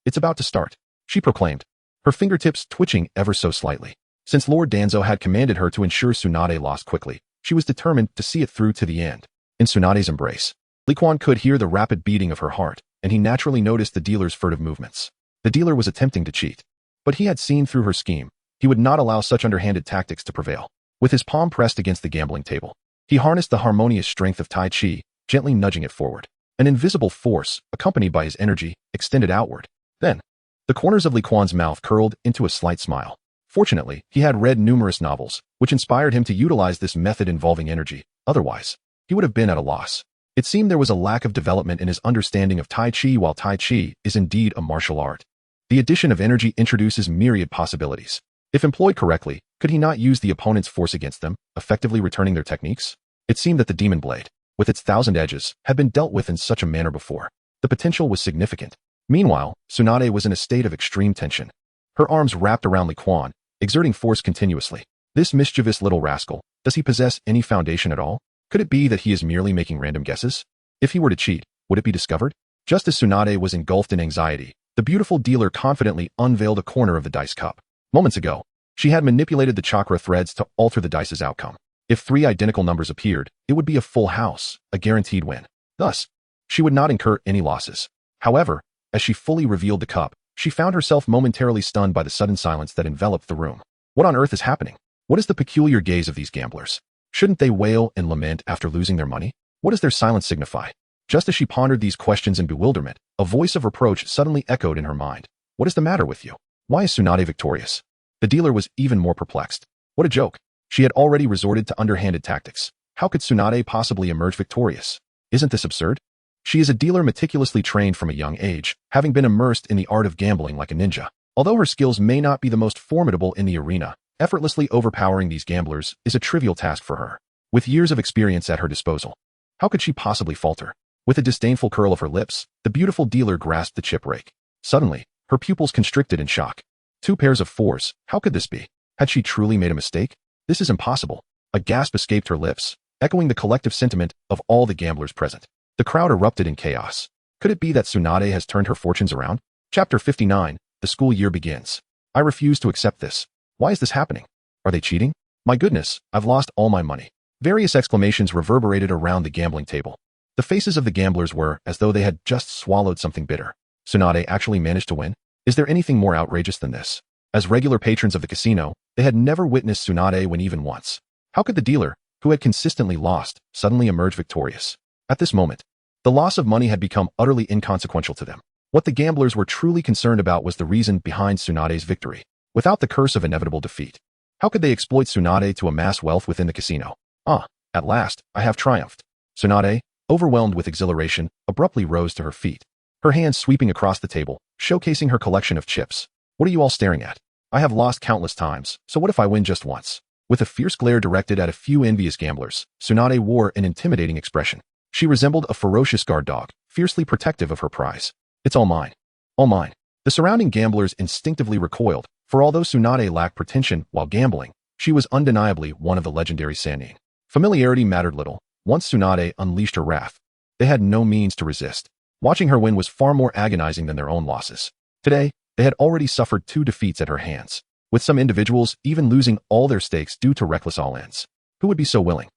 it's about to start, she proclaimed, her fingertips twitching ever so slightly. Since Lord Danzo had commanded her to ensure Tsunade lost quickly, she was determined to see it through to the end. In Tsunade's embrace, Li Quan could hear the rapid beating of her heart, and he naturally noticed the dealer's furtive movements. The dealer was attempting to cheat, but he had seen through her scheme. He would not allow such underhanded tactics to prevail. With his palm pressed against the gambling table, he harnessed the harmonious strength of Tai Chi, gently nudging it forward. An invisible force, accompanied by his energy, extended outward. Then, the corners of Li Quan's mouth curled into a slight smile. Fortunately, he had read numerous novels, which inspired him to utilize this method involving energy. Otherwise, he would have been at a loss. It seemed there was a lack of development in his understanding of Tai Chi, while Tai Chi is indeed a martial art. The addition of energy introduces myriad possibilities. If employed correctly, could he not use the opponent's force against them, effectively returning their techniques? It seemed that the demon blade, with its 1,000 edges, had been dealt with in such a manner before. The potential was significant. Meanwhile, Tsunade was in a state of extreme tension. Her arms wrapped around Li Quan, exerting force continuously. This mischievous little rascal, does he possess any foundation at all? Could it be that he is merely making random guesses? If he were to cheat, would it be discovered? Just as Tsunade was engulfed in anxiety, the beautiful dealer confidently unveiled a corner of the dice cup. Moments ago, she had manipulated the chakra threads to alter the dice's outcome. If 3 identical numbers appeared, it would be a full house, a guaranteed win. Thus, she would not incur any losses. However, as she fully revealed the cup, she found herself momentarily stunned by the sudden silence that enveloped the room. What on earth is happening? What is the peculiar gaze of these gamblers? Shouldn't they wail and lament after losing their money? What does their silence signify? Just as she pondered these questions in bewilderment, a voice of reproach suddenly echoed in her mind. What is the matter with you? Why is Tsunade victorious? The dealer was even more perplexed. What a joke. She had already resorted to underhanded tactics. How could Tsunade possibly emerge victorious? Isn't this absurd? She is a dealer meticulously trained from a young age, having been immersed in the art of gambling like a ninja. Although her skills may not be the most formidable in the arena, effortlessly overpowering these gamblers is a trivial task for her. With years of experience at her disposal, how could she possibly falter? With a disdainful curl of her lips, the beautiful dealer grasped the chip rake. Suddenly, her pupils constricted in shock. 2 pairs of 4s, how could this be? Had she truly made a mistake? This is impossible. A gasp escaped her lips, echoing the collective sentiment of all the gamblers present. The crowd erupted in chaos. Could it be that Tsunade has turned her fortunes around? Chapter 59, the school year begins. I refuse to accept this. Why is this happening? Are they cheating? My goodness, I've lost all my money. Various exclamations reverberated around the gambling table. The faces of the gamblers were as though they had just swallowed something bitter. Tsunade actually managed to win? Is there anything more outrageous than this? As regular patrons of the casino, they had never witnessed Tsunade win even once. How could the dealer, who had consistently lost, suddenly emerge victorious? At this moment, the loss of money had become utterly inconsequential to them. What the gamblers were truly concerned about was the reason behind Tsunade's victory. Without the curse of inevitable defeat, how could they exploit Tsunade to amass wealth within the casino? At last, I have triumphed. Tsunade, overwhelmed with exhilaration, abruptly rose to her feet, her hands sweeping across the table, showcasing her collection of chips. What are you all staring at? I have lost countless times, so what if I win just once? With a fierce glare directed at a few envious gamblers, Tsunade wore an intimidating expression. She resembled a ferocious guard dog, fiercely protective of her prize. It's all mine. All mine. The surrounding gamblers instinctively recoiled, for although Tsunade lacked pretension while gambling, she was undeniably one of the legendary Sannin. Familiarity mattered little. Once Tsunade unleashed her wrath, they had no means to resist. Watching her win was far more agonizing than their own losses. Today, they had already suffered 2 defeats at her hands, with some individuals even losing all their stakes due to reckless all-ins. Who would be so willing?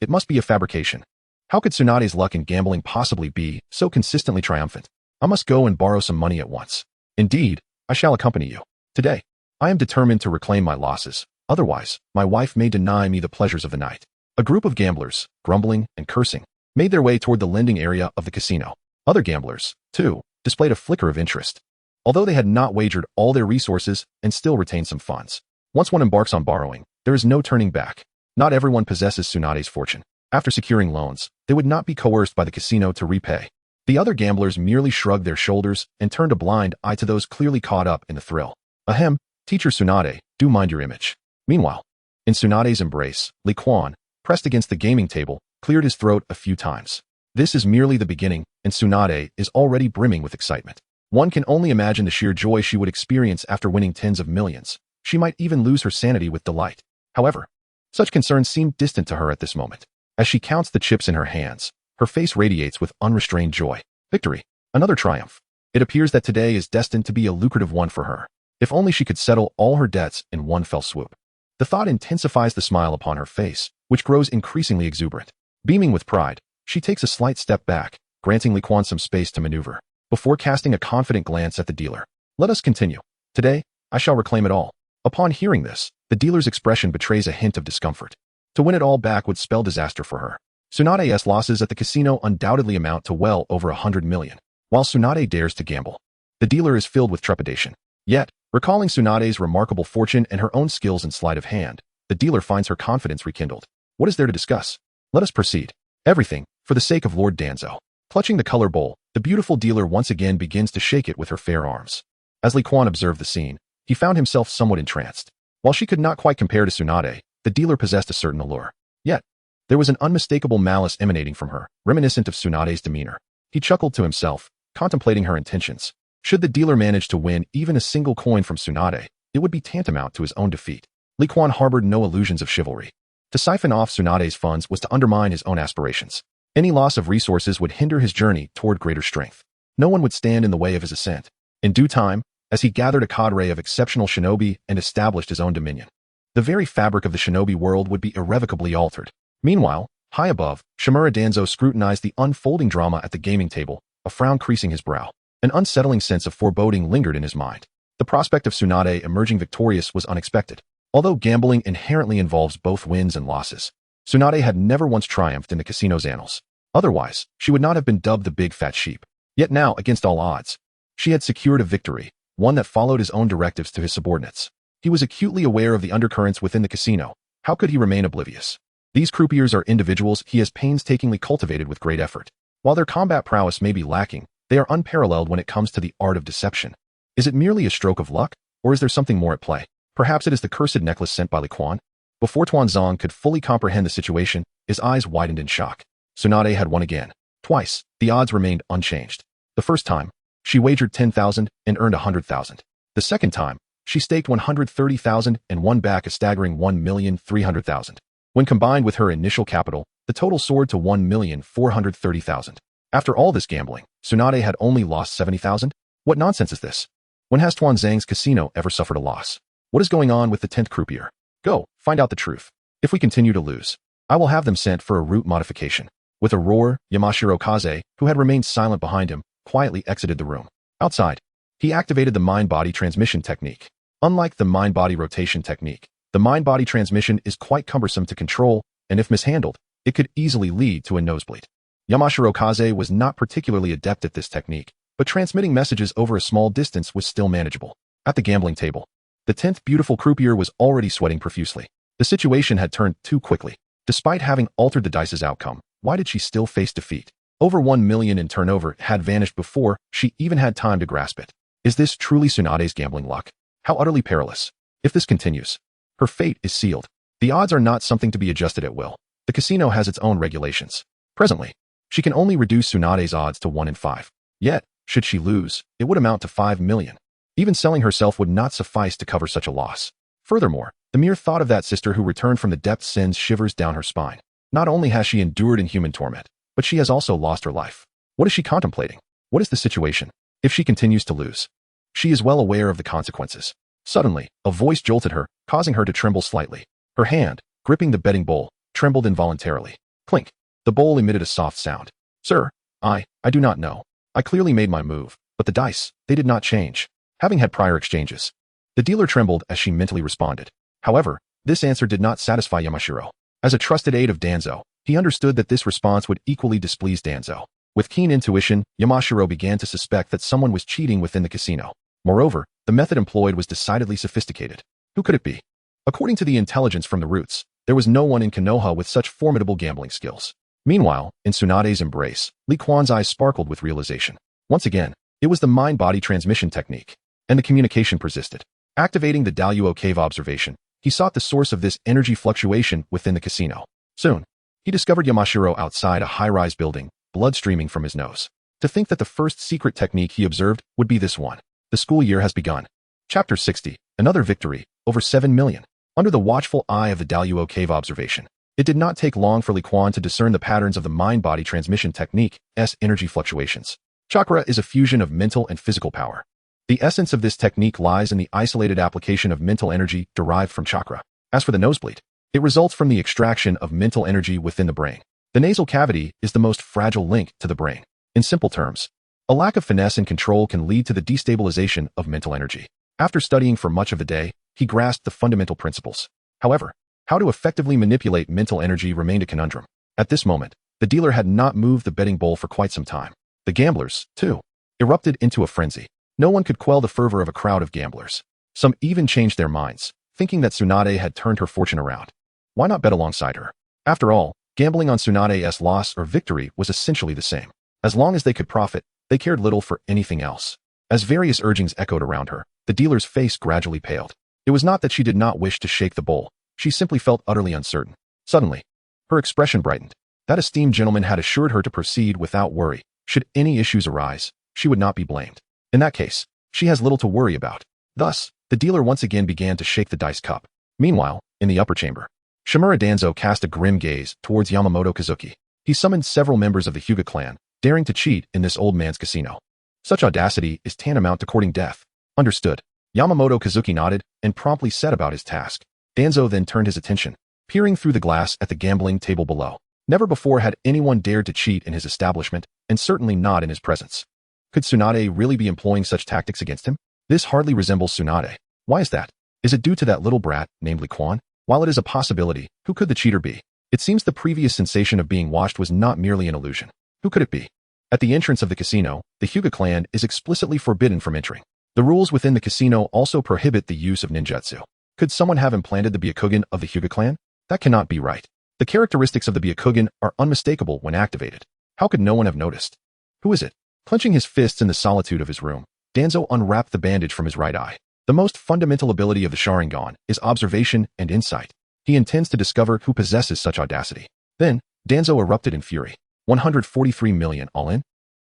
It must be a fabrication. How could Tsunade's luck in gambling possibly be so consistently triumphant? I must go and borrow some money at once. Indeed, I shall accompany you. Today, I am determined to reclaim my losses. Otherwise, my wife may deny me the pleasures of the night. A group of gamblers, grumbling and cursing, made their way toward the lending area of the casino. Other gamblers, too, displayed a flicker of interest, although they had not wagered all their resources and still retained some funds. Once one embarks on borrowing, there is no turning back. Not everyone possesses Tsunade's fortune. After securing loans, they would not be coerced by the casino to repay. The other gamblers merely shrugged their shoulders and turned a blind eye to those clearly caught up in the thrill. Ahem, teacher Tsunade, do mind your image. Meanwhile, in Tsunade's embrace, Li Quan, pressed against the gaming table, cleared his throat a few times. This is merely the beginning, and Tsunade is already brimming with excitement. One can only imagine the sheer joy she would experience after winning tens of millions. She might even lose her sanity with delight. However, such concerns seem distant to her at this moment. As she counts the chips in her hands, her face radiates with unrestrained joy. Victory. Another triumph. It appears that today is destined to be a lucrative one for her. If only she could settle all her debts in one fell swoop. The thought intensifies the smile upon her face, which grows increasingly exuberant. Beaming with pride, she takes a slight step back, granting Li Quan some space to maneuver, before casting a confident glance at the dealer. Let us continue. Today, I shall reclaim it all. Upon hearing this, the dealer's expression betrays a hint of discomfort. To win it all back would spell disaster for her. Tsunade's losses at the casino undoubtedly amount to well over 100 million. While Tsunade dares to gamble, the dealer is filled with trepidation. Yet, recalling Tsunade's remarkable fortune and her own skills in sleight of hand, the dealer finds her confidence rekindled. What is there to discuss? Let us proceed. Everything, for the sake of Lord Danzo. Clutching the color bowl, the beautiful dealer once again begins to shake it with her fair arms. As Li Quan observed the scene, he found himself somewhat entranced. While she could not quite compare to Tsunade, the dealer possessed a certain allure. Yet, there was an unmistakable malice emanating from her, reminiscent of Tsunade's demeanor. He chuckled to himself, contemplating her intentions. Should the dealer manage to win even a single coin from Tsunade, it would be tantamount to his own defeat. Li Quan harbored no illusions of chivalry. To siphon off Tsunade's funds was to undermine his own aspirations. Any loss of resources would hinder his journey toward greater strength. No one would stand in the way of his ascent. In due time, as he gathered a cadre of exceptional shinobi and established his own dominion, the very fabric of the shinobi world would be irrevocably altered. Meanwhile, high above, Shimura Danzo scrutinized the unfolding drama at the gaming table, a frown creasing his brow. An unsettling sense of foreboding lingered in his mind. The prospect of Tsunade emerging victorious was unexpected. Although gambling inherently involves both wins and losses, Tsunade had never once triumphed in the casino's annals. Otherwise, she would not have been dubbed the big fat sheep. Yet now, against all odds, she had secured a victory, one that followed his own directives to his subordinates. He was acutely aware of the undercurrents within the casino. How could he remain oblivious? These croupiers are individuals he has painstakingly cultivated with great effort. While their combat prowess may be lacking, they are unparalleled when it comes to the art of deception. Is it merely a stroke of luck, or is there something more at play? Perhaps it is the cursed necklace sent by Li Quan? Before Tuanzong could fully comprehend the situation, his eyes widened in shock. Tsunade had won again. Twice, the odds remained unchanged. The first time, she wagered 10,000 and earned 100,000. The second time, she staked 130,000 and won back a staggering 1,300,000. When combined with her initial capital, the total soared to 1,430,000. After all this gambling, Tsunade had only lost 70,000? What nonsense is this? When has Tuanzang's casino ever suffered a loss? What is going on with the 10th croupier? Go, find out the truth. If we continue to lose, I will have them sent for a route modification. With a roar, Yamashiro Kaze, who had remained silent behind him, quietly exited the room. Outside, he activated the mind-body transmission technique. Unlike the mind-body rotation technique, the mind-body transmission is quite cumbersome to control, and if mishandled, it could easily lead to a nosebleed. Yamashiro Kaze was not particularly adept at this technique, but transmitting messages over a small distance was still manageable. At the gambling table, the 10th beautiful croupier was already sweating profusely. The situation had turned too quickly. Despite having altered the dice's outcome, why did she still face defeat? Over 1 million in turnover had vanished before she even had time to grasp it. Is this truly Tsunade's gambling luck? How utterly perilous. If this continues, her fate is sealed. The odds are not something to be adjusted at will. The casino has its own regulations. Presently, she can only reduce Tsunade's odds to 1 in 5. Yet, should she lose, it would amount to 5 million. Even selling herself would not suffice to cover such a loss. Furthermore, the mere thought of that sister who returned from the depths sends shivers down her spine. Not only has she endured inhuman torment, but she has also lost her life. What is she contemplating? What is the situation? If she continues to lose, she is well aware of the consequences. Suddenly, a voice jolted her, causing her to tremble slightly. Her hand, gripping the betting bowl, trembled involuntarily. Clink. The bowl emitted a soft sound. Sir, I do not know. I clearly made my move, but the dice, they did not change. Having had prior exchanges, the dealer trembled as she mentally responded. However, this answer did not satisfy Yamashiro. As a trusted aide of Danzo, he understood that this response would equally displease Danzo. With keen intuition, Yamashiro began to suspect that someone was cheating within the casino. Moreover, the method employed was decidedly sophisticated. Who could it be? According to the intelligence from the roots, there was no one in Konoha with such formidable gambling skills. Meanwhile, in Tsunade's embrace, Li Quan's eyes sparkled with realization. Once again, it was the mind-body transmission technique, and the communication persisted. Activating the Daluo cave observation, he sought the source of this energy fluctuation within the casino. Soon, he discovered Yamashiro outside a high-rise building, blood streaming from his nose. To think that the first secret technique he observed would be this one. The school year has begun. Chapter 60, another victory, over 7 million. Under the watchful eye of the Daluo cave observation, it did not take long for Li Quan to discern the patterns of the mind-body transmission technique's energy fluctuations. Chakra is a fusion of mental and physical power. The essence of this technique lies in the isolated application of mental energy derived from chakra. As for the nosebleed, it results from the extraction of mental energy within the brain. The nasal cavity is the most fragile link to the brain. In simple terms, a lack of finesse and control can lead to the destabilization of mental energy. After studying for much of the day, he grasped the fundamental principles. However, how to effectively manipulate mental energy remained a conundrum. At this moment, the dealer had not moved the betting bowl for quite some time. The gamblers, too, erupted into a frenzy. No one could quell the fervor of a crowd of gamblers. Some even changed their minds, thinking that Tsunade had turned her fortune around. Why not bet alongside her? After all, gambling on Tsunade's loss or victory was essentially the same. As long as they could profit, they cared little for anything else. As various urgings echoed around her, the dealer's face gradually paled. It was not that she did not wish to shake the bowl. She simply felt utterly uncertain. Suddenly, her expression brightened. That esteemed gentleman had assured her to proceed without worry. Should any issues arise, she would not be blamed. In that case, she has little to worry about. Thus, the dealer once again began to shake the dice cup. Meanwhile, in the upper chamber, Shimura Danzo cast a grim gaze towards Yamamoto Kazuki. He summoned several members of the Hyuga clan, daring to cheat in this old man's casino. Such audacity is tantamount to courting death. Understood. Yamamoto Kazuki nodded and promptly set about his task. Danzo then turned his attention, peering through the glass at the gambling table below. Never before had anyone dared to cheat in his establishment, and certainly not in his presence. Could Tsunade really be employing such tactics against him? This hardly resembles Tsunade. Why is that? Is it due to that little brat, named Li Quan? While it is a possibility, who could the cheater be? It seems the previous sensation of being watched was not merely an illusion. Who could it be? At the entrance of the casino, the Hyuga clan is explicitly forbidden from entering. The rules within the casino also prohibit the use of ninjutsu. Could someone have implanted the Byakugan of the Hyuga clan? That cannot be right. The characteristics of the Byakugan are unmistakable when activated. How could no one have noticed? Who is it? Clenching his fists in the solitude of his room, Danzo unwrapped the bandage from his right eye. The most fundamental ability of the Sharingan is observation and insight. He intends to discover who possesses such audacity. Then, Danzo erupted in fury. 143 million all in?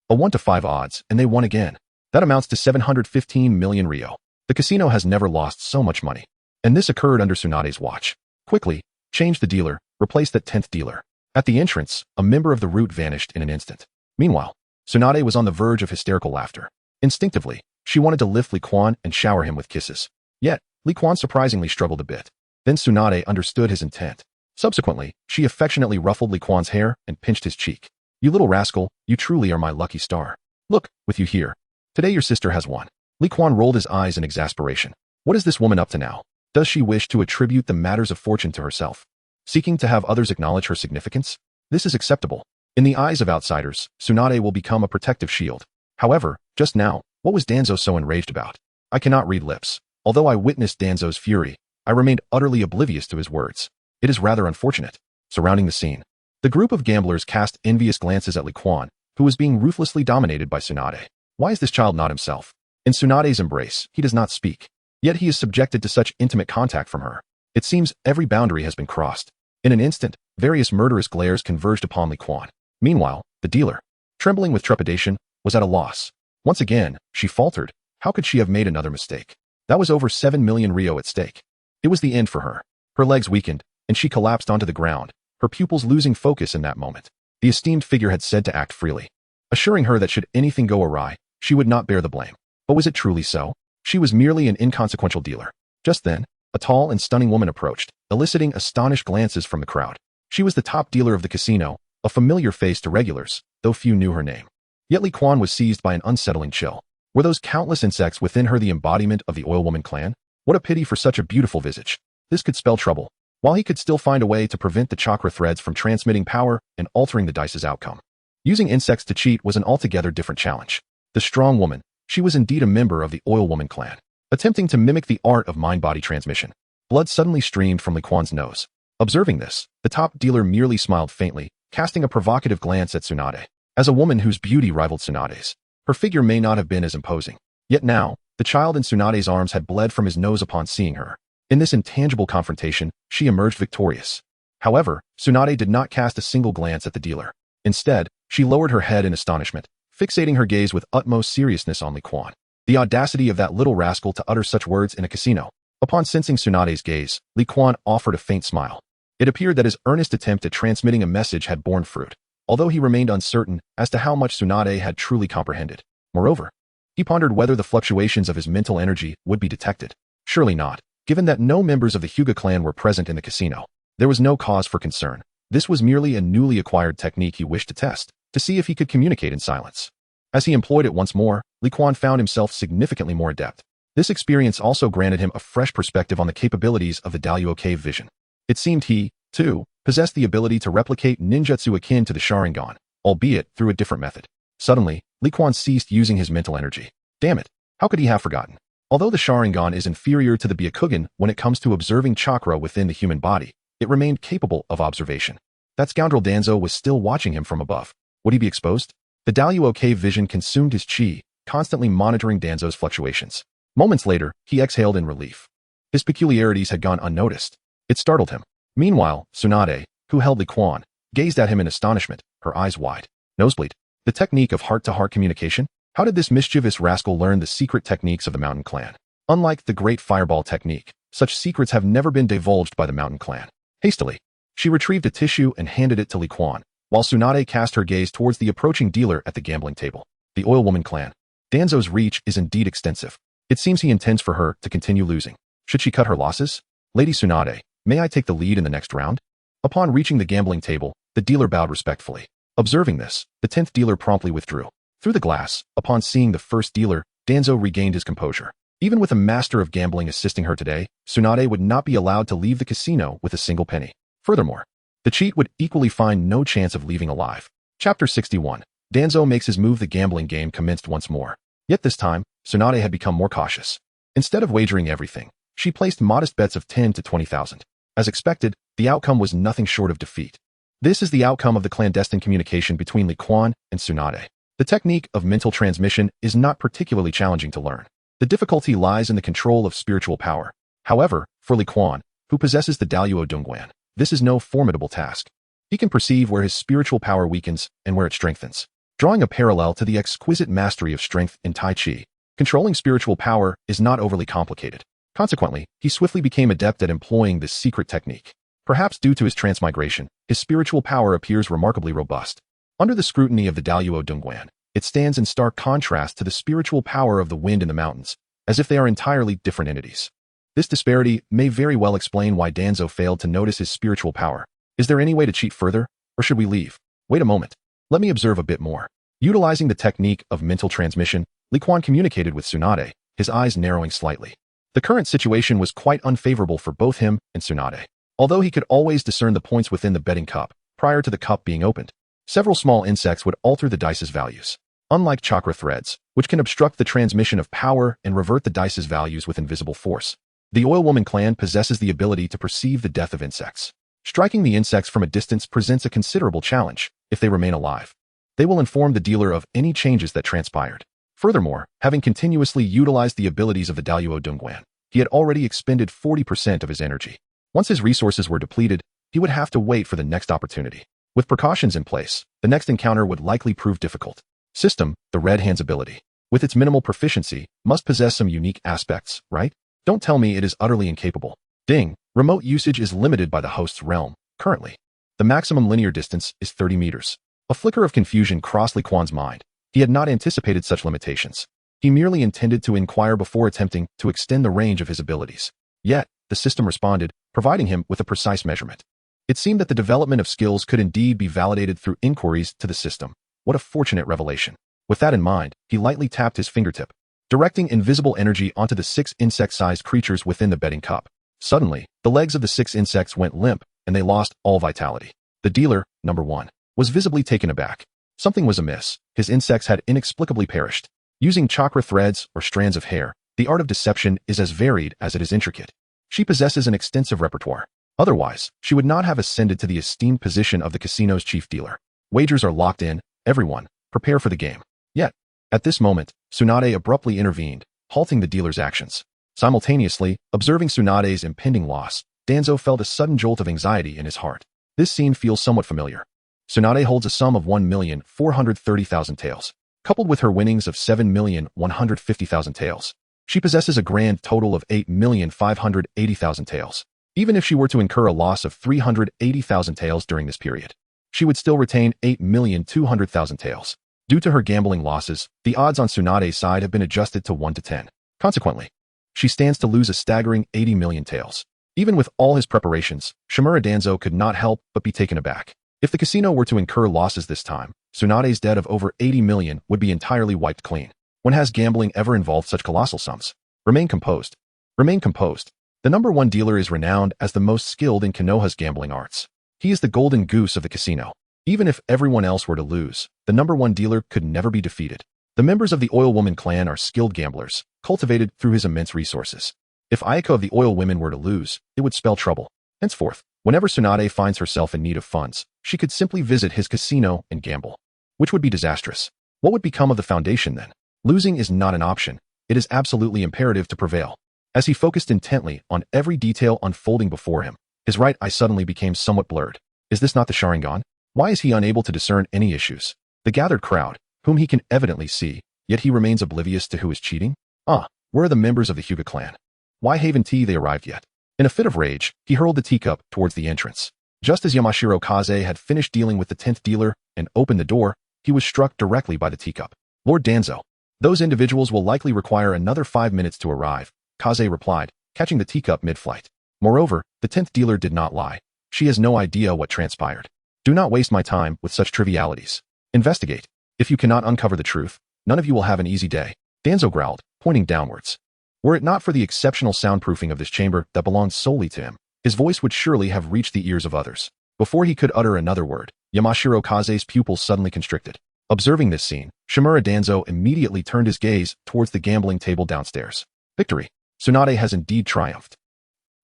A 1 to 5 odds, and they won again. That amounts to 715 million Ryo. The casino has never lost so much money. And this occurred under Tsunade's watch. Quickly, change the dealer, replace that 10th dealer. At the entrance, a member of the route vanished in an instant. Meanwhile, Tsunade was on the verge of hysterical laughter. Instinctively, she wanted to lift Li Quan and shower him with kisses. Yet, Li Quan surprisingly struggled a bit. Then Tsunade understood his intent. Subsequently, she affectionately ruffled Li Quan's hair and pinched his cheek. You little rascal, you truly are my lucky star. Look, with you here. Today your sister has won. Li Quan rolled his eyes in exasperation. What is this woman up to now? Does she wish to attribute the matters of fortune to herself, seeking to have others acknowledge her significance? This is acceptable. In the eyes of outsiders, Tsunade will become a protective shield. However, just now, what was Danzo so enraged about? I cannot read lips. Although I witnessed Danzo's fury, I remained utterly oblivious to his words. It is rather unfortunate. Surrounding the scene, the group of gamblers cast envious glances at Li Quan, who was being ruthlessly dominated by Tsunade. Why is this child not himself? In Tsunade's embrace, he does not speak. Yet he is subjected to such intimate contact from her. It seems every boundary has been crossed. In an instant, various murderous glares converged upon Li Quan. Meanwhile, the dealer, trembling with trepidation, was at a loss. Once again, she faltered. How could she have made another mistake? That was over 7 million Rio at stake. It was the end for her. Her legs weakened, and she collapsed onto the ground, her pupils losing focus in that moment. The esteemed figure had said to act freely, assuring her that should anything go awry, she would not bear the blame. But was it truly so? She was merely an inconsequential dealer. Just then, a tall and stunning woman approached, eliciting astonished glances from the crowd. She was the top dealer of the casino, a familiar face to regulars, though few knew her name. Yet Li Quan was seized by an unsettling chill. Were those countless insects within her the embodiment of the Oil Woman clan? What a pity for such a beautiful visage. This could spell trouble. While he could still find a way to prevent the chakra threads from transmitting power and altering the dice's outcome. Using insects to cheat was an altogether different challenge. The strong woman, she was indeed a member of the Oil Woman clan, attempting to mimic the art of mind-body transmission. Blood suddenly streamed from Li Quan's nose. Observing this, the top dealer merely smiled faintly, casting a provocative glance at Tsunade. As a woman whose beauty rivaled Tsunade's, her figure may not have been as imposing. Yet now, the child in Tsunade's arms had bled from his nose upon seeing her. In this intangible confrontation, she emerged victorious. However, Tsunade did not cast a single glance at the dealer. Instead, she lowered her head in astonishment, fixating her gaze with utmost seriousness on Li Quan. The audacity of that little rascal to utter such words in a casino. Upon sensing Tsunade's gaze, Li Quan offered a faint smile. It appeared that his earnest attempt at transmitting a message had borne fruit, although he remained uncertain as to how much Tsunade had truly comprehended. Moreover, he pondered whether the fluctuations of his mental energy would be detected. Surely not, given that no members of the Hyuga clan were present in the casino. There was no cause for concern. This was merely a newly acquired technique he wished to test, to see if he could communicate in silence. As he employed it once more, Li Quan found himself significantly more adept. This experience also granted him a fresh perspective on the capabilities of the Daluo Cave vision. It seemed he, too, possessed the ability to replicate ninjutsu akin to the Sharingan, albeit through a different method. Suddenly, Li Quan ceased using his mental energy. Damn it, how could he have forgotten? Although the Sharingan is inferior to the Byakugan when it comes to observing chakra within the human body, it remained capable of observation. That scoundrel Danzo was still watching him from above. Would he be exposed? The Daluo Cave vision consumed his chi, constantly monitoring Danzo's fluctuations. Moments later, he exhaled in relief. His peculiarities had gone unnoticed. It startled him. Meanwhile, Tsunade, who held Li Quan, gazed at him in astonishment, her eyes wide. Nosebleed. The technique of heart-to-heart communication? How did this mischievous rascal learn the secret techniques of the Mountain Clan? Unlike the Great Fireball technique, such secrets have never been divulged by the Mountain Clan. Hastily, she retrieved a tissue and handed it to Li Quan, while Tsunade cast her gaze towards the approaching dealer at the gambling table. The Oil Woman clan. Danzo's reach is indeed extensive. It seems he intends for her to continue losing. Should she cut her losses? Lady Tsunade, may I take the lead in the next round? Upon reaching the gambling table, the dealer bowed respectfully. Observing this, the 10th dealer promptly withdrew. Through the glass, upon seeing the first dealer, Danzo regained his composure. Even with a master of gambling assisting her today, Tsunade would not be allowed to leave the casino with a single penny. Furthermore, the cheat would equally find no chance of leaving alive. Chapter 61. Danzo makes his move. The gambling game commenced once more. Yet this time, Tsunade had become more cautious. Instead of wagering everything, she placed modest bets of 10 to 20,000. As expected, the outcome was nothing short of defeat. This is the outcome of the clandestine communication between Li Quan and Tsunade. The technique of mental transmission is not particularly challenging to learn. The difficulty lies in the control of spiritual power. However, for Li Quan, who possesses the Daluo Dongguan, this is no formidable task. He can perceive where his spiritual power weakens and where it strengthens. Drawing a parallel to the exquisite mastery of strength in Tai Chi, controlling spiritual power is not overly complicated. Consequently, he swiftly became adept at employing this secret technique. Perhaps due to his transmigration, his spiritual power appears remarkably robust. Under the scrutiny of the Daluo Dongguan, it stands in stark contrast to the spiritual power of the wind in the mountains, as if they are entirely different entities. This disparity may very well explain why Danzo failed to notice his spiritual power. Is there any way to cheat further, or should we leave? Wait a moment. Let me observe a bit more. Utilizing the technique of mental transmission, Li Quan communicated with Tsunade, his eyes narrowing slightly. The The current situation was quite unfavorable for both him and Tsunade. Although he could always discern the points within the betting cup prior to the cup being opened, several small insects would alter the dice's values. Unlike chakra threads, which can obstruct the transmission of power and revert the dice's values with invisible force, the Oil Woman clan possesses the ability to perceive the death of insects. Striking the insects from a distance presents a considerable challenge. If they remain alive, they will inform the dealer of any changes that transpired. Furthermore, having continuously utilized the abilities of the Daluo Dongguan, he had already expended 40% of his energy. Once his resources were depleted, he would have to wait for the next opportunity. With precautions in place, the next encounter would likely prove difficult. System, the Red Hand's ability, with its minimal proficiency, must possess some unique aspects, right? Don't tell me it is utterly incapable. Ding, remote usage is limited by the host's realm, currently. The maximum linear distance is 30 meters. A flicker of confusion crossed Li Quan's mind. He had not anticipated such limitations. He merely intended to inquire before attempting to extend the range of his abilities. Yet, the system responded, providing him with a precise measurement. It seemed that the development of skills could indeed be validated through inquiries to the system. What a fortunate revelation. With that in mind, he lightly tapped his fingertip, directing invisible energy onto the 6 insect-sized creatures within the betting cup. Suddenly, the legs of the 6 insects went limp, and they lost all vitality. The dealer, number 1, was visibly taken aback. Something was amiss. His insects had inexplicably perished. Using chakra threads or strands of hair, the art of deception is as varied as it is intricate. She possesses an extensive repertoire. Otherwise, she would not have ascended to the esteemed position of the casino's chief dealer. Wagers are locked in. Everyone, prepare for the game. Yet, at this moment, Tsunade abruptly intervened, halting the dealer's actions. Simultaneously, observing Tsunade's impending loss, Danzo felt a sudden jolt of anxiety in his heart. This scene feels somewhat familiar. Tsunade holds a sum of 1,430,000 taels. Coupled with her winnings of 7,150,000 taels, she possesses a grand total of 8,580,000 taels. Even if she were to incur a loss of 380,000 taels during this period, she would still retain 8,200,000 taels. Due to her gambling losses, the odds on Tsunade's side have been adjusted to 1 to 10. Consequently, she stands to lose a staggering 80 million taels. Even with all his preparations, Shimura Danzo could not help but be taken aback. If the casino were to incur losses this time, Tsunade's debt of over 80 million would be entirely wiped clean. When has gambling ever involved such colossal sums? Remain composed. Remain composed. The number 1 dealer is renowned as the most skilled in Konoha's gambling arts. He is the golden goose of the casino. Even if everyone else were to lose, the number 1 dealer could never be defeated. The members of the Oil Woman clan are skilled gamblers, cultivated through his immense resources. If Ayako of the Oil Women were to lose, it would spell trouble. Henceforth, whenever Tsunade finds herself in need of funds, she could simply visit his casino and gamble, which would be disastrous. What would become of the foundation then? Losing is not an option. It is absolutely imperative to prevail. As he focused intently on every detail unfolding before him, his right eye suddenly became somewhat blurred. Is this not the Sharingan? Why is he unable to discern any issues? The gathered crowd, whom he can evidently see, yet he remains oblivious to who is cheating? Where are the members of the Hyuga clan? Why haven't they arrived yet? In a fit of rage, he hurled the teacup towards the entrance. Just as Yamashiro Kaze had finished dealing with the 10th dealer and opened the door, he was struck directly by the teacup. Lord Danzo, those individuals will likely require another 5 minutes to arrive, Kaze replied, catching the teacup mid-flight. Moreover, the 10th dealer did not lie. She has no idea what transpired. Do not waste my time with such trivialities. Investigate. If you cannot uncover the truth, none of you will have an easy day. Danzo growled, pointing downwards. Were it not for the exceptional soundproofing of this chamber that belongs solely to him, his voice would surely have reached the ears of others. Before he could utter another word, Yamashiro Kaze's pupils suddenly constricted. Observing this scene, Shimura Danzo immediately turned his gaze towards the gambling table downstairs. Victory! Tsunade has indeed triumphed.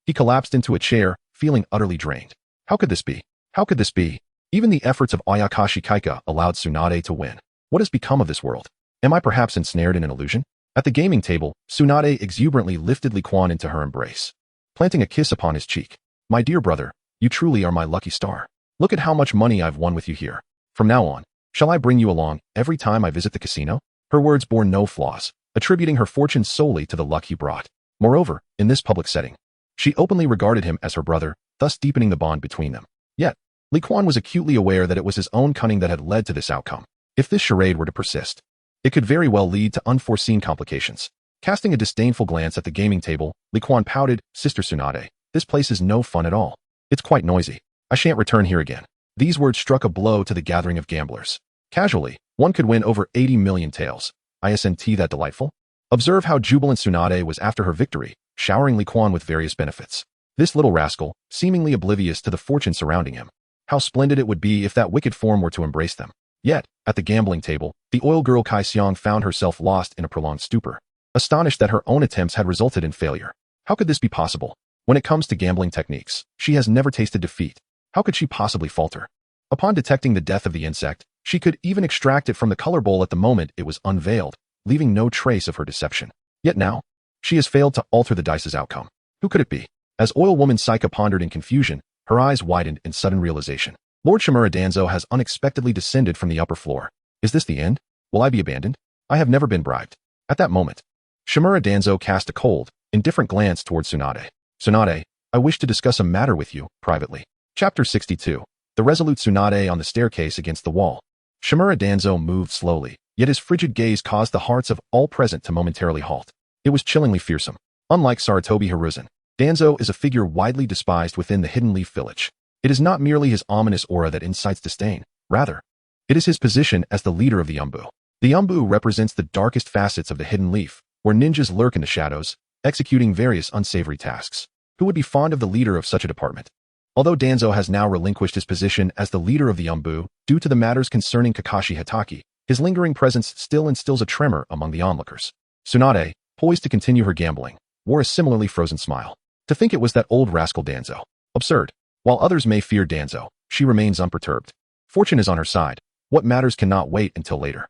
He collapsed into a chair, feeling utterly drained. How could this be? How could this be? Even the efforts of Ayakashi Kaika allowed Tsunade to win. What has become of this world? Am I perhaps ensnared in an illusion? At the gaming table, Tsunade exuberantly lifted Li Quan into her embrace, planting a kiss upon his cheek. My dear brother, you truly are my lucky star. Look at how much money I've won with you here. From now on, shall I bring you along every time I visit the casino? Her words bore no flaws, attributing her fortune solely to the luck he brought. Moreover, in this public setting, she openly regarded him as her brother, thus deepening the bond between them. Yet, Li Quan was acutely aware that it was his own cunning that had led to this outcome. If this charade were to persist, it could very well lead to unforeseen complications. Casting a disdainful glance at the gaming table, Li Quan pouted, Sister Tsunade, this place is no fun at all. It's quite noisy. I shan't return here again. These words struck a blow to the gathering of gamblers. Casually, one could win over 80 million taels. Isn't that delightful? Observe how jubilant Tsunade was after her victory, showering Li Quan with various benefits. This little rascal, seemingly oblivious to the fortune surrounding him. How splendid it would be if that wicked form were to embrace them. Yet, at the gambling table, the oil girl Kai Xiang found herself lost in a prolonged stupor, astonished that her own attempts had resulted in failure. How could this be possible? When it comes to gambling techniques, she has never tasted defeat. How could she possibly falter? Upon detecting the death of the insect, she could even extract it from the color bowl at the moment it was unveiled, leaving no trace of her deception. Yet now, she has failed to alter the dice's outcome. Who could it be? As Oil Woman Saika pondered in confusion, her eyes widened in sudden realization. Lord Shimura Danzo has unexpectedly descended from the upper floor. Is this the end? Will I be abandoned? I have never been bribed. At that moment, Shimura Danzo cast a cold, indifferent glance towards Tsunade. Tsunade, I wish to discuss a matter with you, privately. Chapter 62. The resolute Tsunade on the staircase against the wall. Shimura Danzo moved slowly, yet his frigid gaze caused the hearts of all present to momentarily halt. It was chillingly fearsome. Unlike Sarutobi Hiruzen, Danzo is a figure widely despised within the Hidden Leaf Village. It is not merely his ominous aura that incites disdain. Rather, it is his position as the leader of the Umbu. The Umbu represents the darkest facets of the Hidden Leaf, where ninjas lurk in the shadows, executing various unsavory tasks. Who would be fond of the leader of such a department? Although Danzo has now relinquished his position as the leader of the Umbu due to the matters concerning Kakashi Hitaki, his lingering presence still instills a tremor among the onlookers. Tsunade, poised to continue her gambling, wore a similarly frozen smile. To think it was that old rascal Danzo. Absurd. While others may fear Danzo, she remains unperturbed. Fortune is on her side. What matters cannot wait until later.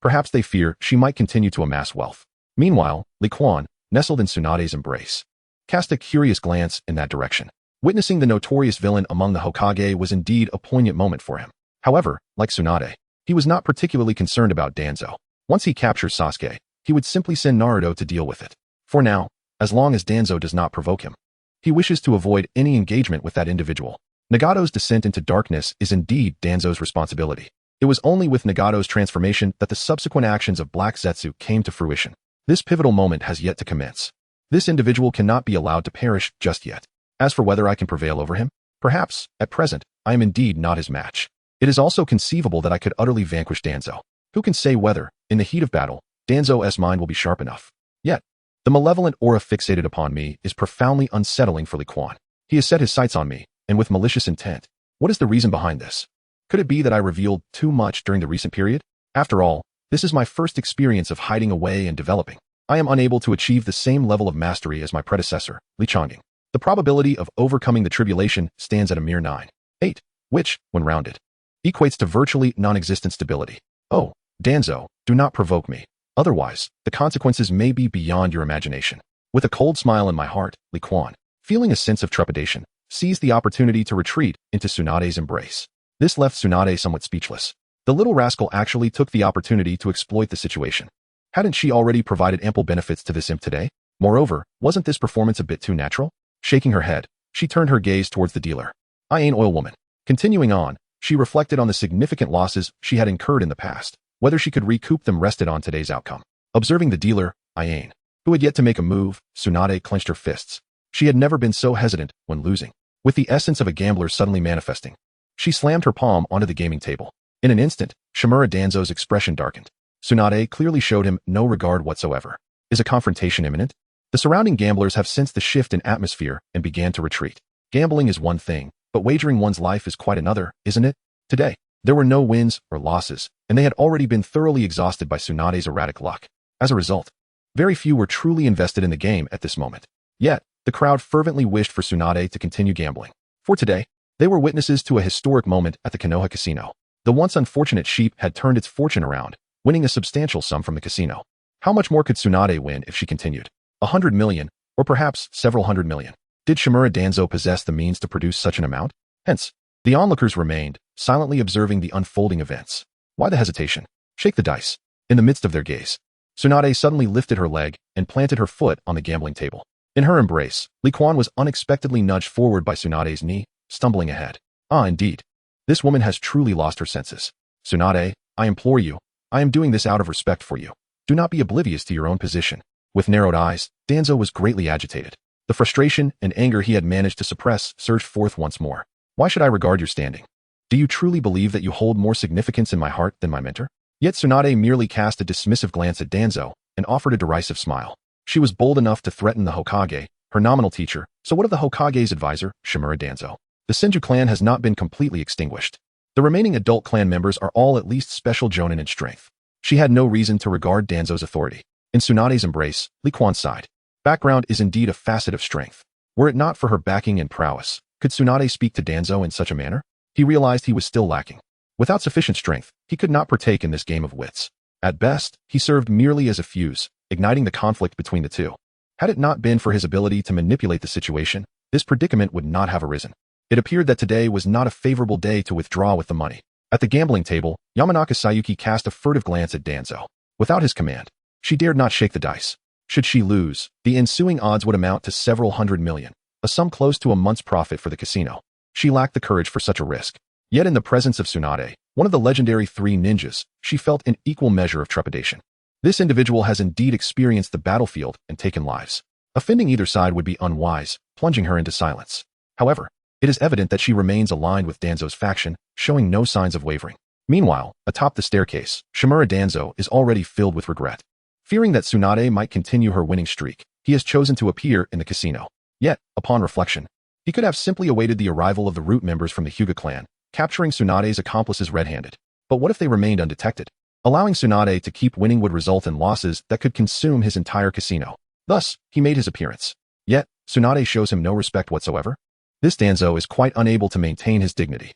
Perhaps they fear she might continue to amass wealth. Meanwhile, Li Quan, nestled in Tsunade's embrace, cast a curious glance in that direction. Witnessing the notorious villain among the Hokage was indeed a poignant moment for him. However, like Tsunade, he was not particularly concerned about Danzo. Once he captures Sasuke, he would simply send Naruto to deal with it. For now, as long as Danzo does not provoke him, he wishes to avoid any engagement with that individual. Nagato's descent into darkness is indeed Danzo's responsibility. It was only with Nagato's transformation that the subsequent actions of Black Zetsu came to fruition. This pivotal moment has yet to commence. This individual cannot be allowed to perish just yet. As for whether I can prevail over him, perhaps, at present, I am indeed not his match. It is also conceivable that I could utterly vanquish Danzo. Who can say whether, in the heat of battle, Danzo's mind will be sharp enough? Yet, the malevolent aura fixated upon me is profoundly unsettling for Li Quan. He has set his sights on me, and with malicious intent. What is the reason behind this? Could it be that I revealed too much during the recent period? After all, this is my first experience of hiding away and developing. I am unable to achieve the same level of mastery as my predecessor, Li Changing. The probability of overcoming the tribulation stands at a mere 9.8, which, when rounded, equates to virtually non-existent stability. Oh, Danzo, do not provoke me. Otherwise, the consequences may be beyond your imagination. With a cold smile in my heart, Li Quan, feeling a sense of trepidation, seized the opportunity to retreat into Tsunade's embrace. This left Tsunade somewhat speechless. The little rascal actually took the opportunity to exploit the situation. Hadn't she already provided ample benefits to this imp today? Moreover, wasn't this performance a bit too natural? Shaking her head, she turned her gaze towards the dealer. I ain't Oil Woman. Continuing on, she reflected on the significant losses she had incurred in the past. Whether she could recoup them rested on today's outcome. Observing the dealer, Iane, who had yet to make a move, Tsunade clenched her fists. She had never been so hesitant when losing. With the essence of a gambler suddenly manifesting, she slammed her palm onto the gaming table. In an instant, Shimura Danzo's expression darkened. Tsunade clearly showed him no regard whatsoever. Is a confrontation imminent? The surrounding gamblers have sensed the shift in atmosphere and began to retreat. Gambling is one thing, but wagering one's life is quite another, isn't it? Today, there were no wins or losses, and they had already been thoroughly exhausted by Tsunade's erratic luck. As a result, very few were truly invested in the game at this moment. Yet, the crowd fervently wished for Tsunade to continue gambling. For today, they were witnesses to a historic moment at the Konoha Casino. The once unfortunate sheep had turned its fortune around, winning a substantial sum from the casino. How much more could Tsunade win if she continued? 100 million, or perhaps several hundred million. Did Shimura Danzo possess the means to produce such an amount? Hence, the onlookers remained, silently observing the unfolding events. Why the hesitation? Shake the dice. In the midst of their gaze, Tsunade suddenly lifted her leg and planted her foot on the gambling table. In her embrace, Li Quan was unexpectedly nudged forward by Tsunade's knee, stumbling ahead. Ah, indeed. This woman has truly lost her senses. Tsunade, I implore you, I am doing this out of respect for you. Do not be oblivious to your own position. With narrowed eyes, Danzo was greatly agitated. The frustration and anger he had managed to suppress surged forth once more. Why should I regard your standing? Do you truly believe that you hold more significance in my heart than my mentor? Yet Tsunade merely cast a dismissive glance at Danzo and offered a derisive smile. She was bold enough to threaten the Hokage, her nominal teacher, so what of the Hokage's advisor, Shimura Danzo? The Senju clan has not been completely extinguished. The remaining adult clan members are all at least special jonin in strength. She had no reason to regard Danzo's authority. In Tsunade's embrace, Li Kuan sighed. Background is indeed a facet of strength. Were it not for her backing and prowess, could Tsunade speak to Danzo in such a manner? He realized he was still lacking. Without sufficient strength, he could not partake in this game of wits. At best, he served merely as a fuse, igniting the conflict between the two. Had it not been for his ability to manipulate the situation, this predicament would not have arisen. It appeared that today was not a favorable day to withdraw with the money. At the gambling table, Yamanaka Sayuki cast a furtive glance at Danzo. Without his command, she dared not shake the dice. Should she lose, the ensuing odds would amount to several hundred million, a sum close to a month's profit for the casino. She lacked the courage for such a risk. Yet in the presence of Tsunade, one of the legendary three ninjas, she felt an equal measure of trepidation. This individual has indeed experienced the battlefield and taken lives. Offending either side would be unwise, plunging her into silence. However, it is evident that she remains aligned with Danzo's faction, showing no signs of wavering. Meanwhile, atop the staircase, Shimura Danzo is already filled with regret. Fearing that Tsunade might continue her winning streak, he has chosen to appear in the casino. Yet, upon reflection, he could have simply awaited the arrival of the root members from the Hyuga clan, capturing Tsunade's accomplices red-handed. But what if they remained undetected? Allowing Tsunade to keep winning would result in losses that could consume his entire casino. Thus, he made his appearance. Yet, Tsunade shows him no respect whatsoever. This Danzo is quite unable to maintain his dignity.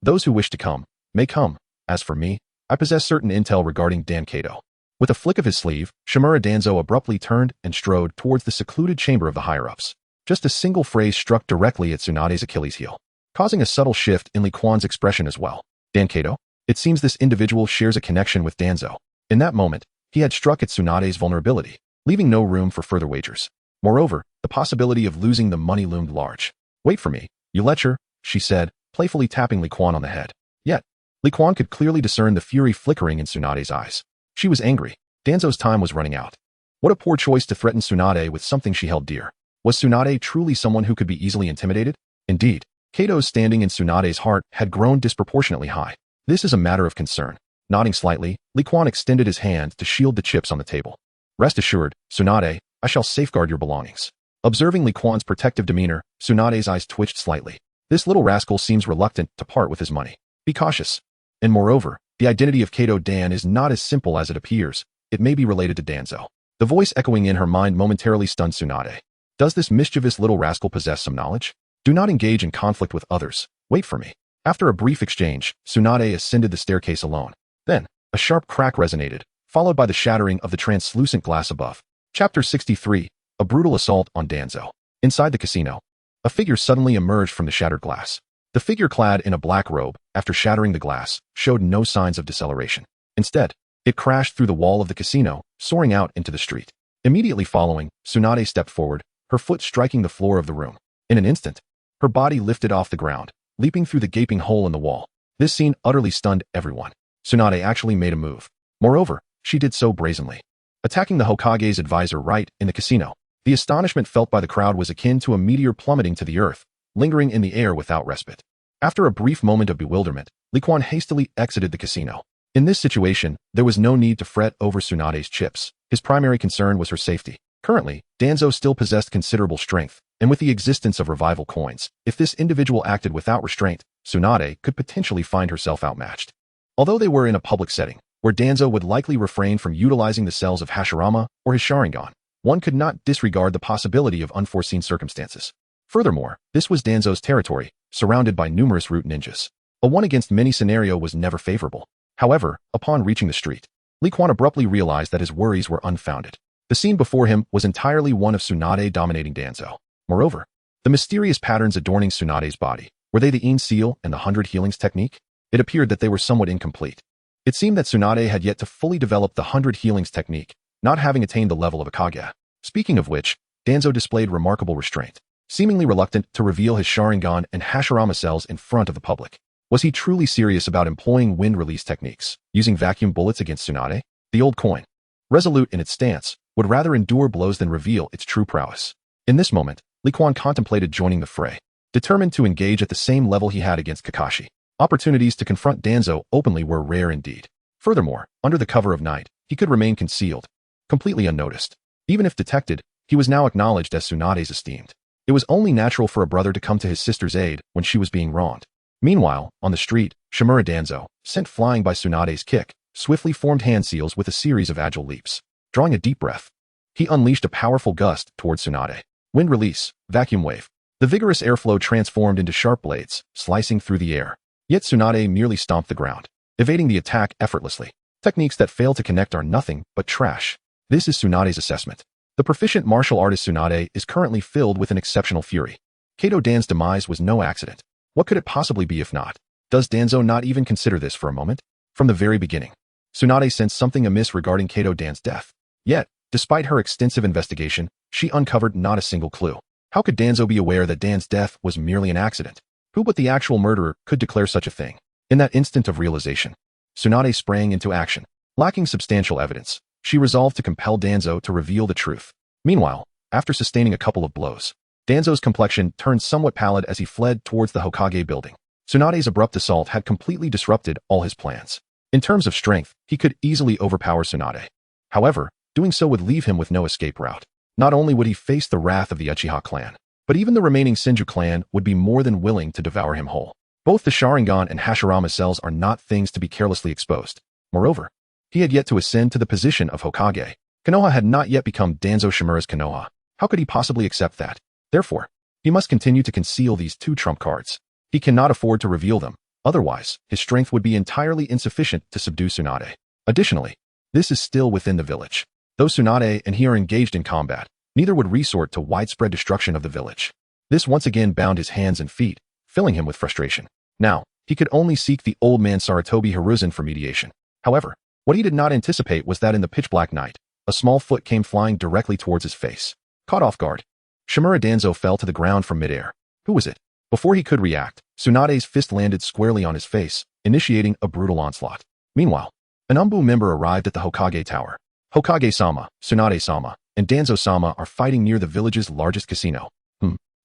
Those who wish to come, may come. As for me, I possess certain intel regarding Dan Kato. With a flick of his sleeve, Shimura Danzo abruptly turned and strode towards the secluded chamber of the higher-ups. Just a single phrase struck directly at Tsunade's Achilles heel, causing a subtle shift in Li Kuan's expression as well. Dan Kato? It seems this individual shares a connection with Danzo. In that moment, he had struck at Tsunade's vulnerability, leaving no room for further wagers. Moreover, the possibility of losing the money loomed large. Wait for me, you lecher, she said, playfully tapping Li Kuan on the head. Yet, Li Kuan could clearly discern the fury flickering in Tsunade's eyes. She was angry. Danzo's time was running out. What a poor choice to threaten Tsunade with something she held dear. Was Tsunade truly someone who could be easily intimidated? Indeed, Kato's standing in Tsunade's heart had grown disproportionately high. This is a matter of concern. Nodding slightly, Li Kuan extended his hand to shield the chips on the table. Rest assured, Tsunade, I shall safeguard your belongings. Observing Li Kuan's protective demeanor, Tsunade's eyes twitched slightly. This little rascal seems reluctant to part with his money. Be cautious. And moreover, the identity of Kato Dan is not as simple as it appears. It may be related to Danzo. The voice echoing in her mind momentarily stunned Tsunade. Does this mischievous little rascal possess some knowledge? Do not engage in conflict with others. Wait for me. After a brief exchange, Tsunade ascended the staircase alone. Then, a sharp crack resonated, followed by the shattering of the translucent glass above. Chapter 63, A Brutal Assault on Danzo. Inside the casino, a figure suddenly emerged from the shattered glass. The figure clad in a black robe, after shattering the glass, showed no signs of deceleration. Instead, it crashed through the wall of the casino, soaring out into the street. Immediately following, Tsunade stepped forward, her foot striking the floor of the room. In an instant, her body lifted off the ground, leaping through the gaping hole in the wall. This scene utterly stunned everyone. Tsunade actually made a move. Moreover, she did so brazenly, attacking the Hokage's advisor right in the casino. The astonishment felt by the crowd was akin to a meteor plummeting to the earth, lingering in the air without respite. After a brief moment of bewilderment, Li Kuan hastily exited the casino. In this situation, there was no need to fret over Tsunade's chips. His primary concern was her safety. Currently, Danzo still possessed considerable strength, and with the existence of revival coins, if this individual acted without restraint, Tsunade could potentially find herself outmatched. Although they were in a public setting, where Danzo would likely refrain from utilizing the cells of Hashirama or his Sharingan, one could not disregard the possibility of unforeseen circumstances. Furthermore, this was Danzo's territory, surrounded by numerous root ninjas. A one-against-many scenario was never favorable. However, upon reaching the street, Li Kuan abruptly realized that his worries were unfounded. The scene before him was entirely one of Tsunade dominating Danzo. Moreover, the mysterious patterns adorning Tsunade's body, were they the Seal and the 100 Healings technique? It appeared that they were somewhat incomplete. It seemed that Tsunade had yet to fully develop the 100 Healings technique, not having attained the level of a Kage. Speaking of which, Danzo displayed remarkable restraint, seemingly reluctant to reveal his Sharingan and Hashirama cells in front of the public. Was he truly serious about employing wind release techniques, using vacuum bullets against Tsunade? The old coin, resolute in its stance, would rather endure blows than reveal its true prowess. In this moment, Li Kuan contemplated joining the fray, determined to engage at the same level he had against Kakashi. Opportunities to confront Danzo openly were rare indeed. Furthermore, under the cover of night, he could remain concealed, completely unnoticed. Even if detected, he was now acknowledged as Tsunade's esteemed. It was only natural for a brother to come to his sister's aid when she was being wronged. Meanwhile, on the street, Shimura Danzo, sent flying by Tsunade's kick, swiftly formed hand seals with a series of agile leaps. Drawing a deep breath, he unleashed a powerful gust towards Tsunade. Wind release, vacuum wave. The vigorous airflow transformed into sharp blades, slicing through the air. Yet Tsunade merely stomped the ground, evading the attack effortlessly. Techniques that fail to connect are nothing but trash. This is Tsunade's assessment. The proficient martial artist Tsunade is currently filled with an exceptional fury. Kato Dan's demise was no accident. What could it possibly be if not? Does Danzo not even consider this for a moment? From the very beginning, Tsunade sensed something amiss regarding Kato Dan's death. Yet, despite her extensive investigation, she uncovered not a single clue. How could Danzo be aware that Dan's death was merely an accident? Who but the actual murderer could declare such a thing? In that instant of realization, Tsunade sprang into action. Lacking substantial evidence, she resolved to compel Danzo to reveal the truth. Meanwhile, after sustaining a couple of blows, Danzo's complexion turned somewhat pallid as he fled towards the Hokage building. Tsunade's abrupt assault had completely disrupted all his plans. In terms of strength, he could easily overpower Tsunade. However, doing so would leave him with no escape route. Not only would he face the wrath of the Uchiha clan, but even the remaining Senju clan would be more than willing to devour him whole. Both the Sharingan and Hashirama cells are not things to be carelessly exposed. Moreover, he had yet to ascend to the position of Hokage. Konoha had not yet become Danzo Shimura's Konoha. How could he possibly accept that? Therefore, he must continue to conceal these two trump cards. He cannot afford to reveal them, otherwise, his strength would be entirely insufficient to subdue Tsunade. Additionally, this is still within the village. Though Tsunade and he are engaged in combat, neither would resort to widespread destruction of the village. This once again bound his hands and feet, filling him with frustration. Now, he could only seek the old man Sarutobi Hiruzen for mediation. However, what he did not anticipate was that in the pitch-black night, a small foot came flying directly towards his face. Caught off guard, Shimura Danzo fell to the ground from midair. Who was it? Before he could react, Tsunade's fist landed squarely on his face, initiating a brutal onslaught. Meanwhile, an Umbu member arrived at the Hokage Tower. Hokage-sama, Tsunade-sama, and Danzo-sama are fighting near the village's largest casino.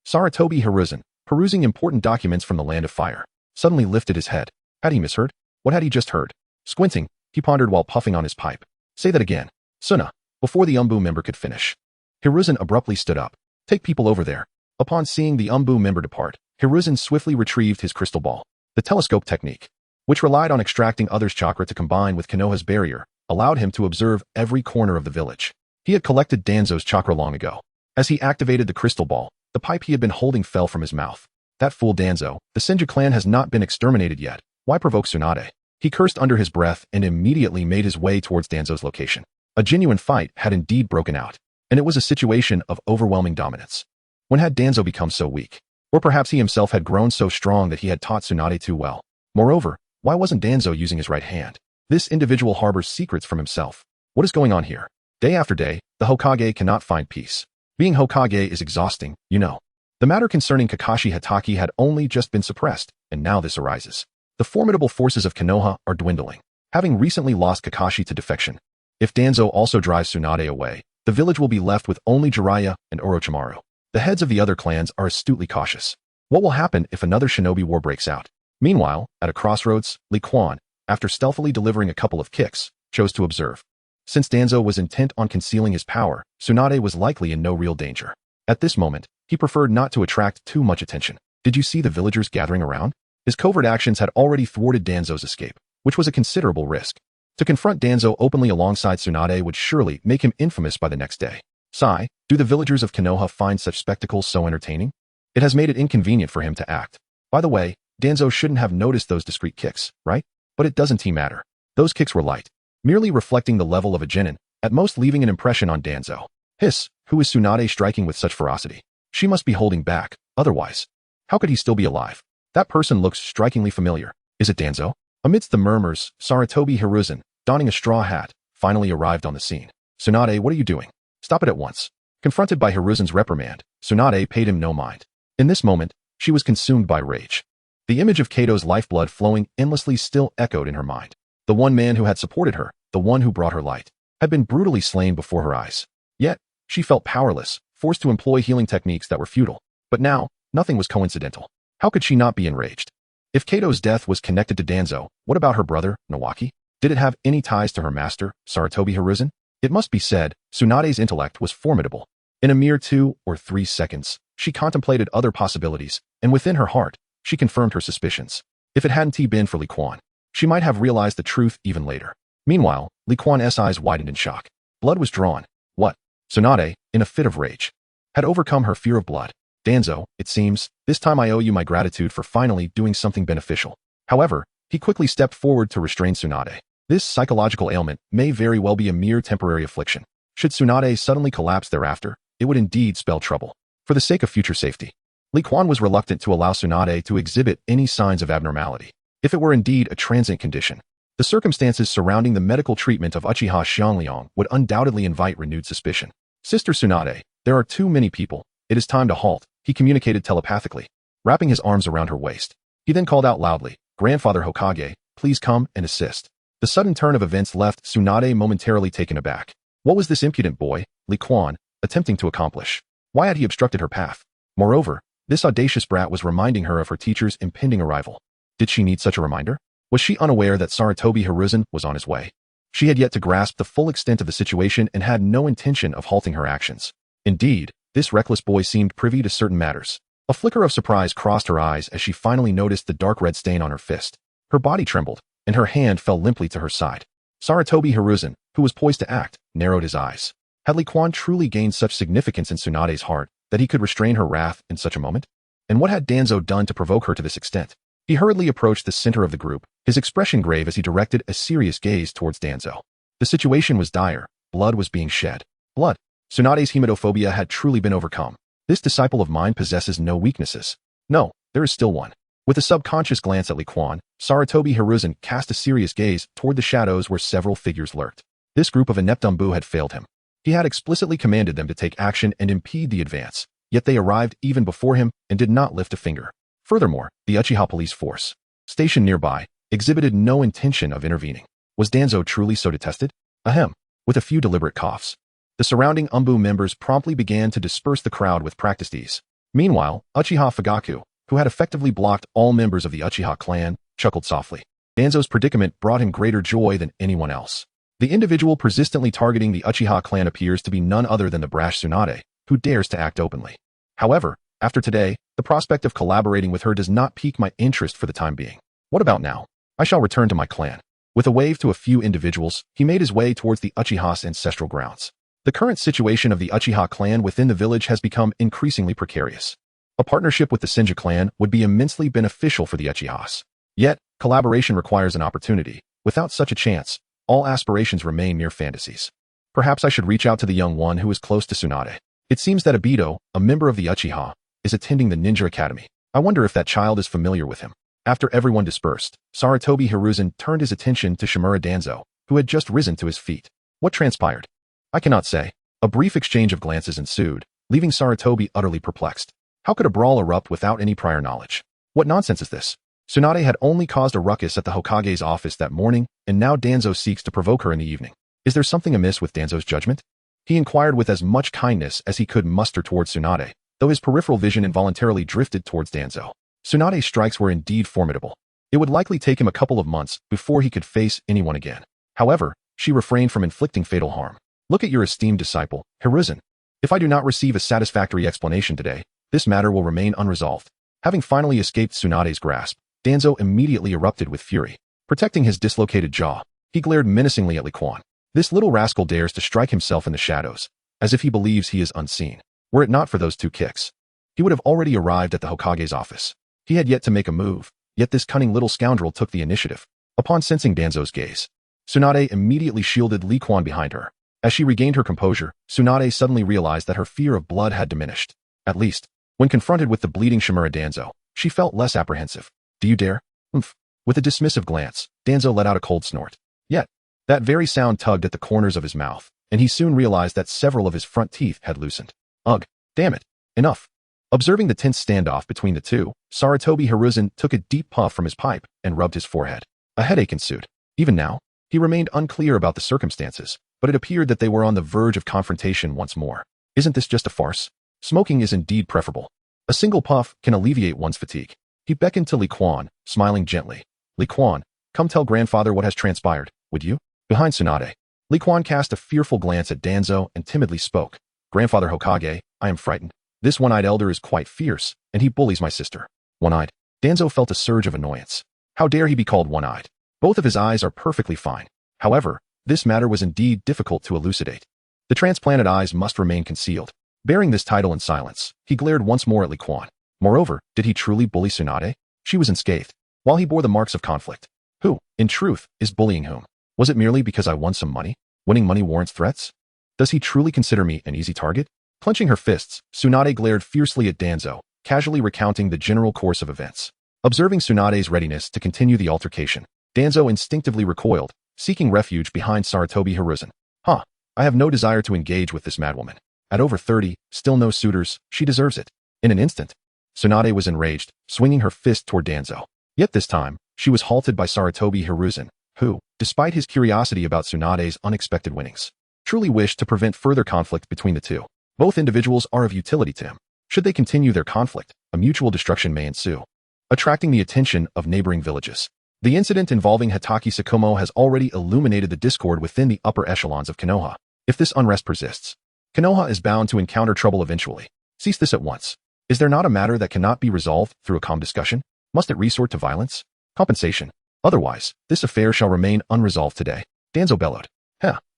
Sarutobi Hiruzen, perusing important documents from the Land of Fire, suddenly lifted his head. Had he misheard? What had he just heard? Squinting, he pondered while puffing on his pipe. Say that again. Suna. Before the Umbu member could finish, Hiruzen abruptly stood up. Take people over there. Upon seeing the Umbu member depart, Hiruzen swiftly retrieved his crystal ball. The telescope technique, which relied on extracting others' chakra to combine with Konoha's barrier, allowed him to observe every corner of the village. He had collected Danzo's chakra long ago. As he activated the crystal ball, the pipe he had been holding fell from his mouth. That fool Danzo, the Senju clan has not been exterminated yet. Why provoke Tsunade? He cursed under his breath and immediately made his way towards Danzo's location. A genuine fight had indeed broken out, and it was a situation of overwhelming dominance. When had Danzo become so weak? Or perhaps he himself had grown so strong that he had taught Tsunade too well. Moreover, why wasn't Danzo using his right hand? This individual harbors secrets from himself. What is going on here? Day after day, the Hokage cannot find peace. Being Hokage is exhausting, you know. The matter concerning Kakashi Hatake had only just been suppressed, and now this arises. The formidable forces of Konoha are dwindling, having recently lost Kakashi to defection. If Danzo also drives Tsunade away, the village will be left with only Jiraiya and Orochimaru. The heads of the other clans are astutely cautious. What will happen if another shinobi war breaks out? Meanwhile, at a crossroads, Li Quan, after stealthily delivering a couple of kicks, chose to observe. Since Danzo was intent on concealing his power, Tsunade was likely in no real danger. At this moment, he preferred not to attract too much attention. Did you see the villagers gathering around? His covert actions had already thwarted Danzo's escape, which was a considerable risk. To confront Danzo openly alongside Tsunade would surely make him infamous by the next day. Sigh, do the villagers of Konoha find such spectacles so entertaining? It has made it inconvenient for him to act. By the way, Danzo shouldn't have noticed those discreet kicks, right? But it doesn't matter. Those kicks were light, merely reflecting the level of a genin, at most leaving an impression on Danzo. Hiss, who is Tsunade striking with such ferocity? She must be holding back, otherwise, how could he still be alive? That person looks strikingly familiar. Is it Danzo? Amidst the murmurs, Sarutobi Hiruzen, donning a straw hat, finally arrived on the scene. Tsunade, what are you doing? Stop it at once. Confronted by Hiruzen's reprimand, Tsunade paid him no mind. In this moment, she was consumed by rage. The image of Kato's lifeblood flowing endlessly still echoed in her mind. The one man who had supported her, the one who brought her light, had been brutally slain before her eyes. Yet, she felt powerless, forced to employ healing techniques that were futile. But now, nothing was coincidental. How could she not be enraged? If Kato's death was connected to Danzo, what about her brother, Nawaki? Did it have any ties to her master, Sarutobi Hiruzen? It must be said, Tsunade's intellect was formidable. In a mere 2 or 3 seconds, she contemplated other possibilities, and within her heart, she confirmed her suspicions. If it hadn't been for Li Quan, she might have realized the truth even later. Meanwhile, Li Quan's eyes widened in shock. Blood was drawn. What? Tsunade, in a fit of rage, had overcome her fear of blood. Danzo, it seems, this time I owe you my gratitude for finally doing something beneficial. However, he quickly stepped forward to restrain Tsunade. This psychological ailment may very well be a mere temporary affliction. Should Tsunade suddenly collapse thereafter, it would indeed spell trouble. For the sake of future safety, Li Quan was reluctant to allow Tsunade to exhibit any signs of abnormality. If it were indeed a transient condition, the circumstances surrounding the medical treatment of Uchiha Xiangliang would undoubtedly invite renewed suspicion. Sister Tsunade, there are too many people. It is time to halt, he communicated telepathically, wrapping his arms around her waist. He then called out loudly, Grandfather Hokage, please come and assist. The sudden turn of events left Tsunade momentarily taken aback. What was this impudent boy, Li Quan, attempting to accomplish? Why had he obstructed her path? Moreover, this audacious brat was reminding her of her teacher's impending arrival. Did she need such a reminder? Was she unaware that Sarutobi Hiruzen was on his way? She had yet to grasp the full extent of the situation and had no intention of halting her actions. Indeed, this reckless boy seemed privy to certain matters. A flicker of surprise crossed her eyes as she finally noticed the dark red stain on her fist. Her body trembled, and her hand fell limply to her side. Sarutobi Hiruzen, who was poised to act, narrowed his eyes. Had Li Quan truly gained such significance in Tsunade's heart that he could restrain her wrath in such a moment? And what had Danzo done to provoke her to this extent? He hurriedly approached the center of the group, his expression grave as he directed a serious gaze towards Danzo. The situation was dire. Blood was being shed. Blood. Tsunade's hematophobia had truly been overcome. This disciple of mine possesses no weaknesses. No, there is still one. With a subconscious glance at Li Quan, Sarutobi Hiruzen cast a serious gaze toward the shadows where several figures lurked. This group of inept Umbu had failed him. He had explicitly commanded them to take action and impede the advance, yet they arrived even before him and did not lift a finger. Furthermore, the Uchiha police force, stationed nearby, exhibited no intention of intervening. Was Danzo truly so detested? Ahem. With a few deliberate coughs, the surrounding Umbu members promptly began to disperse the crowd with practiced ease. Meanwhile, Uchiha Fugaku, who had effectively blocked all members of the Uchiha clan, chuckled softly. Danzo's predicament brought him greater joy than anyone else. The individual persistently targeting the Uchiha clan appears to be none other than the brash Tsunade, who dares to act openly. However, after today, the prospect of collaborating with her does not pique my interest for the time being. What about now? I shall return to my clan. With a wave to a few individuals, he made his way towards the Uchiha's ancestral grounds. The current situation of the Uchiha clan within the village has become increasingly precarious. A partnership with the Senju clan would be immensely beneficial for the Uchihas. Yet, collaboration requires an opportunity. Without such a chance, all aspirations remain mere fantasies. Perhaps I should reach out to the young one who is close to Tsunade. It seems that Obito, a member of the Uchiha, is attending the Ninja Academy. I wonder if that child is familiar with him. After everyone dispersed, Sarutobi Hiruzen turned his attention to Shimura Danzo, who had just risen to his feet. What transpired? I cannot say. A brief exchange of glances ensued, leaving Sarutobi utterly perplexed. How could a brawl erupt without any prior knowledge? What nonsense is this? Tsunade had only caused a ruckus at the Hokage's office that morning, and now Danzo seeks to provoke her in the evening. Is there something amiss with Danzo's judgment? He inquired with as much kindness as he could muster towards Tsunade, though his peripheral vision involuntarily drifted towards Danzo. Tsunade's strikes were indeed formidable. It would likely take him a couple of months before he could face anyone again. However, she refrained from inflicting fatal harm. Look at your esteemed disciple, Hiruzen. If I do not receive a satisfactory explanation today, this matter will remain unresolved. Having finally escaped Tsunade's grasp, Danzo immediately erupted with fury. Protecting his dislocated jaw, he glared menacingly at Li Quan. This little rascal dares to strike himself in the shadows, as if he believes he is unseen. Were it not for those 2 kicks, he would have already arrived at the Hokage's office. He had yet to make a move, yet this cunning little scoundrel took the initiative. Upon sensing Danzo's gaze, Tsunade immediately shielded Li Quan behind her. As she regained her composure, Tsunade suddenly realized that her fear of blood had diminished. At least, when confronted with the bleeding Shimura Danzo, she felt less apprehensive. Do you dare? Umph. With a dismissive glance, Danzo let out a cold snort. Yet, that very sound tugged at the corners of his mouth, and he soon realized that several of his front teeth had loosened. Ugh, damn it, enough. Observing the tense standoff between the two, Sarutobi Hiruzen took a deep puff from his pipe and rubbed his forehead. A headache ensued. Even now, he remained unclear about the circumstances, but it appeared that they were on the verge of confrontation once more. Isn't this just a farce? Smoking is indeed preferable. A single puff can alleviate one's fatigue. He beckoned to Li Quan, smiling gently. Li Quan, come tell grandfather what has transpired, would you? Behind Tsunade, Liquan cast a fearful glance at Danzo and timidly spoke. Grandfather Hokage, I am frightened. This one-eyed elder is quite fierce, and he bullies my sister. One-eyed. Danzo felt a surge of annoyance. How dare he be called one-eyed? Both of his eyes are perfectly fine. However, this matter was indeed difficult to elucidate. The transplanted eyes must remain concealed. Bearing this title in silence, he glared once more at Liquan. Moreover, did he truly bully Tsunade? She was unscathed, while he bore the marks of conflict. Who, in truth, is bullying whom? Was it merely because I won some money? Winning money warrants threats? Does he truly consider me an easy target? Clenching her fists, Tsunade glared fiercely at Danzo, casually recounting the general course of events. Observing Tsunade's readiness to continue the altercation, Danzo instinctively recoiled, seeking refuge behind Sarutobi Hiruzen. I have no desire to engage with this madwoman. At over 30, still no suitors, she deserves it. In an instant, Tsunade was enraged, swinging her fist toward Danzo. Yet this time, she was halted by Sarutobi Hiruzen, who, despite his curiosity about Tsunade's unexpected winnings, truly wished to prevent further conflict between the two. Both individuals are of utility to him. Should they continue their conflict, a mutual destruction may ensue, attracting the attention of neighboring villages. The incident involving Hitaki Sakumo has already illuminated the discord within the upper echelons of Konoha. If this unrest persists, Konoha is bound to encounter trouble eventually. Cease this at once. Is there not a matter that cannot be resolved through a calm discussion? Must it resort to violence? Compensation. Otherwise, this affair shall remain unresolved today. Danzo bellowed.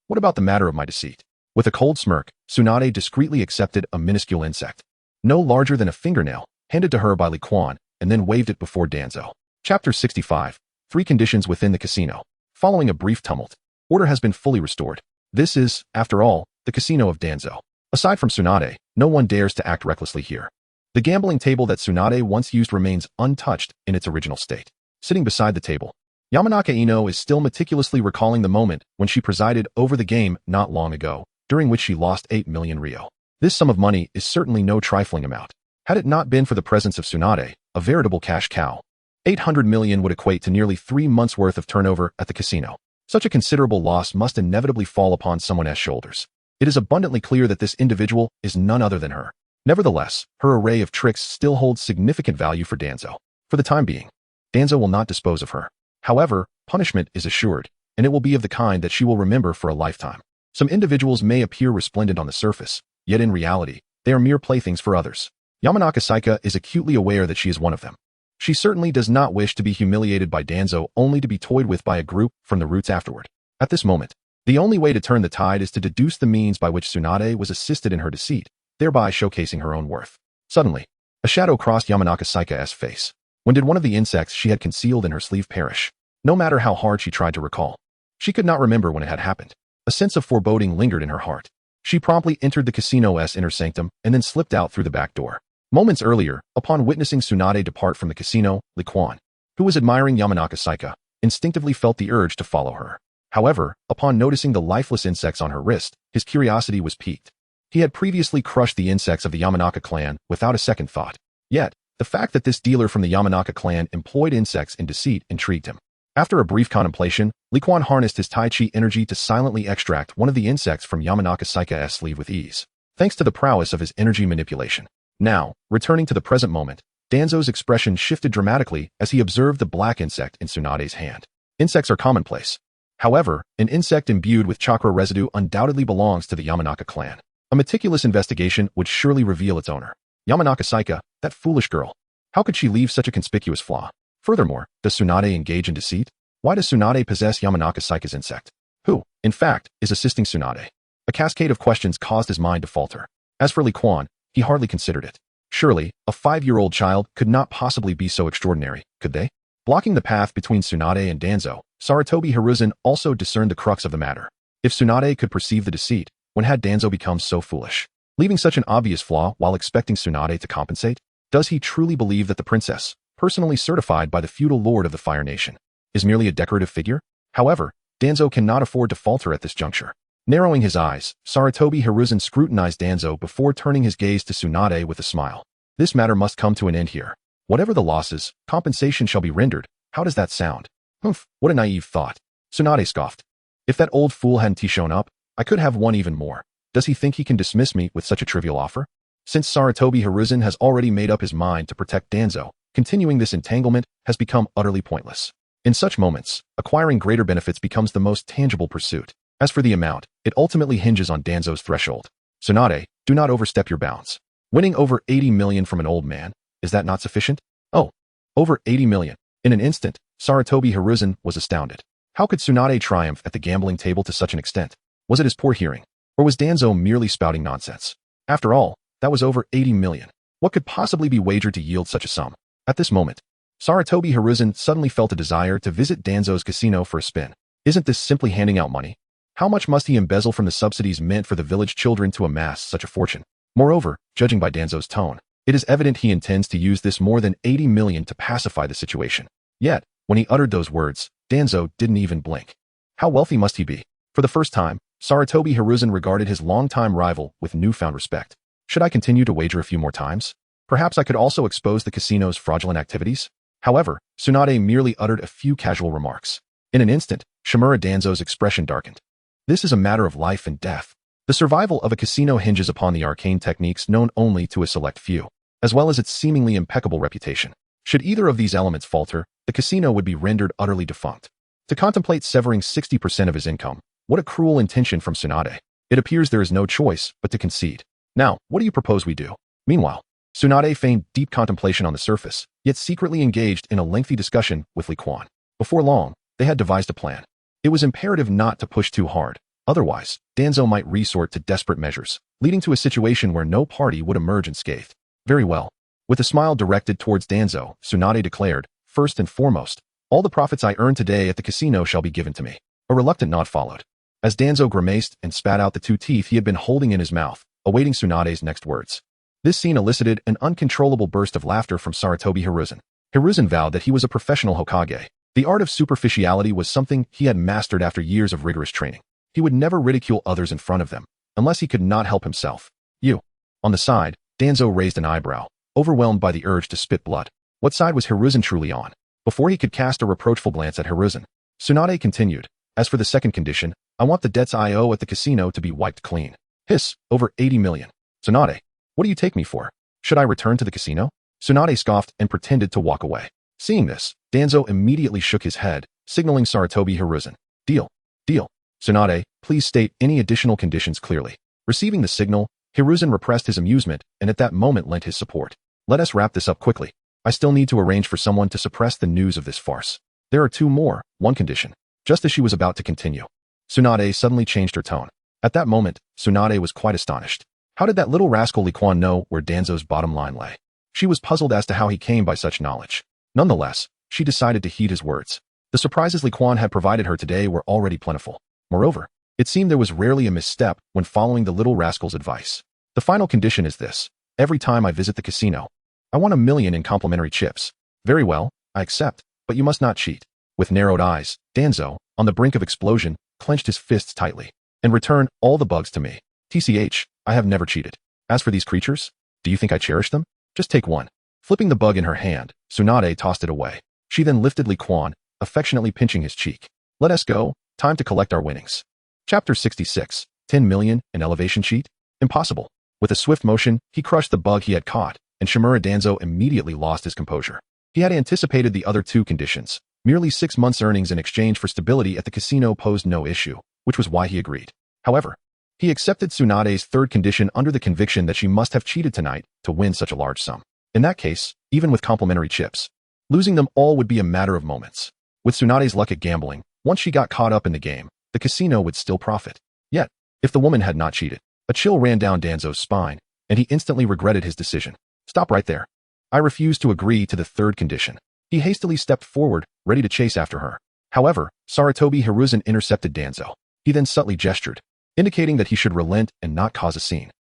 What about the matter of my deceit? With a cold smirk, Tsunade discreetly accepted a minuscule insect, no larger than a fingernail, handed to her by Liquan, and then waved it before Danzo. Chapter 65. 3 Conditions within the casino. Following a brief tumult, order has been fully restored. This is, after all, the casino of Danzo. Aside from Tsunade, no one dares to act recklessly here. The gambling table that Tsunade once used remains untouched in its original state. Sitting beside the table, Yamanaka Ino is still meticulously recalling the moment when she presided over the game not long ago, during which she lost 8 million ryo. This sum of money is certainly no trifling amount. Had it not been for the presence of Tsunade, a veritable cash cow, 800 million would equate to nearly 3 months' worth of turnover at the casino. Such a considerable loss must inevitably fall upon someone's shoulders. It is abundantly clear that this individual is none other than her. Nevertheless, her array of tricks still holds significant value for Danzo. For the time being, Danzo will not dispose of her. However, punishment is assured, and it will be of the kind that she will remember for a lifetime. Some individuals may appear resplendent on the surface, yet in reality, they are mere playthings for others. Yamanaka Saika is acutely aware that she is one of them. She certainly does not wish to be humiliated by Danzo only to be toyed with by a group from the roots afterward. At this moment, the only way to turn the tide is to deduce the means by which Tsunade was assisted in her deceit, thereby showcasing her own worth. Suddenly, a shadow crossed Yamanaka Saika's face. When did one of the insects she had concealed in her sleeve perish? No matter how hard she tried to recall, she could not remember when it had happened. A sense of foreboding lingered in her heart. She promptly entered the casino's inner sanctum and then slipped out through the back door. Moments earlier, upon witnessing Tsunade depart from the casino, Liquan, who was admiring Yamanaka Saika, instinctively felt the urge to follow her. However, upon noticing the lifeless insects on her wrist, his curiosity was piqued. He had previously crushed the insects of the Yamanaka clan without a second thought. Yet, the fact that this dealer from the Yamanaka clan employed insects in deceit intrigued him. After a brief contemplation, Liquan harnessed his Tai Chi energy to silently extract one of the insects from Yamanaka Saika's sleeve with ease, thanks to the prowess of his energy manipulation. Now, returning to the present moment, Danzo's expression shifted dramatically as he observed the black insect in Tsunade's hand. Insects are commonplace. However, an insect imbued with chakra residue undoubtedly belongs to the Yamanaka clan. A meticulous investigation would surely reveal its owner. Yamanaka Saika, that foolish girl. How could she leave such a conspicuous flaw? Furthermore, does Tsunade engage in deceit? Why does Tsunade possess Yamanaka Saika's insect? Who, in fact, is assisting Tsunade? A cascade of questions caused his mind to falter. As for Liquan, he hardly considered it. Surely, a 5-year-old child could not possibly be so extraordinary, could they? Blocking the path between Tsunade and Danzo, Sarutobi Hiruzen also discerned the crux of the matter. If Tsunade could perceive the deceit, when had Danzo become so foolish? Leaving such an obvious flaw while expecting Tsunade to compensate? Does he truly believe that the princess, personally certified by the feudal lord of the Fire Nation, is merely a decorative figure? However, Danzo cannot afford to falter at this juncture. Narrowing his eyes, Sarutobi Hiruzen scrutinized Danzo before turning his gaze to Tsunade with a smile. This matter must come to an end here. Whatever the losses, compensation shall be rendered. How does that sound? Humph, what a naive thought. Tsunade scoffed. If that old fool hadn't shown up, I could have won even more. Does he think he can dismiss me with such a trivial offer? Since Sarutobi Hiruzen has already made up his mind to protect Danzo, continuing this entanglement has become utterly pointless. In such moments, acquiring greater benefits becomes the most tangible pursuit. As for the amount, it ultimately hinges on Danzo's threshold. Tsunade, do not overstep your bounds. Winning over 80 million from an old man, is that not sufficient? Oh, over 80 million. In an instant, Sarutobi Hiruzen was astounded. How could Tsunade triumph at the gambling table to such an extent? Was it his poor hearing? Or was Danzo merely spouting nonsense? After all, that was over 80 million. What could possibly be wagered to yield such a sum? At this moment, Sarutobi Hiruzen suddenly felt a desire to visit Danzo's casino for a spin. Isn't this simply handing out money? How much must he embezzle from the subsidies meant for the village children to amass such a fortune? Moreover, judging by Danzo's tone, it is evident he intends to use this more than 80 million to pacify the situation. Yet, when he uttered those words, Danzo didn't even blink. How wealthy must he be? For the first time, Sarutobi Hiruzen regarded his longtime rival with newfound respect. Should I continue to wager a few more times? Perhaps I could also expose the casino's fraudulent activities? However, Tsunade merely uttered a few casual remarks. In an instant, Shimura Danzo's expression darkened. This is a matter of life and death. The survival of a casino hinges upon the arcane techniques known only to a select few, as well as its seemingly impeccable reputation. Should either of these elements falter, the casino would be rendered utterly defunct. To contemplate severing 60% of his income, what a cruel intention from Tsunade. It appears there is no choice but to concede. Now, what do you propose we do? Meanwhile, Tsunade feigned deep contemplation on the surface, yet secretly engaged in a lengthy discussion with Li Quan. Before long, they had devised a plan. It was imperative not to push too hard. Otherwise, Danzo might resort to desperate measures, leading to a situation where no party would emerge unscathed. Very well. With a smile directed towards Danzo, Tsunade declared, first and foremost, all the profits I earn today at the casino shall be given to me. A reluctant nod followed. As Danzo grimaced and spat out the 2 teeth he had been holding in his mouth, awaiting Tsunade's next words. This scene elicited an uncontrollable burst of laughter from Sarutobi Hiruzen. Hiruzen vowed that he was a professional Hokage. The art of superficiality was something he had mastered after years of rigorous training. He would never ridicule others in front of them, unless he could not help himself. You. On the side, Danzo raised an eyebrow, overwhelmed by the urge to spit blood. What side was Hiruzen truly on? Before he could cast a reproachful glance at Hiruzen, Tsunade continued, as for the second condition, I want the debts I owe at the casino to be wiped clean. Hiss, over 80 million. Tsunade, what do you take me for? Should I return to the casino? Tsunade scoffed and pretended to walk away. Seeing this, Danzo immediately shook his head, signaling Sarutobi Hiruzen. Deal. Deal. Tsunade, please state any additional conditions clearly. Receiving the signal, Hiruzen repressed his amusement and at that moment lent his support. Let us wrap this up quickly. I still need to arrange for someone to suppress the news of this farce. There are 2 more, one condition. Just as she was about to continue, Tsunade suddenly changed her tone. At that moment, Tsunade was quite astonished. How did that little rascal Li Quan know where Danzo's bottom line lay? She was puzzled as to how he came by such knowledge. Nonetheless, she decided to heed his words. The surprises Li Quan had provided her today were already plentiful. Moreover, it seemed there was rarely a misstep when following the little rascal's advice. The final condition is this. Every time I visit the casino, I want 1 million in complimentary chips. Very well, I accept, but you must not cheat. With narrowed eyes, Danzo, on the brink of explosion, clenched his fists tightly. And return all the bugs to me. TCH, I have never cheated. As for these creatures, do you think I cherish them? Just take one. Flipping the bug in her hand, Tsunade tossed it away. She then lifted Li Quan, affectionately pinching his cheek. Let us go, time to collect our winnings. Chapter 66, 10 million, an elevation cheat? Impossible. With a swift motion, he crushed the bug he had caught, and Shimura Danzo immediately lost his composure. He had anticipated the other 2 conditions. Merely 6 months' earnings in exchange for stability at the casino posed no issue, which was why he agreed. However, he accepted Tsunade's 3rd condition under the conviction that she must have cheated tonight to win such a large sum. In that case, even with complimentary chips, losing them all would be a matter of moments. With Tsunade's luck at gambling, once she got caught up in the game, the casino would still profit. Yet, if the woman had not cheated, a chill ran down Danzo's spine, and he instantly regretted his decision. Stop right there. I refuse to agree to the 3rd condition. He hastily stepped forward, ready to chase after her. However, Sarutobi Hiruzen intercepted Danzo. He then subtly gestured, indicating that he should relent and not cause a scene.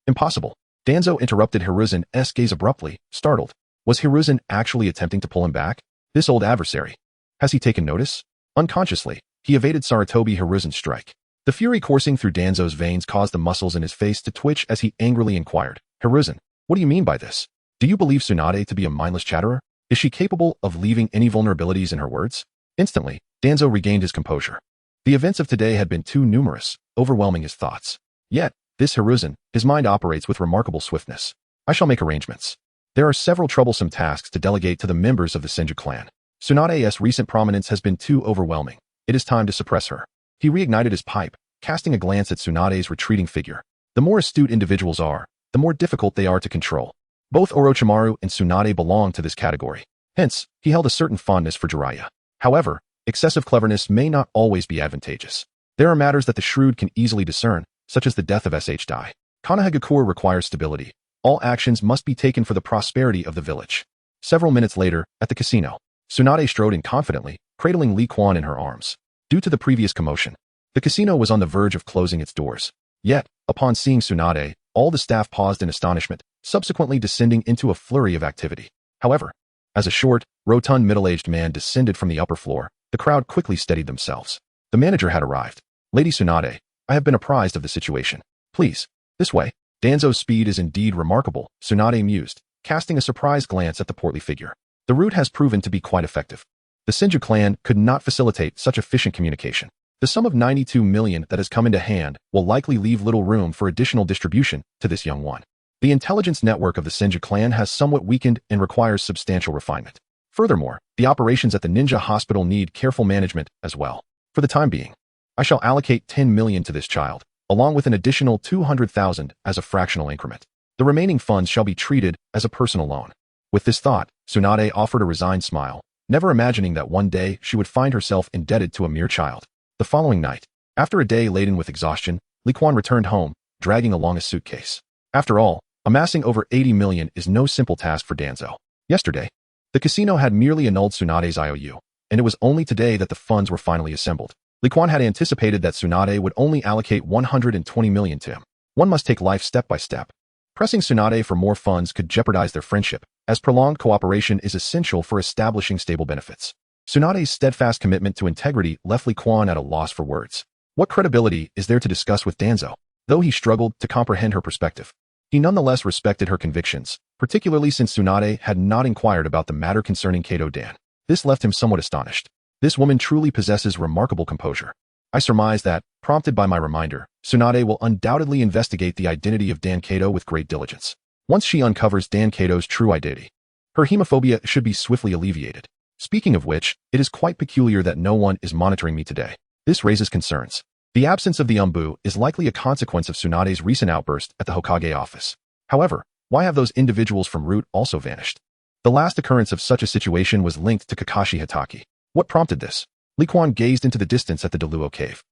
Impossible. Danzo interrupted Hiruzen's gaze abruptly, startled. Was Hiruzen actually attempting to pull him back? This old adversary. Has he taken notice? Unconsciously, he evaded Sarutobi Hiruzen's strike. The fury coursing through Danzo's veins caused the muscles in his face to twitch as he angrily inquired, Hiruzen, what do you mean by this? Do you believe Tsunade to be a mindless chatterer? Is she capable of leaving any vulnerabilities in her words? Instantly, Danzo regained his composure. The events of today had been too numerous, overwhelming his thoughts. Yet, this Hiruzen, his mind operates with remarkable swiftness. I shall make arrangements. There are several troublesome tasks to delegate to the members of the Senju clan. Tsunade's recent prominence has been too overwhelming. It is time to suppress her. He reignited his pipe, casting a glance at Tsunade's retreating figure. The more astute individuals are, the more difficult they are to control. Both Orochimaru and Tsunade belong to this category. Hence, he held a certain fondness for Jiraiya. However, excessive cleverness may not always be advantageous. There are matters that the shrewd can easily discern, such as the death of Sh. Dai. Konohagakure requires stability. All actions must be taken for the prosperity of the village. Several minutes later, at the casino, Tsunade strode in confidently, cradling Li Quan in her arms. Due to the previous commotion, the casino was on the verge of closing its doors. Yet, upon seeing Tsunade, all the staff paused in astonishment, subsequently descending into a flurry of activity. However, as a short, rotund middle-aged man descended from the upper floor, the crowd quickly steadied themselves. The manager had arrived. Lady Tsunade, I have been apprised of the situation. Please, this way. Danzo's speed is indeed remarkable, Tsunade mused, casting a surprised glance at the portly figure. The route has proven to be quite effective. The Senju clan could not facilitate such efficient communication. The sum of 92 million that has come into hand will likely leave little room for additional distribution to this young one. The intelligence network of the Senju clan has somewhat weakened and requires substantial refinement. Furthermore, the operations at the ninja hospital need careful management as well. For the time being, I shall allocate 10 million to this child, along with an additional 200,000 as a fractional increment. The remaining funds shall be treated as a personal loan. With this thought, Tsunade offered a resigned smile, never imagining that one day she would find herself indebted to a mere child. The following night, after a day laden with exhaustion, Li Quan returned home, dragging along a suitcase. After all, amassing over 80 million is no simple task for Danzo. Yesterday, the casino had merely annulled Tsunade's IOU, and it was only today that the funds were finally assembled. Li Quan had anticipated that Tsunade would only allocate 120 million to him. One must take life step by step. Pressing Tsunade for more funds could jeopardize their friendship, as prolonged cooperation is essential for establishing stable benefits. Tsunade's steadfast commitment to integrity left Li Quan at a loss for words. What credibility is there to discuss with Danzo? Though he struggled to comprehend her perspective, he nonetheless respected her convictions, particularly since Tsunade had not inquired about the matter concerning Kato Dan. This left him somewhat astonished. This woman truly possesses remarkable composure. I surmise that, prompted by my reminder, Tsunade will undoubtedly investigate the identity of Dan Kato with great diligence. Once she uncovers Dan Kato's true identity, her hemophobia should be swiftly alleviated. Speaking of which, it is quite peculiar that no one is monitoring me today. This raises concerns. The absence of the Umbu is likely a consequence of Tsunade's recent outburst at the Hokage office. However, why have those individuals from Root also vanished? The last occurrence of such a situation was linked to Kakashi Hatake. What prompted this? Li Quan gazed into the distance at the Deluo cave.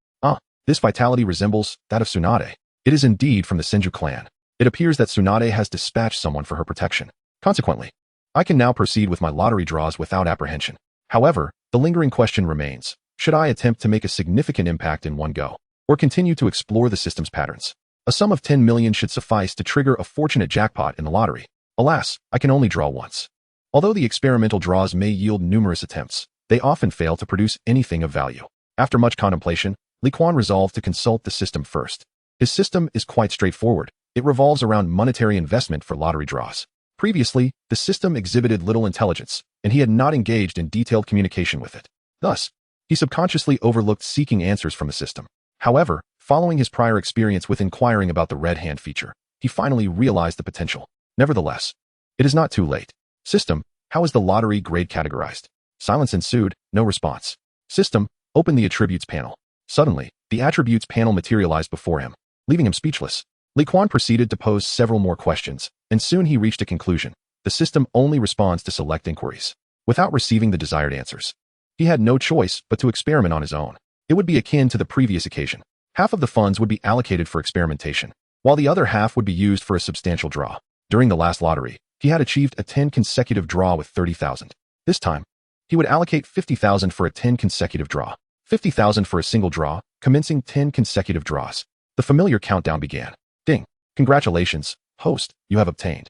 This vitality resembles that of Tsunade. It is indeed from the Senju clan. It appears that Tsunade has dispatched someone for her protection. Consequently, I can now proceed with my lottery draws without apprehension. However, the lingering question remains. Should I attempt to make a significant impact in one go, or continue to explore the system's patterns? A sum of 10 million should suffice to trigger a fortunate jackpot in the lottery. Alas, I can only draw once. Although the experimental draws may yield numerous attempts, they often fail to produce anything of value. After much contemplation, Li Quan resolved to consult the system first. His system is quite straightforward. It revolves around monetary investment for lottery draws. Previously, the system exhibited little intelligence, and he had not engaged in detailed communication with it. Thus, he subconsciously overlooked seeking answers from the system. However, following his prior experience with inquiring about the red hand feature, he finally realized the potential. Nevertheless, it is not too late. System, how is the lottery grade categorized? Silence ensued, no response. System, open the attributes panel. Suddenly, the attributes panel materialized before him, leaving him speechless. Li Quan proceeded to pose several more questions, and soon he reached a conclusion. The system only responds to select inquiries, without receiving the desired answers. He had no choice but to experiment on his own. It would be akin to the previous occasion. Half of the funds would be allocated for experimentation, while the other half would be used for a substantial draw. During the last lottery, he had achieved a 10 consecutive draw with 30,000. This time, he would allocate 50,000 for a 10 consecutive draw. 50,000 for a single draw, commencing 10 consecutive draws. The familiar countdown began. Ding. Congratulations, host, you have obtained.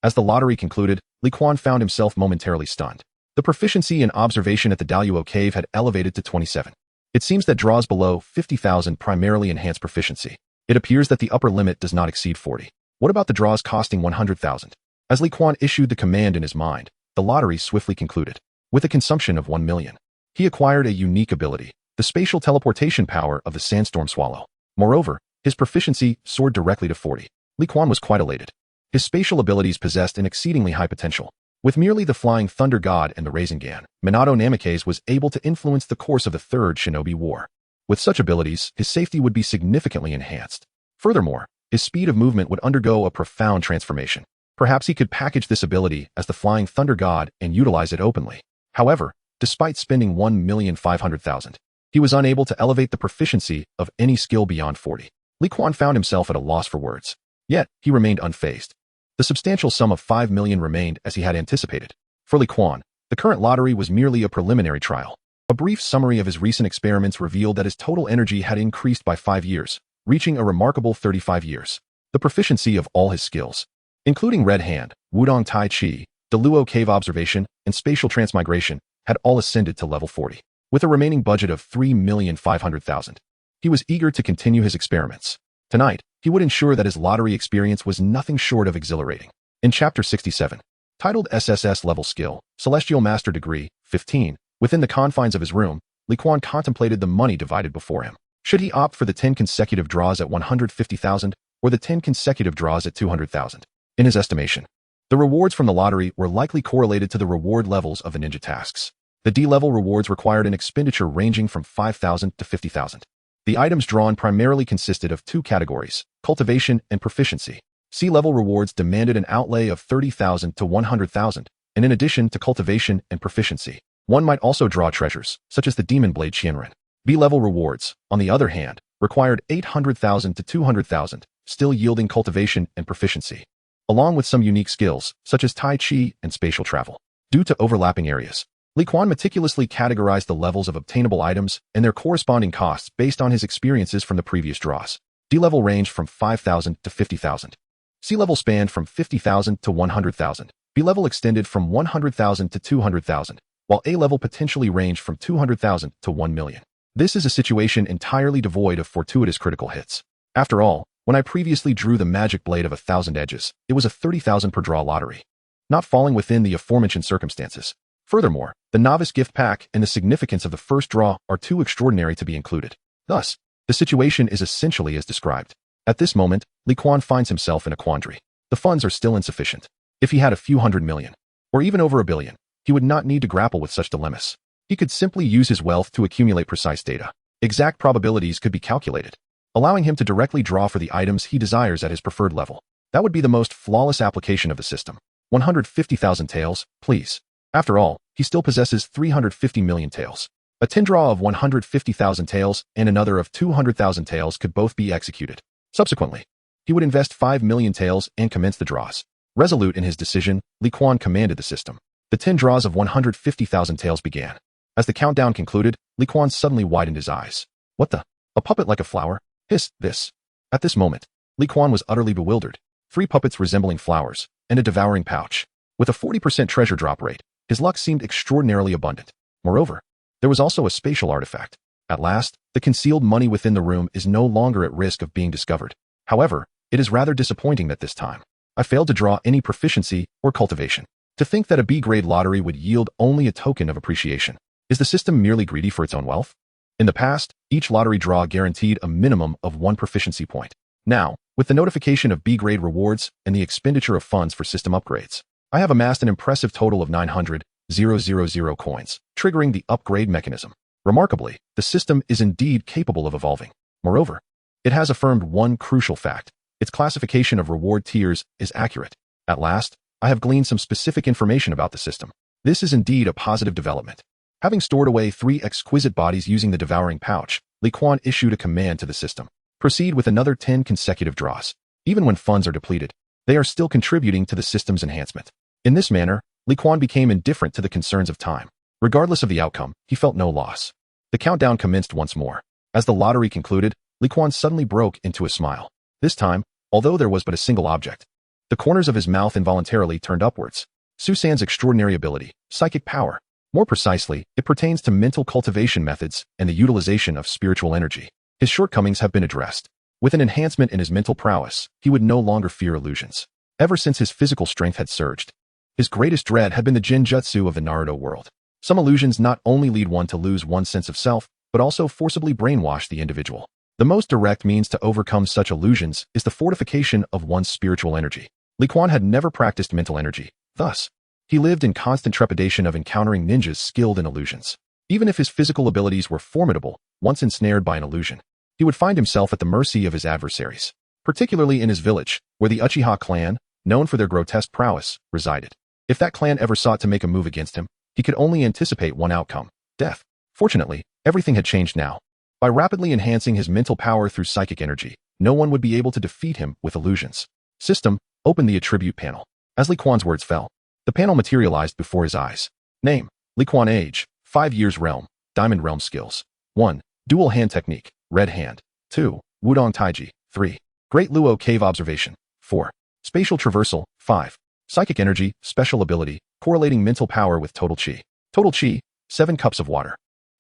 As the lottery concluded, Li Quan found himself momentarily stunned. The proficiency in observation at the Daluo cave had elevated to 27. It seems that draws below 50,000 primarily enhance proficiency. It appears that the upper limit does not exceed 40. What about the draws costing 100,000? As Li Quan issued the command in his mind, the lottery swiftly concluded. With a consumption of 1 million. He acquired a unique ability, the spatial teleportation power of the sandstorm swallow. Moreover, his proficiency soared directly to 40. Li Quan was quite elated. His spatial abilities possessed an exceedingly high potential. With merely the Flying Thunder God and the Rasengan, Minato Namikaze was able to influence the course of the Third Shinobi War. With such abilities, his safety would be significantly enhanced. Furthermore, his speed of movement would undergo a profound transformation. Perhaps he could package this ability as the Flying Thunder God and utilize it openly. However, despite spending 1,500,000, he was unable to elevate the proficiency of any skill beyond 40. Li Quan found himself at a loss for words. Yet, he remained unfazed. The substantial sum of 5 million remained as he had anticipated. For Li Quan, the current lottery was merely a preliminary trial. A brief summary of his recent experiments revealed that his total energy had increased by 5 years, reaching a remarkable 35 years. The proficiency of all his skills, including Red Hand, Wudong Tai Chi, Deluo Cave Observation, and Spatial Transmigration, had all ascended to level 40. With a remaining budget of 3,500,000, he was eager to continue his experiments. Tonight, he would ensure that his lottery experience was nothing short of exhilarating. In Chapter 67, titled SSS Level Skill, Celestial Master Degree, 15, within the confines of his room, Li Quan contemplated the money divided before him. Should he opt for the 10 consecutive draws at 150,000 or the 10 consecutive draws at 200,000? In his estimation, the rewards from the lottery were likely correlated to the reward levels of the ninja tasks. The D-level rewards required an expenditure ranging from 5,000 to 50,000. The items drawn primarily consisted of 2 categories, cultivation and proficiency. C-level rewards demanded an outlay of 30,000 to 100,000, and in addition to cultivation and proficiency, one might also draw treasures, such as the Demon Blade Qianren. B-level rewards, on the other hand, required 800,000 to 200,000, still yielding cultivation and proficiency, along with some unique skills, such as Tai Chi and spatial travel. Due to overlapping areas, Li Quan meticulously categorized the levels of obtainable items and their corresponding costs based on his experiences from the previous draws. D-level ranged from 5,000 to 50,000. C-level spanned from 50,000 to 100,000. B-level extended from 100,000 to 200,000, while A-level potentially ranged from 200,000 to 1 million. This is a situation entirely devoid of fortuitous critical hits. After all, when I previously drew the magic blade of 1,000 edges, it was a 30,000 per draw lottery, not falling within the aforementioned circumstances. Furthermore, the novice gift pack and the significance of the first draw are too extraordinary to be included. Thus, the situation is essentially as described. At this moment, Li Quan finds himself in a quandary. The funds are still insufficient. If he had a few hundred million, or even over 1 billion, he would not need to grapple with such dilemmas. He could simply use his wealth to accumulate precise data. Exact probabilities could be calculated, allowing him to directly draw for the items he desires at his preferred level. That would be the most flawless application of the system. 150,000 taels, please. After all, he still possesses 350 million taels. A 10 draw of 150,000 taels and another of 200,000 taels could both be executed. Subsequently, he would invest 5 million taels and commence the draws. Resolute in his decision, Li Quan commanded the system. The 10 draws of 150,000 taels began. As the countdown concluded, Li Quan suddenly widened his eyes. What the? A puppet like a flower? This. At this moment, Li Quan was utterly bewildered. 3 puppets resembling flowers, and a devouring pouch. With a 40% treasure drop rate, his luck seemed extraordinarily abundant. Moreover, there was also a spatial artifact. At last, the concealed money within the room is no longer at risk of being discovered. However, it is rather disappointing that this time, I failed to draw any proficiency or cultivation. To think that a B-grade lottery would yield only a token of appreciation. Is the system merely greedy for its own wealth? In the past, each lottery draw guaranteed a minimum of 1 proficiency point. Now, with the notification of B-grade rewards and the expenditure of funds for system upgrades, I have amassed an impressive total of 900,000 coins, triggering the upgrade mechanism. Remarkably, the system is indeed capable of evolving. Moreover, it has affirmed one crucial fact. Its classification of reward tiers is accurate. At last, I have gleaned some specific information about the system. This is indeed a positive development. Having stored away 3 exquisite bodies using the devouring pouch, Li Quan issued a command to the system. Proceed with another 10 consecutive draws. Even when funds are depleted, they are still contributing to the system's enhancement. In this manner, Li Quan became indifferent to the concerns of time. Regardless of the outcome, he felt no loss. The countdown commenced once more. As the lottery concluded, Li Quan suddenly broke into a smile. This time, although there was but a single object, the corners of his mouth involuntarily turned upwards. Susan's extraordinary ability, psychic power. More precisely, it pertains to mental cultivation methods and the utilization of spiritual energy. His shortcomings have been addressed. With an enhancement in his mental prowess, he would no longer fear illusions. Ever since his physical strength had surged, his greatest dread had been the genjutsu of the Naruto world. Some illusions not only lead one to lose one's sense of self, but also forcibly brainwash the individual. The most direct means to overcome such illusions is the fortification of one's spiritual energy. Li Quan had never practiced mental energy. Thus, he lived in constant trepidation of encountering ninjas skilled in illusions. Even if his physical abilities were formidable, once ensnared by an illusion, he would find himself at the mercy of his adversaries, particularly in his village, where the Uchiha clan, known for their grotesque prowess, resided. If that clan ever sought to make a move against him, he could only anticipate one outcome: death. Fortunately, everything had changed now. By rapidly enhancing his mental power through psychic energy, no one would be able to defeat him with illusions. System, open the attribute panel. As Li Quan's words fell, the panel materialized before his eyes. Name, Li Quan. Age, 5 years. Realm, Diamond Realm. Skills: 1. Dual Hand Technique, Red Hand. 2. Wudong Taiji. 3. Great Luo Cave Observation. 4. Spatial Traversal. 5. Psychic Energy, Special Ability, correlating mental power with total chi. Total chi, 7 cups of water.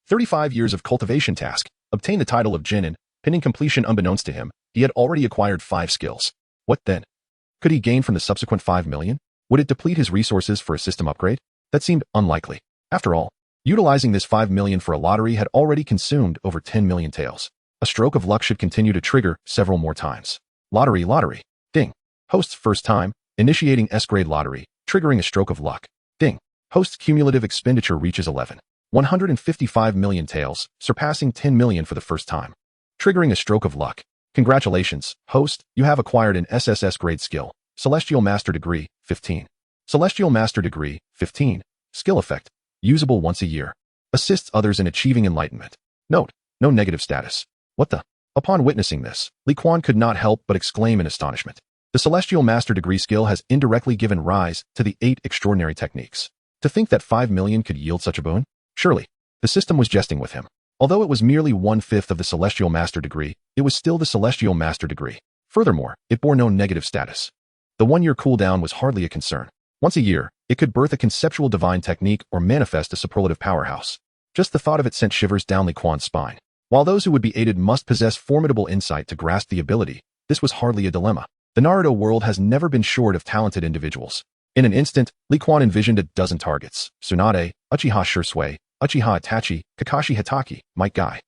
35 years of cultivation. Task, obtain the title of Jinin. Pending completion. Unbeknownst to him, he had already acquired 5 skills. What then? Could he gain from the subsequent 5 million? Would it deplete his resources for a system upgrade? That seemed unlikely. After all, utilizing this 5 million for a lottery had already consumed over 10 million taels. A stroke of luck should continue to trigger several more times. Lottery. Ding. Host's first time, initiating S-grade lottery, triggering a stroke of luck. Ding. Host's cumulative expenditure reaches 155 million taels, surpassing 10 million for the first time. Triggering a stroke of luck. Congratulations, host, you have acquired an SSS grade skill. Celestial Master Degree, 15. Celestial Master Degree, 15. Skill effect. Usable once a year. Assists others in achieving enlightenment. Note, no negative status. What the? Upon witnessing this, Li Quan could not help but exclaim in astonishment. The Celestial Master Degree skill has indirectly given rise to the 8 extraordinary techniques. To think that 5 million could yield such a boon? Surely, the system was jesting with him. Although it was merely 1/5 of the Celestial Master Degree, it was still the Celestial Master Degree. Furthermore, it bore no negative status. The 1-year cooldown was hardly a concern. Once a year, it could birth a conceptual divine technique or manifest a superlative powerhouse. Just the thought of it sent shivers down Li Quan's spine. While those who would be aided must possess formidable insight to grasp the ability, this was hardly a dilemma. The Naruto world has never been short of talented individuals. In an instant, Li Quan envisioned a dozen targets: Tsunade, Uchiha Shursui, Uchiha Itachi, Kakashi Hitaki, Might Guy.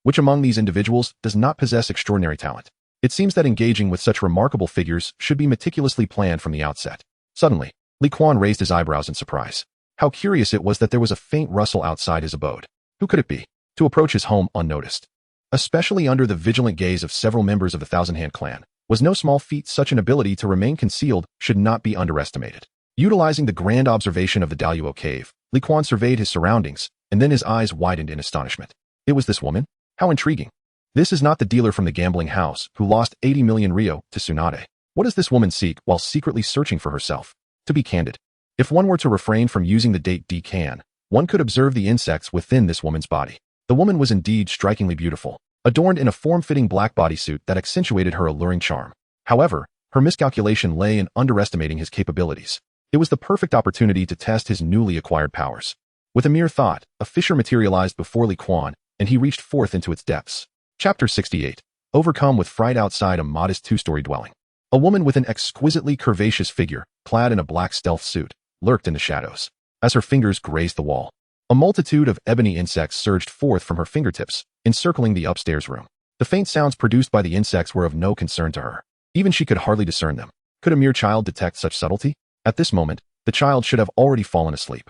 Which among these individuals does not possess extraordinary talent? It seems that engaging with such remarkable figures should be meticulously planned from the outset. Suddenly, Li Quan raised his eyebrows in surprise. How curious it was that there was a faint rustle outside his abode. Who could it be? To approach his home unnoticed, especially under the vigilant gaze of several members of the Thousand Hand clan, was no small feat. Such an ability to remain concealed should not be underestimated. Utilizing the grand observation of the Daluo cave, Li Quan surveyed his surroundings, and then his eyes widened in astonishment. It was this woman? How intriguing. This is not the dealer from the gambling house who lost 80 million Ryo to Tsunade. What does this woman seek while secretly searching for herself? To be candid, if one were to refrain from using the date decan, one could observe the insects within this woman's body. The woman was indeed strikingly beautiful, adorned in a form-fitting black bodysuit that accentuated her alluring charm. However, her miscalculation lay in underestimating his capabilities. It was the perfect opportunity to test his newly acquired powers. With a mere thought, a fissure materialized before Li Quan, and he reached forth into its depths. Chapter 68. Overcome with fright outside a modest 2-story dwelling. A woman with an exquisitely curvaceous figure, clad in a black stealth suit, lurked in the shadows. As her fingers grazed the wall, a multitude of ebony insects surged forth from her fingertips, encircling the upstairs room. The faint sounds produced by the insects were of no concern to her. Even she could hardly discern them. Could a mere child detect such subtlety? At this moment, the child should have already fallen asleep.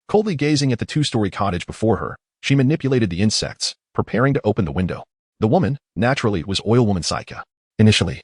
Coldly gazing at the 2-story cottage before her, she manipulated the insects, preparing to open the window. The woman, naturally, was Oilwoman Saika. Initially,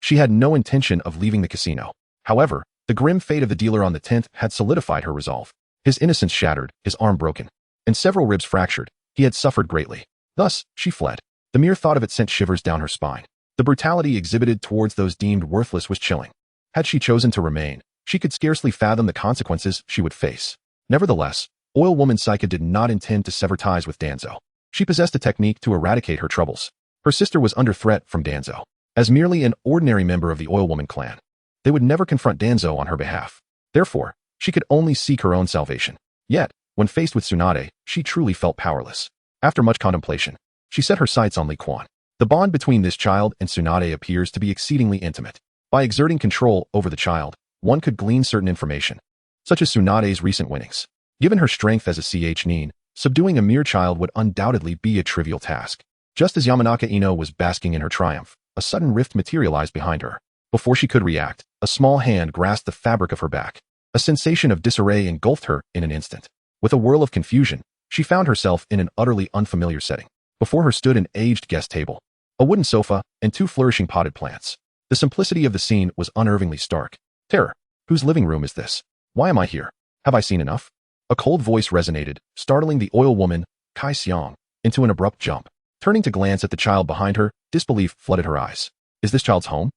she had no intention of leaving the casino. However, the grim fate of the dealer on the 10th had solidified her resolve. His innocence shattered, his arm broken, and several ribs fractured. He had suffered greatly. Thus, she fled. The mere thought of it sent shivers down her spine. The brutality exhibited towards those deemed worthless was chilling. Had she chosen to remain, she could scarcely fathom the consequences she would face. Nevertheless, Oilwoman Saika did not intend to sever ties with Danzo. She possessed a technique to eradicate her troubles. Her sister was under threat from Danzo. As merely an ordinary member of the Oilwoman clan, they would never confront Danzo on her behalf. Therefore, she could only seek her own salvation. Yet, when faced with Tsunade, she truly felt powerless. After much contemplation, she set her sights on Li Quan. The bond between this child and Tsunade appears to be exceedingly intimate. By exerting control over the child, one could glean certain information, such as Tsunade's recent winnings. Given her strength as a nin, subduing a mere child would undoubtedly be a trivial task. Just as Yamanaka Ino was basking in her triumph, a sudden rift materialized behind her. Before she could react, a small hand grasped the fabric of her back. A sensation of disarray engulfed her in an instant. With a whirl of confusion, She found herself in an utterly unfamiliar setting. Before her stood an aged guest table, a wooden sofa, and 2 flourishing potted plants. The simplicity of the scene was unnervingly stark. Terror. Whose living room is this? Why am I here? Have I seen enough? A cold voice resonated, startling the oil woman, Kai Xiang, into an abrupt jump. Turning to glance at the child behind her, disbelief flooded her eyes. Is this child's home?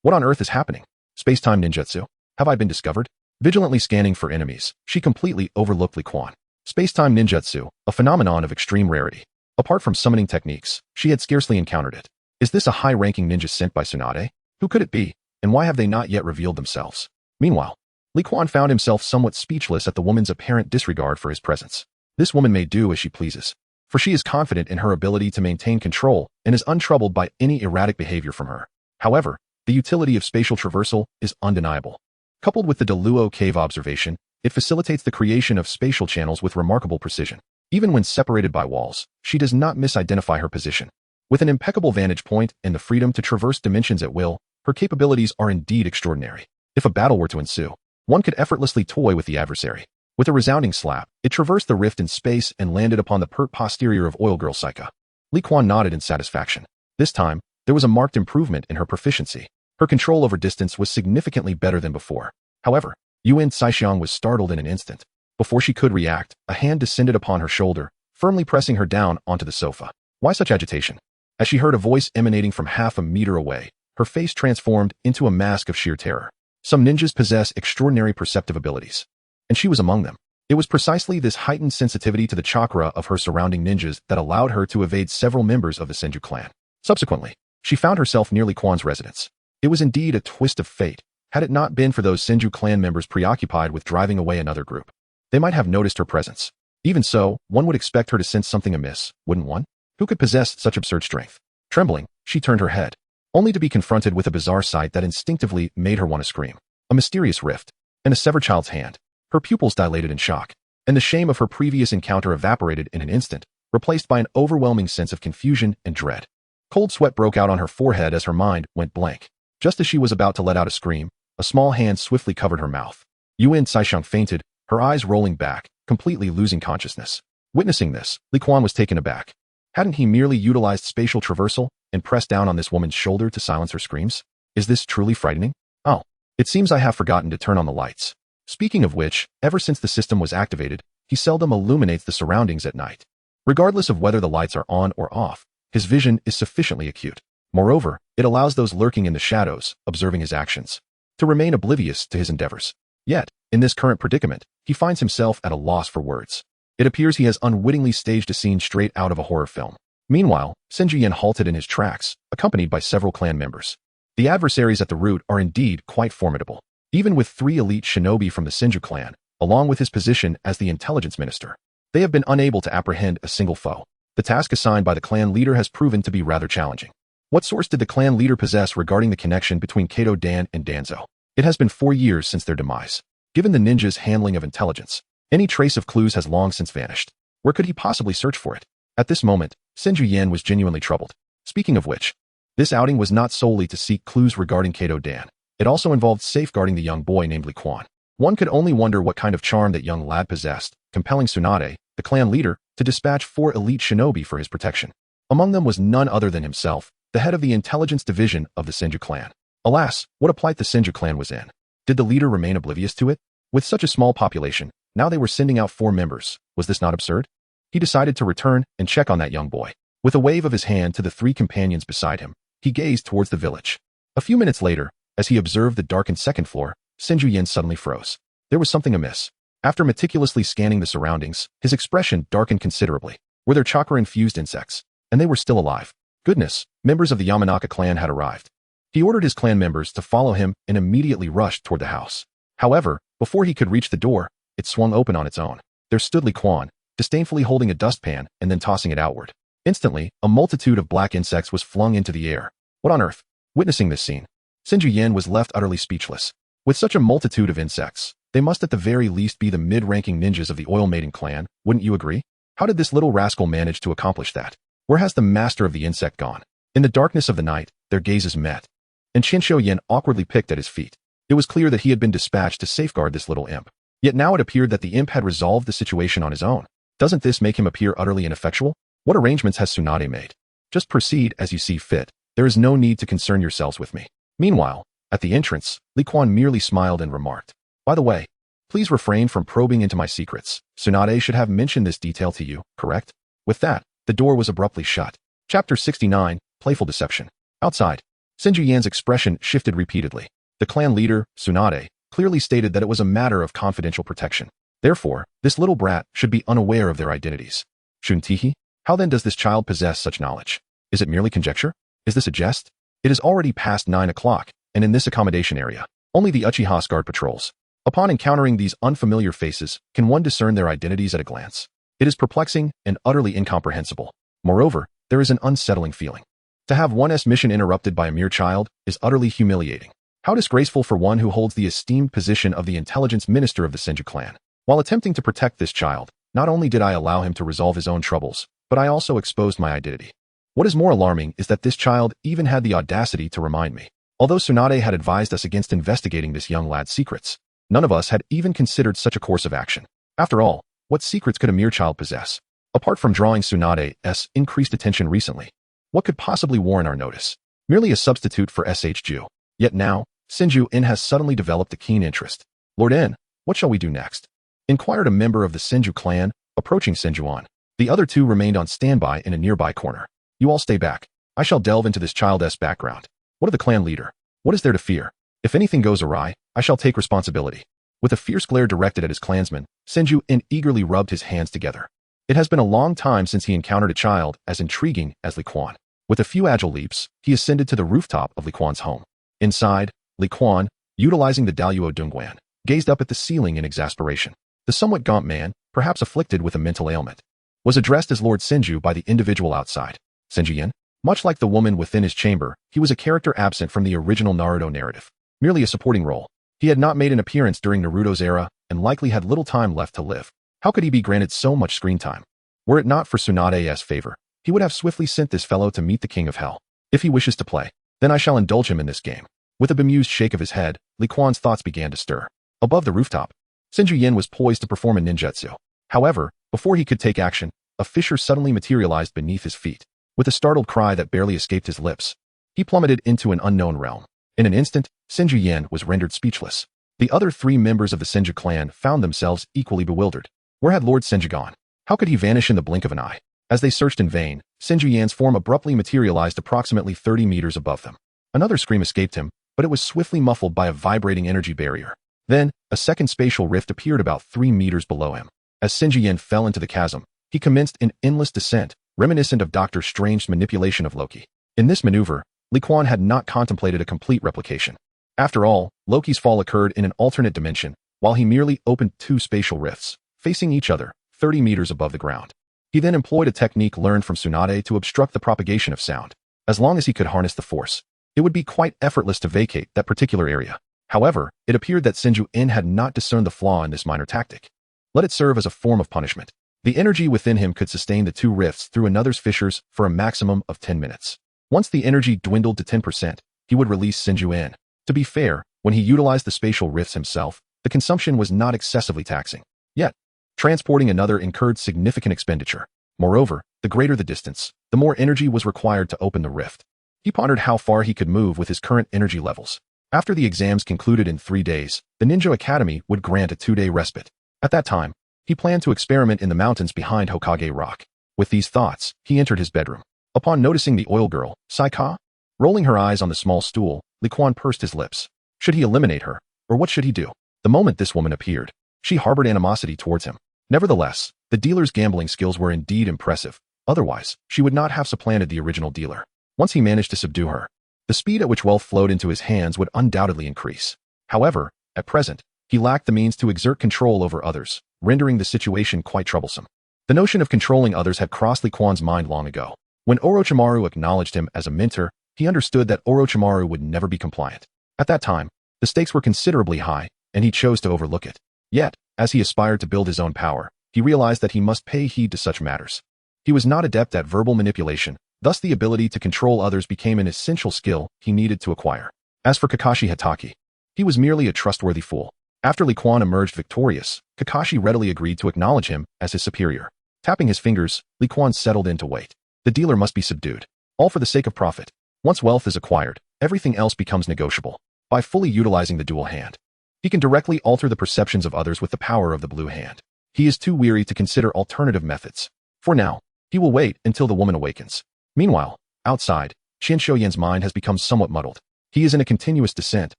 What on earth is happening? Space-time ninjutsu? Have I been discovered? Vigilantly scanning for enemies, she completely overlooked Li Quan. Space-time ninjutsu, a phenomenon of extreme rarity. Apart from summoning techniques, she had scarcely encountered it. Is this a high-ranking ninja sent by Tsunade? Who could it be, and why have they not yet revealed themselves? Meanwhile, Li Quan found himself somewhat speechless at the woman's apparent disregard for his presence. This woman may do as she pleases, for she is confident in her ability to maintain control and is untroubled by any erratic behavior from her. However, the utility of spatial traversal is undeniable. Coupled with the Deluo cave observation, it facilitates the creation of spatial channels with remarkable precision. Even when separated by walls, she does not misidentify her position. With an impeccable vantage point and the freedom to traverse dimensions at will, her capabilities are indeed extraordinary. If a battle were to ensue, one could effortlessly toy with the adversary. With a resounding slap, it traversed the rift in space and landed upon the pert posterior of Oil Girl Saika. Li Quan nodded in satisfaction. This time, there was a marked improvement in her proficiency. Her control over distance was significantly better than before. However, Yuan Saixiang was startled in an instant. Before she could react, a hand descended upon her shoulder, firmly pressing her down onto the sofa. Why such agitation? As she heard a voice emanating from half a meter away, her face transformed into a mask of sheer terror. Some ninjas possess extraordinary perceptive abilities, and she was among them. It was precisely this heightened sensitivity to the chakra of her surrounding ninjas that allowed her to evade several members of the Senju clan. Subsequently, she found herself near Li Quan's residence. It was indeed a twist of fate. Had it not been for those Senju clan members preoccupied with driving away another group, they might have noticed her presence. Even so, one would expect her to sense something amiss, wouldn't one? Who could possess such absurd strength? Trembling, she turned her head, only to be confronted with a bizarre sight that instinctively made her want to scream. A mysterious rift, and a severed child's hand. Her pupils dilated in shock, and the shame of her previous encounter evaporated in an instant, replaced by an overwhelming sense of confusion and dread. Cold sweat broke out on her forehead as her mind went blank. Just as she was about to let out a scream, a small hand swiftly covered her mouth. Yuan Saixiang fainted, her eyes rolling back, completely losing consciousness. Witnessing this, Li Quan was taken aback. Hadn't he merely utilized spatial traversal and pressed down on this woman's shoulder to silence her screams? Is this truly frightening? Oh, it seems I have forgotten to turn on the lights. Speaking of which, ever since the system was activated, he seldom illuminates the surroundings at night. Regardless of whether the lights are on or off, his vision is sufficiently acute. Moreover, it allows those lurking in the shadows, observing his actions, to remain oblivious to his endeavors. Yet, in this current predicament, he finds himself at a loss for words. It appears he has unwittingly staged a scene straight out of a horror film. Meanwhile, Senju Yen halted in his tracks, accompanied by several clan members. The adversaries at the root are indeed quite formidable. Even with 3 elite shinobi from the Senju clan, along with his position as the intelligence minister, they have been unable to apprehend a single foe. The task assigned by the clan leader has proven to be rather challenging. What source did the clan leader possess regarding the connection between Kato Dan and Danzo? It has been 4 years since their demise. Given the ninja's handling of intelligence, any trace of clues has long since vanished. Where could he possibly search for it? At this moment, Senju Yen was genuinely troubled. Speaking of which, this outing was not solely to seek clues regarding Kato Dan. It also involved safeguarding the young boy named Li Quan. One could only wonder what kind of charm that young lad possessed, compelling Tsunade, the clan leader, to dispatch 4 elite shinobi for his protection. Among them was none other than himself, the head of the intelligence division of the Senju clan. Alas, what a plight the Senju clan was in. Did the leader remain oblivious to it? With such a small population, now they were sending out 4 members. Was this not absurd? He decided to return and check on that young boy. With a wave of his hand to the 3 companions beside him, he gazed towards the village. A few minutes later, as he observed the darkened second floor, Senju Yen suddenly froze. There was something amiss. After meticulously scanning the surroundings, his expression darkened considerably. Were there chakra-infused insects? And they were still alive. Goodness, members of the Yamanaka clan had arrived. He ordered his clan members to follow him and immediately rushed toward the house. However, before he could reach the door, it swung open on its own. There stood Li Quan, disdainfully holding a dustpan and then tossing it outward. Instantly, a multitude of black insects was flung into the air. What on earth? Witnessing this scene, Senju Yen was left utterly speechless. With such a multitude of insects, they must at the very least be the mid-ranking ninjas of the Oil Maiden clan, wouldn't you agree? How did this little rascal manage to accomplish that? Where has the master of the insect gone? In the darkness of the night, their gazes met, and Qinsho Yen awkwardly picked at his feet. It was clear that he had been dispatched to safeguard this little imp. Yet now it appeared that the imp had resolved the situation on his own. Doesn't this make him appear utterly ineffectual? What arrangements has Tsunade made? Just proceed as you see fit. There is no need to concern yourselves with me. Meanwhile, at the entrance, Li Quan merely smiled and remarked, "By the way, please refrain from probing into my secrets. Tsunade should have mentioned this detail to you, correct?" With that, the door was abruptly shut. Chapter 69, Playful Deception. Outside, Senju Yan's expression shifted repeatedly. The clan leader, Tsunade, clearly stated that it was a matter of confidential protection. Therefore, this little brat should be unaware of their identities. Shuntihi? How then does this child possess such knowledge? Is it merely conjecture? Is this a jest? It is already past 9 o'clock, and in this accommodation area, only the Uchiha's guard patrols. Upon encountering these unfamiliar faces, can one discern their identities at a glance? It is perplexing and utterly incomprehensible. Moreover, there is an unsettling feeling. To have one's mission interrupted by a mere child is utterly humiliating. How disgraceful for one who holds the esteemed position of the intelligence minister of the Senju clan. While attempting to protect this child, not only did I allow him to resolve his own troubles, but I also exposed my identity. What is more alarming is that this child even had the audacity to remind me. Although Tsunade had advised us against investigating this young lad's secrets, none of us had even considered such a course of action. After all, what secrets could a mere child possess? Apart from drawing Tsunade's increased attention recently, what could possibly warrant our notice? Merely a substitute for Ju. Yet now, Senju In has suddenly developed a keen interest. Lord In, what shall we do next? Inquired a member of the Senju clan, approaching Senjuan. The other two remained on standby in a nearby corner. You all stay back. I shall delve into this child's background. What of the clan leader? What is there to fear? If anything goes awry, I shall take responsibility. With a fierce glare directed at his clansmen, Senju In eagerly rubbed his hands together. It has been a long time since he encountered a child as intriguing as Li Quan. With a few agile leaps, he ascended to the rooftop of Li Quan's home. Inside, Li Quan, utilizing the Daluo Dongguan, gazed up at the ceiling in exasperation. The somewhat gaunt man, perhaps afflicted with a mental ailment, was addressed as Lord Senju by the individual outside. Senju Yin? Much like the woman within his chamber, he was a character absent from the original Naruto narrative. Merely a supporting role. He had not made an appearance during Naruto's era and likely had little time left to live. How could he be granted so much screen time? Were it not for Tsunade's favor, he would have swiftly sent this fellow to meet the king of hell. If he wishes to play, then I shall indulge him in this game. With a bemused shake of his head, Li Quan's thoughts began to stir. Above the rooftop, Senju Yin was poised to perform a ninjutsu. However, before he could take action, a fissure suddenly materialized beneath his feet. With a startled cry that barely escaped his lips, he plummeted into an unknown realm. In an instant, Senju Yin was rendered speechless. The other three members of the Senju clan found themselves equally bewildered. Where had Lord Senju gone? How could he vanish in the blink of an eye? As they searched in vain, Senju Yan's form abruptly materialized approximately 30 meters above them. Another scream escaped him, but it was swiftly muffled by a vibrating energy barrier. Then, a second spatial rift appeared about 3 meters below him. As Senju Yin fell into the chasm, he commenced an endless descent, reminiscent of Dr. Strange's manipulation of Loki. In this maneuver, Li Quan had not contemplated a complete replication. After all, Loki's fall occurred in an alternate dimension, while he merely opened 2 spatial rifts, facing each other, 30 meters above the ground. He then employed a technique learned from Tsunade to obstruct the propagation of sound. As long as he could harness the force, it would be quite effortless to vacate that particular area. However, it appeared that Senju In had not discerned the flaw in this minor tactic. Let it serve as a form of punishment. The energy within him could sustain the 2 rifts through another's fissures for a maximum of 10 minutes. Once the energy dwindled to 10%, he would release Senju In. To be fair, when he utilized the spatial rifts himself, the consumption was not excessively taxing. Yet, transporting another incurred significant expenditure. Moreover, the greater the distance, the more energy was required to open the rift. He pondered how far he could move with his current energy levels. After the exams concluded in 3 days, the Ninja Academy would grant a 2-day respite. At that time, he planned to experiment in the mountains behind Hokage Rock. With these thoughts, he entered his bedroom. Upon noticing the oil girl, Saika, rolling her eyes on the small stool, Li Quan pursed his lips. Should he eliminate her, or what should he do? The moment this woman appeared, she harbored animosity towards him. Nevertheless, the dealer's gambling skills were indeed impressive. Otherwise, she would not have supplanted the original dealer. Once he managed to subdue her, the speed at which wealth flowed into his hands would undoubtedly increase. However, at present, he lacked the means to exert control over others, rendering the situation quite troublesome. The notion of controlling others had crossed Li Quan's mind long ago. When Orochimaru acknowledged him as a mentor, he understood that Orochimaru would never be compliant. At that time, the stakes were considerably high, and he chose to overlook it. Yet, as he aspired to build his own power, he realized that he must pay heed to such matters. He was not adept at verbal manipulation, thus the ability to control others became an essential skill he needed to acquire. As for Kakashi Hatake, he was merely a trustworthy fool. After Li Quan emerged victorious, Kakashi readily agreed to acknowledge him as his superior. Tapping his fingers, Li Quan settled in to wait. The dealer must be subdued. All for the sake of profit. Once wealth is acquired, everything else becomes negotiable. By fully utilizing the dual hand, he can directly alter the perceptions of others with the power of the blue hand. He is too weary to consider alternative methods. For now, he will wait until the woman awakens. Meanwhile, outside, Qian Shoyan's mind has become somewhat muddled. He is in a continuous descent,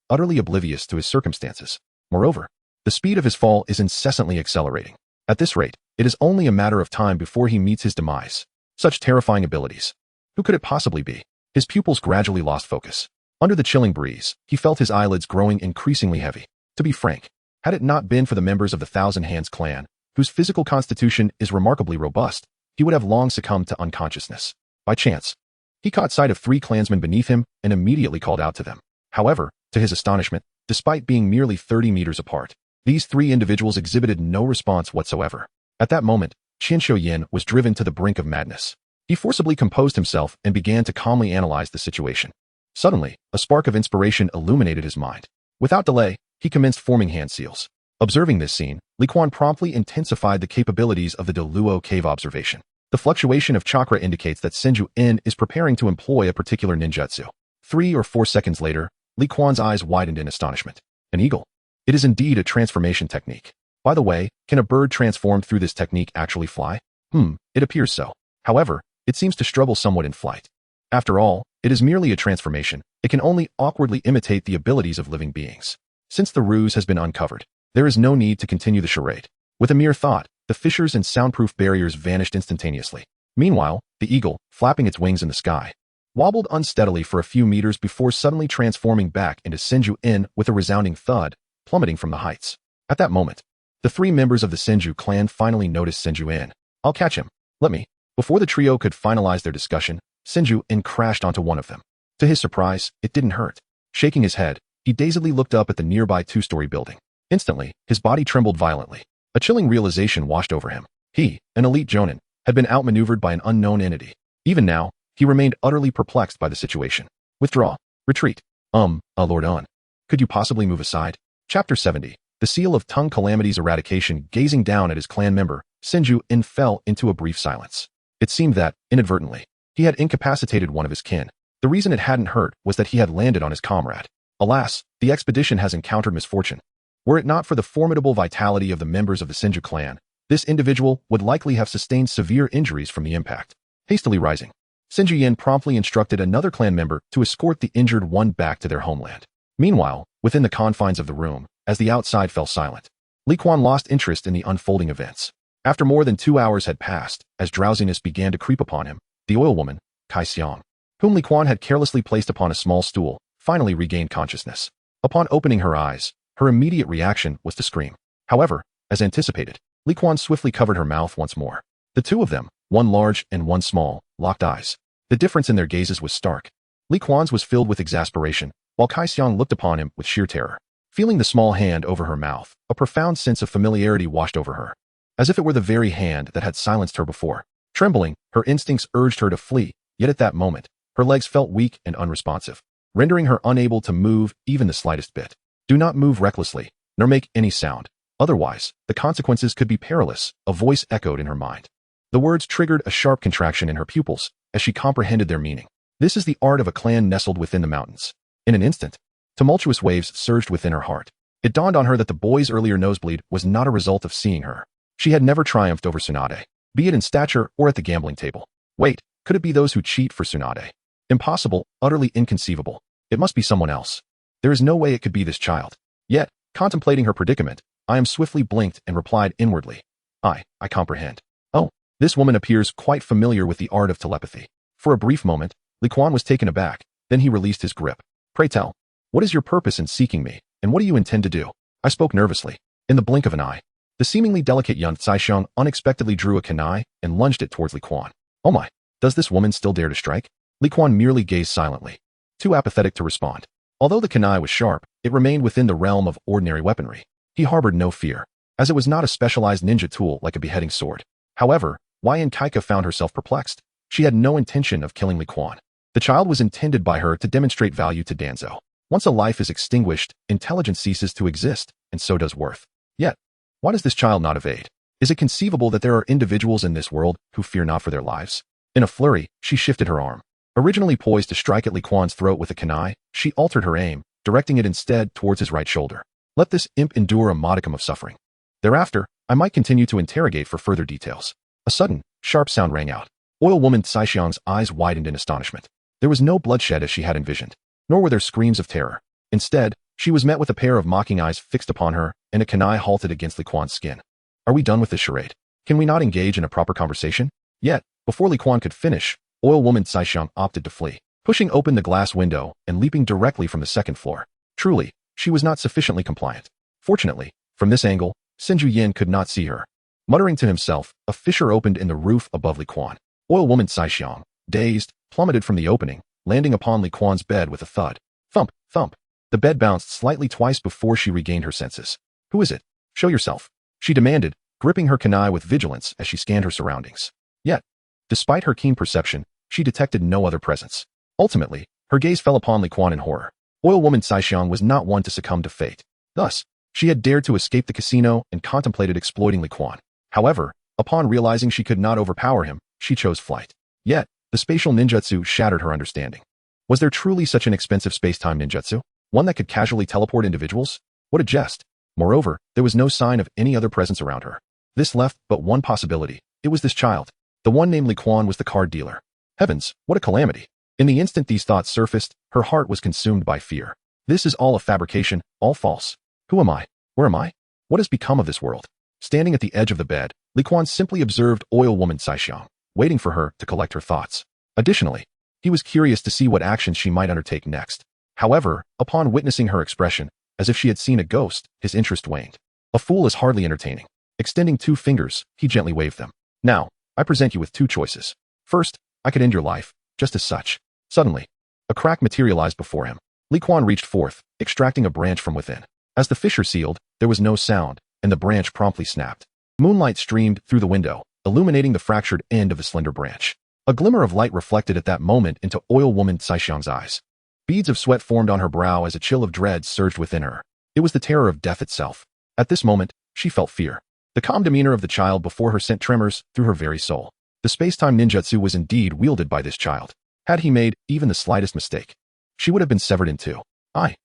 utterly oblivious to his circumstances. Moreover, the speed of his fall is incessantly accelerating. At this rate, it is only a matter of time before he meets his demise. Such terrifying abilities. Who could it possibly be? His pupils gradually lost focus. Under the chilling breeze, he felt his eyelids growing increasingly heavy. To be frank, had it not been for the members of the Thousand Hands clan, whose physical constitution is remarkably robust, he would have long succumbed to unconsciousness. By chance, he caught sight of 3 clansmen beneath him and immediately called out to them. However, to his astonishment, despite being merely 30 meters apart, these 3 individuals exhibited no response whatsoever. At that moment, Qian Shoyan was driven to the brink of madness. He forcibly composed himself and began to calmly analyze the situation. Suddenly, a spark of inspiration illuminated his mind. Without delay, he commenced forming hand seals. Observing this scene, Li Quan promptly intensified the capabilities of the Deluo cave observation. The fluctuation of chakra indicates that Senju In is preparing to employ a particular ninjutsu. 3 or 4 seconds later, Li Quan's eyes widened in astonishment. An eagle. It is indeed a transformation technique. By the way, can a bird transformed through this technique actually fly? It appears so. However, it seems to struggle somewhat in flight. After all, it is merely a transformation. It can only awkwardly imitate the abilities of living beings. Since the ruse has been uncovered, there is no need to continue the charade. With a mere thought, the fissures and soundproof barriers vanished instantaneously. Meanwhile, the eagle, flapping its wings in the sky, wobbled unsteadily for a few meters before suddenly transforming back into Senju In with a resounding thud, plummeting from the heights. At that moment, the 3 members of the Senju clan finally noticed Senju In. I'll catch him. Let me. Before the trio could finalize their discussion, Senju In crashed onto one of them. To his surprise, it didn't hurt. Shaking his head, he dazedly looked up at the nearby 2-story building. Instantly, his body trembled violently. A chilling realization washed over him. He, an elite jonin, had been outmaneuvered by an unknown entity. Even now, he remained utterly perplexed by the situation. Withdraw. Retreat. Lord Un. Could you possibly move aside? Chapter 70. The Seal of Tongue Calamity's eradication. Gazing down at his clan member, Senju In fell into a brief silence. It seemed that, inadvertently, he had incapacitated one of his kin. The reason it hadn't hurt was that he had landed on his comrade. Alas, the expedition has encountered misfortune. Were it not for the formidable vitality of the members of the Senju clan, this individual would likely have sustained severe injuries from the impact. Hastily rising, Senju Yin promptly instructed another clan member to escort the injured one back to their homeland. Meanwhile, within the confines of the room, as the outside fell silent, Li Quan lost interest in the unfolding events. After more than 2 hours had passed, as drowsiness began to creep upon him, the oil woman, Kai Xiang, whom Li Quan had carelessly placed upon a small stool, finally regained consciousness. Upon opening her eyes, her immediate reaction was to scream. However, as anticipated, Li Quan swiftly covered her mouth once more. The 2 of them, one large and one small, locked eyes. The difference in their gazes was stark. Li Quan's was filled with exasperation, while Kai Xiang looked upon him with sheer terror. Feeling the small hand over her mouth, a profound sense of familiarity washed over her, as if it were the very hand that had silenced her before. Trembling, her instincts urged her to flee, yet at that moment, her legs felt weak and unresponsive, rendering her unable to move even the slightest bit. Do not move recklessly, nor make any sound. Otherwise, the consequences could be perilous, a voice echoed in her mind. The words triggered a sharp contraction in her pupils as she comprehended their meaning. This is the art of a clan nestled within the mountains. In an instant, tumultuous waves surged within her heart. It dawned on her that the boy's earlier nosebleed was not a result of seeing her. She had never triumphed over Tsunade, be it in stature or at the gambling table. Wait, could it be those who cheat for Tsunade? Impossible, utterly inconceivable. It must be someone else. There is no way it could be this child. Yet, contemplating her predicament, I am swiftly blinked and replied inwardly. I comprehend. Oh, this woman appears quite familiar with the art of telepathy. For a brief moment, Li Quan was taken aback, then he released his grip. Pray tell, what is your purpose in seeking me, and what do you intend to do? I spoke nervously. In the blink of an eye, the seemingly delicate Yan Caishiang unexpectedly drew a kunai and lunged it towards Li Quan. Oh my, does this woman still dare to strike? Li Quan merely gazed silently, too apathetic to respond. Although the kunai was sharp, it remained within the realm of ordinary weaponry. He harbored no fear, as it was not a specialized ninja tool like a beheading sword. However, Yan Kaika found herself perplexed. She had no intention of killing Li Quan. The child was intended by her to demonstrate value to Danzo. Once a life is extinguished, intelligence ceases to exist, and so does worth. Yet, why does this child not evade? Is it conceivable that there are individuals in this world who fear not for their lives? In a flurry, she shifted her arm. Originally poised to strike at Li Quan's throat with a kunai, she altered her aim, directing it instead towards his right shoulder. Let this imp endure a modicum of suffering. Thereafter, I might continue to interrogate for further details. A sudden, sharp sound rang out. Oil woman Caixiang's eyes widened in astonishment. There was no bloodshed as she had envisioned, nor were there screams of terror. Instead, she was met with a pair of mocking eyes fixed upon her, and a kunai halted against Li Quan's skin. Are we done with this charade? Can we not engage in a proper conversation? Yet, before Li Quan could finish, oil woman Caixiang opted to flee, pushing open the glass window and leaping directly from the second floor. Truly, she was not sufficiently compliant. Fortunately, from this angle, Sinju Yin could not see her. Muttering to himself, a fissure opened in the roof above Li Quan. Oil woman Caixiang, dazed, plummeted from the opening, landing upon Li Quan's bed with a thud. Thump, thump. The bed bounced slightly twice before she regained her senses. Who is it? Show yourself, she demanded, gripping her kunai with vigilance as she scanned her surroundings. Yet, despite her keen perception, she detected no other presence. Ultimately, her gaze fell upon Li Quan in horror. Oil woman Caixiang was not one to succumb to fate. Thus, she had dared to escape the casino and contemplated exploiting Li Quan. However, upon realizing she could not overpower him, she chose flight. Yet, the spatial ninjutsu shattered her understanding. Was there truly such an expensive space-time ninjutsu? One that could casually teleport individuals? What a jest. Moreover, there was no sign of any other presence around her. This left but one possibility. It was this child. The one named Li Quan was the card dealer. Heavens, what a calamity. In the instant these thoughts surfaced, her heart was consumed by fear. This is all a fabrication, all false. Who am I? Where am I? What has become of this world? Standing at the edge of the bed, Li Quan simply observed oil woman Caixiang, waiting for her to collect her thoughts. Additionally, he was curious to see what actions she might undertake next. However, upon witnessing her expression, as if she had seen a ghost, his interest waned. A fool is hardly entertaining. Extending 2 fingers, he gently waved them. Now, I present you with 2 choices. First, I could end your life, just as such. Suddenly, a crack materialized before him. Li Quan reached forth, extracting a branch from within. As the fissure sealed, there was no sound, and the branch promptly snapped. Moonlight streamed through the window, illuminating the fractured end of the slender branch. A glimmer of light reflected at that moment into oil woman Caixiang's eyes. Beads of sweat formed on her brow as a chill of dread surged within her. It was the terror of death itself. At this moment, she felt fear. The calm demeanor of the child before her sent tremors through her very soul. The space-time ninjutsu was indeed wielded by this child. Had he made even the slightest mistake, she would have been severed in 2. I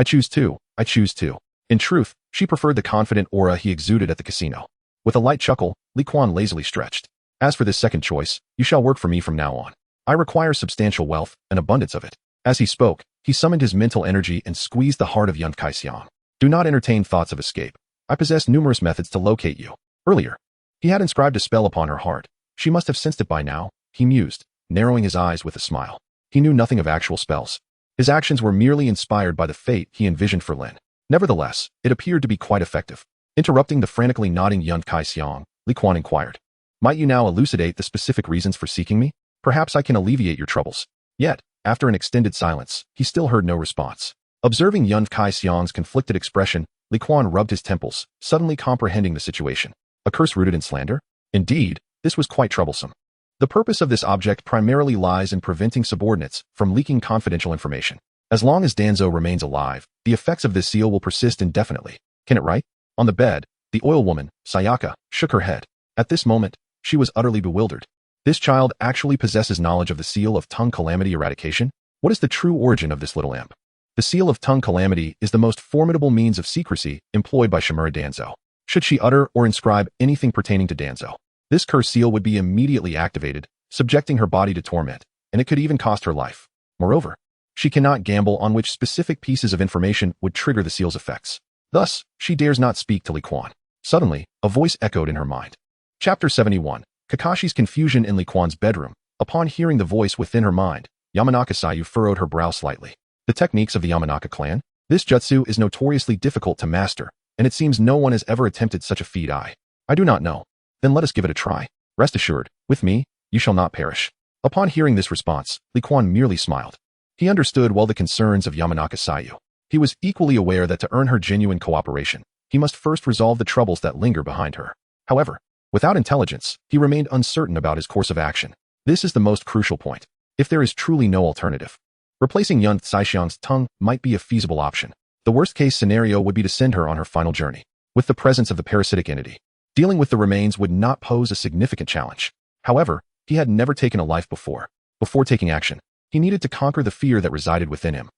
choose 2. I choose 2. In truth, she preferred the confident aura he exuded at the casino. With a light chuckle, Li Quan lazily stretched. As for this second choice, you shall work for me from now on. I require substantial wealth, and abundance of it. As he spoke, he summoned his mental energy and squeezed the heart of young Caixiang. Do not entertain thoughts of escape. I possess numerous methods to locate you. Earlier, he had inscribed a spell upon her heart. She must have sensed it by now, he mused, narrowing his eyes with a smile. He knew nothing of actual spells. His actions were merely inspired by the fate he envisioned for Lin. Nevertheless, it appeared to be quite effective. Interrupting the frantically nodding young Caixiang, Li Quan inquired. Might you now elucidate the specific reasons for seeking me? Perhaps I can alleviate your troubles. Yet, after an extended silence, he still heard no response. Observing young Caixiang's conflicted expression, Li Quan rubbed his temples, suddenly comprehending the situation. A curse rooted in slander? Indeed, this was quite troublesome. The purpose of this object primarily lies in preventing subordinates from leaking confidential information. As long as Danzo remains alive, the effects of this seal will persist indefinitely. Can it write? On the bed, the oil woman, Sayaka, shook her head. At this moment, she was utterly bewildered. This child actually possesses knowledge of the seal of tongue calamity eradication? What is the true origin of this little imp? The seal of tongue calamity is the most formidable means of secrecy employed by Shimura Danzo. Should she utter or inscribe anything pertaining to Danzo, this curse seal would be immediately activated, subjecting her body to torment, and it could even cost her life. Moreover, she cannot gamble on which specific pieces of information would trigger the seal's effects. Thus, she dares not speak to Li Quan. Suddenly, a voice echoed in her mind. Chapter 71. Kakashi's confusion in Li Quan's bedroom. Upon hearing the voice within her mind, Yamanaka Sayu furrowed her brow slightly. The techniques of the Yamanaka clan? This jutsu is notoriously difficult to master, and it seems no one has ever attempted such a feat. I do not know. Then let us give it a try. Rest assured, with me, you shall not perish. Upon hearing this response, Li Quan merely smiled. He understood well the concerns of Yamanaka Sayu. He was equally aware that to earn her genuine cooperation, he must first resolve the troubles that linger behind her. However, without intelligence, he remained uncertain about his course of action. This is the most crucial point. If there is truly no alternative, replacing young Caixiang's tongue might be a feasible option. The worst-case scenario would be to send her on her final journey. With the presence of the parasitic entity, Dealing with the remains would not pose a significant challenge. However, he had never taken a life before. Before taking action, he needed to conquer the fear that resided within him.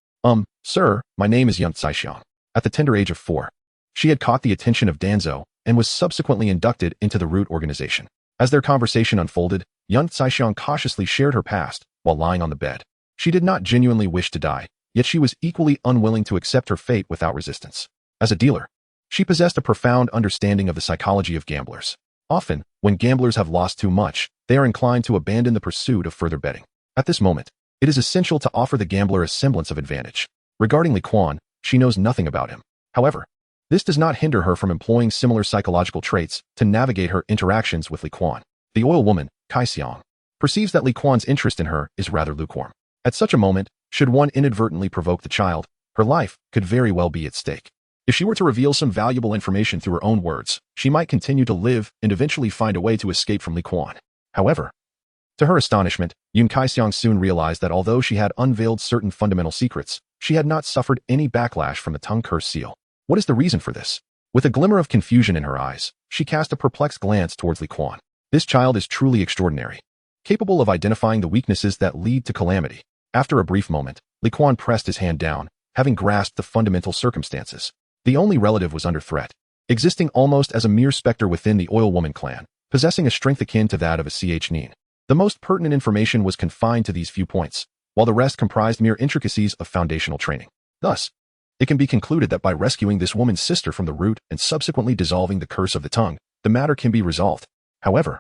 Sir, my name is Decisive. At the tender age of 4, she had caught the attention of Danzo and was subsequently inducted into the Root organization. As their conversation unfolded, Decisive cautiously shared her past while lying on the bed. She did not genuinely wish to die, yet she was equally unwilling to accept her fate without resistance. As a dealer, she possessed a profound understanding of the psychology of gamblers. Often, when gamblers have lost too much, they are inclined to abandon the pursuit of further betting. At this moment, it is essential to offer the gambler a semblance of advantage. Regarding Li Quan, she knows nothing about him. However, this does not hinder her from employing similar psychological traits to navigate her interactions with Li Quan. The oil woman, Kai Xiang, perceives that Li Quan's interest in her is rather lukewarm. At such a moment, should one inadvertently provoke the child, her life could very well be at stake. If she were to reveal some valuable information through her own words, she might continue to live and eventually find a way to escape from Li Quan. However, to her astonishment, Kai Xiang soon realized that although she had unveiled certain fundamental secrets, she had not suffered any backlash from the tongue curse seal. What is the reason for this? With a glimmer of confusion in her eyes, she cast a perplexed glance towards Li Quan. This child is truly extraordinary, capable of identifying the weaknesses that lead to calamity. After a brief moment, Li Quan pressed his hand down, having grasped the fundamental circumstances. The only relative was under threat, existing almost as a mere specter within the oil woman clan, possessing a strength akin to that of a Nin. The most pertinent information was confined to these few points, while the rest comprised mere intricacies of foundational training. Thus, it can be concluded that by rescuing this woman's sister from the root and subsequently dissolving the curse of the tongue, the matter can be resolved. However,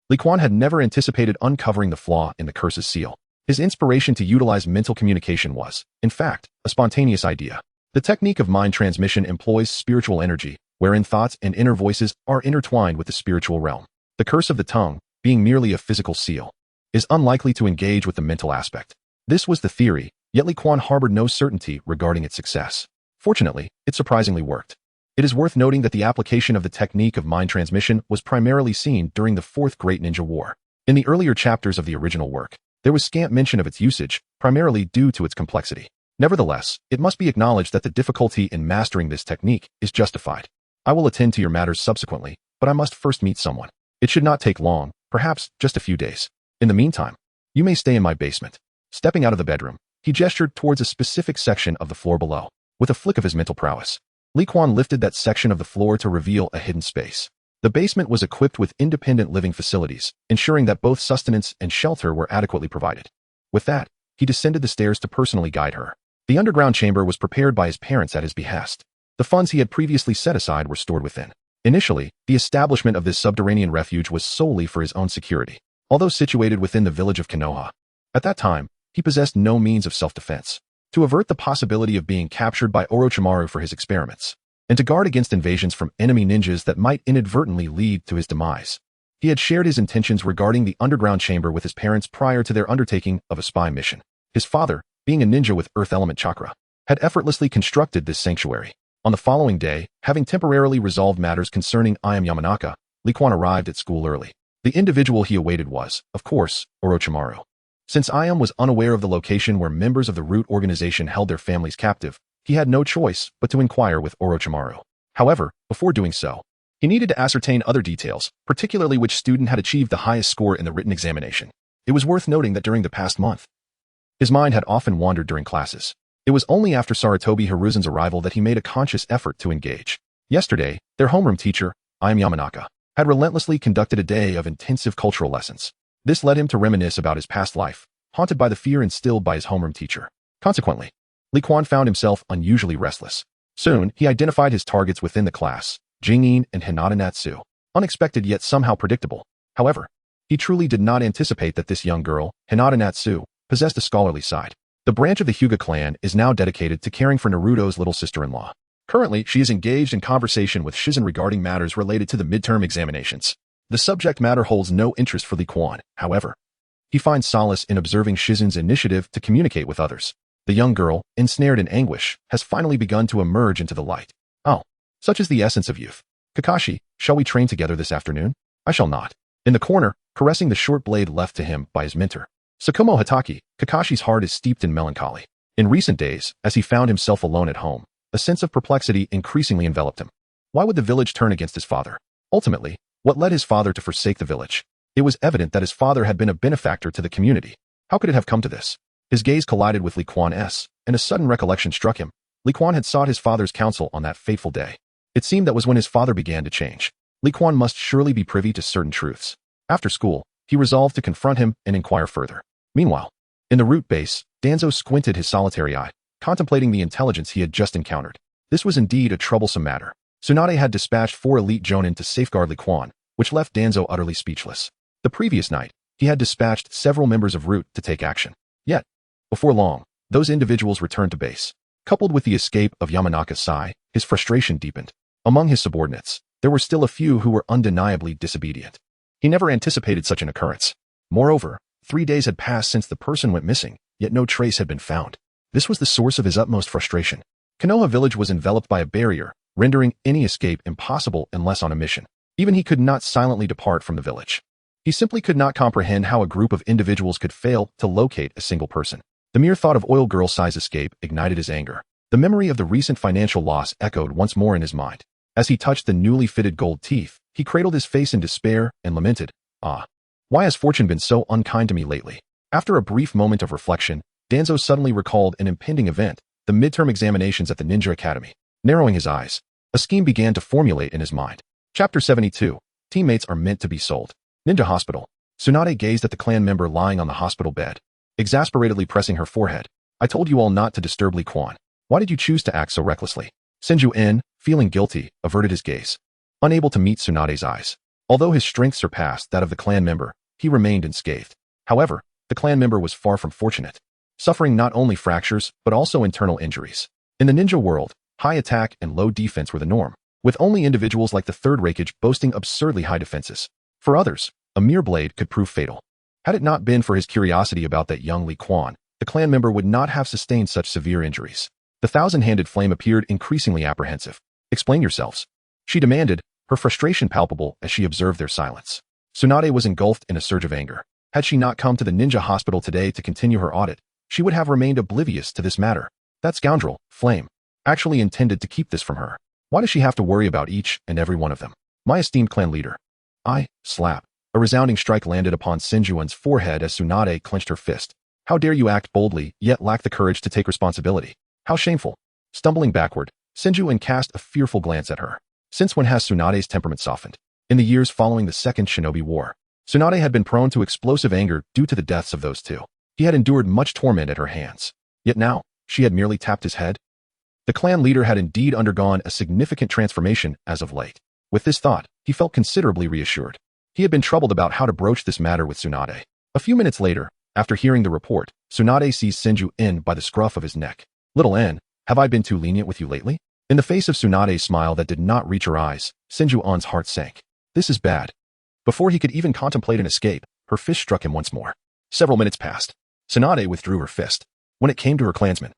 Li Quan had never anticipated uncovering the flaw in the curse's seal. His inspiration to utilize mental communication was, in fact, a spontaneous idea. The technique of mind transmission employs spiritual energy, wherein thoughts and inner voices are intertwined with the spiritual realm. The curse of the tongue, being merely a physical seal, is unlikely to engage with the mental aspect. This was the theory, yet Li Quan harbored no certainty regarding its success. Fortunately, it surprisingly worked. It is worth noting that the application of the technique of mind transmission was primarily seen during the Fourth Great Ninja War. In the earlier chapters of the original work, there was scant mention of its usage, primarily due to its complexity. Nevertheless, it must be acknowledged that the difficulty in mastering this technique is justified. I will attend to your matters subsequently, but I must first meet someone. It should not take long, perhaps just a few days. In the meantime, you may stay in my basement. Stepping out of the bedroom, he gestured towards a specific section of the floor below. With a flick of his mental prowess, Li Quan lifted that section of the floor to reveal a hidden space. The basement was equipped with independent living facilities, ensuring that both sustenance and shelter were adequately provided. With that, he descended the stairs to personally guide her. The underground chamber was prepared by his parents at his behest. The funds he had previously set aside were stored within. Initially, the establishment of this subterranean refuge was solely for his own security. Although situated within the village of Konoha, at that time, he possessed no means of self-defense. To avert the possibility of being captured by Orochimaru for his experiments, and to guard against invasions from enemy ninjas that might inadvertently lead to his demise, he had shared his intentions regarding the underground chamber with his parents prior to their undertaking of a spy mission. His father, being a ninja with earth element chakra, had effortlessly constructed this sanctuary. On the following day, having temporarily resolved matters concerning Yamanaka, Li Quan arrived at school early. The individual he awaited was, of course, Orochimaru. Since Ayam was unaware of the location where members of the Root organization held their families captive, he had no choice but to inquire with Orochimaru. However, before doing so, he needed to ascertain other details, particularly which student had achieved the highest score in the written examination. It was worth noting that during the past month, his mind had often wandered during classes. It was only after Sarutobi Hiruzen's arrival that he made a conscious effort to engage. Yesterday, their homeroom teacher, Yamanaka, had relentlessly conducted a day of intensive cultural lessons. This led him to reminisce about his past life, haunted by the fear instilled by his homeroom teacher. Consequently, Li Quan found himself unusually restless. Soon, he identified his targets within the class, Jingin and Hinata Natsu. Unexpected yet somehow predictable. However, he truly did not anticipate that this young girl, Hinata Natsu, possessed a scholarly side. The branch of the Hyuga clan is now dedicated to caring for Naruto's little sister-in-law. Currently, she is engaged in conversation with Shizen regarding matters related to the midterm examinations. The subject matter holds no interest for Li Quan, however. He finds solace in observing Shizen's initiative to communicate with others. The young girl, ensnared in anguish, has finally begun to emerge into the light. Oh, such is the essence of youth. Kakashi, shall we train together this afternoon? I shall not. In the corner, caressing the short blade left to him by his mentor, Tsukumo Hataki, Kakashi's heart is steeped in melancholy. In recent days, as he found himself alone at home, a sense of perplexity increasingly enveloped him. Why would the village turn against his father? Ultimately, what led his father to forsake the village? It was evident that his father had been a benefactor to the community. How could it have come to this? His gaze collided with Li Kuan's, and a sudden recollection struck him. Li Kuan had sought his father's counsel on that fateful day. It seemed that was when his father began to change. Li Kuan must surely be privy to certain truths. After school, he resolved to confront him and inquire further. Meanwhile, in the root base, Danzo squinted his solitary eye, contemplating the intelligence he had just encountered. This was indeed a troublesome matter. Tsunade had dispatched 4 elite jonin to safeguard Li Kuan, which left Danzo utterly speechless. The previous night, he had dispatched several members of Root to take action. Yet, before long, those individuals returned to base. Coupled with the escape of Yamanaka Sai, his frustration deepened. Among his subordinates, there were still a few who were undeniably disobedient. He never anticipated such an occurrence. Moreover, 3 days had passed since the person went missing, yet no trace had been found. This was the source of his utmost frustration. Konoha village was enveloped by a barrier, rendering any escape impossible unless on a mission. Even he could not silently depart from the village. He simply could not comprehend how a group of individuals could fail to locate a single person. The mere thought of Oil Girl Sai's escape ignited his anger. The memory of the recent financial loss echoed once more in his mind. As he touched the newly fitted gold teeth, he cradled his face in despair and lamented, "Ah, why has fortune been so unkind to me lately?" After a brief moment of reflection, Danzo suddenly recalled an impending event, the midterm examinations at the Ninja Academy. Narrowing his eyes, a scheme began to formulate in his mind. Chapter 72. Teammates are meant to be sold. Ninja Hospital. Tsunade gazed at the clan member lying on the hospital bed, exasperatedly pressing her forehead. "I told you all not to disturb Li Kuan. Why did you choose to act so recklessly?" Senju-en, feeling guilty, averted his gaze, unable to meet Tsunade's eyes. Although his strength surpassed that of the clan member, he remained unscathed. However, the clan member was far from fortunate, suffering not only fractures but also internal injuries. In the ninja world, high attack and low defense were the norm, with only individuals like the third Raikage boasting absurdly high defenses. For others, a mere blade could prove fatal. Had it not been for his curiosity about that young Li Kuan, the clan member would not have sustained such severe injuries. The thousand-handed flame appeared increasingly apprehensive. "Explain yourselves," she demanded, her frustration palpable as she observed their silence. Tsunade was engulfed in a surge of anger. Had she not come to the ninja hospital today to continue her audit, she would have remained oblivious to this matter. That scoundrel, Flame, actually intended to keep this from her. Why does she have to worry about each and every one of them? My esteemed clan leader. Slap. A resounding strike landed upon Senjuan's forehead as Tsunade clenched her fist. How dare you act boldly, yet lack the courage to take responsibility? How shameful. Stumbling backward, Senjuan cast a fearful glance at her. Since when has Tsunade's temperament softened? In the years following the Second Shinobi War, Tsunade had been prone to explosive anger due to the deaths of those two. He had endured much torment at her hands. Yet now, she had merely tapped his head. The clan leader had indeed undergone a significant transformation as of late. With this thought, he felt considerably reassured. He had been troubled about how to broach this matter with Tsunade. A few minutes later, after hearing the report, Tsunade seized Senju-en by the scruff of his neck. "Little N, have I been too lenient with you lately?" In the face of Tsunade's smile that did not reach her eyes, Senju-en's heart sank. This is bad. Before he could even contemplate an escape, her fist struck him once more. Several minutes passed. Tsunade withdrew her fist. When it came to her clansmen,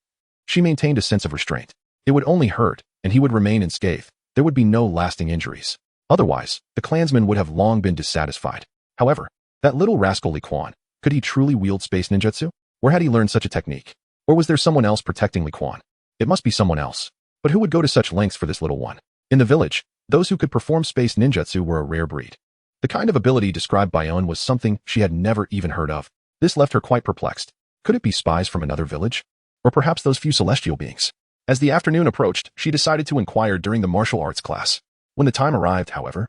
she maintained a sense of restraint. It would only hurt, and he would remain unscathed. There would be no lasting injuries. Otherwise, the clansmen would have long been dissatisfied. However, that little rascal Li Kuan, could he truly wield space ninjutsu? Where had he learned such a technique? Or was there someone else protecting Li Kuan? It must be someone else. But who would go to such lengths for this little one? In the village, those who could perform space ninjutsu were a rare breed. The kind of ability described by Owen was something she had never even heard of. This left her quite perplexed. Could it be spies from another village? Or perhaps those few celestial beings? As the afternoon approached, she decided to inquire during the martial arts class. When the time arrived, however,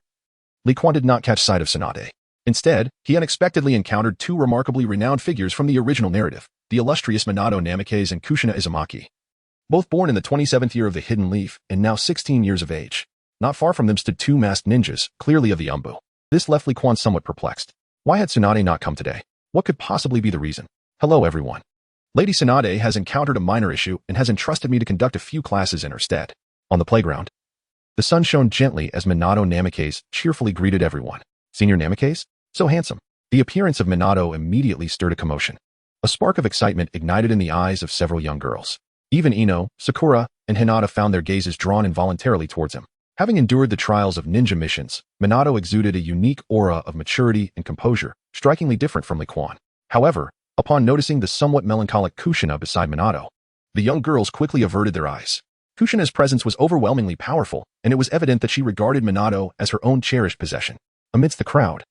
Li Kuan did not catch sight of Tsunade. Instead, he unexpectedly encountered two remarkably renowned figures from the original narrative, the illustrious Minato Namikaze and Kushina Izumaki. Both born in the 27th year of the Hidden Leaf and now 16 years of age. Not far from them stood two masked ninjas, clearly of the Umbu. This left Li Kuan somewhat perplexed. Why had Tsunade not come today? What could possibly be the reason? Hello everyone. Lady Tsunade has encountered a minor issue and has entrusted me to conduct a few classes in her stead. On the playground, the sun shone gently as Minato Namikaze cheerfully greeted everyone. Senior Namikaze? So handsome. The appearance of Minato immediately stirred a commotion. A spark of excitement ignited in the eyes of several young girls. Even Ino, Sakura, and Hinata found their gazes drawn involuntarily towards him. Having endured the trials of ninja missions, Minato exuded a unique aura of maturity and composure, strikingly different from Li Kuan. However, upon noticing the somewhat melancholic Kushina beside Minato, the young girls quickly averted their eyes. Kushina's presence was overwhelmingly powerful, and it was evident that she regarded Minato as her own cherished possession. Amidst the crowd,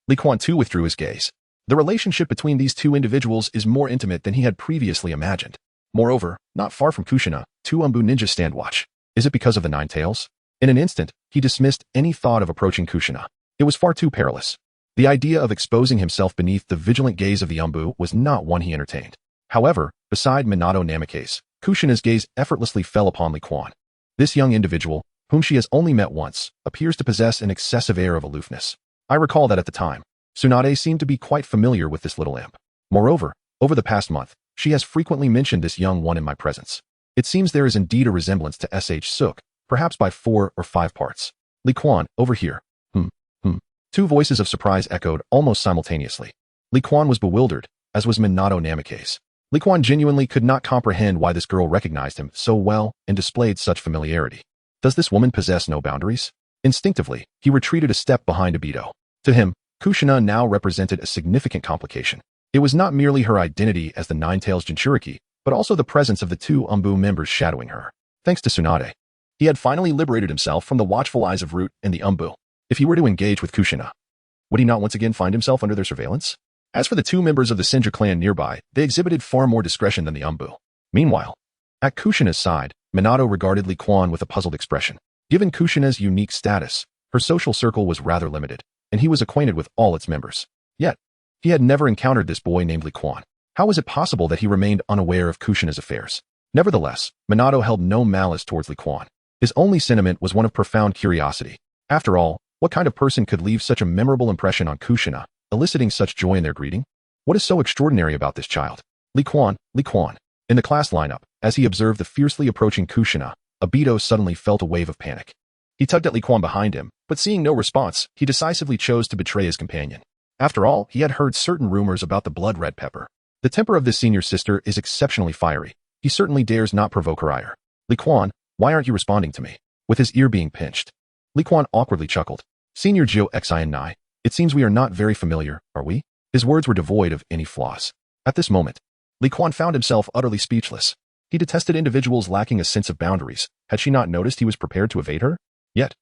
Li Quan too withdrew his gaze. The relationship between these two individuals is more intimate than he had previously imagined. Moreover, not far from Kushina, two Umbu ninjas stand watch. Is it because of the Nine Tails? In an instant, he dismissed any thought of approaching Kushina. It was far too perilous. The idea of exposing himself beneath the vigilant gaze of the Umbu was not one he entertained. However, beside Minato Namikaze, Kushina's gaze effortlessly fell upon Li Quan. This young individual, whom she has only met once, appears to possess an excessive air of aloofness. I recall that at the time, Tsunade seemed to be quite familiar with this little imp. Moreover, over the past month, she has frequently mentioned this young one in my presence. It seems there is indeed a resemblance to S.H. Suk, perhaps by 4 or 5 parts. Li Quan, over here. Two voices of surprise echoed almost simultaneously. Li Quan was bewildered, as was Minato Namikaze. Li Quan genuinely could not comprehend why this girl recognized him so well and displayed such familiarity. Does this woman possess no boundaries? Instinctively, he retreated a step behind Obito. To him, Kushina now represented a significant complication. It was not merely her identity as the Nine-Tails Jinchuriki, but also the presence of the two Umbu members shadowing her. Thanks to Tsunade, he had finally liberated himself from the watchful eyes of Root and the Umbu. If he were to engage with Kushina, would he not once again find himself under their surveillance? As for the two members of the Senju clan nearby, they exhibited far more discretion than the Umbu. Meanwhile, at Kushina's side, Minato regarded Li Quan with a puzzled expression. Given Kushina's unique status, her social circle was rather limited, and he was acquainted with all its members. Yet, he had never encountered this boy named Li Quan. How was it possible that he remained unaware of Kushina's affairs? Nevertheless, Minato held no malice towards Li Quan. His only sentiment was one of profound curiosity. After all, what kind of person could leave such a memorable impression on Kushina, eliciting such joy in their greeting? What is so extraordinary about this child? Li Quan. In the class lineup, as he observed the fiercely approaching Kushina, Obito suddenly felt a wave of panic. He tugged at Li Quan behind him, but seeing no response, he decisively chose to betray his companion. After all, he had heard certain rumors about the blood red pepper. The temper of this senior sister is exceptionally fiery. He certainly dares not provoke her ire. Li Quan, why aren't you responding to me? With his ear being pinched, Li Quan awkwardly chuckled. Senior Joe Xi&I, it seems we are not very familiar, are we? His words were devoid of any flaws. At this moment, Li Quan found himself utterly speechless. He detested individuals lacking a sense of boundaries. Had she not noticed he was prepared to evade her? Yet,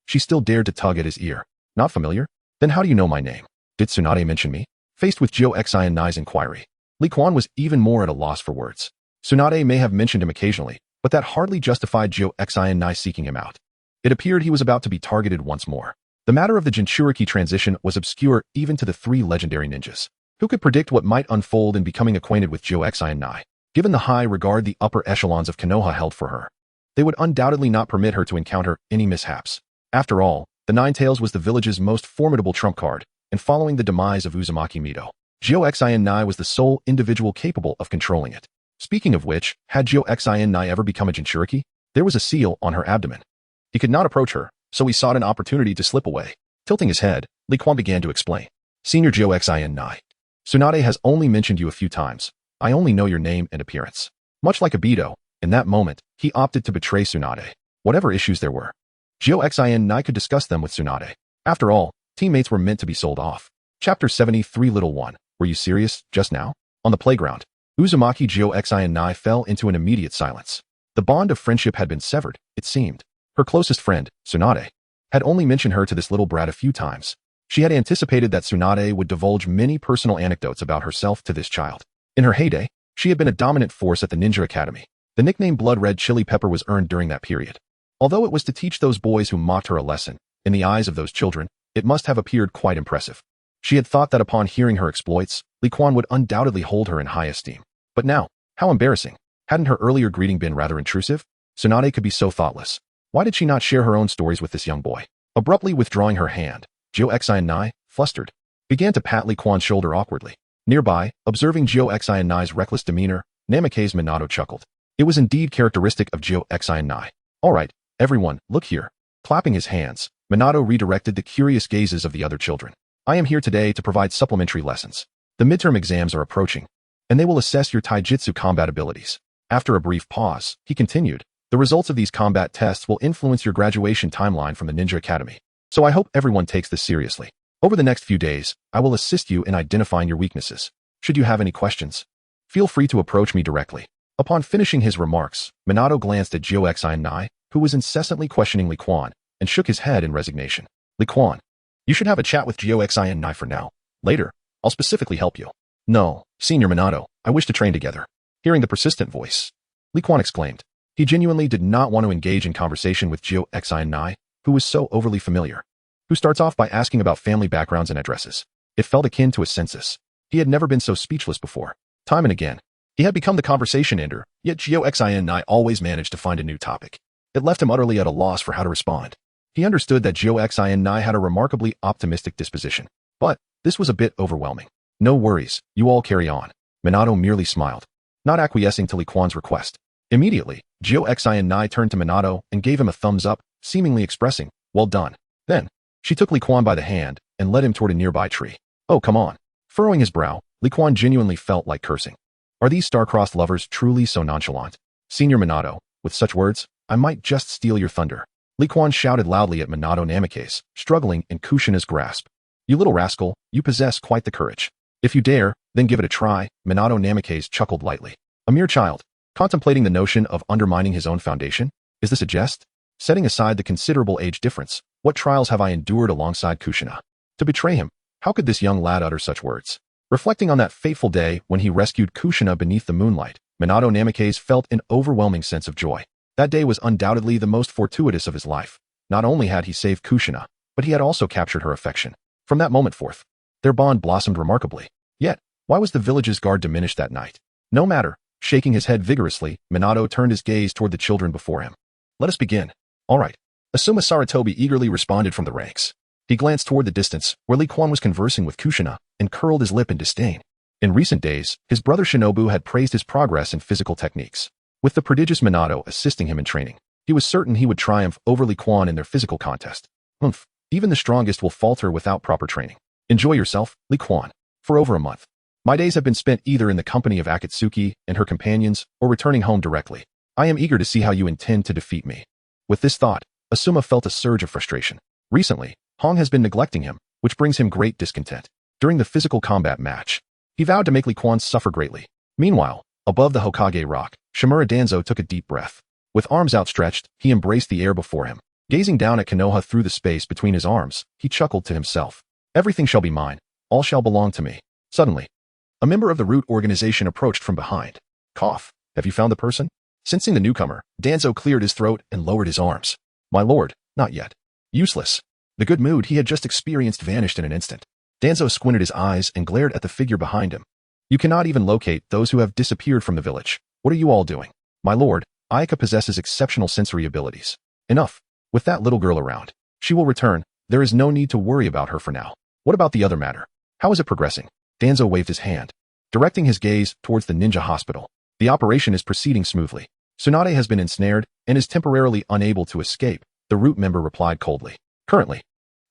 she still dared to tug at his ear. Not familiar? Then how do you know my name? Did Tsunade mention me? Faced with Joe Xi&I's inquiry, Li Quan was even more at a loss for words. Tsunade may have mentioned him occasionally, but that hardly justified Joe Xi&I seeking him out. It appeared he was about to be targeted once more. The matter of the Jinchuriki transition was obscure even to the 3 legendary ninjas. Who could predict what might unfold in becoming acquainted with Joe Xi&I? Given the high regard the upper echelons of Konoha held for her, they would undoubtedly not permit her to encounter any mishaps. After all, the Nine Tails was the village's most formidable trump card, and following the demise of Uzumaki Mido, Joe Xi&I was the sole individual capable of controlling it. Speaking of which, had Joe Xi&I ever become a Jinchuriki? There was a seal on her abdomen. He could not approach her, so he sought an opportunity to slip away. Tilting his head, Li Quan began to explain. Senior Joe Xi&I, Tsunade has only mentioned you a few times. I only know your name and appearance. Much like Obito, in that moment, he opted to betray Tsunade. Whatever issues there were, Joe Xi&I could discuss them with Tsunade. After all, teammates were meant to be sold off. Chapter 73 Little One, were you serious, just now? On the playground, Uzumaki Joe Xi&I fell into an immediate silence. The bond of friendship had been severed, it seemed. Her closest friend, Tsunade, had only mentioned her to this little brat a few times. She had anticipated that Tsunade would divulge many personal anecdotes about herself to this child. In her heyday, she had been a dominant force at the Ninja Academy. The nickname Blood Red Chili Pepper was earned during that period. Although it was to teach those boys who mocked her a lesson, in the eyes of those children, it must have appeared quite impressive. She had thought that upon hearing her exploits, Li Quan would undoubtedly hold her in high esteem. But now, how embarrassing. Hadn't her earlier greeting been rather intrusive? Tsunade could be so thoughtless. Why did she not share her own stories with this young boy? Abruptly withdrawing her hand, Joe Xi&I, flustered, began to pat Li Quan's shoulder awkwardly. Nearby, observing Joe Xi&I's reckless demeanor, Namikaze Minato chuckled. It was indeed characteristic of Joe Xi&I. All right, everyone, look here. Clapping his hands, Minato redirected the curious gazes of the other children. I am here today to provide supplementary lessons. The midterm exams are approaching, and they will assess your taijutsu combat abilities. After a brief pause, he continued, the results of these combat tests will influence your graduation timeline from the Ninja Academy. So I hope everyone takes this seriously. Over the next few days, I will assist you in identifying your weaknesses. Should you have any questions, feel free to approach me directly. Upon finishing his remarks, Minato glanced at Nai, who was incessantly questioning Li Quan, and shook his head in resignation. Li Quan, you should have a chat with Nai for now. Later, I'll specifically help you. No, Senior Minato, I wish to train together. Hearing the persistent voice, Li Quan exclaimed. He genuinely did not want to engage in conversation with Nai, who was so overly familiar, who starts off by asking about family backgrounds and addresses. It felt akin to a census. He had never been so speechless before. Time and again, he had become the conversation ender, yet Nai always managed to find a new topic. It left him utterly at a loss for how to respond. He understood that Nai had a remarkably optimistic disposition, but this was a bit overwhelming. No worries, you all carry on. Minato merely smiled, not acquiescing to Li Quan's request. Immediately, Nai turned to Minato and gave him a thumbs up, seemingly expressing, well done. Then, she took Li Quan by the hand and led him toward a nearby tree. Oh, come on. Furrowing his brow, Li Quan genuinely felt like cursing. Are these star-crossed lovers truly so nonchalant? Senior Minato, with such words, I might just steal your thunder. Li Quan shouted loudly at Minato Namikaze, struggling in Kushina's grasp. You little rascal, you possess quite the courage. If you dare, then give it a try, Minato Namikaze chuckled lightly. A mere child, contemplating the notion of undermining his own foundation? Is this a jest? Setting aside the considerable age difference, what trials have I endured alongside Kushina? To betray him, how could this young lad utter such words? Reflecting on that fateful day when he rescued Kushina beneath the moonlight, Minato Namikaze felt an overwhelming sense of joy. That day was undoubtedly the most fortuitous of his life. Not only had he saved Kushina, but he had also captured her affection. From that moment forth, their bond blossomed remarkably. Yet, why was the village's guard diminished that night? No matter. Shaking his head vigorously, Minato turned his gaze toward the children before him. Let us begin. All right. Asuma Saratobi eagerly responded from the ranks. He glanced toward the distance, where Li Quan was conversing with Kushina, and curled his lip in disdain. In recent days, his brother Shinobu had praised his progress in physical techniques. With the prodigious Minato assisting him in training, he was certain he would triumph over Li Quan in their physical contest. Even the strongest will falter without proper training. Enjoy yourself, Li Quan. For over a month, my days have been spent either in the company of Akatsuki and her companions or returning home directly. I am eager to see how you intend to defeat me. With this thought, Asuma felt a surge of frustration. Recently, Hong has been neglecting him, which brings him great discontent. During the physical combat match, he vowed to make Li Quan suffer greatly. Meanwhile, above the Hokage rock, Shimura Danzo took a deep breath. With arms outstretched, he embraced the air before him. Gazing down at Konoha through the space between his arms, he chuckled to himself. Everything shall be mine. All shall belong to me. Suddenly, a member of the root organization approached from behind. Cough. Have you found the person? Sensing the newcomer, Danzo cleared his throat and lowered his arms. My lord, not yet. Useless. The good mood he had just experienced vanished in an instant. Danzo squinted his eyes and glared at the figure behind him. You cannot even locate those who have disappeared from the village. What are you all doing? My lord, Ayaka possesses exceptional sensory abilities. Enough. With that little girl around, she will return. There is no need to worry about her for now. What about the other matter? How is it progressing? Danzo waved his hand, directing his gaze towards the ninja hospital. The operation is proceeding smoothly. Tsunade has been ensnared and is temporarily unable to escape, the root member replied coldly. Currently,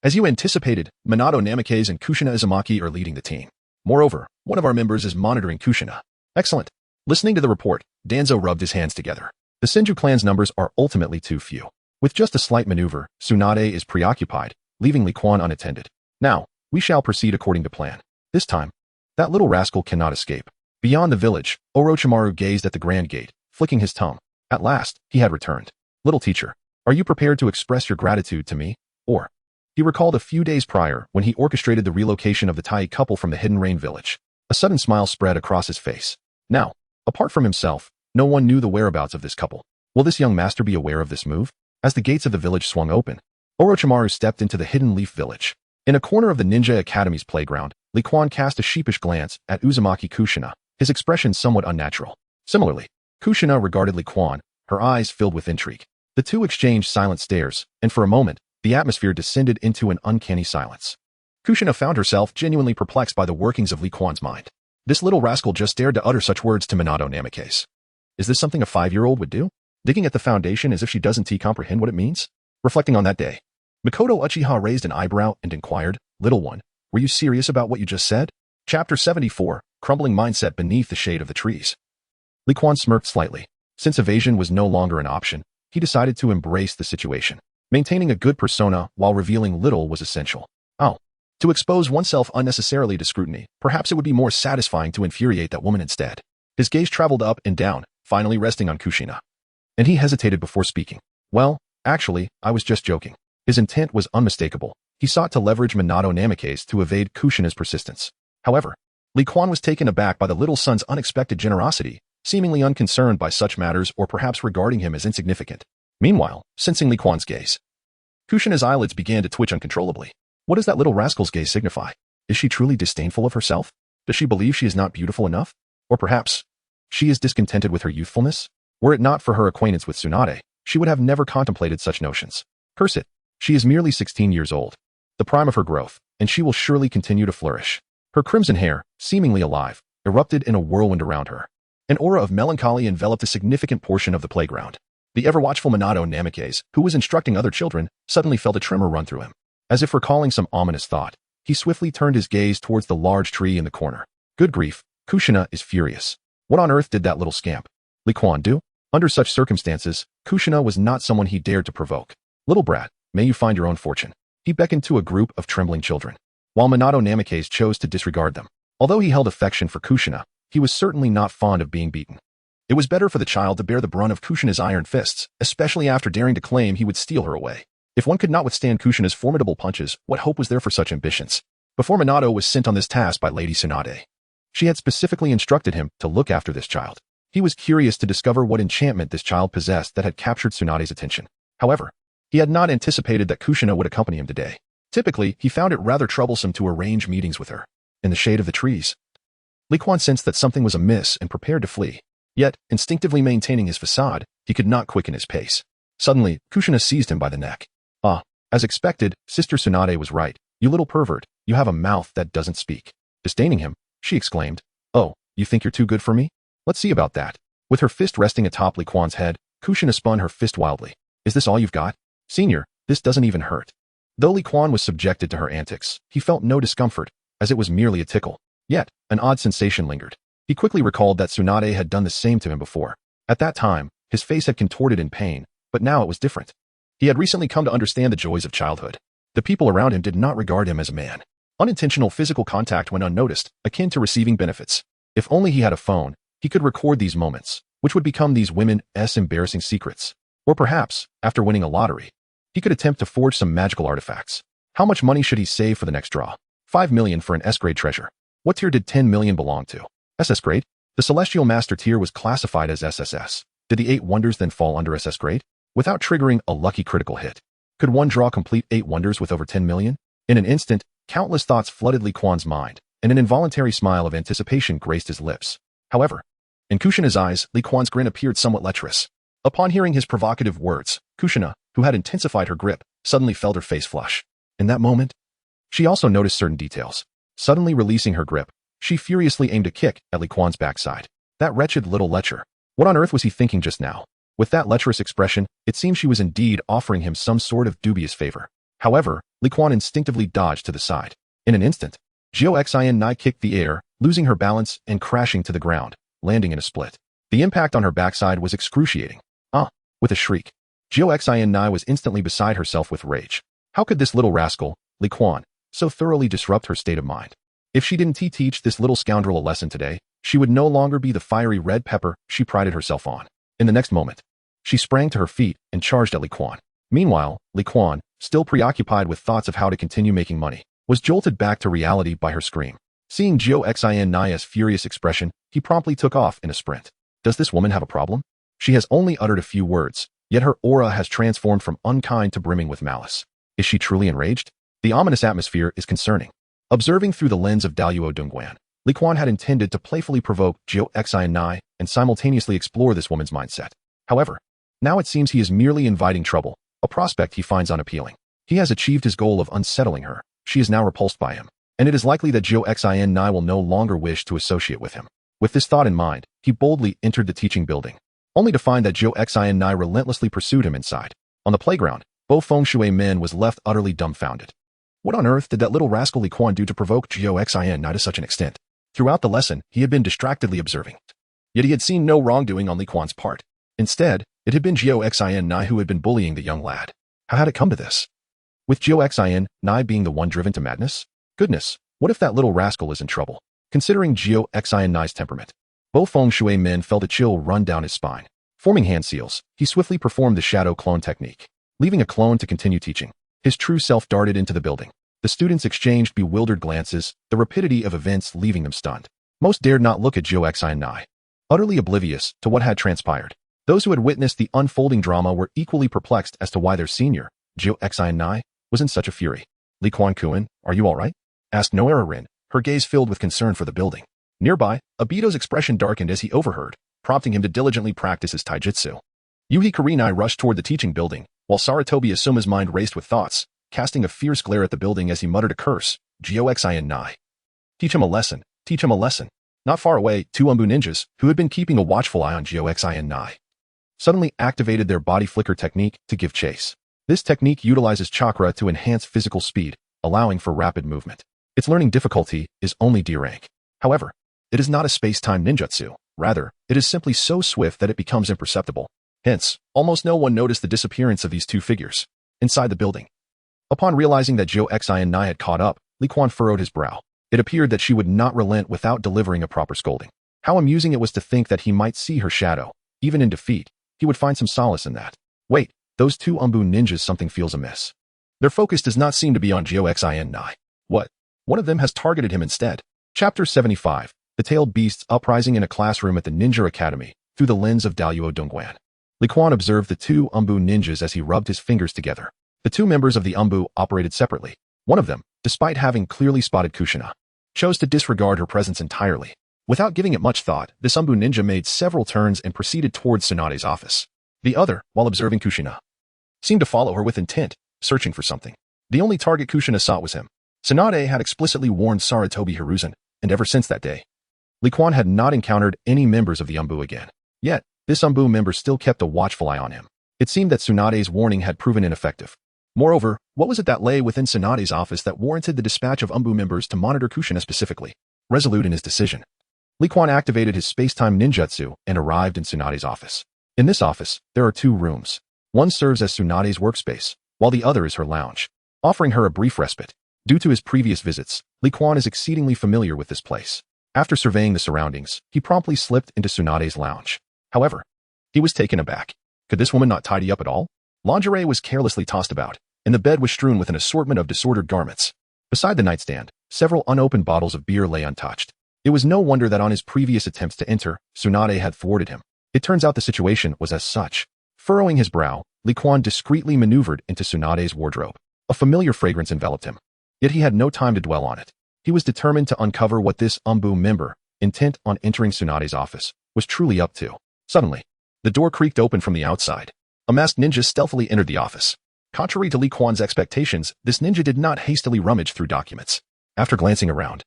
as you anticipated, Minato Namikaze and Kushina Izumaki are leading the team. Moreover, one of our members is monitoring Kushina. Excellent. Listening to the report, Danzo rubbed his hands together. The Senju clan's numbers are ultimately too few. With just a slight maneuver, Tsunade is preoccupied, leaving Li Quan unattended. Now, we shall proceed according to plan. This time, that little rascal cannot escape. Beyond the village, Orochimaru gazed at the grand gate, flicking his tongue. At last, he had returned. Little teacher, are you prepared to express your gratitude to me? Or, he recalled a few days prior when he orchestrated the relocation of the Tai couple from the Hidden Rain village. A sudden smile spread across his face. Now, apart from himself, no one knew the whereabouts of this couple. Will this young master be aware of this move? As the gates of the village swung open, Orochimaru stepped into the Hidden Leaf village. In a corner of the Ninja Academy's playground, Li Quan cast a sheepish glance at Uzumaki Kushina, his expression somewhat unnatural. Similarly, Kushina regarded Li Quan, her eyes filled with intrigue. The two exchanged silent stares, and for a moment, the atmosphere descended into an uncanny silence. Kushina found herself genuinely perplexed by the workings of Li Quan's mind. This little rascal just dared to utter such words to Minato Namikaze. Is this something a 5-year-old would do? Digging at the foundation as if she doesn't comprehend what it means? Reflecting on that day, Mikoto Uchiha raised an eyebrow and inquired, Little one, were you serious about what you just said? Chapter 74, Crumbling Mindset Beneath the Shade of the Trees. Li Quan smirked slightly. Since evasion was no longer an option, he decided to embrace the situation. Maintaining a good persona while revealing little was essential. Oh. To expose oneself unnecessarily to scrutiny, perhaps it would be more satisfying to infuriate that woman instead. His gaze traveled up and down, finally resting on Kushina. And he hesitated before speaking. Well, actually, I was just joking. His intent was unmistakable. He sought to leverage Minato Namikaze to evade Kushina's persistence. However, Li Quan was taken aback by the little son's unexpected generosity, seemingly unconcerned by such matters or perhaps regarding him as insignificant. Meanwhile, sensing Li Quan's gaze, Kushina's eyelids began to twitch uncontrollably. What does that little rascal's gaze signify? Is she truly disdainful of herself? Does she believe she is not beautiful enough? Or perhaps, she is discontented with her youthfulness? Were it not for her acquaintance with Tsunade, she would have never contemplated such notions. Curse it, she is merely 16 years old, the prime of her growth, and she will surely continue to flourish. Her crimson hair, seemingly alive, erupted in a whirlwind around her. An aura of melancholy enveloped a significant portion of the playground. The ever-watchful Minato Namikaze, who was instructing other children, suddenly felt a tremor run through him. As if recalling some ominous thought, he swiftly turned his gaze towards the large tree in the corner. Good grief, Kushina is furious. What on earth did that little scamp, Li Quan, do? Under such circumstances, Kushina was not someone he dared to provoke. Little brat, may you find your own fortune. He beckoned to a group of trembling children, while Minato Namikaze chose to disregard them. Although he held affection for Kushina, he was certainly not fond of being beaten. It was better for the child to bear the brunt of Kushina's iron fists, especially after daring to claim he would steal her away. If one could not withstand Kushina's formidable punches, what hope was there for such ambitions? Before Minato was sent on this task by Lady Tsunade, she had specifically instructed him to look after this child. He was curious to discover what enchantment this child possessed that had captured Tsunade's attention. However, he had not anticipated that Kushina would accompany him today. Typically, he found it rather troublesome to arrange meetings with her. In the shade of the trees, Li Quan sensed that something was amiss and prepared to flee. Yet, instinctively maintaining his facade, he could not quicken his pace. Suddenly, Kushina seized him by the neck. Ah, as expected, Sister Tsunade was right. You little pervert, you have a mouth that doesn't speak. Disdaining him, she exclaimed, Oh, you think you're too good for me? Let's see about that. With her fist resting atop Li Quan's head, Kushina spun her fist wildly. Is this all you've got? Senior, this doesn't even hurt. Though Li Quan was subjected to her antics, he felt no discomfort, as it was merely a tickle. Yet, an odd sensation lingered. He quickly recalled that Tsunade had done the same to him before. At that time, his face had contorted in pain, but now it was different. He had recently come to understand the joys of childhood. The people around him did not regard him as a man. Unintentional physical contact went unnoticed, akin to receiving benefits. If only he had a phone, he could record these moments, which would become these women's embarrassing secrets. Or perhaps, after winning a lottery, he could attempt to forge some magical artifacts. How much money should he save for the next draw? 5 million for an S-grade treasure. What tier did 10 million belong to? SS grade? The Celestial Master tier was classified as SSS. Did the 8 wonders then fall under SS grade? Without triggering a lucky critical hit, could one draw complete 8 wonders with over 10 million? In an instant, countless thoughts flooded Li Quan's mind, and an involuntary smile of anticipation graced his lips. However, in Kushina's eyes, Li Quan's grin appeared somewhat lecherous. Upon hearing his provocative words, Kushina, who had intensified her grip, suddenly felt her face flush. In that moment, she also noticed certain details. Suddenly releasing her grip, she furiously aimed a kick at Li Quan's backside. That wretched little lecher. What on earth was he thinking just now? With that lecherous expression, it seemed she was indeed offering him some sort of dubious favor. However, Li Quan instinctively dodged to the side. In an instant, Jio Nai kicked the air, losing her balance and crashing to the ground, landing in a split. The impact on her backside was excruciating. With a shriek, Jio Nai was instantly beside herself with rage. How could this little rascal, Li Quan, so thoroughly disrupt her state of mind? If she didn't teach this little scoundrel a lesson today, she would no longer be the fiery red pepper she prided herself on. In the next moment, she sprang to her feet and charged at Li Quan. Meanwhile, Li Quan, still preoccupied with thoughts of how to continue making money, was jolted back to reality by her scream. Seeing Jio Nai's furious expression, he promptly took off in a sprint. Does this woman have a problem? She has only uttered a few words, yet her aura has transformed from unkind to brimming with malice. Is she truly enraged? The ominous atmosphere is concerning. Observing through the lens of Daluo Dongguan, Li Quan had intended to playfully provoke Jio Nai and simultaneously explore this woman's mindset. However, now it seems he is merely inviting trouble, a prospect he finds unappealing. He has achieved his goal of unsettling her. She is now repulsed by him, and it is likely that Jio Nai will no longer wish to associate with him. With this thought in mind, he boldly entered the teaching building, only to find that Jio Nai relentlessly pursued him inside. On the playground, Bo Fengshui Men was left utterly dumbfounded. What on earth did that little rascal Li Quan do to provoke Jio Nai to such an extent? Throughout the lesson, he had been distractedly observing. Yet he had seen no wrongdoing on Li Quan's part. Instead, it had been Jio Nai who had been bullying the young lad. How had it come to this? With Jio Nai being the one driven to madness? Goodness, what if that little rascal is in trouble? Considering Jio Nai's temperament, Both feng shui men felt a chill run down his spine. Forming hand seals, he swiftly performed the shadow clone technique, leaving a clone to continue teaching. His true self darted into the building. The students exchanged bewildered glances, the rapidity of events leaving them stunned. Most dared not look at Xi, utterly oblivious to what had transpired. Those who had witnessed the unfolding drama were equally perplexed as to why their senior, Xi, was in such a fury. Li Kuan, are you all right? Asked Noera Rin, her gaze filled with concern for the building. Nearby, Obito's expression darkened as he overheard, prompting him to diligently practice his taijutsu. Yuhi Kurenai rushed toward the teaching building, while Sarutobi Asuma's mind raced with thoughts, casting a fierce glare at the building as he muttered a curse. Xi. Teach him a lesson, teach him a lesson. Not far away, two Umbu ninjas, who had been keeping a watchful eye on Xi, suddenly activated their body flicker technique to give chase. This technique utilizes chakra to enhance physical speed, allowing for rapid movement. Its learning difficulty is only D rank. However, it is not a space-time ninjutsu. Rather, it is simply so swift that it becomes imperceptible. Hence, almost no one noticed the disappearance of these two figures. Inside the building. Upon realizing that Xi had caught up, Li Kuan furrowed his brow. It appeared that she would not relent without delivering a proper scolding. How amusing it was to think that he might see her shadow. Even in defeat, he would find some solace in that. Wait, those two Umbu ninjas, something feels amiss. Their focus does not seem to be on Xi. What? One of them has targeted him instead. Chapter 75. The Tailed Beasts uprising in a classroom at the Ninja Academy, through the lens of Daluo Dongguan. Li Kuan observed the two Umbu ninjas as he rubbed his fingers together. The two members of the Umbu operated separately. One of them, despite having clearly spotted Kushina, chose to disregard her presence entirely. Without giving it much thought, this Umbu ninja made several turns and proceeded towards Tsunade's office. The other, while observing Kushina, seemed to follow her with intent, searching for something. The only target Kushina sought was him. Tsunade had explicitly warned Sarutobi Hiruzen, and ever since that day, Li Kuan had not encountered any members of the Umbu again. Yet, this Umbu member still kept a watchful eye on him. It seemed that Tsunade's warning had proven ineffective. Moreover, what was it that lay within Tsunade's office that warranted the dispatch of Umbu members to monitor Kushina specifically? Resolute in his decision, Li Kuan activated his space-time ninjutsu and arrived in Tsunade's office. In this office, there are two rooms. One serves as Tsunade's workspace, while the other is her lounge, offering her a brief respite. Due to his previous visits, Li Kuan is exceedingly familiar with this place. After surveying the surroundings, he promptly slipped into Tsunade's lounge. However, he was taken aback. Could this woman not tidy up at all? Lingerie was carelessly tossed about, and the bed was strewn with an assortment of disordered garments. Beside the nightstand, several unopened bottles of beer lay untouched. It was no wonder that on his previous attempts to enter, Tsunade had thwarted him. It turns out the situation was as such. Furrowing his brow, Li Kuan discreetly maneuvered into Tsunade's wardrobe. A familiar fragrance enveloped him. Yet he had no time to dwell on it. He was determined to uncover what this Umbu member, intent on entering Tsunade's office, was truly up to. Suddenly, the door creaked open from the outside. A masked ninja stealthily entered the office. Contrary to Li Kuan's expectations, this ninja did not hastily rummage through documents. After glancing around,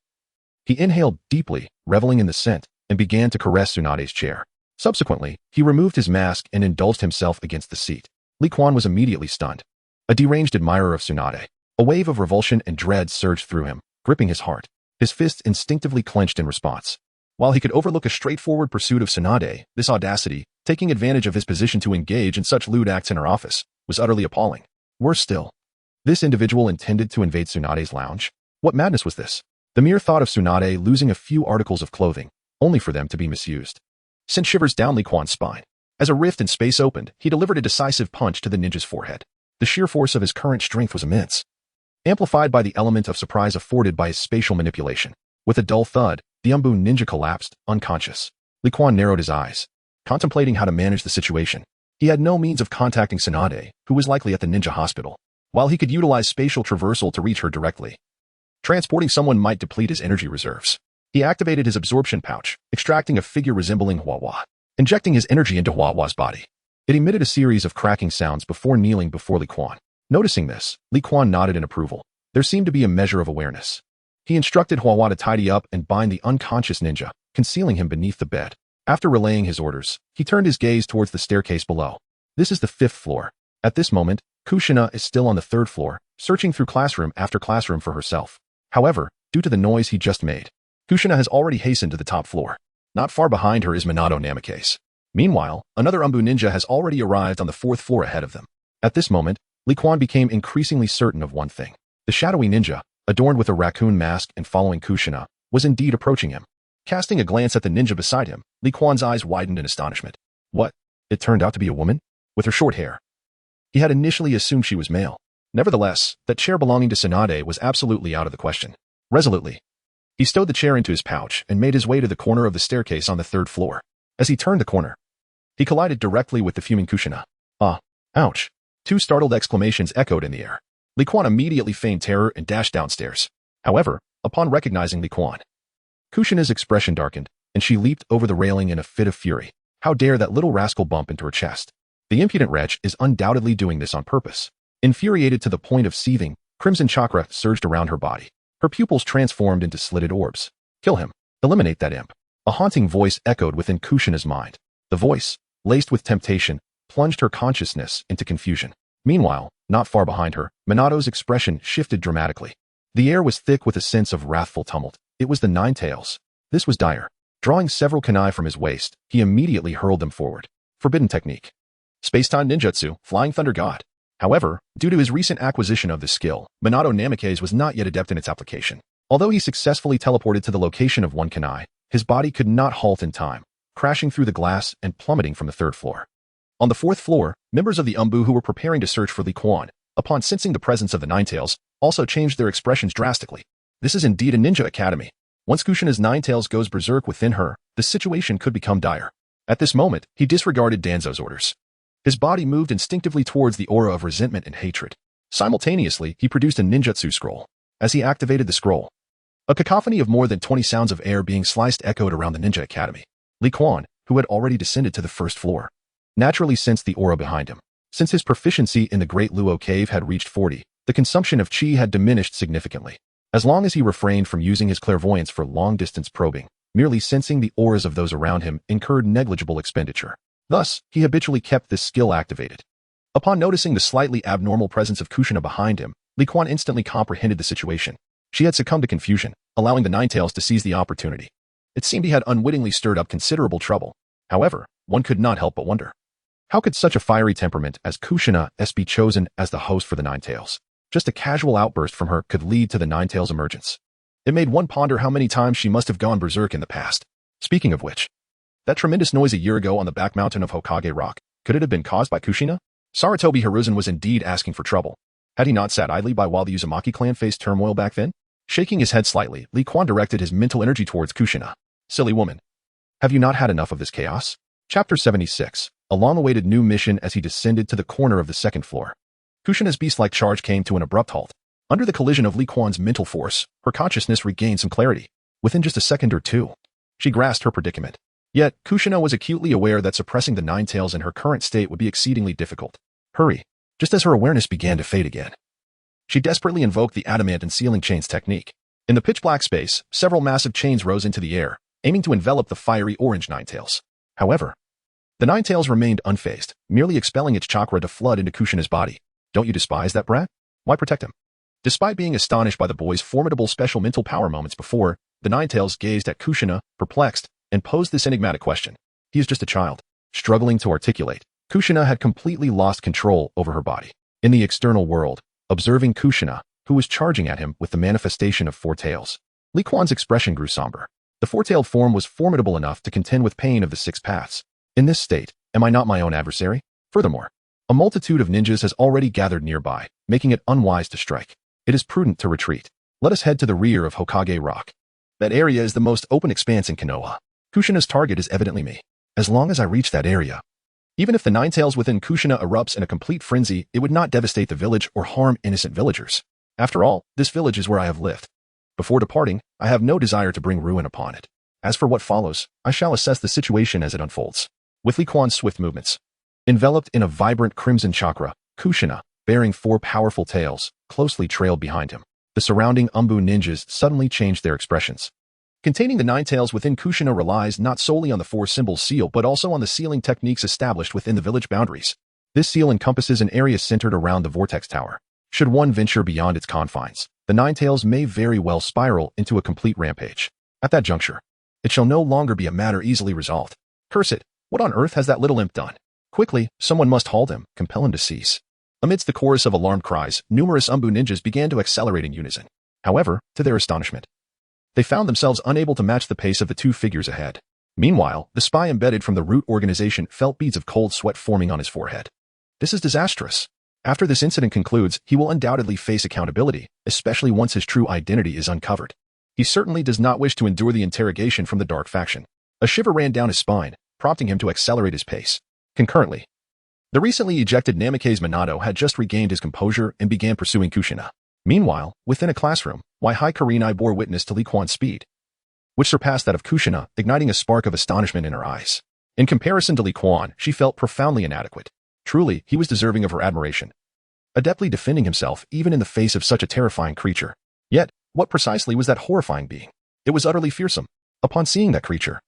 he inhaled deeply, reveling in the scent, and began to caress Tsunade's chair. Subsequently, he removed his mask and indulged himself against the seat. Li Kuan was immediately stunned. A deranged admirer of Tsunade. A wave of revulsion and dread surged through him, gripping his heart. His fists instinctively clenched in response. While he could overlook a straightforward pursuit of Tsunade, this audacity, taking advantage of his position to engage in such lewd acts in her office, was utterly appalling. Worse still, this individual intended to invade Tsunade's lounge? What madness was this? The mere thought of Tsunade losing a few articles of clothing, only for them to be misused, sent shivers down Li Kuan's spine. As a rift in space opened, he delivered a decisive punch to the ninja's forehead. The sheer force of his current strength was immense, amplified by the element of surprise afforded by his spatial manipulation. With a dull thud, the Umbu ninja collapsed, unconscious. Li Kuan narrowed his eyes, contemplating how to manage the situation. He had no means of contacting Tsunade, who was likely at the ninja hospital. While he could utilize spatial traversal to reach her directly, transporting someone might deplete his energy reserves. He activated his absorption pouch, extracting a figure resembling Huahua, injecting his energy into Huahua's body. It emitted a series of cracking sounds before kneeling before Li Kuan. Noticing this, Li Kuan nodded in approval. There seemed to be a measure of awareness. He instructed Huahua to tidy up and bind the unconscious ninja, concealing him beneath the bed. After relaying his orders, he turned his gaze towards the staircase below. This is the 5th floor. At this moment, Kushina is still on the 3rd floor, searching through classroom after classroom for herself. However, due to the noise he just made, Kushina has already hastened to the top floor. Not far behind her is Minato Namikaze. Meanwhile, another Umbu ninja has already arrived on the 4th floor ahead of them. At this moment, Li Kuan became increasingly certain of one thing. The shadowy ninja, adorned with a raccoon mask and following Kushina, was indeed approaching him. Casting a glance at the ninja beside him, Li Kuan's eyes widened in astonishment. What? It turned out to be a woman? With her short hair. He had initially assumed she was male. Nevertheless, that chair belonging to Tsunade was absolutely out of the question. Resolutely, he stowed the chair into his pouch and made his way to the corner of the staircase on the 3rd floor. As he turned the corner, he collided directly with the fuming Kushina. Ah, ouch. 2 startled exclamations echoed in the air. Li Kuan immediately feigned terror and dashed downstairs. However, upon recognizing Li Kuan, Kushina's expression darkened, and she leaped over the railing in a fit of fury. How dare that little rascal bump into her chest? The impudent wretch is undoubtedly doing this on purpose. Infuriated to the point of seething, crimson chakra surged around her body. Her pupils transformed into slitted orbs. Kill him. Eliminate that imp. A haunting voice echoed within Kushina's mind. The voice, laced with temptation, plunged her consciousness into confusion. Meanwhile, not far behind her, Minato's expression shifted dramatically. The air was thick with a sense of wrathful tumult. It was the Nine Tails. This was dire. Drawing several kunai from his waist, he immediately hurled them forward. Forbidden technique. Space-time ninjutsu, Flying Thunder God. However, due to his recent acquisition of this skill, Minato Namikaze was not yet adept in its application. Although he successfully teleported to the location of one kunai, his body could not halt in time, crashing through the glass and plummeting from the 3rd floor. On the 4th floor, members of the Umbu who were preparing to search for Li Kuan, upon sensing the presence of the Nine Tails, also changed their expressions drastically. This is indeed a ninja academy. Once Kushina's Nine Tails goes berserk within her, the situation could become dire. At this moment, he disregarded Danzo's orders. His body moved instinctively towards the aura of resentment and hatred. Simultaneously, he produced a ninjutsu scroll. As he activated the scroll, a cacophony of more than 20 sounds of air being sliced echoed around the ninja academy. Li Kuan, who had already descended to the 1st floor, naturally sensed the aura behind him. Since his proficiency in the Great Luo Cave had reached 40, the consumption of chi had diminished significantly. As long as he refrained from using his clairvoyance for long-distance probing, merely sensing the auras of those around him incurred negligible expenditure. Thus, he habitually kept this skill activated. Upon noticing the slightly abnormal presence of Kushina behind him, Li Kuan instantly comprehended the situation. She had succumbed to confusion, allowing the Nine Tails to seize the opportunity. It seemed he had unwittingly stirred up considerable trouble. However, one could not help but wonder. How could such a fiery temperament as Kushina be chosen as the host for the Nine Tails? Just a casual outburst from her could lead to the Nine Tails' emergence. It made one ponder how many times she must have gone berserk in the past. Speaking of which, that tremendous noise a year ago on the back mountain of Hokage Rock, could it have been caused by Kushina? Sarutobi Hiruzen was indeed asking for trouble. Had he not sat idly by while the Uzumaki clan faced turmoil back then? Shaking his head slightly, Li Kuan directed his mental energy towards Kushina. Silly woman. Have you not had enough of this chaos? Chapter 76. A long-awaited new mission as he descended to the corner of the 2nd floor. Kushina's beast-like charge came to an abrupt halt. Under the collision of Li Kuan's mental force, her consciousness regained some clarity. Within just a second or two, she grasped her predicament. Yet, Kushina was acutely aware that suppressing the Nine Tails in her current state would be exceedingly difficult. Hurry. Just as her awareness began to fade again, she desperately invoked the adamant and sealing chains technique. In the pitch-black space, several massive chains rose into the air, aiming to envelop the fiery orange Nine Tails. However, the Nine Tails remained unfazed, merely expelling its chakra to flood into Kushina's body. Don't you despise that brat? Why protect him? Despite being astonished by the boy's formidable special mental power moments before, the Nine Tails gazed at Kushina, perplexed, and posed this enigmatic question. He is just a child. Struggling to articulate, Kushina had completely lost control over her body. In the external world, observing Kushina, who was charging at him with the manifestation of 4 tails, Li Kuan's expression grew somber. The 4-tailed form was formidable enough to contend with pain of the 6 paths. In this state, am I not my own adversary? Furthermore, a multitude of ninjas has already gathered nearby, making it unwise to strike. It is prudent to retreat. Let us head to the rear of Hokage Rock. That area is the most open expanse in Konoha. Kushina's target is evidently me. As long as I reach that area, even if the Nine Tails within Kushina erupts in a complete frenzy, it would not devastate the village or harm innocent villagers. After all, this village is where I have lived. Before departing, I have no desire to bring ruin upon it. As for what follows, I shall assess the situation as it unfolds. With Li Kuan's swift movements, enveloped in a vibrant crimson chakra, Kushina, bearing 4 powerful tails, closely trailed behind him. The surrounding Umbu ninjas suddenly changed their expressions. Containing the 9 tails within Kushina relies not solely on the 4-symbol seal but also on the sealing techniques established within the village boundaries. This seal encompasses an area centered around the Vortex Tower. Should one venture beyond its confines, the 9 tails may very well spiral into a complete rampage. At that juncture, it shall no longer be a matter easily resolved. Curse it, what on earth has that little imp done? Quickly, someone must halt him, compel him to cease. Amidst the chorus of alarmed cries, numerous Umbu ninjas began to accelerate in unison. However, to their astonishment, They found themselves unable to match the pace of the two figures ahead. Meanwhile, the spy embedded from the root organization felt beads of cold sweat forming on his forehead. This is disastrous. After this incident concludes, he will undoubtedly face accountability, especially once his true identity is uncovered. He certainly does not wish to endure the interrogation from the dark faction. A shiver ran down his spine, prompting him to accelerate his pace. Concurrently, the recently ejected Namikaze Minato had just regained his composure and began pursuing Kushina. Meanwhile, within a classroom, Wai-Hai Kurenai bore witness to Li Quan's speed, which surpassed that of Kushina, igniting a spark of astonishment in her eyes. In comparison to Li Quan, she felt profoundly inadequate. Truly, he was deserving of her admiration, adeptly defending himself even in the face of such a terrifying creature. Yet, what precisely was that horrifying being? It was utterly fearsome. Upon seeing that creature,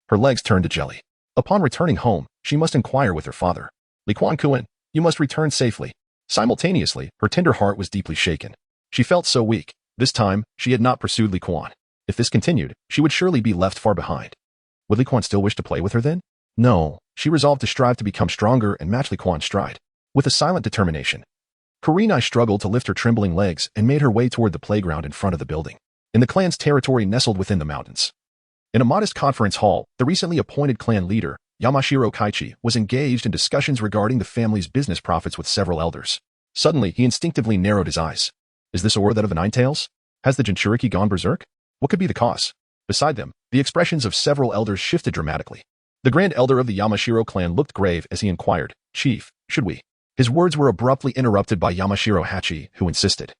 her legs turned to jelly. Upon returning home, she must inquire with her father. Li Quan Kun, you must return safely. Simultaneously, her tender heart was deeply shaken. She felt so weak. This time, she had not pursued Li Quan. If this continued, she would surely be left far behind. Would Li Quan still wish to play with her then? No, she resolved to strive to become stronger and match Li Quan's stride. With a silent determination, Kurenai struggled to lift her trembling legs and made her way toward the playground in front of the building. In the clan's territory nestled within the mountains. In a modest conference hall, the recently appointed clan leader, Yamashiro Kaichi, was engaged in discussions regarding the family's business profits with several elders. Suddenly, he instinctively narrowed his eyes. Is this Aura that of the Nine Tails? Has the Jinchuriki gone berserk? What could be the cause? Beside them, the expressions of several elders shifted dramatically. The Grand Elder of the Yamashiro clan looked grave as he inquired, Chief, should we? His words were abruptly interrupted by Yamashiro Hachi, who insisted.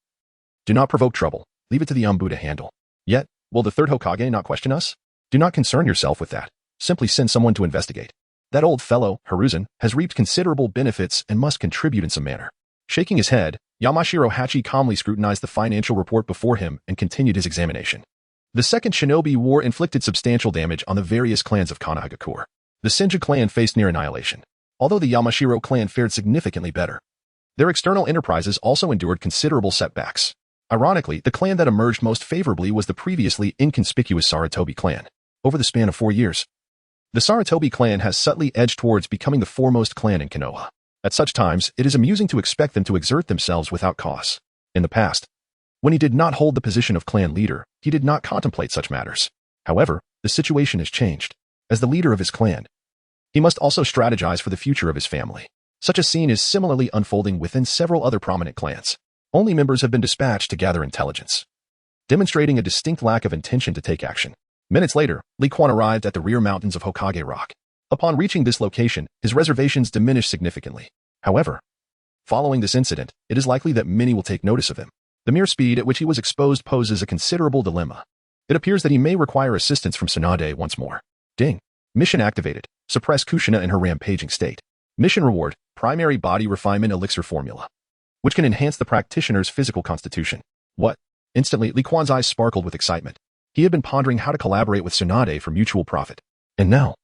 Do not provoke trouble. Leave it to the Yambu to handle. Yet, will the third Hokage not question us? Do not concern yourself with that. Simply send someone to investigate. That old fellow, Hiruzen, has reaped considerable benefits and must contribute in some manner. Shaking his head, Yamashiro Hachi calmly scrutinized the financial report before him and continued his examination. The Second Shinobi War inflicted substantial damage on the various clans of Konohagakure. The Senju clan faced near annihilation, although the Yamashiro clan fared significantly better. Their external enterprises also endured considerable setbacks. Ironically, the clan that emerged most favorably was the previously inconspicuous Sarutobi clan. Over the span of 4 years, the Sarutobi clan has subtly edged towards becoming the foremost clan in Konoha. At such times, it is amusing to expect them to exert themselves without cause. In the past, when he did not hold the position of clan leader, he did not contemplate such matters. However, the situation has changed. As the leader of his clan, he must also strategize for the future of his family. Such a scene is similarly unfolding within several other prominent clans. Only members have been dispatched to gather intelligence, demonstrating a distinct lack of intention to take action. Minutes later, Li Quan arrived at the rear mountains of Hokage Rock. Upon reaching this location, his reservations diminished significantly. However, following this incident, it is likely that many will take notice of him. The mere speed at which he was exposed poses a considerable dilemma. It appears that he may require assistance from Tsunade once more. Ding. Mission activated. Suppress Kushina in her rampaging state. Mission reward, primary body refinement elixir formula, which can enhance the practitioner's physical constitution. What? Instantly, Li Quan's eyes sparkled with excitement. He had been pondering how to collaborate with Tsunade for mutual profit. And now,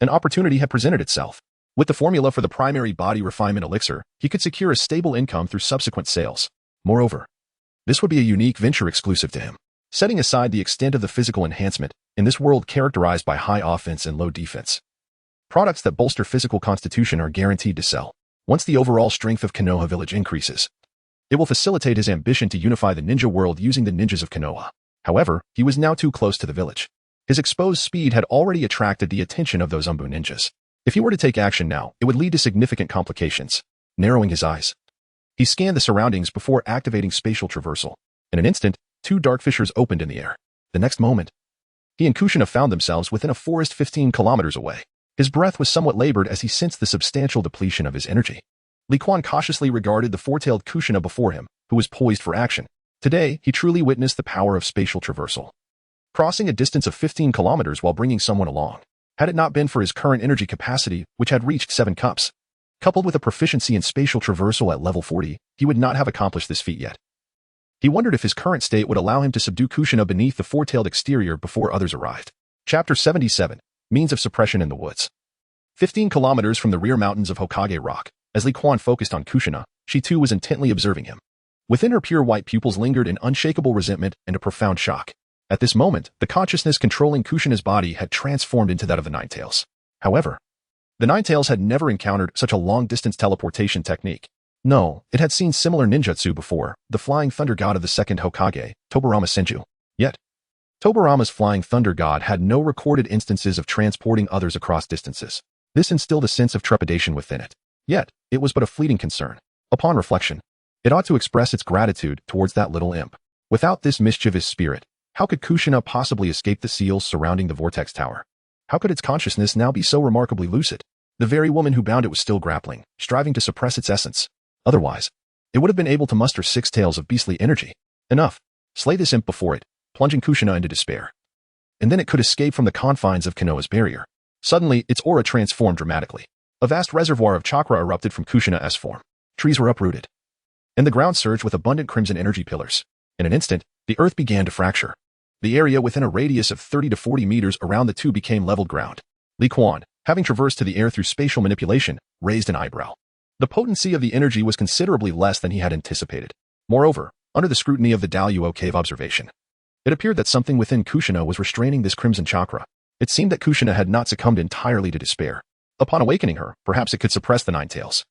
an opportunity had presented itself. With the formula for the primary body refinement elixir, he could secure a stable income through subsequent sales. Moreover, this would be a unique venture exclusive to him. Setting aside the extent of the physical enhancement, in this world characterized by high offense and low defense, products that bolster physical constitution are guaranteed to sell. Once the overall strength of Konoha Village increases, it will facilitate his ambition to unify the ninja world using the ninjas of Konoha. However, he was now too close to the village. His exposed speed had already attracted the attention of those Umbu ninjas. If he were to take action now, it would lead to significant complications. Narrowing his eyes, he scanned the surroundings before activating spatial traversal. In an instant, 2 dark fissures opened in the air. The next moment, he and Kushina found themselves within a forest 15 kilometers away. His breath was somewhat labored as he sensed the substantial depletion of his energy. Li Quan cautiously regarded the four-tailed Kushina before him, who was poised for action. Today, he truly witnessed the power of spatial traversal, crossing a distance of 15 kilometers while bringing someone along. Had it not been for his current energy capacity, which had reached 7 cups, coupled with a proficiency in spatial traversal at level 40, he would not have accomplished this feat yet. He wondered if his current state would allow him to subdue Kushina beneath the four-tailed exterior before others arrived. Chapter 77, Means of Suppression in the Woods. 15 kilometers from the rear mountains of Hokage Rock, as Li Quan focused on Kushina, she too was intently observing him. Within her pure white pupils lingered an unshakable resentment and a profound shock. At this moment, the consciousness controlling Kushina's body had transformed into that of the Nine Tails. However, the Nine Tails had never encountered such a long-distance teleportation technique. No, it had seen similar ninjutsu before, the flying thunder god of the second Hokage, Tobirama Senju. Yet, Tobarama's flying thunder god had no recorded instances of transporting others across distances. This instilled a sense of trepidation within it. Yet, it was but a fleeting concern. Upon reflection, it ought to express its gratitude towards that little imp. Without this mischievous spirit, how could Kushina possibly escape the seals surrounding the vortex tower? How could its consciousness now be so remarkably lucid? The very woman who bound it was still grappling, striving to suppress its essence. Otherwise, it would have been able to muster 6 tails of beastly energy. Enough. Slay this imp before it, plunging Kushina into despair. And then it could escape from the confines of Konoha's barrier. Suddenly, its aura transformed dramatically. A vast reservoir of chakra erupted from Kushina's form. Trees were uprooted, and the ground surged with abundant crimson energy pillars. In an instant, the earth began to fracture. The area within a radius of 30 to 40 meters around the two became leveled ground. Li Quan, having traversed to the air through spatial manipulation, raised an eyebrow. The potency of the energy was considerably less than he had anticipated. Moreover, under the scrutiny of the Daluo cave observation, it appeared that something within Kushina was restraining this crimson chakra. It seemed that Kushina had not succumbed entirely to despair. Upon awakening her, perhaps it could suppress the Nine Tails.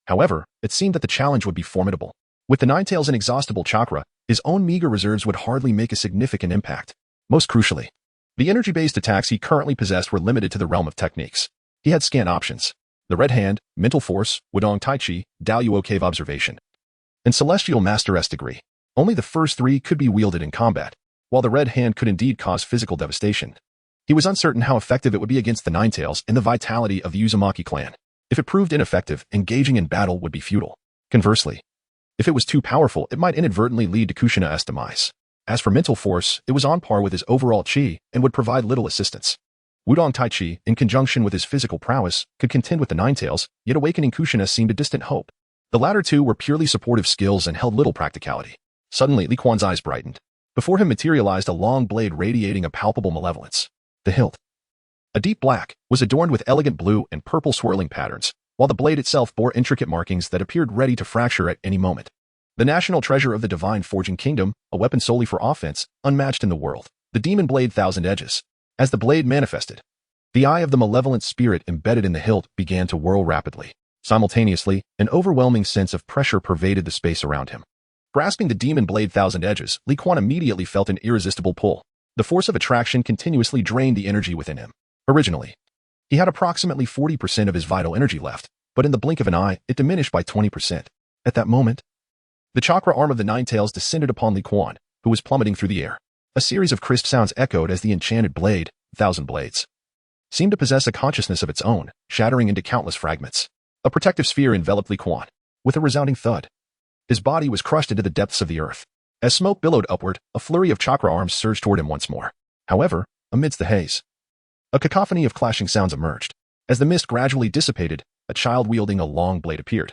However, it seemed that the challenge would be formidable. With the Nine Tails' inexhaustible chakra, his own meager reserves would hardly make a significant impact. Most crucially, the energy-based attacks he currently possessed were limited to the realm of techniques. He had scant options: the Red Hand, Mental Force, Wudong Tai Chi, Daluo Cave Observation, and Celestial Master S degree. Only the first 3 could be wielded in combat, while the Red Hand could indeed cause physical devastation. He was uncertain how effective it would be against the Nine Tails and the vitality of the Uzumaki clan. If it proved ineffective, engaging in battle would be futile. Conversely, if it was too powerful, it might inadvertently lead to Kushina's demise. As for mental force, it was on par with his overall chi and would provide little assistance. Wudong Tai Chi, in conjunction with his physical prowess, could contend with the Nine Tails, yet awakening Kushina seemed a distant hope. The latter two were purely supportive skills and held little practicality. Suddenly, Li Quan's eyes brightened. Before him materialized a long blade radiating a palpable malevolence. The hilt, a deep black, was adorned with elegant blue and purple swirling patterns, while the blade itself bore intricate markings that appeared ready to fracture at any moment. The national treasure of the divine forging kingdom, a weapon solely for offense, unmatched in the world. The demon blade Thousand Edges. As the blade manifested, the eye of the malevolent spirit embedded in the hilt began to whirl rapidly. Simultaneously, an overwhelming sense of pressure pervaded the space around him. Grasping the demon blade Thousand Edges, Li Quan immediately felt an irresistible pull. The force of attraction continuously drained the energy within him. Originally, he had approximately 40% of his vital energy left, but in the blink of an eye, it diminished by 20%. At that moment, the chakra arm of the Nine Tails descended upon Li Quan, who was plummeting through the air. A series of crisp sounds echoed as the enchanted blade, Thousand Blades, seemed to possess a consciousness of its own, shattering into countless fragments. A protective sphere enveloped Li Quan. With a resounding thud, his body was crushed into the depths of the earth. As smoke billowed upward, a flurry of chakra arms surged toward him once more. However, amidst the haze, a cacophony of clashing sounds emerged. As the mist gradually dissipated, a child wielding a long blade appeared,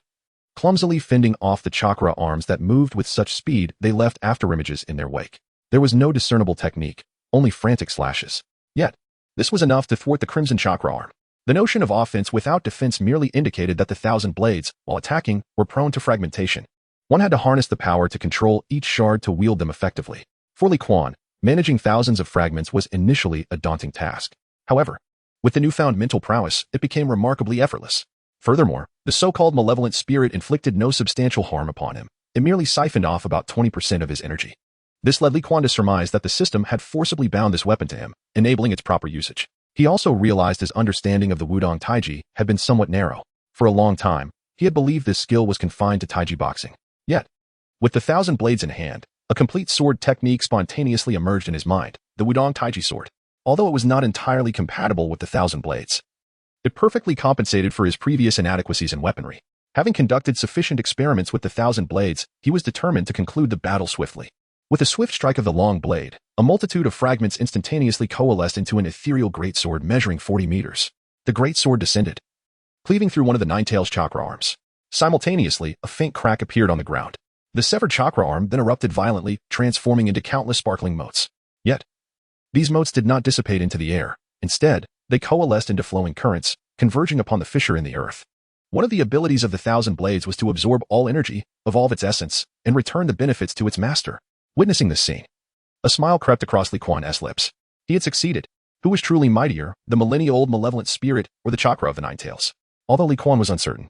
clumsily fending off the chakra arms that moved with such speed they left afterimages in their wake. There was no discernible technique, only frantic slashes. Yet, this was enough to thwart the crimson chakra arm. The notion of offense without defense merely indicated that the Thousand Blades, while attacking, were prone to fragmentation. One had to harness the power to control each shard to wield them effectively. For Li Quan, managing thousands of fragments was initially a daunting task. However, with the newfound mental prowess, it became remarkably effortless. Furthermore, the so-called malevolent spirit inflicted no substantial harm upon him. It merely siphoned off about 20% of his energy. This led Li Quan to surmise that the system had forcibly bound this weapon to him, enabling its proper usage. He also realized his understanding of the Wudong Taiji had been somewhat narrow. For a long time, he had believed this skill was confined to Taiji boxing. Yet, with the Thousand Blades in hand, a complete sword technique spontaneously emerged in his mind, the Wudong Taiji sword. Although it was not entirely compatible with the Thousand Blades, it perfectly compensated for his previous inadequacies in weaponry. Having conducted sufficient experiments with the Thousand Blades, he was determined to conclude the battle swiftly. With a swift strike of the long blade, a multitude of fragments instantaneously coalesced into an ethereal greatsword measuring 40 meters. The greatsword descended, cleaving through one of the Nine Tails chakra arms. Simultaneously, a faint crack appeared on the ground. The severed chakra arm then erupted violently, transforming into countless sparkling motes. Yet, these motes did not dissipate into the air. Instead, they coalesced into flowing currents, converging upon the fissure in the earth. One of the abilities of the Thousand Blades was to absorb all energy, evolve its essence, and return the benefits to its master. Witnessing this scene, a smile crept across Li Quan's lips. He had succeeded. Who was truly mightier, the millennia-old malevolent spirit or the chakra of the Nine Tails? Although Li Quan was uncertain,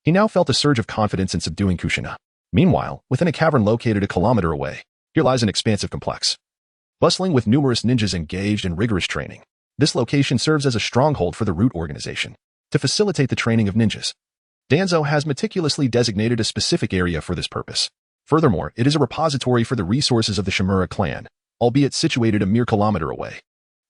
he now felt a surge of confidence in subduing Kushina. Meanwhile, within a cavern located a kilometer away, here lies an expansive complex. bustling with numerous ninjas engaged in rigorous training. This location serves as a stronghold for the root organization to facilitate the training of ninjas. Danzo has meticulously designated a specific area for this purpose. Furthermore, it is a repository for the resources of the Shimura clan, albeit situated a mere kilometer away.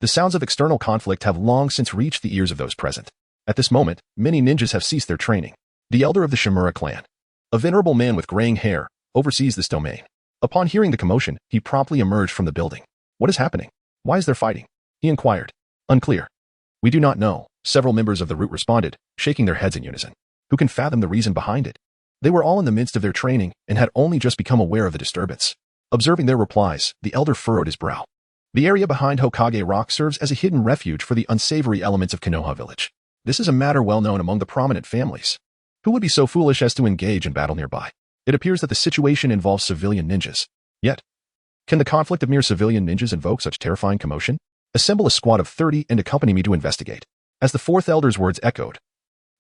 The sounds of external conflict have long since reached the ears of those present. At this moment, many ninjas have ceased their training. The elder of the Shimura clan, a venerable man with graying hair, oversees this domain. Upon hearing the commotion, he promptly emerged from the building. What is happening? Why is there fighting? He inquired. Unclear. We do not know, several members of the root responded, shaking their heads in unison. Who can fathom the reason behind it? They were all in the midst of their training and had only just become aware of the disturbance. Observing their replies, the elder furrowed his brow. The area behind Hokage Rock serves as a hidden refuge for the unsavory elements of Konoha village. This is a matter well known among the prominent families. Who would be so foolish as to engage in battle nearby? It appears that the situation involves civilian ninjas. Yet, can the conflict of mere civilian ninjas invoke such terrifying commotion? Assemble a squad of 30 and accompany me to investigate. As the fourth elder's words echoed,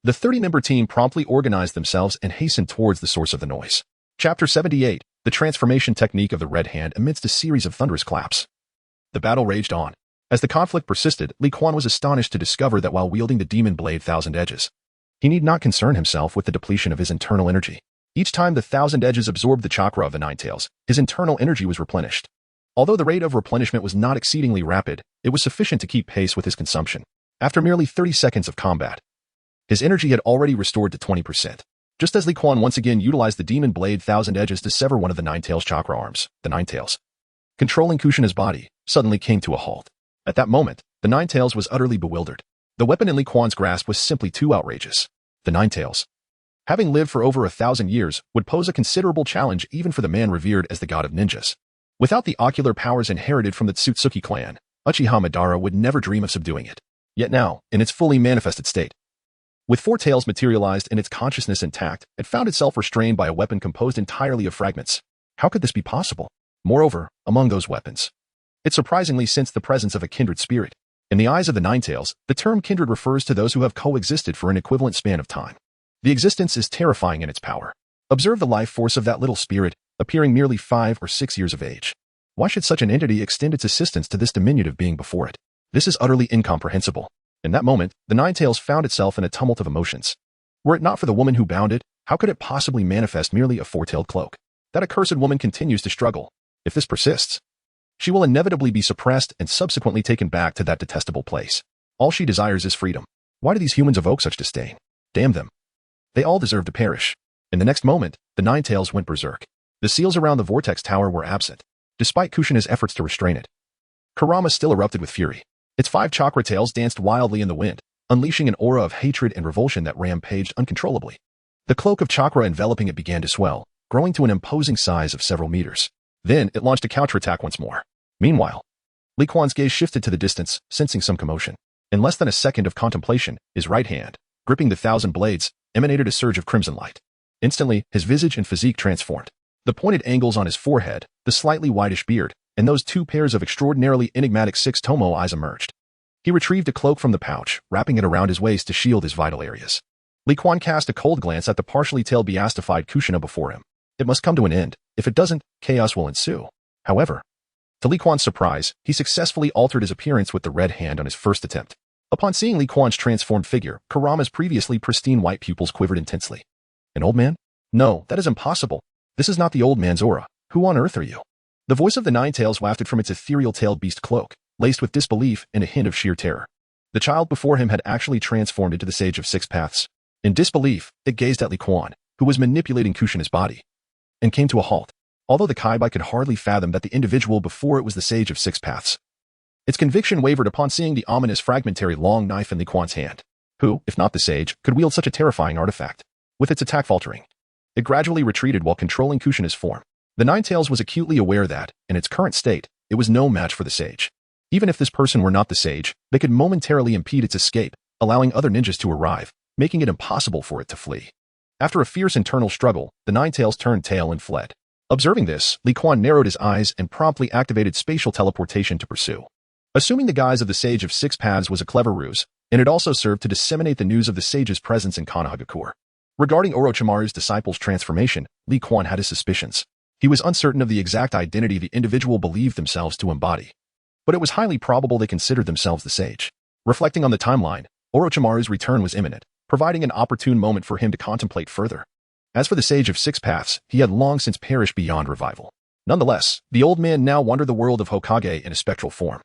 the 30-member team promptly organized themselves and hastened towards the source of the noise. Chapter 78, The Transformation Technique of the Red Hand amidst a series of thunderous claps. The battle raged on. As the conflict persisted, Li Quan was astonished to discover that while wielding the demon blade Thousand Edges, he need not concern himself with the depletion of his internal energy. Each time the Thousand Edges absorbed the chakra of the Nine Tails, his internal energy was replenished. Although the rate of replenishment was not exceedingly rapid, it was sufficient to keep pace with his consumption. After merely 30 seconds of combat, his energy had already restored to 20%. Just as Li Quan once again utilized the demon blade Thousand Edges to sever one of the Nine Tails chakra arms, the Nine Tails, controlling Kushina's body, suddenly came to a halt. At that moment, the Nine Tails was utterly bewildered. The weapon in Li Quan's grasp was simply too outrageous. The Nine Tails, having lived for over 1,000 years, would pose a considerable challenge even for the man revered as the god of ninjas. Without the ocular powers inherited from the Tsutsuki clan, Uchiha Madara would never dream of subduing it. Yet now, in its fully manifested state, with four tails materialized and its consciousness intact, it found itself restrained by a weapon composed entirely of fragments. How could this be possible? Moreover, among those weapons, it surprisingly sensed the presence of a kindred spirit. In the eyes of the Nine Tails, the term kindred refers to those who have coexisted for an equivalent span of time. The existence is terrifying in its power. Observe the life force of that little spirit, appearing merely 5 or 6 years of age. Why should such an entity extend its assistance to this diminutive being before it? This is utterly incomprehensible. In that moment, the Nine Tails found itself in a tumult of emotions. Were it not for the woman who bound it, how could it possibly manifest merely a four-tailed cloak? That accursed woman continues to struggle. If this persists, she will inevitably be suppressed and subsequently taken back to that detestable place. All she desires is freedom. Why do these humans evoke such disdain? Damn them. They all deserve to perish. In the next moment, the Nine Tails went berserk. The seals around the Vortex Tower were absent, despite Kushina's efforts to restrain it. Kurama still erupted with fury. Its 5 chakra tails danced wildly in the wind, unleashing an aura of hatred and revulsion that rampaged uncontrollably. The cloak of chakra enveloping it began to swell, growing to an imposing size of several meters. Then it launched a counterattack once more. Meanwhile, Li Quan's gaze shifted to the distance, sensing some commotion. In less than a second of contemplation, his right hand, gripping the 1,000 blades, emanated a surge of crimson light. Instantly, his visage and physique transformed. The pointed angles on his forehead, the slightly whitish beard, and those 2 pairs of extraordinarily enigmatic 6 Tomo eyes emerged. He retrieved a cloak from the pouch, wrapping it around his waist to shield his vital areas. Li Quan cast a cold glance at the partially tailed beastified Kushina before him. It must come to an end. If it doesn't, chaos will ensue. However, to Li Quan's surprise, he successfully altered his appearance with the red hand on his first attempt. Upon seeing Li Quan's transformed figure, Kurama's previously pristine white pupils quivered intensely. An old man? No, that is impossible. This is not the old man's aura. Who on earth are you? The voice of the Nine Tails wafted from its ethereal-tailed beast cloak, laced with disbelief and a hint of sheer terror. The child before him had actually transformed into the Sage of Six Paths. In disbelief, it gazed at Li Quan, who was manipulating Kushina's body, and came to a halt. Although the Kaibai could hardly fathom that the individual before it was the Sage of Six Paths, its conviction wavered upon seeing the ominous fragmentary long knife in Li Quan's hand. Who, if not the sage, could wield such a terrifying artifact? With its attack faltering, it gradually retreated while controlling Kushina's form. The Nine Tails was acutely aware that, in its current state, it was no match for the sage. Even if this person were not the sage, they could momentarily impede its escape, allowing other ninjas to arrive, making it impossible for it to flee. After a fierce internal struggle, the Nine Tails turned tail and fled. Observing this, Li Quan narrowed his eyes and promptly activated spatial teleportation to pursue. Assuming the guise of the Sage of Six Paths was a clever ruse, and it also served to disseminate the news of the sage's presence in Konohagakure. Regarding Orochimaru's disciple's transformation, Li Quan had his suspicions. He was uncertain of the exact identity the individual believed themselves to embody, but it was highly probable they considered themselves the sage. Reflecting on the timeline, Orochimaru's return was imminent, providing an opportune moment for him to contemplate further. As for the Sage of Six Paths, he had long since perished beyond revival. Nonetheless, the old man now wandered the world of Hokage in a spectral form.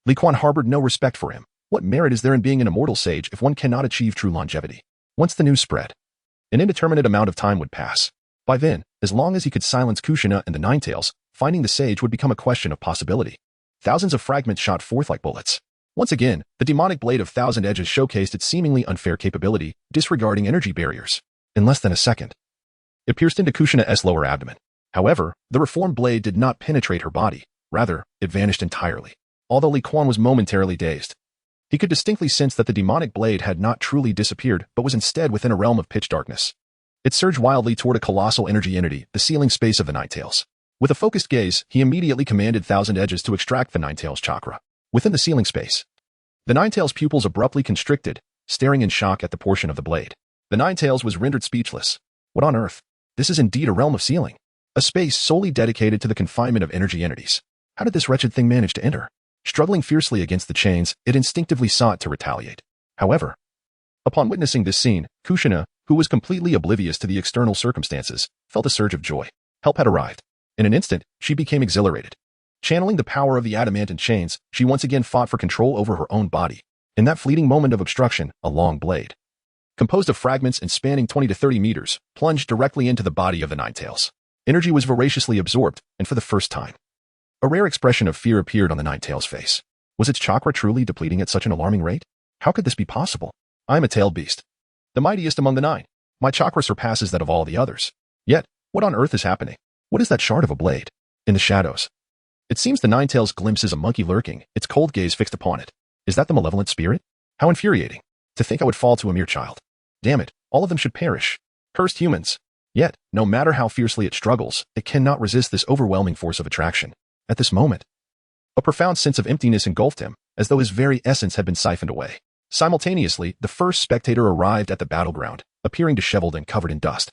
Li Quan harbored no respect for him. What merit is there in being an immortal sage if one cannot achieve true longevity? Once the news spread, an indeterminate amount of time would pass. By then, as long as he could silence Kushina and the Ninetales, finding the sage would become a question of possibility. Thousands of fragments shot forth like bullets. Once again, the demonic blade of Thousand Edges showcased its seemingly unfair capability, disregarding energy barriers. In less than a second, it pierced into Kushina's lower abdomen. However, the reformed blade did not penetrate her body. Rather, it vanished entirely. Although Li Quan was momentarily dazed, he could distinctly sense that the demonic blade had not truly disappeared but was instead within a realm of pitch darkness. It surged wildly toward a colossal energy entity, the sealing space of the Ninetales. With a focused gaze, he immediately commanded Thousand Edges to extract the Ninetales chakra. Within the sealing space, the Ninetales' pupils abruptly constricted, staring in shock at the portion of the blade. The Ninetales was rendered speechless. What on earth? This is indeed a realm of sealing. A space solely dedicated to the confinement of energy entities. How did this wretched thing manage to enter? Struggling fiercely against the chains, it instinctively sought to retaliate. However, upon witnessing this scene, Kushina, who was completely oblivious to the external circumstances, felt a surge of joy. Help had arrived. In an instant, she became exhilarated. Channeling the power of the adamant chains, she once again fought for control over her own body. In that fleeting moment of obstruction, a long blade, composed of fragments and spanning 20 to 30 meters, plunged directly into the body of the Ninetales. Energy was voraciously absorbed, and for the first time, a rare expression of fear appeared on the Ninetales' face. Was its chakra truly depleting at such an alarming rate? How could this be possible? I am a tailed beast, the mightiest among the nine. My chakra surpasses that of all the others. Yet, what on earth is happening? What is that shard of a blade? In the shadows, it seems the Ninetales glimpses a monkey lurking, its cold gaze fixed upon it. Is that the malevolent spirit? How infuriating. To think I would fall to a mere child. Damn it, all of them should perish. Cursed humans. Yet, no matter how fiercely it struggles, it cannot resist this overwhelming force of attraction. At this moment, a profound sense of emptiness engulfed him, as though his very essence had been siphoned away. Simultaneously, the first spectator arrived at the battleground, appearing disheveled and covered in dust.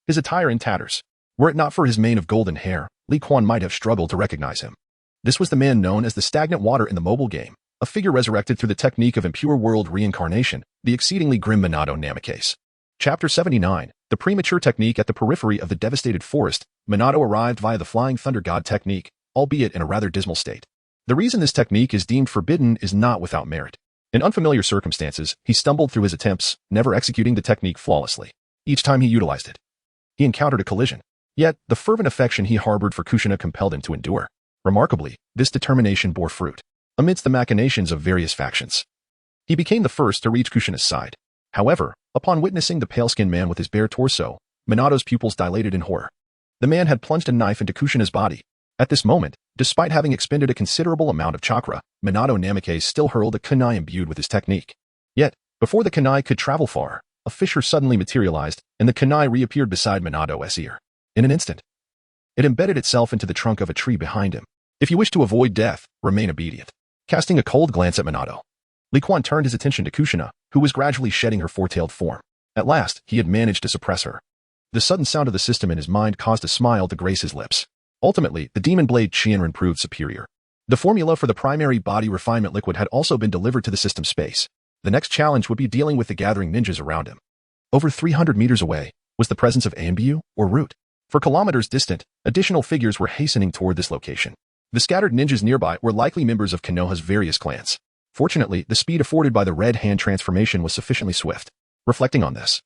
His attire in tatters. Were it not for his mane of golden hair, Li Quan might have struggled to recognize him. This was the man known as the stagnant water in the mobile game, a figure resurrected through the technique of impure world reincarnation, the exceedingly grim Minato Namikaze. Chapter 79, the premature technique at the periphery of the devastated forest. Minato arrived via the Flying Thunder God technique, albeit in a rather dismal state. The reason this technique is deemed forbidden is not without merit. In unfamiliar circumstances, he stumbled through his attempts, never executing the technique flawlessly. Each time he utilized it, he encountered a collision. Yet, the fervent affection he harbored for Kushina compelled him to endure. Remarkably, this determination bore fruit. Amidst the machinations of various factions, he became the first to reach Kushina's side. However, upon witnessing the pale-skinned man with his bare torso, Minato's pupils dilated in horror. The man had plunged a knife into Kushina's body. At this moment, despite having expended a considerable amount of chakra, Minato Namikaze still hurled a kunai imbued with his technique. Yet, before the kunai could travel far, a fissure suddenly materialized, and the kunai reappeared beside Minato's ear. In an instant, it embedded itself into the trunk of a tree behind him. If you wish to avoid death, remain obedient. Casting a cold glance at Minato, Li Quan turned his attention to Kushina, who was gradually shedding her four-tailed form. At last, he had managed to suppress her. The sudden sound of the system in his mind caused a smile to grace his lips. Ultimately, the demon blade Shinrin proved superior. The formula for the primary body refinement liquid had also been delivered to the system space. The next challenge would be dealing with the gathering ninjas around him. Over 300 meters away was the presence of Ambu, or Root. For kilometers distant, additional figures were hastening toward this location. The scattered ninjas nearby were likely members of Konoha's various clans. Fortunately, the speed afforded by the red hand transformation was sufficiently swift. Reflecting on this,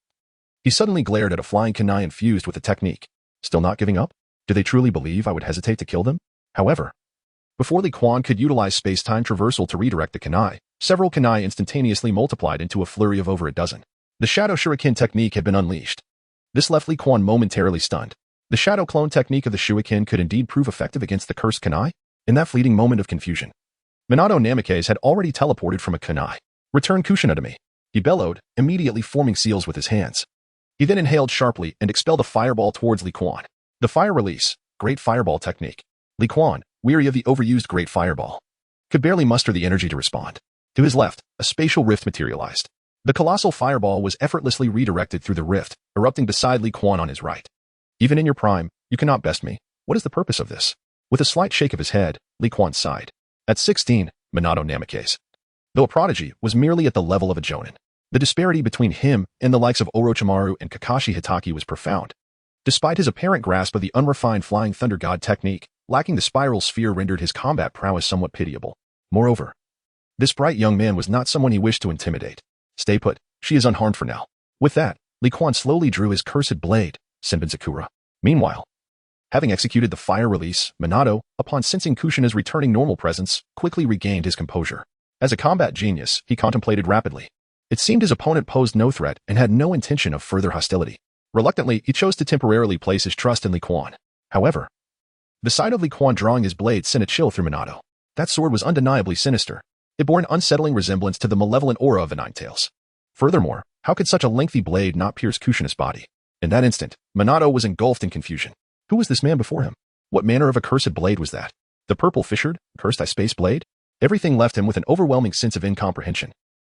he suddenly glared at a flying kunai infused with the technique. Still not giving up? Do they truly believe I would hesitate to kill them? However, before Li Quan could utilize space-time traversal to redirect the kunai, several kunai instantaneously multiplied into a flurry of over a dozen. The Shadow Shuriken technique had been unleashed. This left Li Quan momentarily stunned. The shadow clone technique of the Shuriken could indeed prove effective against the cursed kunai? In that fleeting moment of confusion, Minato Namikaze had already teleported from a kunai. Return Kushina to me, he bellowed, immediately forming seals with his hands. He then inhaled sharply and expelled a fireball towards Li Quan. The fire release, Great Fireball technique. Li Quan, weary of the overused Great Fireball, could barely muster the energy to respond. To his left, a spatial rift materialized. The colossal fireball was effortlessly redirected through the rift, erupting beside Li Quan on his right. Even in your prime, you cannot best me, What is the purpose of this? With a slight shake of his head, Li Quan sighed. At 16, Minato Namikaze, though a prodigy, was merely at the level of a jonin. The disparity between him and the likes of Orochimaru and Kakashi Hitaki was profound. Despite his apparent grasp of the unrefined Flying Thunder God technique, lacking the spiral sphere rendered his combat prowess somewhat pitiable. Moreover, this bright young man was not someone he wished to intimidate. Stay put, she is unharmed for now. With that, Li Quan slowly drew his cursed blade, Senbenzakura. Meanwhile, having executed the fire release, Minato, upon sensing Kushina's returning normal presence, quickly regained his composure. As a combat genius, he contemplated rapidly. It seemed his opponent posed no threat and had no intention of further hostility. Reluctantly, he chose to temporarily place his trust in Li Quan. However, the sight of Li Quan drawing his blade sent a chill through Minato. That sword was undeniably sinister. It bore an unsettling resemblance to the malevolent aura of the Ninetales. Furthermore, how could such a lengthy blade not pierce Kushina's body? In that instant, Minato was engulfed in confusion. Who was this man before him? What manner of accursed blade was that? The purple-fissured, cursed space blade? Everything left him with an overwhelming sense of incomprehension.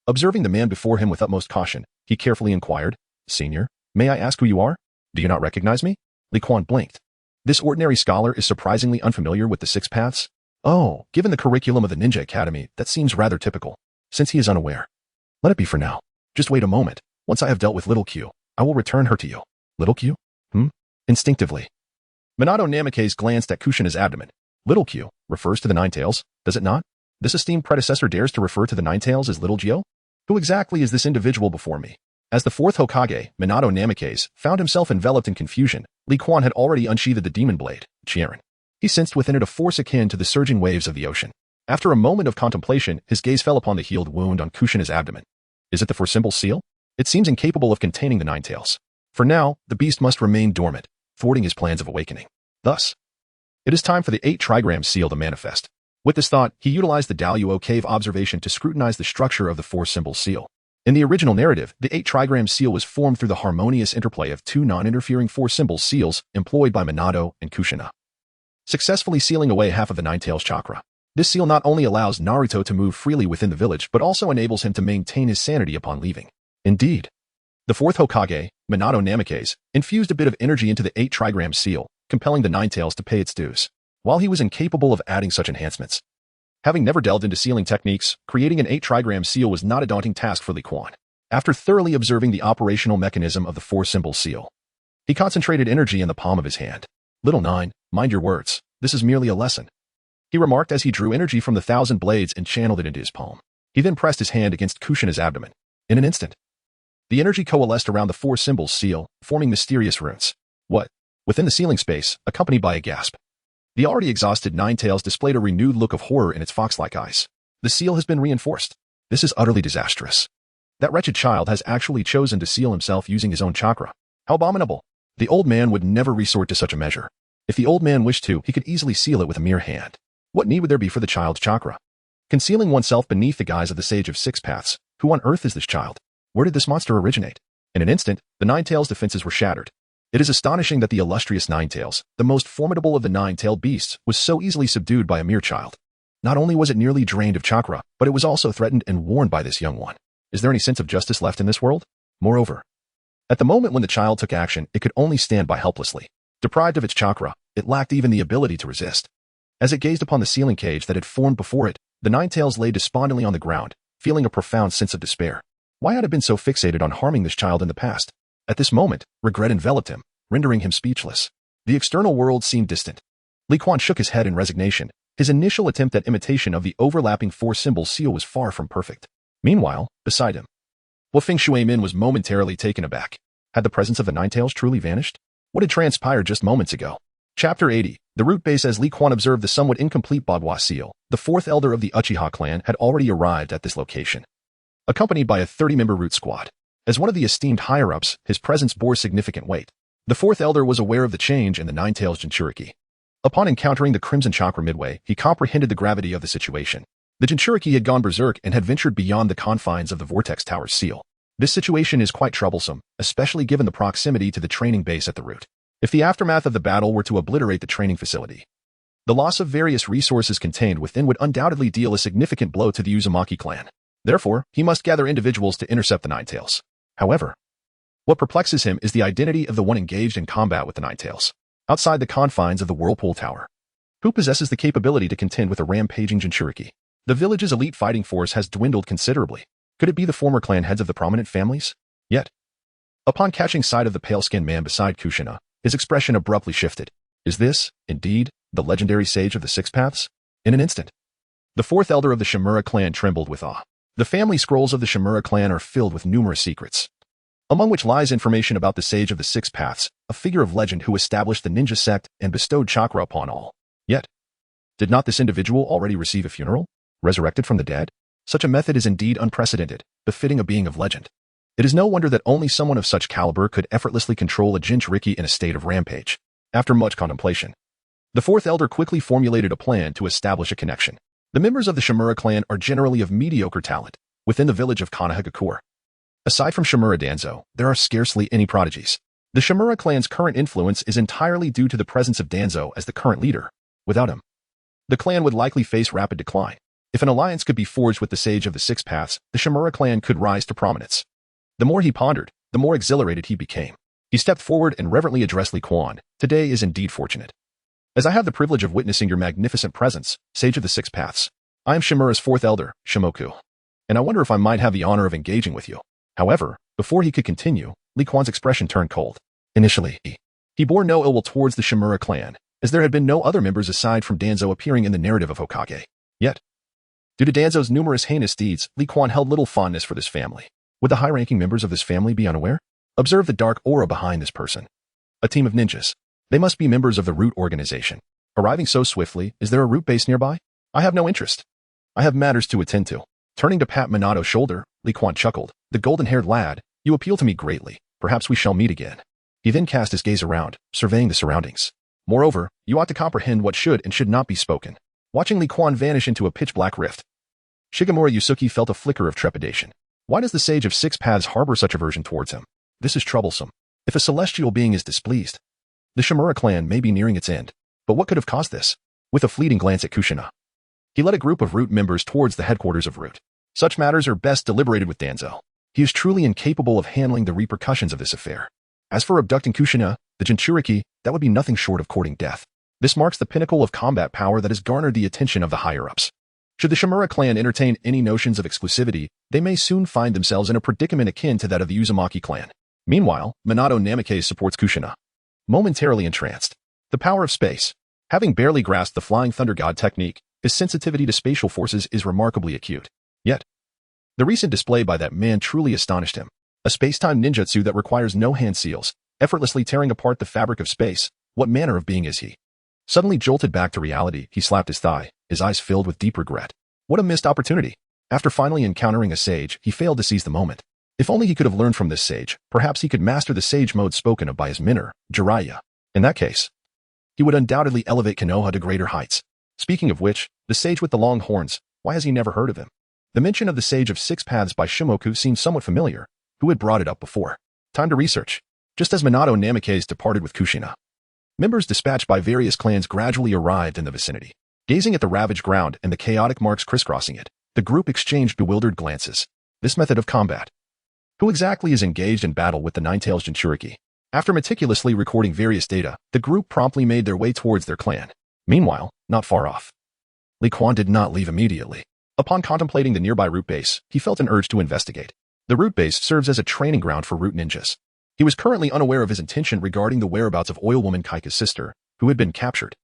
Observing the man before him with utmost caution, he carefully inquired, "Senior, may I ask who you are? Do you not recognize me?" Li Quan blinked. This ordinary scholar is surprisingly unfamiliar with the six paths. Oh, given the curriculum of the Ninja Academy, that seems rather typical, since he is unaware. Let it be for now. Just wait a moment. Once I have dealt with Little Q, I will return her to you. Little Q? Instinctively, Minato Namikaze glanced at Kushina's abdomen. Little Q refers to the Ninetales, does it not? This esteemed predecessor dares to refer to the Ninetales as Little Gyo? Who exactly is this individual before me? As the fourth Hokage, Minato Namikaze, found himself enveloped in confusion, Li Quan had already unsheathed the demon blade, Chiaren. He sensed within it a force akin to the surging waves of the ocean. After a moment of contemplation, his gaze fell upon the healed wound on Kushina's abdomen. Is it the four-symbol seal? It seems incapable of containing the Ninetales. For now, the beast must remain dormant, thwarting his plans of awakening. Thus, it is time for the 8-trigram seal to manifest. With this thought, he utilized the Daluo cave observation to scrutinize the structure of the four-symbol seal. In the original narrative, the 8-trigram seal was formed through the harmonious interplay of two non-interfering four-symbol seals employed by Minato and Kushina, successfully sealing away half of the Ninetales chakra. This seal not only allows Naruto to move freely within the village, but also enables him to maintain his sanity upon leaving. Indeed, the fourth Hokage, Minato Namikaze, infused a bit of energy into the 8-trigram seal, compelling the Ninetales to pay its dues. While he was incapable of adding such enhancements, having never delved into sealing techniques, creating an 8-trigram seal was not a daunting task for Li Quan. After thoroughly observing the operational mechanism of the four-symbol seal, he concentrated energy in the palm of his hand. Little Nine, mind your words, this is merely a lesson, he remarked as he drew energy from the 1,000 blades and channeled it into his palm. He then pressed his hand against Kushina's abdomen. In an instant, the energy coalesced around the four-symbol seal, forming mysterious runes. What? Within the sealing space, accompanied by a gasp, the already exhausted Ninetales displayed a renewed look of horror in its fox-like eyes. The seal has been reinforced. This is utterly disastrous. That wretched child has actually chosen to seal himself using his own chakra. How abominable! The old man would never resort to such a measure. If the old man wished to, he could easily seal it with a mere hand. What need would there be for the child's chakra? Concealing oneself beneath the guise of the Sage of Six Paths, who on earth is this child? Where did this monster originate? In an instant, the Ninetales' defenses were shattered. It is astonishing that the illustrious Ninetales, the most formidable of the nine-tailed beasts, was so easily subdued by a mere child. Not only was it nearly drained of chakra, but it was also threatened and warned by this young one. Is there any sense of justice left in this world? Moreover, at the moment when the child took action, it could only stand by helplessly. Deprived of its chakra, it lacked even the ability to resist. As it gazed upon the sealing cage that had formed before it, the Ninetales lay despondently on the ground, feeling a profound sense of despair. Why had it been so fixated on harming this child in the past? At this moment, regret enveloped him, rendering him speechless. The external world seemed distant. Li Quan shook his head in resignation. His initial attempt at imitation of the overlapping four-symbol seal was far from perfect. Meanwhile, beside him, Feng Shuimin was momentarily taken aback. Had the presence of the Ninetales truly vanished? What had transpired just moments ago? Chapter 80. The root base. As Li Quan observed the somewhat incomplete Bagua seal, the fourth elder of the Uchiha clan had already arrived at this location, accompanied by a 30-member root squad. As one of the esteemed higher-ups, his presence bore significant weight. The fourth elder was aware of the change in the Ninetales Jinchuriki. Upon encountering the Crimson Chakra midway, he comprehended the gravity of the situation. The Jinchuriki had gone berserk and had ventured beyond the confines of the Vortex Tower's seal. This situation is quite troublesome, especially given the proximity to the training base at the root. If the aftermath of the battle were to obliterate the training facility, the loss of various resources contained within would undoubtedly deal a significant blow to the Uzumaki clan. Therefore, he must gather individuals to intercept the Ninetales. However, what perplexes him is the identity of the one engaged in combat with the Ninetales. outside the confines of the Whirlpool Tower. Who possesses the capability to contend with a rampaging Jinchuriki? The village's elite fighting force has dwindled considerably. Could it be the former clan heads of the prominent families? Yet, upon catching sight of the pale-skinned man beside Kushina, his expression abruptly shifted. Is this, indeed, the legendary sage of the Six Paths? In an instant, the fourth elder of the Shimura clan trembled with awe. The family scrolls of the Shimura clan are filled with numerous secrets, among which lies information about the sage of the Six Paths, a figure of legend who established the ninja sect and bestowed chakra upon all. Yet, did not this individual already receive a funeral? Resurrected from the dead? Such a method is indeed unprecedented, befitting a being of legend. It is no wonder that only someone of such caliber could effortlessly control a Jinchuriki in a state of rampage. After much contemplation, the fourth elder quickly formulated a plan to establish a connection. The members of the Shimura clan are generally of mediocre talent within the village of Konohagakure. Aside from Shimura Danzo, there are scarcely any prodigies. The Shimura clan's current influence is entirely due to the presence of Danzo as the current leader. Without him, the clan would likely face rapid decline. If an alliance could be forged with the sage of the Six Paths, the Shimura clan could rise to prominence. The more he pondered, the more exhilarated he became. He stepped forward and reverently addressed Li Quan. Today is indeed fortunate, as I have the privilege of witnessing your magnificent presence, sage of the Six Paths. I am Shimura's fourth elder, Shimoku, and I wonder if I might have the honor of engaging with you. However, before he could continue, Li Quan's expression turned cold. Initially, he bore no ill will towards the Shimura clan, as there had been no other members aside from Danzo appearing in the narrative of Hokage. Yet, due to Danzo's numerous heinous deeds, Li Quan held little fondness for this family. Would the high-ranking members of this family be unaware? Observe the dark aura behind this person. A team of ninjas. They must be members of the Root organization. Arriving so swiftly, is there a Root base nearby? I have no interest. I have matters to attend to. Turning to pat Minato's shoulder, Li Quan chuckled. The golden-haired lad, you appeal to me greatly. Perhaps we shall meet again. He then cast his gaze around, surveying the surroundings. Moreover, you ought to comprehend what should and should not be spoken. Watching Li Quan vanish into a pitch-black rift, Shigemura Yusuke felt a flicker of trepidation. Why does the sage of Six Paths harbor such aversion towards him? This is troublesome. If a celestial being is displeased, the Shimura clan may be nearing its end. But what could have caused this? With a fleeting glance at Kushina, he led a group of Root members towards the headquarters of Root. Such matters are best deliberated with Danzo. He is truly incapable of handling the repercussions of this affair. As for abducting Kushina, the Jinchuriki, that would be nothing short of courting death. This marks the pinnacle of combat power that has garnered the attention of the higher-ups. Should the Shimura clan entertain any notions of exclusivity, they may soon find themselves in a predicament akin to that of the Uzumaki clan. Meanwhile, Minato Namikaze supports Kushina, momentarily entranced. The power of space. Having barely grasped the Flying Thunder God technique, his sensitivity to spatial forces is remarkably acute. Yet, the recent display by that man truly astonished him. A space-time ninjutsu that requires no hand seals, effortlessly tearing apart the fabric of space. What manner of being is he? Suddenly jolted back to reality, he slapped his thigh, his eyes filled with deep regret. What a missed opportunity. After finally encountering a sage, he failed to seize the moment. If only he could have learned from this sage, perhaps he could master the sage mode spoken of by his mentor, Jiraiya. In that case, he would undoubtedly elevate Konoha to greater heights. Speaking of which, the sage with the long horns, why has he never heard of him? The mention of the sage of Six Paths by Shimoku seemed somewhat familiar. Who had brought it up before? Time to research. Just as Minato Namikaze departed with Kushina, members dispatched by various clans gradually arrived in the vicinity. Gazing at the ravaged ground and the chaotic marks crisscrossing it, the group exchanged bewildered glances. This method of combat. Who exactly is engaged in battle with the Ninetales Jinchuriki? After meticulously recording various data, the group promptly made their way towards their clan. Meanwhile, not far off, Li Quan did not leave immediately. Upon contemplating the nearby Root base, he felt an urge to investigate. The Root base serves as a training ground for Root ninjas. He was currently unaware of his intention regarding the whereabouts of Oil Woman Kaika's sister, who had been captured.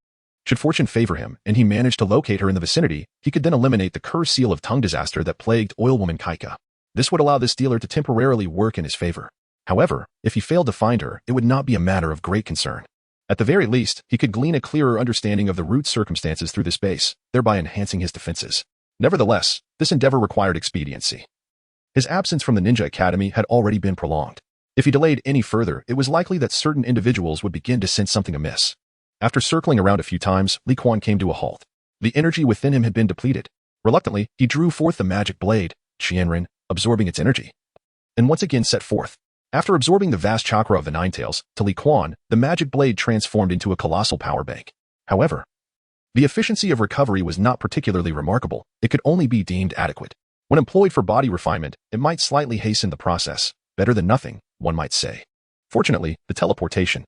Should fortune favor him, and he managed to locate her in the vicinity, he could then eliminate the curse seal of tongue disaster that plagued Oil Woman Kaika. This would allow this dealer to temporarily work in his favor. However, if he failed to find her, it would not be a matter of great concern. At the very least, he could glean a clearer understanding of the Root circumstances through this base, thereby enhancing his defenses. Nevertheless, this endeavor required expediency. His absence from the Ninja Academy had already been prolonged. If he delayed any further, it was likely that certain individuals would begin to sense something amiss. After circling around a few times, Li Quan came to a halt. The energy within him had been depleted. Reluctantly, he drew forth the magic blade, Qianren, absorbing its energy, and once again set forth. After absorbing the vast chakra of the Ninetales, to Li Quan, the magic blade transformed into a colossal power bank. However, the efficiency of recovery was not particularly remarkable. It could only be deemed adequate. When employed for body refinement, it might slightly hasten the process. Better than nothing, one might say. Fortunately, the teleportation,